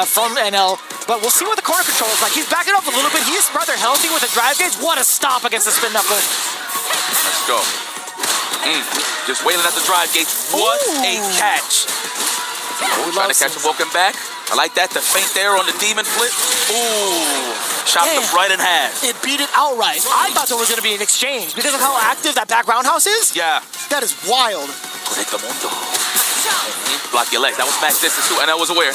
S11: from NL. But we'll see what the corner control is like. He's backing up a little bit. He's rather healthy with a drive gauge. What a stop against the spin knuckle.
S13: Let's go. Just wailing at the drive gauge. What a catch. Trying to catch him walking back. I like that. The feint there on the demon flip. Ooh. Chopped him right in half.
S11: It beat it outright. I thought there was going to be an exchange because of how active that back roundhouse is.
S13: Yeah.
S11: That is wild.
S13: Block your leg. That was match distance too, and I was aware.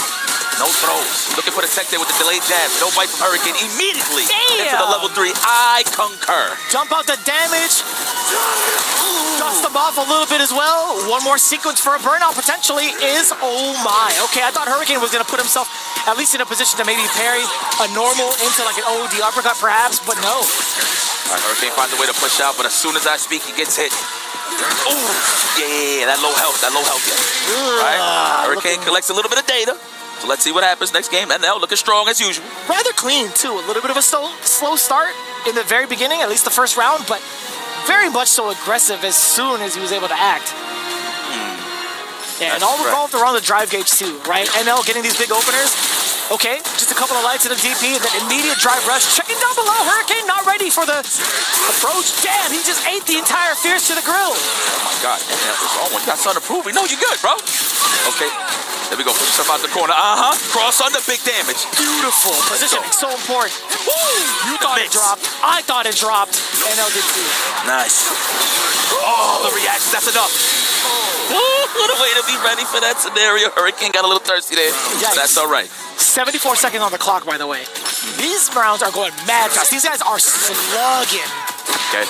S13: No throws. Looking for the tech there with the delayed jab. No bite from Hurricane immediately.
S11: Damn.
S13: Into the level 3. I concur.
S11: Jump out the damage. Dust them off a little bit as well. One more sequence for a burnout potentially is, oh my. Okay, I thought Hurricane was going to put himself at least in a position to maybe parry a normal into like an OD uppercut perhaps, but no.
S13: All right, Hurricane finds a way to push out, but as soon as I speak, he gets hit. Ooh, yeah, that low health, yeah. All right, Hurricane collects a little bit of data. So let's see what happens next game. NL looking strong as usual.
S11: Rather clean too. A little bit of a slow start in the very beginning, at least the first round, but very much so aggressive as soon as he was able to act. Yeah, and all revolved around the drive gauge too, right? NL getting these big openers. Okay, just a couple of lights in the DP, and then immediate drive rush. Checking down below, Hurricane not ready for the approach. Damn, he just ate the entire Fierce to the grill.
S13: Oh my God, NL, you got something to prove. We know you're good, bro. Okay, there we go. Put yourself out the corner. Cross under, big damage.
S11: Beautiful positioning, so important. Woo! You thought it dropped. I thought it dropped. NL did too.
S13: Nice. Oh, the reaction. That's enough. What a way to be ready for that scenario. Hurricane got a little thirsty there. But that's all right.
S11: 74 seconds on the clock, by the way. These rounds are going mad fast. These guys are slugging.
S13: Okay.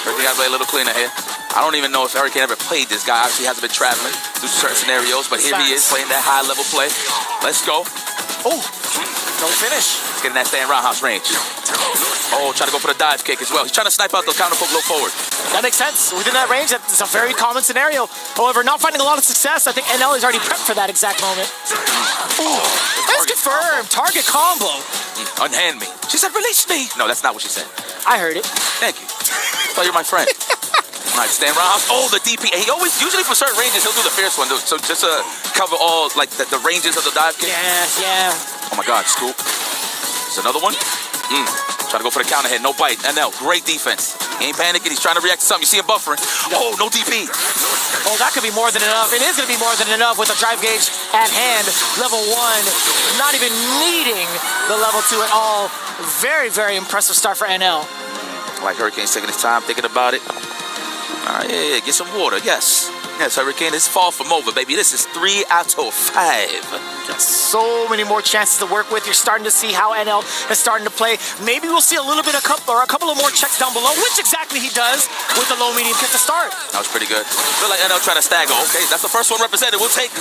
S13: Hurricane got to play a little cleaner here. I don't even know if Hurricane ever played this guy. Obviously, he hasn't been traveling through certain scenarios, but here he is playing that high-level play. Let's go.
S11: Oh, no finish.
S13: He's getting that stand roundhouse range. Oh, trying to go for the dive kick as well. He's trying to snipe out the counter poke low forward.
S11: That makes sense. Within that range, that's a very common scenario. However, not finding a lot of success. I think NL is already prepped for that exact moment. Ooh, that's confirmed. Target combo.
S13: Unhand me. She said, release me. No, that's not what she said.
S11: I heard it.
S13: Thank you. I thought you were my friend. All right, stand roundhouse. Oh, the DP. He always, usually for certain ranges, he'll do the fierce one. So just to cover all, like, the ranges of the dive kick.
S11: Yeah.
S13: Oh, my God, scoop. There's another one. Trying to go for the counter hit. No bite. NL, great defense. He ain't panicking. He's trying to react to something. You see him buffering. Oh, no DP.
S11: Oh, that could be more than enough. It is going to be more than enough with a drive gauge at hand. Level 1, not even needing the level 2 at all. Very, very impressive start for NL.
S13: Like Hurricane's taking his time, thinking about it. All right, yeah, get some water. Yes, Hurricane is far from over, baby. This is 3 out of 5.
S11: So many more chances to work with. You're starting to see how NL is starting to play. Maybe we'll see a little bit of a couple of more checks down below, which exactly he does with the low medium kick to start.
S13: That was pretty good. Feel like NL trying to stagger. Okay, that's the first one represented. We'll take.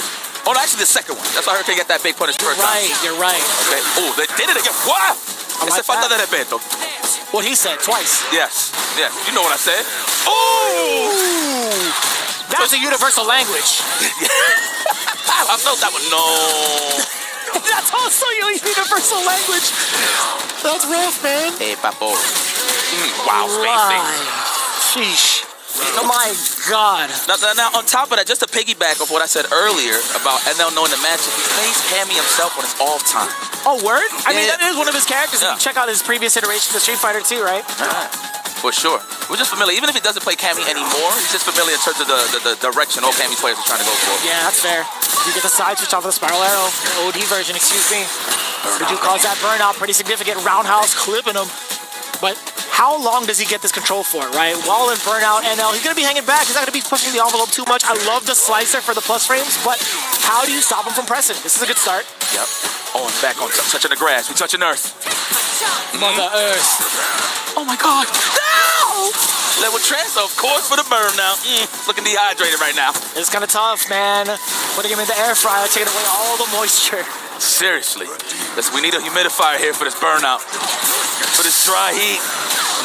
S13: Oh, no, actually the second one. That's why Hurricane got that big punish first time.
S11: You're right.
S13: Okay. Oh, they did it again. Wow. Ese falta de respeto.
S11: What he said twice.
S13: Yes. You know what I said. Oh!
S11: That's a universal language.
S13: I felt that one. No.
S11: That's also your universal language. That's rough, man.
S13: Hey, papo. Wow, spacing.
S11: Sheesh. Oh my God.
S13: Now, on top of that, just to piggyback off what I said earlier about NL knowing the matchup, he plays Cammy himself on his all-time.
S11: Oh, word? I mean, that is one of his characters. If you check out his previous iterations of Street Fighter 2, right?
S13: For sure. We're just familiar. Even if he doesn't play Cammy anymore, he's just familiar in terms of the direction all Cammy players are trying to go for.
S11: Yeah, that's fair. You get the side switch off of the Spiral Arrow. OD version, excuse me. We do cause that burnout. Pretty significant roundhouse clipping him. But how long does he get this control for, right? While in burnout, NL, he's going to be hanging back. He's not going to be pushing the envelope too much. I love the slicer for the plus frames, but how do you stop him from pressing? This is a good start.
S13: Yep. Oh, and back on touching the grass. We touching earth.
S11: Mother Earth.
S13: Oh, my God. No! Level transfer, of course, for the burn now. Looking dehydrated right now.
S11: It's kind of tough, man. Putting him in the air fryer, taking away all the moisture.
S13: Seriously. We need a humidifier here for this burnout. For this dry heat.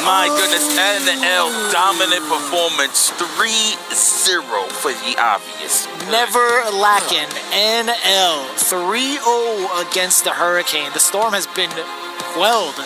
S13: My goodness. NL dominant performance. 3-0 for the obvious.
S11: Never lacking. NL 3-0 against the Hurricane. The storm has been quelled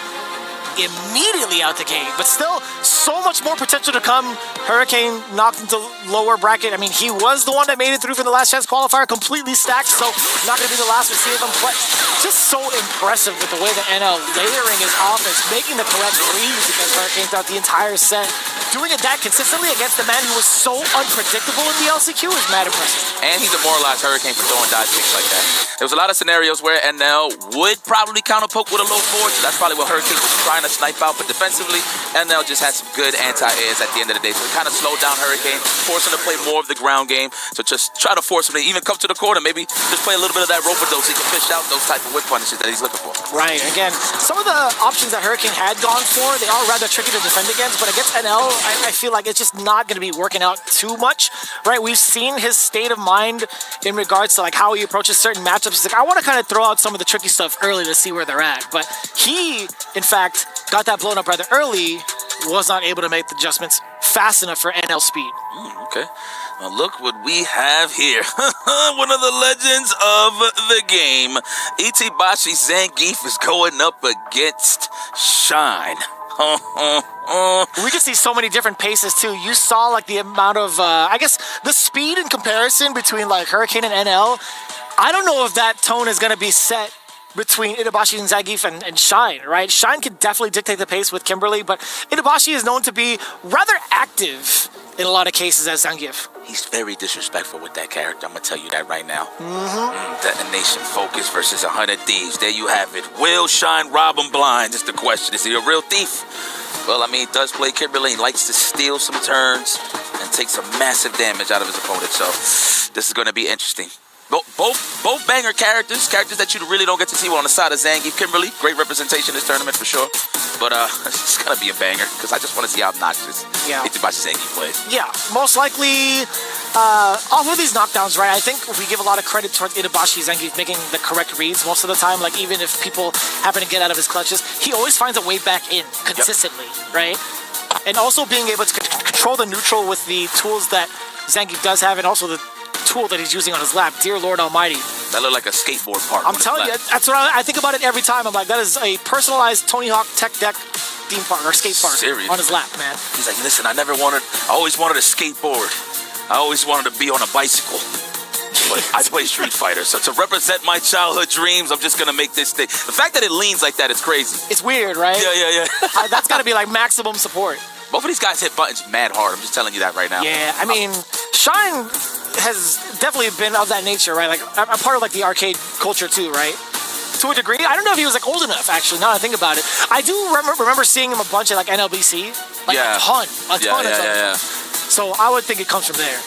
S11: immediately out the gate, but still so much more potential to come. Hurricane knocked into lower bracket. I mean, he was the one that made it through from the last chance qualifier, completely stacked, so not going to be the last we see of him, but just so impressive with the way that NL layering his offense, making the correct reads against Hurricane throughout the entire set. doing it that consistently against the man who was so unpredictable in the LCQ is mad impressive.
S13: And he demoralized Hurricane for throwing dodge kicks like that. There was a lot of scenarios where NL would probably counterpoke with a low forward. So that's probably what Hurricane was trying to snipe out. But defensively, NL just had some good anti-airs at the end of the day. So it kind of slowed down Hurricane, forced him to play more of the ground game. So just try to force him to even come to the corner. Maybe just play a little bit of that rope-a-dope so he can fish out those type of whip punishes that he's looking for.
S11: Right. Again, some of the options that Hurricane had gone for, they are rather tricky to defend against. But against NL, I feel like it's just not going to be working out too much. Right. We've seen his state of mind in regards to like how he approaches certain matchups. He's like, I want to kind of throw out some of the tricky stuff early to see where they're at. But he, in fact, got that blown up rather early, was not able to make the adjustments fast enough for NL speed.
S13: Okay. Well, look what we have here. One of the legends of the game. Itabashi Zangief is going up against Shine.
S11: We can see so many different paces too. You saw like the amount of, I guess, the speed in comparison between like Hurricane and NL. I don't know if that tone is going to be set between Itabashi and Zangief and Shine, right? Shine can definitely dictate the pace with Kimberly, but Itabashi is known to be rather active in a lot of cases as Zangief.
S13: He's very disrespectful with that character. I'm going to tell you that right now. Detonation Focus versus 100 Thieves. There you have it. Will Shine rob him blind? Is the question. Is he a real thief? Well, I mean, he does play Kimberly. He likes to steal some turns and take some massive damage out of his opponent. So this is going to be interesting. Both banger characters that you really don't get to see on the side of Zangief. Kimberly, great representation in this tournament for sure. But it's gonna be a banger because I just want to see how obnoxious Itabashi Zangief plays.
S11: Yeah, most likely off of these knockdowns, right? I think we give a lot of credit towards Itabashi Zangief making the correct reads most of the time. Like even if people happen to get out of his clutches, he always finds a way back in consistently, right? And also being able to control the neutral with the tools that Zangief does have, and also the tool that he's using on his lap. Dear Lord Almighty.
S13: That looked like a skateboard park.
S11: I'm telling you, that's what I think about it every time. I'm like, that is a personalized Tony Hawk Tech Deck theme park or skate park on his lap, man.
S13: He's like, listen, I always wanted a skateboard. I always wanted to be on a bicycle. But I play Street Fighter, so to represent my childhood dreams, I'm just gonna make this thing. The fact that it leans like that is crazy.
S11: It's weird, right?
S13: Yeah.
S11: That's gotta be like maximum support.
S13: Both of these guys hit buttons mad hard. I'm just telling you that right now.
S11: Yeah, I mean, Shine has definitely been of that nature, right? Like a part of like the arcade culture too, right? To a degree. I don't know if he was like old enough actually. Now that I think about it, I do remember seeing him a bunch at like NLBC, like a ton.
S13: Yeah.
S11: So I would think it comes from there.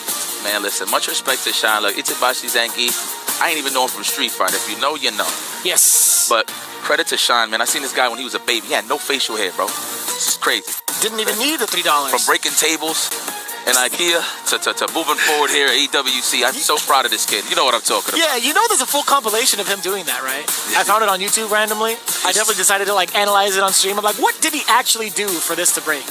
S13: Man, listen, much respect to Shine. Look, Itabashi Zangief. I ain't even know him from Street Fighter. If you know, you know.
S11: Yes.
S13: But credit to Shine, man. I seen this guy when he was a baby. He had no facial hair, bro. This is crazy.
S11: Didn't even need the $3.
S13: From breaking tables and IKEA to moving forward here at EWC. I'm so proud of this kid. You know what I'm talking about.
S11: Yeah, you know there's a full compilation of him doing that, right? I found it on YouTube randomly. I definitely decided to like analyze it on stream. I'm like, what did he actually do for this to break?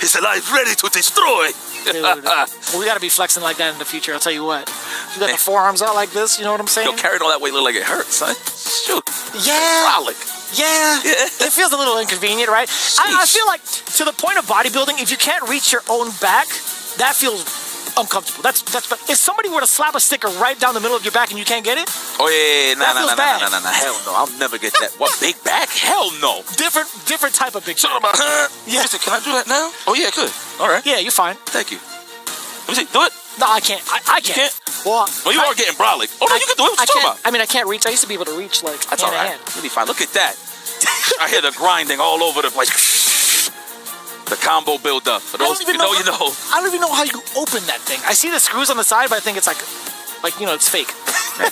S13: He's alive, ready to destroy.
S11: Dude, well, we gotta be flexing like that in the future, I'll tell you what. You got the forearms out like this, you know what I'm saying?
S13: Yo, carrying all that weight look like it hurts, son. Shoot.
S11: Yeah.
S13: Frolic.
S11: Yeah, it feels a little inconvenient, right? I feel like to the point of bodybuilding, if you can't reach your own back, that feels uncomfortable. That's if somebody were to slap a sticker right down the middle of your back and you can't get it.
S13: Oh yeah,
S11: nah,
S13: hell no, I'll never get that. What, big back? Hell no.
S11: Different type of big back.
S13: Yeah. Listen, can I do that now? Oh yeah, good. All right.
S11: Yeah, you're fine.
S13: Thank you. Let me see. Do it.
S11: No, I can't. I can't.
S13: You can't? Well, you are getting brolic. Oh no, you can do it. What you talking about?
S11: I mean, I can't reach. I used to be able to reach like
S13: that's all right. You'll be fine. Look at that. I hear the grinding all over the place. The combo build up. For those you know, you know.
S11: I don't even know how you open that thing. I see the screws on the side, but I think it's like you know, it's fake.
S13: Man,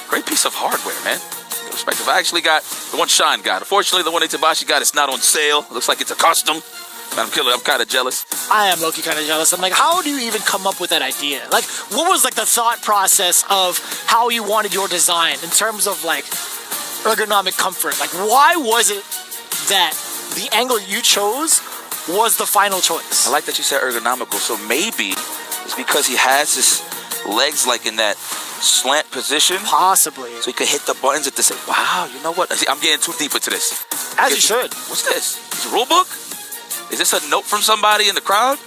S13: great piece of hardware, man. Perspective. I actually got the one Shine got. Unfortunately, the one Itabashi got, it's not on sale. It looks like it's a custom. I'm kind of jealous.
S11: I am low-key kind of jealous. I'm like, how do you even come up with that idea? Like, what was like the thought process of how you wanted your design in terms of like ergonomic comfort? Like, why was it that the angle you chose was the final choice?
S13: I like that you said ergonomical. So maybe it's because he has his legs like in that slant position.
S11: Possibly.
S13: So he could hit the buttons at the same. Wow, you know what? See, I'm getting too deep into this.
S11: As you should.
S13: What's this? Is it a rule book? Is this a note from somebody in the crowd?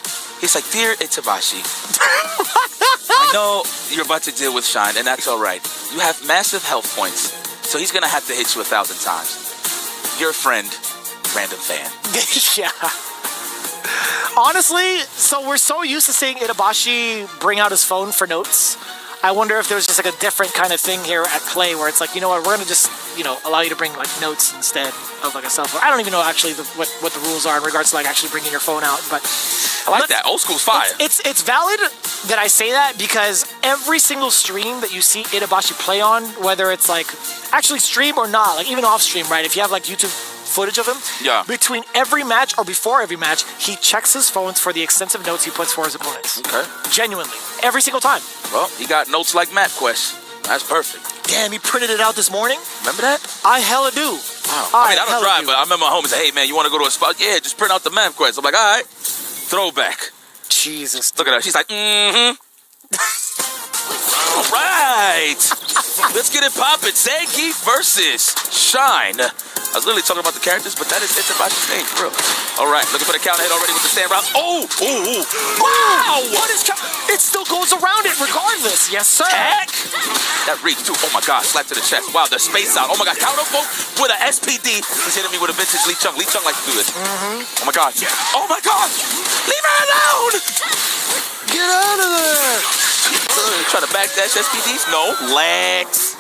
S13: He's like, Dear Itabashi, I know you're about to deal with Shine, and that's all right. You have massive health points, so he's going to have to hit you 1,000 times. Your friend, random fan.
S11: Yeah. Honestly, so we're so used to seeing Itabashi bring out his phone for notes. I wonder if there's just like a different kind of thing here at play where it's like, you know what, we're gonna just, allow you to bring like notes instead of like a cell phone. I don't even know actually what the rules are in regards to like actually bringing your phone out, but
S13: I like that. Old school's fire.
S11: It's valid that I say that because every single stream that you see Itabashi play on, whether it's like actually stream or not, like even off stream, right? If you have like YouTube footage of him, between every match or before every match, he checks his phones for the extensive notes he puts for his opponents.
S13: Okay.
S11: Genuinely. Every single time.
S13: Well, he got notes like MapQuest. That's perfect.
S11: Damn, he printed it out this morning?
S13: Remember that?
S11: I hella do.
S13: Wow. I mean, I don't drive, but I remember my homie said, hey, man, you want to go to a spot? Yeah, just print out the MapQuest. I'm like, all right. Throwback.
S11: Jesus.
S13: Look at her. She's like, mm-hmm. All right. Let's get it poppin'. Zangief versus Shine. I was literally talking about the characters, but that is Itabachi's name, for real. All right, looking for the count ahead already with the stand round. Oh! Wow!
S11: What is it still goes around it regardless. Yes, sir.
S13: Heck! That reach, too. Oh, my God. Slap to the chest. Wow, the space out. Oh, my God. Counter vote with an SPD. He's hitting me with a vintage Lee Chung. Lee Chung likes to do this. Oh, my God. Oh, my God. Leave her alone!
S11: Get out of there!
S13: Try to backdash SPDs? No. Legs.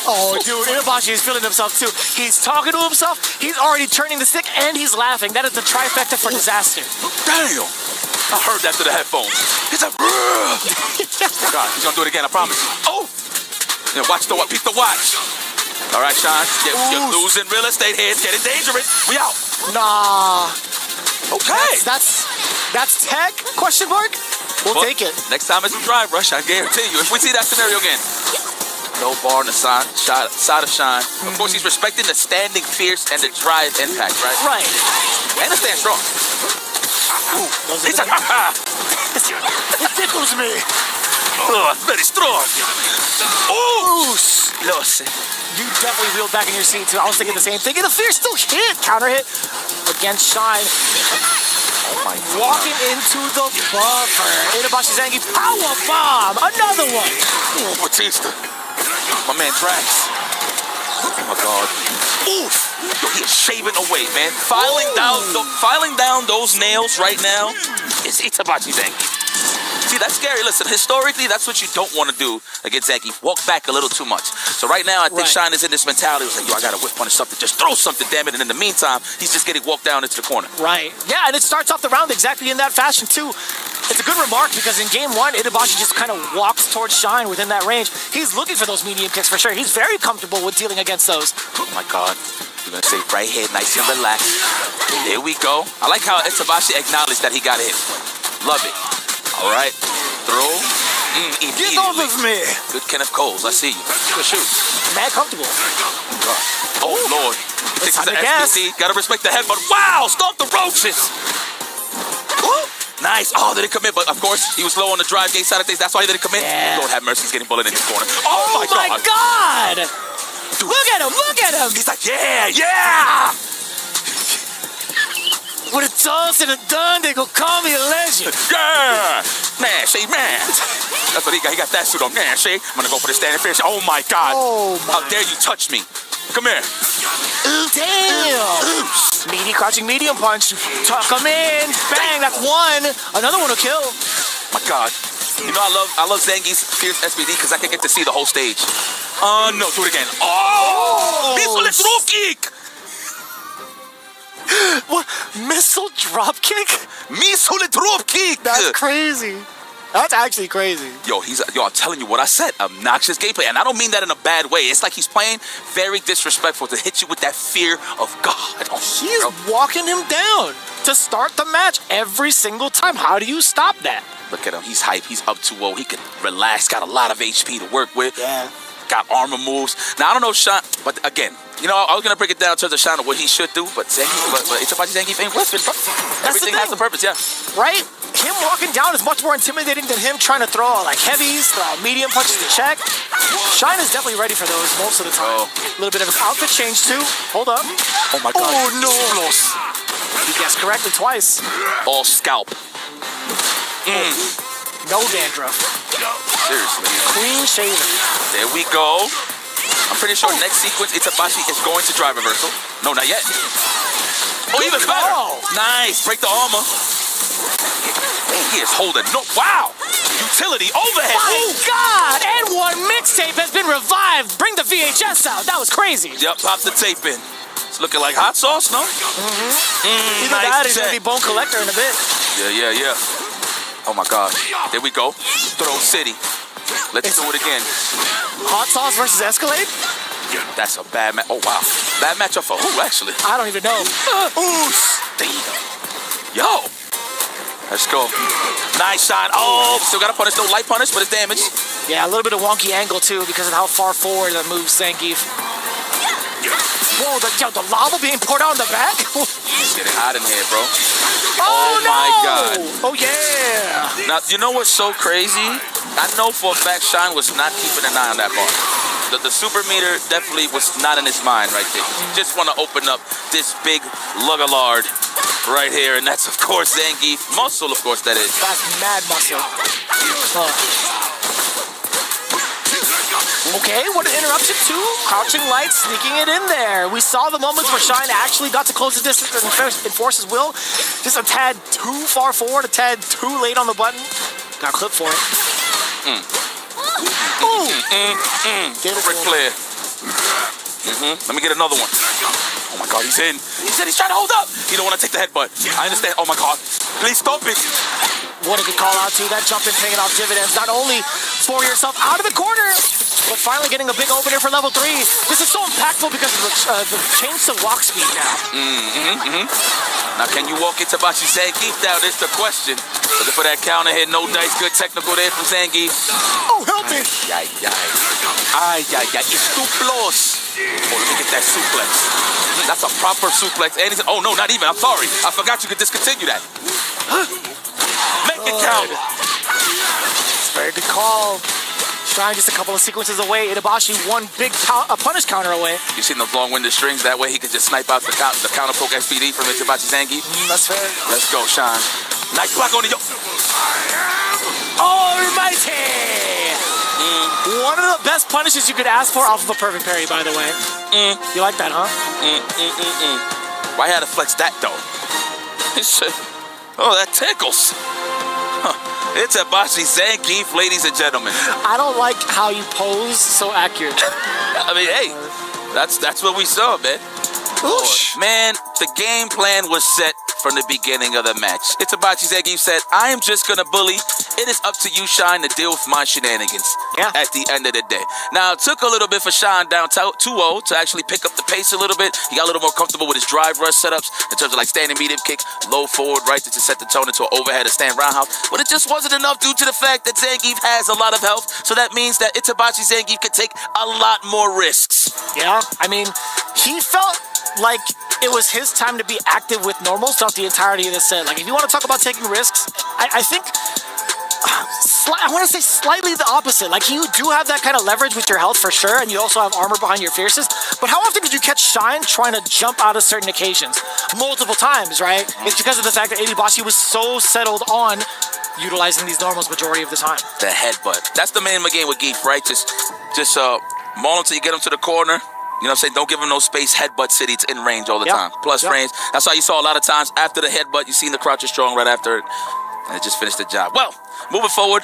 S11: Oh, dude, Itabashi is feeling himself too. He's talking to himself, he's already turning the stick, and he's laughing. That is the trifecta for disaster.
S13: Damn! I heard that through the headphones. He's like, oh God, he's gonna do it again, I promise. Oh! Yeah, watch the watch, peep the watch. All right, Sean, you're losing real estate here. It's getting dangerous. We out.
S11: Nah.
S13: Okay.
S11: That's tech? Question mark? We'll take it.
S13: Next time it's a drive rush, I guarantee you. If we see that scenario again. No bar on the side of Shine. Of course, he's respecting the standing fierce and the drive impact, right?
S11: Right.
S13: And the stand strong. Ooh. He's like,
S11: it tickles me.
S13: Oh, very strong. Ooh.
S11: You definitely wheeled back in your seat, too. I was thinking the same thing. And the fierce still hit. Counter hit against Shine.
S13: Oh my God.
S11: Walking into the buffer. Itabashi Zangief power bomb. Another one.
S13: Ooh, Batista. My man Drax. Oh my God. Oof. Yo, he is shaving away, man. Filing down those nails right now is Itabachi Zangief. See, that's scary. Listen, historically, that's what you don't want to do against Zangief. Walk back a little too much. So right now, I think Shine is in this mentality. It's like, yo, I got to whip punish something. Just throw something, damn it. And in the meantime, he's just getting walked down into the corner.
S11: Right. Yeah, and it starts off the round exactly in that fashion, too. It's a good remark because in game one, Itabashi just kind of walks towards Shine within that range. He's looking for those medium kicks for sure. He's very comfortable with dealing against those.
S13: Oh, my God. We're going to stay right here, nice and relaxed. There we go. I like how Itabashi acknowledged that he got hit. Love it. All right. Throw.
S11: Get off of me.
S13: Good Kenneth Coles. I see you. Good shoot.
S11: Mad comfortable.
S13: Oh, Lord.
S11: It's time to gas.
S13: Gotta respect the headbutt. Wow, stomp the roaches. Ooh. Nice. Oh, they didn't commit, but of course, he was low on the drive gate side of things. That's why he didn't commit.
S11: Yeah.
S13: Lord have mercy, he's getting bullied in the corner. Oh, my
S11: God. Dude. Look at him. Look at him.
S13: He's like, yeah.
S11: When it's all said and done, they go call me a legend.
S13: Yeah. Man, say man. That's what he got. He got that suit on. Man, say, I'm going to go for the standing fish. Oh, my God.
S11: Oh, my.
S13: How dare you touch me. Come here.
S11: Damn. Meaty crouching medium punch. Tuck him in. Bang. That's one. Another one will kill.
S13: My God. You know, I love Zangief's fierce SPD because I can get to see the whole stage. No, do it again. Oh! Missile drop kick!
S11: What? Missile drop kick?
S13: Missile drop kick!
S11: That's crazy. That's actually crazy.
S13: Yo, I'm telling you what I said. Obnoxious gameplay. And I don't mean that in a bad way. It's like he's playing very disrespectful to hit you with that fear of God.
S11: He's walking him down to start the match every single time. How do you stop that?
S13: Look at him. He's hype. He's up 2-0. He can relax. Got a lot of HP to work with.
S11: Yeah.
S13: Got armor moves. Now, I don't know Sean, but again, you know, I was going to break it down in terms of Sean what he should do, but Itabachi Zangief ain't whiffing, bro. Everything has a purpose, yeah.
S11: Right? Him walking down is much more intimidating than him trying to throw out like heavies, throw out medium punches to check. Shine is definitely ready for those most of the time. A little bit of an outfit change too. Hold up.
S13: Oh my God.
S11: Oh no. He guessed correctly twice.
S13: All scalp.
S11: No dandruff.
S13: Seriously.
S11: Clean shaven.
S13: There we go. I'm pretty sure next sequence, Itabashi is going to drive reversal. No, not yet. Oh, even better. Nice. Break the armor. He is holding. No. Wow. Utility overhead.
S11: My God. And one mixtape has been revived. Bring the VHS out. That was crazy.
S13: Yep. Pop the tape in. It's looking like hot sauce, no?
S11: Either that or he's going to be Bone Collector in a bit.
S13: Yeah. Oh, my God. Here we go. Throw City. Let's do it again.
S11: Hot sauce versus Escalade?
S13: That's a bad match. Oh, wow. Bad matchup for who, actually?
S11: I don't even know.
S13: Ooh, damn. Yo. Let's go. Nice shot. Oh, still got to punish. No light punish, but it's damage.
S11: Yeah, a little bit of wonky angle, too, because of how far forward that moves Zangief. Whoa, the lava being poured out in the back?
S13: It's getting hot in here, bro.
S11: Oh, no!
S13: My God.
S11: Oh, yeah.
S13: Now, you know what's so crazy? I know for a fact Shine was not keeping an eye on that bar. The super meter definitely was not in his mind right there. Just want to open up this big luggalard right here, and that's, of course, Zangief. Muscle, of course, that is.
S11: That's mad muscle. Okay, what an interruption too. Crouching Light sneaking it in there. We saw the moments where Shine actually got to close the distance and enforce his will. Just a tad too far forward, a tad too late on the button. Got a clip for it.
S13: Ric Flair. Let me get another one. Oh my God, he's in. He said he's trying to hold up. He don't want to take the headbutt. I understand. Oh my God. Please stop it.
S11: What a good call out too. That jump in paying off dividends. Not only for yourself out of the corner, but finally getting a big opener for level 3. This is so impactful because of the change to walk speed now.
S13: Now, can you walk into Bachi Zangief down? That's the question. Looking for that counter hit. No dice. Good technical there from Zangief.
S11: Oh, help me.
S13: Ay. Estuplos. Oh, let me get that suplex. That's a proper suplex. And oh, no, not even. I'm sorry. I forgot you could discontinue that. Make it count.
S11: Very good call. Shine just a couple of sequences away. Itabashi one big punish counter away.
S13: You seen those long-winded strings? That way he could just snipe out the counter poke SPD from Itabashi Zangief.
S11: That's fair.
S13: Let's go, Shine. Nice block on the
S11: Almighty! One of the best punishes you could ask for off of a perfect parry, by the way. You like that, huh?
S13: Why had to flex that, though? Oh, that tickles. It's a Bashi Zangief, ladies and gentlemen.
S11: I don't like how you pose so accurate.
S13: I mean, hey, that's what we saw, man. Man, the game plan was set from the beginning of the match. Itabachi Zangief said, I am just going to bully. It is up to you, Shine, to deal with my shenanigans at the end of the day. Now, it took a little bit for Shine down 2-0 to actually pick up the pace a little bit. He got a little more comfortable with his drive rush setups in terms of like standing medium kick, low forward, right, to set the tone into an overhead or stand roundhouse. But it just wasn't enough due to the fact that Zangief has a lot of health. So that means that Itabachi Zangief could take a lot more risks.
S11: Yeah, I mean, he felt like it was his time to be active with normals throughout the entirety of the set. Like, if you want to talk about taking risks, I think I want to say slightly the opposite. Like, you do have that kind of leverage with your health for sure, and you also have armor behind your fierces. But how often did you catch Shine trying to jump out of certain occasions? Multiple times, right? It's because of the fact that Itabashi was so settled on utilizing these normals majority of the time.
S13: The headbutt. That's the main of the game with Geef, right? Just maul him till you get him to the corner. You know what I'm saying? Don't give him no space. Headbutt City. It's in range all the time. Plus range. That's why you saw a lot of times after the headbutt, you seen the crouch is strong right after it. And it just finished the job. Well, moving forward,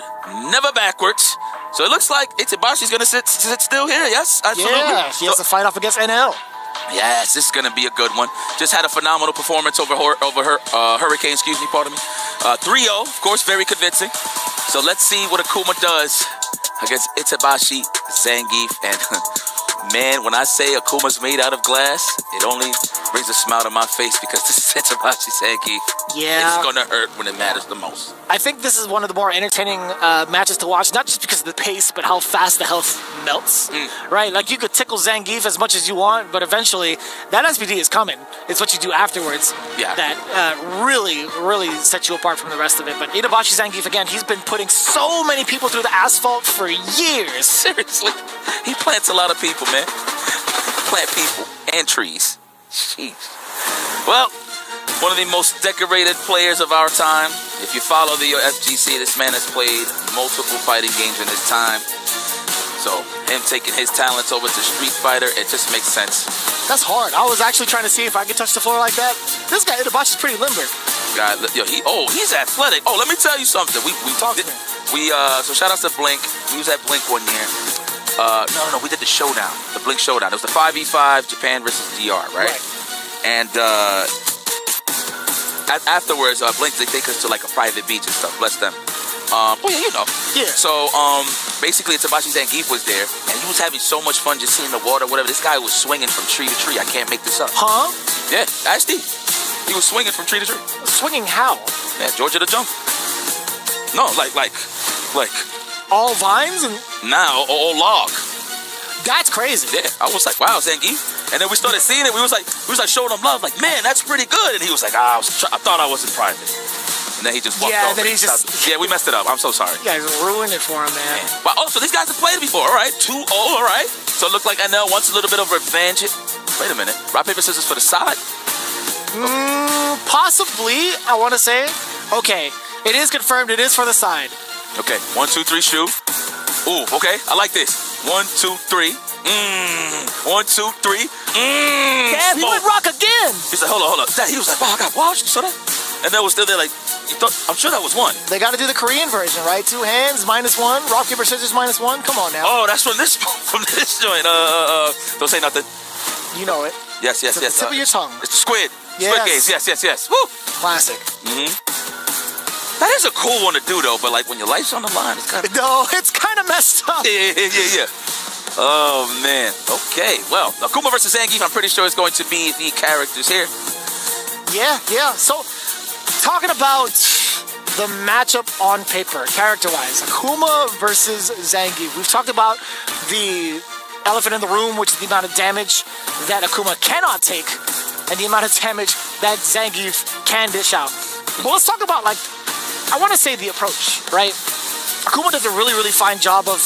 S13: never backwards. So it looks like Itabashi's going to sit still here. Yes, absolutely.
S11: Yeah, he has to fight off against NL.
S13: Yes, this is going to be a good one. Just had a phenomenal performance over Hurricane, excuse me, pardon me. 3-0, of course, very convincing. So let's see what Akuma does against Itabashi Zangief. And man, when I say Akuma's made out of glass, it only brings a smile to my face because this is Itabashi Zangief.
S11: Yeah.
S13: It's going to hurt when it matters the most.
S11: I think this is one of the more entertaining matches to watch, not just because of the pace, but how fast the health melts, right? Like, you could tickle Zangief as much as you want, but eventually that SPD is coming. It's what you do afterwards that really, really sets you apart from the rest of it. But Itabashi Zangief, again, he's been putting so many people through the asphalt for years.
S13: Seriously. He plants a lot of people, man. Plant people and trees. Jeez. Well, one of the most decorated players of our time. If you follow the FGC, this man has played multiple fighting games in his time. So him taking his talents over to Street Fighter, it just makes sense.
S11: That's hard. I was actually trying to see if I could touch the floor like that. This guy Itabachi's pretty limber.
S13: God, yo, he's athletic. Oh, let me tell you something. So shout out to Blink. We was at Blink one year. No, we did the showdown, the Blink showdown. It was the 5v5 Japan versus DR, right? And afterwards, Blink they take us to like a private beach and stuff. Bless them.
S11: Yeah.
S13: So basically, Itabashi Zangief was there, and he was having so much fun just seeing the water, whatever. This guy was swinging from tree to tree. I can't make this up.
S11: Huh?
S13: Yeah, ask Steve. He was swinging from tree to tree.
S11: Swinging how?
S13: Yeah, Georgia the Jungle. No, like
S11: all vines and
S13: now all log.
S11: That's crazy.
S13: Yeah, I was like, wow, Zangief. And then we started seeing it. We was like showing him love, like, man, that's pretty good. And he was like, I thought I was in private. And then he just walked off.
S11: Then he just...
S13: Yeah, we messed it up. I'm so sorry.
S11: You guys ruined it for him, man.
S13: But also, these guys have played before, all right? 2-0, all right? So it looked like NL wants a little bit of revenge. Wait a minute. Rock, paper, scissors for the side?
S11: Possibly, I want to say. Okay, it is confirmed. It is for the side.
S13: Okay, 1, 2, 3, shoot. Ooh, okay, I like this. 1, 2, 3. 1, 2, 3.
S11: Yeah, he went rock again.
S13: He's like, hold on. He was like, wow, I got washed. You saw that? And then was still there like, I'm sure that was one.
S11: They got to do the Korean version, right? 2 hands, -1. Rock, paper, scissors, -1. Come on now.
S13: Oh, that's from this joint. Don't say nothing.
S11: You know it.
S13: Yes.
S11: It's the tip of your tongue.
S13: It's the squid. Squid games. Yes. Woo.
S11: Classic.
S13: That is a cool one to do though, but like when your life's on the line, it's kind of...
S11: No, it's kind of messed up.
S13: Yeah. Oh man. Okay. Well, Akuma versus Zangief, I'm pretty sure it's going to be the characters here.
S11: Yeah. So, talking about the matchup on paper, character-wise, Akuma versus Zangief. We've talked about the elephant in the room, which is the amount of damage that Akuma cannot take, and the amount of damage that Zangief can dish out. But let's talk about, I want to say the approach, right? Akuma does a really, really fine job of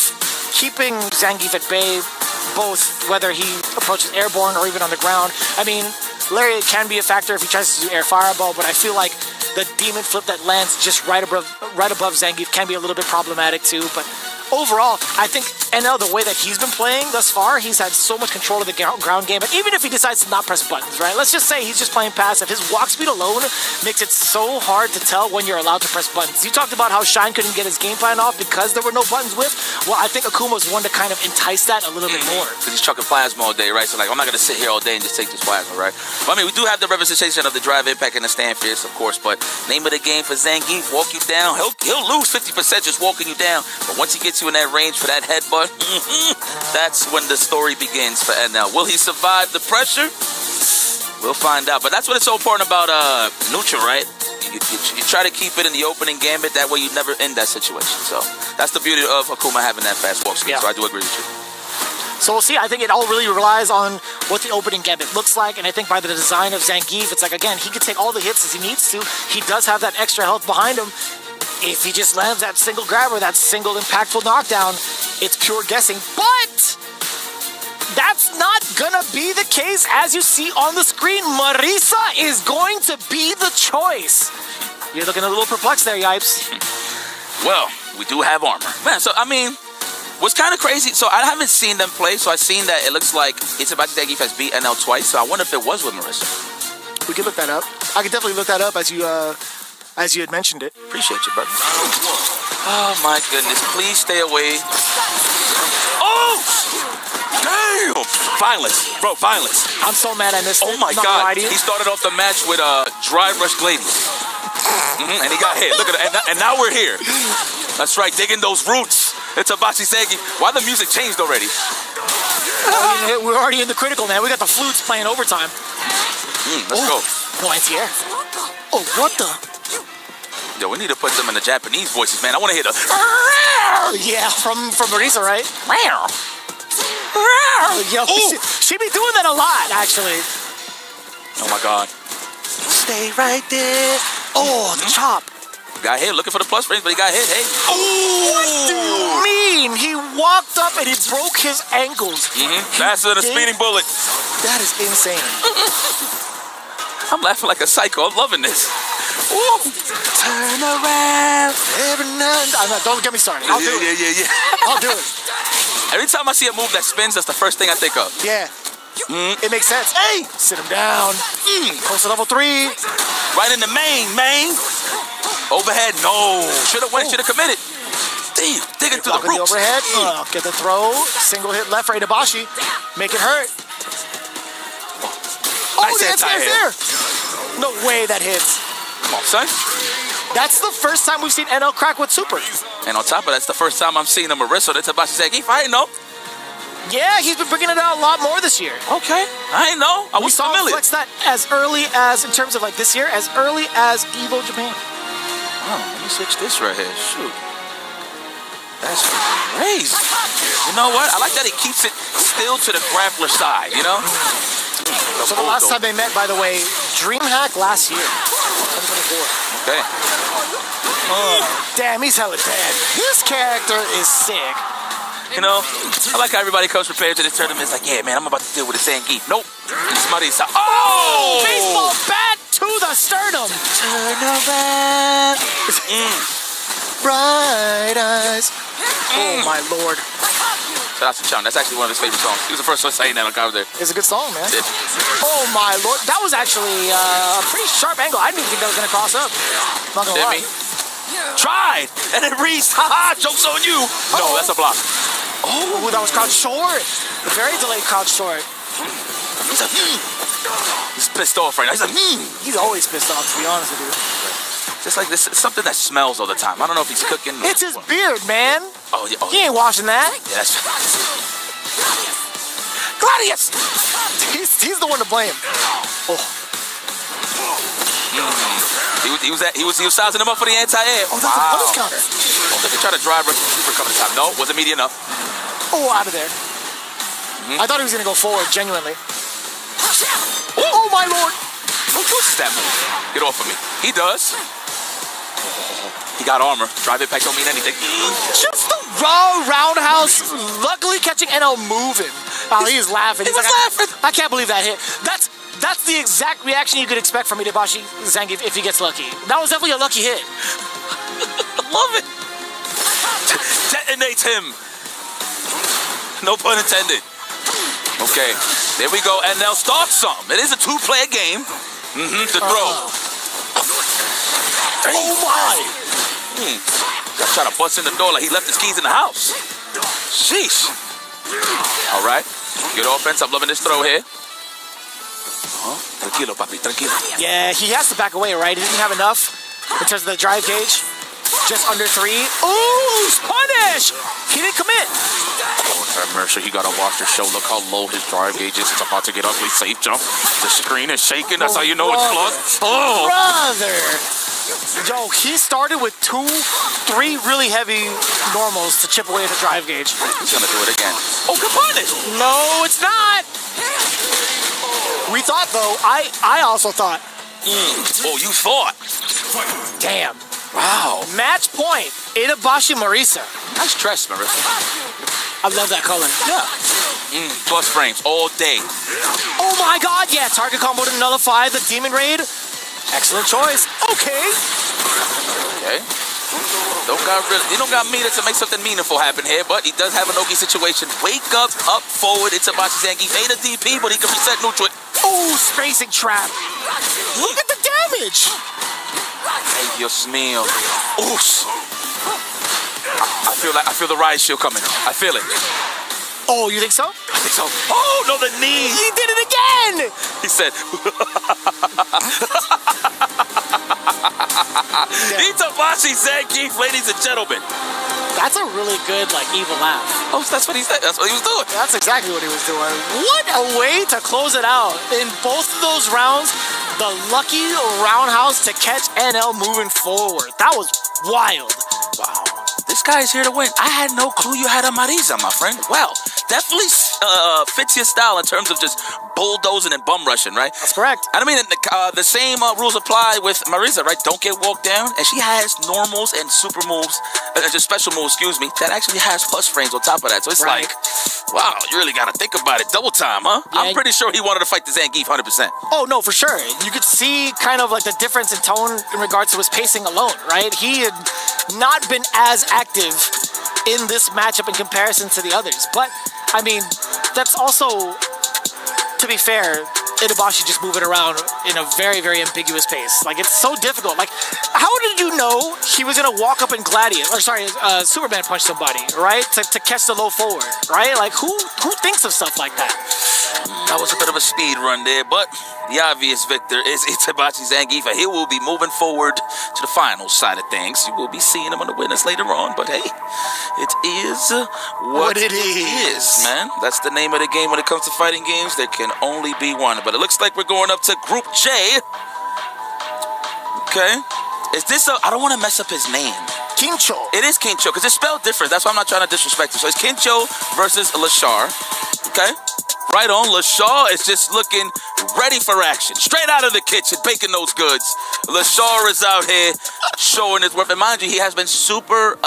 S11: keeping Zangief at bay, both whether he approaches airborne or even on the ground. I mean, Lariat can be a factor if he tries to do air fireball, but I feel like the demon flip that lands just right above Zangief can be a little bit problematic too. But overall, I think NL, the way that he's been playing thus far, he's had so much control of the ground game. But even if he decides to not press buttons, right? Let's just say he's just playing passive. His walk speed alone makes it so hard to tell when you're allowed to press buttons. You talked about how Shine couldn't get his game plan off because there were no buttons with. Well, I think Akuma's one to kind of entice that a little bit more.
S13: Because he's chucking plasma all day, right? So, I'm not going to sit here all day and just take this plasma, right? But, we do have the representation of the drive impact and the stand fierce, of course. But name of the game for Zangief, walk you down. He'll lose 50% just walking you down. But once he gets you in that range for that headbutt, that's when the story begins for NL. Will he survive the pressure? We'll find out. But that's what it's so important about neutral, right? You try to keep it in the opening gambit. That way you never end that situation. So that's the beauty of Akuma having that fast walk speed. So I do agree with you.
S11: So we'll see. I think it all really relies on what the opening gambit looks like. And I think by the design of Zangief, it's like, again, he can take all the hits as he needs to. He does have that extra health behind him. If he just lands that single grab or that single impactful knockdown, it's pure guessing. But that's not gonna be the case. As you see on the screen, Marisa is going to be the choice. You're looking a little perplexed there, Yipes.
S13: Well, we do have armor. Man, so, what's kind of crazy, so I haven't seen them play, so I've seen that it looks like Itabachi Zangief has beat NL twice, so I wonder if it was with Marisa.
S11: We can look that up. I can definitely look that up as you had mentioned it.
S13: Appreciate you, brother. Oh my goodness, please stay away. Oh! Damn! Violence. Bro, violence.
S11: I'm so mad I missed it.
S13: Oh my God. He started off the match with Dry Rush Gladius. And he got hit. Look at it. And now we're here. That's right, digging those roots. It's Itabachi Zangief. Why the music changed already?
S11: We're already in the critical, man. We got the flutes playing overtime.
S13: Let's go.
S11: No anti-air. Oh, what the?
S13: Yo, we need to put them in the Japanese voices, man. I want to hear the...
S11: Yeah, from Marisa, right? Yo, she be doing that a lot, actually.
S13: Oh, my God.
S11: Stay right there. Oh, the chop.
S13: Got hit, looking for the plus frames, but he got hit. Hey.
S11: Oh, what do you mean? He walked up and he broke his ankles.
S13: Faster than a speeding bullet.
S11: That is insane.
S13: I'm laughing like a psycho. I'm loving this. Ooh.
S11: Turn around every night. Don't get me started. I'll do it.
S13: Yeah.
S11: I'll do it.
S13: Anytime I see a move that spins, that's the first thing I think of.
S11: Yeah. It makes sense. Hey! Sit him down. Close to level 3.
S13: Right in the main. Overhead, no. Should have went, should have committed. Damn, digging through the ropes.
S11: overhead. Get the throw. Single hit left for Itabashi. Make it hurt.
S13: Nice
S11: the anti-air's there. No way that hits.
S13: Come on, son.
S11: That's the first time we've seen NL crack with super.
S13: And on top of that, it's the first time I'm seeing a Marissa that Itabashi said, keep fighting, though.
S11: Yeah, he's been bringing it out a lot more this year.
S13: Okay. I ain't know. I was
S11: we saw him
S13: familiar.
S11: flex that as early as, in terms of like this year, as early as Evo Japan.
S13: Oh, let me switch this right here. Shoot. That's crazy. You know what? I like that he keeps it still to the grappler side, you know?
S11: So the last time they met, by the way, DreamHack last year, 2024.
S13: Okay.
S11: Damn, he's hella dead. His character is sick.
S13: You know, I like how everybody comes prepared to this tournament. It's like, yeah, man, I'm about to deal with the Zangief. Nope. Somebody's oh!
S11: Baseball bat to the sternum. Tournament. Bright eyes. Oh, my Lord.
S13: Shout out to Chung. That's actually one of his favorite songs. He was the first one saying that on commentary.
S11: It's a good song, man. Oh, my Lord. That was actually a pretty sharp angle. I didn't even think that was going to cross up. Not going to lie.
S13: Tried. And it reached. Haha, joke's on you. No, that's a block.
S11: Oh, that was crouch short. A very delayed crouch short.
S13: He's a He's pissed off right now. He's like,
S11: He's always pissed off, to be honest with you.
S13: Just like this, it's something that smells all the time. I don't know if he's cooking.
S11: It's his beard, man.
S13: Oh, yeah.
S11: He ain't washing that.
S13: Yeah, that's Gladius!
S11: He's the one to blame. Oh.
S13: He was sizing him up for the anti-air.
S11: Oh, that's a punish counter.
S13: Oh, they try to drive super coming time. No, wasn't meaty enough.
S11: Oh, out of there. I thought he was gonna go forward, genuinely. Oh my Lord!
S13: What's that move? Get off of me. He does. He got armor. Drive impact don't mean anything.
S11: Just the raw roundhouse. Luckily catching NL moving. Oh, he's laughing. He's like, laughing. I can't believe that hit. That's the exact reaction you could expect from Itabashi Zangief if he gets lucky. That was definitely a lucky hit.
S13: I love it. Detonates him. No pun intended. Okay, there we go. And now start some. It is a two-player game. The throw.
S11: Oh my!
S13: Got trying to bust in the door like he left his keys in the house. Sheesh. All right, good offense. I'm loving this throw here. Tranquilo, papi, tranquilo.
S11: Yeah, he has to back away, right? He didn't have enough in terms of the drive gauge. Just under 3. Ooh, punish! He didn't commit.
S13: Mercer, he got to watch the show. Look how low his drive gauge is. It's about to get ugly. Safe jump. The screen is shaking. That's how you know it's close. Oh,
S11: brother! Yo, he started with 2, 3 really heavy normals to chip away at the drive gauge.
S13: He's gonna do it again. Oh, good punish!
S11: No, it's not. We thought though. I also thought.
S13: Oh, you thought?
S11: Damn.
S13: Wow.
S11: Match point. Itabashi Marisa.
S13: Nice dress, Marissa.
S11: I love that color.
S13: Yeah. Plus frames all day.
S11: Oh my God! Yeah, target combo to nullify the Demon Raid. Excellent choice. Okay.
S13: Okay. He don't got meter to make something meaningful happen here, but he does have an Oki situation. Wake up forward. It's Itabashi Zangief. Ain't a DP, but he can reset neutral.
S11: Oh, spacing trap. Look at the damage.
S13: Hey, Dios mío. Oosh. I feel the ride shield coming. I feel it.
S11: Oh, you think so?
S13: I think so. Oh, no, the knee.
S11: He did it again.
S13: He said. Itabashi Zangief, ladies and gentlemen.
S11: That's a really good, evil laugh.
S13: Oh, that's what he said. That's what he was doing.
S11: That's exactly what he was doing. What a way to close it out. In both of those rounds, the lucky roundhouse to catch NL moving forward. That was wild.
S13: Wow. This guy is here to win. I had no clue you had a Marisa, my friend. Well, definitely fits your style in terms of just bulldozing and bum rushing, right?
S11: That's correct.
S13: I mean, the same rules apply with Marisa, right? Don't get walked down. And she has normals and super moves, just special moves, excuse me, that actually has plus frames on top of that. So it's like, wow, you really got to think about it. Double time, huh? Yeah. I'm pretty sure he wanted to fight the Zangief 100%.
S11: Oh, no, for sure. You could see kind of the difference in tone in regards to his pacing alone, right? He had not been as active in this matchup in comparison to the others. But, I mean, that's also, to be fair, Itabashi just moving around in a very, very ambiguous pace. Like, it's so difficult. Like, how did you know he was going to walk up and Superman punch somebody, right? To catch the low forward, right? Like, who thinks of stuff like that?
S13: That was a bit of a speed run there, but the obvious victor is Itabashi Zangief. He will be moving forward to the final side of things. You will be seeing him on the winners later on, but hey, it is what it is, man. That's the name of the game when it comes to fighting games. There can only be one, but it looks like we're going up to Group J. Okay. Is this I don't want to mess up his name.
S11: Kincho.
S13: It is Kincho, because it's spelled different. That's why I'm not trying to disrespect him. So it's Kincho versus Lashar. Okay. Right on. Lashar is just looking ready for action. Straight out of the kitchen, baking those goods. Lashar is out here showing his worth. And mind you, he has been super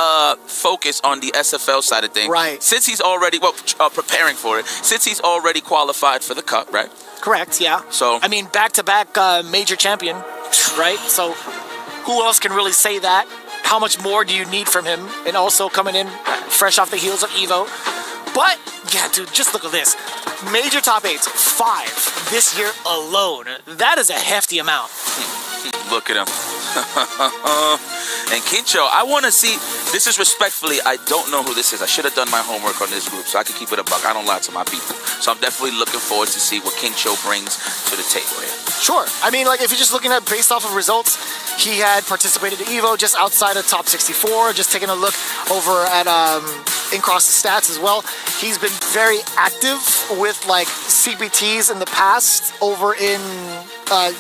S13: focused on the SFL side of things.
S11: Right.
S13: Since he's already, preparing for it. Since he's already qualified for the cup, right?
S11: Correct, yeah.
S13: So,
S11: I mean, back-to-back major champion, right? So who else can really say that? How much more do you need from him? And also coming in fresh off the heels of Evo. But, yeah, dude, just look at this. Major top 8s, 5 this year alone. That is a hefty amount.
S13: Look at him. And Kincho, I want to see, this is respectfully, I don't know who this is. I should have done my homework on this group so I can keep it a buck. I don't lie to my people. So I'm definitely looking forward to see what Kincho brings to the table here.
S11: Sure. I mean, like, if you're just looking at based off of results, he had participated in Evo just outside of top 64, just taking a look over at in-cross stats as well. He's been very active with, like, CPTs in the past over in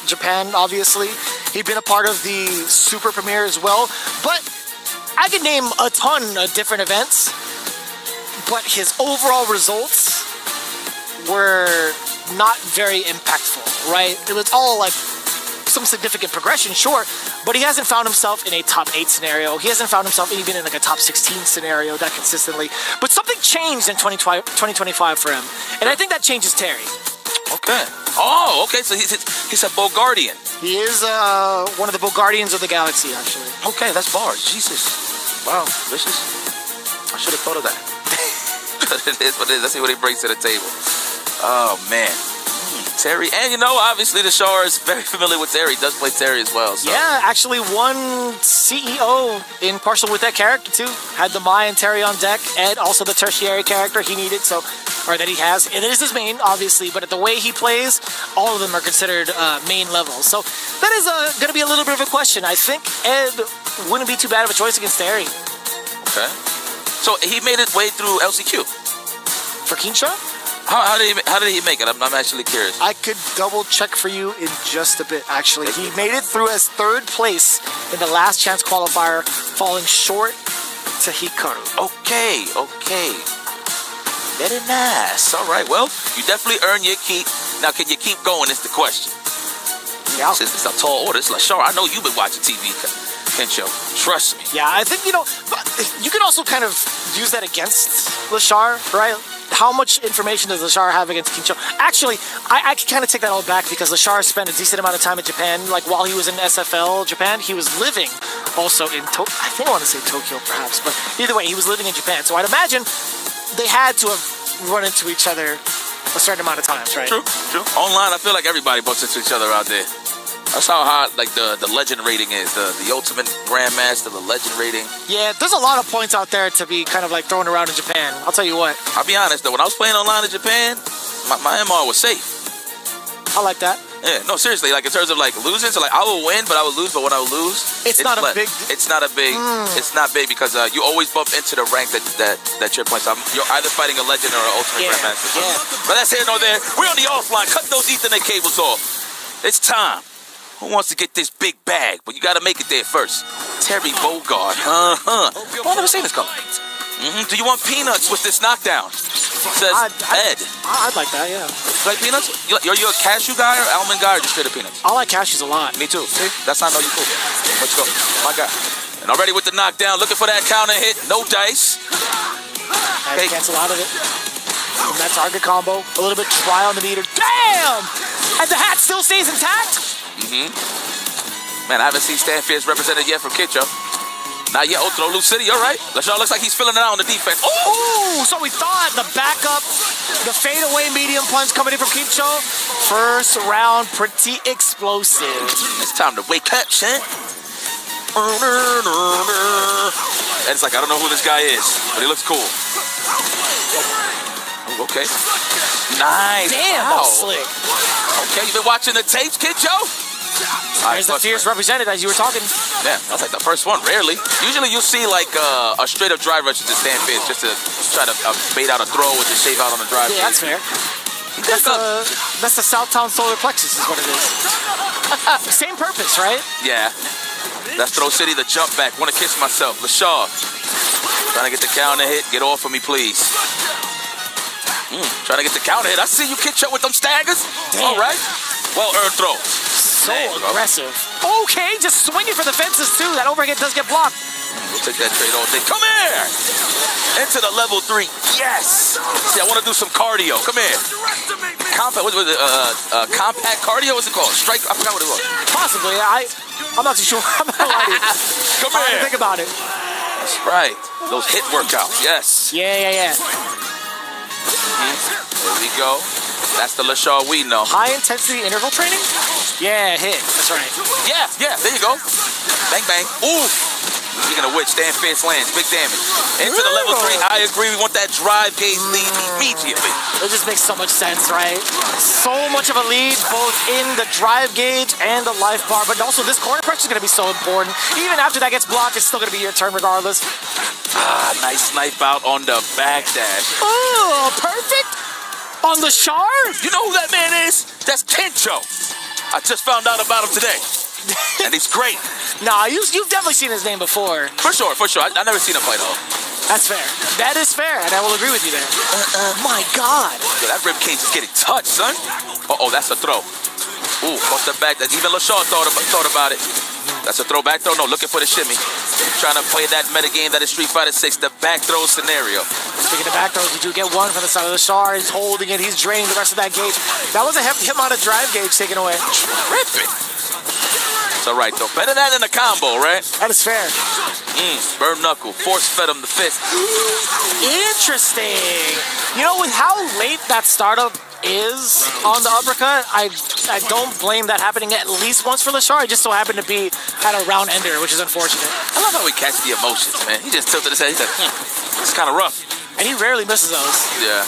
S11: Japan, obviously. He'd been a part of the Super Premiere as well. But I could name a ton of different events, but his overall results were not very impactful, right? It was all like some significant progression, sure, but he hasn't found himself in a top 8 scenario. He hasn't found himself even in like a top 16 scenario that consistently. But something changed in 2025 for him, and I think that changes Terry.
S13: Okay. Oh, okay. So he's a Bulgardian.
S11: He is one of the Bulgardians of the galaxy, actually.
S13: Okay, that's bars. Jesus. Wow, vicious. I should have thought of that. But it is what it is. Let's see what he brings to the table. Oh, man. Terry. And, you know, obviously the Shar is very familiar with Terry. He does play Terry as well. So.
S11: Yeah, actually one CEO in partial with that character, too. Had the Mai and Terry on deck, and also the tertiary character he needed, or that he has. It is his main, obviously, but the way he plays, all of them are considered main level. So that is going to be a little bit of a question. I think Ed wouldn't be too bad of a choice against Terry.
S13: Okay. So he made his way through LCQ.
S11: For Kincho?
S13: How did he make it? I'm actually curious.
S11: I could double check for you in just a bit, actually. He made it through as 3rd place in the last chance qualifier, falling short to Hikaru.
S13: Okay. Very nice. All right, well, you definitely earned your keep. Now, can you keep going is the question.
S11: Yeah.
S13: Since it's a tall order, it's like, sure, I know you've been watching TV, Kincho. Trust me.
S11: Yeah, I think, you can also kind of use that against Lashar, right? How much information does Lashar have against Kincho? Actually, I can kind of take that all back because Lashar spent a decent amount of time in Japan. Like, while he was in SFL Japan, he was living also in I think I want to say Tokyo, perhaps. But either way, he was living in Japan. So I'd imagine they had to have run into each other a certain amount of times, right?
S13: True. Online, I feel like everybody bumps into each other out there. That's how high, like, the legend rating is. The ultimate grandmaster, the legend rating.
S11: Yeah, there's a lot of points out there to be kind of like thrown around in Japan. I'll tell you what.
S13: I'll be honest, though. When I was playing online in Japan, my MR was safe.
S11: I like that.
S13: Yeah, no, seriously. Like, in terms of, like, losing, so, like, I will win, but I will lose. But when I will lose,
S11: it's not big.
S13: It's not big because you always bump into the rank that you're playing. So you're either fighting a legend or an ultimate grandmaster.
S11: Yeah.
S13: But that's here nor there. We're on the offline. Cut those Ethernet cables off. It's time. Who wants to get this big bag? But you got to make it there first. Terry Bogard. Oh, I've never seen this color. Do you want peanuts with this knockdown? Says Ed.
S11: I'd like that, yeah.
S13: You like peanuts? You're a cashew guy or almond guy or just straight up peanuts?
S11: I like cashews a lot.
S13: Me too. See? That's how I know you're cool. Let's go. My guy. And already with the knockdown, looking for that counter hit. No dice.
S11: Hey. Cancel out of it. And that target combo. A little bit dry on the meter. Damn! And the hat still stays intact?
S13: Man, I haven't seen Stanfierce represented yet from Kincho. Not yet. Oh, throw loose city. All right. LaShaw looks like he's filling it out on the defense.
S11: Ooh, so we thought the backup, the fadeaway medium punch coming in from Kincho. First round, pretty explosive.
S13: It's time to wake up, son. And it's like, I don't know who this guy is, but he looks cool. Ooh, okay. Nice.
S11: Damn, that was slick.
S13: Okay, you been watching the tapes, Kid Joe?
S11: There's the Fierce represented as you were talking.
S13: Yeah, that's like the first one, rarely. Usually you'll see like a straight up drive rush to stand fierce just to try to bait out a throw or just shave out on the drive.
S11: Yeah, that's fair. That's the Southtown solar plexus is what it is. Same purpose, right?
S13: Yeah. That's Throw City, the jump back. Want to kiss myself. LaShaw. Trying to get the counter hit. Get off of me, please. Trying to get the counter hit. I see you, Kid Show, with them staggers.
S11: Damn.
S13: All right. Well earned throw.
S11: So aggressive. Okay, just swinging for the fences, too. That overhead does get blocked.
S13: We'll take that trade all day. Come here. Into the level 3. Yes. See, I want to do some cardio. Come here. Compact, what was it? Compact cardio, what's it called? Strike, I forgot what it was.
S11: Possibly. I'm not too sure. I'm not lying.
S13: Come here.
S11: Think about it.
S13: That's right. Those hit workouts. Yes.
S11: Yeah.
S13: There we go. That's the LaShaw we know.
S11: High intensity interval training? Yeah, hit. That's right.
S13: Yeah. There you go. Bang, bang. Ooh. Speaking of which, stand fierce lands. Big damage. Into the level 3. I agree. We want that drive gauge lead immediately.
S11: It just makes so much sense, right? So much of a lead, both in the drive gauge and the life bar, but also this corner pressure is going to be so important. Even after that gets blocked, it's still going to be your turn regardless.
S13: Nice snipe out on the backdash.
S11: Oh, perfect. On the shard?
S13: You know who that man is? That's Kincho. I just found out about him today. And he's great.
S11: Nah, you've definitely seen his name before.
S13: For sure. I never seen him fight though.
S11: That's fair. That is fair, and I will agree with you there. My God.
S13: Yo, that rib cage is getting touched, son. Uh-oh, that's a throw. Ooh, off the back. Even LaShaw thought about it. That's a throwback throw. No, looking for the shimmy. Trying to play that meta game that is Street Fighter 6, the back throw scenario.
S11: Speaking of back throws, we do get one from the side of the shard. He's holding it. He's draining the rest of that gauge. That was a hefty amount of drive gauge taken away.
S13: Terrific. It's all right, though. Better that than a combo, right?
S11: That is fair.
S13: Burn knuckle. Force fed him the fist.
S11: Interesting. You know, with how late that startup is on the uppercut, I don't blame that happening at least once for LaShaw. It just so happened to be at a round ender, which is unfortunate.
S13: I love how he catches the emotions, man. He just tilted his head. He said, it's kind of rough.
S11: And he rarely misses those.
S13: Yeah.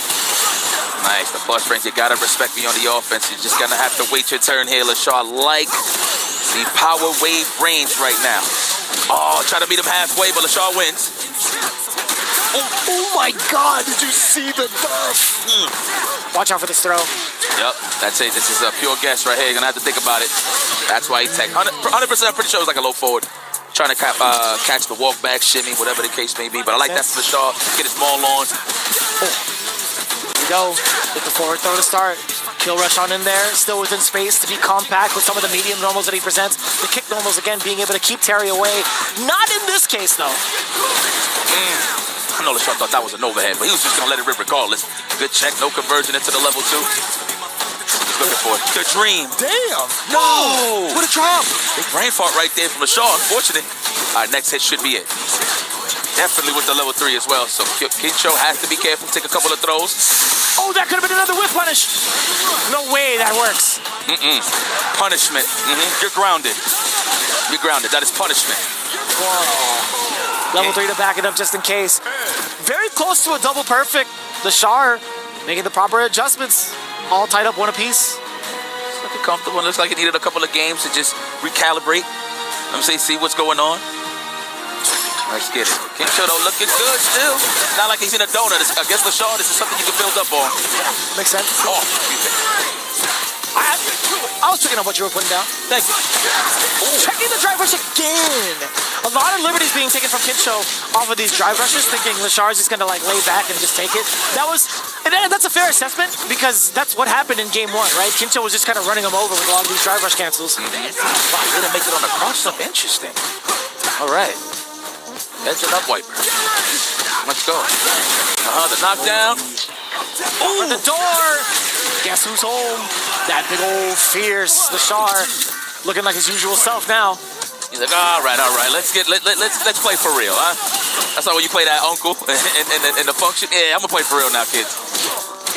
S13: Nice. The plus range, you got to respect me on the offense. You're just going to have to wait your turn here, LaShaw. Like the power wave range right now. Oh, try to meet him halfway, but LaShaw wins.
S11: Oh my God, did you see the buff? Watch out for this throw.
S13: Yep, that's it. This is a pure guess right here. You're going to have to think about it. That's why he tech. 100%, I'm pretty sure it was like a low forward. Trying to catch the walk back, shimmy, whatever the case may be. But I like that for LaShaw. Get his maul on.
S11: Here we go. Get the forward throw to start. Kill rush on in there. Still within space to be compact with some of the medium normals that he presents. The kick normals, again, being able to keep Terry away. Not in this case, though.
S13: I know LaShaw thought that was an overhead, but he was just going to let it rip regardless. Good check. No conversion into the level 2. Looking for it. The dream.
S11: Damn.
S13: No. What a drop. Big brain fart right there from LaShaw. Unfortunate. All right, next hit should be it. Definitely with the level 3 as well. So Kincho has to be careful. Take a couple of throws.
S11: Oh, that could have been another whiff punish. No way that works.
S13: Punishment. You're grounded. You're grounded. That is punishment.
S11: Whoa. Level 3 to back it up just in case. Very close to a double perfect. LaShaw making the proper adjustments. All tied up one apiece.
S13: It's looking comfortable. Looks like he needed a couple of games to just recalibrate. Let me see what's going on. Let's get it. Kincho though looking good still. Not like he's in a donut. I guess LaShaw, this is something you can build up on.
S11: Makes sense.
S13: Oh,
S11: I was picking up what you were putting down.
S13: Thank you.
S11: Checking the drive rush again. A lot of liberties being taken from Kincho off of these drive rushes, thinking LaShaw is just going to like lay back and just take it. That's a fair assessment because that's what happened in game 1, right? Kincho was just kind of running him over with a lot of these drive rush cancels.
S13: Wow, he didn't make it on the cross up. Interesting. All right. That's an up wiper. Let's go. The knockdown.
S11: Over the door. Guess who's home? That big old fierce LaShaw looking like his usual self now.
S13: He's like, all right, let's play for real, huh? That's how when you play that uncle in the function. Yeah, I'm gonna play for real now, kids.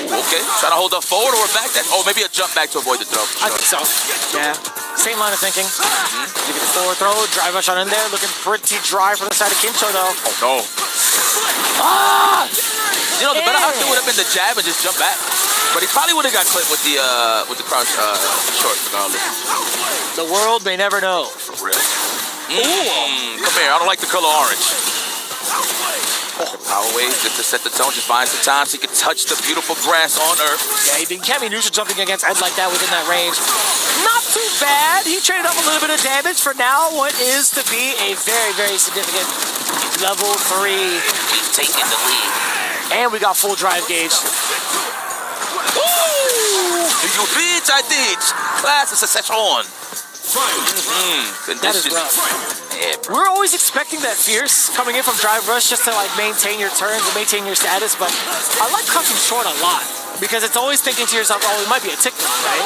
S13: Ooh, okay, trying to hold up forward or back. Maybe a jump back to avoid the throw.
S11: I think so. Yeah, same line of thinking. Give it a forward throw, drive rush on in there, looking pretty dry from the side of Kincho though.
S13: Oh no! Ah! You know, the better option would have been the jab and just jump back. But he probably would have got clipped with the crouch short regardless.
S11: The world may never know.
S13: For real. Come here, I don't like the color orange. Power wave just to set the tone, just find some time so he can touch the beautiful grass on Earth.
S11: Yeah, he can't be neutral jumping against Ed like that within that range. Not too bad. He traded up a little bit of damage for now what is to be a very, very significant level 3.
S13: He's taking the lead.
S11: And we got full drive gauge.
S13: Ooh! You bitch, I did. Class is a session on.
S11: That is rough.
S13: Yeah,
S11: we're always expecting that fierce coming in from drive rush just to like maintain your turns and maintain your status, but I like crouching short a lot because it's always thinking to yourself, oh, it might be a tick now, right?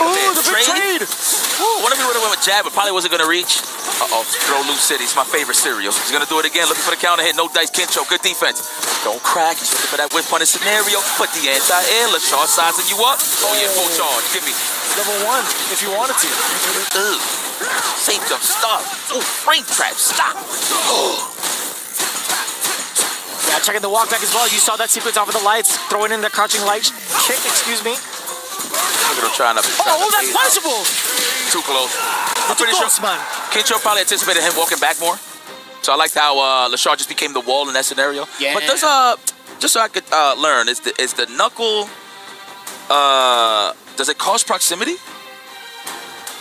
S13: Ooh, the big trade! Ooh, what if we would have went with jab, but probably wasn't gonna reach? Throw loose city. It's my favorite cereal. He's gonna do it again. Looking for the counter hit. No dice. Kincho. Good defense. Don't crack. He's looking for that whip punish scenario. Put the anti-air. LaShaw sizing you up. Oh yeah, full charge. Give me.
S11: Level 1 if you wanted to.
S13: Safe jump. Stop. Ooh, frame trap. Stop.
S11: Yeah, checking the walk back as well. You saw that sequence off of the lights. Throwing in the crouching light kick. Excuse me.
S13: Look at him trying to.
S11: Oh, that's punishable.
S13: Too close. I'm pretty sure Kincho probably anticipated him walking back more. So I liked how LaShaw just became the wall in that scenario.
S11: Yeah.
S13: But there's just so I could learn, is the knuckle does it cause proximity?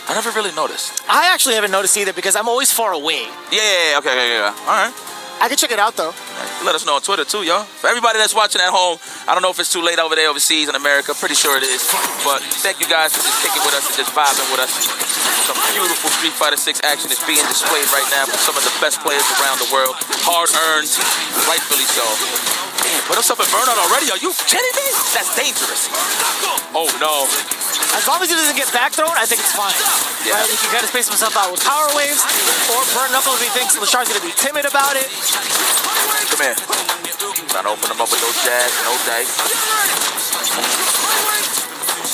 S13: I never really noticed.
S11: I actually haven't noticed either because I'm always far away.
S13: Yeah. Okay. All right.
S11: I can check it out though.
S13: Let us know on Twitter too, y'all. For everybody that's watching at home, I don't know if it's too late over there overseas in America. Pretty sure it is. But thank you guys for just kicking with us and just vibing with us. Some beautiful Street Fighter 6 action is being displayed right now from some of the best players around the world. Hard earned, rightfully so. Damn, put us up at burnout already. Are you kidding me? That's dangerous. Oh no.
S11: As long as he doesn't get back thrown, I think it's fine.
S13: Yeah.
S11: Right? He can kind of space himself out with power waves or burn knuckles if he thinks LaShar's going to be timid about it.
S13: Come here. Trying to open him up with those jabs, no dice.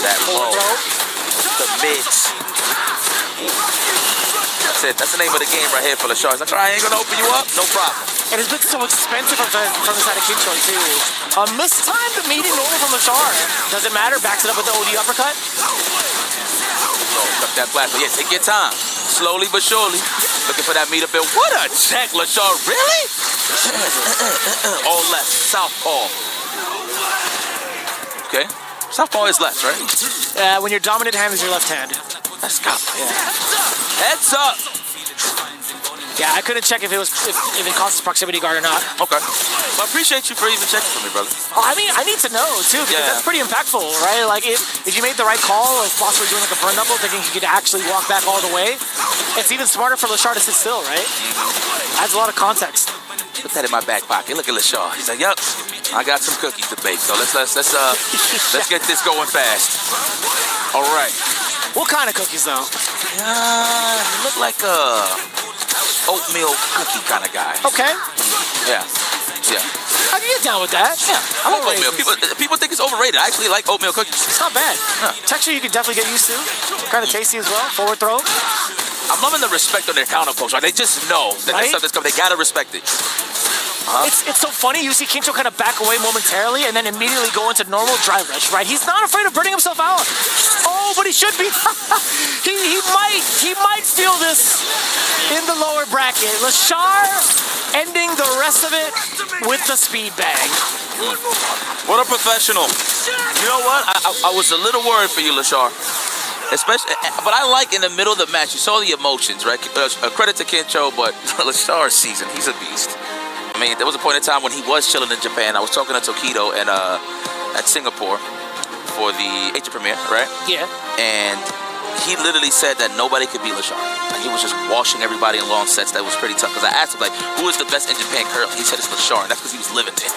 S13: That low. The mids. That's it. That's the name of the game right here for LaShaw. He's like, I ain't going to open you up. No problem.
S11: And it's been so expensive from the side of Kincho too. This time the meeting over from LaShaw. Doesn't matter. Backs it up with the OD uppercut.
S13: Cut that flat. But yeah, take your time. Slowly but surely. Looking for that meter build. What a check, LaShaw. Really? All left. Southpaw. Okay. Southpaw is left, right?
S11: When your dominant hand is your left hand.
S13: That's got yeah. Heads up.
S11: Yeah, I couldn't check if it costs proximity guard or not.
S13: Okay. Well, I appreciate you for even checking for me, brother.
S11: Oh, I mean, I need to know too because that's pretty impactful, right? Like if you made the right call of possibly doing like a burn knuckle, thinking he could actually walk back all the way, it's even smarter for LaShaw to sit still, right? Adds a lot of context.
S13: Put that in my back pocket. Look at LaShaw. He's like, yep, I got some cookies to bake. So let's get this going fast. All right.
S11: What kind of cookies though?
S13: He looked like a oatmeal cookie kind of guy.
S11: Okay.
S13: Yeah.
S11: I can get down with that.
S13: Yeah, I like oatmeal. People think it's overrated. I actually like oatmeal cookies.
S11: It's not bad.
S13: Yeah.
S11: Texture you can definitely get used to. Kind of tasty as well. Forward throw.
S13: I'm loving the respect on their counter pose. Right? They just know that that stuff is coming. They gotta respect it.
S11: It's so funny. You see Kincho kind of back away momentarily and then immediately go into normal drive rush, right? He's not afraid of burning himself out. Oh, but he should be. he might steal this in the lower bracket. LaShar ending the rest of it with the speed bang.
S13: What a professional. You know what? I was a little worried for you, LaShar. Especially, but I like in the middle of the match, you saw the emotions, right? Credit to Kincho, but LaShar's season, he's a beast. I mean, there was a point in time when he was chilling in Japan. I was talking to Tokido and at Singapore for the Asia premiere, right?
S11: Yeah.
S13: And he literally said that nobody could beat LaShar. Like, he was just washing everybody in long sets. That was pretty tough. Because I asked him, like, who is the best in Japan currently? He said it's LaShar, and that's because he was living there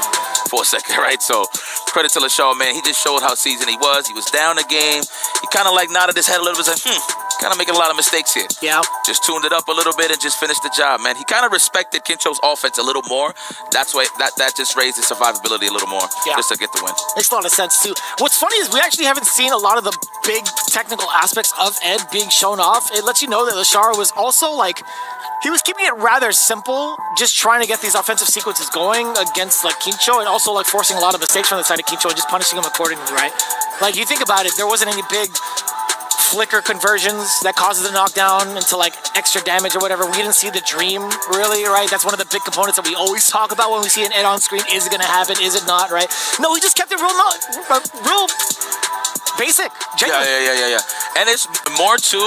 S13: for a second, right? So credit to LaShar, man. He just showed how seasoned he was. He was down the game. He kind of like nodded his head a little bit, like, kind of making a lot of mistakes here.
S11: Yeah.
S13: Just tuned it up a little bit and just finished the job, man. He kind of respected Kincho's offense a little more. That's why that just raised his survivability a little more, just to get the win.
S11: Makes a lot of sense too. What's funny is we actually haven't seen a lot of the big technical aspects of Ed being shown off. It lets you know that Lashar was also like, he was keeping it rather simple, just trying to get these offensive sequences going against like Kincho, and also like forcing a lot of mistakes from the side of Kincho and just punishing him accordingly, right? Like you think about it, there wasn't any big flicker conversions that causes the knockdown into like extra damage or whatever. We didn't see the dream really, right? That's one of the big components that we always talk about when we see an Ed on screen. Is it gonna happen? Is it not, right? No, he just kept it real basic, genuine.
S13: Yeah. And it's more too,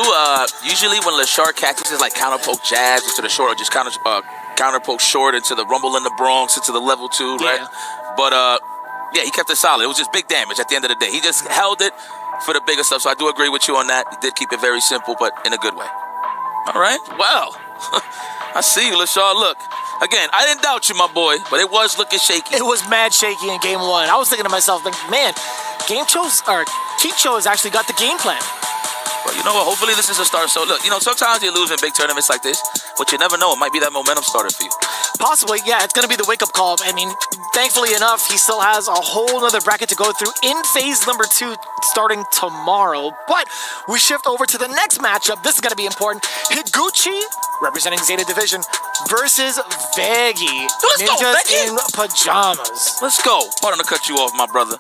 S13: usually when Lashar catches his like counter poke jabs into the short, or just counter poke short into the Rumble in the Bronx, into the level 2, right? But yeah, he kept it solid. It was just big damage at the end of the day. He just held it for the bigger stuff. So I do agree with you on that. He did keep it very simple, but in a good way. All right. Well, I see you, Lashar. Look, again, I didn't doubt you, my boy, but it was looking shaky.
S11: It was mad shaky in game 1. I was thinking to myself, like, man, Kincho has actually got the game plan.
S13: Well, you know what? Hopefully this is a start. So look, you know, sometimes you lose in big tournaments like this, but you never know. It might be that momentum starter for you.
S11: Possibly, yeah. It's going to be the wake-up call. I mean, thankfully enough, he still has a whole other bracket to go through in phase number 2 starting tomorrow. But we shift over to the next matchup. This is going to be important. Higuchi, representing Zeta Division, versus Veggie. Ninjas in pajamas.
S13: Let's go. Pardon to cut you off, my brother.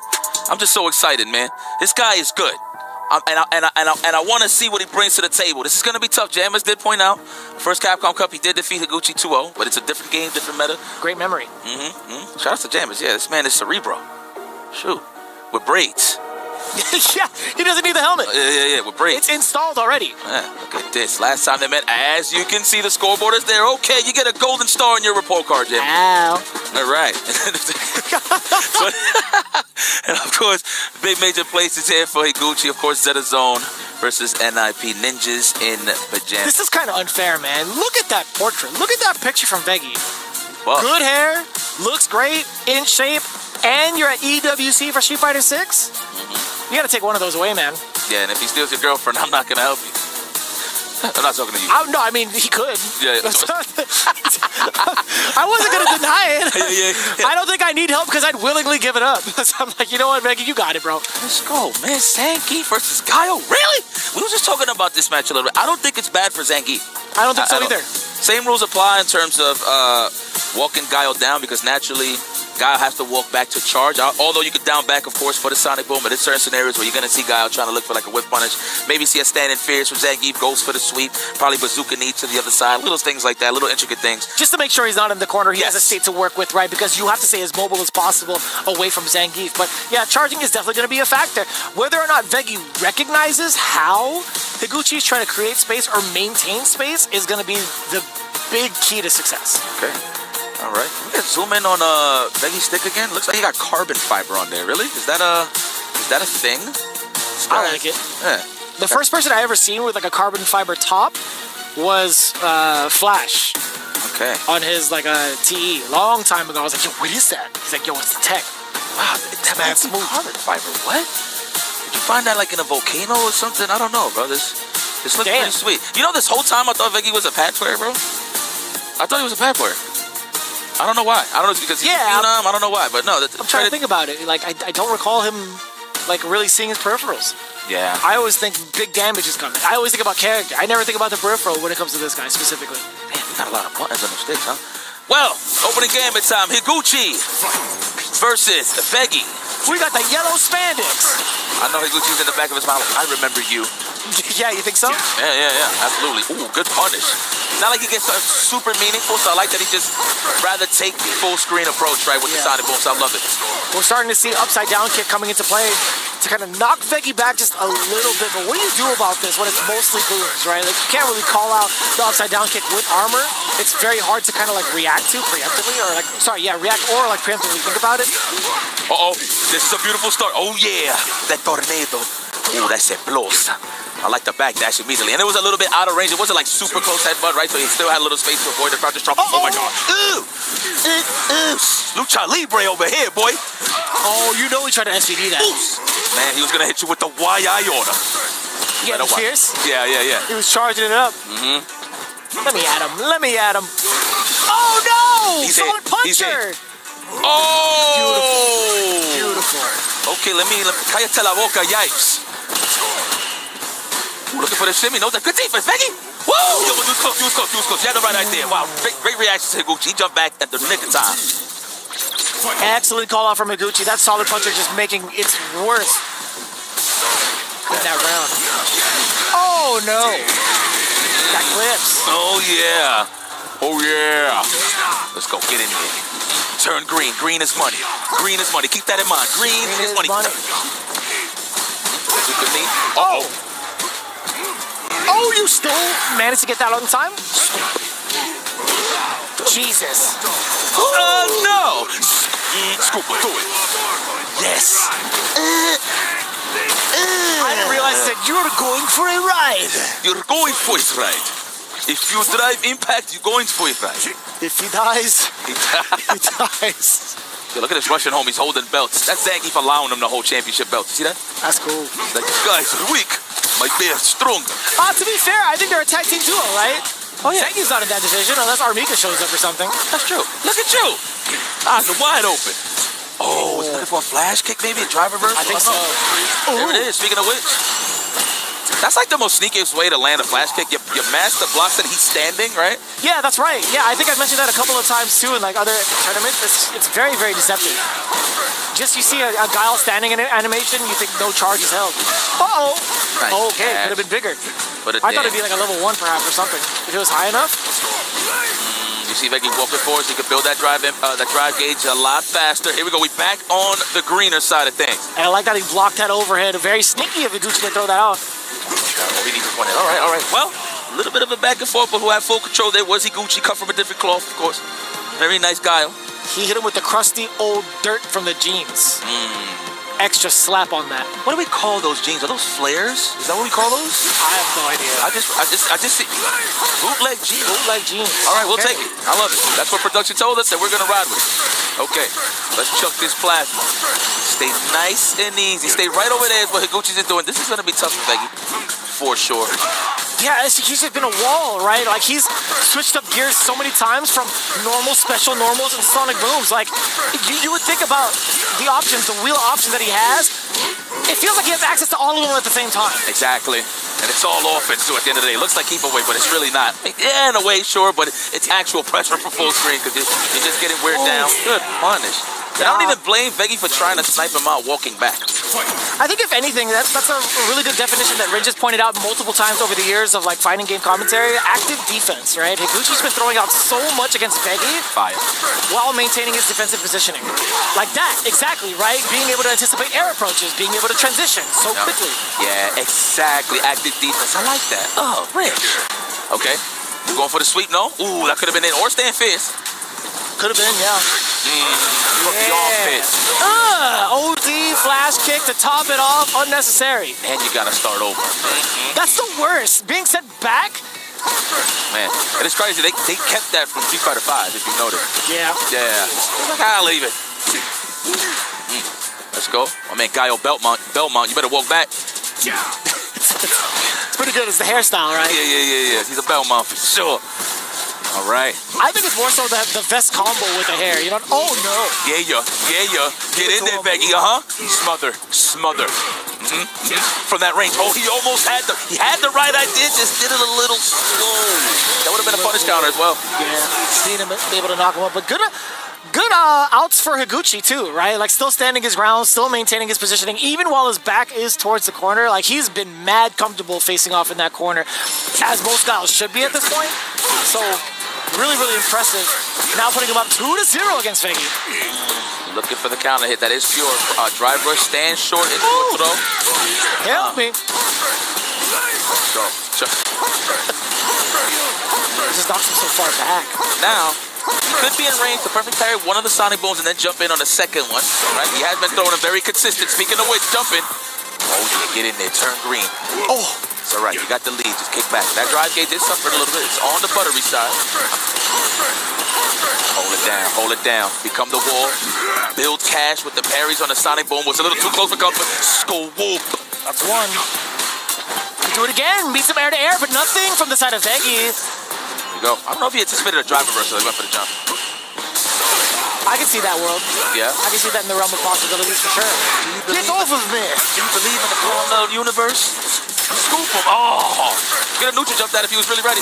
S13: I'm just so excited, man. This guy is good. And I want to see what he brings to the table. This is going to be tough. Jammers did point out, first Capcom Cup, he did defeat Higuchi 2-0, but it's a different game, different meta.
S11: Great memory.
S13: Shout out to Jammers. Yeah, this man is cerebro. Shoot. With braids.
S11: Yeah, he doesn't need the helmet.
S13: Yeah, with braids.
S11: It's installed already.
S13: Yeah, look at this. Last time they met, as you can see, the scoreboard is there. Okay, you get a golden star on your report card, Jim.
S11: Ow.
S13: All right. And of course, big major places here for Higuchi. Of course, Zeta Zone versus NIP Ninjas in pajamas.
S11: This is kind of unfair, man. Look at that portrait. Look at that picture from Veggie.
S13: Well,
S11: good hair, looks great, in shape, and you're at EWC for Street Fighter 6? You gotta take one of those away, man.
S13: Yeah, and if he steals your girlfriend, I'm not gonna help you. I'm not talking to you.
S11: No, I mean, he could.
S13: Yeah.
S11: I wasn't gonna deny it.
S13: Yeah.
S11: I don't think I need help because I'd willingly give it up. So I'm like, you know what, Veggie, you got it, bro.
S13: Let's go, man. Zangief versus Gaio. Really? We were just talking about this match a little bit. I don't think it's bad for Zangief.
S11: I don't think so either.
S13: Same rules apply in terms of walking Gaio down, because naturally Gaio has to walk back to charge. Although you could down back, of course, for the Sonic Boom, but in certain scenarios where you're going to see Gaio trying to look for like a whip punish. Maybe see a standing fierce from Zangief, goes for the sweep. Probably bazooka knee to the other side. Little things like that, little intricate things.
S11: Just to make sure he's not in the corner, he has a state to work with, right? Because you have to stay as mobile as possible away from Zangief. But yeah, charging is definitely going to be a factor. Whether or not Veggie recognizes how Higuchi is trying to create space or maintain space is going to be the big key to success.
S13: Okay. All right. We can zoom in on Veggie's stick again. Looks like he got carbon fiber on there. Really? Is that a thing?
S11: I like it.
S13: Yeah.
S11: The first person I ever seen with like a carbon fiber top was Flash.
S13: Okay.
S11: On his like TE, long time ago. I was like, yo, what is that? He's like, yo, it's the tech.
S13: Wow, that man's smooth. Carbon fiber. What? Did you find that like in a volcano or something? I don't know, bro. This looks pretty sweet. You know, this whole time I thought Veggie was a pad player, bro. I thought he was a pad player. I don't know why. I don't know if it's because he's I don't know why, but no.
S11: I'm trying to think about it. Like, I don't recall him like really seeing his peripherals.
S13: Yeah.
S11: I always think big damage is coming. I always think about character. I never think about the peripheral when it comes to this guy specifically.
S13: Man, we got a lot of buttons on the sticks, huh? Well, opening gambit time. Higuchi versus Veggie.
S11: We got the yellow spandex.
S13: I know Higuchi's in the back of his mouth. I remember you.
S11: Yeah, you think so?
S13: Yeah, absolutely. Ooh, good punish. Not like he gets super meaningful, so I like that he just rather take the full screen approach, right, with the Sonic Boom, so I love it.
S11: We're starting to see upside down kick coming into play to kind of knock Veggie back just a little bit, but what do you do about this when it's mostly booms, right? Like, you can't really call out the upside down kick with armor. It's very hard to kind of like react to preemptively, or like, react or like preemptively think about it.
S13: Uh-oh, this is a beautiful start. Oh yeah, that tornado. Ooh, that's explosa. I like the backdash immediately. And it was a little bit out of range. It wasn't like super close headbutt, right? So he still had a little space to avoid the crouch drop. Oh my god. Lucha Libre over here, boy.
S11: Oh, you know he tried to SVD that.
S13: Man, he was going to hit you with the YI order.
S11: Yeah, fierce.
S13: Yeah.
S11: He was charging it up.
S13: Mm-hmm.
S11: Let me at him. Oh no! Solid puncher.
S13: Oh!
S11: Beautiful.
S13: Okay, let me cállate la boca, yikes. Ooh, looking for the shimmy. No, good defense, Becky. Woo! Yo, you was close. You had the right idea. Wow, great reaction to Higuchi. He jumped back at the nick of time.
S11: Excellent call out from Higuchi. That solid puncher just making its worth in that round. Oh no! That clips.
S13: Oh yeah. Let's go. Get in there. Turn green. Green is money. Keep that in mind. Green is money.
S11: Oh, you still managed to get that on time? Jesus.
S13: No. Scoop do it. Yes.
S11: I didn't realize that you're going for a ride.
S13: You're going for a ride. If you drive Impact, you're going for a ride.
S11: If he dies, he dies.
S13: Yo, look at this Russian homie. He's holding belts. That's Zangief allowing him to hold championship belts. You see that?
S11: That's cool.
S13: Like, this guy's weak. My bear's strong.
S11: To be fair, I think they're a tag team duo, right? Oh yeah. Zangief's not in that division unless Armika shows up or something.
S13: That's true. Look at you. Eyes are wide open. Oh, is looking for a flash kick maybe? A drive reverse?
S11: I think so.
S13: There it is. Speaking of which. That's like the most sneakiest way to land a flash kick. Your master blocks it, he's standing, right?
S11: Yeah, that's right. Yeah, I think I've mentioned that a couple of times too in like other tournaments. It's very, very deceptive. Just you see a guy all standing in an animation, you think no charge is held. Uh-oh.
S13: Nice.
S11: Okay, could have been bigger. I thought it'd be like a level 1 perhaps or something. If it was high enough.
S13: You see Becky walking forward, so he could build that drive gauge a lot faster. Here we go. We back on the greener side of things.
S11: And I like that he blocked that overhead. Very sneaky of Higuchi to throw that out.
S13: We need to point it. All right. Well, a little bit of a back and forth, but who had full control there was Higuchi, cut from a different cloth, of course. Very nice guy.
S11: He hit him with the crusty old dirt from the jeans. Extra slap on that.
S13: What do we call those jeans? Are those flares? Is that what we call those?
S11: I have no idea.
S13: I just see bootleg jeans.
S11: Bootleg jeans.
S13: All right, we'll take it. I love it. That's what production told us that we're gonna ride with. Okay, let's chuck this plasma. Stay nice and easy. Stay right over there is what Higuchi's doing. This is gonna be tough for Becky, for sure.
S11: Yeah, he's just been a wall, right? Like he's switched up gears so many times from normal, special normals, and sonic booms. Like you would think about the options, the wheel options that he has. It feels like he has access to all of them at the same time.
S13: Exactly. And it's all offense too at the end of the day. It looks like keep away, but it's really not. Yeah, in a way, sure, but it's actual pressure from full screen because you're just getting weird down. Good punish. I don't even blame Veggie for trying to snipe him out walking back.
S11: I think if anything, that's a really good definition that Rin just pointed out multiple times over the years of like fighting game commentary. Active defense, right? Higuchi's been throwing out so much against Veggie while maintaining his defensive positioning. Like that, exactly, right? Being able to anticipate air approaches, being able to transition so quickly.
S13: Yeah, exactly. Active defense. I like that. Oh, rich. Okay. You going for the sweep? No? Ooh, that could have been it. Or stand fierce.
S11: Could have been, yeah.
S13: The offense.
S11: OD flash kick to top it off, unnecessary.
S13: And you gotta start over.
S11: That's the worst. Being sent back.
S13: Man, and it's crazy. They kept that from Street Fighter 5, if you noticed.
S11: Yeah.
S13: Yeah. Like, I'll leave it. Let's go. My man, Guile Belmont, you better walk back.
S11: It's pretty good. It's the hairstyle, right?
S13: Yeah. He's a Belmont for sure. All right.
S11: I think it's more so the vest combo with the hair. You know? Oh no.
S13: Yeah. Get in there, Becky. Smother. From that range. Oh, he almost had the right idea. Just did it a little slow. That would have been a punish counter as well.
S11: Yeah. Seen him be able to knock him up, but good outs for Higuchi too, right? Like still standing his ground, still maintaining his positioning, even while his back is towards the corner. Like he's been mad comfortable facing off in that corner, as most styles should be at this point. So really impressive. Now putting him up 2-0 against Veggie.
S13: Looking for the counter hit. That is pure. Drive rush, stand short into a throw.
S11: Help me.
S13: Go.
S11: Just knocks him so far back.
S13: Now, he could be in range to perfect parry one of the Sonic Booms and then jump in on the second one. Right? He has been throwing him very consistent. Speaking of which, jumping. Oh, yeah, get in there. Turn green.
S11: Oh.
S13: It's all right. You got the lead. Just kick back. That drive gauge is suffering a little bit. It's on the buttery side. Hold it down. Become the wall. Build cash with the parries on the Sonic Boom. Was a little too close for comfort. Skull whoop.
S11: That's one. Do it again. Meets him air to air, but nothing from the side of Veggie.
S13: There you go. I don't know if he anticipated a drive reversal. He went for the jump.
S11: I can see that world.
S13: Yeah.
S11: I can see that in the realm of possibilities for sure. Get off of me.
S13: Do you believe in the parallel universe? Scoop him. Oh! Get a neutral jump that if he was really ready.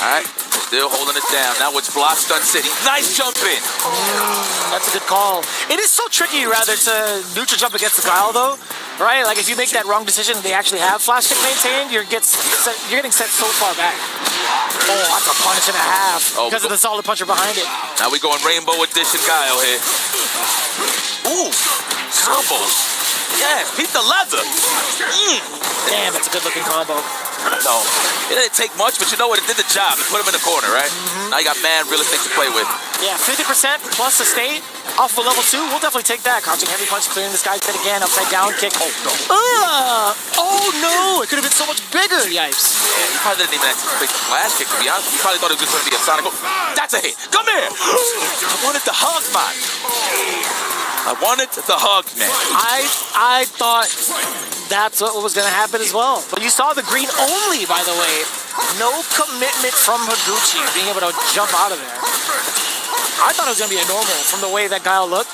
S13: All right. Still holding it down. Now it's block stun city. Nice jump in.
S11: That's a good call. It is so tricky, rather, to neutral jump against the Guile, though. Right? Like, if you make that wrong decision and they actually have flash kick maintained, you're getting set so far back. Oh, that's a punch and a half because of the solid puncher behind it.
S13: Now we going Rainbow Edition Guile here. Ooh, combos. Yeah, beat the leather.
S11: Damn, that's a good-looking combo.
S13: No, it didn't take much, but you know what? It did the job. It put him in the corner, right? Now you got mad realistic to play with.
S11: Yeah, 50% plus the state off of level 2. We'll definitely take that. Crouching heavy punch, clearing this guy's head again. Upside down kick. Oh, no. Oh, no. It could have been so much bigger. Yipes.
S13: Yeah, he probably didn't even anticipate the flash kick, to be honest. He probably thought it was just going to be a Sonic. That's a hit. Come here. I wanted the hug, man. I wanted the hug, man.
S11: I thought that's what was going to happen as well. But you saw the green only, by the way. No commitment from Higuchi being able to jump out of there. I thought it was going to be a normal from the way that Guile looked.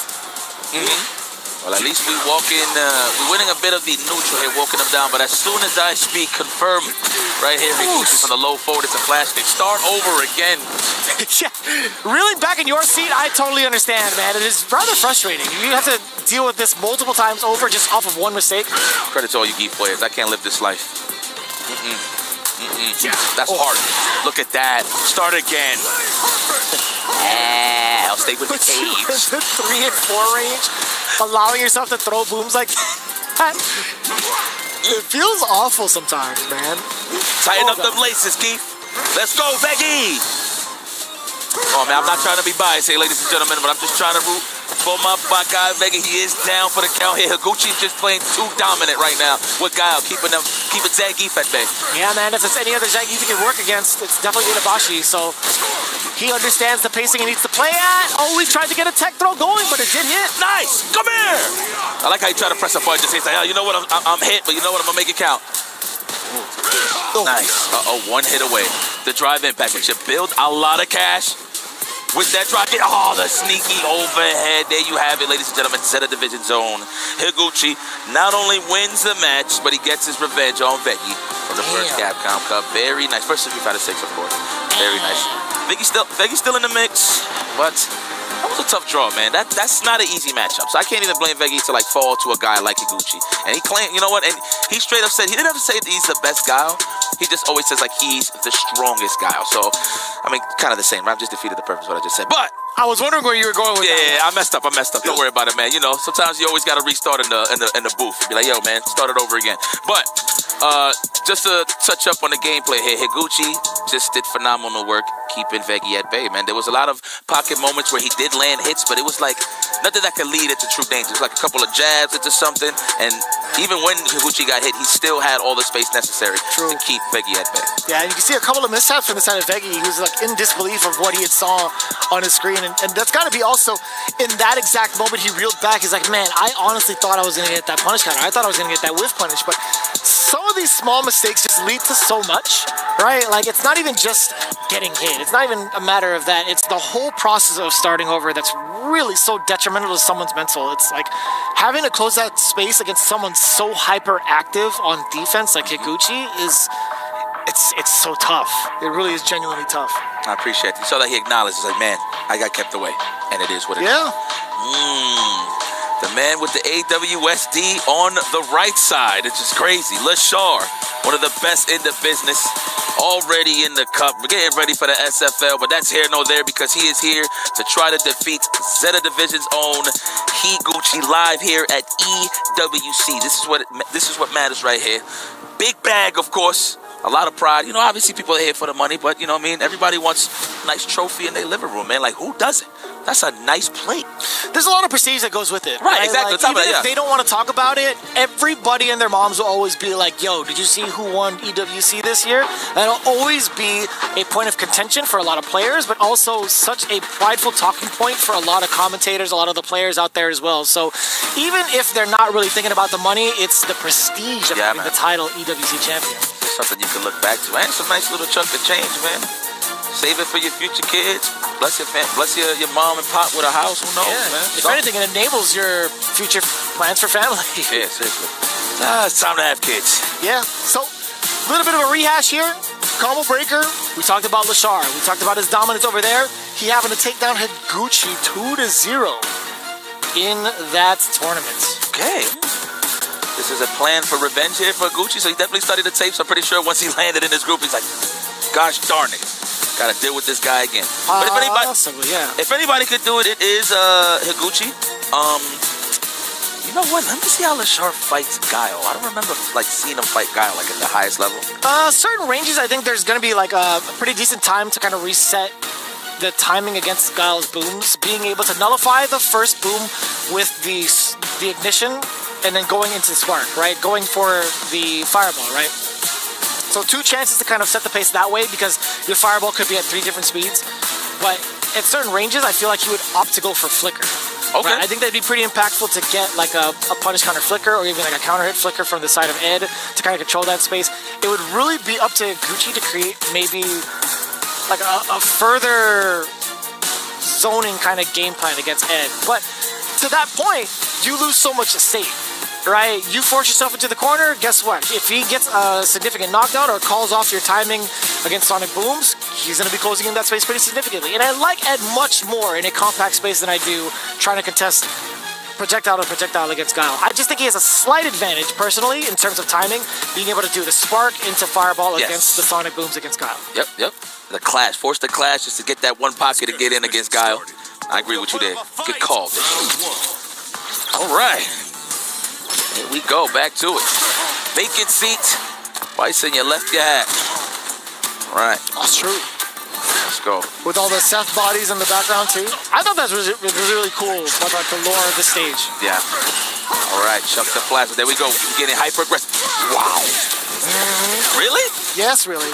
S13: Well, at least we we're winning a bit of the neutral here, walking him down. But as soon as I speak, confirm right here, Higuchi from the low forward, it's a flash kick. Start over again.
S11: Yeah, reeling back in your seat, I totally understand, man. It is rather frustrating. You have to deal with this multiple times over just off of one mistake.
S13: Credit to all you Geef players. I can't live this life. That's hard. Look at that. Start again. I'll stay with the cage.
S11: The 3 and 4 range, allowing yourself to throw booms like that. It feels awful sometimes, man.
S13: Tighten up them laces, Geef. Let's go, Veggie. Oh, man, I'm not trying to be biased here, ladies and gentlemen, but I'm just trying to root for my guy, Veggie. He is down for the count here. Higuchi's just playing too dominant right now with Guile, keeping Zangief at bay.
S11: Yeah, man, if it's any other Zangief he can work against, it's definitely Inabashi, so he understands the pacing he needs to play at. Oh, we tried to get a tech throw going, but it didn't hit.
S13: Nice! Come here! I like how you try to press a button just say, oh, you know what, I'm hit, but you know what, I'm going to make it count. Nice. One hit away. The drive impact, which should build a lot of cash. With that drop hit, the sneaky overhead. There you have it, ladies and gentlemen. Zeta Division Zone. Higuchi not only wins the match, but he gets his revenge on Veggie from the first Capcom Cup. Very nice. First Street Fighter 6, of course. Very nice. Veggie's still in the mix, but that was a tough draw, man. That's not an easy matchup. So I can't even blame Veggie to fall to a guy like Higuchi. And he claimed, you know what? And he straight up said he didn't have to say that he's the best guy. He just always says he's the strongest guy. So, I mean, kind of the same. I've just defeated the purpose of what I just said. But
S11: I was wondering where you were going with that.
S13: Yeah, I messed up. Don't worry about it, man. You know, sometimes you always got to restart in the booth. Be like, yo, man, start it over again. But just to touch up on the gameplay here, Higuchi just did phenomenal work keeping Veggie at bay, man. There was a lot of pocket moments where he did land hits, but it was like nothing that could lead into true danger. It was like a couple of jabs into something, and even when Higuchi got hit, he still had all the space necessary to keep Veggie at bay.
S11: Yeah, and you can see a couple of mishaps from the side of Veggie. He was in disbelief of what he had saw on his screen, and that's got to be also in that exact moment he reeled back. He's like, man, I honestly thought I was going to get that punish counter. I thought I was going to get that whiff punish, but some of these small mistakes just lead to so much, right? Like, it's not even just getting hit. It's not even a matter of that. It's the whole process of starting over that's really so detrimental to someone's mental. It's like having to close that space against someone so hyperactive on defense like Higuchi is... It's so tough. It really is genuinely tough.
S13: I appreciate it. You saw that he acknowledged. He's like, man, I got kept away. And it is what it is. The man with the AWSD on the right side. It's just crazy. Lashar, one of the best in the business. Already in the cup. We're getting ready for the SFL, but that's here nor there because he is here to try to defeat Zeta Division's own Higuchi live here at EWC. This is what matters right here. Big bag, of course. A lot of pride. You know, obviously people are here for the money, but, you know what I mean? Everybody wants a nice trophy in their living room, man. Like, who doesn't? That's a nice plate.
S11: There's a lot of prestige that goes with it.
S13: Right, exactly.
S11: Like, even if they don't want to talk about it, everybody and their moms will always be like, yo, did you see who won EWC this year? That'll always be a point of contention for a lot of players, but also such a prideful talking point for a lot of commentators, a lot of the players out there as well. So even if they're not really thinking about the money, it's the prestige of having
S13: man.
S11: the title EWC champion.
S13: Something you can look back to. And some nice little chunk of change, man. Save it for your future kids. Bless your mom and pop with a house. Who knows, man?
S11: If anything, it enables your future plans for family.
S13: Yeah, seriously. It's time to have kids.
S11: Yeah. So, a little bit of a rehash here. Combo breaker. We talked about Lashar. We talked about his dominance over there. He having to take down Higuchi 2-0 in that tournament.
S13: Okay. This is a plan for revenge here for Gucci, so he definitely studied the tapes. I'm pretty sure once he landed in his group, he's like, gosh darn it. Gotta deal with this guy again. But if anybody could do it, it is Higuchi. You know what? Let me see how Lashar fights Guile. I don't remember seeing him fight Guile at the highest level.
S11: Certain ranges, I think there's going to be a pretty decent time to kind of reset the timing against Guile's booms. Being able to nullify the first boom with the ignition and then going into the spark, right? Going for the fireball, right? So 2 chances to kind of set the pace that way because your fireball could be at 3 different speeds. But at certain ranges, I feel like he would opt to go for flicker.
S13: Okay.
S11: Right? I think that'd be pretty impactful to get a punish counter flicker or even a counter hit flicker from the side of Ed to kind of control that space. It would really be up to Gucci to create maybe a further zoning kind of game plan against Ed. But to that point, you lose so much estate, right? You force yourself into the corner, guess what? If he gets a significant knockdown or calls off your timing against Sonic Booms, he's going to be closing in that space pretty significantly. And I like Ed much more in a compact space than I do trying to contest projectile to projectile against Guile. I just think he has a slight advantage, personally, in terms of timing, being able to do the spark into fireball against the Sonic Booms against Guile.
S13: Yep. The clash. Force the clash just to get that one pocket to get in against Guile. I agree with you there. Good call. All right. Here we go. Back to it. Vacant seat. Bison, you left your hat. All right.
S11: That's true.
S13: Let's go.
S11: With all the Seth bodies in the background, too. I thought that was really cool about the lore of the stage.
S13: Yeah. All right. Chuck the flash. There we go. Getting hyper aggressive. Wow. Really?
S11: Yes, really.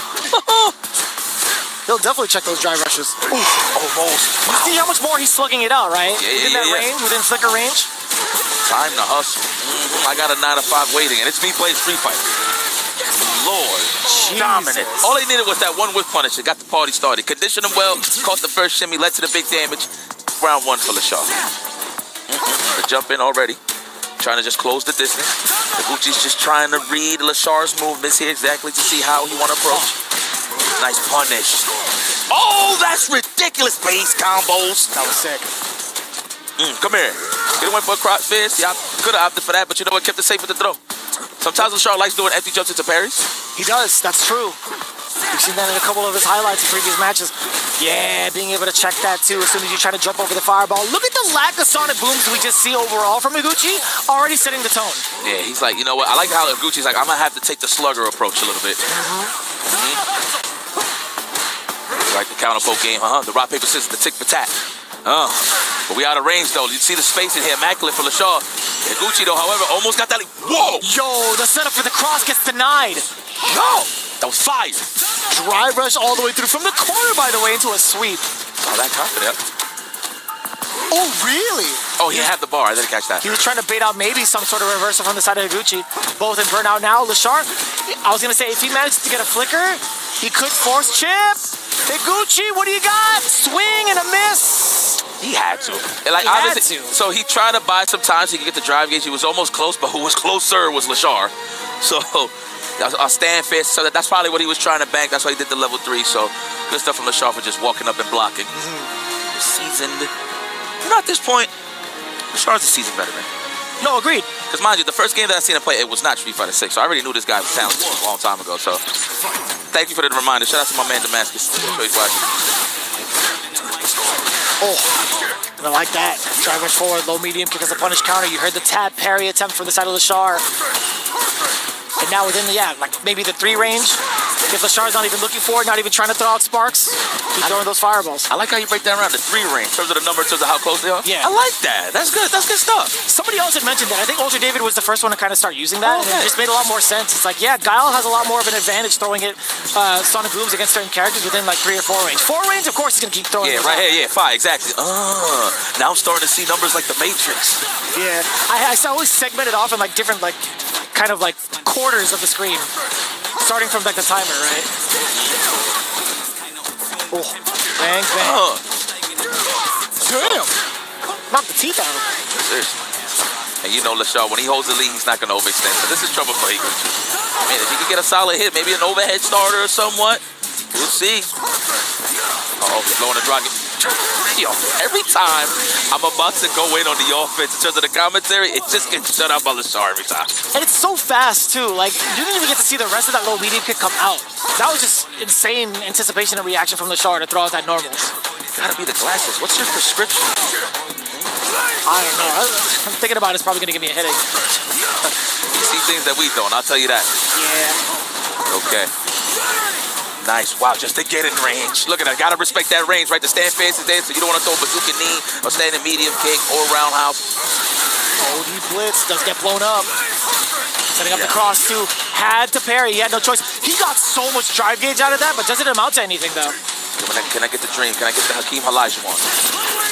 S11: He'll definitely check those drive rushes.
S13: Oof, almost.
S11: You see how much more he's slugging it out, right? Within that range, within flicker range.
S13: Time to hustle. I got a 9 to 5 waiting, and it's me playing Street Fighter. Lord, dominant. All they needed was that one whip punish. It got the party started. Conditioned him well, caught the first shimmy, led to the big damage. Round 1 for Lashar. The jump in already. Trying to just close the distance. Higuchi's just trying to read Lashar's movements here exactly to see how he want to approach. Nice punish. Oh, that's ridiculous base combos.
S11: That was sick.
S13: Come here. Could have went for a crotch fist. Yeah, could have opted for that, but you know what? Kept it safe with the throw. Sometimes Lashar likes doing empty jumps into parries.
S11: He does. That's true. We've seen that in a couple of his highlights in previous matches. Yeah, being able to check that too as soon as you try to jump over the fireball. Look at the lack of Sonic Booms we just see overall from Higuchi, already setting the tone.
S13: Yeah, he's like, you know what? I like how Higuchi's like, I'm going to have to take the slugger approach a little bit. Like the counter poke game, the rock, paper, scissors, the tick for tat. But we out of range though. You see the space in here, immaculate for Lashar. Higuchi though, however, almost got that. Whoa!
S11: Yo, the setup for the cross gets denied.
S13: No! That was fire.
S11: Drive rush all the way through from the corner, by the way, into a sweep.
S13: Oh, that confident.
S11: Oh, really?
S13: Oh, he had the bar. I didn't catch that.
S11: He was trying to bait out maybe some sort of reversal from the side of Higuchi. Both in burnout now. Lashar, I was going to say, if he managed to get a flicker, he could force chip. Higuchi, what do you got? Swing and a miss.
S13: He had to. Like, obviously, so he tried to buy some time so he could get the drive gauge. He was almost close, but who was closer was Lashar. So, a stand fist. So that's probably what he was trying to bank. That's why he did the level 3. So, good stuff from Lashar for just walking up and blocking. Seasoned. You know, at this point, Lashar's a seasoned veteran.
S11: No, agreed.
S13: Because mind you, the first game that I seen him play, it was not Street Fighter 6. So I already knew this guy was talented a long time ago. So thank you for the reminder. Shout out to my man Damascus.
S11: Oh, I like that. Driving forward, low medium kick as a punish counter. You heard the tab parry attempt from the side of Lashar. And now within the, like maybe the 3 range. If Lashard's not even looking for it, not even trying to throw out sparks, he's throwing those fireballs.
S13: I like how you break that around the 3 range in terms of the number, in terms of how close they are.
S11: Yeah.
S13: I like that. That's good. That's good stuff.
S11: Somebody else had mentioned that. I think Ultra David was the first one to kind of start using that, and it just made a lot more sense. It's like, yeah, Guile has a lot more of an advantage throwing it Sonic Booms against certain characters within like 3 or 4 range. 4 range, of course, he's gonna keep throwing.
S13: Yeah, right here. Yeah, 5 exactly. Now I'm starting to see numbers like the Matrix.
S11: Yeah, I always segment it off in like different like kind of like quarters of the screen, starting from like the timer, right? Oh, bang, bang. Damn! Knock the teeth out of him.
S13: Seriously. And you know LaShaw, when he holds the lead, he's not going to overextend. So this is trouble for Higuchi. I mean, if he can get a solid hit, maybe an overhead starter or somewhat, we'll see. Uh-oh, he's blowing the rocket. Yo, every time I'm about to go in on the offense in terms of the commentary, it just gets shut out by LaShaw every time.
S11: And it's so fast, too. Like, you didn't even get to see the rest of that low medium kick come out. That was just insane anticipation and reaction from LaShaw to throw out that normal.
S13: Gotta be the glasses. What's your prescription?
S11: I don't know. I'm thinking about it's probably gonna give me a headache.
S13: You see things that we don't, I'll tell you that.
S11: Yeah.
S13: Okay. Nice. Wow, just to get in range. Look at that. Gotta respect that range, right? The stand fence is there, so you don't want to throw a bazooka knee or standing medium kick or roundhouse.
S11: Oh, he blitz does get blown up. Setting up the cross too. Had to parry. He had no choice. He got so much drive gauge out of that, but doesn't amount to anything though.
S13: Can I get the Dream? Can I get the Hakeem Olajuwon?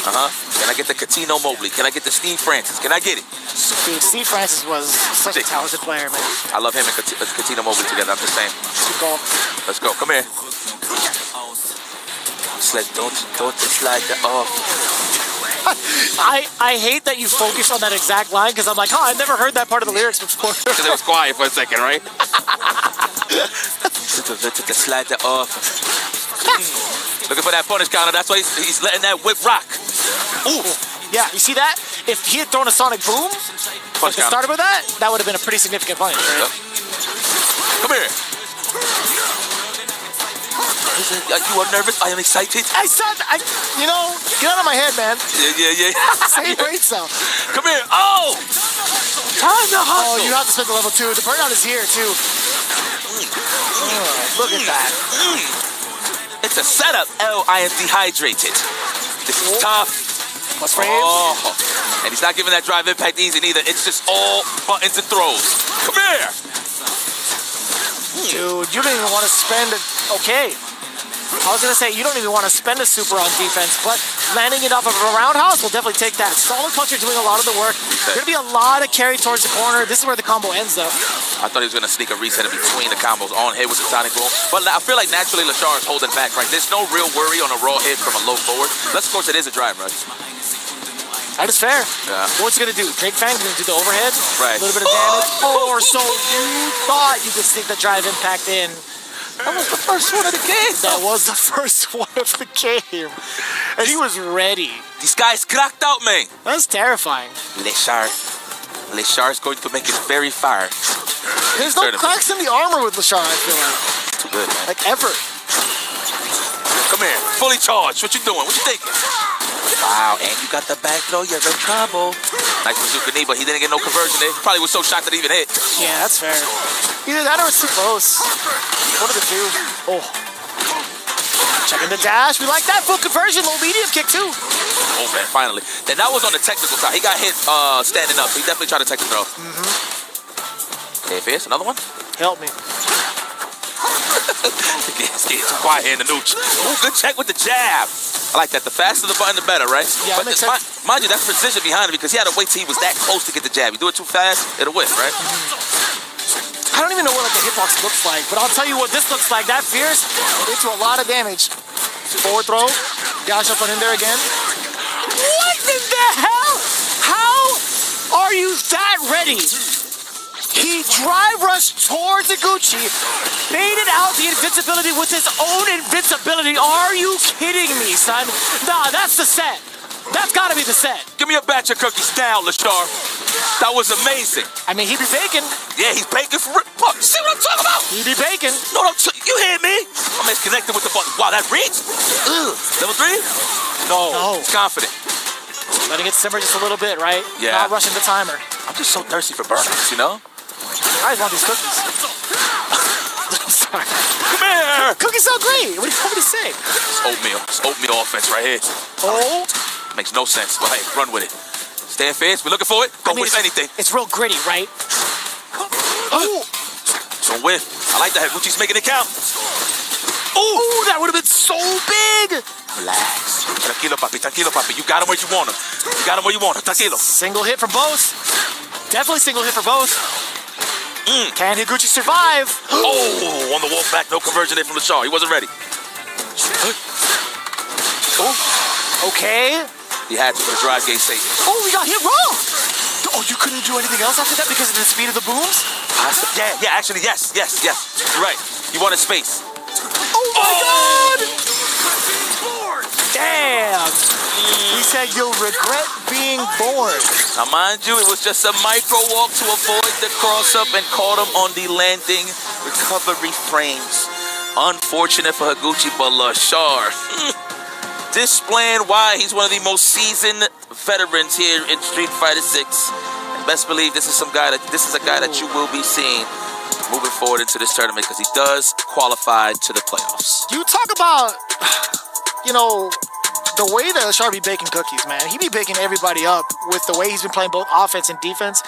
S13: Can I get the Katino Mobley? Can I get the Steve Francis? Can I get it?
S11: Dude, Steve Francis was such a talented player, man.
S13: I love him and Katino Mobley together. I'm just saying. Let's go. Come here. Don't slide that off.
S11: I hate that you focus on that exact line because I'm like, I've never heard that part of the lyrics before.
S13: Because it was quiet for a second, right? Slide that off. Looking for that punish counter. That's why he's letting that whip rock. Ooh.
S11: Yeah, you see that? If he had thrown a Sonic Boom at the start of that would have been a pretty significant punish, right?
S13: Come here. You are nervous? I am excited.
S11: Get out of my head, man.
S13: Yeah.
S11: Say great self.
S13: Come here. Oh! Time to hustle.
S11: Oh, you have to spend the level 2. The burnout is here, too. Look at that.
S13: It's a setup. I am dehydrated. This is tough.
S11: What's frames?
S13: And he's not giving that drive impact easy neither. It's just all buttons and throws. Come here.
S11: Dude, you don't even want to spend it. Okay. I was going to say, you don't even want to spend a super on defense, but landing it off of a roundhouse will definitely take that. Solid puncher doing a lot of the work. There's going to be a lot of carry towards the corner. This is where the combo ends, though.
S13: I thought he was going to sneak a reset in between the combos on hit with the Sonic Boom. But I feel like naturally LaShaw is holding back, right? There's no real worry on a raw hit from a low forward. Unless, of course, it is a drive rush.
S11: That is fair.
S13: Yeah.
S11: What's he going to do? Drake Fang's going to do the overhead.
S13: Right.
S11: A little bit of damage. Or so you thought you could sneak the drive impact in.
S13: That was the first one of the game.
S11: That was the first one of the game. And he was ready.
S13: This guy's cracked out, man.
S11: That's terrifying.
S13: Leshard is going to make it very far.
S11: There's no cracks in the armor with Lashard, I feel like.
S13: Too good, man.
S11: Like ever.
S13: Come here. Fully charged. What you doing? What you thinking? Wow, and you got the back throw. You're in trouble. Nice bazooka knee, but he didn't get no conversion there. He probably was so shocked that he even hit.
S11: Yeah, that's fair. Either that or it's too close. One of the two. Oh. Checking the dash. We like that. Full conversion. Low medium kick, too.
S13: Oh, man, finally. Then that was on the technical side. He got hit standing up, so he definitely tried to take the throw. Okay, Fierce, another one?
S11: Help me.
S13: It's getting too quiet here in the nooch. Ooh, good check with the jab. I like that. The faster the button, the better, right?
S11: Yeah,
S13: but mind you, that's precision behind it because he had to wait till he was that close to get the jab. You do it too fast, it'll whiff, right?
S11: I don't even know what the hitbox looks like, but I'll tell you what this looks like. That Fierce into a lot of damage. Forward throw. Dash up and in there again. What in the hell? How are you that ready? He drive rushed towards Higuchi, baited out the invincibility with his own invincibility. Are you kidding me, son? Nah, that's the set. That's gotta be the set.
S13: Give me a batch of cookies now, Lashard. That was amazing.
S11: I mean, he be baking.
S13: Yeah, he's baking for real. Look, see what I'm talking about?
S11: He be baking.
S13: No, you hear me? I'm connected with the button. Wow, that reads? Level 3? No. He's confident.
S11: Letting it simmer just a little bit, right?
S13: Yeah.
S11: Not rushing the timer.
S13: I'm just so thirsty for burnouts, you know?
S11: I just want these cookies. I'm sorry.
S13: Come
S11: Cookie's so great. What do you want me to say?
S13: It's oatmeal. It's oatmeal offense right here.
S11: Oh.
S13: Makes no sense. But hey, run with it. Stand fierce. We're looking for it. Don't whiff anything.
S11: It's real gritty, right?
S13: Oh. Don't whiff. I like that. Higuchi's making it count.
S11: Ooh, that would have been so big.
S13: Relax. Tranquilo, papi. Tranquilo, papi. You got him where you want him. You got him where you want him. Tranquilo.
S11: Single hit for both. Definitely single hit for both. Can Higuchi survive?
S13: Oh, on the walk back. No conversion there from Lashar. He wasn't ready.
S11: Oh, okay.
S13: He had to for the drive gate safety.
S11: Oh, we got hit wrong. Oh, you couldn't do anything else after that because of the speed of the booms?
S13: Yeah, actually, yes. You're right. You wanted space.
S11: Oh my God! Damn! He said you'll regret being born.
S13: Now, mind you, it was just a micro walk to avoid the cross-up and caught him on the landing recovery frames. Unfortunate for Higuchi, but Lashar displaying why he's one of the most seasoned veterans here in Street Fighter 6. And best believe this is a guy that you will be seeing moving forward into this tournament because he does qualify to the playoffs.
S11: You talk about, the way that Lashar be baking cookies, man. He be baking everybody up with the way he's been playing both offense and defense.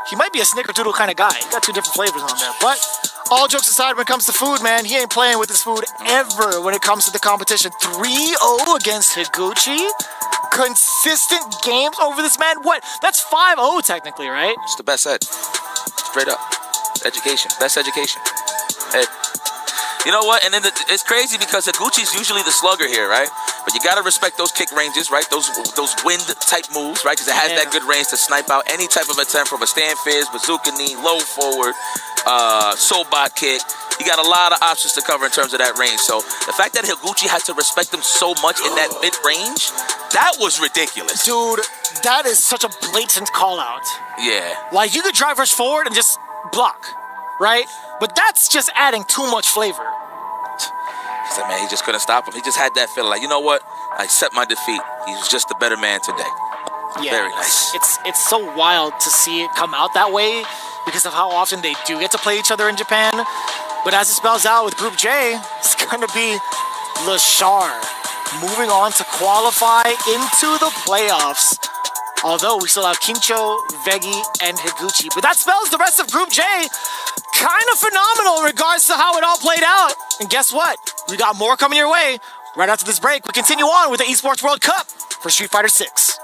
S11: He might be a snickerdoodle kind of guy. He got two different flavors on there. But all jokes aside, when it comes to food, man, he ain't playing with his food ever when it comes to the competition. 3-0 against Higuchi. Consistent games over this man. What? That's 5-0 technically, right?
S13: It's the best ed. Straight up. Education. Best education. Ed. You know what? And then it's crazy because Higuchi's usually the slugger here, right? But you gotta respect those kick ranges, right? Those wind type moves, right? Because it has that good range to snipe out any type of attempt from a stand fizz, bazooka knee, low forward, sobot kick. You got a lot of options to cover in terms of that range. So the fact that Higuchi had to respect him so much in that mid range, that was ridiculous.
S11: Dude, that is such a blatant call out.
S13: Yeah.
S11: Like you could drive rush forward and just block, right? But that's just adding too much flavor.
S13: He said, man, he just couldn't stop him. He just had that feeling like, you know what? I accept my defeat. He was just a better man today.
S11: Yeah,
S13: very nice.
S11: It's so wild to see it come out that way because of how often they do get to play each other in Japan. But as it spells out with Group J, it's going to be Lashar moving on to qualify into the playoffs. Although we still have Kincho, Vegi, and Higuchi. But that spells the rest of Group J kind of phenomenal in regards to how it all played out. And guess what? We got more coming your way. Right after this break, we continue on with the Esports World Cup for Street Fighter 6.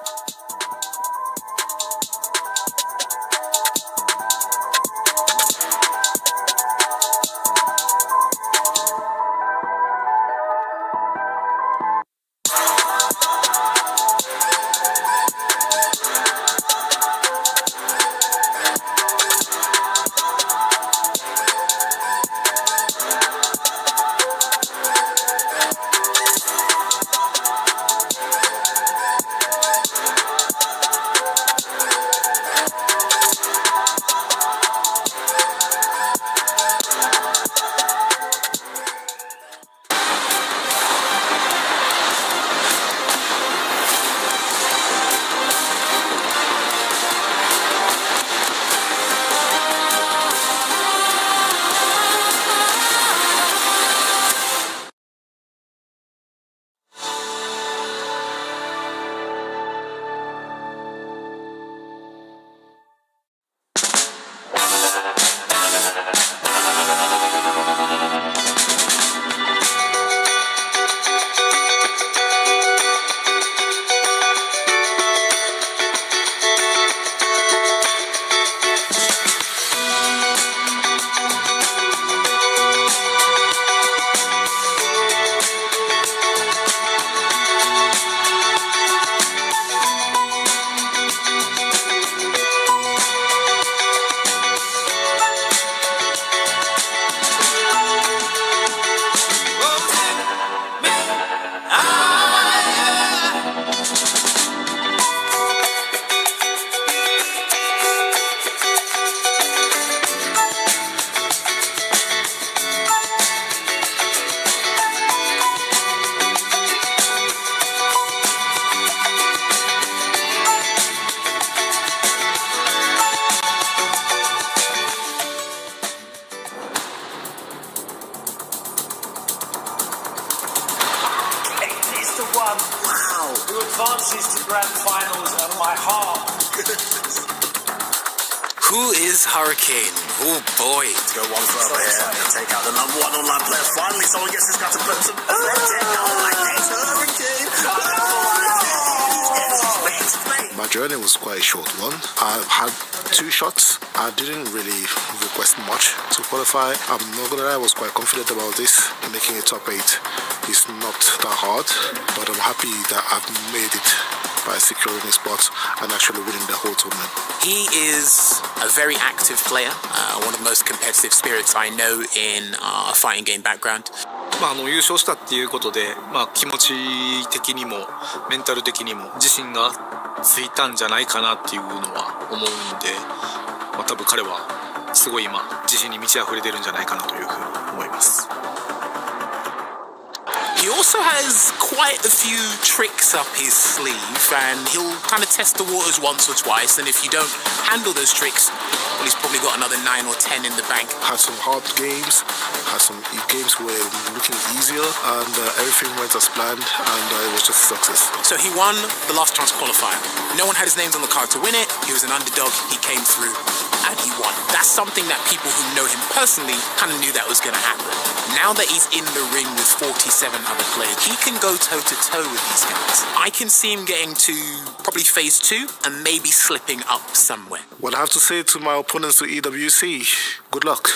S6: advances to grand finals and my heart.
S5: Who is Hurricane? Oh boy.
S16: Let's go one further here and take out the number one online player. Finally, someone gets this guy to put some protect online next Hurricane.
S17: My journey was quite a short one. I had 2 shots. I didn't really request much to qualify. I'm not gonna lie, I was quite confident about this. Making a top 8 is not that hard, but I'm happy that I've made it by securing a spot and actually winning the whole tournament.
S5: He is a very active player, one of the most competitive spirits I know in our fighting game background.
S20: 優勝したっていうことで、気持ち的にもメンタル的にも自信がついたんじゃないかなっていうのは思うんで、多分彼はすごい今自信に満ち溢れてるんじゃないかなというふうに思います。
S5: He also has quite a few tricks up his sleeve, and he'll kind of test the waters once or twice, and if you don't handle those tricks, well, he's probably got another 9 or 10 in the bank.
S17: Had some hard games, had some games were looking easier, and everything went as planned, and it was just a success.
S5: So he won the last chance qualifier. No one had his names on the card to win it. He was an underdog. He came through, and he won. That's something that people who know him personally kind of knew that was going to happen. Now that he's in the ring with 47 other players, he can go toe-to-toe with these guys. I can see him getting to probably phase 2 and maybe slipping up somewhere.
S17: What I have to say to my opponents to EWC, good luck.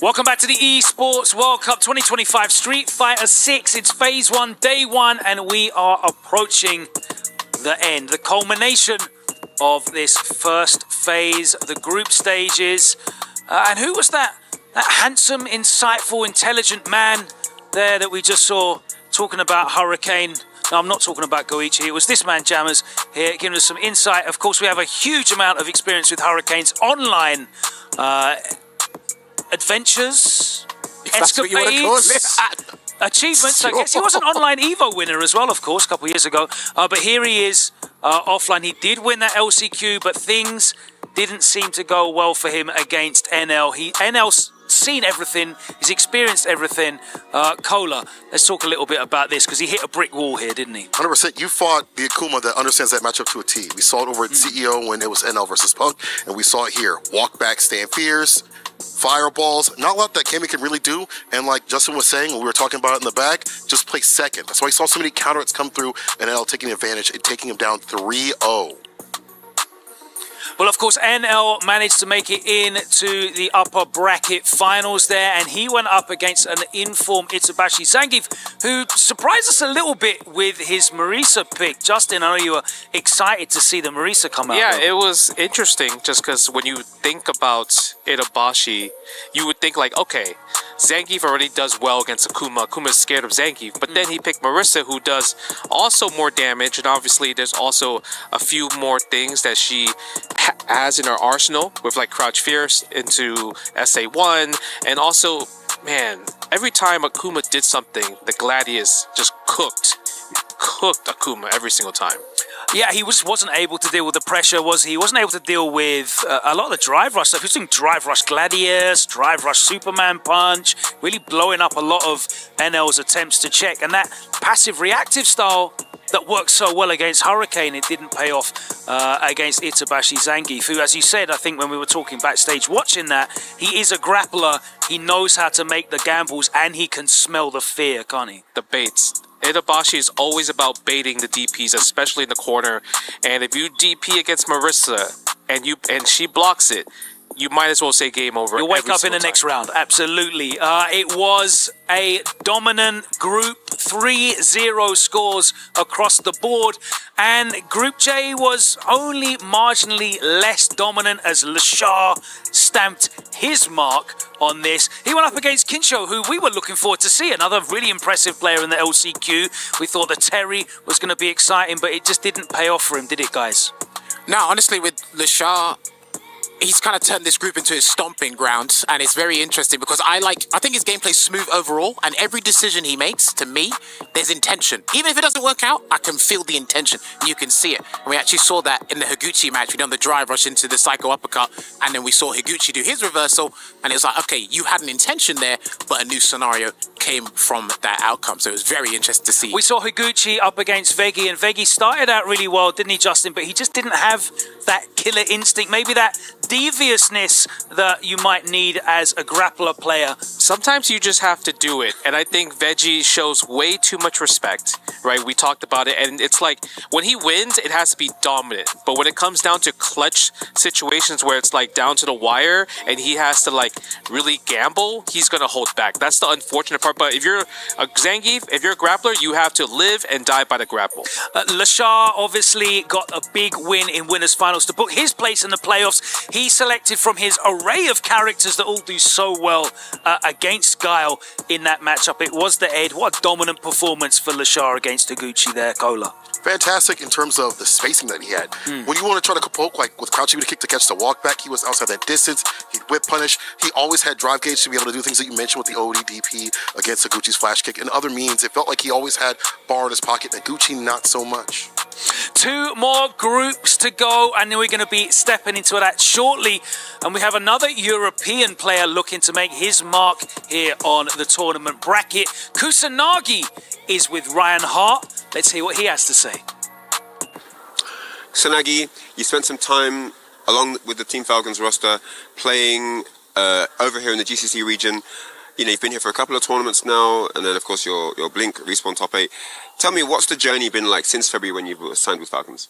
S6: Welcome back to the Esports World Cup 2025 Street Fighter 6. It's phase 1, day 1, and we are approaching the end, the culmination of this first phase, the group stages. And who was that handsome, insightful, intelligent man there that we just saw talking about Hurricane? No, I'm not talking about Goichi. It was this man, Jammers, here giving us some insight. Of course, we have a huge amount of experience with Hurricane's online adventures, escapades, achievements. Sure. I guess he was an online Evo winner as well, of course, a couple of years ago. But here he is offline. He did win that LCQ, but things didn't seem to go well for him against NL. NL's seen everything. He's experienced everything. Cola, let's talk a little bit about this because he hit a brick wall here, didn't he?
S10: 100%. You fought the Akuma that understands that matchup to a T. We saw it over at CEO when it was NL versus Punk, and we saw it here. Walk back, stand fierce. Fireballs, not a lot that Kami can really do, and like Justin was saying when we were talking about it in the back, just play second. That's why you saw so many counter hits come through and NL taking advantage and taking him down 3-0.
S6: Well, of course, NL managed to make it into the upper bracket finals there, and he went up against an informed Itsubashi Zangief, who surprised us a little bit with his Marisa pick. Justin, I know you were excited to see the Marisa come out.
S9: Yeah,
S6: though.
S9: it was interesting just because when you think about Itabashi, you would think like, okay, Zangief already does well against Akuma. Akuma's scared of Zangief, but then he picked Marisa, who does also more damage, and obviously there's also a few more things that she has in her arsenal with like Crouch Fierce into SA1, and also, man, every time Akuma did something, the Gladius just cooked Akuma every single time.
S6: Yeah, he wasn't able to deal with the pressure, was he? He wasn't able to deal with a lot of the drive rush stuff. He was doing drive rush Gladius, drive rush Superman Punch, really blowing up a lot of NL's attempts to check. And that passive reactive style that worked so well against Hurricane, it didn't pay off against Itabashi Zangief, who, as you said, I think when we were talking backstage watching that, he is a grappler. He knows how to make the gambles, and he can smell the fear, can't he?
S9: The baits. Itabashi is always about baiting the DPs, especially in the corner. And if you DP against Marisa and she blocks it, you might as well say game over.
S6: You'll wake up in the next round. Absolutely. It was a dominant group, 3-0 scores across the board. And Group J was only marginally less dominant as Lashar stamped his mark on this. He went up against Kinsho, who we were looking forward to see. Another really impressive player in the LCQ. We thought that Terry was going to be exciting, but it just didn't pay off for him, did it, guys?
S5: No, honestly, with Lashar, he's kind of turned this group into his stomping ground, and it's very interesting because I think his gameplay's smooth overall, and every decision he makes, to me, there's intention. Even if it doesn't work out, I can feel the intention, and you can see it. And we actually saw that in the Higuchi match. We done the drive rush into the Psycho Uppercut, and then we saw Higuchi do his reversal, and it was like, okay, you had an intention there, but a new scenario came from that outcome. So it was very interesting to see.
S6: We saw Higuchi up against Veggie, and Veggie started out really well, didn't he, Justin? But he just didn't have that killer instinct, maybe that deviousness that you might need as a grappler player.
S9: Sometimes you just have to do it, and I think Veggie shows way too much respect, right? We talked about it, and it's like when he wins, it has to be dominant. But when it comes down to clutch situations where it's like down to the wire and he has to like really gamble, he's gonna hold back. That's the unfortunate part. But if you're a Zangief, if you're a grappler, you have to live and die by the grapple.
S6: Lashar obviously got a big win in winners finals to book his place in the playoffs. He selected from his array of characters that all do so well against Guile in that matchup. It was the Ed. What a dominant performance for Lashar against Higuchi there, Cola.
S10: Fantastic in terms of the spacing that he had. When you want to try to poke, like with crouching with a kick to catch the walk back, he was outside that distance. He'd whip punish. He always had drive gauge to be able to do things that you mentioned with the ODDP against Higuchi's flash kick and other means. It felt like he always had bar in his pocket. Higuchi, not so much.
S6: 2 more groups to go, and then we're going to be stepping into that shortly. And we have another European player looking to make his mark here on the tournament bracket. Kusanagi is with Ryan Hart. Let's hear what he has to say.
S3: Kusanagi, you spent some time along with the Team Falcons roster playing over here in the GCC region. You know, you've been here for a couple of tournaments now, and then of course your Blink Respawn top 8. Tell me, what's the journey been like since February when you signed with Falcons?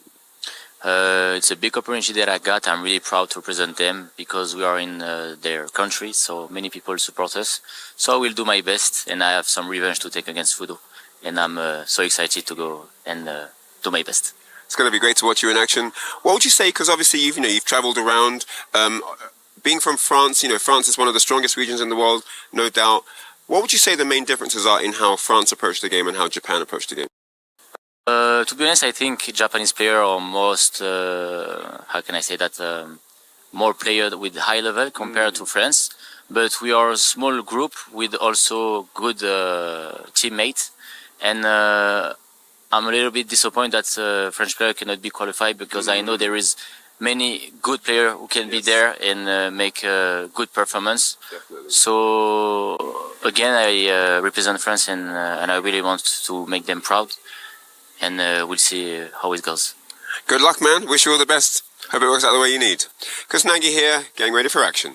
S12: It's a big opportunity that I got. I'm really proud to represent them because we are in their country, so many people support us. So I will do my best, and I have some revenge to take against Fudo. And I'm so excited to go and do my best.
S3: It's going to be great to watch you in action. What would you say, because obviously you've traveled around, being from France, France is one of the strongest regions in the world, no doubt. What would you say the main differences are in how France approached the game and how Japan approached the game?
S12: To be honest, I think Japanese players are most, how can I say that, more players with high level compared to France. But we are a small group with also good teammates. And I'm a little bit disappointed that French player cannot be qualified because I know there is many good players who can be there and make a good performance.
S3: Definitely.
S12: So again, I represent France and I really want to make them proud. And we'll see how it goes.
S3: Good luck, man. Wish you all the best. Hope it works out the way you need. Kusanagi here, getting ready for action.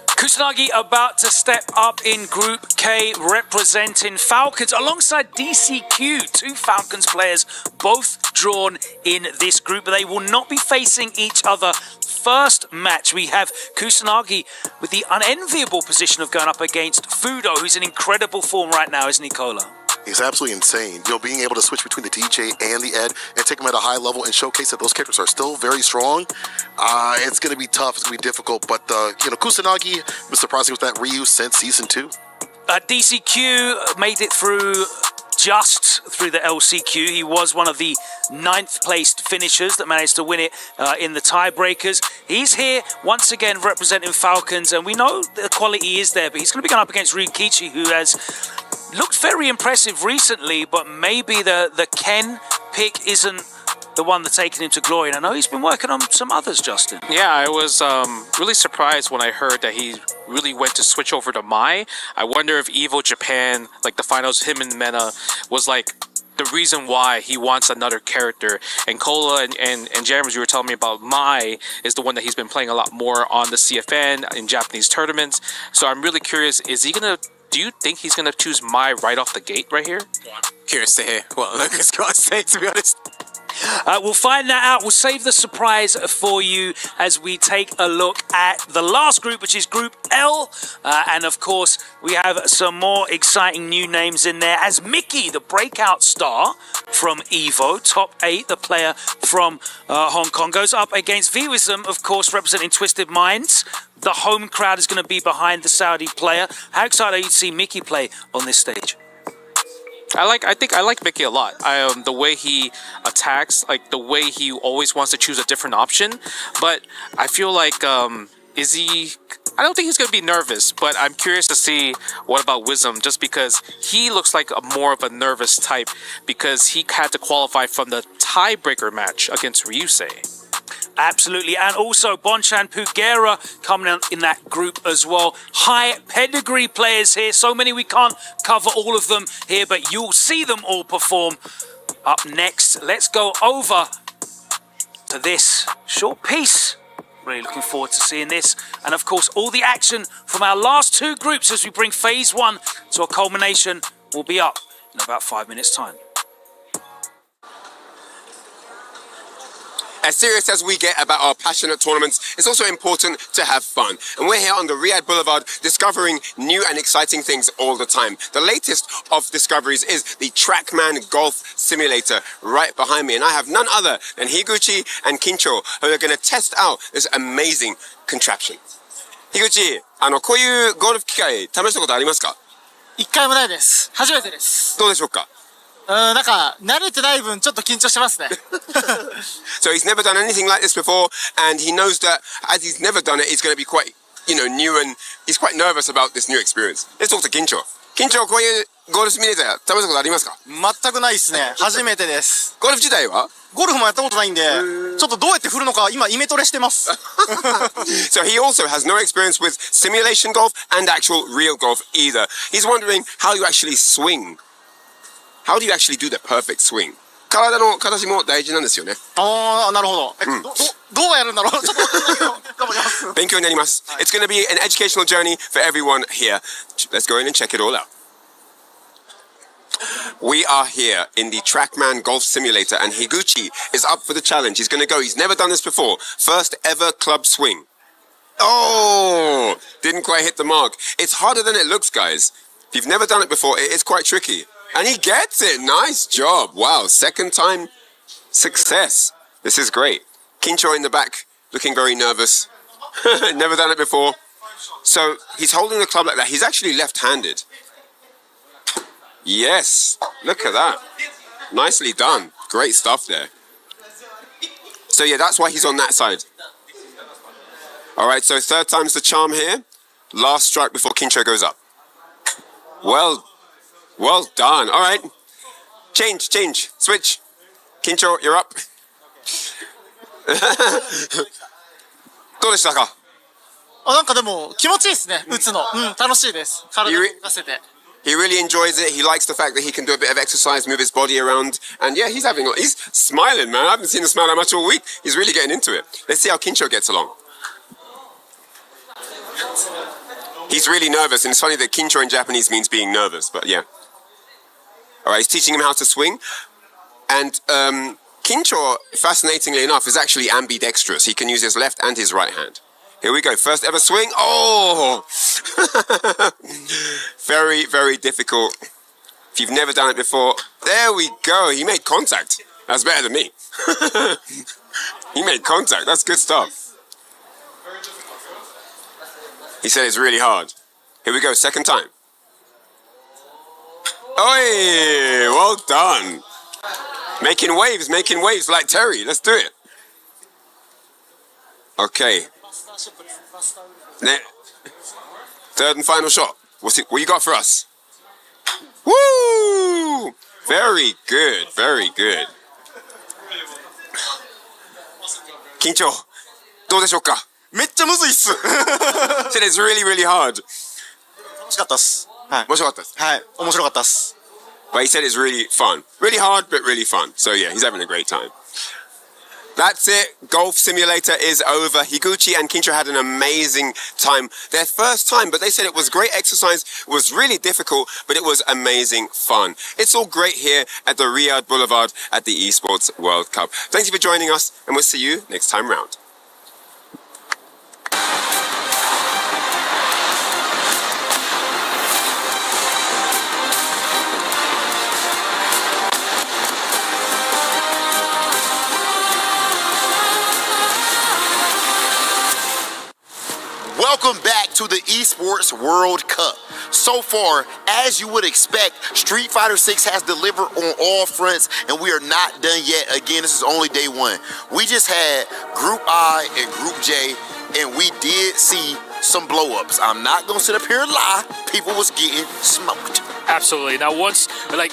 S6: Kusanagi about to step up in Group K, representing Falcons alongside DCQ. 2 Falcons players, both drawn in this group, but they will not be facing each other. First match, we have Kusanagi with the unenviable position of going up against Fudo, who's in incredible form right now, isn't he, Cola?
S10: He's absolutely insane. Being able to switch between the DJ and the Ed and take them at a high level and showcase that those characters are still very strong. It's going to be tough. It's going to be difficult. But, Kusanagi was surprising with that Ryu since Season 2.
S6: DCQ made it through just through the LCQ. He was one of the 9th placed finishers that managed to win it in the tiebreakers. He's here once again representing Falcons, and we know the quality is there, but he's going to be going up against Ryukichi, who has looked very impressive recently, but maybe the Ken pick isn't the one that's taken him to glory. And I know he's been working on some others, Justin.
S9: Yeah, I was really surprised when I heard that he really went to switch over to Mai. I wonder if Evo Japan, like the finals, him and Mena, was like the reason why he wants another character. And Cola and Jammers, you were telling me about Mai is the one that he's been playing a lot more on the CFN in Japanese tournaments. So I'm really curious, do you think he's going to choose Mai right off the gate right here?
S5: Curious to hear what Lucas got to say, to be honest.
S6: We'll find that out. We'll save the surprise for you as we take a look at the last group, which is Group L. And of course, we have some more exciting new names in there as Mickey, the breakout star from Evo, top 8, the player from Hong Kong, goes up against V-Wisdom, of course, representing Twisted Minds. The home crowd is going to be behind the Saudi player. How excited are you to see Mickey play on this stage?
S9: I think I like Mickey a lot. The way he attacks, like the way he always wants to choose a different option. But I feel like is he? I don't think he's going to be nervous, but I'm curious to see what about Wisdom, just because he looks like more of a nervous type because he had to qualify from the tiebreaker match against Ryusei.
S6: Absolutely, and also Bonchan Pugera coming in that group as well. High pedigree players here, so many we can't cover all of them here, but you'll see them all perform. Up next, let's go over to this short piece. Really looking forward to seeing this, and of course all the action from our last two groups as we bring phase one to a culmination will be up in about 5 minutes time.
S3: As serious as we get about our passionate tournaments, it's also important to have fun. And we're here on the Riyadh Boulevard discovering new and exciting things all the time. The latest of discoveries is the Trackman Golf Simulator right behind me. And I have none other than Higuchi and Kincho who are going to test out this amazing contraption. Higuchi, こういうゴルフ機械試したことありますか？
S11: 一回もないです。初めてです。
S3: どうでしょうか？
S11: なんか慣れてない分ちょっと緊張してますね。
S3: So he's never done anything like this before, and he knows that as he's never done it, it's going to be quite, new, and he's quite nervous about this new experience. Let's talk to Kincho. Kincho, こういうゴルフシミュレーター試したことありますか？
S1: 全くないですね。初めてです。
S3: ゴルフ自体は？
S1: ゴルフもやったことないんで、ちょっとどうやって振るのか今イメトレしてます。
S3: So he also has no experience with simulation golf and actual real golf either. He's wondering how you actually swing. How do you actually do the perfect swing? 体の形も大事なんですよね。
S1: ああ、なるほど。どうやるんだろう。ちょっと頑張ります。
S3: 勉強になります。It's going to be an educational journey for everyone here. Let's go in and check it all out. We are here in the Trackman Golf Simulator, and Higuchi is up for the challenge. He's going to go. He's never done this before. First ever club swing. Oh, didn't quite hit the mark. It's harder than it looks, guys. If you've never done it before, it is quite tricky. And he gets it. Nice job. Wow, second time success. This is great. Kincho in the back, looking very nervous. Never done it before. So he's holding the club like that. He's actually left-handed. Yes, look at that. Nicely done. Great stuff there. So yeah, that's why he's on that side. All right, so third time's the charm here. Last strike before Kincho goes up. Well done. All right. Change. Switch. Kincho, you're up. どうでしたか？
S11: なんかでも気持ちいいですね。打つの。楽しいです。体を動かせて。
S3: He really enjoys it. He likes the fact that he can do a bit of exercise, move his body around. And yeah, he's smiling, man. I haven't seen him smile that much all week. He's really getting into it. Let's see how Kincho gets along. He's really nervous, and it's funny that Kincho in Japanese means being nervous, but yeah. All right, he's teaching him how to swing. And Kincho, fascinatingly enough, is actually ambidextrous. He can use his left and his right hand. Here we go, first ever swing. Oh! Very, very difficult. If you've never done it before, there we go. He made contact. That's better than me. He made contact. That's good stuff. He said it's really hard. Here we go, second time. Oi! Well done. Making waves like Terry. Let's do it. Okay. Third and final shot. What you got for us? Woo! Very good, very good. Kincho, どうでしょうか？
S1: めっちゃむずいっす。
S3: Said it's really, really hard.
S1: 楽しかったっす。はい。
S3: 面白かったです。
S1: はい。面白かったっす。
S3: But he said it's really fun. Really hard, but really fun. So yeah, he's having a great time. That's it. Golf Simulator is over. Higuchi and Kincho had an amazing time. Their first time, but they said it was great exercise. It was really difficult, but it was amazing fun. It's all great here at the Riyadh Boulevard at the Esports World Cup. Thank you for joining us, and we'll see you next time round.
S2: Welcome back to the Esports World Cup. So far, as you would expect, Street Fighter 6 has delivered on all fronts, and we are not done yet. Again, this is only day one. We just had Group I and Group J, and we did see some blow-ups. I'm not gonna sit up here and lie. People was getting smoked.
S22: Absolutely. Now, once, like,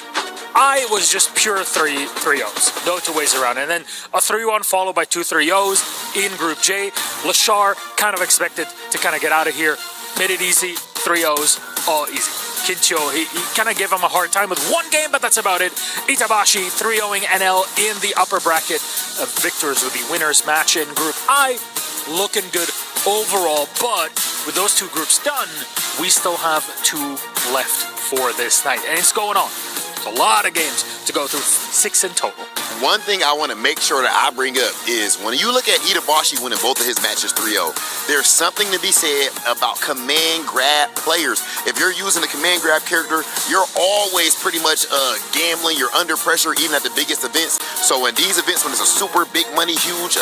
S22: I was just pure 3-0s. No two ways around. And then a 3-1 followed by 2 3-0s in Group J. Lashar kind of expected to kind of get out of here. Made it easy. 3-0s, all easy. Kincho, he kind of gave him a hard time with one game, but that's about it. Itabashi 3-0ing NL in the upper bracket of victors with the winners match in Group I. Looking good overall, but with those two groups done, we still have 2 left for this night, and it's going on. A lot of games to go through, 6 in total.
S2: One thing I want to make sure that I bring up is when you look at Itabashi winning both of his matches 3-0, there's something to be said about command grab players. If you're using a command grab character, you're always pretty much gambling. You're under pressure even at the biggest events. So in these events, when it's a super big money, huge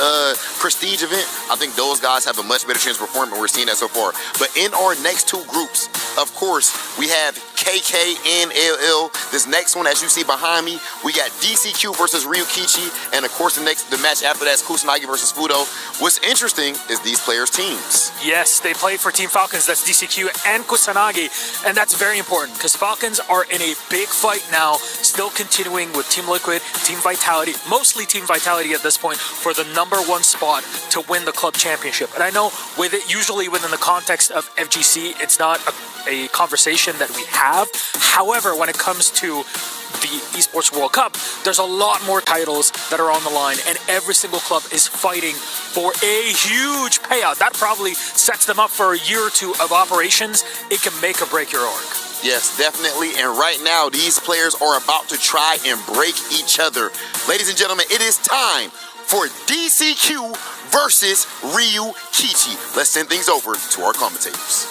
S2: prestige event, I think those guys have a much better chance of performing. We're seeing that so far. But in our next 2 groups, of course, we have KK and LL. This next one, as you see behind me, we got DCQ versus Ryukichi, and of course the match after that is Kusanagi versus Fudo. What's interesting is these players' teams.
S22: Yes, they play for Team Falcons. That's DCQ and Kusanagi, and that's very important because Falcons are in a big fight now, still continuing with Team Liquid, Team Vitality, mostly Team Vitality at this point, for the #1 spot to win the club championship. And I know with it, usually within the context of FGC, it's not a conversation that we have. However, when it comes to the Esports World Cup, there's a lot more titles that are on the line, and every single club is fighting for a huge payout. That probably sets them up for a year or 2 of operations. It can make or break your org.
S2: Yes, definitely. And right now, these players are about to try and break each other. Ladies and gentlemen, it is time for DCQ versus Ryukichi. Let's send things over to our commentators.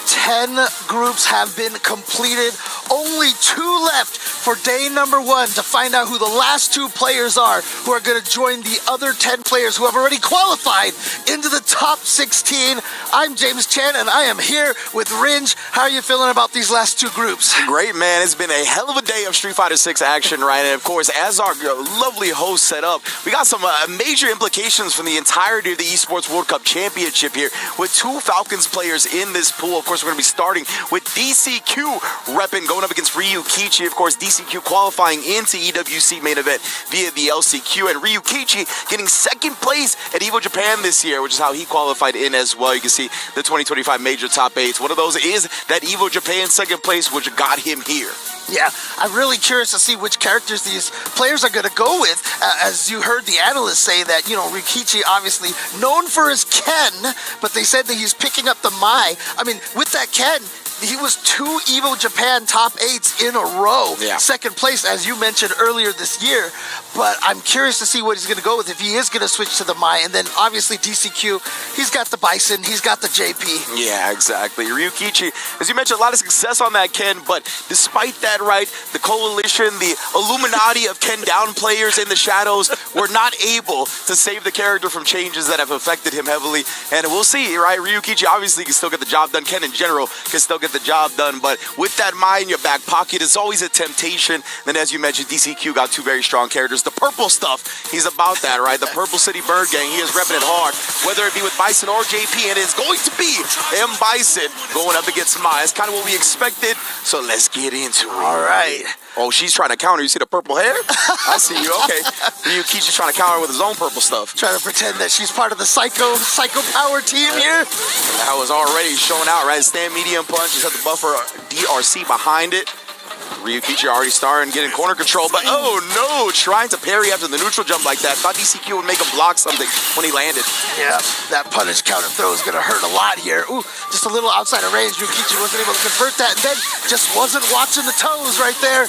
S4: 10 groups have been completed. Only 2 left for day #1 to find out who the last 2 players are who are going to join the other 10 players who have already qualified into the top 16. I'm James Chan, and I am here with Ringe. How are you feeling about these last 2 groups?
S18: Great, man. It's been a hell of a day of Street Fighter 6 action, right? And of course, as our lovely host set up, we got some major implications from the entirety of the Esports World Cup Championship here with 2 Falcons players in this pool. Of course, we're going to be starting with DCQ repping, going up against Ryukichi. Of course, DCQ qualifying into EWC main event via the LCQ, and Ryukichi getting 2nd place at EVO Japan this year, which is how he qualified in as well. You can see the 2025 major top 8s. One of those is that EVO Japan 2nd place, which got him here.
S4: Yeah, I'm really curious to see which characters these players are going to go with. As you heard the analysts say that, you know, Ryukichi obviously known for his Ken, but they said that he's picking up the Mai. I mean, with that Ken, he was 2 EVO Japan top 8s in a row.
S18: Yeah.
S4: 2nd place, as you mentioned earlier this year. But I'm curious to see what he's going to go with, if he is going to switch to the Mai. And then obviously DCQ, he's got the Bison, he's got the JP.
S18: Yeah, exactly. Ryukichi, as you mentioned, a lot of success on that Ken, but despite that, right, the coalition, the Illuminati of Ken down players in the shadows were not able to save the character from changes that have affected him heavily. And we'll see, right? Ryukichi obviously can still get the job done. Ken in general can still get the job done, but with that Mai in your back pocket, it's always a temptation. Then as you mentioned, DCQ got 2 very strong characters. The purple stuff, he's about that, right? The Purple City Bird Gang, he is repping it hard, whether it be with Bison or JP, and it's going to be M. Bison going up against Mai. It's kind of what we expected, so let's get into it.
S4: All right.
S18: Oh, she's trying to counter. You see the purple hair? I see you. Okay. Ryukichi's trying to counter with his own purple stuff.
S4: Trying to pretend that she's part of the psycho power team here.
S18: That was already showing out, right? Stand medium punch. Just have the buffer DRC behind it. Ryukichi already starting getting corner control, but oh no, trying to parry after the neutral jump like that. Thought DCQ would make him block something when he landed.
S4: Yeah, that punish counter throw is going to hurt a lot here. Ooh, just a little outside of range. Ryukichi wasn't able to convert that, and then just wasn't watching the toes right there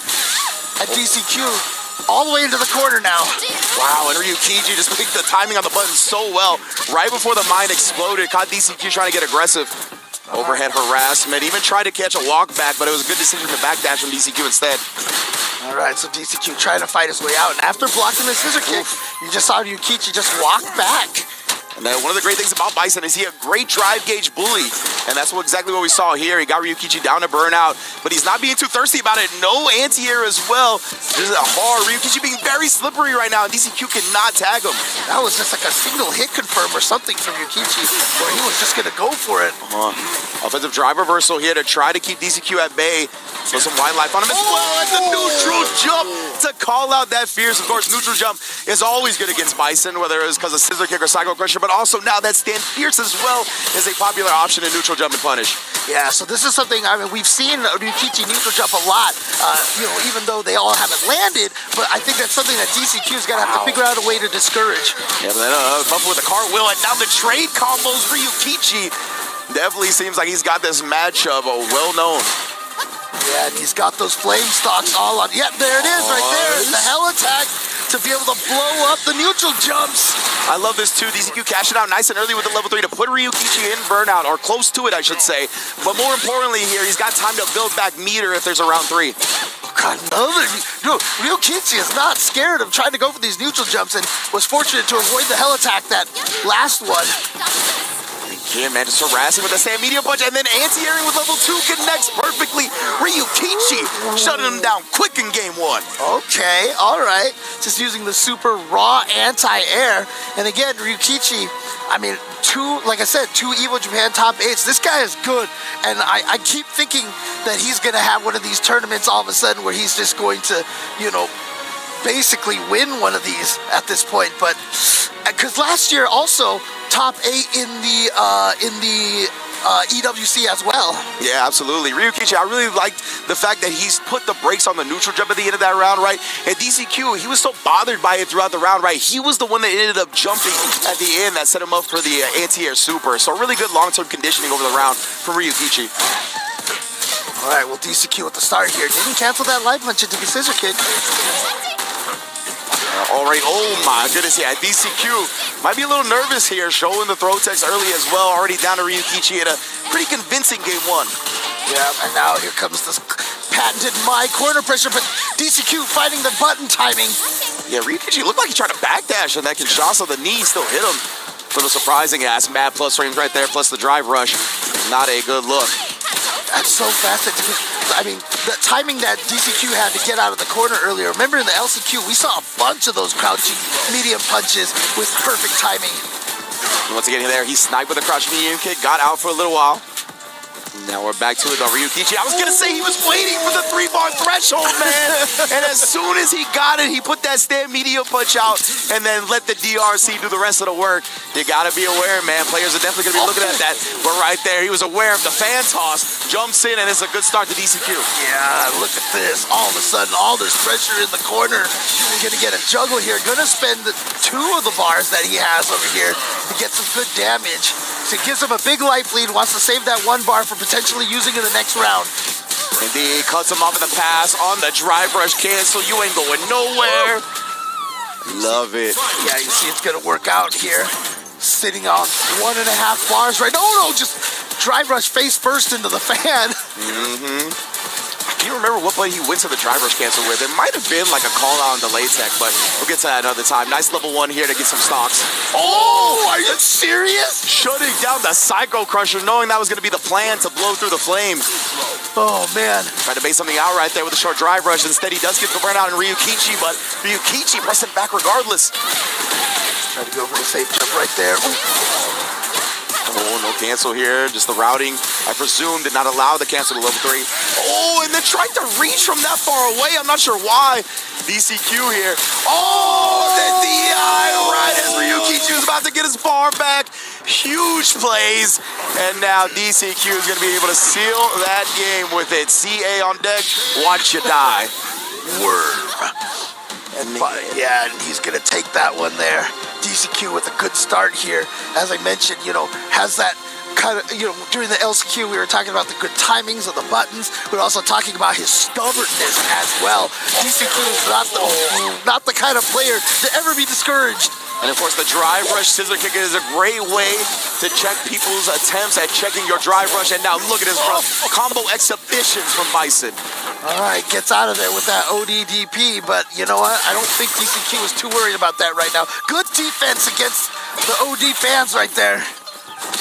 S4: at DCQ. All the way into the corner now.
S18: Wow, and Ryukichi just picked the timing on the button so well. Right before the mine exploded, caught DCQ trying to get aggressive. Overhead harassment, even tried to catch a walk back, but it was a good decision to backdash from DCQ instead.
S4: All right, so DCQ trying to fight his way out, and after blocking the scissor kick, you just saw Ryukichi just walk back.
S18: And then one of the great things about Bison is he a great drive gauge bully. And that's exactly what we saw here. He got Ryukichi down to burnout, but he's not being too thirsty about it. No anti-air as well. This is a hard Ryukichi being very slippery right now, and DCQ cannot tag him.
S4: That was just like a single hit confirm or something from Ryukichi, where he was just going to go for it.
S18: Offensive drive reversal here to try to keep DCQ at bay. So some wide life on him as well as the neutral jump to call out that fierce. Of course, neutral jump is always good against Bison, whether it was because of scissor kick or psycho crusher, but also now that stand fierce as well is a popular option in neutral jump and punish.
S4: Yeah, so this is something, I mean, we've seen Ryukichi neutral jump a lot, even though they all haven't landed, but I think that's something that DCQ's got to have to figure out a way to discourage.
S18: Yeah, but then Buffalo with a cartwheel, and now the trade combos for Ryukichi. Definitely seems like he's got this matchup well known.
S4: Yeah, and he's got those flame stocks all on. Yeah, there it is right there. The hell attack to be able to blow up the neutral jumps.
S18: I love this too. DCQ cashing out nice and early with the level 3 to put Ryukichi in burnout, or close to it, I should say. But more importantly here, he's got time to build back meter if there's a round 3.
S4: God, Ryukichi is not scared of trying to go for these neutral jumps and was fortunate to avoid the hell attack that last one.
S18: Again, man, just harassing with the sand medium punch, and then anti-airing with level 2 connects perfectly. Ryukichi shutting him down quick in game 1.
S4: Okay, all right. Just using the super raw anti-air. And again, Ryukichi, I mean, like I said, 2 Evo Japan top 8s. This guy is good. And I keep thinking that he's going to have one of these tournaments all of a sudden where he's just going to, basically win one of these at this point. But because last year also top 8 in the EWC as well.
S18: Yeah, absolutely. Ryukichi, I really liked the fact that he's put the brakes on the neutral jump at the end of that round, right? And DCQ, he was so bothered by it throughout the round, right? He was the one that ended up jumping at the end that set him up for the anti-air super. So really good long-term conditioning over the round for Ryukichi.
S4: All right, well, DCQ at the start here didn't cancel that light punch into the scissor kick.
S18: All right, oh my goodness, yeah, DCQ might be a little nervous here, showing the throw text early as well, already down to Ryukichi in a pretty convincing game 1.
S4: Yeah, and now here comes this patented my corner pressure, but DCQ fighting the button timing.
S18: Yeah, Ryukichi looked like he tried to backdash, and that Kinshasa, the knee still hit him. Little surprising ass mad plus frames right there, plus the drive rush. Not a good look.
S4: That's so fast. I mean, the timing that DCQ had to get out of the corner earlier. Remember in the LCQ, we saw a bunch of those crouching medium punches with perfect timing.
S18: Once again there, he sniped with a crouching medium kick, got out for a little while. Now we're back to it on Ryukichi. I was going to say he was waiting for the 3-bar threshold, man. And as soon as he got it, he put that stand medium punch out and then let the DRC do the rest of the work. You got to be aware, man. Players are definitely going to be looking at that. But right there, he was aware of the fan toss, jumps in, and it's a good start to DCQ.
S4: Yeah, look at this. All of a sudden, all this pressure in the corner. Going to get a juggle here. Going to spend the 2 of the bars that he has over here to get some good damage. So it gives him a big life lead, wants to save that 1 bar for potentially using in the next round.
S18: Indeed, cuts him off in the pass on the drive rush cancel. You ain't going nowhere. Love it.
S4: Yeah, you see it's going to work out here. Sitting on 1.5 bars right. No, just drive rush face first into the fan.
S18: I can't remember what play he went to the drive rush cancel with. It might have been like a call out on delay tech, but we'll get to that another time. Nice level 1 here to get some stocks.
S4: Oh, are you serious?
S18: Shutting down the Psycho Crusher, knowing that was going to be the plan to blow through the flame.
S4: Oh, man.
S18: Tried to base something out right there with a short drive rush. Instead, he does get the burnout in Ryukichi, but Ryukichi pressing back regardless.
S4: Try to go for the safe jump right there.
S18: Oh, no cancel here. Just the routing, I presume, did not allow the cancel to level 3. Oh, and then tried to reach from that far away. I'm not sure why. DCQ here. Oh, the DI right as Ryukichi was about to get his bar back. Huge plays. And now DCQ is going to be able to seal that game with it. CA on deck. Watch you die.
S4: Word. And he's going to take that one there. DCQ with a good start here. As I mentioned, has that kind of, during the LCQ, we were talking about the good timings of the buttons, but also talking about his stubbornness as well. DCQ is not the kind of player to ever be discouraged.
S18: And of course, the drive rush scissor kick is a great way to check people's attempts at checking your drive rush. And now look at this, bro. Combo exhibitions from Bison.
S4: All right, gets out of there with that ODDP, but you know what? I don't think DCQ is too worried about that right now. Good defense against
S8: The OD fans right there.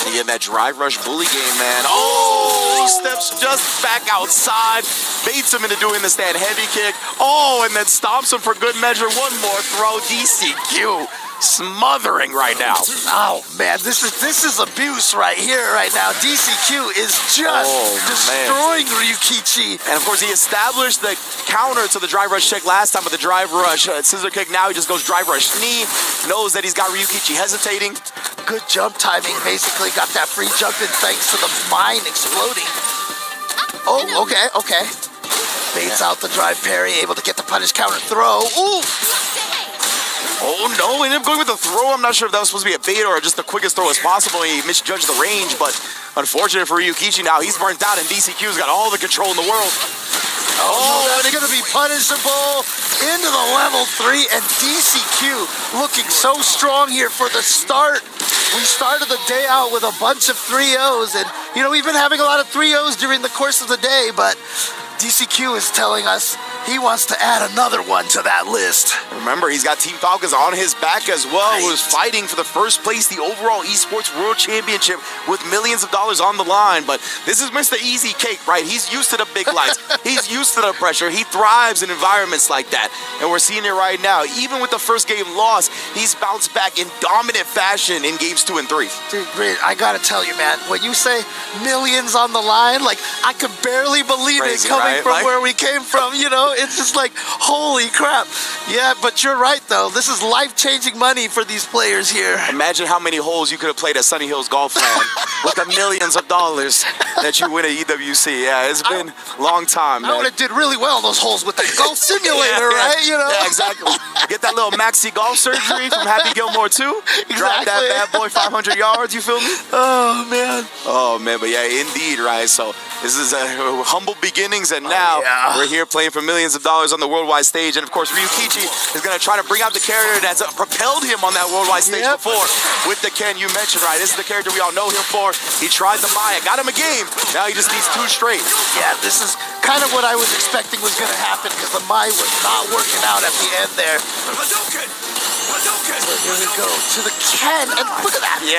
S18: Again, that drive rush bully game, man. Oh, steps just back outside. Baits him into doing the stand heavy kick. Oh, and then stomps him for good measure. One more throw. DCQ smothering right now.
S8: Oh man, this is abuse right here, right now. DCQ is just destroying Ryukichi.
S18: And of course, he established the counter to the drive rush check last time with the drive rush scissor kick. Now he just goes drive rush knee. Knows that he's got Ryukichi hesitating.
S8: Good jump timing. Basically, got that free jump in thanks to the mine exploding. Oh, okay. Baits out the drive parry, able to get the punish counter throw. Ooh.
S18: Oh no, ended up going with the throw. I'm not sure if that was supposed to be a bait or just the quickest throw as possible. He misjudged the range, but unfortunate for Ryukichi now. He's burnt out and DCQ's got all the control in the world.
S8: Oh, and they're going to be punishable into the level 3, and DCQ looking so strong here for the start. We started the day out with a bunch of 3-0s, and we've been having a lot of 3-0s during the course of the day, but DCQ is telling us he wants to add another one to that list.
S18: Remember, he's got Team Falcons on his back as well, who's fighting for the first place, the overall Esports World Championship with millions of dollars on the line. But this is Mr. Easy Cake, right? He's used to the big lights. He's used to the pressure. He thrives in environments like that. And we're seeing it right now. Even with the first game loss, he's bounced back in dominant fashion in games 2 and 3.
S8: Dude, I gotta tell you, man, when you say millions on the line, like, I could barely believe
S18: Crazy,
S8: it coming
S18: right?
S8: from where we came from, It's just like, holy crap. Yeah, but you're right, though. This is life-changing money for these players here.
S18: Imagine how many holes you could have played at Sunny Hills Golf Land with the millions of dollars that you win at EWC. Yeah, it's been a long time, man.
S8: I would have did really well those holes with the golf simulator, right?
S18: Yeah, exactly. Get that little maxi golf surgery from Happy Gilmore 2. Drive that bad boy 500 yards, you feel me?
S8: Oh, man.
S18: Oh, man, but yeah, indeed, right? So this is humble beginnings, and now we're here playing for millions of dollars on the worldwide stage. And of course, Ryukichi is going to try to bring out the character that's propelled him on that worldwide stage before with the Ken you mentioned, right? This is the character we all know him for. He tried the Maya, got him a game. Now he just needs 2 straight.
S8: Yeah, this is kind of what I was expecting was going to happen because the Maya was not working out at the end there. So here we go to the Ken, and look at that. 3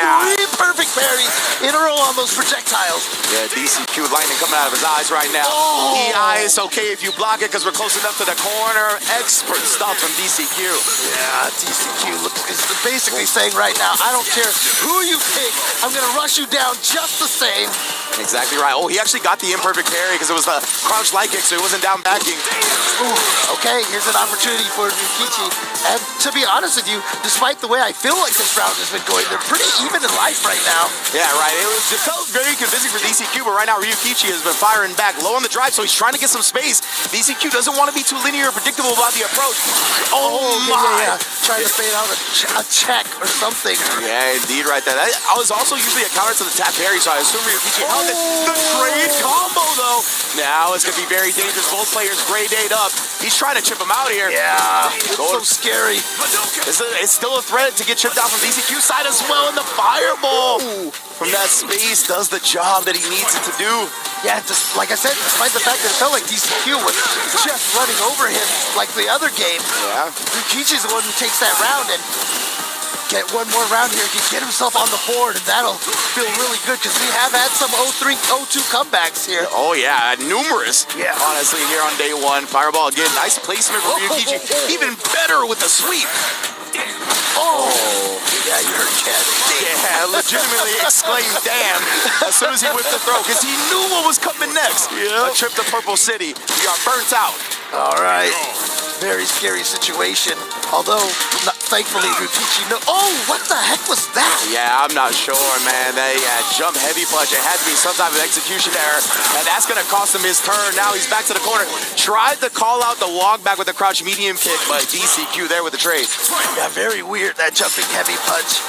S8: perfect parries in a row on those projectiles.
S18: Yeah, DCQ lightning coming out of his eyes right now. EI is okay if you block it because we're close enough to the corner. Expert stuff from DCQ.
S8: Yeah, DCQ is basically saying right now, I don't care who you pick, I'm going to rush you down just the same.
S18: Exactly right. Oh, he actually got the imperfect parry because it was the crouch light kick, so he wasn't down backing.
S8: Ooh, okay, here's an opportunity for Ryukichi. And to be honest with you, despite the way I feel like this round has been going, they're pretty even in life right now.
S18: Yeah, right. It felt very convincing for DCQ, but right now Ryukichi has been firing back low on the drive, so he's trying to get some space. DCQ doesn't want to be too linear or predictable about the approach. Oh my!
S8: Yeah. Trying to fade out a check or something.
S18: Yeah, indeed, right there. That was also usually a counter to the tap parry, so I assume Ryukichi held it. The great combo, though. Now it's going to be very dangerous. Both players gray dayed up. He's trying to chip him out here.
S8: Yeah, so scary.
S18: It's still a threat to get chipped out from DCQ side as well, and the fireball from that space does the job that he needs it to do.
S8: Yeah, just like I said, despite the fact that it felt like DCQ was just running over him like the other game, Ryukichi's the one who takes that round, and get one more round here, he can get himself on the board, and that'll feel really good because we have had some 0-3, 0-2 comebacks here.
S18: Oh yeah, numerous. Yeah, honestly, here on day 1, fireball again, nice placement from Ryukichi, even better with the sweep.
S8: Oh, yeah, you heard Ken.
S18: Yeah, legitimately exclaimed damn as soon as he whipped the throw because he knew what was coming next. A trip to Purple City. We are burnt out.
S8: All right. Very scary situation. Although, thankfully, Ryukichi oh, what the heck was that?
S18: Yeah, I'm not sure, man. They jump heavy punch. It had to be some type of execution error, and that's going to cost him his turn. Now he's back to the corner. Tried to call out the walk back with the crouch medium kick, but DCQ there with the trade.
S8: Yeah, very weird, that jumping heavy punch.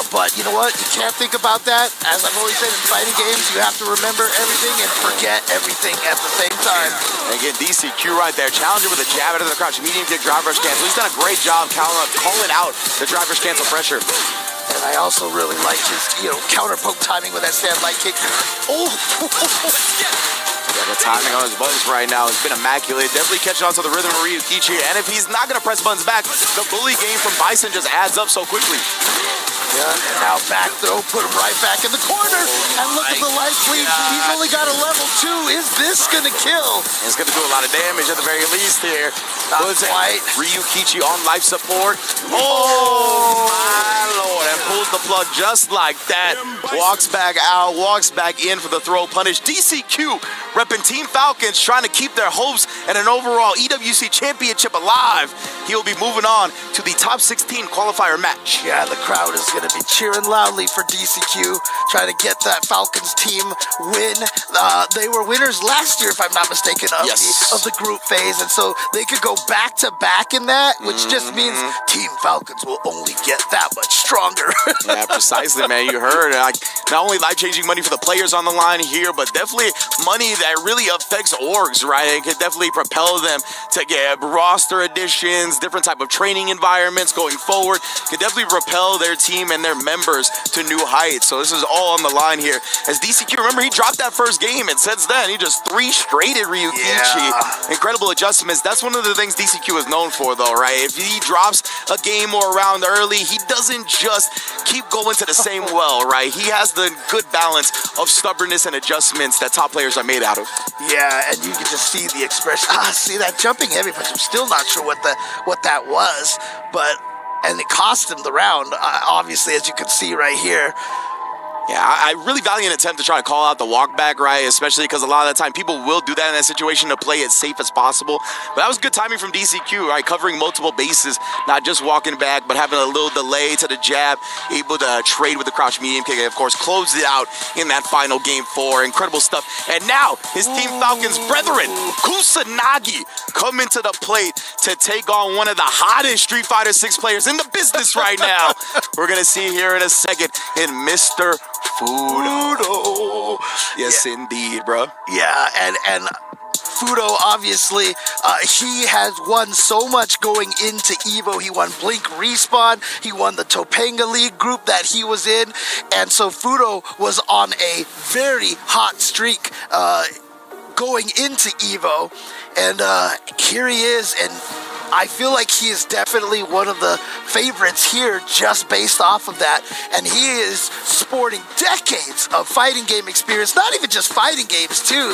S8: But you know what? You can't think about that. As I've always said in fighting games, you have to remember everything and forget everything at the same time.
S18: And again, DCQ right there. Challenger with a jab into the crouch medium kick, drive rush cancel. He's done a great job calling out the drive rush cancel pressure.
S8: And I also really like his, counter poke timing with that stand light kick. Oh!
S18: Yeah, the timing on his buttons right now has been immaculate. Definitely catching on to the rhythm of Ryukichi. And if he's not going to press buttons back, the bully game from Bison just adds up so quickly.
S8: Yeah, and now back throw, put him right back in the corner. And look at the life lead. He's only got a level 2. Is this going to kill?
S18: It's going to do a lot of damage at the very least here.
S8: Quite.
S18: Ryukichi on life support. Oh, my Lord. And pulls the plug just like that. Walks back out, walks back in for the throw punish. DCQ repping Team Falcons, trying to keep their hopes and an overall EWC championship alive. He'll be moving on to the top 16 qualifier match.
S8: Yeah, the crowd is going to be cheering loudly for DCQ, trying to get that Falcons team win. They were winners last year, if I'm not mistaken, of the group phase, and so they could go back to back in that, which just means Team Falcons will only get that much stronger.
S18: Yeah, precisely, man. You heard like not only life-changing money for the players on the line here, but definitely money that really affects orgs, right? It could definitely propel them to get roster additions, different type of training environments going forward. Could definitely propel their team and their members to new heights. So this is all on the line here. As DCQ, remember, he dropped that first game, and since then, he just 3-straighted Ryukichi. Yeah. Incredible adjustments. That's one of the things DCQ is known for, though, right? If he drops a game or a round early, he doesn't just keep going to the same well, right? He has the good balance of stubbornness and adjustments that top players are made out of.
S8: Yeah, and you can just see the expression. See that jumping heavy punch. I'm still not sure what that was, and it cost him the round, obviously, as you can see right here.
S18: Yeah, I really valiant attempt to try to call out the walk back, right? Especially because a lot of the time people will do that in that situation to play it safe as possible. But that was good timing from DCQ, right? Covering multiple bases, not just walking back, but having a little delay to the jab, able to trade with the crouch medium kick, and of course closed it out in that final game 4. Incredible stuff. And now his Team Falcons brethren, Kusanagi, come into the plate to take on one of the hottest Street Fighter 6 players in the business right now. We're gonna see here in a second in Mr. Fudo. Yes, indeed, bro.
S8: Yeah, and Fudo, obviously, he has won so much going into EVO. He won Blink Respawn. He won the Topanga League group that he was in. And so Fudo was on a very hot streak going into EVO. And here he is, and I feel like he is definitely one of the favorites here just based off of that. And he is sporting decades of fighting game experience, not even just fighting games too.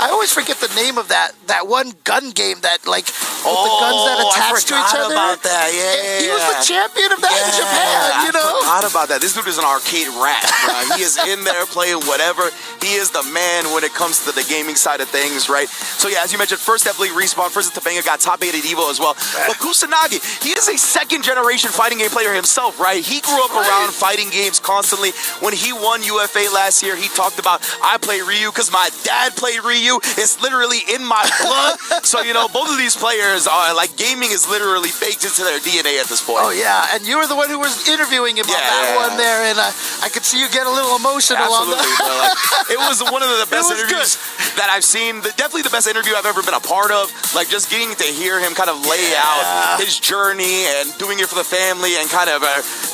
S8: I always forget the name of that one gun game that with the guns that attach to each other.
S18: About that. Yeah,
S8: he was the champion of that in Japan, you know?
S18: I forgot about that. This dude is an arcade rat, bro. He is in there playing whatever. He is the man when it comes to the gaming side of things, right? So yeah, as you mentioned, first definitely Respawn, first at Topanga, got top 8 at EVO as well. But Kusanagi, he is a second-generation fighting game player himself, right? He grew up around fighting games constantly. When he won UFA last year, he talked about, I play Ryu because my dad played Ryu. It's literally in my blood. So, you know, both of these players are, like, gaming is literally baked into their DNA at this point.
S8: Oh, yeah, and you were the one who was interviewing him on that one there, and I could see you get a little emotional on that.
S18: It was one of the best interviews that I've seen. Definitely the best interview I've ever been a part of. Like, just getting to hear him kind of lay out his journey and doing it for the family and kind of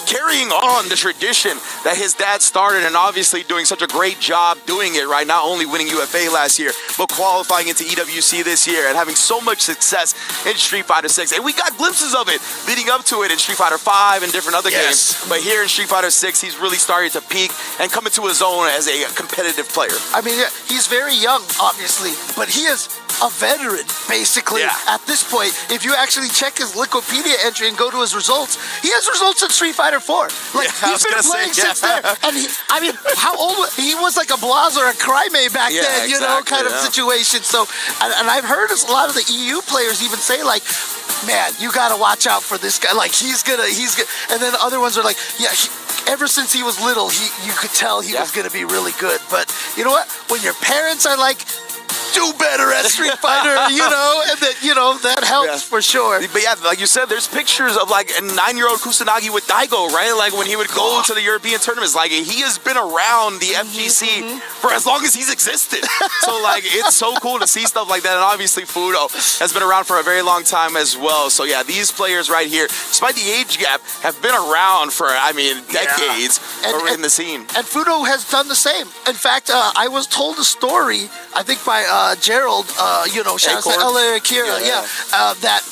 S18: carrying on the tradition that his dad started, and obviously doing such a great job doing it, right? Not only winning UFA last year, but qualifying into EWC this year and having so much success in Street Fighter 6. And we got glimpses of it leading up to it in Street Fighter 5 and different other games. But here in Street Fighter 6, he's really starting to peak and come into his own as a competitive player.
S8: I mean, he's very young, obviously, but he is a veteran, basically, at this point. If you actually check his Wikipedia entry and go to his results, he has results in Street Fighter 4. Like, he's been playing since there. And I mean, how old he was? Like a Blaz or a Cryme back then, you know, kind of situation. So, and I've heard a lot of the EU players even say, like, man, you got to watch out for this guy. Like, he's gonna. And then other ones are like, yeah, ever since he was little, you could tell he was gonna be really good. But you know what? When your parents are like, do better at Street Fighter, you know, and that, you know, that helps for sure.
S18: But yeah, like you said, there's pictures of like a 9-year-old Kusanagi with Daigo, right? Like when he would go to the European tournaments, like he has been around the FGC for as long as he's existed. So like, it's so cool to see stuff like that. And obviously Fudo has been around for a very long time as well. So yeah, these players right here, despite the age gap, have been around for, I mean, decades in the scene.
S8: And Fudo has done the same. In fact, I was told a story, I think by Gerald, you know, shout out to LA Akira, that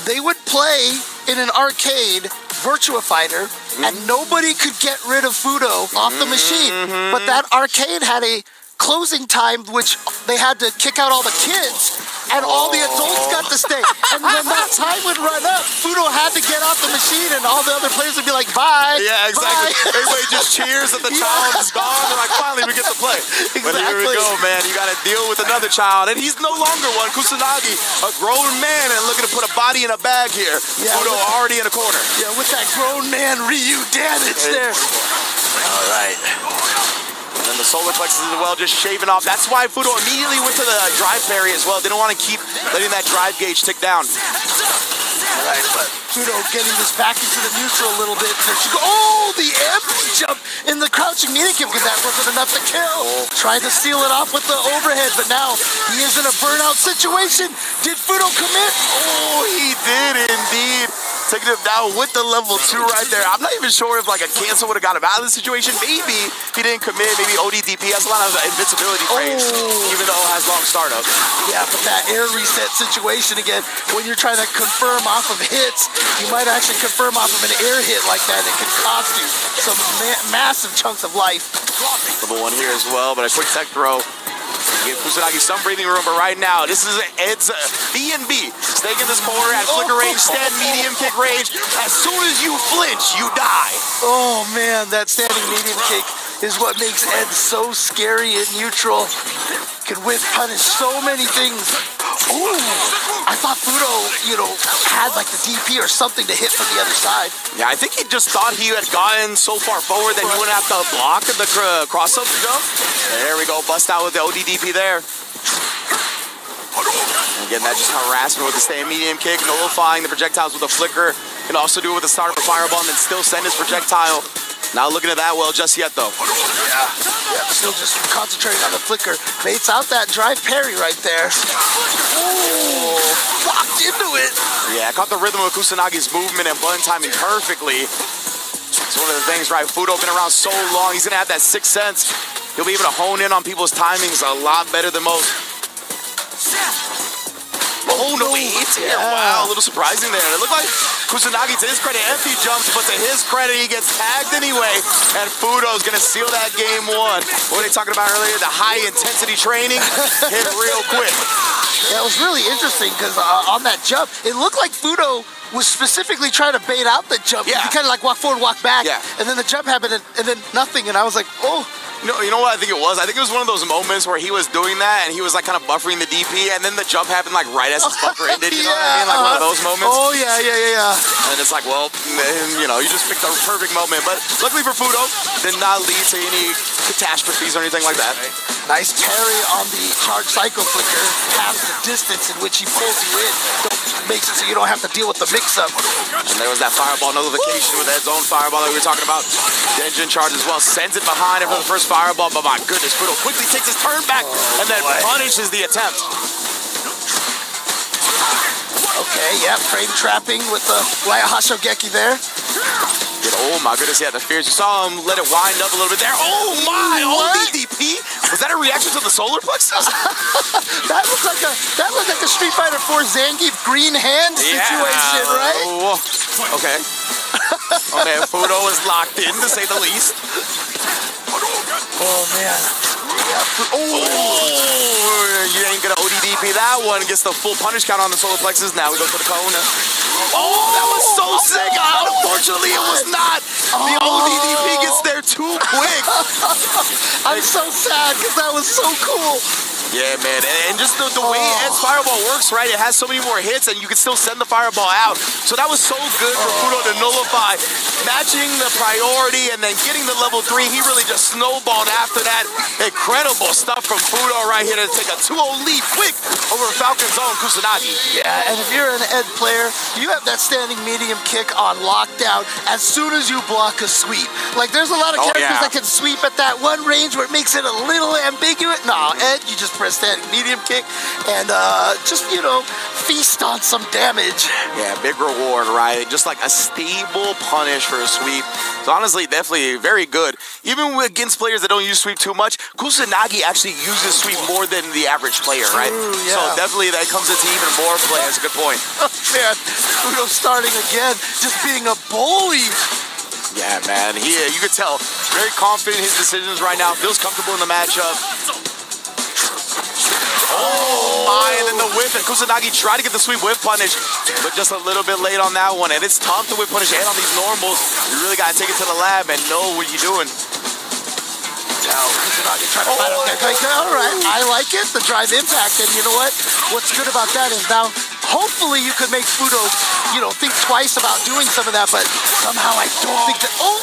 S8: they would play in an arcade Virtua Fighter, and nobody could get rid of Fudo off the machine. But that arcade had a closing time, which they had to kick out all the kids, and all the adults got to stay. And when that time would run up, Fudo had to get off the machine, and all the other players would be like, bye.
S18: Yeah, exactly.
S8: Bye.
S18: Everybody just cheers that the child is gone. They're like, finally, we get to play. But here we go, man. You got to deal with another child, and he's no longer one. Kusanagi, a grown man, and looking to put a body in a bag here. Fudo already in a corner.
S8: Yeah, with that grown man Ryu damage there.
S18: All right. And then the solar plexus as well, just shaving off. That's why Fudo immediately went to the drive parry as well. Didn't want to keep letting that drive gauge tick down.
S8: All right, but Fudo getting this back into the neutral a little bit. There she go. Oh, the empty jump in the crouching knee kick, because that wasn't enough to kill. Tried to steal it off with the overhead, but now he is in a burnout situation. Did Fudo commit?
S18: Oh, he did indeed. Taking him down with the level 2 right there. I'm not even sure if like a cancel would have got him out of the situation. Maybe he didn't commit. Maybe ODDP has a lot of invincibility frames, even though it has long startup.
S8: Yeah, but that air reset situation again, when you're trying to confirm off of hits, you might actually confirm off of an air hit like that. It can cost you some massive chunks of life.
S18: Level 1 here as well, but a quick tech throw. Give Kusanagi some breathing room, but right now, this is Ed's B&B. Staying in this corner at flicker range, stand medium kick range. As soon as you flinch, you die.
S8: Oh man, that standing medium kick is what makes Ed so scary in neutral. Can whiff punish so many things. Ooh, I thought Fudo, had like the DP or something to hit from the other side.
S18: Yeah, I think he just thought he had gotten so far forward that he wouldn't have to block the cross-up jump. There we go, bust out with the ODDP there. And again, that just harassment with the stand medium kick, nullifying the projectiles with a flicker. Can also do it with the start of a fireball and then still send his projectile. Not looking at that well just yet, though.
S8: Yeah, still just concentrating on the flicker. Baits out that drive parry right there. Ooh, locked into it.
S18: Yeah, caught the rhythm of Kusanagi's movement and button timing perfectly. It's one of the things, right? Fudo been around so long, he's gonna have that sixth sense. He'll be able to hone in on people's timings a lot better than most. Oh no, he hits it. Wow, a little surprising there. It looked like Kusanagi, to his credit, empty jumps, but to his credit, he gets tagged anyway. And Fudo's gonna seal that game 1. What were they talking about earlier? The high intensity training hit real quick.
S8: Yeah, it was really interesting because on that jump, it looked like Fudo was specifically trying to bait out the jump. Yeah. He kind of like walk forward, walk back, and then the jump happened, and then nothing. And I was like, oh.
S18: You know what I think it was? I think it was one of those moments where he was doing that and he was like kind of buffering the DP, and then the jump happened like right as his buffer ended. You know what I mean? Like one of those moments.
S8: Oh yeah.
S18: And it's like, well, you just picked the perfect moment. But luckily for Fudo, did not lead to any catastrophes or anything like that.
S8: Nice parry on the hard cycle flicker. Half the distance in which he pulls you in. Makes it so you don't have to deal with the mix-up.
S18: And there was that fireball notification with Ed's own fireball that we were talking about. Denjin charge as well. Sends it behind him for the first fireball, but my goodness, Fudo quickly takes his turn back and then punishes the attempt.
S8: Okay, yeah, frame trapping with the Waya Hashogeki there.
S18: Oh my goodness, yeah, the fears. You saw him let it wind up a little bit there. Oh my, ODDP? Was that a reaction to the solar plexus?
S8: that looked like a Street Fighter 4 Zangief green hand situation, right?
S18: Okay. Oh man, Fudo is locked in, to say the least.
S8: Oh man.
S18: You ain't gonna ODDP that one. Gets the full punish count on the solar plexus. Now we go for the Kona. Oh, that was so sick. Unfortunately, it was not. The ODDP gets there too quick.
S8: I'm so sad because that was so cool.
S18: Yeah, man, and just the way Ed's fireball works, right? It has so many more hits, and you can still send the fireball out. So that was so good for Fudo to nullify, matching the priority, and then getting the level 3. He really just snowballed after that. Incredible stuff from Fudo right here to take a 2-0 lead quick over Falcon's own Kusanagi.
S8: Yeah, and if you're an Ed player, you have that standing medium kick on lockdown as soon as you block a sweep. Like, there's a lot of characters that can sweep at that one range where it makes it a little ambiguous. No, Ed, you just for a standing medium kick and just, you know, feast on some damage.
S18: Yeah, big reward, right? Just like a stable punish for a sweep. So honestly, definitely very good. Even against players that don't use sweep too much, Kusanagi actually uses sweep more than the average player, right?
S8: Yeah.
S18: So definitely that comes into even more play. That's a good point.
S8: Oh, man, Fudo starting again, just being a bully.
S18: Yeah, man. You could tell, very confident in his decisions right now. Feels comfortable in the matchup. Oh my, and then the whip, and Kusanagi tried to get the sweep whip punish, but just a little bit late on that one. And it's tough to whip punish and on these normals. You really got to take it to the lab and know what you're doing.
S8: Now, Kusanagi trying to fight out there. All right, I like it, the drive impact. And you know what? What's good about that is now, hopefully you could make Fudo, you know, think twice about doing some of that, but somehow I don't think that. Oh!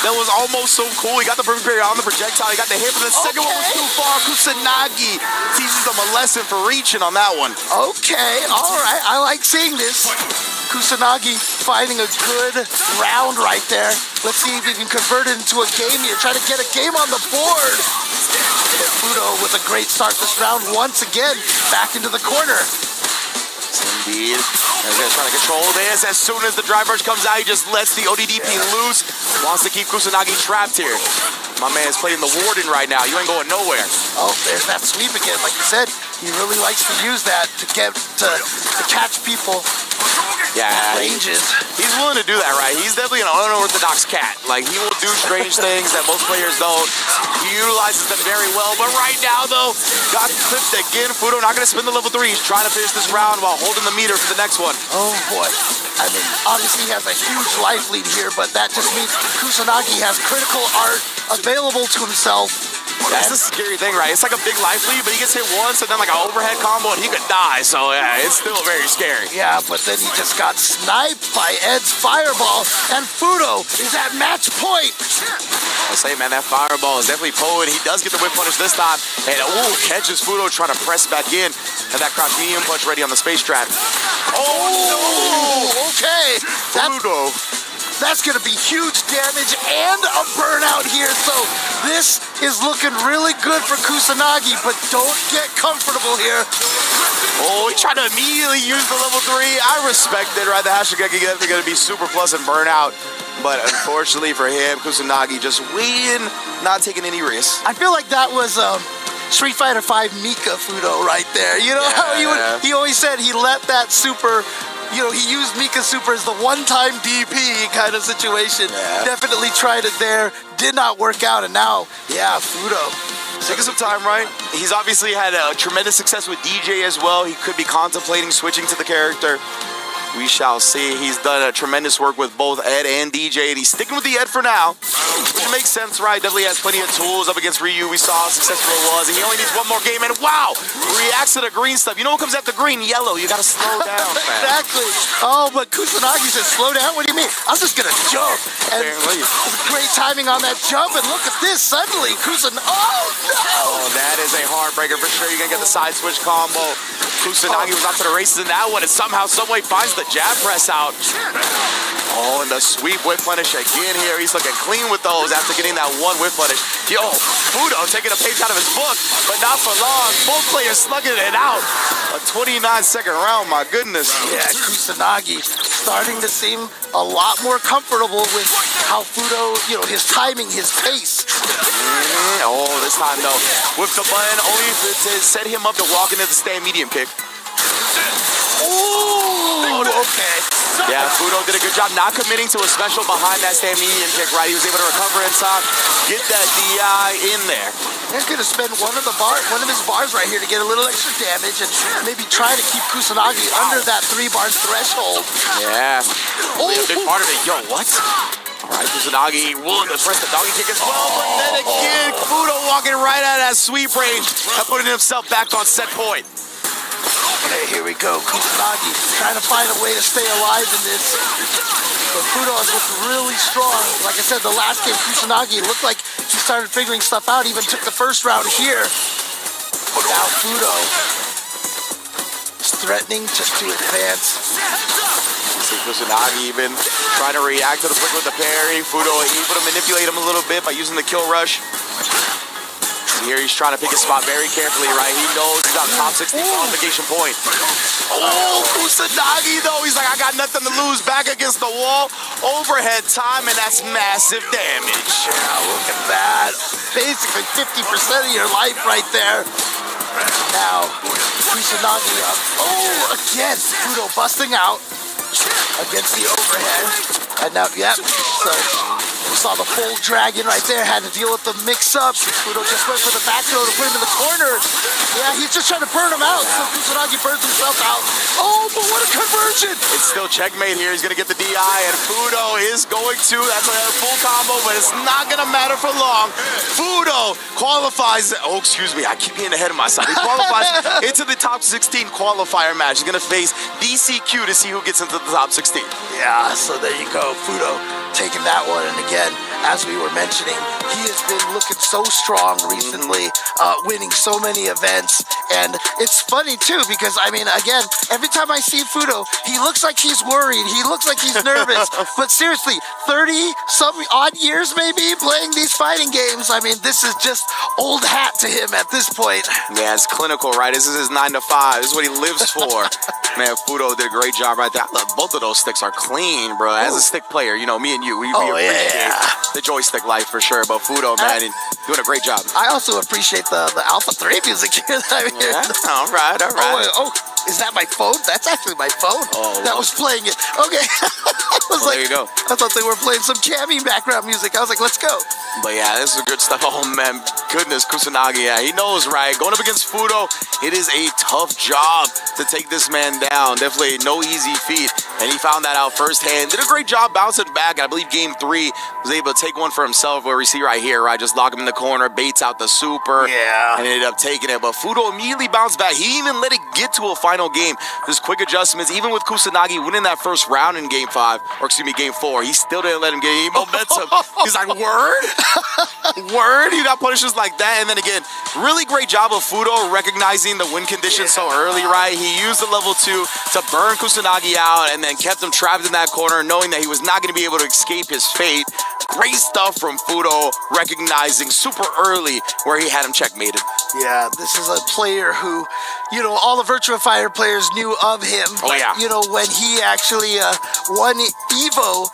S18: That was almost so cool. He got the perfect parry on the projectile. He got the hit, but the second one was too far. Kusanagi teaches them a lesson for reaching on that one.
S8: Okay, all right. I like seeing this. Kusanagi finding a good round right there. Let's see if he can convert it into a game here. Try to get a game on the board. Fudo with a great start this round once again. Back into the corner.
S18: Indeed. He's gonna try to control this. As soon as the drive rush comes out, he just lets the ODDP loose. Wants to keep Kusanagi trapped here. My man's playing the Warden right now. You ain't going nowhere.
S8: Oh, there's that sweep again. Like you said, he really likes to use that to get to catch people.
S18: Yeah,
S8: ranges.
S18: He's willing to do that, right? He's definitely an unorthodox cat. Like, he will do strange things that most players don't. He utilizes them very well. But right now, though, got clipped again. Fudo not going to spin the level 3. He's trying to finish this round while holding the meter for the next one.
S8: Oh, boy. I mean, obviously he has a huge life lead here, but that just means Kusanagi has critical art available to himself.
S18: That's the scary thing, right? It's like a big life lead, but he gets hit once and then like an overhead combo and he could die. So yeah, it's still very scary.
S8: Yeah, but then he just got sniped by Ed's fireball, and Fudo is at match point.
S18: I say, man, that fireball is definitely potent. He does get the whip punish this time, and catches Fudo trying to press back in. And that crouch medium punch ready on the space trap.
S8: Oh no! Okay,
S18: Fudo.
S8: That's going to be huge damage and a burnout here. So this is looking really good for Kusanagi, but don't get comfortable here.
S18: Oh, he tried to immediately use the level 3. I respect it, right? The Hashigeki is going to be super plus and burnout. But unfortunately for him, Kusanagi just waiting, not taking any risks.
S8: I feel like that was Street Fighter V Mika Fudo right there. You know how he always said he let that super... You know, he used Mika Super as the one-time DP kind of situation. Yeah. Definitely tried it there. Did not work out. And now, yeah, Fudo.
S18: Taking some time, right? He's obviously had a tremendous success with DJ as well. He could be contemplating switching to the character. We shall see. He's done a tremendous work with both Ed and DJ, and he's sticking with the Ed for now, which makes sense, right? Definitely has plenty of tools up against Ryu. We saw how successful it was, and he only needs one more game, and wow! Reacts to the green stuff. You know what comes after green? Yellow. You gotta slow down, man.
S8: Exactly. Oh, but Kusanagi said, slow down? What do you mean? I'm just gonna jump. And great timing on that jump, and look at this. Suddenly, Kusanagi... Oh, no!
S18: Oh, that is a heartbreaker for sure. You're gonna get the side switch combo. Kusanagi was off to the races in that one, and somehow, someway finds the jab press out. Oh, and the sweep whip punish again here. He's looking clean with those after getting that one whip punish. Yo, Fudo taking a page out of his book, but not for long. Both players slugging it out. A 29-second round, my goodness.
S8: Yeah, Kusanagi starting to seem a lot more comfortable with how Fudo, you know, his timing, his pace.
S18: Oh, this time though, with the button only to set him up to walk into the stand medium kick.
S8: Ooh, okay.
S18: Yeah, Fudo did a good job not committing to a special behind that stand medium kick, right? He was able to recover in time, get that DI in there.
S8: He's going to spend one of his bars right here to get a little extra damage and maybe try to keep Kusanagi under that 3-bar threshold.
S18: Yeah. Oh, a big part of it. Yo, what? All right, Kusanagi willing to press the doggy kick as well, but then again, Fudo walking right out of that sweep range and putting himself back on set point.
S8: Okay, here we go. Kusanagi trying to find a way to stay alive in this. But Fudo has looked really strong. Like I said, the last game, Kusanagi looked like he started figuring stuff out, even took the first round here. But now Fudo is threatening just to advance.
S18: See Kusanagi even trying to react to the flick with the parry. Fudo able to manipulate him a little bit by using the kill rush. Here he's trying to pick his spot very carefully, right? He knows he's got top 16 qualification point. Oh, Kusanagi though, he's like, I got nothing to lose. Back against the wall, overhead time, and that's massive damage.
S8: Yeah, look at that. Basically 50% of your life right there. Now, Kusanagi up. Oh, again, Fudo busting out against the overhead. And now, yep, so we saw the full dragon right there, had to deal with the mix-up. Fudo just went for the back throw to put him in the corner. Yeah, he's just trying to burn him out, so Kusanagi burns himself out. Oh, but what a conversion!
S18: It's still checkmate here. He's going to get the DI, and Fudo is going to. That's a full combo, but it's not going to matter for long. Fudo qualifies. Oh, excuse me. I keep getting ahead of myself. He qualifies into the top 16 qualifier match. He's going to face DCQ to see who gets into the top 16.
S8: Yeah, so there you go. Fudo taking that one. And again, as we were mentioning, he has been looking so strong recently, winning so many events. And it's funny too, because I mean, again, every time I see Fudo, he looks like he's worried. He looks like he's nervous. But seriously, 30-some odd years maybe playing these fighting games. I mean, this is just old hat to him at this point.
S18: Yeah, it's clinical, right? This is his 9 to 5. This is what he lives for. Man, Fudo did a great job right there. I love both of those sticks are clean, bro. As a stick player, you know, me and you, we appreciate the joystick life for sure. But Fudo, man, doing a great job.
S8: I also appreciate the Alpha 3 music here that I'm hearing.
S18: Yeah, all right.
S8: Oh, is that my phone? That's actually my phone. That was playing it. Okay.
S18: There you go.
S8: I thought they were playing some jammy background music. I was like, let's go.
S18: But yeah, this is good stuff. Oh man, goodness, Kusanagi, yeah, he knows, right? Going up against Fudo, it is a tough job to take this man down. Definitely no easy feat. And he found that out firsthand. Did a great job bouncing back. I believe game 3 was able to take one for himself, where we see right here, right? Just lock him in the corner, baits out the super.
S8: Yeah.
S18: And ended up taking it. But Fudo immediately bounced back. He didn't even let it get to a final game. Just quick adjustments. Even with Kusanagi winning that first round in game 5, or excuse me, game 4, he still didn't let him get any momentum. He's like, word? Word? You got punishes like that. And then again, really great job of Fudo recognizing the win conditions so early, right? He used the level 2 to burn Kusanagi out and then kept him trapped in that corner, knowing that he was not going to be able to escape his fate. Great stuff from Fudo, recognizing super early where he had him checkmated.
S8: Yeah, this is a player who, you know, all the Virtua Fighter players knew of him.
S18: Oh, yeah.
S8: You know, when he actually won EVO,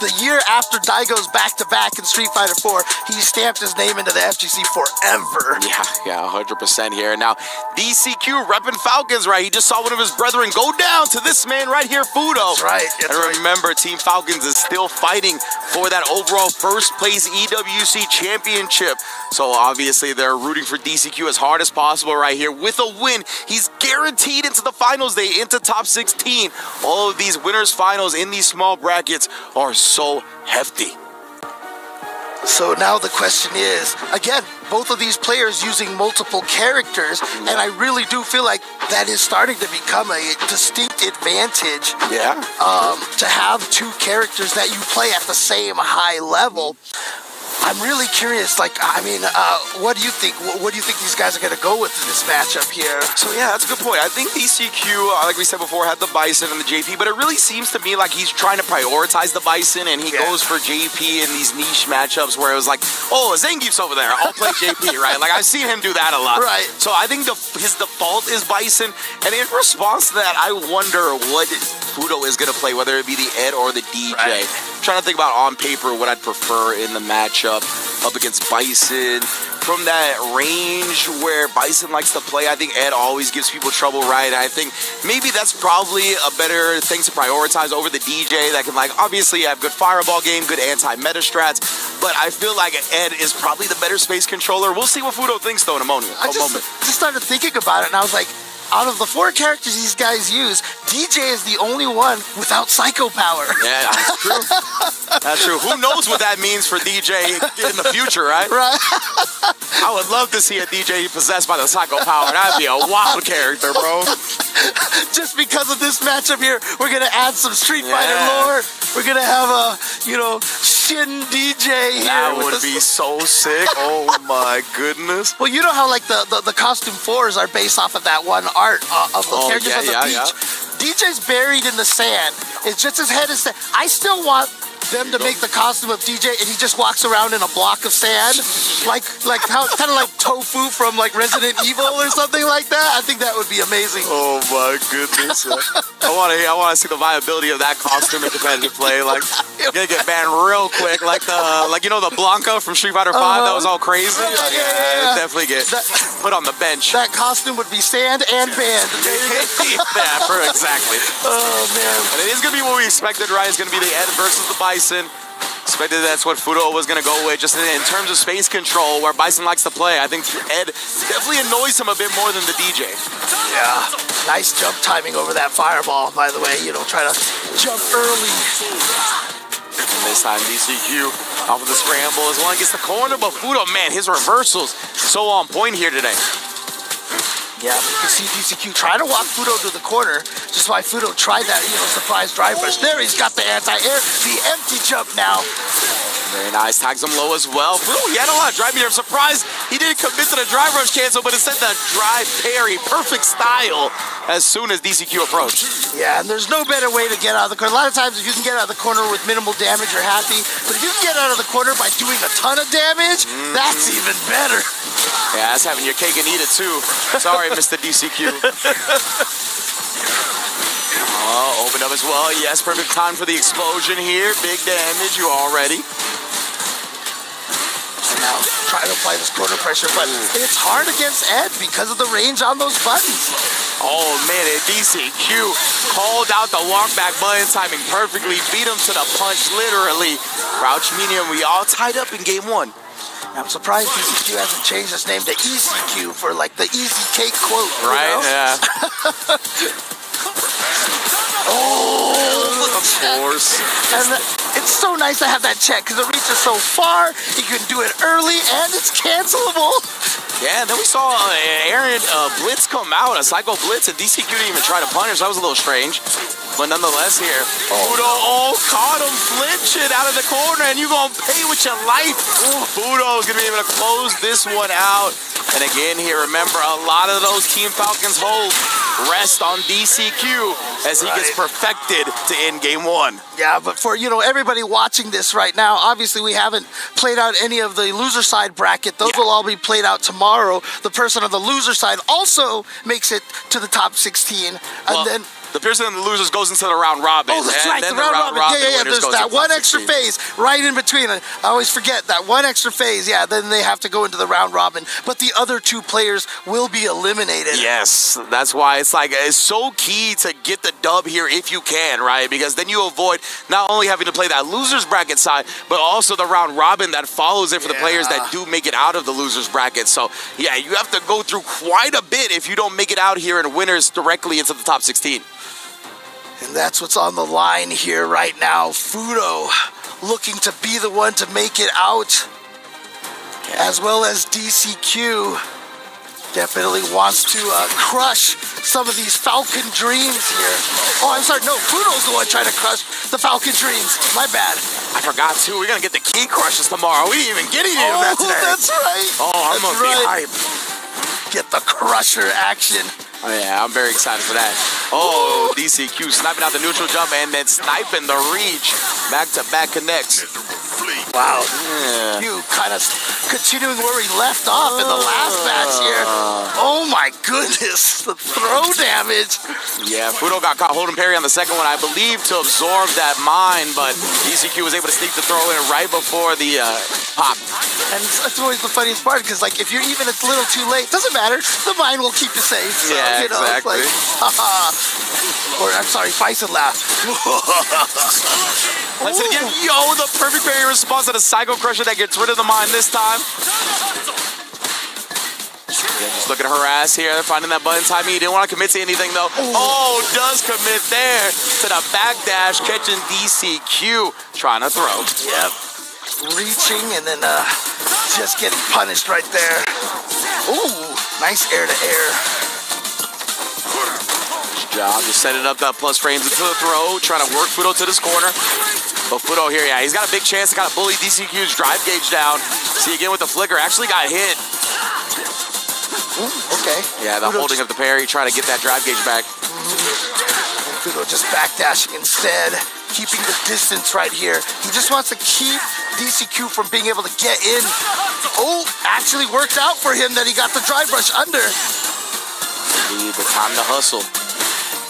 S8: the year after Daigo's back-to-back in Street Fighter 4, he stamped his name into the FGC forever.
S18: Yeah, 100% here. Now, DCQ repping Falcons, right? He just saw one of his brethren go down to this man right here, Fudo.
S8: That's right.
S18: And remember, Team Falcons is still fighting for that overall first place EWC championship. So obviously they're rooting for DCQ as hard as possible right here. With a win, he's guaranteed into the finals day, into top 16. All of these winners finals in these small brackets are so hefty.
S8: So now the question is, again, both of these players using multiple characters, and I really do feel like that is starting to become a distinct advantage.
S18: Yeah.
S8: To have 2 characters that you play at the same high level. I'm really curious, like, I mean, what do you think? What do you think these guys are going to go with in this matchup here?
S18: So, yeah, that's a good point. I think DCQ, like we said before, had the Bison and the JP, but it really seems to me like he's trying to prioritize the Bison, and he goes for JP in these niche matchups where it was like, oh, Zangief's over there, I'll play JP, right? Like, I've seen him do that a lot.
S8: Right.
S18: So I think his default is Bison, and in response to that, I wonder what Fudo is going to play, whether it be the Ed or the DJ. Right. I'm trying to think about on paper what I'd prefer in the matchup up against Bison. From that range where Bison likes to play, I think Ed always gives people trouble, right? I think maybe that's probably a better thing to prioritize over the DJ that can, like, obviously have good fireball game, good anti-meta strats, but I feel like Ed is probably the better space controller. We'll see what Fudo thinks, though, in a moment.
S8: I just started thinking about it, and I was like, out of the 4 characters these guys use, DJ is the only one without psycho power.
S18: Yeah, that's true. That's true. Who knows what that means for DJ in the future, right?
S8: Right.
S18: I would love to see a DJ possessed by the psycho power. That'd be a wild character, bro.
S8: Just because of this matchup here, we're going to add some Street Fighter lore. We're going to have a, Shin DJ here.
S18: That would be so sick. Oh, my goodness.
S8: Well, you know how, like, the costume 4s are based off of that one art of the characters on the beach? DJ's buried in the sand. It's just his head is. I still want them to make the costume of DJ, and he just walks around in a block of sand, like how kind of like Tofu from like Resident Evil or something like that. I think that would be amazing.
S18: Oh my goodness! I want to see the viability of that costume in competitive play. Like, you're gonna get banned real quick, like the Blanca from Street Fighter V that was all crazy. Yeah, definitely get put on the bench.
S8: That costume would be sand and banned.
S18: Yeah, exactly.
S8: Oh man!
S18: And it is gonna be what we expected, right? It's gonna be the Ed versus the Bison. Expected that's what Fudo was gonna go with, just in terms of space control, where Bison likes to play. I think Ed definitely annoys him a bit more than the DJ.
S8: Yeah, nice jump timing over that fireball, by the way. Try to jump early.
S18: And this time DCQ off of the scramble as well, gets the corner, but Fudo, man, his reversals so on point here today.
S8: Yeah, but you can see DCQ trying to walk Fudo to the corner, just why Fudo tried that, surprise drive rush. There, he's got the anti-air, the empty jump now.
S18: Very nice, tags him low as well. Fudo, he had a lot of drive here. I'm surprised he didn't commit to the drive rush cancel, but instead the drive parry, perfect style, as soon as DCQ approached.
S8: Yeah, and there's no better way to get out of the corner. A lot of times, if you can get out of the corner with minimal damage, you're happy. But if you can get out of the corner by doing a ton of damage, that's even better.
S18: Yeah, that's having your cake and eat it too. Sorry, Mr. DCQ. Oh, open up as well. Yes, perfect time for the explosion here. Big damage, you already.
S8: Now, try to apply this corner pressure, but it's hard against Ed because of the range on those buttons.
S18: Oh man, and DCQ called out the walk back button timing perfectly, beat him to the punch literally. Crouch medium, we all tied up in game one.
S8: I'm surprised DCQ hasn't changed his name to ECQ for like the easy cake quote.
S18: Right, yeah.
S8: Oh,
S18: of course.
S8: And it's so nice to have that check because it reaches so far, you can do it early, and it's cancelable.
S18: Yeah, and then we saw Aaron Blitz come out, a Psycho Blitz, and DCQ didn't even try to punish. That was a little strange. But nonetheless here, Fudo caught him flinching out of the corner, and you're going to pay with your life. Fudo is going to be able to close this one out. And again here, remember, a lot of those Team Falcons hold rest on DCQ as he gets perfected to end game one.
S8: Yeah, but for, everybody watching this right now, obviously we haven't played out any of the loser side bracket. Those will all be played out tomorrow. The person on the loser side also makes it to the top 16. And then
S18: the person in the losers goes into the round robin.
S8: Oh, that's right, the round robin. Yeah. There's that one extra phase right in between. I always forget that one extra phase. Yeah, then they have to go into the round robin. But the other two players will be eliminated.
S18: Yes, that's why it's so key to get the dub here if you can, right? Because then you avoid not only having to play that losers bracket side, but also the round robin that follows it for the players that do make it out of the losers bracket. So, yeah, you have to go through quite a bit if you don't make it out here and winners directly into the top 16.
S8: And that's what's on the line here right now. Fudo looking to be the one to make it out, as well as DCQ definitely wants to crush some of these Falcon dreams here. Oh, I'm sorry, no, Fudo's the one trying to crush the Falcon dreams. My bad.
S18: I forgot too, we're gonna get the key crushes tomorrow. We didn't even get any of that today.
S8: That's right.
S18: Oh, I'm gonna be hyped.
S8: Get the crusher action.
S18: Oh, yeah, I'm very excited for that. Oh, DCQ sniping out the neutral jump and then sniping the reach. Back-to-back connects.
S8: Wow. You kind of continuing where he left off in the last match here. Oh my goodness, the throw damage.
S18: Yeah, Fudo got caught holding parry on the second one, I believe, to absorb that mine, but DCQ was able to sneak the throw in right before the pop.
S8: And it's always the funniest part, because like if you're even a little too late, doesn't matter, the mine will keep you safe. So,
S18: yeah, exactly.
S8: It's like, or I'm sorry, Bison laugh.
S18: Let's again, the perfect parry response to the Psycho Crusher that gets rid of the mine this time. Yeah, just look at her ass here, finding that button timing. He didn't want to commit to anything though. Oh, does commit there to the backdash, catching DCQ, trying to throw.
S8: Yep. Reaching and then just getting punished right there. Ooh, nice air to air.
S18: Good job, just setting up that plus frames into the throw, trying to work Fudo to this corner. But Fudo here, yeah, he's got a big chance to kind of bully DCQ's drive gauge down. See again with the flicker, actually got hit.
S8: Ooh, okay.
S18: Yeah, the holding of the parry, trying to get that drive gauge back.
S8: Fudo just backdashing instead, keeping the distance right here. He just wants to keep DCQ from being able to get in. Oh, actually worked out for him that he got the drive rush under.
S18: Need the time to hustle.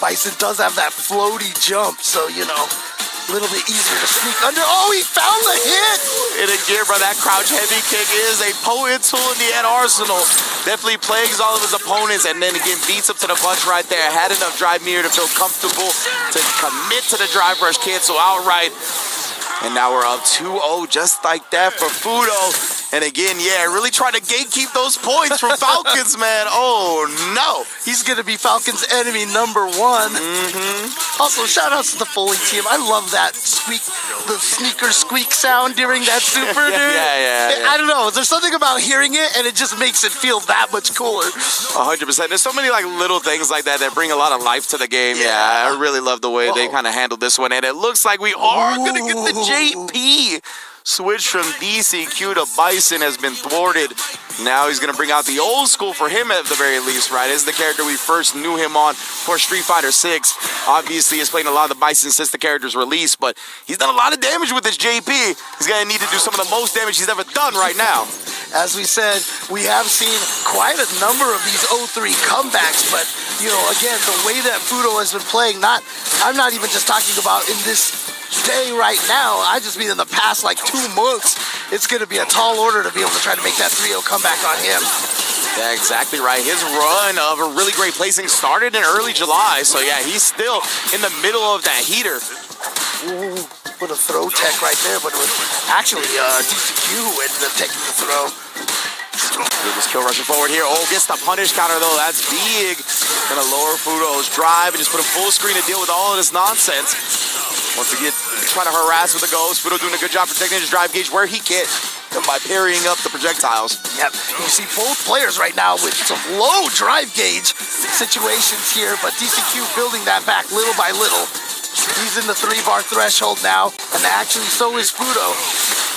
S8: Bison does have that floaty jump, so, you know, a little bit easier to sneak under. Oh, he found the hit!
S18: And again, bro, that crouch heavy kick is a potent tool in the arsenal. Definitely plagues all of his opponents, and then again beats up to the punch right there. Had enough drive meter to feel comfortable to commit to the drive rush, cancel outright. And now we're up 2-0 just like that for Fudo. And again, yeah, really trying to gatekeep those points from Falcons, man. Oh, no.
S8: He's going to be Falcons' enemy number one. Also, shout outs to the Foley team. I love that squeak, the sneaker squeak sound during that super, dude.
S18: Yeah.
S8: I don't know. There's something about hearing it, and it just makes it feel that much cooler.
S18: 100%. There's so many like little things like that that bring a lot of life to the game. Yeah, I really love the way they kind of handled this one. And it looks like we are going to get the JP. Switch from DCQ to Bison has been thwarted. Now he's going to bring out the old school for him at the very least, right? This is the character we first knew him on for Street Fighter 6. Obviously, he's playing a lot of the Bison since the character's release, but he's done a lot of damage with this JP. He's going to need to do some of the most damage he's ever done right now.
S8: As we said, we have seen quite a number of these 0-3 comebacks, but, you know, again, the way that Fudo has been playing, I'm not even just talking about in this day right now, I just mean in the past like 2 months, it's going to be a tall order to be able to try to make that 3-0 comeback on him.
S18: Yeah, exactly right. His run of a really great placing started in early July, so yeah, he's still in the middle of that heater.
S8: Ooh, put a throw tech right there, but it was actually DCQ who ended up taking the throw.
S18: Just kill rushing forward here. Oh, gets the punish counter though. That's big. Gonna lower Fudo's drive and just put him full screen to deal with all of this nonsense. Once again, trying to harass with the ghost. Fudo doing a good job protecting his drive gauge where he can by parrying up the projectiles.
S8: Yep, you see both players right now with some low drive gauge situations here, but DCQ building that back little by little. He's in the 3-bar threshold now, and actually so is Fudo.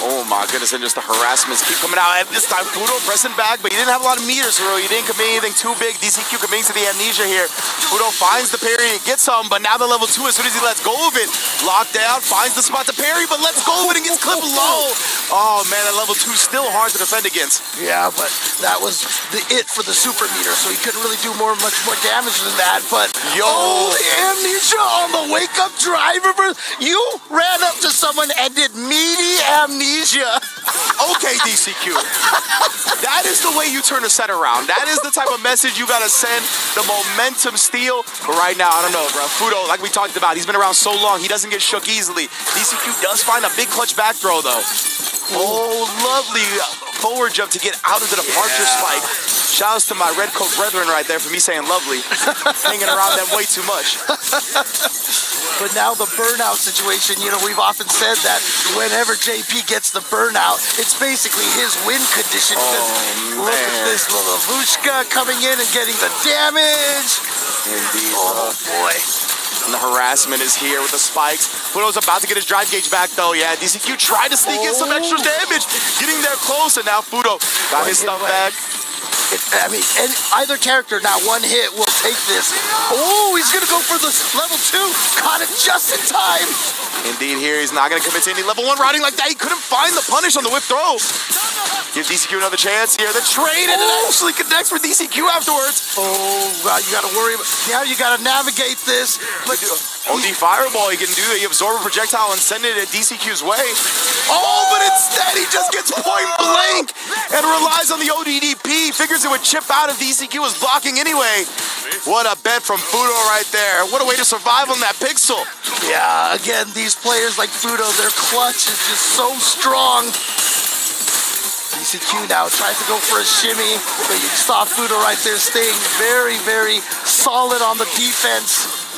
S18: Oh my goodness, and just the harassments keep coming out. And this time Fudo pressing back, but he didn't have a lot of meters, so he didn't commit anything too big. DCQ committing to the amnesia here. Fudo finds the parry and gets some, but now the level 2, as soon as he lets go of it, locked down, finds the spot to parry, but lets go of it and gets clipped low. Oh man, that level 2 is still hard to defend against.
S8: Yeah, but that was the it for the super meter, so he couldn't really do much more damage than that. But oh, the amnesia on the wake up driver. You ran up to someone and did meaty amnesia.
S18: Okay, DCQ. That is the way you turn a set around. That is the type of message you gotta send. The momentum steal. But right now, I don't know, bro. Fudo, like we talked about, he's been around so long, he doesn't get shook easily. DCQ does find a big clutch back throw, though. Oh, lovely forward jump to get out of the departure spike. Shouts to my red coat brethren right there for me saying lovely. Hanging around them way too much.
S8: But now the burnout situation, you know, we've often said that whenever JP gets the burnout, it's basically his win condition. Look at this little Vushka coming in and getting the damage.
S18: Indeed.
S8: Oh boy.
S18: And the harassment is here with the spikes. Fudo's about to get his drive gauge back though. Yeah, DCQ tried to sneak in some extra damage. Getting there close, and now Fudo got his stuff back.
S8: I mean, either character now, one hit will take this. Oh, he's going to go for the level 2. Caught it just in time.
S18: Indeed, here he's not going to commit to any level 1 routing like that. He couldn't find the punish on the whip throw. Give DCQ another chance here. The trade, and it actually connects for DCQ afterwards.
S8: Oh, God, you got to worry about. Yeah, you got to navigate this. But
S18: OD Fireball he can do. He absorb a projectile and send it at DCQ's way. Oh, but instead he just gets point blank and relies on the ODDP. Figures it would chip out if DCQ was blocking anyway. What a bet from Fudo right there. What a way to survive on that pixel.
S8: Yeah, again, these players like Fudo, their clutch is just so strong. DCQ now tries to go for a shimmy, but you saw Fudo right there staying very, very solid on the defense.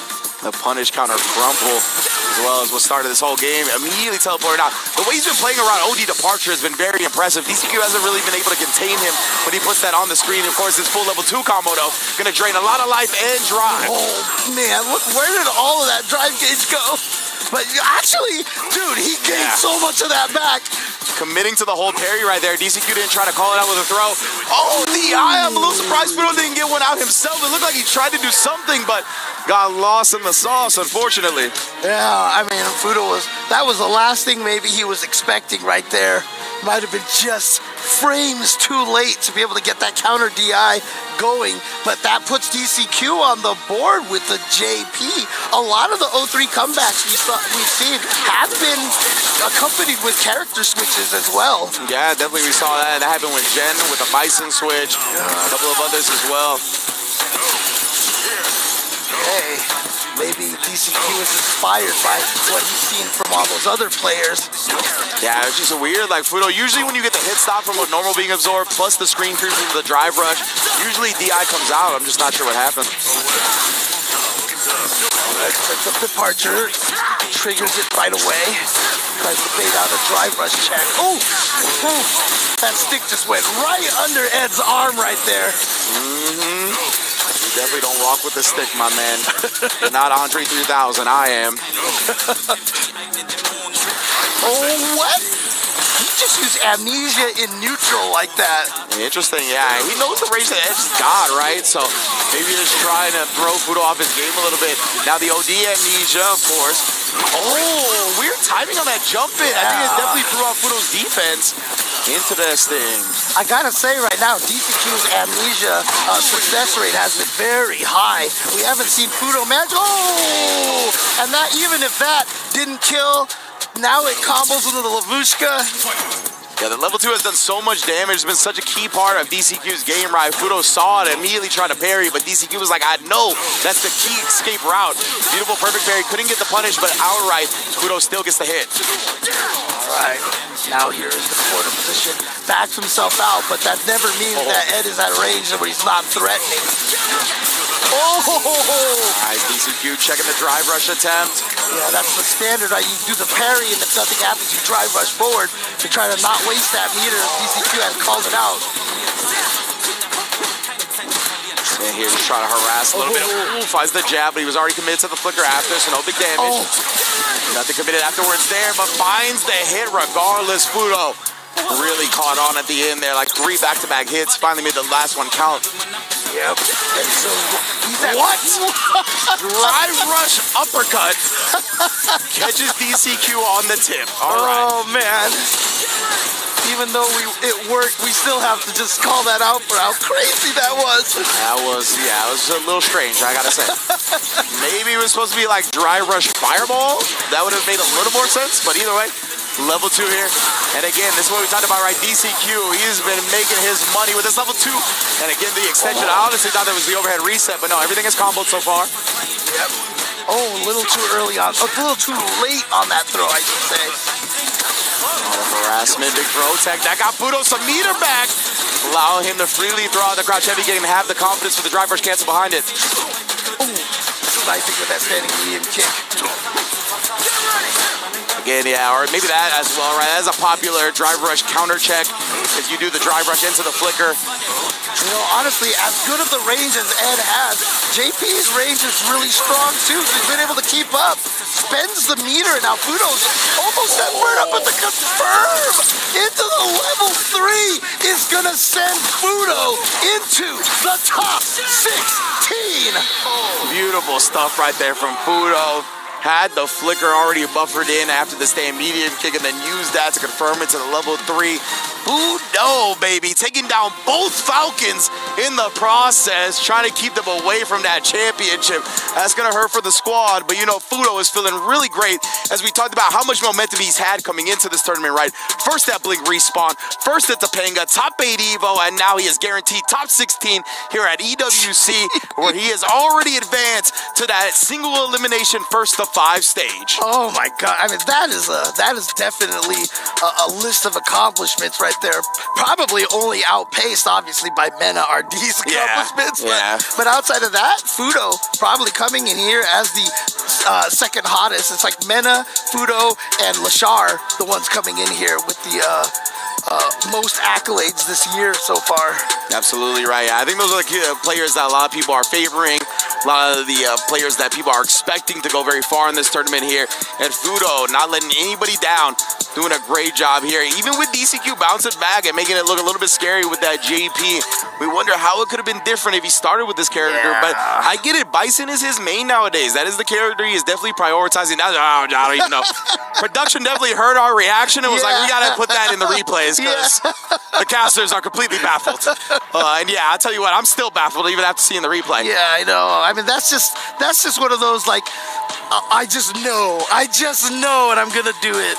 S18: The punish counter crumple, as well as what started this whole game, immediately teleported out. The way he's been playing around OD departure has been very impressive. DCQ hasn't really been able to contain him when he puts that on the screen. Of course, this full level 2 combo, though, gonna drain a lot of life and drive.
S8: Oh, man, look, where did all of that drive gauge go? But actually, dude, he gained so much of that back.
S18: committing to the whole parry right there. DCQ didn't try to call it out with a throw. Oh, DI, I'm a little surprised Fudo didn't get one out himself. It looked like he tried to do something, but got lost in the sauce, unfortunately.
S8: Yeah, I mean, that was the last thing maybe he was expecting right there. Might have been just frames too late to be able to get that counter DI going, but that puts DCQ on the board with the JP. A lot of the 0-3 comebacks we've seen have been accompanied with character switches as well.
S18: Yeah, definitely we saw that. That happened with Jen with a Bison switch, a couple of others as well.
S8: Hey, maybe DCQ is inspired by what he's seen from all those other players.
S18: Yeah, it's just weird. Like Fudo, usually when you get the hit stop from a normal being absorbed, plus the screen creep from the drive rush, usually DI comes out. I'm just not sure what happened.
S8: The departure triggers it right away. Tries to bait out a drive rush check. Oh, that stick just went right under Ed's arm right there.
S18: Mm-hmm. You definitely don't walk with the stick, my man. You're not Andre 3000. I am.
S8: Oh, what? He just used amnesia in neutral like that.
S18: Interesting, yeah. He knows the range that Edge's got, right? So maybe just trying to throw Fudo off his game a little bit. Now the OD amnesia, of course. Oh, weird timing on that jump in. I think it definitely threw off Fudo's defense. Interesting.
S8: I gotta say right now, DCQ's amnesia success rate has been very high. We haven't seen Fudo manage. Oh! And that, even if that didn't kill, now it combos into the Lavushka.
S18: Yeah, the level 2 has done so much damage. It's been such a key part of DCQ's game, right? Fudo saw it, immediately tried to parry, but DCQ was like, I know that's the key escape route. Beautiful, perfect parry. Couldn't get the punish, but outright, Fudo still gets the hit.
S8: All right, now here is the corner position. Backs himself out, but that never means that Ed is at range where he's not threatening. Oh!
S18: All right, DCQ checking the drive rush attempt.
S8: Yeah, that's the standard, right? You do the parry, and if nothing happens, you drive rush forward to try to not waste that meter. DCQ has called it out.
S18: And here he's trying to harass a little bit. Ooh, finds the jab, but he was already committed to the flicker after, so no big damage. Nothing committed afterwards there, but finds the hit regardless. Fudo really caught on at the end there, like 3 back-to-back hits. Finally made the last one count.
S8: Yep. And so he's at
S18: what? Drive rush uppercut catches DCQ on the tip. All right.
S8: Oh man. Even though it worked, we still have to just call that out for how crazy that was.
S18: That was, yeah, it was a little strange, I gotta say. Maybe it was supposed to be like dry rush fireball. That would have made a little more sense, but either way, level 2 here. And again, this is what we talked about, right? DCQ, he's been making his money with this level 2. And again, the extension, I honestly thought that was the overhead reset, but no, everything is comboed so far.
S8: Yep. Oh, a little too early on, a little too late on that throw, I should say.
S18: Harassment, big throw tech. That got Fudo some meter back. Allowing him to freely throw out the crouch heavy, getting to have the confidence for the drive rush cancel behind it.
S8: Ooh, sniping with that standing medium kick.
S18: Again, yeah, or maybe that as well, right? That's a popular drive rush counter check if you do the drive rush into the flicker.
S8: You know, honestly, as good of the range as Ed has, JP's range is really strong too, so he's been able to keep up. Spends the meter, now Fudo's almost at word up at the confirm! Into the level 3 is gonna send Fudo into the top 16!
S18: Beautiful stuff right there from Fudo. Had the flicker already buffered in after the stand medium kick and then used that to confirm it to the level 3. Fudo, baby, taking down both Falcons in the process, trying to keep them away from that championship. That's going to hurt for the squad, but you know, Fudo is feeling really great as we talked about how much momentum he's had coming into this tournament, right? First at Blink Respawn, first at Topanga, top 8 Evo, and now he is guaranteed top 16 here at EWC, where he has already advanced to that single elimination first to 5 stage.
S8: Oh my God! I mean, that is definitely a list of accomplishments right there. Probably only outpaced, obviously, by Mena RD's accomplishments. But outside of that, Fudo probably coming in here as the second hottest. It's like Mena, Fudo, and Lashar, the ones coming in here with the most accolades this year so far.
S18: Absolutely right. I think those are the players that a lot of people are favoring A lot of the players that people are expecting to go very far in this tournament here. And Fudo not letting anybody down, doing a great job here. Even with DCQ bouncing back and making it look a little bit scary with that JP. We wonder how it could have been different if he started with this character. But I get it. Bison is his main nowadays. That is the character he is definitely prioritizing. Now, I don't even know. Production definitely heard our reaction and was like, we got to put that in the replays because the casters are completely baffled. And yeah, I'll tell you what, I'm still baffled even after seeing the replay.
S8: Yeah, I know. I mean, that's just one of those, like, I just know, and I'm going to do it.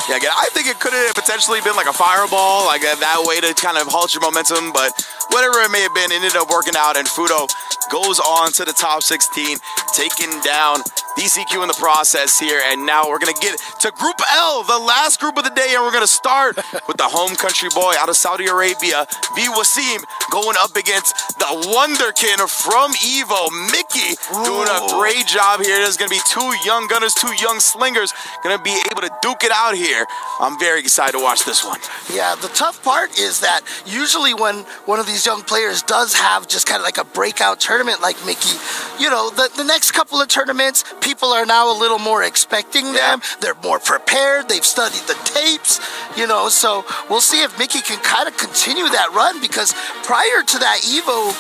S18: Yeah, again, I think it could have potentially been like a fireball, like that way to kind of halt your momentum, but whatever it may have been, it ended up working out, and Fudo goes on to the top 16, taking down DCQ in the process here, and now we're going to get to Group L, the last group of the day, and we're going to start with the home country boy out of Saudi Arabia, B. Wasim, going up against the wonderkin from Evo, Mickey, doing a great job here. There's going to be two young gunners, two young slingers, going to be able to duke it out here. I'm very excited to watch this one.
S8: Yeah, the tough part is that usually when one of these young players does have just kind of like a breakout tournament like Mickey, you know, the next couple of tournaments, people are now a little more expecting them. They're more prepared. They've studied the tapes, you know, so we'll see if Mickey can kind of continue that run, because prior to that Evo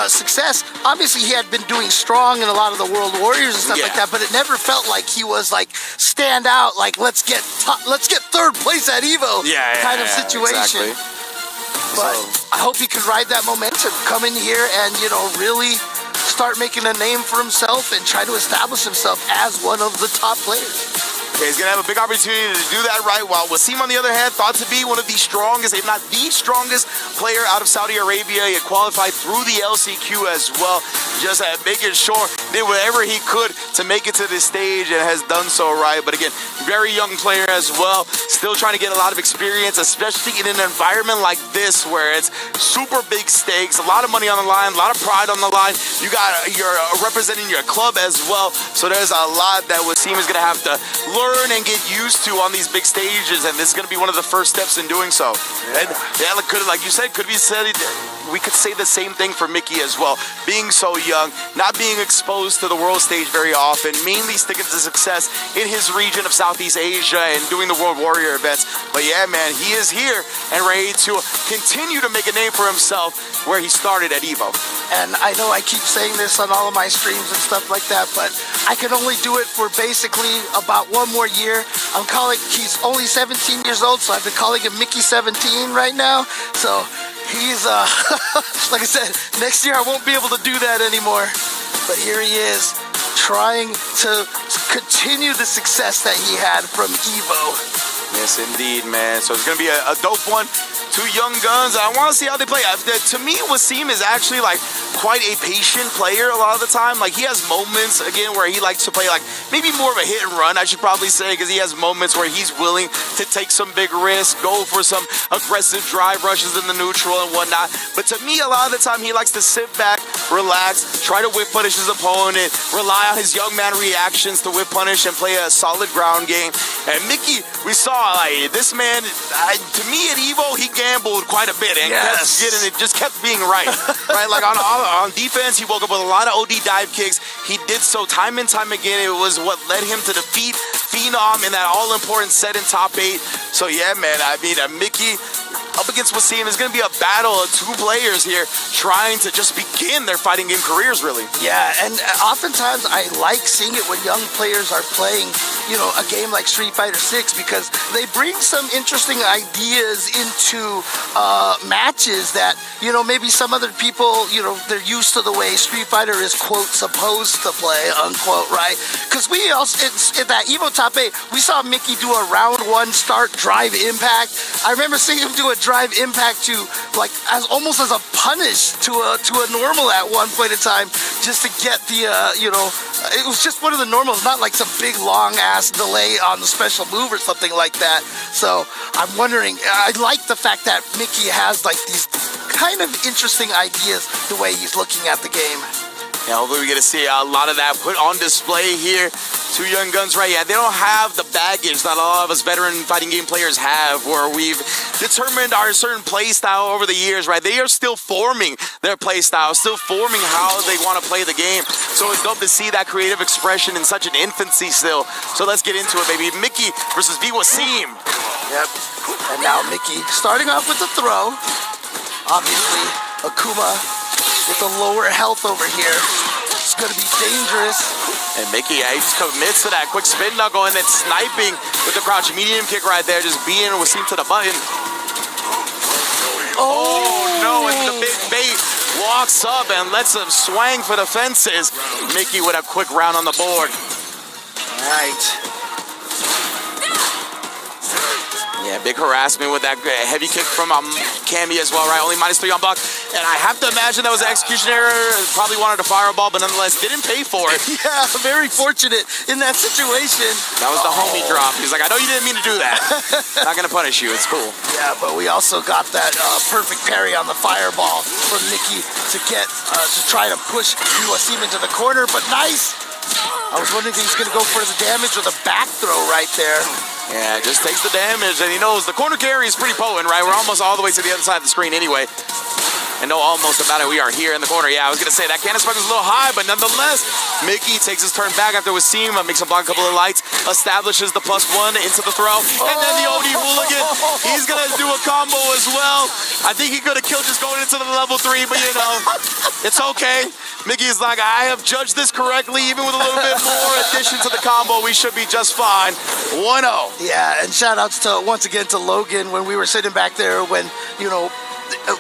S8: success, obviously he had been doing strong in a lot of the World Warriors and stuff like that, but it never felt like he was like stand out, like let's get third place at Evo kind of situation.
S18: Exactly.
S8: But I hope he can ride that momentum, come in here and, you know, really start making a name for himself and try to establish himself as one of the top players.
S18: Yeah, he's going to have a big opportunity to do that right, while Wasim, on the other hand, thought to be one of the strongest, if not the strongest player out of Saudi Arabia. He had qualified through the LCQ as well, just making sure did whatever he could to make it to this stage, and has done so right. But again, very young player as well, still trying to get a lot of experience, especially in an environment like this where it's super big stakes, a lot of money on the line, a lot of pride on the line. You're representing your club as well, so there's a lot that Wasim is going to have to learn and get used to on these big stages, and this is going to be one of the first steps in doing so. And yeah, like you said, could be said, we could say the same thing for Mickey as well. Being so young, not being exposed to the world stage very often, mainly sticking to success in his region of Southeast Asia and doing the World Warrior events. But yeah, man, he is here and ready to continue to make a name for himself where he started at Evo.
S8: And I know I keep saying this on all of my streams and stuff like that, but I can only do it for basically about one more year. He's only 17 years old, so I've been calling him Mickey 17 right now. So he's, like I said, next year I won't be able to do that anymore. But here he is, trying to continue the success that he had from Evo.
S18: Yes, indeed, man. So it's going to be a dope one. Two young guns. I want to see how they play. To me, Wasim is actually like quite a patient player a lot of the time. Like he has moments, again, where he likes to play like maybe more of a hit and run, I should probably say, because he has moments where he's willing to take some big risks, go for some aggressive drive rushes in the neutral and whatnot. But to me, a lot of the time, he likes to sit back, relax, try to whip punish his opponent, rely on his young man reactions to whip punish and play a solid ground game. And Mickey, we saw like this man, to me at Evo, he gambled quite a bit and just kept being right. Right, like on defense, he woke up with a lot of OD dive kicks. He did so time and time again. It was what led him to defeat Phenom in that all-important set in top 8. So yeah, man, I mean, Mickey up against Wasim is going to be a battle of two players here trying to just begin their fighting game careers, really.
S8: Yeah, and oftentimes I like seeing it when young players are playing, you know, a game like Street Fighter 6, because they bring some interesting ideas into matches that, you know, maybe some other people, you know, they're used to the way Street Fighter is, quote, supposed to play, unquote, right? Because we also, at that Evo Top 8, we saw Mickey do a round 1 start drive impact. I remember seeing him do a drive impact to, like, almost as a punish to a normal at one point in time, just to get the, you know, it was just one of the normals, not like some big long ass delay on the special move or something like that. So I'm wondering, I like the fact that Mickey has like these kind of interesting ideas the way he's looking at the game.
S18: Yeah, hopefully we get to see a lot of that put on display here Two young guns, right? Yeah, they don't have the baggage that a lot of us veteran fighting game players have, where we've determined our certain play style over the years, right? They are still forming their play style, still forming how they want to play the game. So it's dope to see that creative expression in such an infancy still. So let's get into it, baby. Mickey versus V-Wasim.
S8: Yep. And now Mickey starting off with the throw. Obviously, Akuma with the lower health over here. It's going to be dangerous.
S18: And Mickey, he just commits to that quick spin knuckle and then sniping with the crouch medium kick right there, just being Wasim to the button. Oh no, and the big bait walks up and lets him swing for the fences. Mickey with a quick round on the board.
S8: All right.
S18: Yeah, big harassment with that heavy kick from Cammy as well, right? Only -3 on block. And I have to imagine that was an execution error. Probably wanted a fireball, but nonetheless didn't pay for it.
S8: Yeah, very fortunate in that situation.
S18: That was the homie drop. He's like, I know you didn't mean to do that. Not going to punish you. It's cool.
S8: Yeah, but we also got that perfect parry on the fireball from Mickey to get to try to push V-Wasim into the corner, but nice. I was wondering if he was going to go for the damage or the back throw right there.
S18: Yeah, just takes the damage, and he knows the corner carry is pretty potent, right? We're almost all the way to the other side of the screen anyway. And no almost about it, we are here in the corner. Yeah, I was going to say that cannon spike was a little high, but nonetheless, Mickey takes his turn back after Wasim, makes him block a couple of lights, establishes the +1 into the throw, and then the OD Hooligan, he's going to do a combo as well. I think he could have killed just going into the level 3, but you know, it's okay. Mickey's like, I have judged this correctly, even with a little bit more addition to the combo, we should be just fine. 1-0.
S8: Yeah, and shout outs to, once again, to Logan when we were sitting back there when, you know,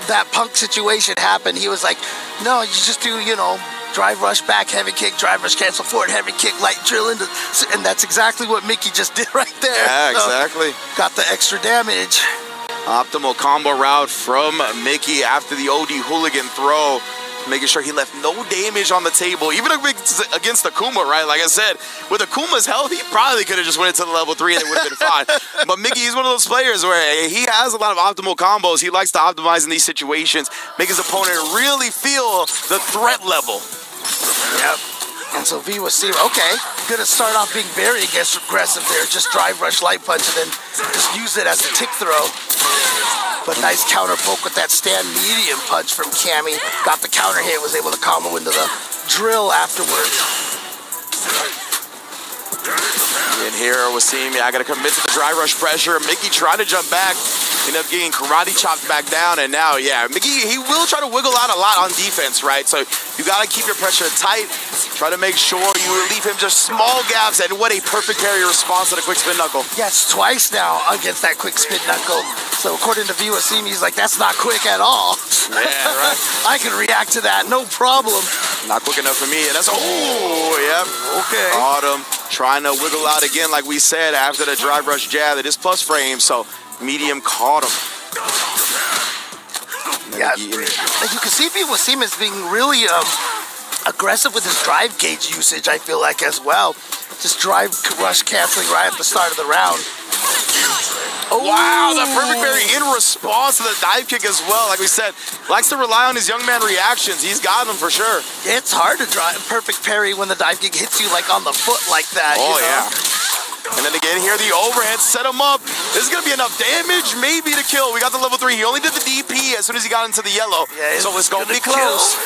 S8: that punk situation happened. He was like, no, you just do, you know, drive rush back, heavy kick, drive rush cancel forward, heavy kick, light drill into, and that's exactly what Mickey just did right there.
S18: Yeah,
S8: so,
S18: exactly.
S8: Got the extra damage.
S18: Optimal combo route from Mickey after the OD Hooligan throw, making sure he left no damage on the table, even against Akuma, right? Like I said, with Akuma's health, he probably could have just went into the level 3 and it would have been fine. But Mickey is one of those players where he has a lot of optimal combos. He likes to optimize in these situations, make his opponent really feel the threat level.
S8: Yep. And so V-Wasim, okay, gonna start off being very aggressive there, just drive rush, light punch, and then just use it as a tick throw. But nice counter poke with that stand medium punch from Cammy. Got the counter hit, was able to combo into the drill afterwards.
S18: And here Wasim, I gotta commit to the dry rush pressure. Mickey tried to jump back, ended up getting karate chopped back down, and now, yeah, Mickey, he will try to wiggle out a lot on defense, right? So you gotta keep your pressure tight, try to make sure you leave him just small gaps, and what a perfect parry response to the quick spin knuckle.
S8: Yes, twice now against that quick spin knuckle. So according to V-Wasim, he's like, that's not quick at all.
S18: Yeah, right.
S8: I can react to that, no problem.
S18: Not quick enough for me, and that's, oh, yep.
S8: Okay.
S18: Caught him, trying to wiggle out again, like we said, after the drive rush jab. It is plus frame, so medium caught him.
S8: Yeah, as you can see, V-Wasim is being really aggressive with his drive gauge usage, I feel like, as well. Just drive rush canceling right at the start of the round.
S18: Oh. Wow, that perfect parry in response to the dive kick as well. Like we said, likes to rely on his young man reactions. He's got them for sure.
S8: It's hard to drive perfect parry when the dive kick hits you like on the foot like that.
S18: Oh,
S8: you know?
S18: Yeah. And then again here, the overhead set him up. This is going to be enough damage maybe to kill. We got the level 3. He only did the DP as soon as he got into the yellow.
S8: Yeah,
S18: so it's going to be close.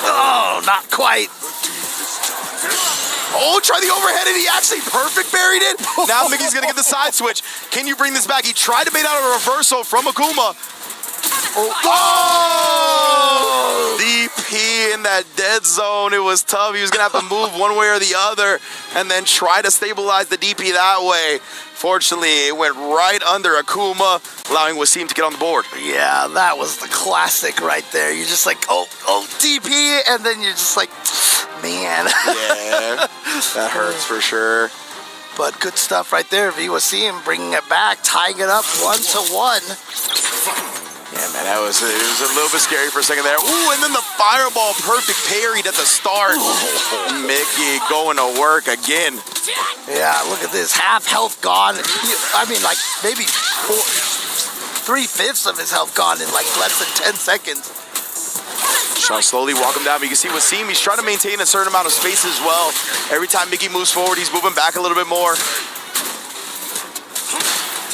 S8: Oh, not quite.
S18: Oh, try the overhead, and he actually perfect parried it. Now Mickey's going to get the side switch. Can you bring this back? He tried to bait out a reversal from Akuma. Oh! DP in that dead zone. It was tough. He was going to have to move one way or the other and then try to stabilize the DP that way. Fortunately, it went right under Akuma, allowing Wasim to get on the board.
S8: Yeah, that was the classic right there. You're just like, oh, DP, and then you're just like, man.
S18: Yeah, that hurts for sure.
S8: But good stuff right there. V-Wasim bringing it back, tying it up 1-1.
S18: Yeah, man, it was a little bit scary for a second there. Ooh, and then the fireball perfect parried at the start. Mickey going to work again.
S8: Yeah, look at this. Half health gone. I mean, like, maybe 3/5 of his health gone in, like, less than 10 seconds.
S18: Trying to slowly walk him down. But you can see Wasim, he's trying to maintain a certain amount of space as well. Every time Mickey moves forward, he's moving back a little bit more.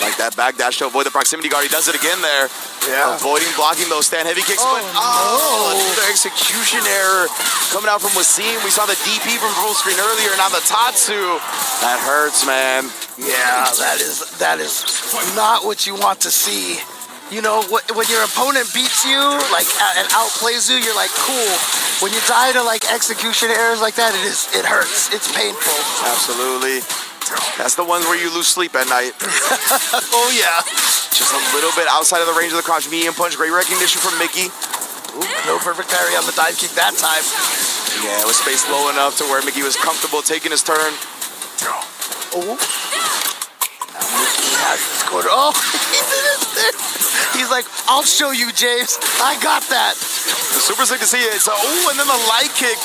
S18: Like that back dash to avoid the proximity guard. He does it again there.
S8: Yeah.
S18: Avoiding, blocking those stand heavy kicks. But another execution error coming out from Wasim. We saw the DP from full screen earlier. Now the Tatsu. That hurts, man.
S8: Yeah, that is not what you want to see. You know, when your opponent beats you, like, and outplays you, you're like, cool. When you die to, like, execution errors like that, it hurts. It's painful.
S18: Absolutely. That's the ones where you lose sleep at night.
S8: Oh, yeah.
S18: Just a little bit outside of the range of the crouch medium punch. Great recognition from Mickey.
S8: Ooh, no perfect parry on the dive kick that time.
S18: Yeah, it was spaced low enough to where Mickey was comfortable taking his turn.
S8: Oh. Now Mickey has this corner. Oh, he did it there. He's like, I'll show you, James. I got that.
S18: Super sick to see it. So, and then the light kick.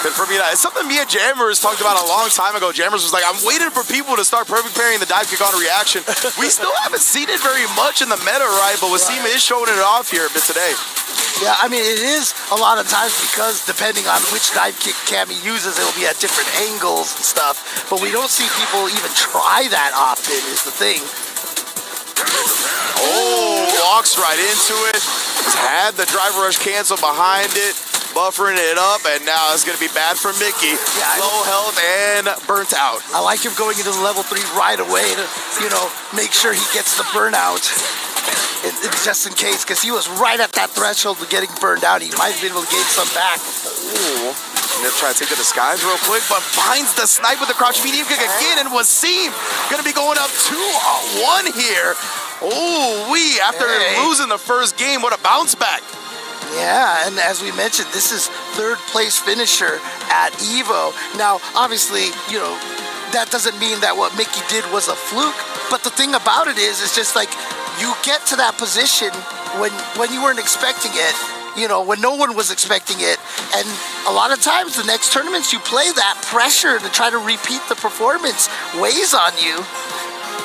S18: Good for me. It's something me and Jammers talked about a long time ago. Jammers was like, I'm waiting for people to start perfect parrying the dive kick on reaction. We still haven't seen it very much in the meta, right? But Wasim is showing it off here a bit today.
S8: Yeah, I mean, it is a lot of times because depending on which dive kick Cam he uses, it'll be at different angles and stuff. But we don't see people even try that often is the thing.
S18: Oh, walks right into it. He's had the driver rush cancel behind it, buffering it up, and now it's going to be bad for Mickey.
S8: Yeah,
S18: low health and burnt out.
S8: I like him going into the level 3 right away to, you know, make sure he gets the burnout. Just in case, because he was right at that threshold of getting burned out. He might have been able to gain some back.
S18: Ooh. Gonna try to take to the skies real quick, but finds the snipe with the crouch medium kick again, and Wasim gonna be going up 2-1 here. Oh, after losing the first game, what a bounce back.
S8: Yeah, and as we mentioned, this is third place finisher at EVO. Now, obviously, you know, that doesn't mean that what Mickey did was a fluke, but the thing about it is, it's just like, you get to that position when you weren't expecting it, you know, when no one was expecting it. And a lot of times the next tournaments you play, that pressure to try to repeat the performance weighs on you.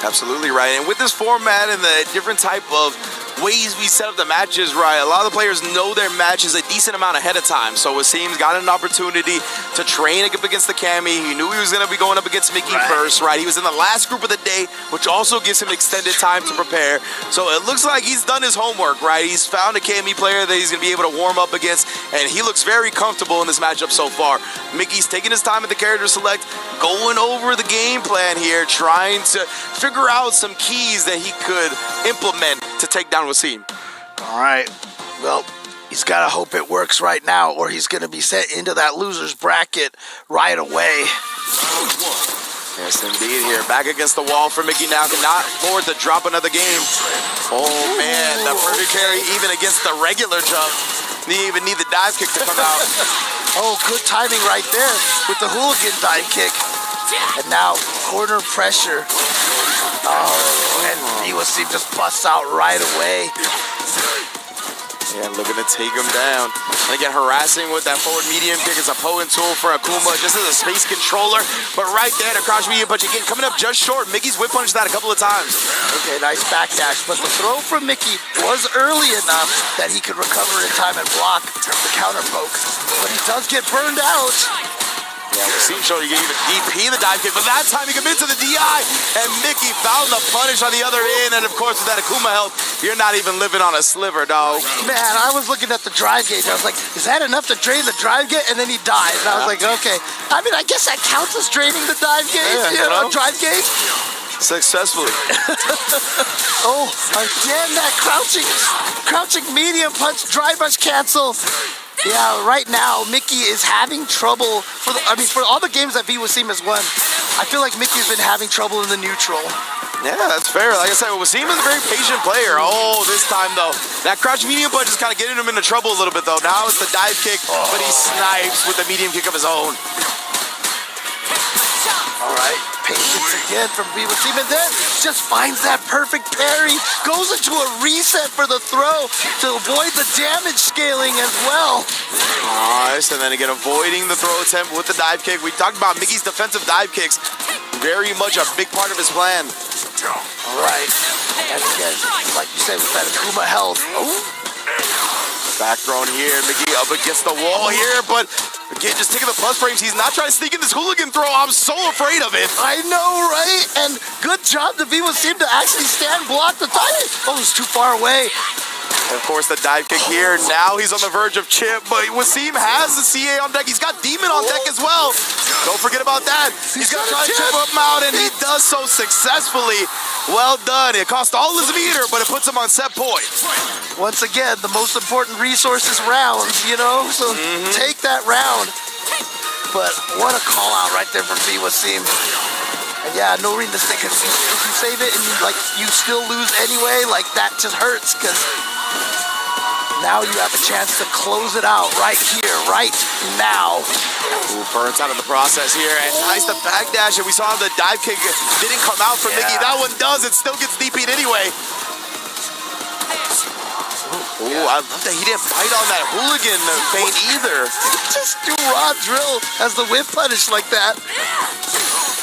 S18: Absolutely right. And with this format and the different type of ways we set up the matches, right, a lot of the players know their matches a decent amount ahead of time. So Wasim's got an opportunity to train up against the Cammy. He knew he was going to be going up against Mickey first, right? He was in the last group of the day, which also gives him extended time to prepare. So it looks like he's done his homework, right? He's found a Cammy player that he's going to be able to warm up against, and he looks very comfortable in this matchup so far. Mickey's taking his time at the character select, going over the game plan here, trying to figure out some keys that he could implement to take down Wasim.
S8: All right. Well, he's got to hope it works right now, or he's going to be sent into that loser's bracket right away.
S18: Yes, indeed here. Back against the wall for Mickey now. Cannot afford to drop another game. Oh, man. The perfect carry even against the regular jump. Didn't even need the dive kick to come out.
S8: Oh, good timing right there with the hooligan dive kick. And now corner pressure. Oh, and Wasim just busts out right away.
S18: Yeah, looking to take him down. And again, harassing with that forward medium kick is a potent tool for Akuma, just as a space controller. But right there, the crouch medium punch again, coming up just short. Mickey's whip punched that a couple of times.
S8: Okay, nice backdash. But the throw from Mickey was early enough that he could recover in time and block the counter poke. But he does get burned out.
S18: Yeah, Wasim showed he gave the DP the dive kick, but that time he commits to the DI, and Mickey found the punish on the other end, and of course with that Akuma health, you're not even living on a sliver, dog.
S8: Man, I was looking at the drive gauge, I was like, is that enough to drain the drive gauge? And then he died, and I was like, okay. I mean, I guess that counts as draining the dive gauge, drive gauge.
S18: Successfully.
S8: Oh, again, that crouching medium punch, drive rush cancel. Yeah, right now, Mickey is having trouble, for all the games that Wasim has won, I feel like Mickey's been having trouble in the neutral.
S18: Yeah, that's fair. Like I said, Wasim is a very patient player. Oh, this time, though, that crouch medium punch is kind of getting him into trouble a little bit, though. Now it's the dive kick, but he snipes with the medium kick of his own.
S8: All right, patience again from Wasim, and then just finds that perfect parry, goes into a reset for the throw to avoid the damage scaling as well.
S18: Nice, and then again avoiding the throw attempt with the dive kick. We talked about Mickey's defensive dive kicks, very much a big part of his plan.
S8: All right, and again, like you said, with that Akuma health. Oh.
S18: Back thrown here. Mickey up against the wall here, but again, just taking the plus frames. He's not trying to sneak in this hooligan throw. I'm so afraid of it.
S8: I know, right? And good job. The Vivo seemed to actually stand block the time. Oh, it's too far away.
S18: Of course, the dive kick here. Now he's on the verge of chip, but Wasim has the CA on deck. He's got Demon on deck as well. Don't forget about that. He's going to try to chip him out, and he does so successfully. Well done. It cost all his meter, but it puts him on set point.
S8: Once again, the most important resource is rounds, you know? So take that round. But what a call out right there for Wasim. And yeah, no reason to stick it. If you save it and you still lose anyway, like that just hurts because now you have a chance to close it out right here, right now.
S18: Ooh, burns out of the process here, and nice the backdash, and we saw the dive kick didn't come out for Mickey. That one does, it still gets DP'd anyway. Ooh, I love that he didn't bite on that hooligan feint either.
S8: Just do raw drill as the whip punish like that.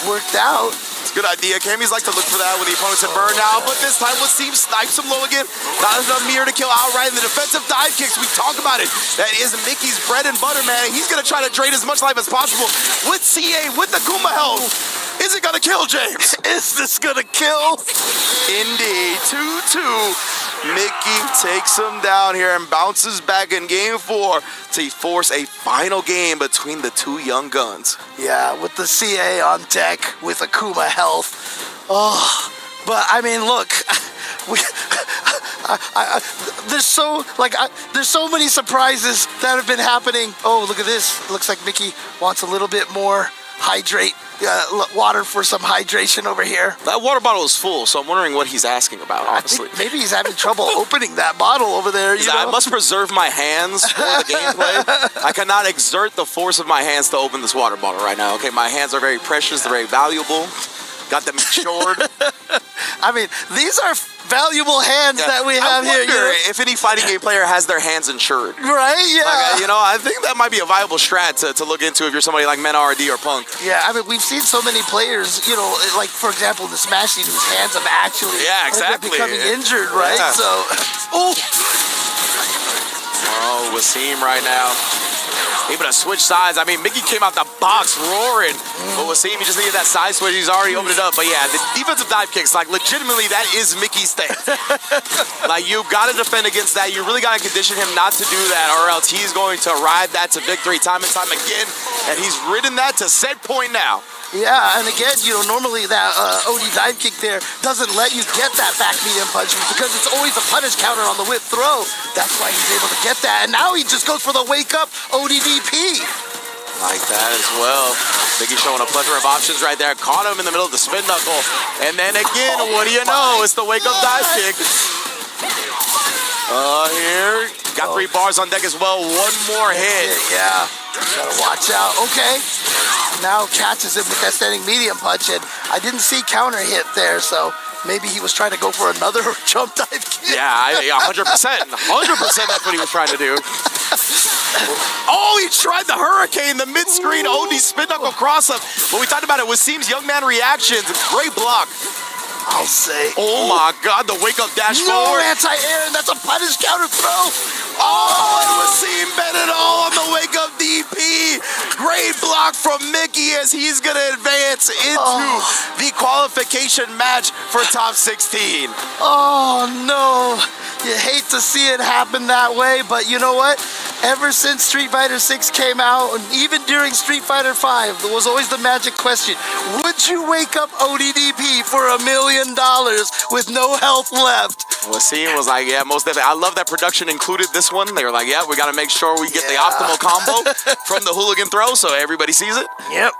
S8: Worked out.
S18: It's a good idea. Cammy's like to look for that when the opponent's in burn now, but this time Wasim snipes him low again. Not enough meter to kill outright, and the defensive dive kicks, we talk about it. That is Mickey's bread and butter, man. He's going to try to drain as much life as possible with CA, with the Kuma health. Is it going to kill, James?
S8: Is this going to kill?
S18: Indeed. 2-2. Mickey takes him down here and bounces back in game 4 to force a final game between the two young guns.
S8: Yeah, with the CA on deck with Akuma health. Oh, but I mean, look, there's so many surprises that have been happening. Oh, look at this. Looks like Mickey wants a little bit more water for some hydration over here.
S18: That water bottle is full, so I'm wondering what he's asking about, honestly.
S8: Maybe he's having trouble opening that bottle over there. You know?
S18: I must preserve my hands for the gameplay. I cannot exert the force of my hands to open this water bottle right now. Okay, my hands are very precious. They're very valuable. Got them insured.
S8: I mean, these are valuable hands that we have here.
S18: I wonder if any fighting game player has their hands insured.
S8: Right, yeah.
S18: Like, I think that might be a viable strat to look into if you're somebody like Men RD or Punk.
S8: Yeah, I mean, we've seen so many players, like, for example, the Smash Team, whose hands have actually becoming injured, right?
S18: Yeah.
S8: So,
S18: Wasim right now. Able to switch sides. I mean, Mickey came out the box roaring. But Wasim, he just needed that side switch. He's already opened it up. But yeah, the defensive dive kicks, like, legitimately, that is Mickey's thing. Like, you got to defend against that. You really got to condition him not to do that, or else he's going to ride that to victory time and time again. And he's ridden that to set point now.
S8: Yeah, and again, normally that OD dive kick there doesn't let you get that back medium punch because it's always a punish counter on the whip throw. That's why he's able to get that. And now he just goes for the wake up ODDP.
S18: Like that as well. Mickey showing a plethora of options right there. Caught him in the middle of the spin knuckle. And then again, what do you know? It's the wake up dive kick. Here. Got 3 bars on deck as well. One more hit.
S8: Yeah. Gotta watch out. Okay. Now catches him with that standing medium punch, and I didn't see counter hit there, so maybe he was trying to go for another jump dive kick.
S18: Yeah, 100%. 100% that's what he was trying to do. Oh, he tried the hurricane, the mid-screen OD spin knuckle cross-up. But we talked about it, Wasim's young man reactions. Great block.
S8: I'll say.
S18: Oh my God, the wake up dash forward.
S8: No anti-air, and that's a punish counter throw.
S18: Oh, and Wasim bet it all on the wake up DP. Great block from Mickey as he's going to advance into the qualification match for top 16.
S8: Oh no, you hate to see it happen that way, but you know what? Ever since Street Fighter 6 came out, and even during Street Fighter 5, there was always the magic question: would you wake up ODDP for $1 million with no health left?
S18: Wasim was like, yeah, most definitely. I love that production included this one. They were like, yeah, we got to make sure we get the optimal combo from the hooligan throw so everybody sees it.
S8: Yep.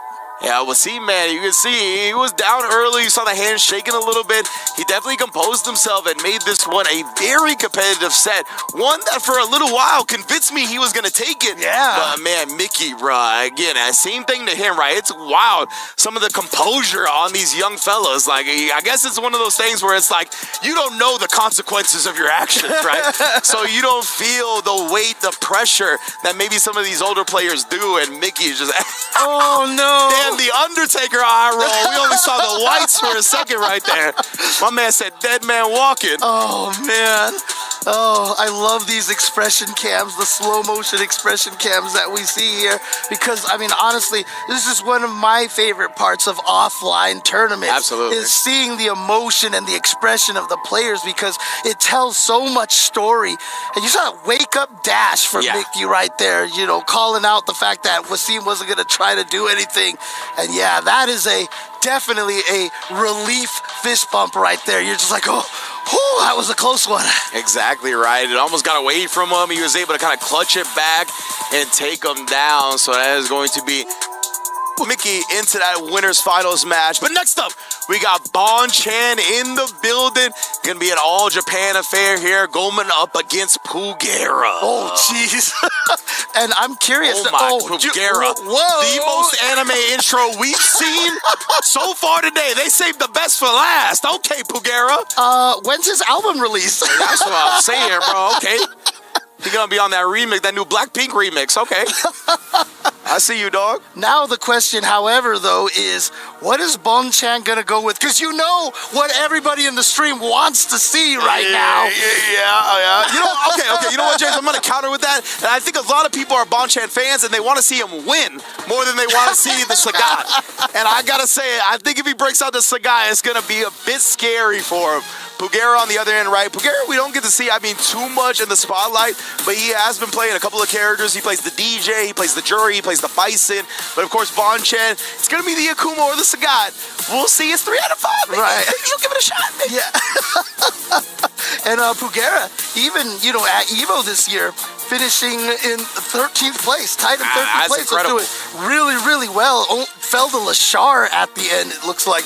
S18: Yeah, Wasim, man, you can see he was down early. You saw the hands shaking a little bit. He definitely composed himself and made this one a very competitive set. One that for a little while convinced me he was going to take it.
S8: Yeah.
S18: But, man, Mickey, again, same thing to him, right? It's wild. Some of the composure on these young fellas. Like, I guess it's one of those things where it's like, you don't know the consequences of your actions, right? So you don't feel the weight, the pressure that maybe some of these older players do. And Mickey is just...
S8: oh, no.
S18: Damn, the Undertaker eye roll. We only saw the lights for a second right there. My man said dead man walking.
S8: Oh, man. Oh, I love these expression cams, the slow motion expression cams that we see here, because I mean, honestly, this is one of my favorite parts of offline tournaments.
S18: Absolutely.
S8: Is seeing the emotion and the expression of the players, because it tells so much story. And you saw that wake up dash from Mickey right there, you know, calling out the fact that Wasim wasn't going to try to do anything. And yeah, that is definitely a relief fist bump right there. You're just like, oh, whew, that was a close one.
S18: Exactly right. It almost got away from him. He was able to kind of clutch it back and take him down. So that is going to be Mickey into that winners finals match. But next up, we got Bon Chan in the building. Gonna be an all Japan affair here, going up against Pugera.
S8: Oh, jeez. And I'm curious.
S18: Oh my, Pugera. The most anime intro we've seen so far today. They saved the best for last. Okay, Pugera.
S8: When's his album release?
S18: That's what I'm saying, bro. Okay. He's gonna be on that remix, that new Blackpink remix. Okay. I see you, dog.
S8: Now the question, however, though, is what is Bon Chan gonna go with? Because you know what everybody in the stream wants to see right now.
S18: Yeah. You know, okay. You know what, James? I'm gonna counter with that. And I think a lot of people are Bon Chan fans, and they want to see him win more than they want to see the Sagat. And I gotta say, I think if he breaks out the Sagat, it's gonna be a bit scary for him. Pugera on the other end, right? Pugera, we don't get to see, too much in the spotlight, but he has been playing a couple of characters. He plays the DJ, he plays the jury, he plays the bison. But of course, Bon Chan, it's going to be the Akuma or the Sagat. We'll see. It's 3 out of 5. Maybe,
S8: right.
S18: Maybe he'll give it a shot. Maybe.
S8: Yeah. And Pugera, even, at EVO this year, finishing in 13th place, tied in 13th place.
S18: Incredible.
S8: Doing really, really well. Fell to Lashar at the end, it looks like.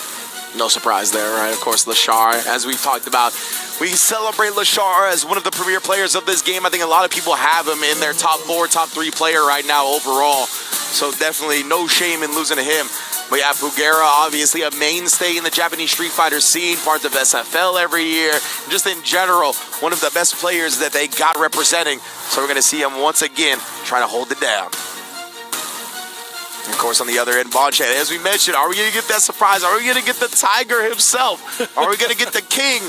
S18: No surprise there, right? Of course, Lashar, as we've talked about, we celebrate Lashar as one of the premier players of this game. I think a lot of people have him in their top 4, top 3 player right now overall. So definitely no shame in losing to him. But yeah, Pugera, obviously a mainstay in the Japanese Street Fighter scene, part of SFL every year. Just in general, one of the best players that they got representing. So we're going to see him once again trying to hold it down. Of course, on the other end, Bon Chan, as we mentioned, are we going to get that surprise? Are we going to get the Tiger himself? Are we going to get the King?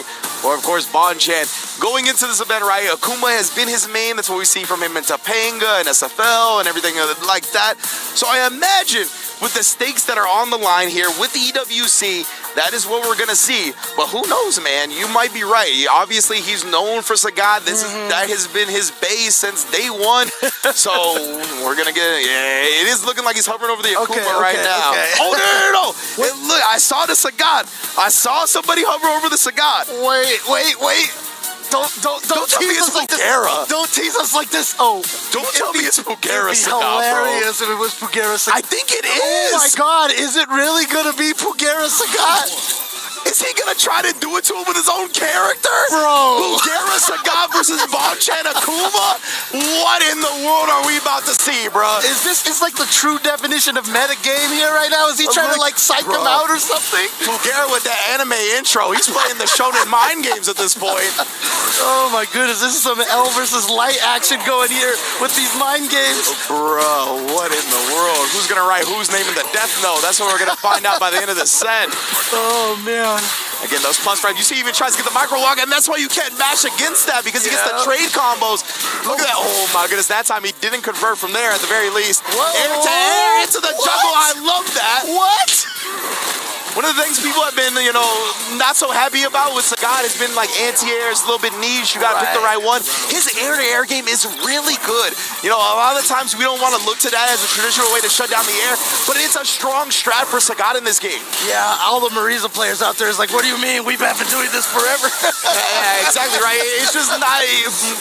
S18: Or, of course, Bon Chan. Going into this event, right, Akuma has been his main. That's what we see from him in Topanga and SFL and everything like that. So I imagine with the stakes that are on the line here with the EWC, that is what we're going to see. But who knows, man? You might be right. Obviously, he's known for Sagat. That has been his base since day one. So we're going to get, it is looking like he's hovering over the Akuma right now.
S8: Okay.
S18: Oh, no. Look, I saw the Sagat. I saw somebody hover over the Sagat.
S8: Wait. Don't
S18: tell me it's Pugera.
S8: Don't tease us like this. Oh,
S18: don't tell me it's Pugera
S8: Sagat,
S18: bro.
S8: Hilarious if it was Pugera Sagat.
S18: I think it is.
S8: Oh my God, is it really gonna be Pugera Sagat?
S18: Is he gonna try to do it to him with his own character?
S8: Bro.
S18: Pugera Sagat versus Bon Chan Akuma? What in the world are we about to see, bro?
S8: Is this like the true definition of metagame here right now? Is he trying to psych him out or something?
S18: Pugera with that anime intro. He's playing the shonen mind games at this point.
S8: Oh my goodness, this is some L versus light action going here with these mind games.
S18: Bro, what in the world? Who's gonna write whose name in the death note? That's what we're gonna find out by the end of the set.
S8: Oh man.
S18: Again, those plus frames. You see, he even tries to get the micro lock, and that's why you can't mash against that, because he gets the trade combos. Look at that. Oh my goodness, that time he didn't convert from there at the very least. Air to air into the juggle. I love that.
S8: What?
S18: One of the things people have been, not so happy about with Sagat has been anti-air. It's a little bit niche. You got to pick the right one. His air-to-air game is really good. A lot of the times we don't want to look to that as a traditional way to shut down the air, but it's a strong strat for Sagat in this game.
S8: Yeah, all the Marisa players out there is like, what do you mean? We've been doing this forever.
S18: Yeah, exactly right. It's just not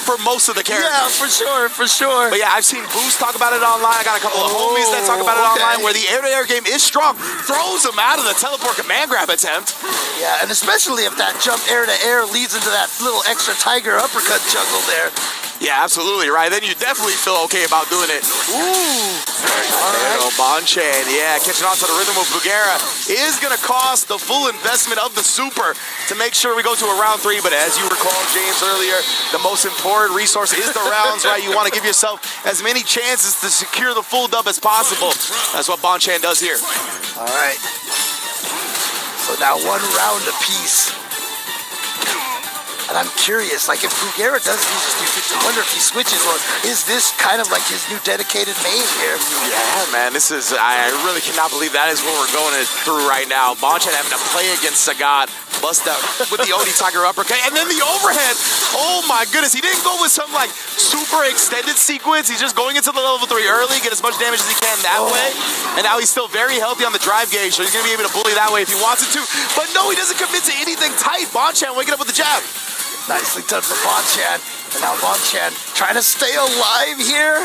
S18: for most of the characters.
S8: Yeah, for sure.
S18: But yeah, I've seen Boost talk about it online. I got a couple of homies that talk about it online, where the air-to-air game is strong. Throws him out of the teleport command grab attempt.
S8: Yeah, and especially if that jump air to air leads into that little extra tiger uppercut juggle there.
S18: Yeah, absolutely right. Then you definitely feel okay about doing it. Bon Chan, catching on to the rhythm of Pugera is going to cost the full investment of the super to make sure we go to a round 3. But as you recall, James, earlier, the most important resource is the rounds, right? You want to give yourself as many chances to secure the full dub as possible. That's what Bon Chan does here.
S8: All right. So now 1 round apiece. And But I'm curious, like if Pugera does use his 250, I wonder if he switches, or is this kind of like his new dedicated main here?
S18: Yeah, man, this is, I really cannot believe that is what we're going through right now. Bonchan having to play against Sagat, bust out with the OD Tiger uppercut, and then the overhead. Oh my goodness, he didn't go with some like super extended sequence. He's just going into the level 3 early, get as much damage as he can that way. And now he's still very healthy on the drive gauge, so he's gonna be able to bully that way if he wants it to. But no, he doesn't commit to anything tight. Bonchan waking up with the jab.
S8: Nicely done for Bonchan. And now Bonchan trying to stay alive here.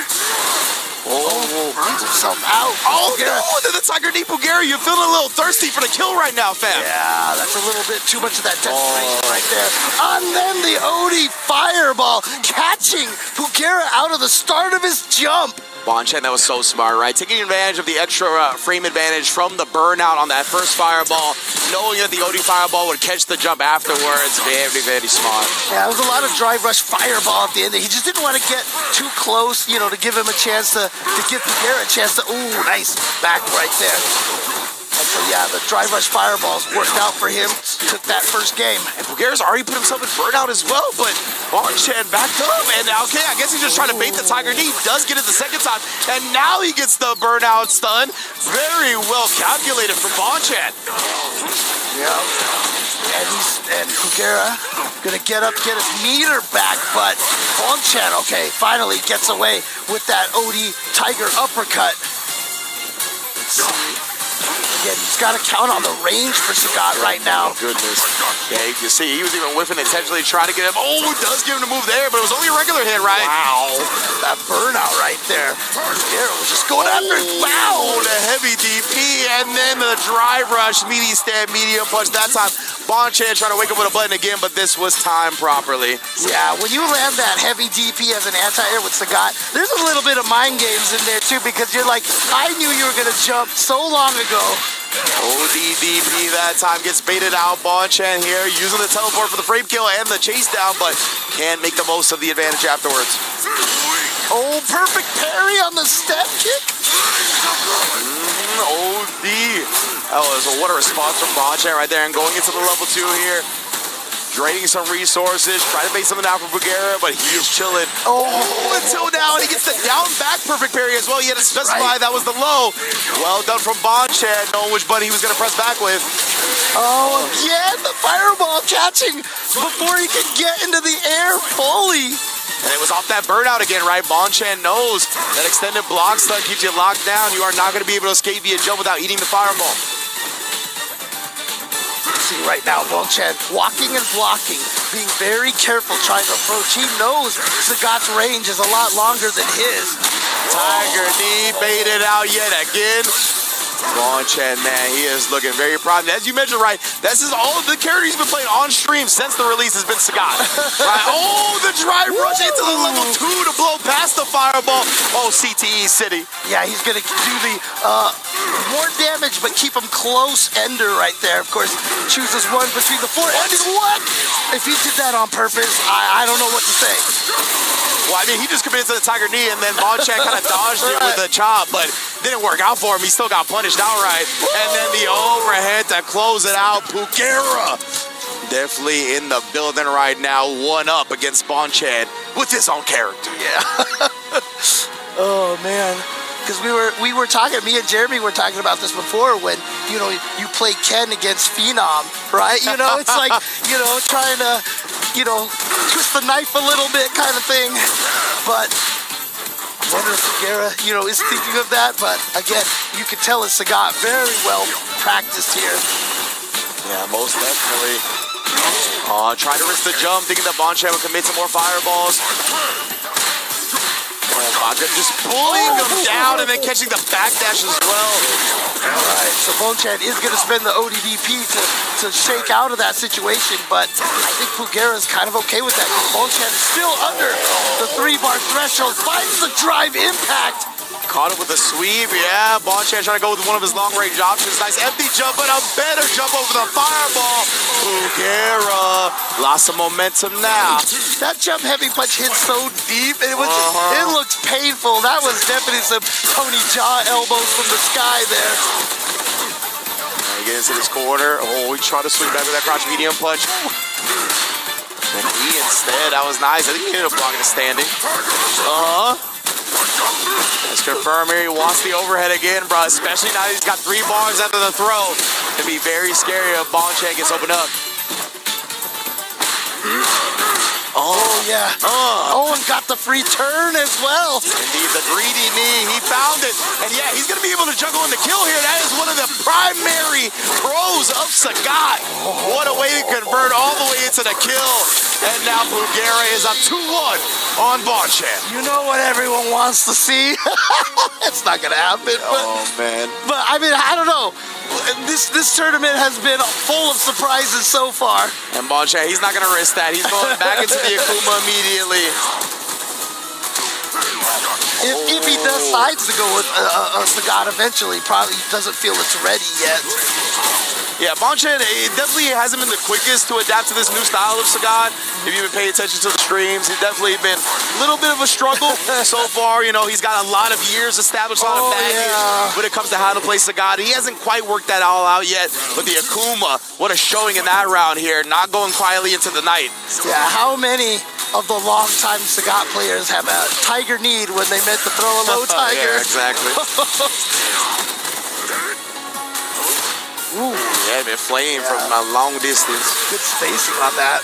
S8: Oh, burns himself out.
S18: Oh, no, and then the Tiger Knee Pugera. You're feeling a little thirsty for the kill right now, fam.
S8: Yeah, that's a little bit too much of that desperation right there. And then the OD Fireball catching Pugera out of the start of his jump.
S18: Bonchan, that was so smart, right? Taking advantage of the extra frame advantage from the burnout on that first fireball, knowing that the OD fireball would catch the jump afterwards. Very, very smart.
S8: Yeah, it was a lot of drive rush fireball at the end. He just didn't want to get too close, you know, to give him a chance to give Pugera a chance to, ooh, nice back right there. And so, yeah, the drive rush fireballs worked out for him. Took that first game.
S18: And Pugera's already put himself in burnout as well, but Bonchan backed up. And okay, I guess he's just trying to bait the Tiger Knee. Does get it the second time. And now he gets the burnout stun. Very well calculated for Bonchan.
S8: Yeah. And Pugera gonna get up, get his meter back, but Bonchan, okay, finally gets away with that OD Tiger uppercut. Let's see. Again, he's got to count on the range for Sagat right now.
S18: Goodness. Yeah, you can see he was even whiffing intentionally trying to get him. Oh, it does give him a move there, but it was only a regular hit, right?
S8: Wow. That burnout right there. Pugera was just going after it. Wow.
S18: The heavy DP, and then the drive rush, meaty stand, medium punch. That time, Bonchan trying to wake up with a button again, but this was timed properly.
S8: Yeah, when you land that heavy DP as an anti-air with Sagat, there's a little bit of mind games in there too, because you're like, I knew you were going to jump so long ago.
S18: ODDP that time gets baited out. Bonchan here using the teleport for the frame kill and the chase down, but can't make the most of the advantage afterwards.
S8: Oh, perfect parry on the step kick.
S18: OD. What a response from Bonchan right there, and going into the level 2 here. Draining some resources, trying to bait something out for Pugera, but he is chilling. Oh, until now, and he gets the down back perfect parry as well. He had to specify that was the low. Well done from Bonchan, knowing which button he was going to press back with.
S8: Oh, again, the fireball catching before he could get into the air fully.
S18: And it was off that burnout again, right? Bonchan knows that extended block stun keeps you locked down. You are not going to be able to escape via jump without eating the fireball.
S8: Right now, Bonchan walking and blocking, being very careful trying to approach. He knows Sagat's range is a lot longer than his.
S18: Tiger Knee baited out yet again. Bonchan, man, he is looking very proud. As you mentioned, right, this is all of the character he's been playing on stream since the release has been Sagat. Right? Oh, the drive rush into the level 2 to blow past the fireball. Oh, CTE City.
S8: Yeah, he's going to do the more damage, but keep him close ender right there. Of course, chooses one between the 4 ended. What? If he did that on purpose, I don't know what to say.
S18: Well, I mean, he just committed to the Tiger Knee, and then Bonchan kind of dodged it with a chop, but didn't work out for him. He still got punished outright. And then the overhead to close it out. Pugera definitely in the building right now. One up against Bonchan with his own character.
S8: Yeah. Oh, man. Because we were talking, me and Jeremy were talking about this before when, you know, you play Ken against Phenom, right? You know, it's like, you know, trying to, you know, twist the knife a little bit kind of thing. But I wonder if Pugera, you know, is thinking of that. But again, you can tell it's Sagat very well practiced here.
S18: Yeah, most definitely. Trying to risk the jump, thinking that Bonchan would commit to more fireballs. Oh my God, just bullying him down and then catching the backdash as well.
S8: All right, so Bonchan is going to spend the ODDP to shake out of that situation, but I think Pugera's kind of okay with that. Bonchan is still under the 3-bar threshold, finds the drive impact.
S18: Caught him with a sweep, yeah. Bonchan trying to go with one of his long-range options. Nice empty jump, but a better jump over the fireball. Pugera lost some momentum now.
S8: That jump heavy punch hit so deep, and it looked painful. That was definitely some Tony Jaa elbows from the sky there.
S18: He gets into this corner. Oh, he tried to swing back with that crouch medium punch. And he instead, that was nice. I think he ended up blocking a standing. Let's confirm here, he wants the overhead again, bro. Especially now he's got 3 bars after the throw. It'd be very scary if Bonchan gets opened up.
S8: Oh, yeah. Owen got the free turn as well.
S18: Indeed, the greedy knee. He found it. And yeah, he's going to be able to juggle in the kill here. That is one of the primary pros of Sagat. What a way to convert all the way into the kill. And now Bugera is up 2-1 on Bonchan.
S8: You know what everyone wants to see? It's not going to happen.
S18: Oh, man.
S8: But, I mean, I don't know. This tournament has been full of surprises so far.
S18: And Bonchan, he's not going to risk that. He's going back into the Akuma immediately.
S8: If he decides to go with Sagat eventually, probably doesn't feel it's ready yet.
S18: Yeah, Bonchan, it definitely hasn't been the quickest to adapt to this new style of Sagat. If you've been paying attention to the streams, he's definitely been a little bit of a struggle so far. You know, he's got a lot of years established, a lot of baggage when it comes to how to play Sagat. He hasn't quite worked that all out yet, but the Akuma, what a showing in that round here, not going quietly into the night.
S8: Yeah, how many of the long-time Sagat players have a tiger need when they meant to throw a low tiger?
S18: Yeah, exactly.
S8: Ooh.
S18: Yeah, been flaying from a long distance.
S8: Good spacing on that.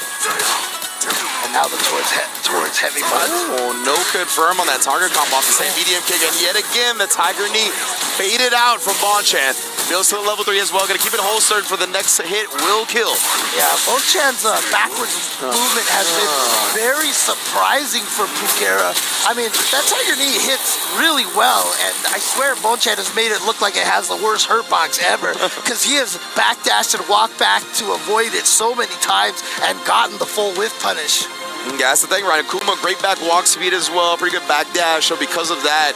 S8: And now the towards heavy punch.
S18: Oh, no confirm on that target combo off the same medium kick. And yet again, the tiger knee faded out from Bonchan. Builds to the level 3 as well. Gonna keep it holstered for the next hit. Will kill.
S8: Yeah, Bonchan's backwards movement has been very surprising for Bugera. I mean, that tiger knee hits really well, and I swear Bonchan has made it look like it has the worst hurt box ever, because he has backdashed and walked back to avoid it so many times and gotten the full whiff punish.
S18: Yeah, that's the thing, right? Akuma, great back walk speed as well. Pretty good back dash. So because of that,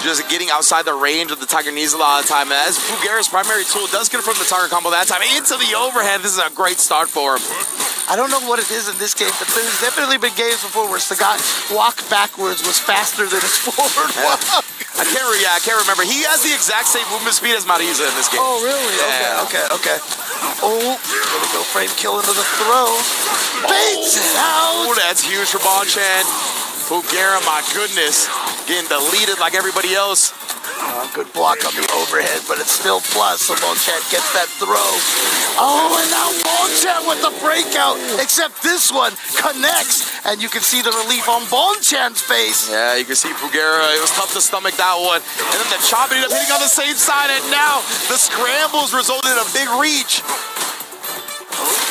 S18: just getting outside the range of the tiger knees a lot of the time. As Bugera's primary tool does confirm the target combo that time into the overhead. This is a great start for him.
S8: I don't know what it is in this game, but there's definitely been games before where Sagat walk backwards was faster than his forward walk.
S18: I can't remember. He has the exact same movement speed as Mariza in this game.
S8: Oh, really?
S18: Yeah.
S8: Okay. Oh, gonna go frame kill into the throw. Baits it out.
S18: Oh, that's huge for Bonchan. Bugera, my goodness, getting deleted like everybody else.
S8: Good block on the overhead, but it's still plus, so Bonchan gets that throw. Oh, and now Bonchan with the breakout, except this one connects, and you can see the relief on Bonchan's face.
S18: Yeah, you can see Bugera, it was tough to stomach that one. And then the chop ended up hitting on the same side, and now the scrambles resulted in a big reach.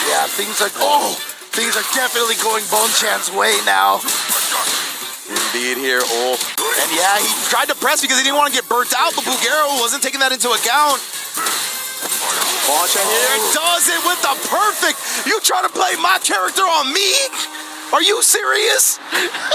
S8: Yeah, things are definitely going Bonchan's way now.
S18: Indeed here, and yeah, he tried to press because he didn't want to get burnt out, but Bugera wasn't taking that into account. Bonchan here does it with the perfect. You trying to play my character on me? Are you serious?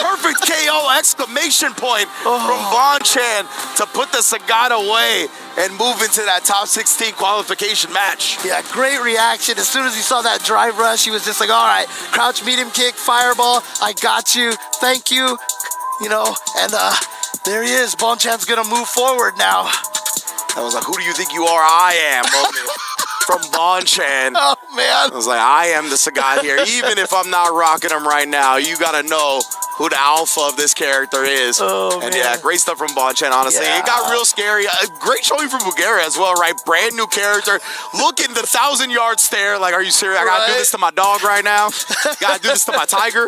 S18: Perfect KO exclamation point from Bonchan to put the Sagat away and move into that top 16 qualification match.
S8: Yeah, great reaction. As soon as he saw that drive rush, he was just like, all right, crouch medium kick, fireball, I got you, thank you. You know, and there he is. Bonchan's gonna move forward now.
S18: I was like, who do you think you are? I am. From Bonchan.
S8: Oh, man.
S18: I was like, I am the Sagat here. Even if I'm not rocking him right now, you gotta know who the alpha of this character is.
S8: Oh,
S18: and
S8: man.
S18: yeah, great stuff from Bonchan, honestly.
S8: Yeah.
S18: It got real scary. Great showing from Bugera as well, right? Brand new character. Look in the 1,000-yard stare. Like, are you serious? I gotta do this to my dog right now? Gotta do this to my tiger?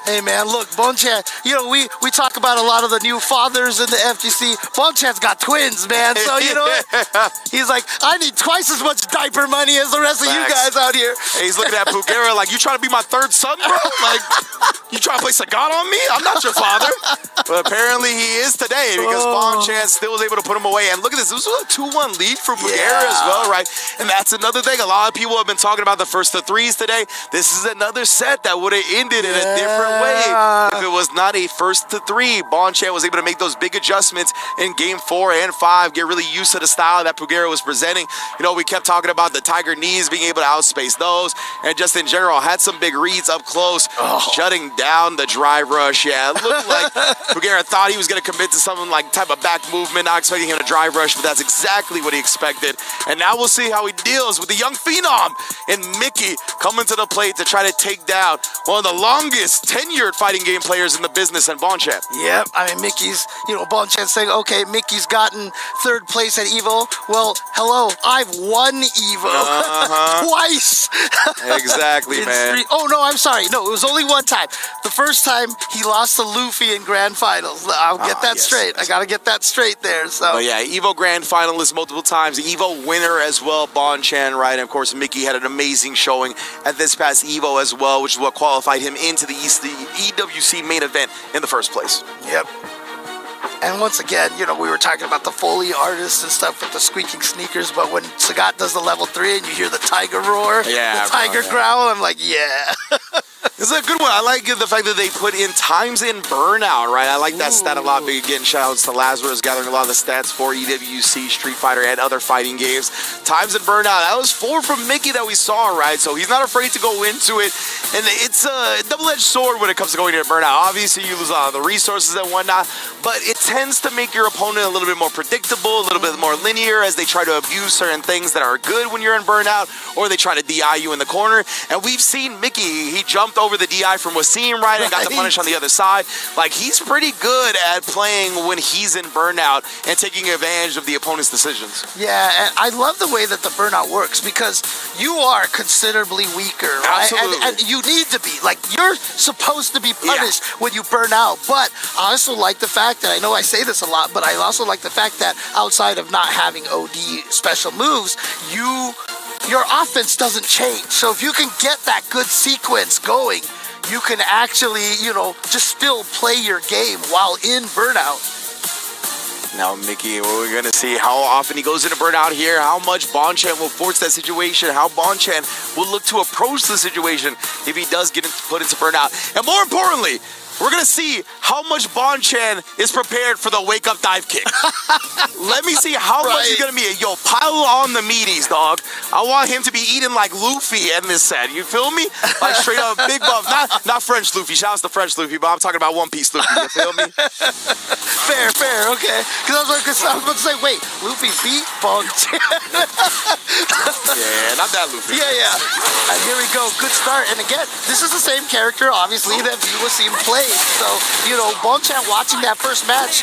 S8: Hey, man, look, Bonchan, you know, we talk about a lot of the new fathers in the FGC. Bonchan's got twins, man. So, you know what? He's like, I need twice as much diaper money as the rest of you guys out here.
S18: Hey, he's looking at Bugera like, you trying to be my third son, bro? Like, you trying to play Sagat on me? I'm not your father. But apparently he is today because Bonchan still was able to put him away. And look at this. This was a 2-1 lead for Bugera as well, right? And that's another thing. A lot of people have been talking about the first to threes today. This is another set that would have ended in a different way if it was not a first to three. Bonchan was able to make those big adjustments in game 4 and 5, get really used to the style that Pugera was presenting. You know, we kept talking about the Tiger knees, being able to outspace those, and just in general, had some big reads up close, shutting down the drive rush. Yeah, it looked like Pugera thought he was going to commit to something like type of back movement, not expecting him to drive rush, but that's exactly what he expected. And now we'll see how he deals with the young phenom and Mickey coming to the plate to try to take down one of the longest tenured fighting game players in the business, and Bonchan.
S8: Yep, I mean, Mickey's, Bonchan saying, okay, Mickey's gotten 3rd place at EVO. Well, hello, I've won EVO twice.
S18: Exactly, man.
S8: Oh, no, I'm sorry. No, it was only one time. The first time he lost to Luffy in Grand Finals. I'll get that straight. I got to get that straight there. So.
S18: But yeah, EVO Grand Finalist multiple times, EVO winner as well, Bonchan, right? And of course, Mickey had an amazing showing at this past EVO as well, which is what qualified him into the EWC main event in the first place.
S8: Yep. And once again, we were talking about the Foley artists and stuff with the squeaking sneakers, but when Sagat does the level 3 and you hear the tiger roar, the tiger growl, I'm like, yeah.
S18: This is a good one. I like the fact that they put in times in burnout, right? I like that stat a lot. Big again, shout outs to Lazarus gathering a lot of the stats for EWC, Street Fighter, and other fighting games. Times in burnout. That was 4 from Mickey that we saw, right? So he's not afraid to go into it. And it's a double-edged sword when it comes to going into burnout. Obviously, you lose a lot of the resources and whatnot, but it tends to make your opponent a little bit more predictable, a little bit more linear as they try to abuse certain things that are good when you're in burnout, or they try to DI you in the corner. And we've seen Mickey, he jumped over the DI from Wasim, right, and got the punish on the other side. Like, he's pretty good at playing when he's in burnout and taking advantage of the opponent's decisions.
S8: Yeah, and I love the way that the burnout works because you are considerably weaker, right?
S18: Absolutely.
S8: And you need to be. Like, you're supposed to be punished when you burn out. But I also like the fact that, I know I say this a lot, but I also like the fact that outside of not having OD special moves, your offense doesn't change. So if you can get that good sequence going, you can actually, just still play your game while in burnout.
S18: Now, Mickey, we're going to see how often he goes into burnout here, how much Bonchan will force that situation, how Bonchan will look to approach the situation if he does get put into burnout. And more importantly, we're going to see how much Bonchan is prepared for the wake-up dive kick. Let me see how much he's going to be. Yo, pile on the meaties, dog. I want him to be eating like Luffy in this set. You feel me? Like straight up big buff. Not French Luffy. Shout out to French Luffy, but I'm talking about One Piece Luffy. You feel me?
S8: Fair, okay. Because I was about to say, wait, Luffy beat Bonchan.
S18: Yeah, not that Luffy.
S8: Yeah. And here we go. Good start. And again, this is the same character, obviously, that you will see him play. So, Bonchan watching that first match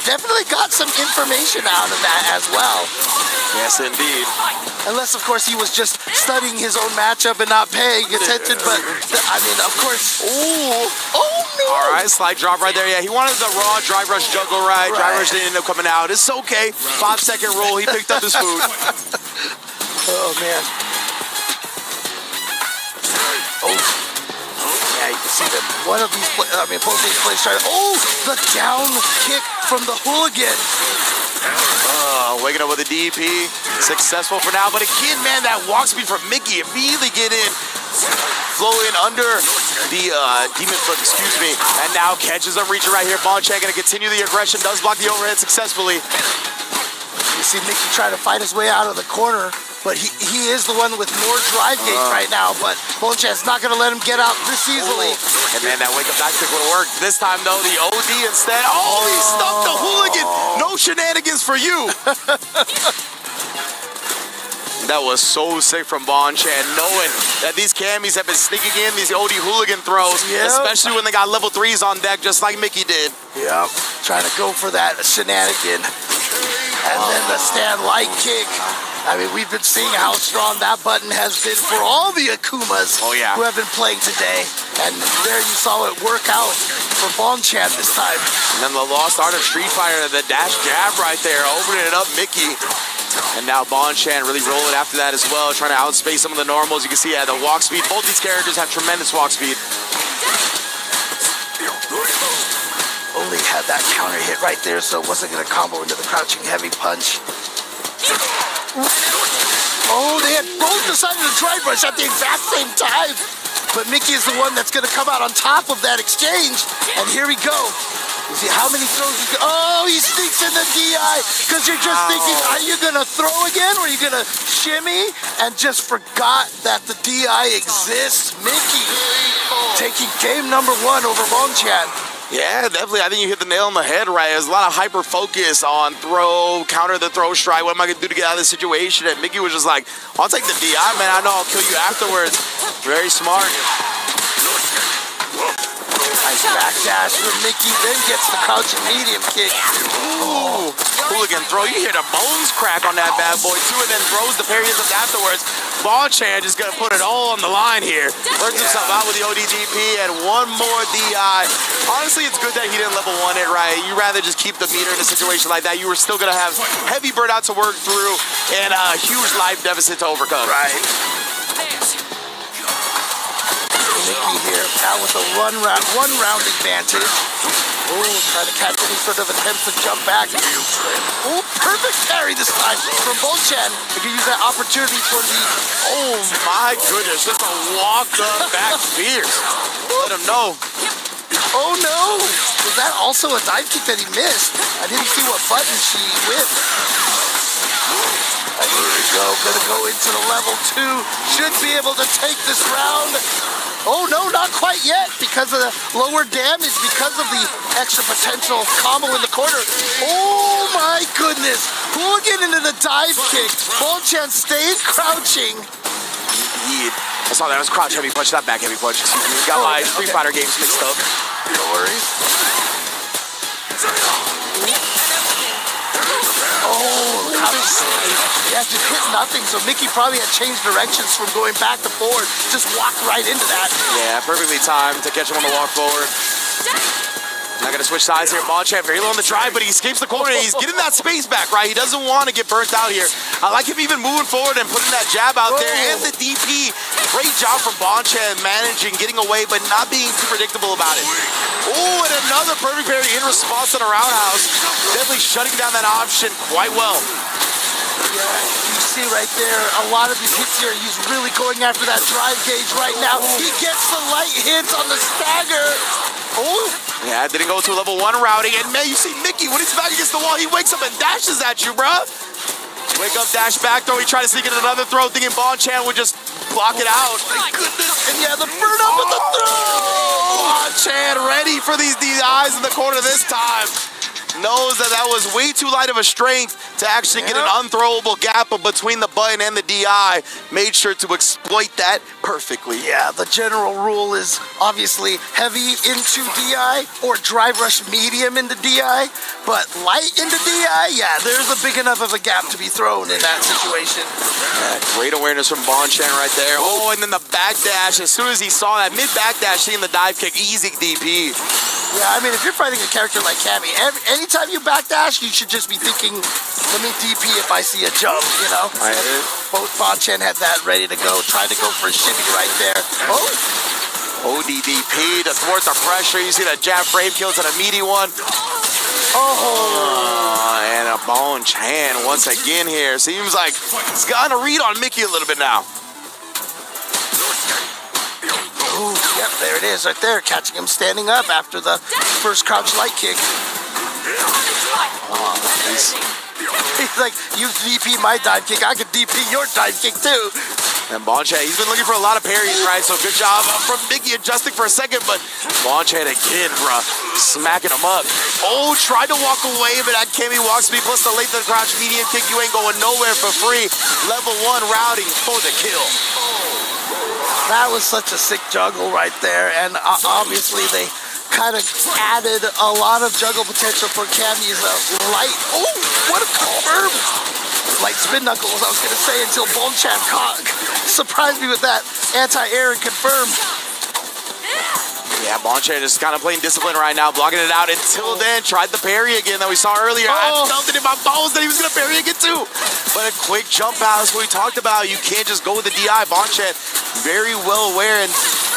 S8: definitely got some information out of that as well.
S18: Yes, indeed.
S8: Unless, of course, he was just studying his own matchup and not paying attention. But, I mean, of course. Oh, no.
S18: All right, slight drop right there. Yeah, he wanted the raw drive rush juggle, right? Drive rush didn't end up coming out. It's okay. 5-second roll. He picked up his food.
S8: Oh, man. Oh. Yeah, you can see that both these players try to. Oh, the down kick from the hooligan.
S18: Waking up with a DP. Successful for now. But again, man, that walk speed from Mickey immediately get in. Flow in under the demon foot, and now catches a reacher right here. Bonchan going to continue the aggression. Does block the overhead successfully.
S8: You see Mickey try to fight his way out of the corner. But he is the one with more drive gates right now, but Bonchan's not going to let him get out this easily.
S18: And man, that wake-up back kick would work. This time, though, the OD instead. Oh, he stumped the hooligan. No shenanigans for you. That was so sick from Bonchan, knowing that these camis have been sneaking in these OD hooligan throws, especially when they got level 3s on deck, just like Mickey did.
S8: Yep, trying to go for that shenanigan. And then the stand light kick. I mean, we've been seeing how strong that button has been for all the Akumas who have been playing today. And there you saw it work out for Bonchan this time.
S18: And then the lost art of Street Fighter, the dash jab right there, opening it up, Mickey. And now Bonchan really rolling after that as well, trying to outspace some of the normals. You can see the walk speed. Both these characters have tremendous walk speed.
S8: Only had that counter hit right there, so it wasn't going to combo into the crouching heavy punch. Oh, they had both decided to drive rush at the exact same time. but Mickey is the one that's going to come out on top of that exchange. And here we go. You see how many throws he's got. Oh, he sneaks in the DI because you're just thinking, are you going to throw again or are you going to shimmy? And just forgot that the DI exists. Mickey taking game number 1 over Bonchan.
S18: Yeah, definitely. I think you hit the nail on the head, right? There's a lot of hyper focus on throw, counter the throw strike. What am I going to do to get out of this situation? And Mickey was just like, I'll take the DI, man. I know I'll kill you afterwards. Very smart.
S8: Nice backdash from Mickey, then gets the crouching medium kick.
S18: Ooh, hooligan throw. You hear the bones crack on that bad boy, too, and then throws the parry afterwards. Bonchan is going to put it all on the line here. Works himself out with the ODGP and one more DI. Honestly, it's good that he didn't level 1 it, right? You rather just keep the meter in a situation like that. You were still going to have heavy bird out to work through and a huge life deficit to overcome.
S8: Right. Mickey here, now with a one round advantage. Oh, trying to catch any sort of attempts to jump back. Oh, perfect parry this time from Bonchan. He can use that opportunity for the...
S18: Oh my goodness, just a walk up back fierce. Let him know.
S8: Oh no! Was that also a dive kick that he missed? I didn't see what button she whipped. Here we go, gonna go into the level 2. Should be able to take this round. Oh no, not quite yet because of the lower damage, because of the extra potential combo in the corner. Oh my goodness! Hooligan into the dive kick. Bonchan stayed crouching.
S18: I saw that. It was crouch heavy punch, not back heavy punch. Excuse me. Got my Street Fighter games mixed up.
S8: No worries. Oh, how he has to hit nothing, so Mickey probably had changed directions from going back to forward. Just walked right into that.
S18: Yeah, perfectly timed to catch him on the walk forward. Not gonna switch sides here. Bonchan very low on the drive, but he escapes the corner. He's getting that space back, right? He doesn't want to get burnt out here. I like him even moving forward and putting that jab out there. And the DP. Great job from Bonchan managing, getting away, but not being too predictable about it. Oh, and another perfect parry in response to the roundhouse. Definitely shutting down that option quite well.
S8: Yeah, you see right there, a lot of these hits here, he's really going after that drive gauge right now. He gets the light hits on the stagger. Oh.
S18: Yeah, didn't go to level 1 routing. And man, you see Mickey, when he's back against the wall, he wakes up and dashes at you, bruh. Wake up, dash back throw. He tried to sneak in another throw, thinking Bonchan would just block it out.
S8: My goodness. And yeah, the burn up with the throw.
S18: Bonchan ready for these DIs in the corner this time. Knows that was way too light of a strength to actually get an unthrowable gap between the button and the DI. Made sure to exploit that perfectly.
S8: Yeah, the general rule is obviously heavy into DI or drive rush medium into DI, but light into DI, yeah, there's a big enough of a gap to be thrown in that situation.
S18: Yeah, great awareness from Bonchan right there. Oh, and then the backdash. As soon as he saw that mid-backdash, seeing the dive kick, easy DP.
S8: Yeah, I mean, if you're fighting a character like Cammy, anytime you backdash, you should just be thinking, let me DP if I see a jump, you know? Both Bonchan had that ready to go, tried to go for a shimmy right there. Oh!
S18: ODDP to thwart the pressure. You see that jab frame kill to the meaty one. Oh! And a Bonchan once again here. Seems like he's gotten a read on Mickey a little bit now.
S8: Ooh, yep, there it is right there, catching him standing up after the first crouch light kick. Oh, he's like, you DP my dive kick, I could DP your dive kick too.
S18: And Bonchan, he's been looking for a lot of parries, right? So good job from Mickey adjusting for a second, but Bonchan again, bruh, smacking him up. Oh, tried to walk away, but that Cammy walk speed plus the late to the crouch medium kick, you ain't going nowhere for free. Level 1 routing for the kill.
S8: That was such a sick juggle right there, and obviously they kind of added a lot of juggle potential for Cammy's light. Oh, what a confirm! Light spin knuckles, I was going to say, until Bonchan surprised me with that anti-air and confirm.
S18: Yeah, Bonchan is kind of playing discipline right now, blocking it out. Until then, tried the parry again that we saw earlier. I felt it in my bones that he was going to parry again too. But a quick jump out is what we talked about. You can't just go with the DI. Bonchan very well aware and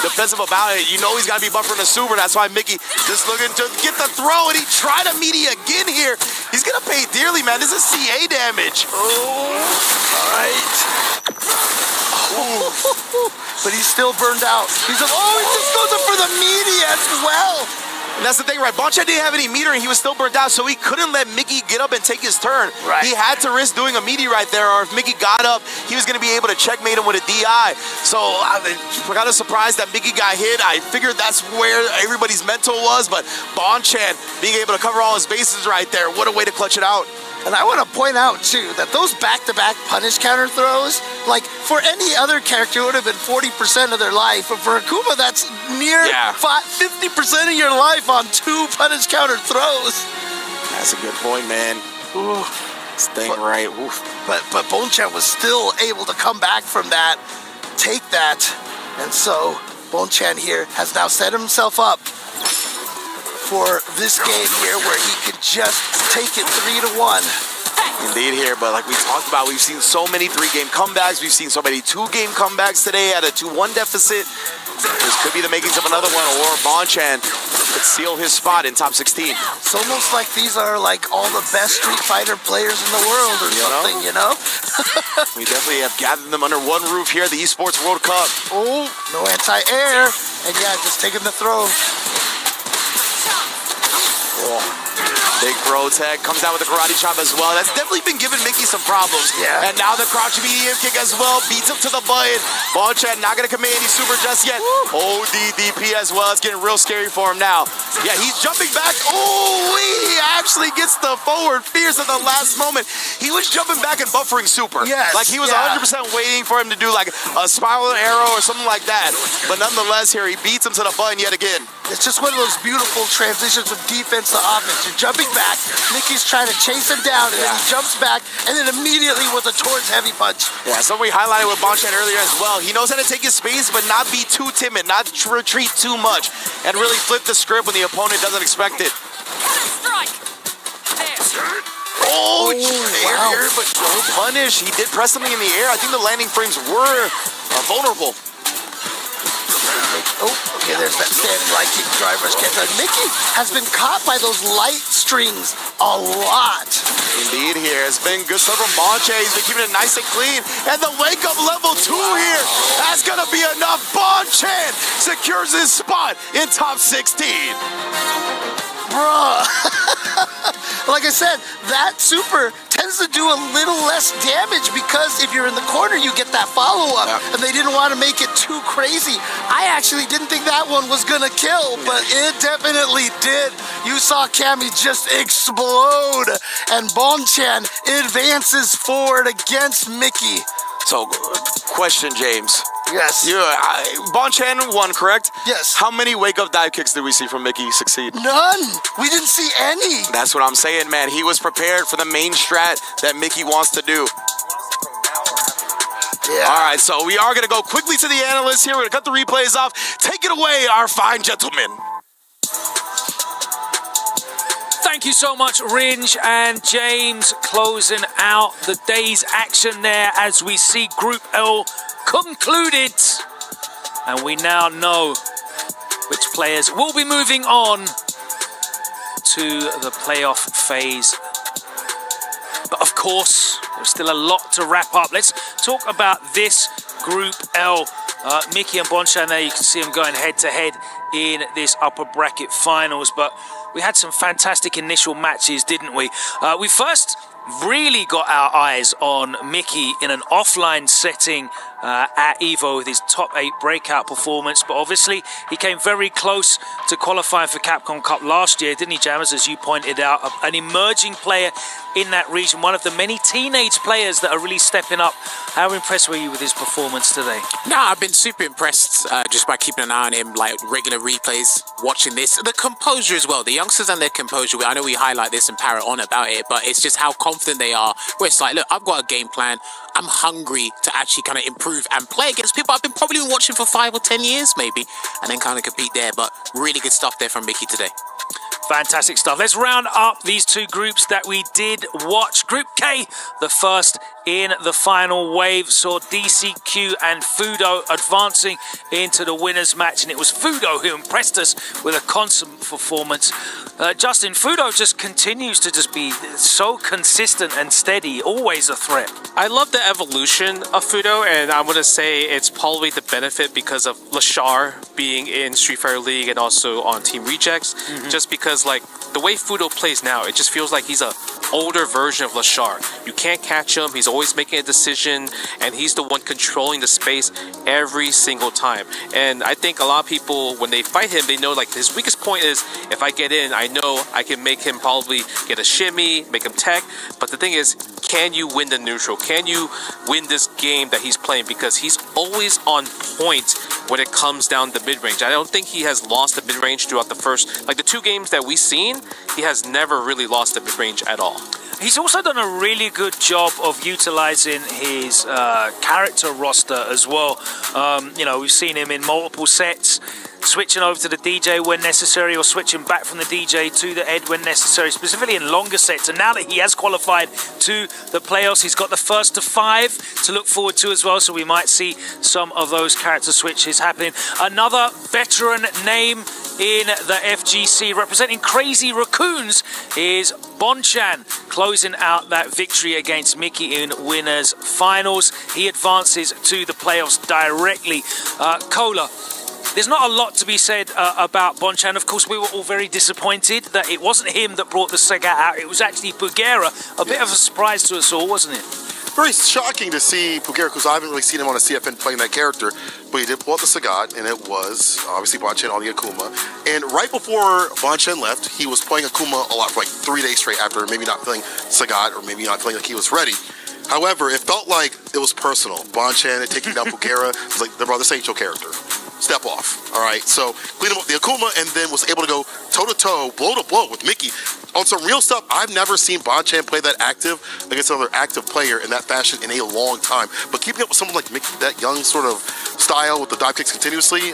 S18: defensive about it. You know he's got to be buffering the super. That's why Mickey just looking to get the throw, and he tried a meaty again here. He's going to pay dearly, man. This is CA damage.
S8: Oh, all right. But he's still burned out. He just goes up for the meaty as well.
S18: And that's the thing, right? Bonchan didn't have any meter and he was still burnt out, so he couldn't let Mickey get up and take his turn.
S8: Right.
S18: He had to risk doing a meaty right there, or if Mickey got up, he was going to be able to checkmate him with a DI. So I'm kind of surprised that Mickey got hit. I figured that's where everybody's mental was, but Bonchan being able to cover all his bases right there, what a way to clutch it out.
S8: And I want to point out, too, that those back-to-back punish counter throws, like, for any other character, it would have been 40% of their life. But for Akuma, that's near 50% of your life on 2 punish counter throws.
S18: That's a good point, man. Ooh, staying right. Oof.
S8: But Bonchan was still able to come back from that, take that. And so Bonchan here has now set himself up for this game here where he can just take it 3-1.
S18: Indeed here, but like we talked about, we've seen so many 3-game comebacks. We've seen so many 2-game comebacks today at a 2-1 deficit. This could be the makings of another one, or Bonchan could seal his spot in top 16.
S8: It's almost like these are like all the best Street Fighter players in the world or something, you know?
S18: We definitely have gathered them under one roof here at the Esports World Cup.
S8: Oh, no anti-air. And yeah, just taking the throw.
S18: Big bro tech comes out with a karate chop as well. That's definitely been giving Mickey some problems.
S8: Yeah.
S18: And now the crouch medium kick as well. Beats him to the button. Bonchan not going to commit any super just yet. Oh, DDP as well. It's getting real scary for him now. Yeah, he's jumping back. Oh, he actually gets the forward fierce at the last moment. He was jumping back and buffering super.
S8: Yes.
S18: Like he was 100% waiting for him to do like a spiral arrow or something like that. But nonetheless here, he beats him to the button yet again.
S8: It's just one of those beautiful transitions from defense to offense. You're jumping back, Mickey's trying to chase him down, and then he jumps back, and then immediately with a towards heavy punch.
S18: Yeah, something we highlighted with Bonchan earlier as well. He knows how to take his space, but not be too timid, not retreat too much, and really flip the script when the opponent doesn't expect it.
S14: Strike!
S18: Oh, air, but no punish. He did press something in the air. I think the landing frames were vulnerable.
S8: Oh, okay, there's that standing light kick driver's catch. Mickey has been caught by those light strings a lot.
S18: Indeed here. It's been good stuff from Bonchan. He's been keeping it nice and clean. And the wake up level 2 here. That's going to be enough. Bonchan secures his spot in top 16.
S8: Bruh. Like I said, that super tends to do a little less damage because if you're in the corner, you get that follow-up, and they didn't want to make it too crazy. I actually didn't think that one was going to kill, but it definitely did. You saw Cammy just explode, and Bonchan advances forward against Mickey.
S18: So, question, James.
S8: Yes.
S18: Bonchan won, correct?
S8: Yes.
S18: How many wake-up dive kicks did we see from Mickey succeed?
S8: None. We didn't see any.
S18: That's what I'm saying, man. He was prepared for the main strat that Mickey wants to do.
S8: Yeah.
S18: All right, so we are going to go quickly to the analysts here. We're going to cut the replays off. Take it away, our fine gentlemen.
S6: Thank you so much, Ringe and James, closing out the day's action there as we see Group L concluded. And we now know which players will be moving on to the playoff phase. But of course, there's still a lot to wrap up. Let's talk about this Group L. Mickey and Bonchan there, you can see them going head-to-head in this upper bracket finals. But we had some fantastic initial matches, didn't we? We first really got our eyes on Mickey in an offline setting at EVO with his top 8 breakout performance, but obviously he came very close to qualifying for Capcom Cup last year, didn't he, Jammers, as you pointed out, an emerging player in that region, one of the many teenage players that are really stepping up. How impressed were you with his performance today?
S5: No, I've been super impressed just by keeping an eye on him, like regular replays, watching this. The composure as well, the youngsters and their composure. I know we highlight this and parrot on about it, but it's just how confident they are, where it's like, look, I've got a game plan. I'm hungry to actually kind of improve and play against people I've been probably watching for 5 or 10 years maybe, and then kind of compete there. But really good stuff there from Mickey today.
S6: Fantastic stuff. Let's round up these two groups that we did watch. Group K, the first in the final wave. Saw DCQ and Fudo advancing into the winners match, and it was Fudo who impressed us with a consummate performance. Justin, Fudo just continues to just be so consistent and steady, always a threat.
S9: I love the evolution of Fudo, and I'm going to say it's probably the benefit because of Lashar being in Street Fighter League and also on Team Rejects. Just because, like, the way Fudo plays now, it just feels like he's a older version of Lashar. You can't catch him, he's always making a decision, and he's the one controlling the space every single time. And I think a lot of people, when they fight him, they know, like, his weakest point is, if I get in, I know I can make him probably get a shimmy, make him tech. But the thing is, can you win the neutral? Can you win this game that he's playing? Because he's always on point when it comes down to mid-range. I don't think he has lost the mid-range throughout the first, like the 2 games that we've seen, he has never really lost the mid-range at all.
S6: He's also done a really good job of utilizing his character roster as well. You know, we've seen him in multiple sets, switching over to the DJ when necessary, or switching back from the DJ to the Ed when necessary, specifically in longer sets. And now that he has qualified to the playoffs, he's got the first to 5 to look forward to as well, so we might see some of those character switches happening. Another veteran name in the FGC representing Crazy Raccoons is Bonchan, closing out that victory against Mickey in winners finals. He advances to the playoffs directly. Cola, there's not a lot to be said about Bonchan. Of course, we were all very disappointed that it wasn't him that brought the Sagat out. It was actually Pugera. A bit of a surprise to us all, wasn't it?
S10: Very shocking to see Pugera, because I haven't really seen him on a CFN playing that character, but he did pull out the Sagat, and it was obviously Bonchan on the Akuma. And right before Bonchan left, he was playing Akuma a lot for like 3 days straight after maybe not feeling Sagat, or maybe not feeling like he was ready. However, it felt like it was personal. Bonchan taking down Pugera was like, bro, this ain't your character. Step off, all right? So clean him up the Akuma, and then was able to go toe-to-toe, blow-to-blow with Mickey. On some real stuff, I've never seen Bonchan play that active against another active player in that fashion in a long time. But keeping up with someone like Mickey, that young sort of style with the dive kicks continuously,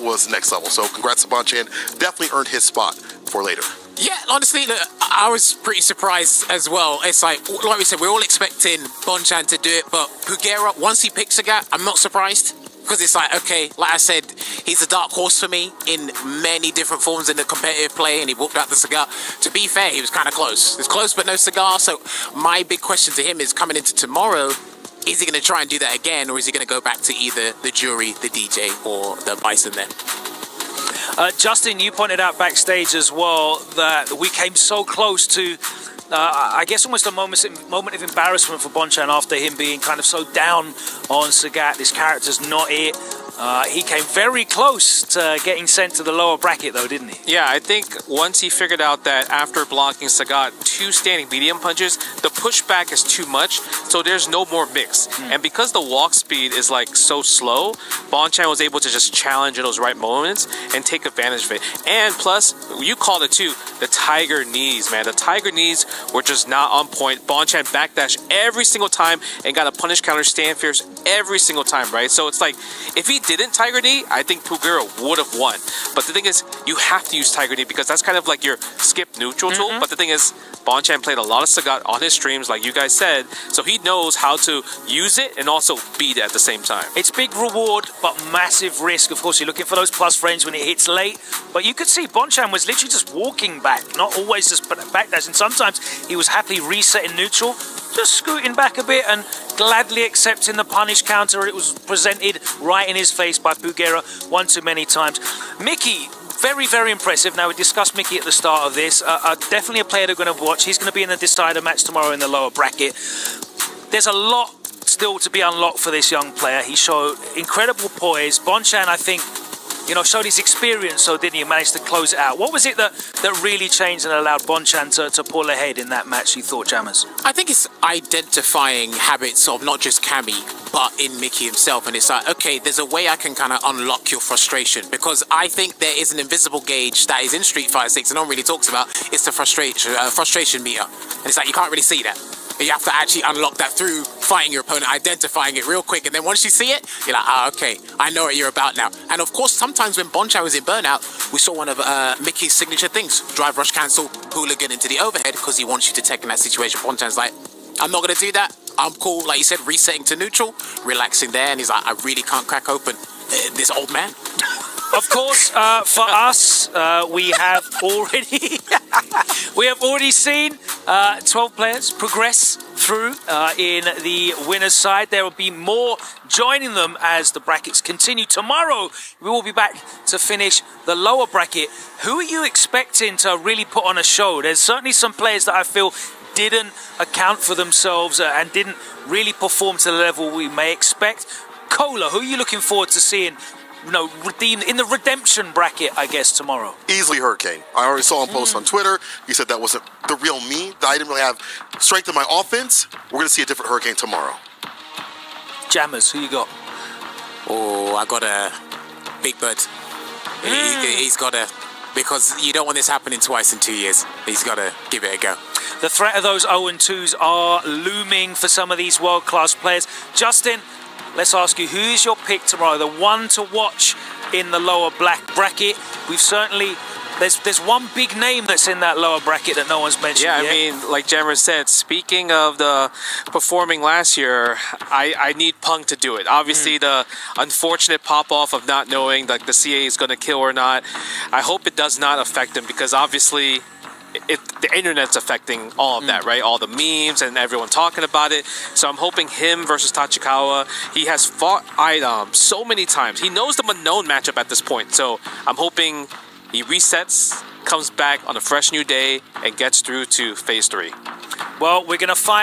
S10: was next level. So congrats to Bonchan. Definitely earned his spot for later.
S5: Yeah, honestly, look, I was pretty surprised as well. It's like we said, we're all expecting Bonchan to do it, but Pugera, once he picks Sagat, I'm not surprised. Because it's like, okay, like I said, he's a dark horse for me in many different forms in the competitive play, and he walked out the cigar. To be fair, he was kind of close. It was close, but no cigar. So my big question to him is, coming into tomorrow, is he going to try and do that again, or is he going to go back to either the jury, the DJ, or the Bison then?
S6: Justin, you pointed out backstage as well that we came so close to I guess almost a moment of embarrassment for Bonchan after him being kind of so down on Sagat. This character's not it. He came very close to getting sent to the lower bracket though, didn't he?
S9: Yeah, I think once he figured out that after blocking Sagat 2 standing medium punches, the pushback is too much, so there's no more mix. And because the walk speed is like so slow, Bonchan was able to just challenge in those right moments and take advantage of it. And plus, you called it too, the tiger knees, man. The tiger knees were just not on point. Bonchan backdash every single time and got a punish counter stand fierce every single time, right? So it's like, if he didn't Tiger Knee, I think Pugera would have won. But the thing is, you have to use Tiger Knee because that's kind of like your skip neutral tool. But the thing is, Bonchan played a lot of Sagat on his streams, like you guys said, so he knows how to use it and also beat it at the same time.
S6: It's big reward, but massive risk. Of course, you're looking for those plus frames when it hits late, but you could see Bonchan was literally just walking back, not always just backdash, and sometimes he was happily resetting neutral, just scooting back a bit and gladly accepting the punish counter. It was presented right in his face by Pugera one too many times. Mickey, very, very impressive. Now, we discussed Mickey at the start of this. Definitely a player they're going to watch. He's going to be in the decider match tomorrow in the lower bracket. There's a lot still to be unlocked for this young player. He showed incredible poise. Bonchan, I think, you know, showed his experience, so didn't he? Managed to close it out. What was it that really changed and allowed Bonchan to pull ahead in that match, you thought, Jammers?
S5: I think it's identifying habits of not just Cammy, but in Mickey himself. And it's like, okay, there's a way I can kind of unlock your frustration, because I think there is an invisible gauge that is in Street Fighter 6 and no one really talks about. It's the frustration meter. And it's like, you can't really see that. You have to actually unlock that through fighting your opponent, identifying it real quick, and then once you see it, you're like, ah, okay, I know what you're about now. And of course, sometimes when Bonchan was in Burnout, we saw one of Mickey's signature things: drive, rush, cancel, hooligan into the overhead, because he wants you to tech in that situation. Bonchan's like, I'm not going to do that. I'm cool, like you said, resetting to neutral, relaxing there, and he's like, I really can't crack open this old man.
S6: Of course, for us, we have already seen 12 players progress through in the winner's side. There will be more joining them as the brackets continue. Tomorrow, we will be back to finish the lower bracket. Who are you expecting to really put on a show? There's certainly some players that I feel didn't account for themselves and didn't really perform to the level we may expect. Cola, who are you looking forward to seeing redeemed in the redemption bracket, I guess, tomorrow?
S10: Easily Hurricane. I already saw him post on Twitter. He said that wasn't the real me, that I didn't really have strength in my offense. We're going to see a different Hurricane tomorrow.
S6: Jammers, who you got?
S5: Oh, I got a Big Bird. He's got a, because you don't want this happening twice in 2 years. He's got to give it a go.
S6: The threat of those 0-2s are looming for some of these world-class players. Justin, let's ask you, who is your pick tomorrow? The one to watch in the lower black bracket. We've certainly... There's one big name that's in that lower bracket that no one's mentioned yet.
S9: I mean, like Jammer said, speaking of the performing last year, I need Punk to do it. Obviously, the unfortunate pop-off of not knowing like the CA is going to kill or not, I hope it does not affect him, because obviously the internet's affecting all of that, right? All the memes and everyone talking about it. So I'm hoping him versus Tachikawa. He has fought IDOM so many times. He knows the unknown matchup at this point. So I'm hoping he resets, comes back on a fresh new day, and gets through to phase 3.
S6: Well, we're going to find